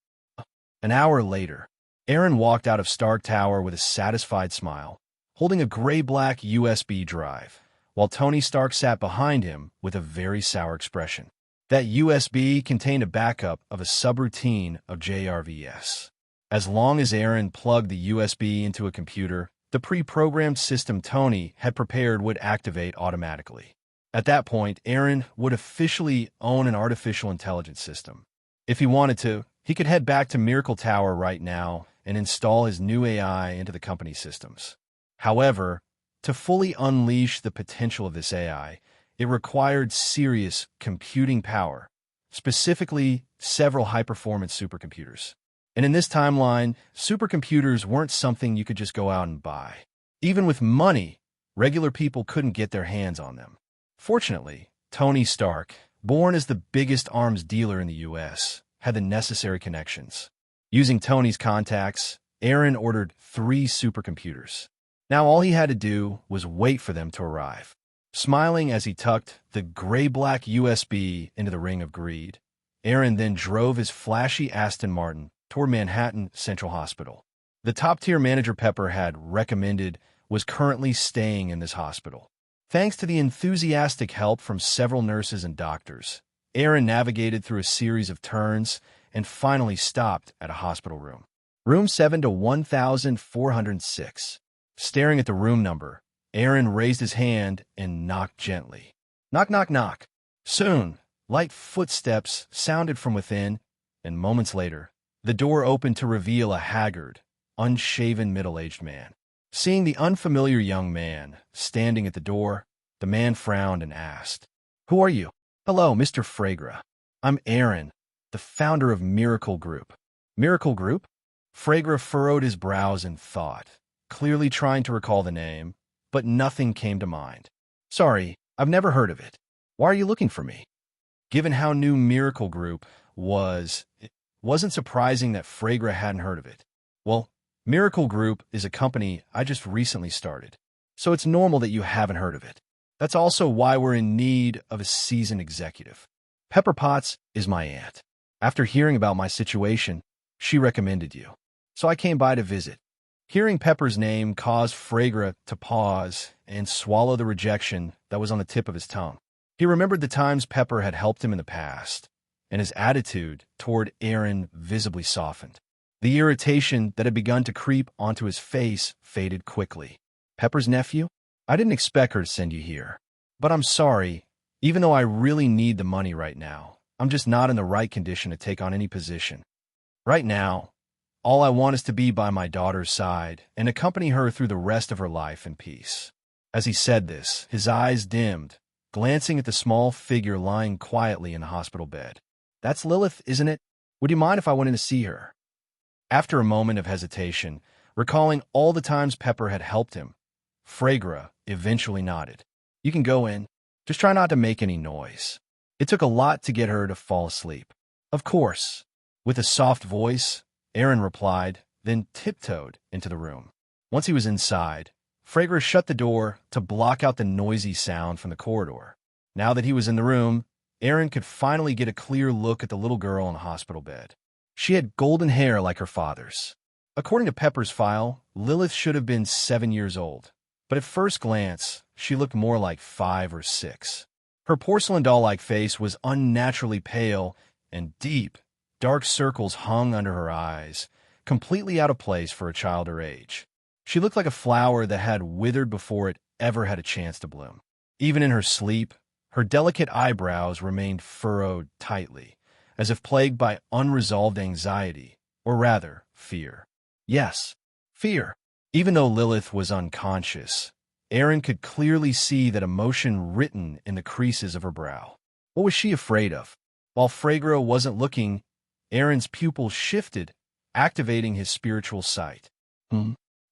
An hour later, Eren walked out of Stark Tower with a satisfied smile, holding a gray-black USB drive, while Tony Stark sat behind him with a very sour expression. That USB contained a backup of a subroutine of JRVS. As long as Eren plugged the USB into a computer, the pre-programmed system Tony had prepared would activate automatically. At that point, Eren would officially own an artificial intelligence system. If he wanted to, he could head back to Miracle Tower right now and install his new AI into the company systems. However, to fully unleash the potential of this AI, it required serious computing power, specifically several high-performance supercomputers. And in this timeline, supercomputers weren't something you could just go out and buy. Even with money, regular people couldn't get their hands on them. Fortunately, Tony Stark, born as the biggest arms dealer in the U.S., had the necessary connections. Using Tony's contacts, Eren ordered 3 supercomputers. Now all he had to do was wait for them to arrive. Smiling as he tucked the gray-black USB into the ring of greed, Eren then drove his flashy Aston Martin toward Manhattan Central Hospital. The top-tier manager Pepper had recommended was currently staying in this hospital. Thanks to the enthusiastic help from several nurses and doctors, Eren navigated through a series of turns and finally stopped at a hospital room. Room 7 to 1406. Staring at the room number, Eren raised his hand and knocked gently. Knock, knock, knock. Soon, light footsteps sounded from within, and moments later, the door opened to reveal a haggard, unshaven middle-aged man. Seeing the unfamiliar young man standing at the door, the man frowned and asked, "Who are you?" "Hello, Mr. Fragra. I'm Eren, the founder of Miracle Group." "Miracle Group?" Fragra furrowed his brows in thought, clearly trying to recall the name, but nothing came to mind. "Sorry, I've never heard of it. Why are you looking for me?" Given how new Miracle Group was, it wasn't surprising that Fragra hadn't heard of it. "Well, Miracle Group is a company I just recently started, so it's normal that you haven't heard of it. That's also why we're in need of a seasoned executive. Pepper Potts is my aunt. After hearing about my situation, she recommended you, so I came by to visit." Hearing Pepper's name caused Fragra to pause and swallow the rejection that was on the tip of his tongue. He remembered the times Pepper had helped him in the past, and his attitude toward Eren visibly softened. The irritation that had begun to creep onto his face faded quickly. "Pepper's nephew? I didn't expect her to send you here. But I'm sorry, even though I really need the money right now, I'm just not in the right condition to take on any position. Right now, all I want is to be by my daughter's side and accompany her through the rest of her life in peace." As he said this, his eyes dimmed, glancing at the small figure lying quietly in the hospital bed. "That's Lilith, isn't it? Would you mind if I went in to see her?" After a moment of hesitation, recalling all the times Pepper had helped him, Fragra eventually nodded. "You can go in. Just try not to make any noise." It took a lot to get her to fall asleep. "Of course." With a soft voice, Eren replied, then tiptoed into the room. Once he was inside, Fragra shut the door to block out the noisy sound from the corridor. Now that he was in the room, Eren could finally get a clear look at the little girl in the hospital bed. She had golden hair like her father's. According to Pepper's file, Lilith should have been 7 years old, but at first glance, she looked more like 5 or 6. Her porcelain doll-like face was unnaturally pale, and deep, dark circles hung under her eyes, completely out of place for a child her age. She looked like a flower that had withered before it ever had a chance to bloom. Even in her sleep, her delicate eyebrows remained furrowed tightly, as if plagued by unresolved anxiety, or rather, fear. Yes, fear. Even though Lilith was unconscious, Eren could clearly see that emotion written in the creases of her brow. What was she afraid of? While Fragra wasn't looking, Eren's pupils shifted, activating his spiritual sight.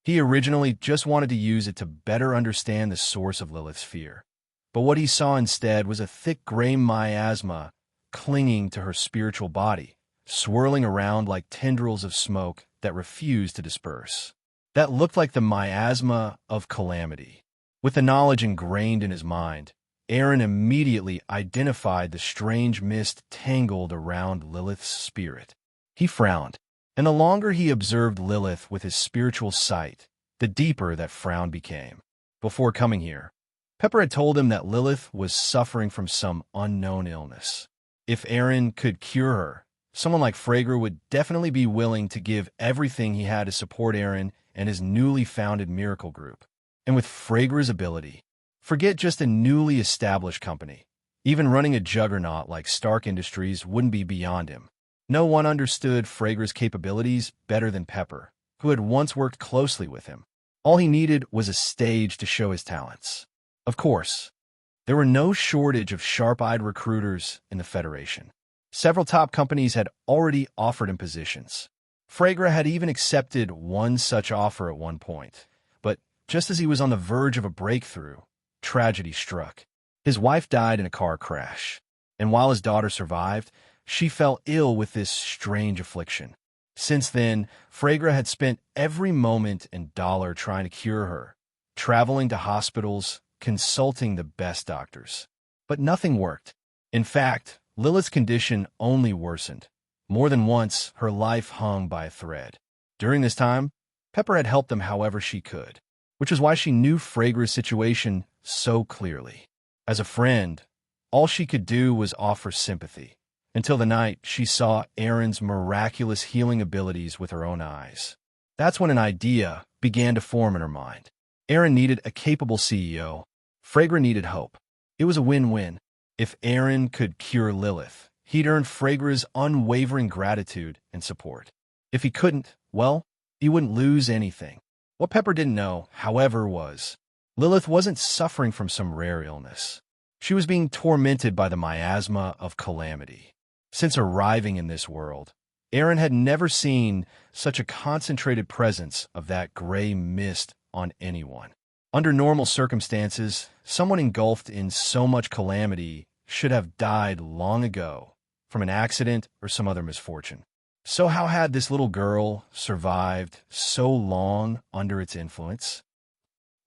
He originally just wanted to use it to better understand the source of Lilith's fear. But what he saw instead was a thick gray miasma clinging to her spiritual body, swirling around like tendrils of smoke that refused to disperse. That looked like the miasma of calamity. With the knowledge ingrained in his mind, Eren immediately identified the strange mist tangled around Lilith's spirit. He frowned, and the longer he observed Lilith with his spiritual sight, the deeper that frown became. Before coming here, Pepper had told him that Lilith was suffering from some unknown illness. If Eren could cure her, someone like Fragra would definitely be willing to give everything he had to support Eren and his newly founded Miracle Group. And with Fragra's ability, forget just a newly established company. Even running a juggernaut like Stark Industries wouldn't be beyond him. No one understood Fragra's capabilities better than Pepper, who had once worked closely with him. All he needed was a stage to show his talents. Of course, there were no shortage of sharp-eyed recruiters in the Federation. Several top companies had already offered him positions. Fragra had even accepted one such offer at one point. But just as he was on the verge of a breakthrough, tragedy struck. His wife died in a car crash, and while his daughter survived, she fell ill with this strange affliction. Since then, Phragra had spent every moment and dollar trying to cure her, traveling to hospitals, consulting the best doctors. But nothing worked. In fact, Lilith's condition only worsened. More than once, her life hung by a thread. During this time, Pepper had helped them however she could, which is why she knew Phragra's situation so clearly. As a friend, all she could do was offer sympathy, until the night she saw Eren's miraculous healing abilities with her own eyes. That's when an idea began to form in her mind. Eren needed a capable CEO. Phragra needed hope. It was a win-win. If Eren could cure Lilith, he'd earn Phragra's unwavering gratitude and support. If he couldn't, well, he wouldn't lose anything. What Pepper didn't know, however, was Lilith wasn't suffering from some rare illness. She was being tormented by the miasma of calamity. Since arriving in this world, Eren had never seen such a concentrated presence of that gray mist on anyone. Under normal circumstances, someone engulfed in so much calamity should have died long ago from an accident or some other misfortune. So how had this little girl survived so long under its influence?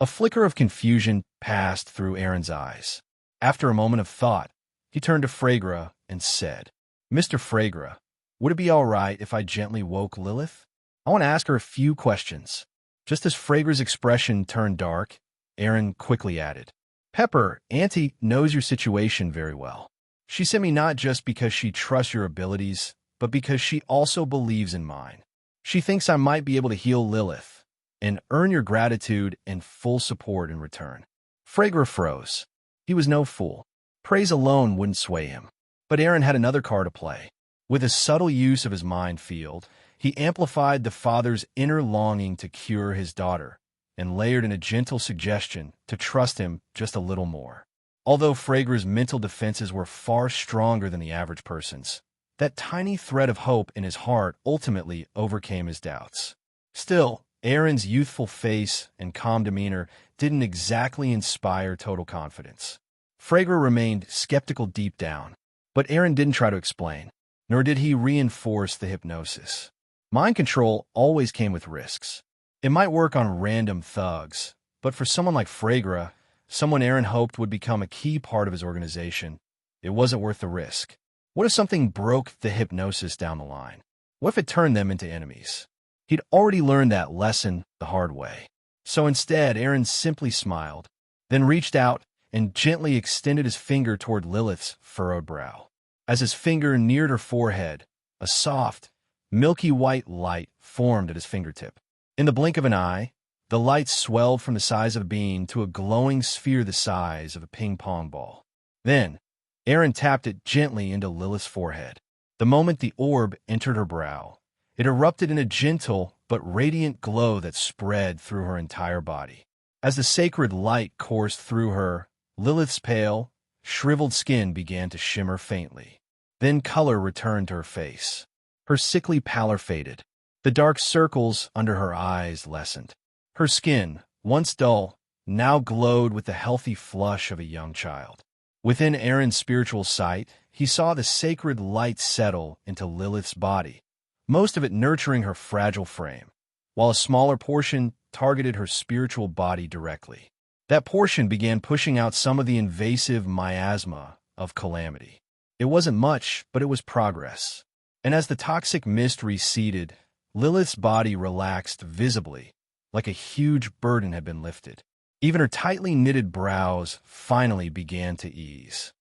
A flicker of confusion passed through Eren's eyes. After a moment of thought, he turned to Phragra and said, "Mr. Phragra, would it be all right if I gently woke Lilith? I want to ask her a few questions." Just as Phragra's expression turned dark, Eren quickly added, "Pepper, Auntie knows your situation very well. She sent me not just because she trusts your abilities, but because she also believes in mine. She thinks I might be able to heal Lilith and earn your gratitude and full support in return." Phragra froze. He was no fool. Praise alone wouldn't sway him. But Eren had another card to play. With a subtle use of his mind field, he amplified the father's inner longing to cure his daughter and layered in a gentle suggestion to trust him just a little more. Although Phragra's mental defenses were far stronger than the average person's, that tiny thread of hope in his heart ultimately overcame his doubts. Still, Eren's youthful face and calm demeanor didn't exactly inspire total confidence. Phragra remained skeptical deep down, but Eren didn't try to explain, nor did he reinforce the hypnosis. Mind control always came with risks. It might work on random thugs, but for someone like Phragra, someone Eren hoped would become a key part of his organization, it wasn't worth the risk. What if something broke the hypnosis down the line? What if it turned them into enemies? He'd already learned that lesson the hard way. So instead, Eren simply smiled, then reached out and gently extended his finger toward Lilith's furrowed brow. As his finger neared her forehead, a soft, milky white light formed at his fingertip. In the blink of an eye, the light swelled from the size of a bean to a glowing sphere the size of a ping-pong ball. Then, Eren tapped it gently into Lilith's forehead. The moment the orb entered her brow, it erupted in a gentle but radiant glow that spread through her entire body. As the sacred light coursed through her, Lilith's pale, shriveled skin began to shimmer faintly. Then color returned to her face. Her sickly pallor faded. The dark circles under her eyes lessened. Her skin, once dull, now glowed with the healthy flush of a young child. Within Eren's spiritual sight, he saw the sacred light settle into Lilith's body, most of it nurturing her fragile frame, while a smaller portion targeted her spiritual body directly. That portion began pushing out some of the invasive miasma of calamity. It wasn't much, but it was progress. And as the toxic mist receded, Lilith's body relaxed visibly, like a huge burden had been lifted. Even her tightly knitted brows finally began to ease.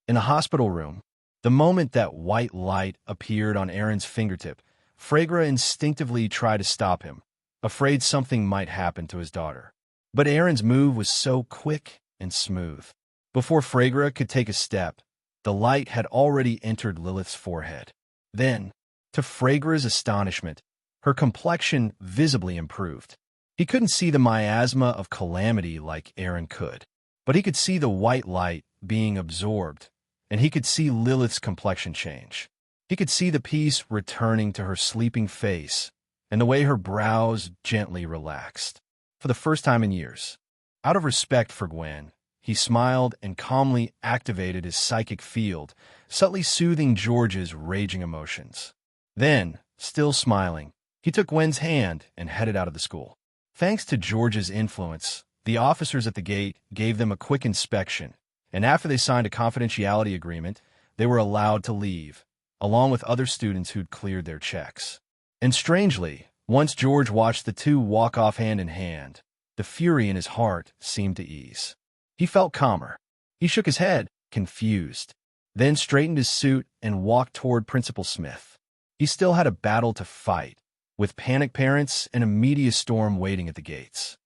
In a hospital room, the moment that white light appeared on Eren's fingertip, Phragra instinctively tried to stop him, afraid something might happen to his daughter. But Eren's move was so quick and smooth. Before Phragra could take a step, the light had already entered Lilith's forehead. Then, to Phragra's astonishment, her complexion visibly improved. He couldn't see the miasma of calamity like Eren could, but he could see the white light being absorbed, and he could see Lilith's complexion change. He could see the peace returning to her sleeping face, and the way her brows gently relaxed. For the first time in years, out of respect for Gwen, he smiled and calmly activated his psychic field, subtly soothing George's raging emotions. Then, Still smiling, he took Gwen's hand and headed out of the school. Thanks to George's influence, the officers at the gate gave them a quick inspection, and after they signed a confidentiality agreement, they were allowed to leave, along with other students who'd cleared their checks. And strangely, once George watched the two walk off hand in hand, the fury in his heart seemed to ease. He felt calmer. He shook his head, confused, then straightened his suit and walked toward Principal Smith. He still had a battle to fight, with panicked parents and a media storm waiting at the gates.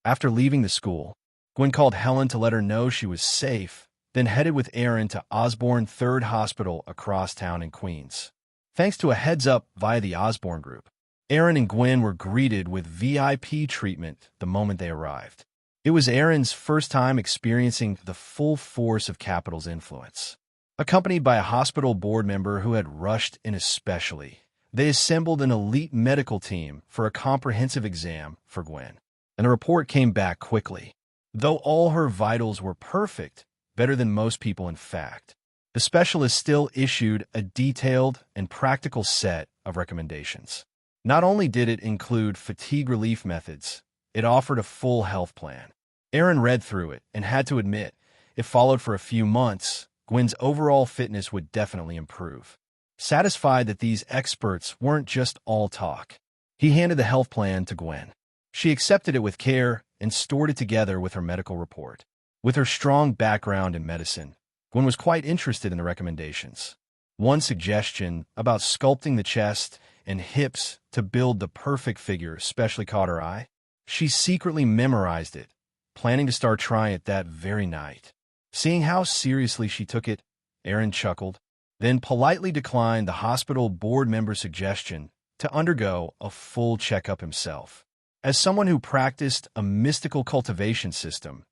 After leaving the school, Gwyn called Helen to let her know she was safe, then headed with Eren to Osborne 3rd Hospital across town in Queens. Thanks to a heads-up via the Osborne group, Eren and Gwyn were greeted with VIP treatment the moment they arrived. It was Eren's first time experiencing the full force of Capital's influence. Accompanied by a hospital board member who had rushed in especially, they assembled an elite medical team for a comprehensive exam for Gwyn, and the report came back quickly. Though all her vitals were perfect, better than most people in fact, the specialist still issued a detailed and practical set of recommendations. Not only did it include fatigue relief methods, it offered a full health plan. Eren read through it and had to admit, if followed for a few months, Gwyn's overall fitness would definitely improve. Satisfied that these experts weren't just all talk, he handed the health plan to Gwyn. She accepted it with care and stored it together with her medical report. With her strong background in medicine, Gwyn was quite interested in the recommendations. One suggestion about sculpting the chest and hips to build the perfect figure especially caught her eye. She secretly memorized it, planning to start trying it that very night. Seeing how seriously she took it, Eren chuckled, then politely declined the hospital board member's suggestion to undergo a full checkup himself. As someone who practiced a mystical cultivation system,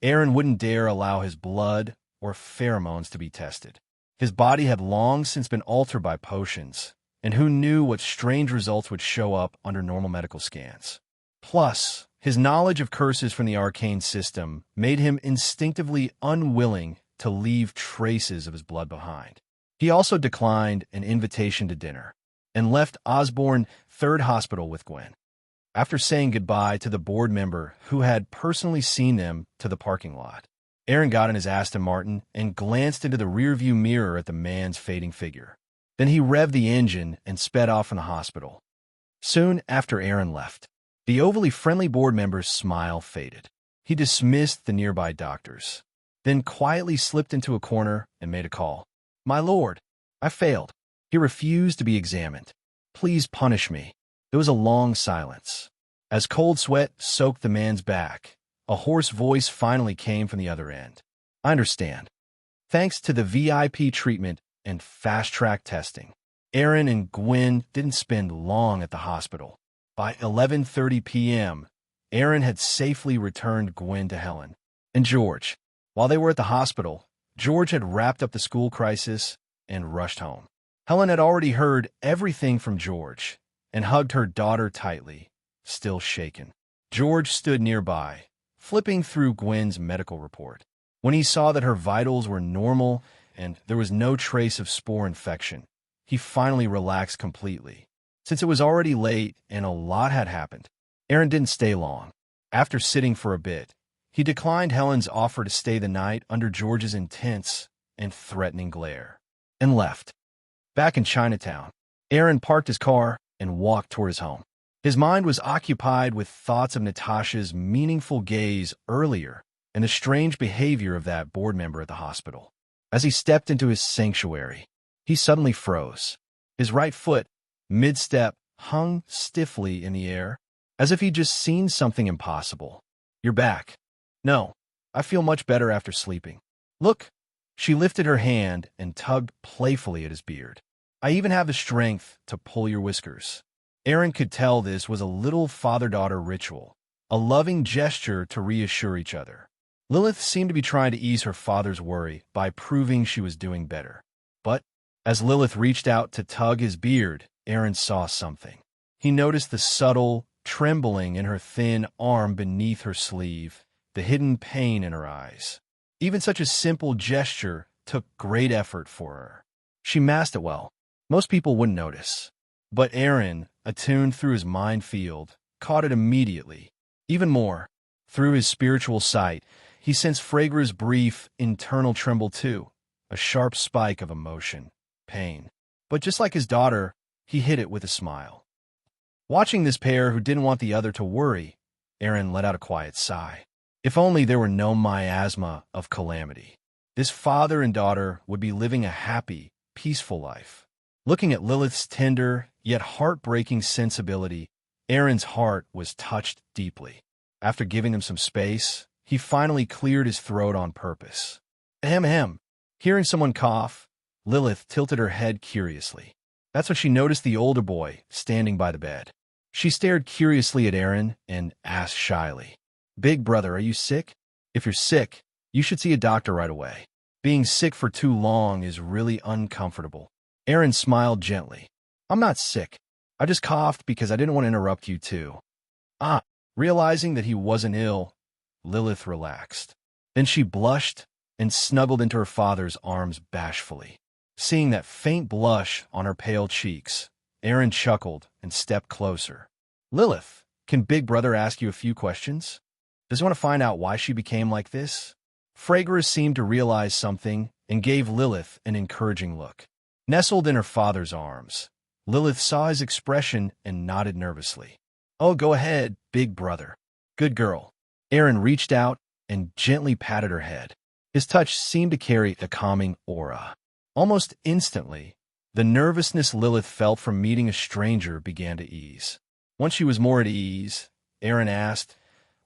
Eren wouldn't dare allow his blood or pheromones to be tested. His body had long since been altered by potions, and who knew what strange results would show up under normal medical scans. Plus, his knowledge of curses from the arcane system made him instinctively unwilling to leave traces of his blood behind. He also declined an invitation to dinner and left Osborne 3rd Hospital with Gwyn. After saying goodbye to the board member who had personally seen them to the parking lot, Eren got in his Aston Martin and glanced into the rearview mirror at the man's fading figure. Then he revved the engine and sped off from the hospital. Soon after Eren left, the overly friendly board member's smile faded. He dismissed the nearby doctors, then quietly slipped into a corner and made a call. "My lord, I failed." He refused to be examined. "Please punish me." There was a long silence. As cold sweat soaked the man's back, a hoarse voice finally came from the other end. "I understand. Thanks to the VIP treatment and fast-track testing, Eren and Gwyn didn't spend long at the hospital. By 11:30 p.m., Eren had safely returned Gwyn to Helen and George. While they were at the hospital, George had wrapped up the school crisis and rushed home. Helen had already heard everything from George and hugged her daughter tightly, still shaken. George stood nearby, flipping through Gwen's medical report. When he saw that her vitals were normal and there was no trace of spore infection, he finally relaxed completely. Since it was already late and a lot had happened, Eren didn't stay long. After sitting for a bit, he declined Helen's offer to stay the night under George's intense and threatening glare, and left. Back in Chinatown, Eren parked his car and walked toward his home. His mind was occupied with thoughts of Natasha's meaningful gaze earlier and the strange behavior of that board member at the hospital. As he stepped into his sanctuary, he suddenly froze. His right foot, mid-step, hung stiffly in the air, as if he'd just seen something impossible. "You're back." "No, I feel much better after sleeping." "Look." She lifted her hand and tugged playfully at his beard. "I even have the strength to pull your whiskers." Eren could tell this was a little father-daughter ritual, a loving gesture to reassure each other. Lilith seemed to be trying to ease her father's worry by proving she was doing better. But as Lilith reached out to tug his beard, Eren saw something. He noticed the subtle trembling in her thin arm beneath her sleeve, the hidden pain in her eyes. Even such a simple gesture took great effort for her. She masked it well. Most people wouldn't notice. But Eren, attuned through his mind field, caught it immediately. Even more, through his spiritual sight, he sensed Fragra's brief, internal tremble too, a sharp spike of emotion, pain. But just like his daughter, he hid it with a smile. Watching this pair who didn't want the other to worry, Eren let out a quiet sigh. If only there were no miasma of calamity. This father and daughter would be living a happy, peaceful life. Looking at Lilith's tender, yet heartbreaking sensibility, Eren's heart was touched deeply. After giving them some space, he finally cleared his throat on purpose. Ahem ahem. Hearing someone cough, Lilith tilted her head curiously. That's when she noticed the older boy standing by the bed. She stared curiously at Eren and asked shyly, "Big brother, are you sick? If you're sick, you should see a doctor right away. Being sick for too long is really uncomfortable." Eren smiled gently. "I'm not sick. I just coughed because I didn't want to interrupt you too." Ah, realizing that he wasn't ill, Lilith relaxed. Then she blushed and snuggled into her father's arms bashfully. Seeing that faint blush on her pale cheeks, Eren chuckled and stepped closer. "Lilith, can Big Brother ask you a few questions? Does he want to find out why she became like this?" Fragra seemed to realize something and gave Lilith an encouraging look. Nestled in her father's arms, Lilith saw his expression and nodded nervously. "Oh, go ahead, Big Brother. Good girl." Eren reached out and gently patted her head. His touch seemed to carry a calming aura. Almost instantly, the nervousness Lilith felt from meeting a stranger began to ease. Once she was more at ease, Eren asked,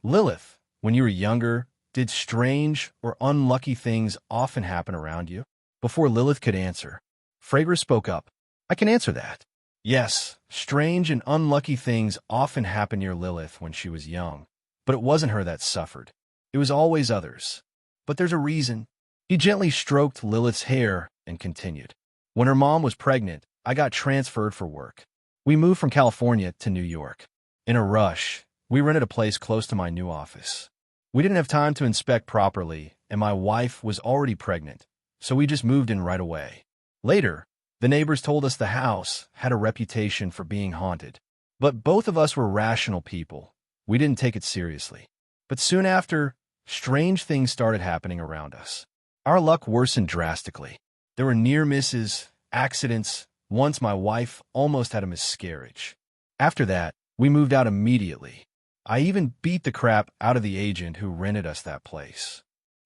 "Lilith, when you were younger, did strange or unlucky things often happen around you?" Before Lilith could answer, Fragra spoke up. "I can answer that. Yes, strange and unlucky things often happened near Lilith when she was young, but it wasn't her that suffered. It was always others. But there's a reason." He gently stroked Lilith's hair and continued. "When her mom was pregnant, I got transferred for work. We moved from California to New York. In a rush, we rented a place close to my new office. We didn't have time to inspect properly, and my wife was already pregnant, so we just moved in right away. Later, the neighbors told us the house had a reputation for being haunted. But both of us were rational people. We didn't take it seriously. But soon after, strange things started happening around us. Our luck worsened drastically. There were near misses, accidents. Once my wife almost had a miscarriage. After that, we moved out immediately. I even beat the crap out of the agent who rented us that place.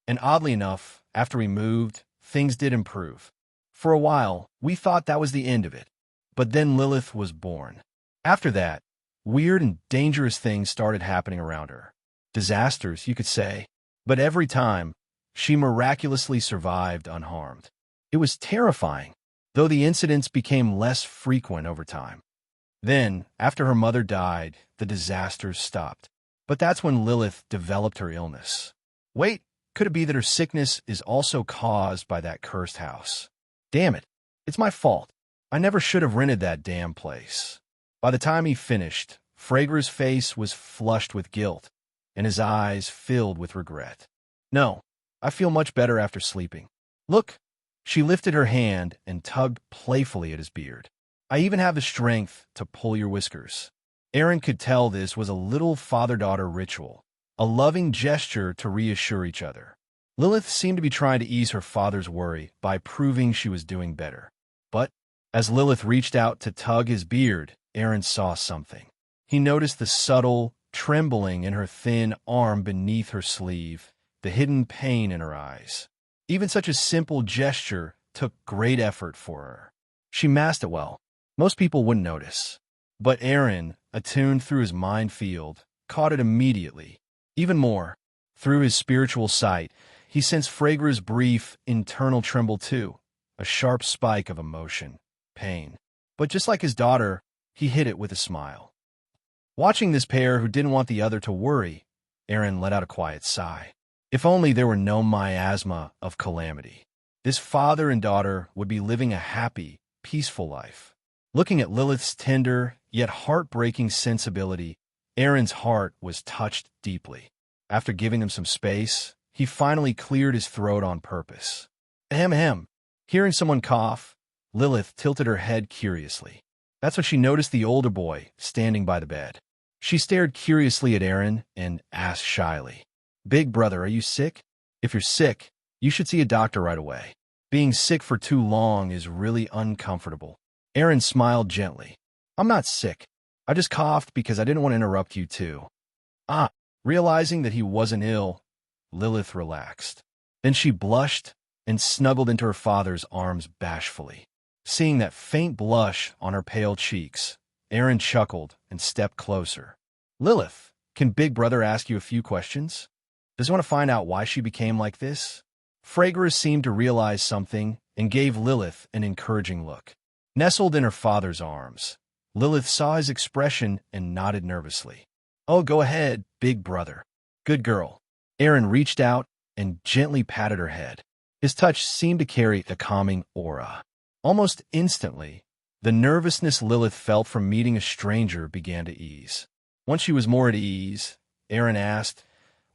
And oddly enough, after we moved, things did improve. For a while, we thought that was the end of it. But then Lilith was born. After that, weird and dangerous things started happening around her. Disasters, you could say. But every time, she miraculously survived unharmed. It was terrifying, though the incidents became less frequent over time. Then, after her mother died, the disasters stopped. But that's when Lilith developed her illness. Wait, could it be that her sickness is also caused by that cursed house? Damn it, it's my fault. I never should have rented that damn place. By the time he finished, Fragra's face was flushed with guilt, and his eyes filled with regret. No, I feel much better after sleeping. Look, she lifted her hand and tugged playfully at his beard. I even have the strength to pull your whiskers. Eren could tell this was a little father-daughter ritual, a loving gesture to reassure each other. Lilith seemed to be trying to ease her father's worry by proving she was doing better. But as Lilith reached out to tug his beard, Eren saw something. He noticed the subtle trembling in her thin arm beneath her sleeve, the hidden pain in her eyes. Even such a simple gesture took great effort for her. She masked it well. Most people wouldn't notice. But Eren, attuned through his mind field, caught it immediately. Even more, through his spiritual sight, he sensed Fragra's brief, internal tremble too, a sharp spike of emotion, pain. But just like his daughter, he hid it with a smile. Watching this pair who didn't want the other to worry, Eren let out a quiet sigh. If only there were no miasma of calamity. This father and daughter would be living a happy, peaceful life. Looking at Lilith's tender, yet heartbreaking sensibility, Eren's heart was touched deeply. After giving them some space, he finally cleared his throat on purpose. Ahem ahem. Hearing someone cough, Lilith tilted her head curiously. That's when she noticed the older boy standing by the bed. She stared curiously at Eren and asked shyly, "Big brother, are you sick? If you're sick, you should see a doctor right away. Being sick for too long is really uncomfortable." Eren smiled gently. "I'm not sick. I just coughed because I didn't want to interrupt you too." Ah, realizing that he wasn't ill, Lilith relaxed. Then she blushed and snuggled into her father's arms bashfully. Seeing that faint blush on her pale cheeks, Eren chuckled and stepped closer. "Lilith, can Big Brother ask you a few questions? Does he want to find out why she became like this?" Phragra seemed to realize something and gave Lilith an encouraging look. Nestled in her father's arms, Lilith saw his expression and nodded nervously. "Oh, go ahead, Big Brother. Good girl." Eren reached out and gently patted her head. His touch seemed to carry a calming aura. Almost instantly, the nervousness Lilith felt from meeting a stranger began to ease. Once she was more at ease, Eren asked,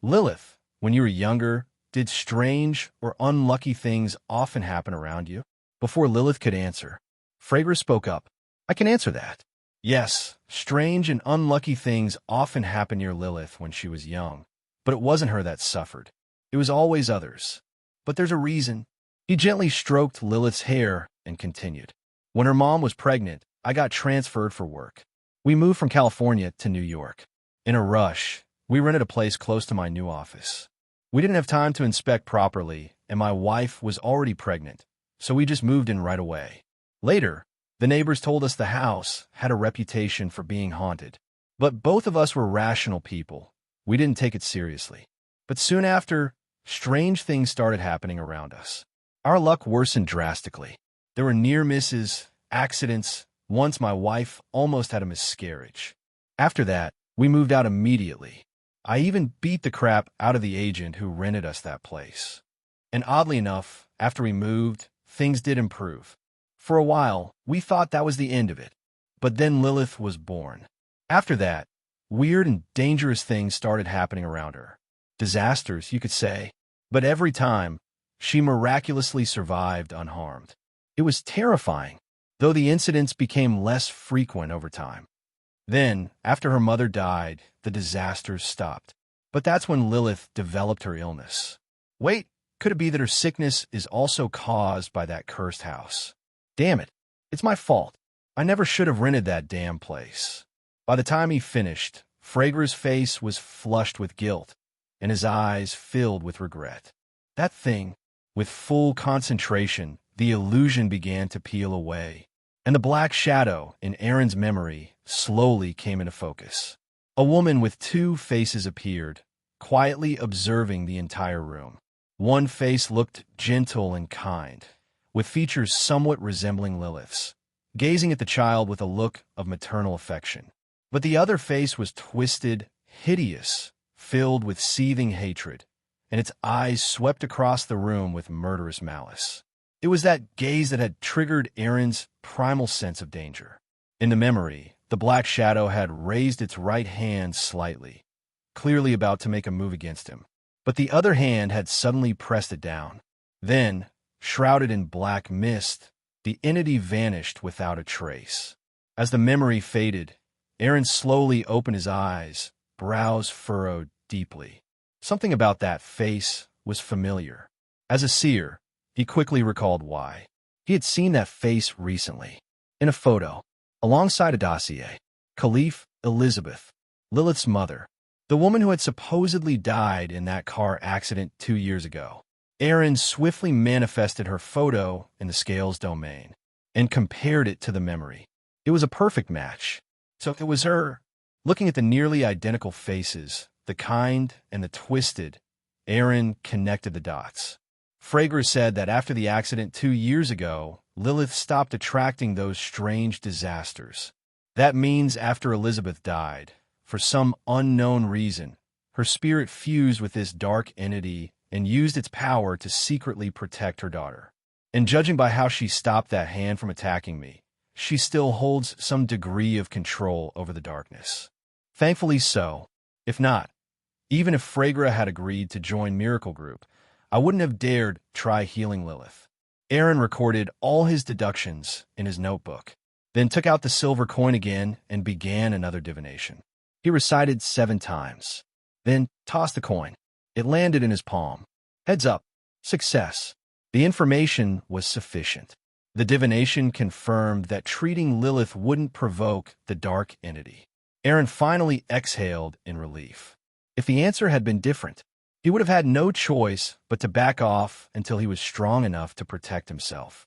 "Lilith, when you were younger, did strange or unlucky things often happen around you?" Before Lilith could answer, Phragra spoke up. "I can answer that. Yes, strange and unlucky things often happened near Lilith when she was young, but it wasn't her that suffered. It was always others. But there's a reason." He gently stroked Lilith's hair and continued. "When her mom was pregnant, I got transferred for work. We moved from California to New York. In a rush, we rented a place close to my new office. We didn't have time to inspect properly, and my wife was already pregnant, so we just moved in right away. Later, the neighbors told us the house had a reputation for being haunted. But both of us were rational people. We didn't take it seriously. But soon after, strange things started happening around us. Our luck worsened drastically. There were near misses, accidents. Once my wife almost had a miscarriage. After that, we moved out immediately. I even beat the crap out of the agent who rented us that place. And oddly enough, after we moved, things did improve. For a while, we thought that was the end of it. But then Lilith was born. After that, weird and dangerous things started happening around her. Disasters, you could say. But every time, she miraculously survived unharmed. It was terrifying, though the incidents became less frequent over time. Then, after her mother died, the disasters stopped. But that's when Lilith developed her illness. Wait, could it be that her sickness is also caused by that cursed house? Damn it, it's my fault. I never should have rented that damn place. By the time he finished, Phragra's face was flushed with guilt, and his eyes filled with regret. That thing, with full concentration, the illusion began to peel away, and the black shadow in Eren's memory slowly came into focus. A woman with two faces appeared, quietly observing the entire room. One face looked gentle and kind, with features somewhat resembling Lilith's, gazing at the child with a look of maternal affection. But the other face was twisted, hideous, filled with seething hatred, and its eyes swept across the room with murderous malice. It was that gaze that had triggered Eren's primal sense of danger. In the memory, the black shadow had raised its right hand slightly, clearly about to make a move against him. But the other hand had suddenly pressed it down. Then, shrouded in black mist, the entity vanished without a trace. As the memory faded, Eren slowly opened his eyes, brows furrowed deeply. Something about that face was familiar. As a seer, he quickly recalled why. He had seen that face recently, in a photo, alongside a dossier. Caliph Elizabeth, Lilith's mother, the woman who had supposedly died in that car accident 2 years ago. Eren swiftly manifested her photo in the Scales domain and compared it to the memory. It was a perfect match. So it was her. Looking at the nearly identical faces, the kind and the twisted, Eren connected the dots. Phragra said that after the accident 2 years ago, Lilith stopped attracting those strange disasters. That means after Elizabeth died, for some unknown reason, her spirit fused with this dark entity and used its power to secretly protect her daughter. And judging by how she stopped that hand from attacking me, she still holds some degree of control over the darkness. Thankfully so. If not, even if Phragra had agreed to join Miracle Group, I wouldn't have dared try healing Lilith. Eren recorded all his deductions in his notebook. then took out the silver coin again and began another divination. He recited 7 times, then tossed the coin. It landed in his palm. Heads up. Success. The information was sufficient. The divination confirmed that treating Lilith wouldn't provoke the dark entity. Eren finally exhaled in relief. If the answer had been different, he would have had no choice but to back off until he was strong enough to protect himself.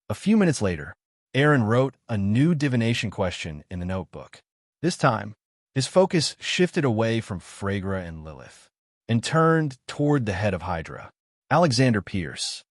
A few minutes later, Eren wrote a new divination question in the notebook. This time, his focus shifted away from Phragra and Lilith and turned toward the head of Hydra, Alexander Pierce.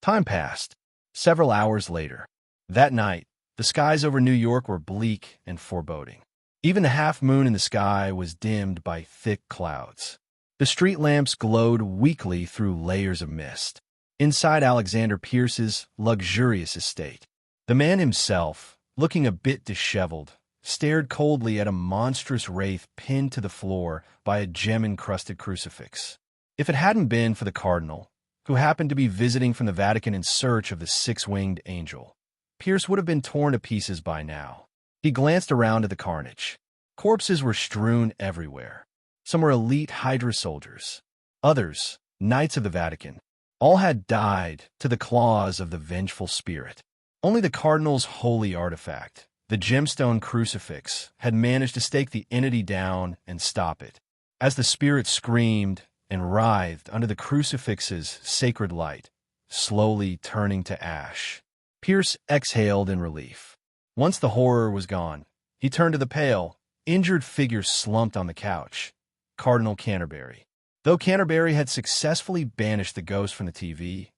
Time passed. Several hours later. That night, the skies over New York were bleak and foreboding. Even the half-moon in the sky was dimmed by thick clouds. The street lamps glowed weakly through layers of mist. Inside Alexander Pierce's luxurious estate, the man himself, looking a bit disheveled, stared coldly at a monstrous wraith pinned to the floor by a gem-encrusted crucifix. If it hadn't been for the cardinal, who happened to be visiting from the Vatican in search of the 6-winged angel, Pierce would have been torn to pieces by now. He glanced around at the carnage. Corpses were strewn everywhere. Some were elite Hydra soldiers. Others, knights of the Vatican. All had died to the claws of the vengeful spirit. Only the cardinal's holy artifact, the gemstone crucifix, had managed to stake the entity down and stop it. As the spirit screamed and writhed under the crucifix's sacred light, slowly turning to ash, Pierce exhaled in relief. Once the horror was gone, he turned to the pale, injured figure slumped on the couch, Cardinal Canterbury. Though Canterbury had successfully banished the ghost from the TV,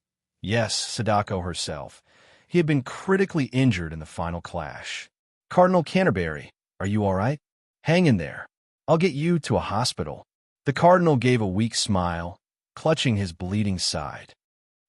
yes, Sadako herself, he had been critically injured in the final clash. Cardinal Canterbury, are you all right? Hang in there. I'll get you to a hospital. The cardinal gave a weak smile, clutching his bleeding side.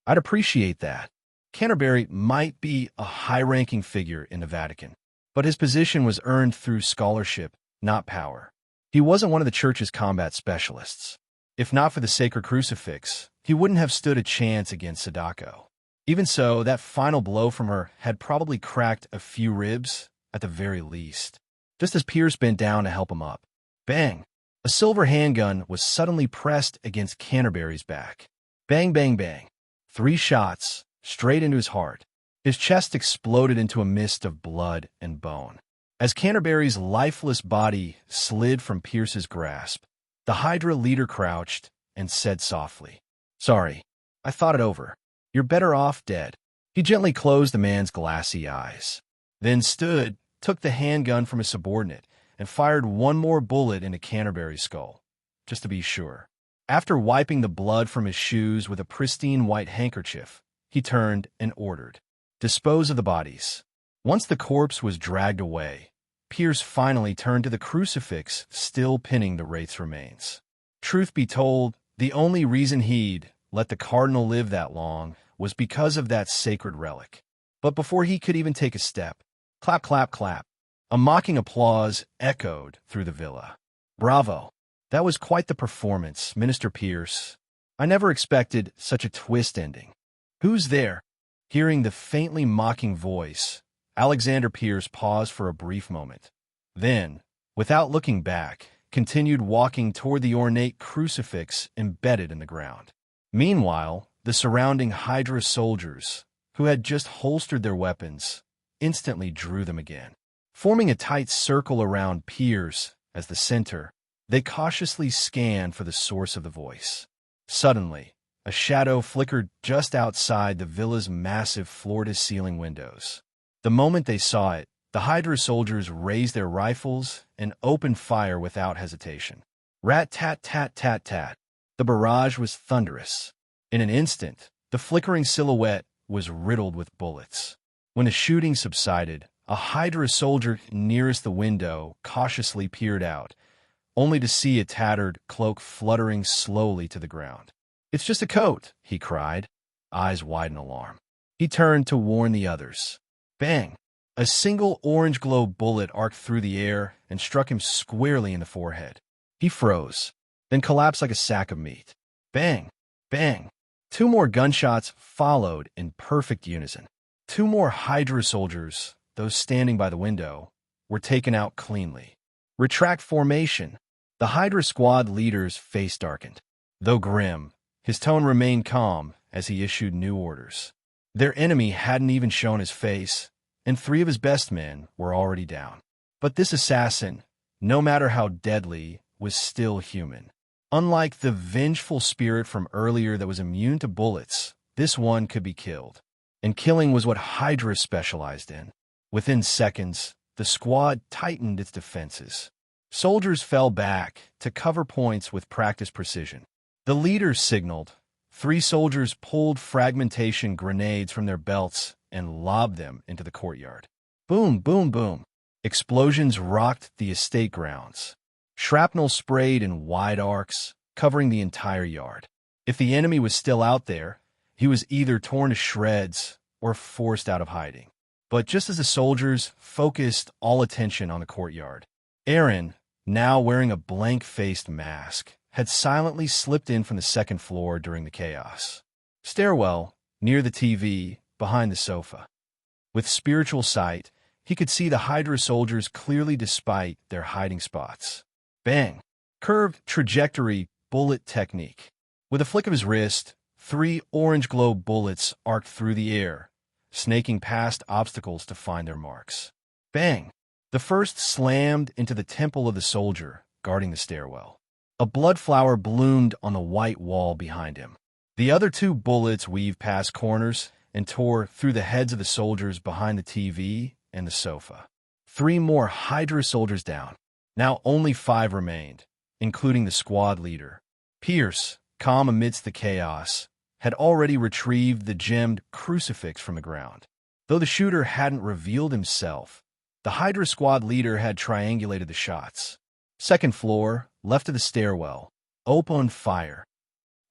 I'd appreciate that. Canterbury might be a high-ranking figure in the Vatican, but his position was earned through scholarship, not power. He wasn't one of the church's combat specialists. If not for the sacred crucifix, he wouldn't have stood a chance against Sadako. Even so, that final blow from her had probably cracked a few ribs, at the very least. Just as Pierce bent down to help him up. Bang! A silver handgun was suddenly pressed against Canterbury's back. Bang, bang, bang. 3 shots, straight into his heart. His chest exploded into a mist of blood and bone. As Canterbury's lifeless body slid from Pierce's grasp, the Hydra leader crouched and said softly, "Sorry, I thought it over. You're better off dead." He gently closed the man's glassy eyes, then stood, took the handgun from his subordinate, and fired one more bullet into Canterbury's skull, just to be sure. After wiping the blood from his shoes with a pristine white handkerchief, he turned and ordered, "Dispose of the bodies." Once the corpse was dragged away, Pierce finally turned to the crucifix still pinning the wraith's remains. Truth be told, the only reason he'd let the cardinal live that long was because of that sacred relic. But before he could even take a step, clap, clap, clap, a mocking applause echoed through the villa. "Bravo! That was quite the performance, Minister Pierce. I never expected such a twist ending." "Who's there?" Hearing the faintly mocking voice, Alexander Pierce paused for a brief moment. Then, without looking back, continued walking toward the ornate crucifix embedded in the ground. Meanwhile, the surrounding Hydra soldiers, who had just holstered their weapons, instantly drew them again. Forming a tight circle around Pierce as the center, they cautiously scanned for the source of the voice. Suddenly, a shadow flickered just outside the villa's massive floor-to-ceiling windows. The moment they saw it, the Hydra soldiers raised their rifles and opened fire without hesitation. Rat-tat-tat-tat-tat. The barrage was thunderous. In an instant, the flickering silhouette was riddled with bullets. When the shooting subsided, a Hydra soldier nearest the window cautiously peered out, only to see a tattered cloak fluttering slowly to the ground. "It's just a coat," he cried, eyes wide in alarm. He turned to warn the others. Bang! A single orange glow bullet arced through the air and struck him squarely in the forehead. He froze, then collapsed like a sack of meat. Bang! Bang! 2 more gunshots followed in perfect unison. 2 more Hydra soldiers, those standing by the window, were taken out cleanly. Retract formation. The Hydra squad leader's face darkened. Though grim, his tone remained calm as he issued new orders. Their enemy hadn't even shown his face, and 3 of his best men were already down. But this assassin, no matter how deadly, was still human. Unlike the vengeful spirit from earlier that was immune to bullets, this one could be killed. And killing was what Hydra specialized in. Within seconds, the squad tightened its defenses. Soldiers fell back to cover points with practiced precision. The leader signaled. 3 soldiers pulled fragmentation grenades from their belts and lobbed them into the courtyard. Boom, boom, boom. Explosions rocked the estate grounds. Shrapnel sprayed in wide arcs, covering the entire yard. If the enemy was still out there, he was either torn to shreds or forced out of hiding. But just as the soldiers focused all attention on the courtyard, Eren, now wearing a blank-faced mask, had silently slipped in from the 2nd floor during the chaos. Stairwell, near the TV, behind the sofa. With spiritual sight, he could see the Hydra soldiers clearly despite their hiding spots. Bang! Curved trajectory bullet technique. With a flick of his wrist, 3 orange glow bullets arced through the air, snaking past obstacles to find their marks. Bang! The first slammed into the temple of the soldier guarding the stairwell. A blood flower bloomed on the white wall behind him. The other 2 bullets weaved past corners and tore through the heads of the soldiers behind the TV and the sofa. 3 more Hydra soldiers down. Now only 5 remained, including the squad leader. Pierce, calm amidst the chaos, had already retrieved the gemmed crucifix from the ground. Though the shooter hadn't revealed himself, the Hydra squad leader had triangulated the shots. 2nd floor, left of the stairwell. Open fire.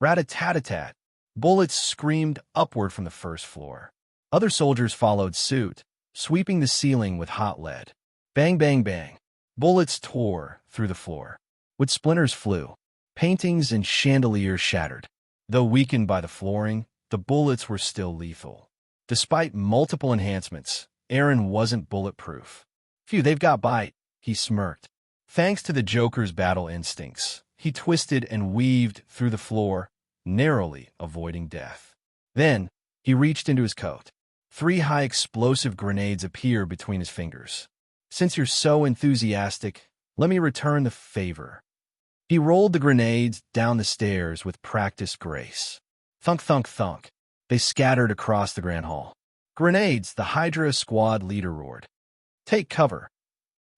Rat-a-tat-a-tat. Bullets screamed upward from the 1st floor. Other soldiers followed suit, sweeping the ceiling with hot lead. Bang, bang, bang. Bullets tore through the floor. Wood splinters flew. Paintings and chandeliers shattered. Though weakened by the flooring, the bullets were still lethal. Despite multiple enhancements, Eren wasn't bulletproof. Phew, they've got bite, he smirked. Thanks to the Joker's battle instincts, he twisted and weaved through the floor, narrowly avoiding death. Then, he reached into his coat. 3 high explosive grenades appeared between his fingers. Since you're so enthusiastic, let me return the favor. He rolled the grenades down the stairs with practiced grace. Thunk, thunk, thunk. They scattered across the grand hall. Grenades, the Hydra squad leader roared. Take cover.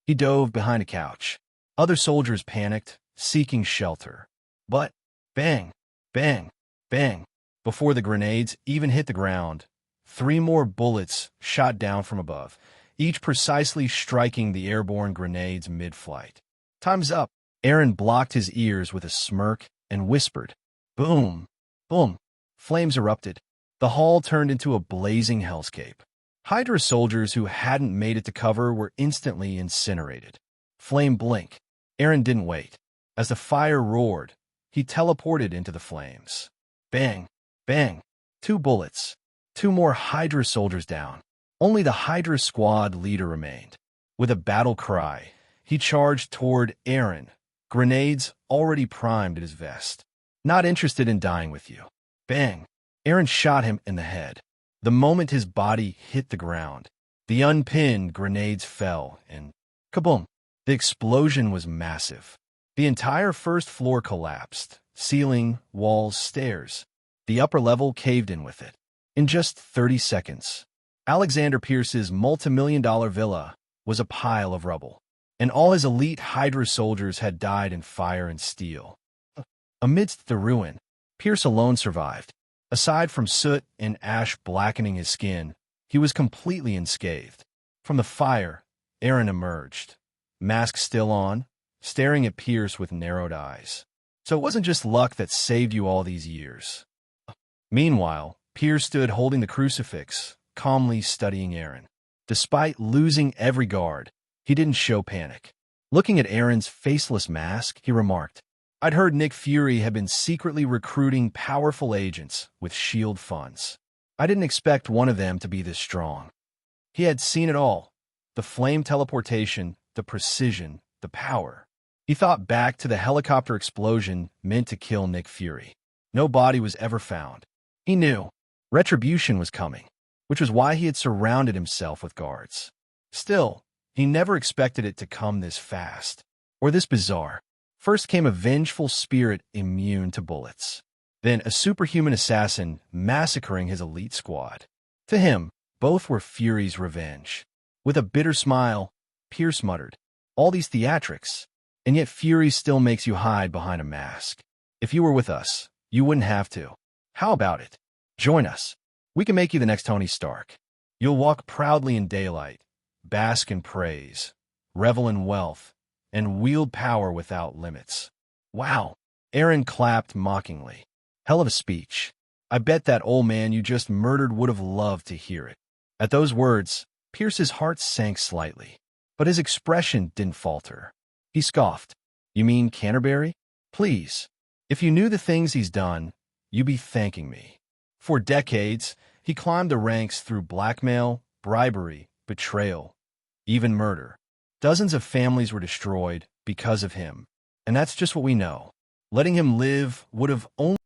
He dove behind a couch. Other soldiers panicked, seeking shelter. But, bang, bang, bang. Before the grenades even hit the ground, 3 more bullets shot down from above, each precisely striking the airborne grenades mid-flight. Time's up. Eren blocked his ears with a smirk and whispered. Boom! Boom! Flames erupted. The hall turned into a blazing hellscape. Hydra soldiers who hadn't made it to cover were instantly incinerated. Flame blink. Eren didn't wait. As the fire roared, he teleported into the flames. Bang! Bang! 2 bullets. 2 more Hydra soldiers down. Only the Hydra squad leader remained. With a battle cry, he charged toward Eren, grenades already primed at his vest. Not interested in dying with you. Bang! Eren shot him in the head. The moment his body hit the ground, the unpinned grenades fell and kaboom! The explosion was massive. The entire 1st floor collapsed. Ceiling, walls, stairs. The upper level caved in with it. In just 30 seconds, Alexander Pierce's multi-million-dollar villa was a pile of rubble, and all his elite Hydra soldiers had died in fire and steel. Amidst the ruin, Pierce alone survived. Aside from soot and ash blackening his skin, he was completely unscathed. From the fire, Eren emerged, mask still on, staring at Pierce with narrowed eyes. So it wasn't just luck that saved you all these years. Meanwhile, Pierce stood holding the crucifix, calmly studying Eren. Despite losing every guard, he didn't show panic. Looking at Eren's faceless mask, he remarked, I'd heard Nick Fury had been secretly recruiting powerful agents with S.H.I.E.L.D. funds. I didn't expect one of them to be this strong. He had seen it all, The flame teleportation, the precision, the power. He thought back to the helicopter explosion meant to kill Nick Fury. No body was ever found. He knew retribution was coming, which was why he had surrounded himself with guards. Still, he never expected it to come this fast, or this bizarre. First came a vengeful spirit immune to bullets. Then a superhuman assassin massacring his elite squad. To him, both were Fury's revenge. With a bitter smile, Pierce muttered, "All these theatrics, and yet Fury still makes you hide behind a mask. If you were with us, you wouldn't have to. How about it? Join us. We can make you the next Tony Stark. You'll walk proudly in daylight, bask in praise, revel in wealth, and wield power without limits." Wow. Eren clapped mockingly. Hell of a speech. I bet that old man you just murdered would have loved to hear it. At those words, Pierce's heart sank slightly, but his expression didn't falter. He scoffed. "You mean Canterbury? Please. If you knew the things he's done, you'd be thanking me." For decades, he climbed the ranks through blackmail, bribery, betrayal, even murder. Dozens of families were destroyed because of him, and that's just what we know. Letting him live would have only...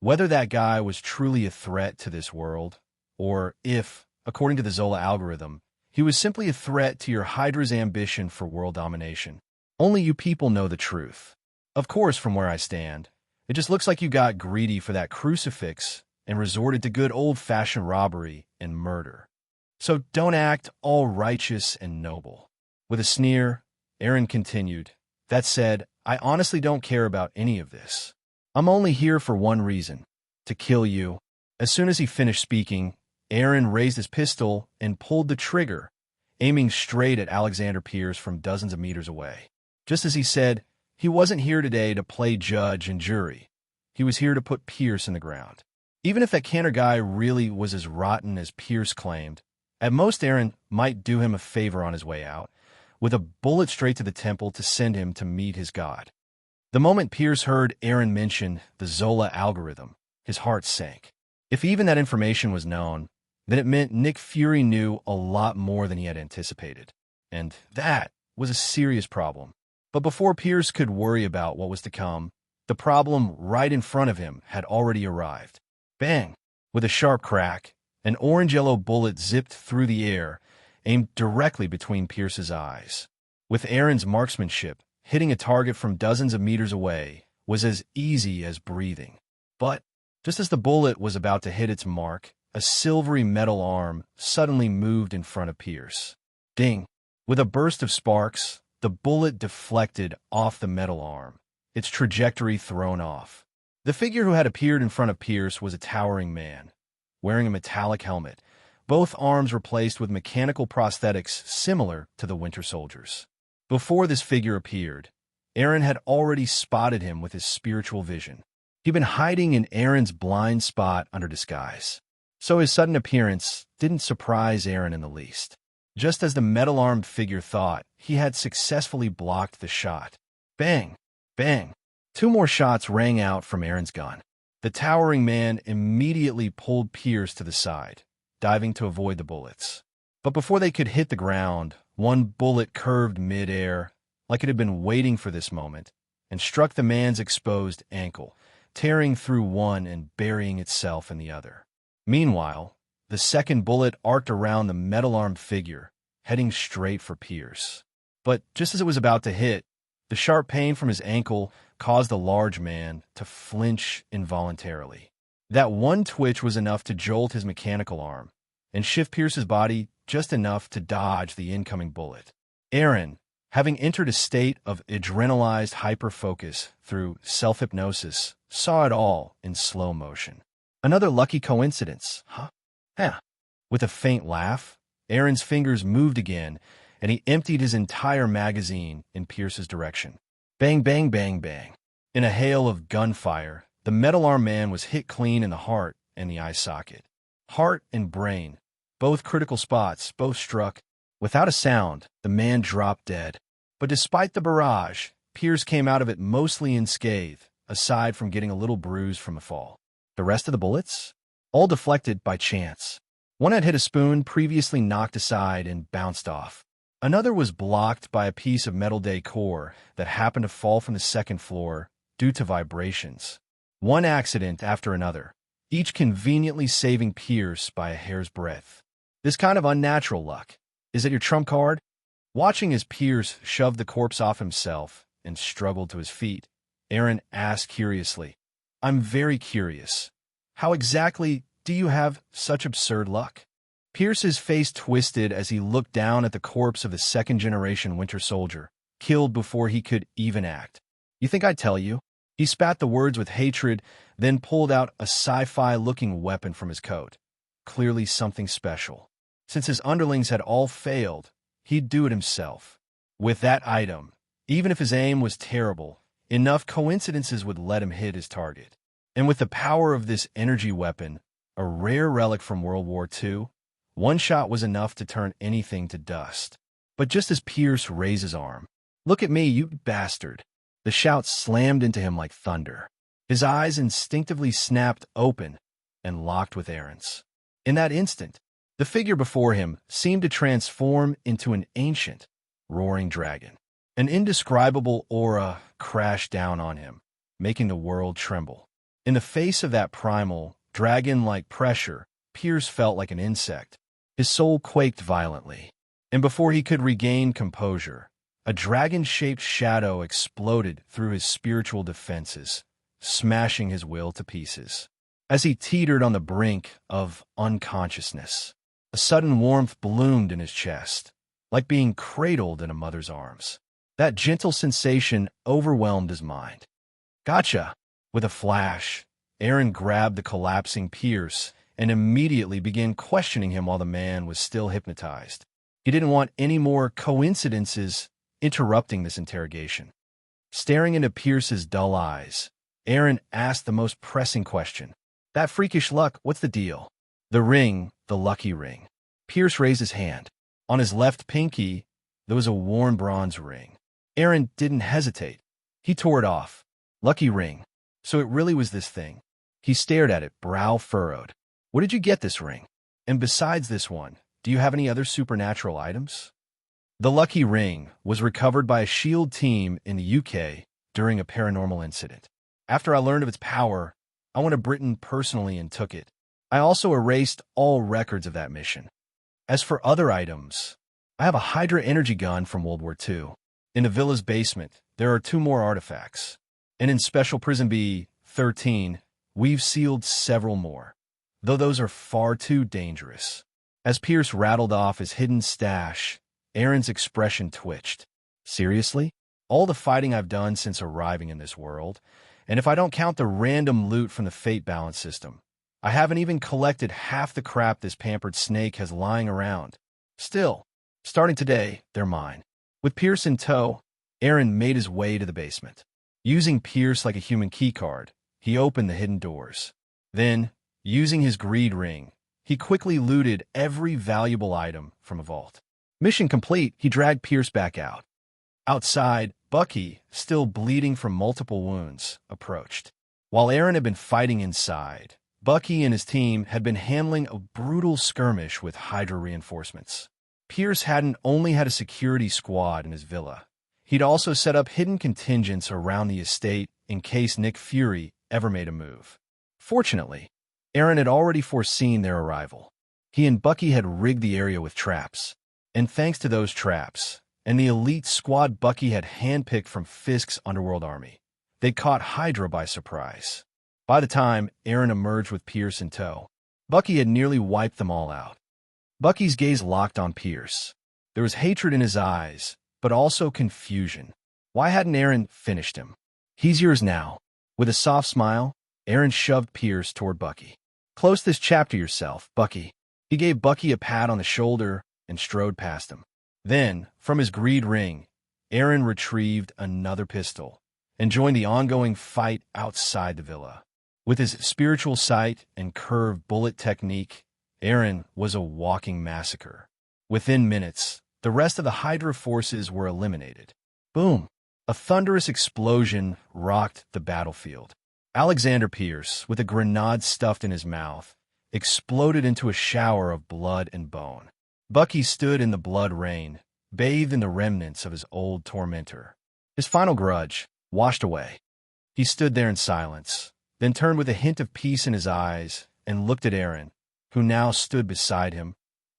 Whether that guy was truly a threat to this world, or if, according to the Zola algorithm, he was simply a threat to your Hydra's ambition for world domination. Only you people know the truth. Of course, from where I stand, it just looks like you got greedy for that crucifix and resorted to good old-fashioned robbery and murder. So don't act all righteous and noble. With a sneer, Eren continued, "That said, I honestly don't care about any of this. I'm only here for one reason, to kill you." As soon as he finished speaking, Eren raised his pistol and pulled the trigger, aiming straight at Alexander Pierce from dozens of meters away. Just as he said, he wasn't here today to play judge and jury. He was here to put Pierce in the ground. Even if that Cantor guy really was as rotten as Pierce claimed, at most Eren might do him a favor on his way out, with a bullet straight to the temple to send him to meet his god. The moment Pierce heard Eren mention the Zola algorithm, his heart sank. If even that information was known, then it meant Nick Fury knew a lot more than he had anticipated. And that was a serious problem. But before Pierce could worry about what was to come, the problem right in front of him had already arrived. Bang! With a sharp crack, an orange-yellow bullet zipped through the air, aimed directly between Pierce's eyes. With Eren's marksmanship, hitting a target from dozens of meters away was as easy as breathing. But just as the bullet was about to hit its mark, a silvery metal arm suddenly moved in front of Pierce. Ding! With a burst of sparks, the bullet deflected off the metal arm, its trajectory thrown off. The figure who had appeared in front of Pierce was a towering man, wearing a metallic helmet, both arms replaced with mechanical prosthetics similar to the Winter Soldier's. Before this figure appeared, Eren had already spotted him with his spiritual vision. He'd been hiding in Eren's blind spot under disguise. So his sudden appearance didn't surprise Eren in the least. Just as the metal-armed figure thought, he had successfully blocked the shot. Bang! Bang! 2 more shots rang out from Eren's gun. The towering man immediately pulled Pierce to the side, diving to avoid the bullets. But before they could hit the ground, one bullet curved mid-air, like it had been waiting for this moment, and struck the man's exposed ankle, tearing through one and burying itself in the other. Meanwhile, the second bullet arced around the metal-armed figure, heading straight for Pierce. But just as it was about to hit, the sharp pain from his ankle caused the large man to flinch involuntarily. That one twitch was enough to jolt his mechanical arm and shift Pierce's body just enough to dodge the incoming bullet. Eren, having entered a state of adrenalized hyperfocus through self-hypnosis, saw it all in slow motion. Another lucky coincidence, huh? Yeah. With a faint laugh, Eren's fingers moved again, and he emptied his entire magazine in Pierce's direction. Bang, bang, bang, bang. In a hail of gunfire, the metal-armed man was hit clean in the heart and the eye socket. Heart and brain, both critical spots, both struck. Without a sound, the man dropped dead. But despite the barrage, Pierce came out of it mostly unscathed, aside from getting a little bruise from the fall. The rest of the bullets? All deflected by chance. One had hit a spoon previously knocked aside and bounced off. Another was blocked by a piece of metal decor that happened to fall from the second floor due to vibrations. One accident after another, each conveniently saving Pierce by a hair's breadth. This kind of unnatural luck. Is it your trump card? Watching as Pierce shoved the corpse off himself and struggled to his feet, Eren asked curiously, "I'm very curious. How exactly do you have such absurd luck?" Pierce's face twisted as he looked down at the corpse of the second-generation Winter Soldier, killed before he could even act. "You think I'd tell you?" He spat the words with hatred, then pulled out a sci-fi-looking weapon from his coat. Clearly something special. Since his underlings had all failed, he'd do it himself. With that item, even if his aim was terrible, enough coincidences would let him hit his target. And with the power of this energy weapon, a rare relic from World War II, one shot was enough to turn anything to dust. But just as Pierce raised his arm, "Look at me, you bastard!" the shout slammed into him like thunder. His eyes instinctively snapped open and locked with Eren's. In that instant, the figure before him seemed to transform into an ancient, roaring dragon. An indescribable aura crashed down on him, making the world tremble. In the face of that primal, dragon-like pressure, Pierce felt like an insect. His soul quaked violently, and before he could regain composure, a dragon-shaped shadow exploded through his spiritual defenses, smashing his will to pieces. As he teetered on the brink of unconsciousness, a sudden warmth bloomed in his chest, like being cradled in a mother's arms. That gentle sensation overwhelmed his mind. "Gotcha!" With a flash, Eren grabbed the collapsing Pierce and immediately began questioning him while the man was still hypnotized. He didn't want any more coincidences interrupting this interrogation. Staring into Pierce's dull eyes, Eren asked the most pressing question. "That freakish luck, what's the deal?" "The ring, the lucky ring." Pierce raised his hand. On his left pinky, there was a worn bronze ring. Eren didn't hesitate. He tore it off. Lucky ring. So it really was this thing. He stared at it, brow furrowed. "Where did you get this ring? And besides this one, do you have any other supernatural items?" The lucky ring was recovered by a SHIELD team in the UK during a paranormal incident. After I learned of its power, I went to Britain personally and took it. I also erased all records of that mission. As for other items, I have a Hydra energy gun from World War II. In the villa's basement, there are 2 more artifacts. And in Special Prison B-13, we've sealed several more, though those are far too dangerous. As Pierce rattled off his hidden stash, Eren's expression twitched. "Seriously? All the fighting I've done since arriving in this world, and if I don't count the random loot from the fate balance system, I haven't even collected half the crap this pampered snake has lying around. Still, starting today, they're mine." With Pierce in tow, Eren made his way to the basement. Using Pierce like a human keycard, he opened the hidden doors. Then, using his greed ring, he quickly looted every valuable item from a vault. Mission complete, he dragged Pierce back out. Outside, Bucky, still bleeding from multiple wounds, approached. While Eren had been fighting inside, Bucky and his team had been handling a brutal skirmish with Hydra reinforcements. Pierce hadn't only had a security squad in his villa, he'd also set up hidden contingents around the estate in case Nick Fury ever made a move. Fortunately, Eren had already foreseen their arrival. He and Bucky had rigged the area with traps, and thanks to those traps, and the elite squad Bucky had handpicked from Fisk's underworld army, they caught Hydra by surprise. By the time Eren emerged with Pierce in tow, Bucky had nearly wiped them all out. Bucky's gaze locked on Pierce. There was hatred in his eyes, but also confusion. Why hadn't Eren finished him? "He's yours now." With a soft smile, Eren shoved Pierce toward Bucky. "Close this chapter yourself, Bucky." He gave Bucky a pat on the shoulder and strode past him. Then, from his greed ring, Eren retrieved another pistol and joined the ongoing fight outside the villa. With his spiritual sight and curved bullet technique, Eren was a walking massacre. Within minutes, the rest of the Hydra forces were eliminated. Boom! A thunderous explosion rocked the battlefield. Alexander Pierce, with a grenade stuffed in his mouth, exploded into a shower of blood and bone. Bucky stood in the blood rain, bathed in the remnants of his old tormentor. His final grudge washed away. He stood there in silence, then turned with a hint of peace in his eyes and looked at Eren, who now stood beside him,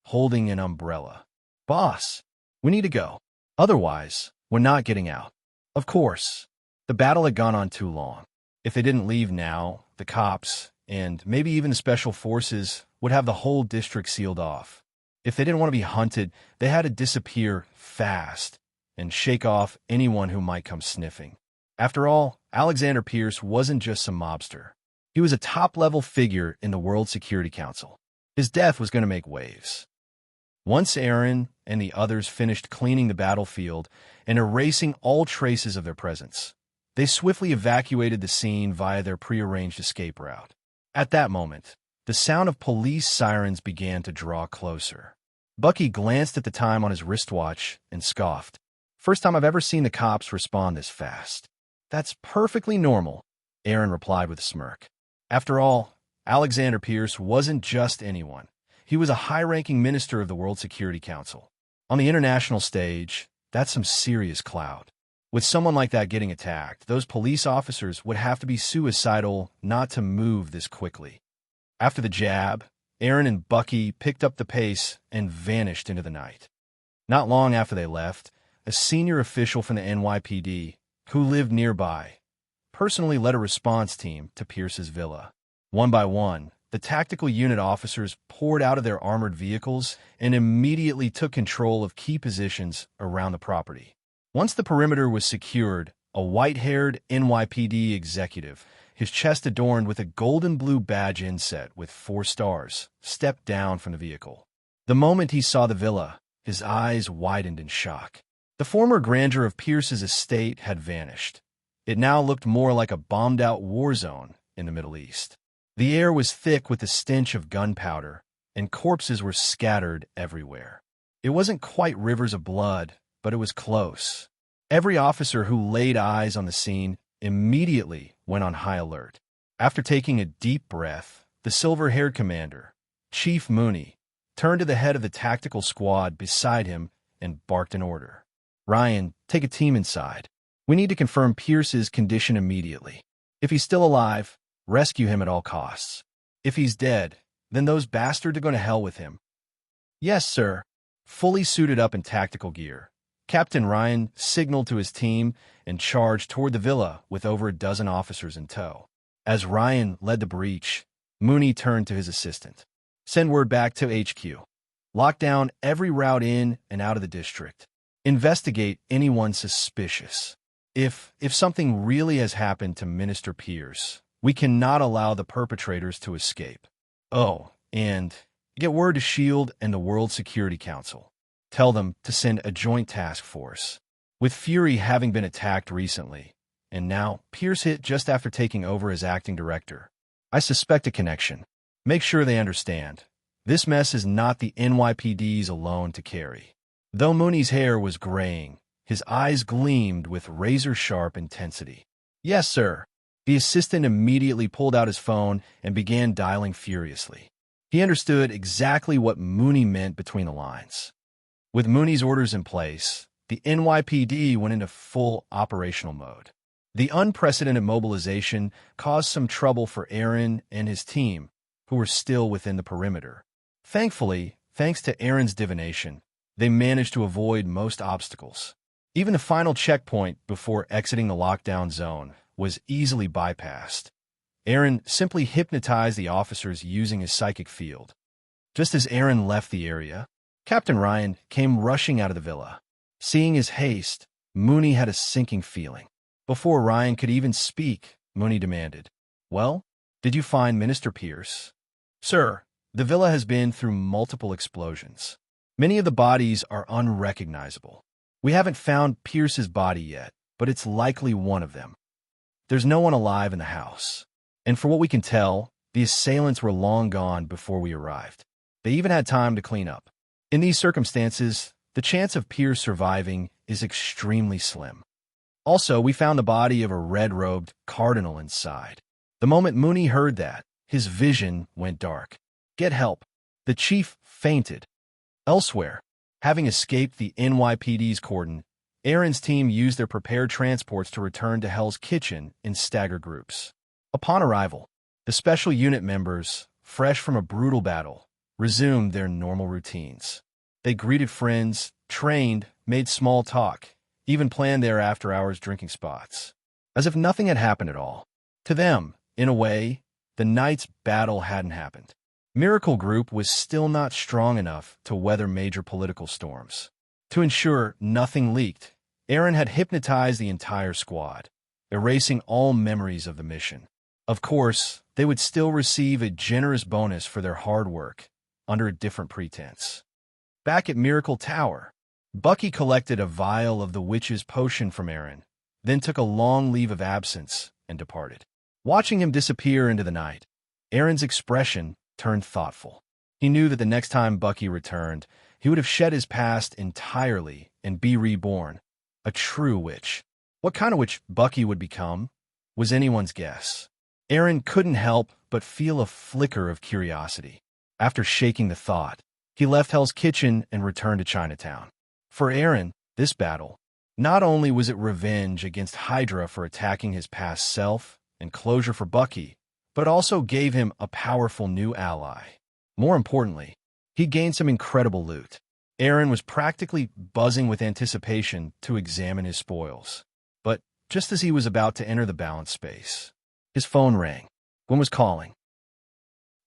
holding an umbrella. "Boss, we need to go. Otherwise, we're not getting out." Of course, the battle had gone on too long. If they didn't leave now, the cops, and maybe even the special forces, would have the whole district sealed off. If they didn't want to be hunted, they had to disappear fast and shake off anyone who might come sniffing. After all, Alexander Pierce wasn't just some mobster. He was a top-level figure in the World Security Council. His death was going to make waves. Once Eren and the others finished cleaning the battlefield and erasing all traces of their presence, they swiftly evacuated the scene via their prearranged escape route. At that moment, the sound of police sirens began to draw closer. Bucky glanced at the time on his wristwatch and scoffed. "First time I've ever seen the cops respond this fast." "That's perfectly normal," Eren replied with a smirk. After all, Alexander Pierce wasn't just anyone. He was a high-ranking minister of the World Security Council. On the international stage, that's some serious clout. With someone like that getting attacked, those police officers would have to be suicidal not to move this quickly. After the jab, Eren and Bucky picked up the pace and vanished into the night. Not long after they left, a senior official from the NYPD, who lived nearby, personally led a response team to Pierce's villa. One by one, the tactical unit officers poured out of their armored vehicles and immediately took control of key positions around the property. Once the perimeter was secured, a white-haired NYPD executive, his chest adorned with a golden-blue badge inset with 4 stars, stepped down from the vehicle. The moment he saw the villa, his eyes widened in shock. The former grandeur of Pierce's estate had vanished. It now looked more like a bombed-out war zone in the Middle East. The air was thick with the stench of gunpowder, and corpses were scattered everywhere. It wasn't quite rivers of blood, but it was close. Every officer who laid eyes on the scene immediately went on high alert. After taking a deep breath, the silver-haired commander, Chief Mooney, turned to the head of the tactical squad beside him and barked an order. "Ryan, take a team inside. We need to confirm Pierce's condition immediately. If he's still alive, rescue him at all costs. If he's dead, then those bastards are going to hell with him." "Yes, sir." Fully suited up in tactical gear, Captain Ryan signaled to his team and charged toward the villa with over a dozen officers in tow. As Ryan led the breach, Mooney turned to his assistant. "Send word back to HQ. Lock down every route in and out of the district. Investigate anyone suspicious. If something really has happened to Minister Pierce, we cannot allow the perpetrators to escape. Oh, and get word to S.H.I.E.L.D. and the World Security Council. Tell them to send a joint task force." With Fury having been attacked recently, and now Pierce hit just after taking over as acting director, I suspect a connection. Make sure they understand. This mess is not the NYPD's alone to carry. Though Mooney's hair was graying, his eyes gleamed with razor-sharp intensity. "Yes, sir." The assistant immediately pulled out his phone and began dialing furiously. He understood exactly what Mooney meant between the lines. With Mooney's orders in place, the NYPD went into full operational mode. The unprecedented mobilization caused some trouble for Eren and his team, who were still within the perimeter. Thankfully, thanks to Eren's divination, they managed to avoid most obstacles. Even the final checkpoint before exiting the lockdown zone was easily bypassed. Eren simply hypnotized the officers using his psychic field. Just as Eren left the area, Captain Ryan came rushing out of the villa. Seeing his haste, Mooney had a sinking feeling. Before Ryan could even speak, Mooney demanded, "Well, did you find Minister Pierce?" "Sir, the villa has been through multiple explosions. Many of the bodies are unrecognizable. We haven't found Pierce's body yet, but it's likely one of them. There's no one alive in the house. And for what we can tell, the assailants were long gone before we arrived. They even had time to clean up. In these circumstances, the chance of Pierce surviving is extremely slim. Also, we found the body of a red-robed cardinal inside." The moment Mooney heard that, his vision went dark. "Get help." The chief fainted. Elsewhere, Having escaped the NYPD's cordon, Eren's team used their prepared transports to return to Hell's Kitchen in stagger groups. Upon arrival, the special unit members, fresh from a brutal battle, resumed their normal routines. They greeted friends, trained, made small talk, even planned their after-hours drinking spots, as if nothing had happened at all. To them, in a way, the night's battle hadn't happened. Miracle Group was still not strong enough to weather major political storms. To ensure nothing leaked, Eren had hypnotized the entire squad, erasing all memories of the mission. Of course, they would still receive a generous bonus for their hard work, under a different pretense. Back at Miracle Tower, Bucky collected a vial of the witch's potion from Eren, then took a long leave of absence and departed. Watching him disappear into the night, Eren's expression turned thoughtful. He knew that the next time Bucky returned, he would have shed his past entirely and be reborn, a true witch. What kind of witch Bucky would become was anyone's guess. Eren couldn't help but feel a flicker of curiosity. After shaking the thought, he left Hell's Kitchen and returned to Chinatown. For Eren, this battle, not only was it revenge against Hydra for attacking his past self and closure for Bucky, but also gave him a powerful new ally. More importantly, he gained some incredible loot. Eren was practically buzzing with anticipation to examine his spoils. But just as he was about to enter the balance space, his phone rang. Gwen was calling.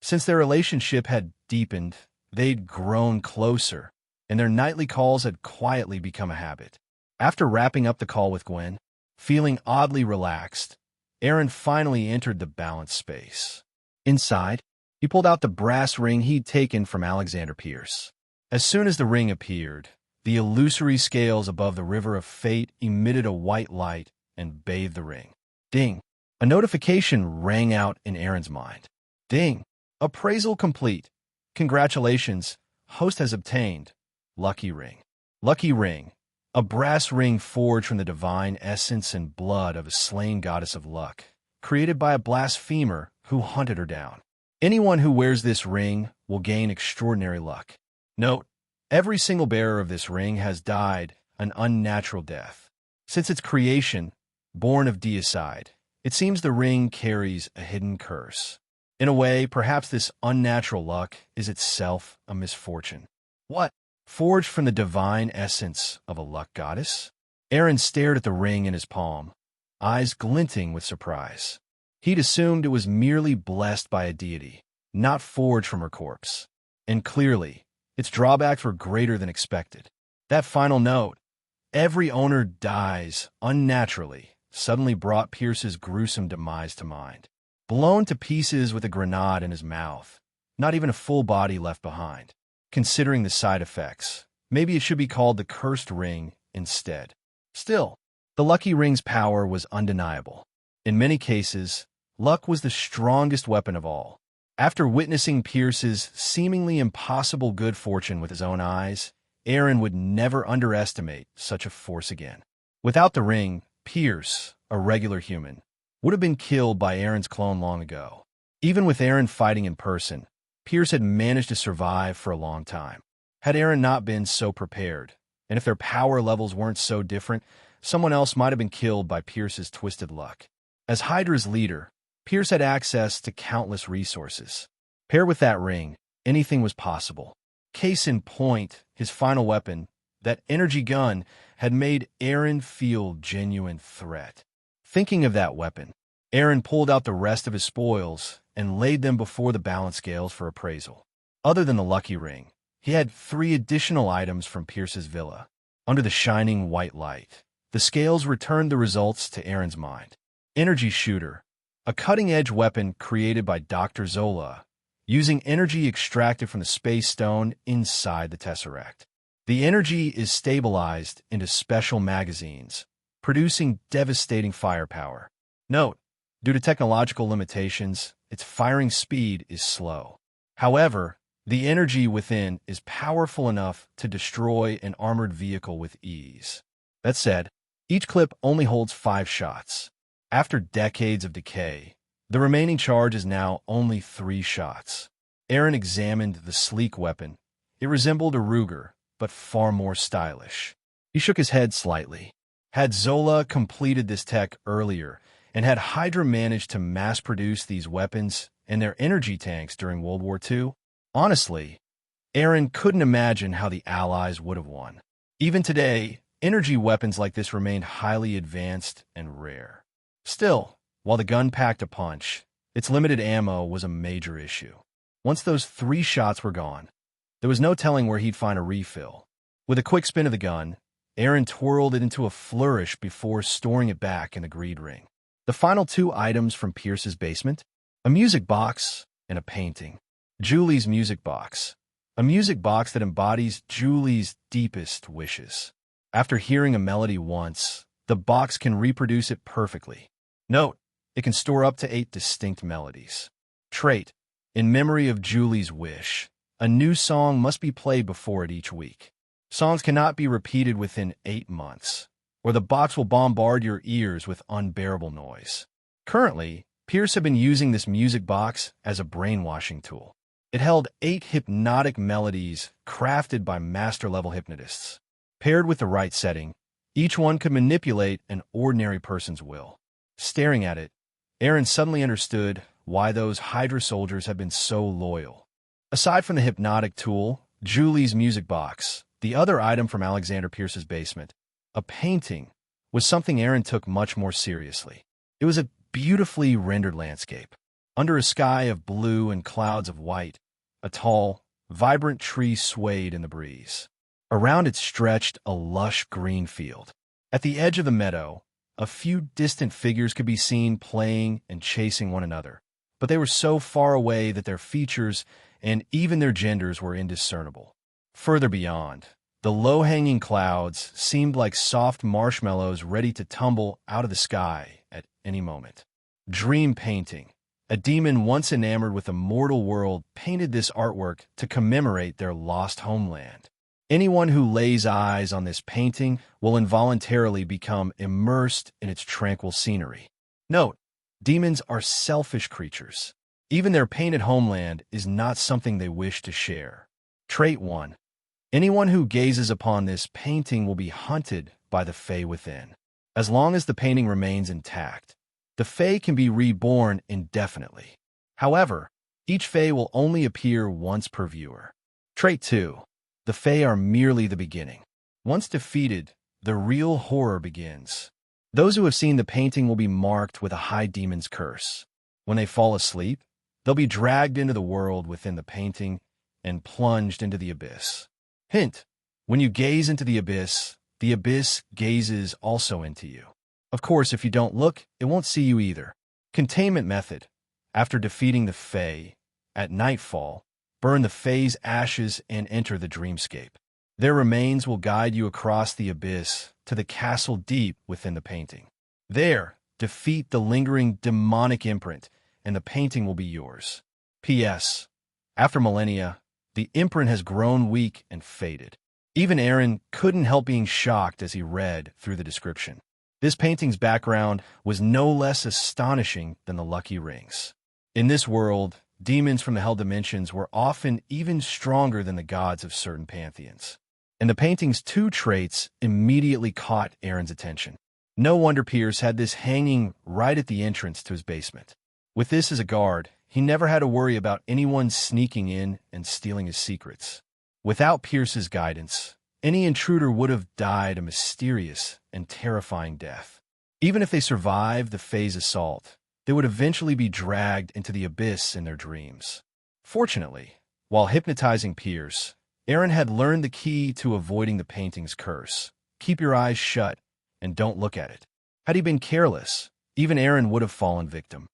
Since their relationship had deepened, they'd grown closer, and their nightly calls had quietly become a habit. After wrapping up the call with Gwen, feeling oddly relaxed, Eren finally entered the balance space. Inside, he pulled out the brass ring he'd taken from Alexander Pierce. As soon as the ring appeared, the illusory scales above the river of fate emitted a white light and bathed the ring. Ding! A notification rang out in Eren's mind. Ding! Appraisal complete. Congratulations, host has obtained Lucky Ring. Lucky Ring, a brass ring forged from the divine essence and blood of a slain goddess of luck, created by a blasphemer who hunted her down. Anyone who wears this ring will gain extraordinary luck. Note, every single bearer of this ring has died an unnatural death. Since its creation, born of deicide, it seems the ring carries a hidden curse. In a way, perhaps this unnatural luck is itself a misfortune. What? Forged from the divine essence of a luck goddess? Eren stared at the ring in his palm, eyes glinting with surprise. He'd assumed it was merely blessed by a deity, not forged from her corpse. And clearly, its drawbacks were greater than expected. That final note, every owner dies unnaturally, suddenly brought Pierce's gruesome demise to mind. Blown to pieces with a grenade in his mouth, not even a full body left behind. Considering the side effects, maybe it should be called the Cursed Ring instead. Still, the Lucky Ring's power was undeniable. In many cases, luck was the strongest weapon of all. After witnessing Pierce's seemingly impossible good fortune with his own eyes, Eren would never underestimate such a force again. Without the ring, Pierce, a regular human, would have been killed by Eren's clone long ago. Even with Eren fighting in person, Pierce had managed to survive for a long time. Had Eren not been so prepared, and if their power levels weren't so different, someone else might have been killed by Pierce's twisted luck. As Hydra's leader, Pierce had access to countless resources. Paired with that ring, anything was possible. Case in point, his final weapon, that energy gun, had made Eren feel genuine threat. Thinking of that weapon, Eren pulled out the rest of his spoils and laid them before the balance scales for appraisal. Other than the Lucky Ring, he had 3 additional items from Pierce's villa. Under the shining white light, the scales returned the results to Eren's mind. Energy Shooter, a cutting-edge weapon created by Dr. Zola, using energy extracted from the Space Stone inside the Tesseract. The energy is stabilized into special magazines, producing devastating firepower. Note, due to technological limitations, its firing speed is slow. However, the energy within is powerful enough to destroy an armored vehicle with ease. That said, each clip only holds 5 shots. After decades of decay, the remaining charge is now only 3 shots. Eren examined the sleek weapon. It resembled a Ruger, but far more stylish. He shook his head slightly. Had Zola completed this tech earlier, and had Hydra managed to mass-produce these weapons and their energy tanks during World War II? Honestly, Eren couldn't imagine how the Allies would have won. Even today, energy weapons like this remained highly advanced and rare. Still, while the gun packed a punch, its limited ammo was a major issue. Once those 3 shots were gone, there was no telling where he'd find a refill. With a quick spin of the gun, Eren twirled it into a flourish before storing it back in the greed ring. The final 2 items from Pierce's basement: a music box and a painting. Julie's music box. A music box that embodies Julie's deepest wishes. After hearing a melody once, the box can reproduce it perfectly. Note, it can store up to 8 distinct melodies. Trait: in memory of Julie's wish, a new song must be played before it each week. Songs cannot be repeated within 8 months, or the box will bombard your ears with unbearable noise. Currently, Pierce had been using this music box as a brainwashing tool. It held 8 hypnotic melodies crafted by master-level hypnotists. Paired with the right setting, each one could manipulate an ordinary person's will. Staring at it, Eren suddenly understood why those Hydra soldiers had been so loyal. Aside from the hypnotic tool, Julie's music box, the other item from Alexander Pierce's basement, a painting, was something Eren took much more seriously. It was a beautifully rendered landscape. Under a sky of blue and clouds of white, a tall, vibrant tree swayed in the breeze. Around it stretched a lush green field. At the edge of the meadow, a few distant figures could be seen playing and chasing one another, but they were so far away that their features and even their genders were indiscernible. Further beyond, the low-hanging clouds seemed like soft marshmallows ready to tumble out of the sky at any moment. Dream painting. A demon once enamored with a mortal world painted this artwork to commemorate their lost homeland. Anyone who lays eyes on this painting will involuntarily become immersed in its tranquil scenery. Note, demons are selfish creatures. Even their painted homeland is not something they wish to share. Trait 1. Anyone who gazes upon this painting will be hunted by the Fae within. As long as the painting remains intact, the Fae can be reborn indefinitely. However, each Fae will only appear once per viewer. Trait 2. The Fae are merely the beginning. Once defeated, the real horror begins. Those who have seen the painting will be marked with a high demon's curse. When they fall asleep, they'll be dragged into the world within the painting and plunged into the abyss. Hint: when you gaze into the abyss gazes also into you. Of course, if you don't look, it won't see you either. Containment method. After defeating the Fae, at nightfall, burn the Fae's ashes and enter the dreamscape. Their remains will guide you across the abyss to the castle deep within the painting. There, defeat the lingering demonic imprint, and the painting will be yours. P.S. After millennia, the imprint has grown weak and faded. Even Eren couldn't help being shocked as he read through the description. This painting's background was no less astonishing than the lucky rings. In this world, demons from the Hell Dimensions were often even stronger than the gods of certain pantheons. And the painting's 2 traits immediately caught Eren's attention. No wonder Pierce had this hanging right at the entrance to his basement. With this as a guard, he never had to worry about anyone sneaking in and stealing his secrets. Without Pierce's guidance, any intruder would have died a mysterious and terrifying death. Even if they survived the Fae's assault, they would eventually be dragged into the abyss in their dreams. Fortunately, while hypnotizing Pierce, Eren had learned the key to avoiding the painting's curse. Keep your eyes shut and don't look at it. Had he been careless, even Eren would have fallen victim.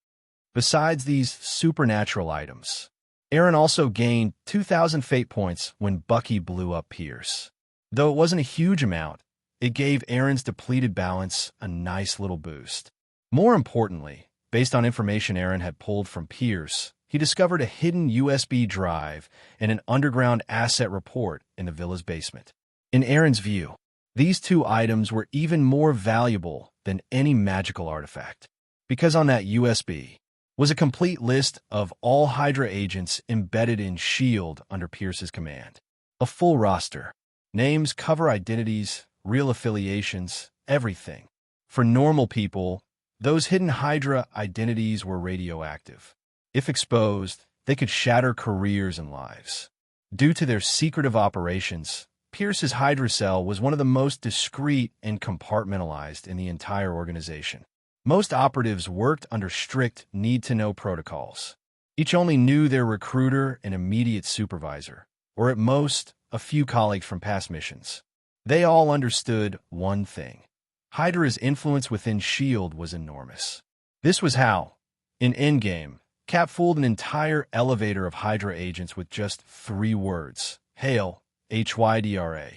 Besides these supernatural items, Eren also gained 2,000 fate points when Bucky blew up Pierce. Though it wasn't a huge amount, it gave Eren's depleted balance a nice little boost. More importantly, based on information Eren had pulled from Pierce, he discovered a hidden USB drive and an underground asset report in the villa's basement. In Eren's view, these 2 items were even more valuable than any magical artifact, because on that USB was a complete list of all Hydra agents embedded in S.H.I.E.L.D. under Pierce's command. A full roster. Names, cover identities, real affiliations, everything. For normal people, those hidden Hydra identities were radioactive. If exposed, they could shatter careers and lives. Due to their secretive operations, Pierce's Hydra cell was one of the most discreet and compartmentalized in the entire organization. Most operatives worked under strict need-to-know protocols. Each only knew their recruiter and immediate supervisor, or at most, a few colleagues from past missions. They all understood one thing. Hydra's influence within S.H.I.E.L.D. was enormous. This was how, in Endgame, Cap fooled an entire elevator of Hydra agents with just 3 words, Hail, Hydra,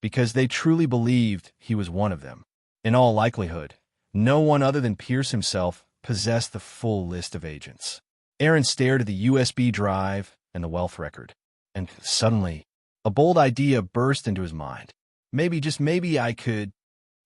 because they truly believed he was one of them. In all likelihood, no one other than Pierce himself possessed the full list of agents. Eren stared at the USB drive and the wealth record, and suddenly, a bold idea burst into his mind. Maybe, just maybe I could...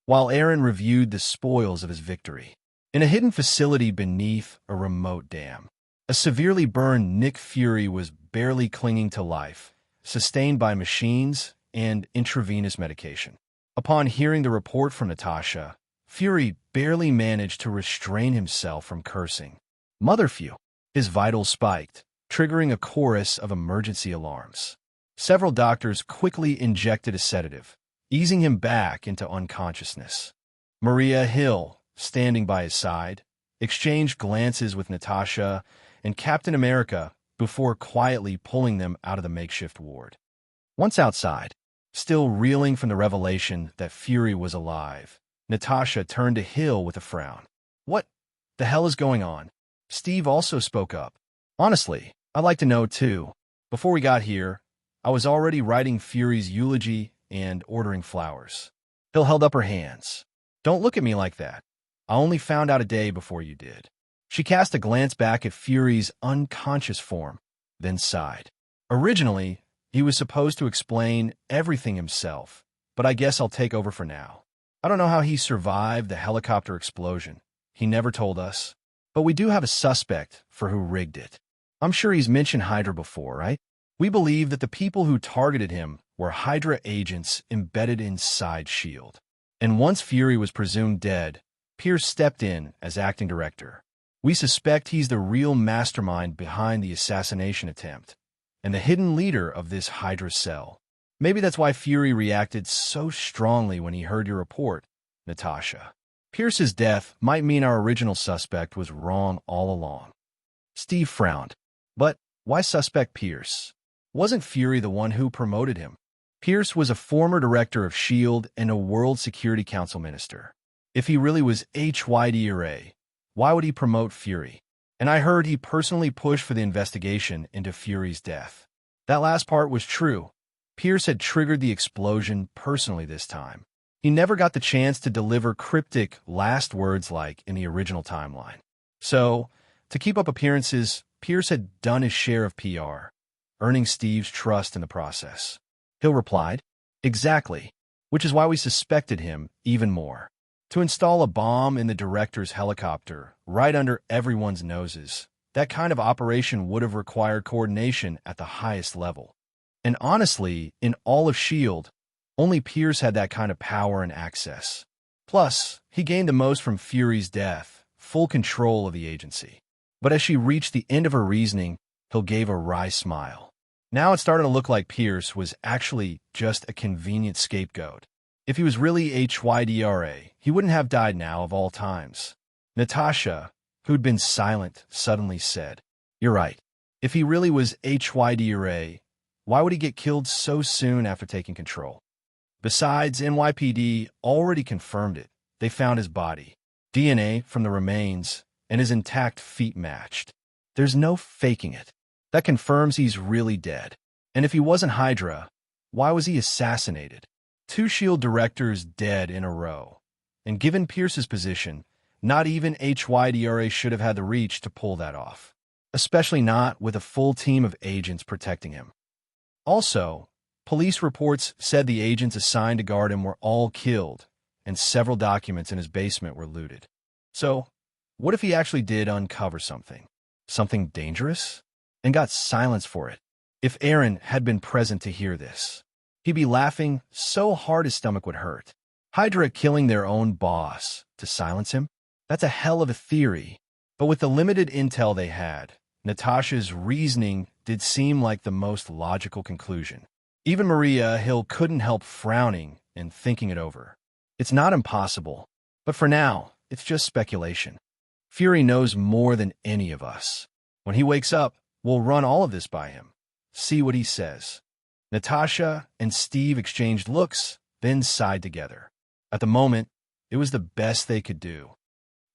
While Eren reviewed the spoils of his victory, in a hidden facility beneath a remote dam, a severely burned Nick Fury was barely clinging to life, sustained by machines and intravenous medication. Upon hearing the report from Natasha, Fury barely managed to restrain himself from cursing. Motherfuck! His vitals spiked, triggering a chorus of emergency alarms. Several doctors quickly injected a sedative, easing him back into unconsciousness. Maria Hill, standing by his side, exchanged glances with Natasha and Captain America before quietly pulling them out of the makeshift ward. Once outside, still reeling from the revelation that Fury was alive, Natasha turned to Hill with a frown. What the hell is going on? Steve also spoke up. Honestly, I'd like to know too. Before we got here, I was already writing Fury's eulogy and ordering flowers. Hill held up her hands. Don't look at me like that. I only found out a day before you did. She cast a glance back at Fury's unconscious form, then sighed. Originally, he was supposed to explain everything himself, but I guess I'll take over for now. I don't know how he survived the helicopter explosion. He never told us. But we do have a suspect for who rigged it. I'm sure he's mentioned Hydra before, right? We believe that the people who targeted him were Hydra agents embedded inside S.H.I.E.L.D. And once Fury was presumed dead, Pierce stepped in as acting director. We suspect he's the real mastermind behind the assassination attempt, and the hidden leader of this Hydra cell. Maybe that's why Fury reacted so strongly when he heard your report, Natasha. Pierce's death might mean our original suspect was wrong all along. Steve frowned. But why suspect Pierce? Wasn't Fury the one who promoted him? Pierce was a former director of S.H.I.E.L.D. and a World Security Council minister. If he really was Hydra, why would he promote Fury? And I heard he personally pushed for the investigation into Fury's death. That last part was true. Pierce had triggered the explosion personally this time. He never got the chance to deliver cryptic last words like in the original timeline. So, to keep up appearances, Pierce had done his share of PR, earning Steve's trust in the process. Hill replied, Exactly, which is why we suspected him even more. To install a bomb in the director's helicopter, right under everyone's noses, that kind of operation would have required coordination at the highest level. And honestly, in all of S.H.I.E.L.D., only Pierce had that kind of power and access. Plus, he gained the most from Fury's death, full control of the agency. But as she reached the end of her reasoning, Hill gave a wry smile. Now it started to look like Pierce was actually just a convenient scapegoat. If he was really Hydra, he wouldn't have died now of all times. Natasha, who'd been silent, suddenly said, You're right. If he really was Hydra, why would he get killed so soon after taking control? Besides, NYPD already confirmed it. They found his body, DNA from the remains, and his intact feet matched. There's no faking it. That confirms he's really dead. And if he wasn't Hydra, why was he assassinated? 2 S.H.I.E.L.D. directors dead in a row. And given Pierce's position, not even Hydra should have had the reach to pull that off. Especially not with a full team of agents protecting him. Also, police reports said the agents assigned to guard him were all killed, and several documents in his basement were looted. So, what if he actually did uncover something? Something dangerous? And got silence for it? If Eren had been present to hear this, He'd be laughing so hard his stomach would hurt. Hydra killing their own boss to silence him? That's a hell of a theory. But with the limited intel they had, Natasha's reasoning did seem like the most logical conclusion. Even Maria Hill couldn't help frowning and thinking it over. It's not impossible, but for now, it's just speculation. Fury knows more than any of us. When he wakes up, we'll run all of this by him. See what he says. Natasha and Steve exchanged looks, then sighed together. At the moment, it was the best they could do.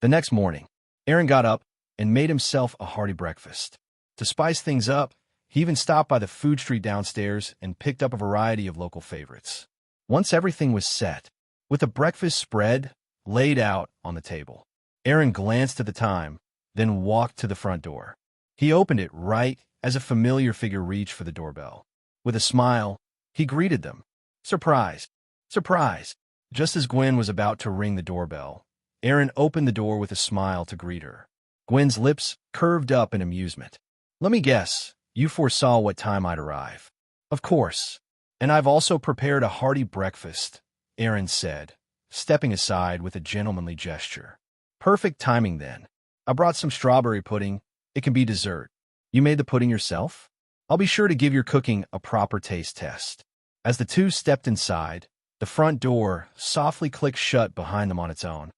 The next morning, Eren got up and made himself a hearty breakfast. To spice things up, he even stopped by the food street downstairs and picked up a variety of local favorites. Once everything was set, with the breakfast spread laid out on the table, Eren glanced at the time, then walked to the front door. He opened it right as a familiar figure reached for the doorbell. With a smile, he greeted them. Surprise! Surprise! Just as Gwyn was about to ring the doorbell, Eren opened the door with a smile to greet her. Gwyn's lips curved up in amusement. Let me guess, you foresaw what time I'd arrive. Of course. And I've also prepared a hearty breakfast, Eren said, stepping aside with a gentlemanly gesture. Perfect timing then. I brought some strawberry pudding. It can be dessert. You made the pudding yourself? I'll be sure to give your cooking a proper taste test. As the two stepped inside, the front door softly clicked shut behind them on its own.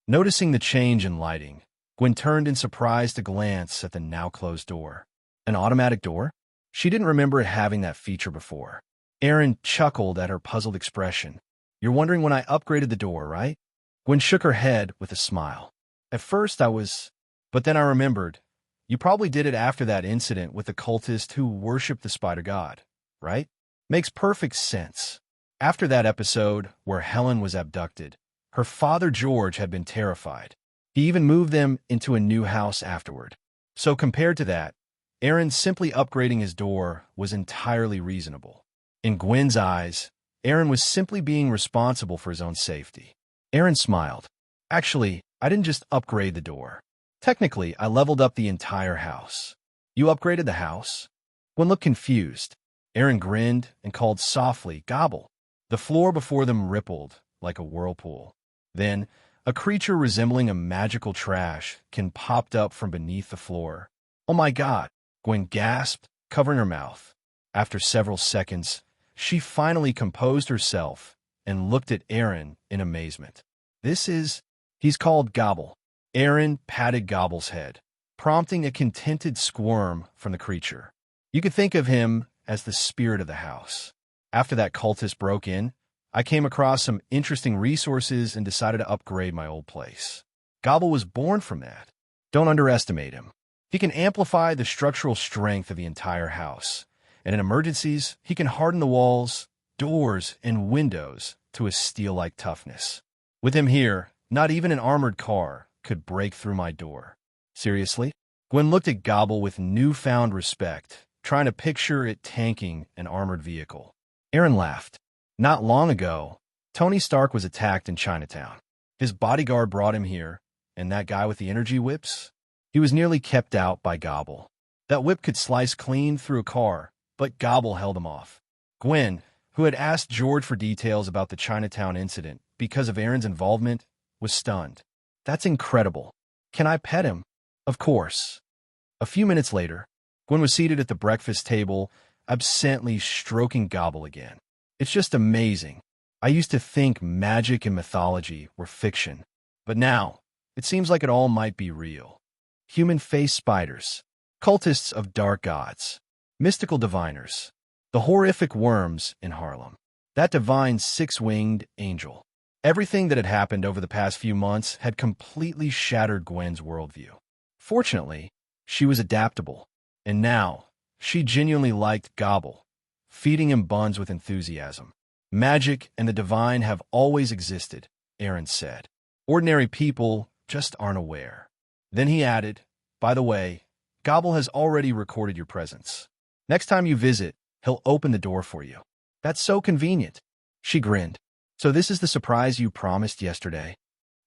Noticing the change in lighting, Gwyn turned in surprise to glance at the now-closed door. An automatic door? She didn't remember having that feature before. Eren chuckled at her puzzled expression. You're wondering when I upgraded the door, right? Gwyn shook her head with a smile. At first but then I remembered. You probably did it after that incident with the cultist who worshipped the spider god, right? Makes perfect sense. After that episode where Helen was abducted, her father George had been terrified. He even moved them into a new house afterward. So compared to that, Eren simply upgrading his door was entirely reasonable. In Gwyn's eyes, Eren was simply being responsible for his own safety. Eren smiled. Actually, I didn't just upgrade the door. Technically, I leveled up the entire house. You upgraded the house? Gwyn looked confused. Eren grinned and called softly, Gobble. The floor before them rippled like a whirlpool. Then, a creature resembling a magical trash can popped up from beneath the floor. Oh my god, Gwyn gasped, covering her mouth. After several seconds, she finally composed herself and looked at Eren in amazement. He's called Gobble. Eren patted Gobble's head, prompting a contented squirm from the creature. You could think of him as the spirit of the house. After that cultist broke in, I came across some interesting resources and decided to upgrade my old place. Gobble was born from that. Don't underestimate him. He can amplify the structural strength of the entire house, and in emergencies, he can harden the walls, doors, and windows to a steel-like toughness. With him here, not even an armored car could break through my door. Seriously? Gwyn looked at Gobble with newfound respect, trying to picture it tanking an armored vehicle. Eren laughed. Not long ago, Tony Stark was attacked in Chinatown. His bodyguard brought him here, and that guy with the energy whips? He was nearly kept out by Gobble. That whip could slice clean through a car, but Gobble held him off. Gwyn, who had asked George for details about the Chinatown incident because of Eren's involvement, was stunned. That's incredible. Can I pet him? Of course. A few minutes later, Gwyn was seated at the breakfast table, absently stroking Gobble again. It's just amazing. I used to think magic and mythology were fiction, but now it seems like it all might be real. Human-faced spiders, cultists of dark gods, mystical diviners, the horrific worms in Harlem, that divine six-winged angel. Everything that had happened over the past few months had completely shattered Gwen's worldview. Fortunately, she was adaptable, and now she genuinely liked Gobble, feeding him buns with enthusiasm. Magic and the divine have always existed, Eren said. Ordinary people just aren't aware. Then he added, by the way, Gobble has already recorded your presence. Next time you visit, he'll open the door for you. That's so convenient. She grinned. So this is the surprise you promised yesterday?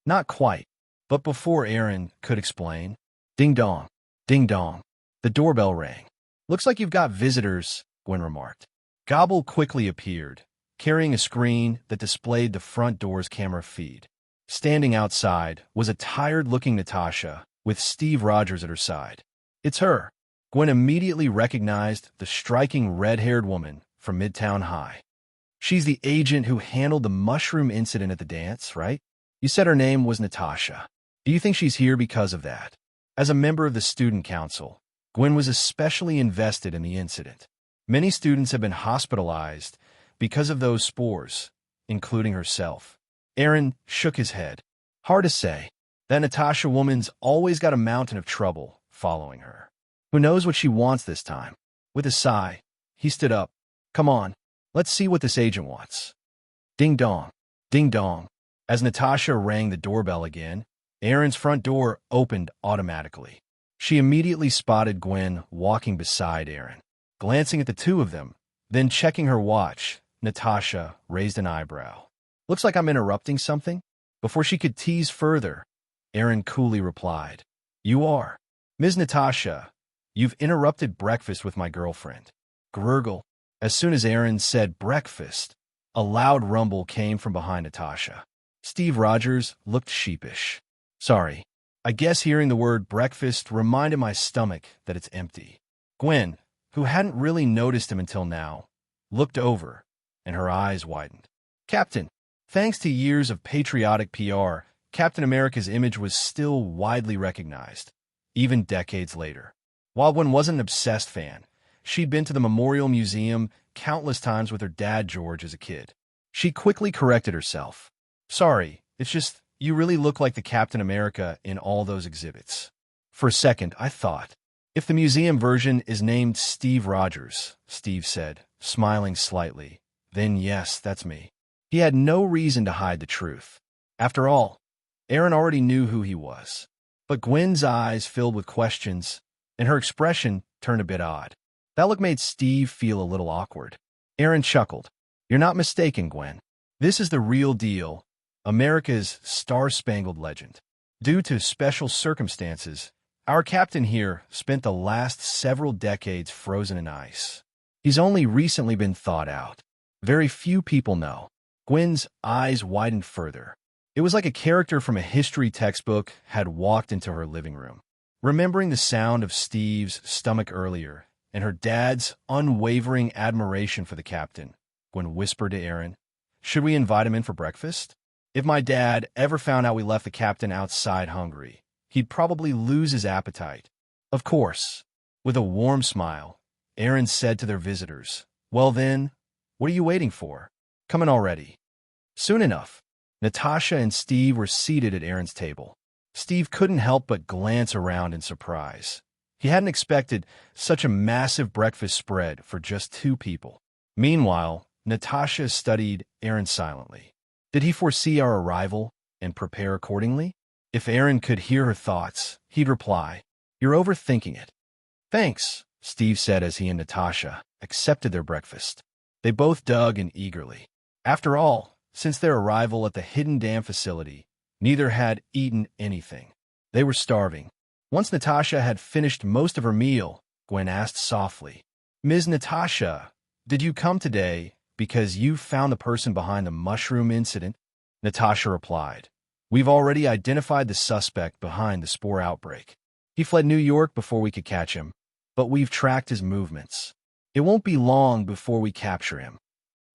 Not quite, but before Eren could explain, ding dong, ding dong. The doorbell rang. Looks like you've got visitors, Gwyn remarked. Gobble quickly appeared, carrying a screen that displayed the front door's camera feed. Standing outside was a tired-looking Natasha, with Steve Rogers at her side. "It's her." Gwen immediately recognized the striking red-haired woman from Midtown High. "She's the agent who handled the mushroom incident at the dance, right? You said her name was Natasha. Do you think she's here because of that?" As a member of the student council, Gwen was especially invested in the incident. Many students have been hospitalized because of those spores, including herself. Eren shook his head. "Hard to say. That Natasha woman's always got a mountain of trouble following her. Who knows what she wants this time?" With a sigh, he stood up. "Come on, let's see what this agent wants." Ding dong, ding dong. As Natasha rang the doorbell again, Eren's front door opened automatically. She immediately spotted Gwen walking beside Eren. Glancing at the two of them, then checking her watch, Natasha raised an eyebrow. "Looks like I'm interrupting something?" Before she could tease further, Eren coolly replied, "You are. Ms. Natasha, you've interrupted breakfast with my girlfriend." Gurgle. As soon as Eren said breakfast, a loud rumble came from behind Natasha. Steve Rogers looked sheepish. "Sorry. I guess hearing the word breakfast reminded my stomach that it's empty." Gwen, who hadn't really noticed him until now, looked over, and her eyes widened. "Captain." Thanks to years of patriotic PR, Captain America's image was still widely recognized, even decades later. While Gwen wasn't an obsessed fan, she'd been to the Memorial Museum countless times with her dad George as a kid. She quickly corrected herself. "Sorry, it's just you really look like the Captain America in all those exhibits." For a second, I thought, "If the museum version is named Steve Rogers," Steve said, smiling slightly, "then yes, that's me." He had no reason to hide the truth. After all, Eren already knew who he was. But Gwen's eyes filled with questions, and her expression turned a bit odd. That look made Steve feel a little awkward. Eren chuckled. "You're not mistaken, Gwen. This is the real deal, America's star-spangled legend. Due to special circumstances, our captain here spent the last several decades frozen in ice. He's only recently been thawed out. Very few people know." Gwen's eyes widened further. It was like a character from a history textbook had walked into her living room. Remembering the sound of Steve's stomach earlier and her dad's unwavering admiration for the captain, Gwen whispered to Eren, "Should we invite him in for breakfast? If my dad ever found out we left the captain outside hungry, he'd probably lose his appetite." "Of course." With a warm smile, Eren said to their visitors, "Well then, what are you waiting for? Come in already." Soon enough, Natasha and Steve were seated at Eren's table. Steve couldn't help but glance around in surprise. He hadn't expected such a massive breakfast spread for just two people. Meanwhile, Natasha studied Eren silently. Did he foresee our arrival and prepare accordingly? If Eren could hear her thoughts, he'd reply, "You're overthinking it." "Thanks," Steve said as he and Natasha accepted their breakfast. They both dug in eagerly. After all, since their arrival at the hidden dam facility, neither had eaten anything. They were starving. Once Natasha had finished most of her meal, Gwen asked softly, "Ms. Natasha, did you come today because you found the person behind the mushroom incident?" Natasha replied, "We've already identified the suspect behind the spore outbreak. He fled New York before we could catch him, but we've tracked his movements. It won't be long before we capture him."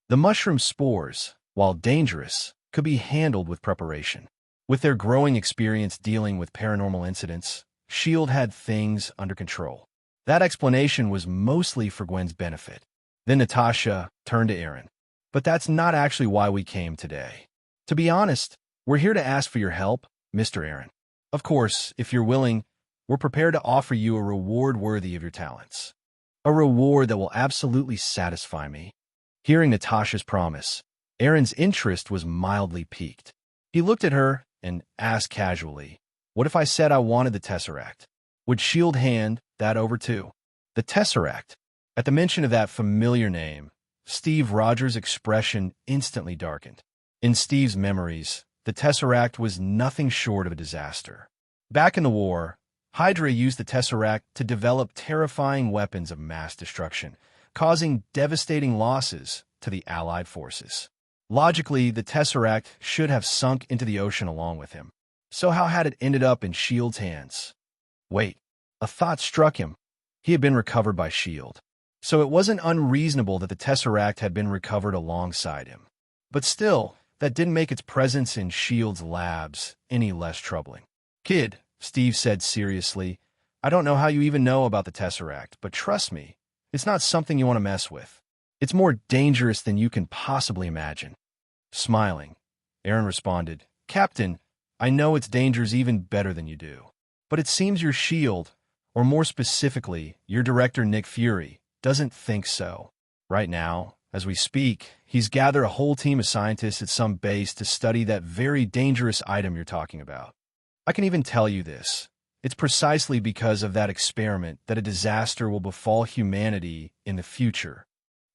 The mushroom spores, while dangerous, could be handled with preparation. With their growing experience dealing with paranormal incidents, S.H.I.E.L.D. had things under control. That explanation was mostly for Gwen's benefit. Then Natasha turned to Eren. "But that's not actually why we came today. To be honest, we're here to ask for your help, Mr. Eren. Of course, if you're willing, we're prepared to offer you a reward worthy of your talents. A reward that will absolutely satisfy me." Hearing Natasha's promise, Eren's interest was mildly piqued. He looked at her and asked casually, "What if I said I wanted the Tesseract? Would S.H.I.E.L.D. hand that over too?" The Tesseract. At the mention of that familiar name, Steve Rogers' expression instantly darkened. In Steve's memories, the Tesseract was nothing short of a disaster. Back in the war, Hydra used the Tesseract to develop terrifying weapons of mass destruction, causing devastating losses to the Allied forces. Logically, the Tesseract should have sunk into the ocean along with him. So how had it ended up in S.H.I.E.L.D.'s hands? Wait, a thought struck him. He had been recovered by S.H.I.E.L.D. So it wasn't unreasonable that the Tesseract had been recovered alongside him. But still, that didn't make its presence in S.H.I.E.L.D.'s labs any less troubling. "Kid," Steve said seriously, "I don't know how you even know about the Tesseract, but trust me, it's not something you want to mess with. It's more dangerous than you can possibly imagine." Smiling, Eren responded, "Captain, I know its dangers even better than you do. But it seems your S.H.I.E.L.D., or more specifically, your director Nick Fury, doesn't think so. Right now, as we speak, he's gathered a whole team of scientists at some base to study that very dangerous item you're talking about. I can even tell you this. It's precisely because of that experiment that a disaster will befall humanity in the future.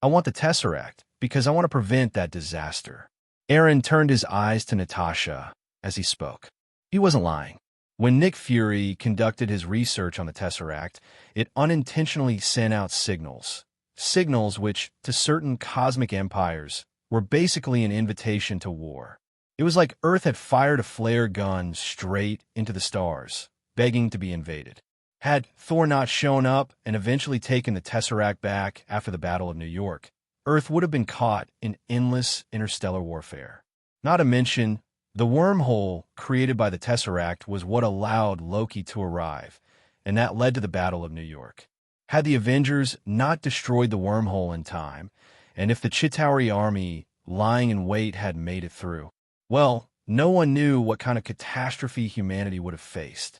I want the Tesseract because I want to prevent that disaster." Eren turned his eyes to Natasha as he spoke. He wasn't lying. When Nick Fury conducted his research on the Tesseract, it unintentionally sent out signals. Signals which, to certain cosmic empires, were basically an invitation to war. It was like Earth had fired a flare gun straight into the stars, begging to be invaded. Had Thor not shown up and eventually taken the Tesseract back after the Battle of New York, Earth would have been caught in endless interstellar warfare. Not to mention, the wormhole created by the Tesseract was what allowed Loki to arrive, and that led to the Battle of New York. Had the Avengers not destroyed the wormhole in time, and if the Chitauri army lying in wait had made it through, well, no one knew what kind of catastrophe humanity would have faced.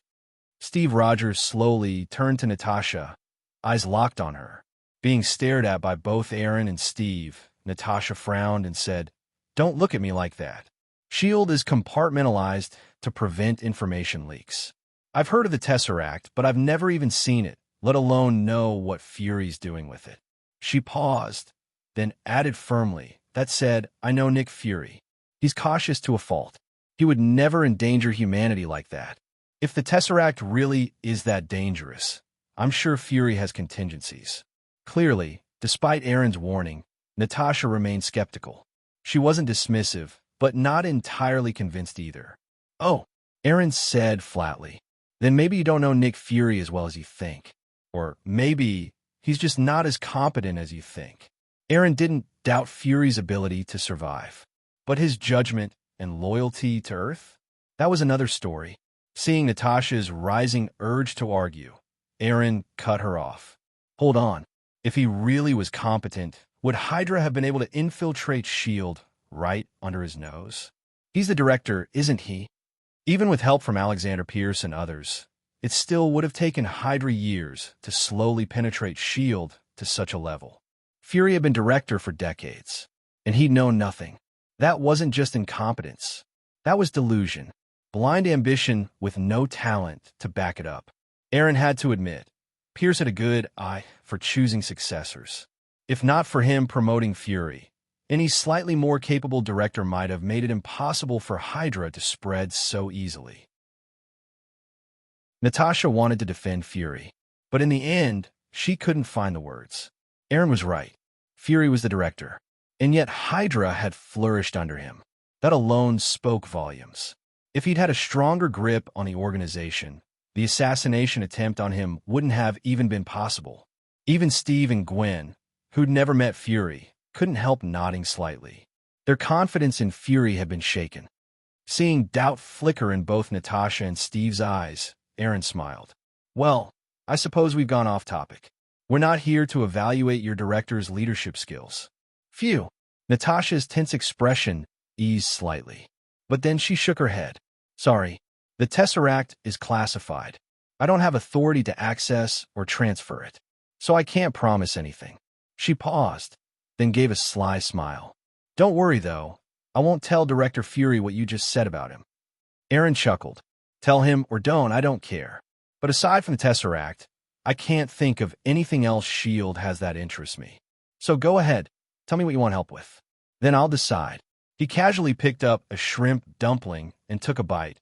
Steve Rogers slowly turned to Natasha, eyes locked on her. Being stared at by both Eren and Steve, Natasha frowned and said, "Don't look at me like that. S.H.I.E.L.D. is compartmentalized to prevent information leaks. I've heard of the Tesseract, but I've never even seen it, let alone know what Fury's doing with it." She paused, then added firmly, "That said, I know Nick Fury. He's cautious to a fault. He would never endanger humanity like that. If the Tesseract really is that dangerous, I'm sure Fury has contingencies." Clearly, despite Eren's warning, Natasha remained skeptical. She wasn't dismissive, but not entirely convinced either. "Oh," Eren said flatly, "then maybe you don't know Nick Fury as well as you think. Or maybe he's just not as competent as you think." Eren didn't doubt Fury's ability to survive, but his judgment and loyalty to Earth? That was another story. Seeing Natasha's rising urge to argue, Eren cut her off. "Hold on. If he really was competent, would Hydra have been able to infiltrate S.H.I.E.L.D. right under his nose? He's the director, isn't he? Even with help from Alexander Pierce and others, it still would have taken Hydra years to slowly penetrate S.H.I.E.L.D. to such a level. Fury had been director for decades, and he'd known nothing. That wasn't just incompetence. That was delusion. Blind ambition with no talent to back it up. Eren had to admit, Pierce had a good eye for choosing successors. If not for him promoting Fury, any slightly more capable director might have made it impossible for Hydra to spread so easily. Natasha wanted to defend Fury, but in the end, she couldn't find the words. Eren was right. Fury was the director, and yet Hydra had flourished under him. That alone spoke volumes. If he'd had a stronger grip on the organization, the assassination attempt on him wouldn't have even been possible. Even Steve and Gwen, who'd never met Fury, couldn't help nodding slightly. Their confidence in Fury had been shaken. Seeing doubt flicker in both Natasha and Steve's eyes, Eren smiled. "Well, I suppose we've gone off topic. We're not here to evaluate your director's leadership skills." "Phew." Natasha's tense expression eased slightly, but then she shook her head. "Sorry, the Tesseract is classified. I don't have authority to access or transfer it, so I can't promise anything." She paused, then gave a sly smile. "Don't worry, though. I won't tell Director Fury what you just said about him." Eren chuckled. "Tell him or don't, I don't care. But aside from the Tesseract, I can't think of anything else S.H.I.E.L.D. has that interests me. So go ahead, tell me what you want help with. Then I'll decide." He casually picked up a shrimp dumpling and took a bite,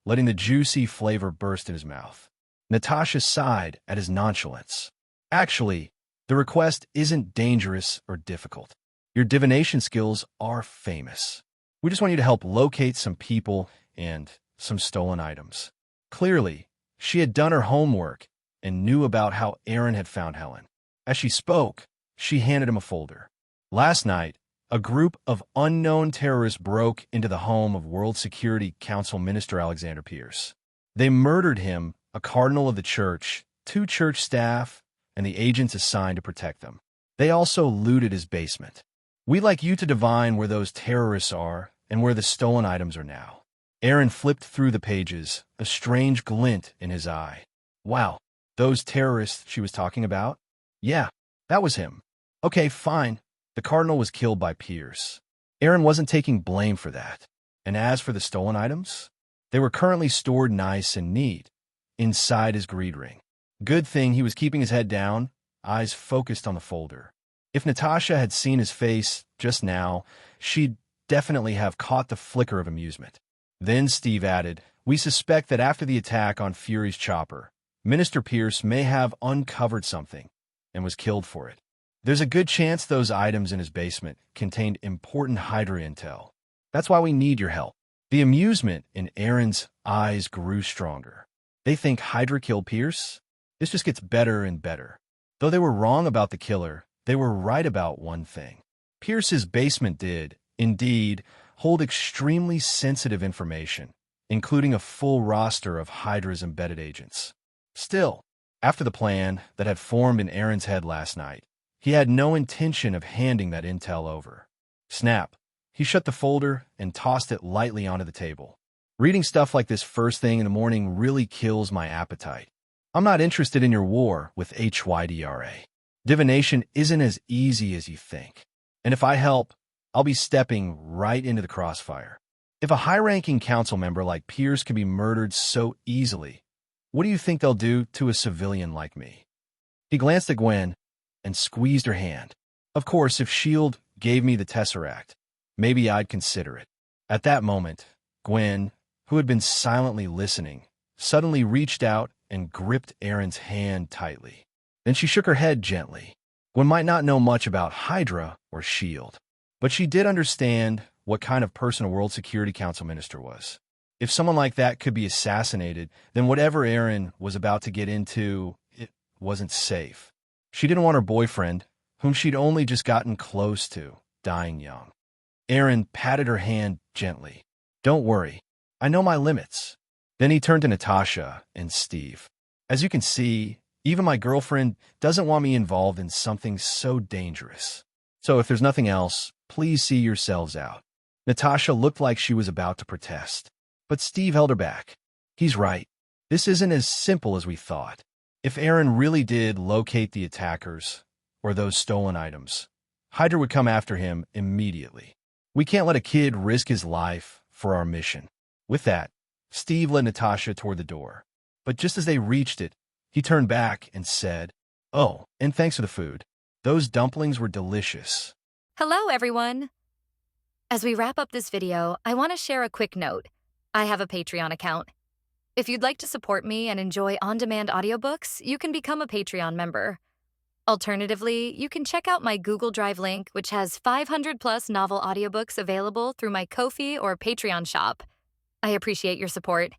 letting the juicy flavor burst in his mouth. Natasha sighed at his nonchalance. Actually, The request isn't dangerous or difficult. Your divination skills are famous. We just want you to help locate some people and some stolen items. Clearly, she had done her homework and knew about how Eren had found Helen. As she spoke, she handed him a folder. Last night, a group of unknown terrorists broke into the home of World Security Council Minister Alexander Pierce. They murdered him, a cardinal of the church, 2 church staff, and the agents assigned to protect them. They also looted his basement. We'd like you to divine where those terrorists are and where the stolen items are now. Eren flipped through the pages, a strange glint in his eye. Wow, those terrorists she was talking about? Yeah, that was him. Okay, fine. The cardinal was killed by Pierce. Eren wasn't taking blame for that. And as for the stolen items, they were currently stored nice and neat inside his greed ring. Good thing he was keeping his head down, eyes focused on the folder. If Natasha had seen his face just now, she'd definitely have caught the flicker of amusement. Then Steve added, "We suspect that after the attack on Fury's chopper, Minister Pierce may have uncovered something and was killed for it. There's a good chance those items in his basement contained important Hydra intel. That's why we need your help." The amusement in Eren's eyes grew stronger. They think Hydra killed Pierce? This just gets better and better. Though they were wrong about the killer, they were right about one thing. Pierce's basement did, indeed, hold extremely sensitive information, including a full roster of Hydra's embedded agents. Still, after the plan that had formed in Eren's head last night, he had no intention of handing that intel over. Snap. He shut the folder and tossed it lightly onto the table. Reading stuff like this first thing in the morning really kills my appetite. I'm not interested in your war with Hydra. Divination isn't as easy as you think. And if I help, I'll be stepping right into the crossfire. If a high-ranking council member like Pierce can be murdered so easily, what do you think they'll do to a civilian like me? He glanced at Gwen and squeezed her hand. Of course, if S.H.I.E.L.D. gave me the Tesseract, maybe I'd consider it. At that moment, Gwen, who had been silently listening, suddenly reached out and gripped Eren's hand tightly. Then she shook her head gently. Gwen might not know much about Hydra or S.H.I.E.L.D., but she did understand what kind of person a World Security Council minister was. If someone like that could be assassinated, then whatever Eren was about to get into, it wasn't safe. She didn't want her boyfriend, whom she'd only just gotten close to, dying young. Eren patted her hand gently. "Don't worry. I know my limits." Then he turned to Natasha and Steve. "As you can see, even my girlfriend doesn't want me involved in something so dangerous. So if there's nothing else, please see yourselves out." Natasha looked like she was about to protest, but Steve held her back. He's right. This isn't as simple as we thought. If Eren really did locate the attackers, or those stolen items, Hydra would come after him immediately. We can't let a kid risk his life for our mission. With that, Steve led Natasha toward the door. But just as they reached it, he turned back and said, "Oh, and thanks for the food. Those dumplings were delicious." Hello, everyone. As we wrap up this video, I want to share a quick note. I have a Patreon account. If you'd like to support me and enjoy on-demand audiobooks, you can become a Patreon member. Alternatively, you can check out my Google Drive link, which has 500+ novel audiobooks available through my Ko-fi or Patreon shop. I appreciate your support.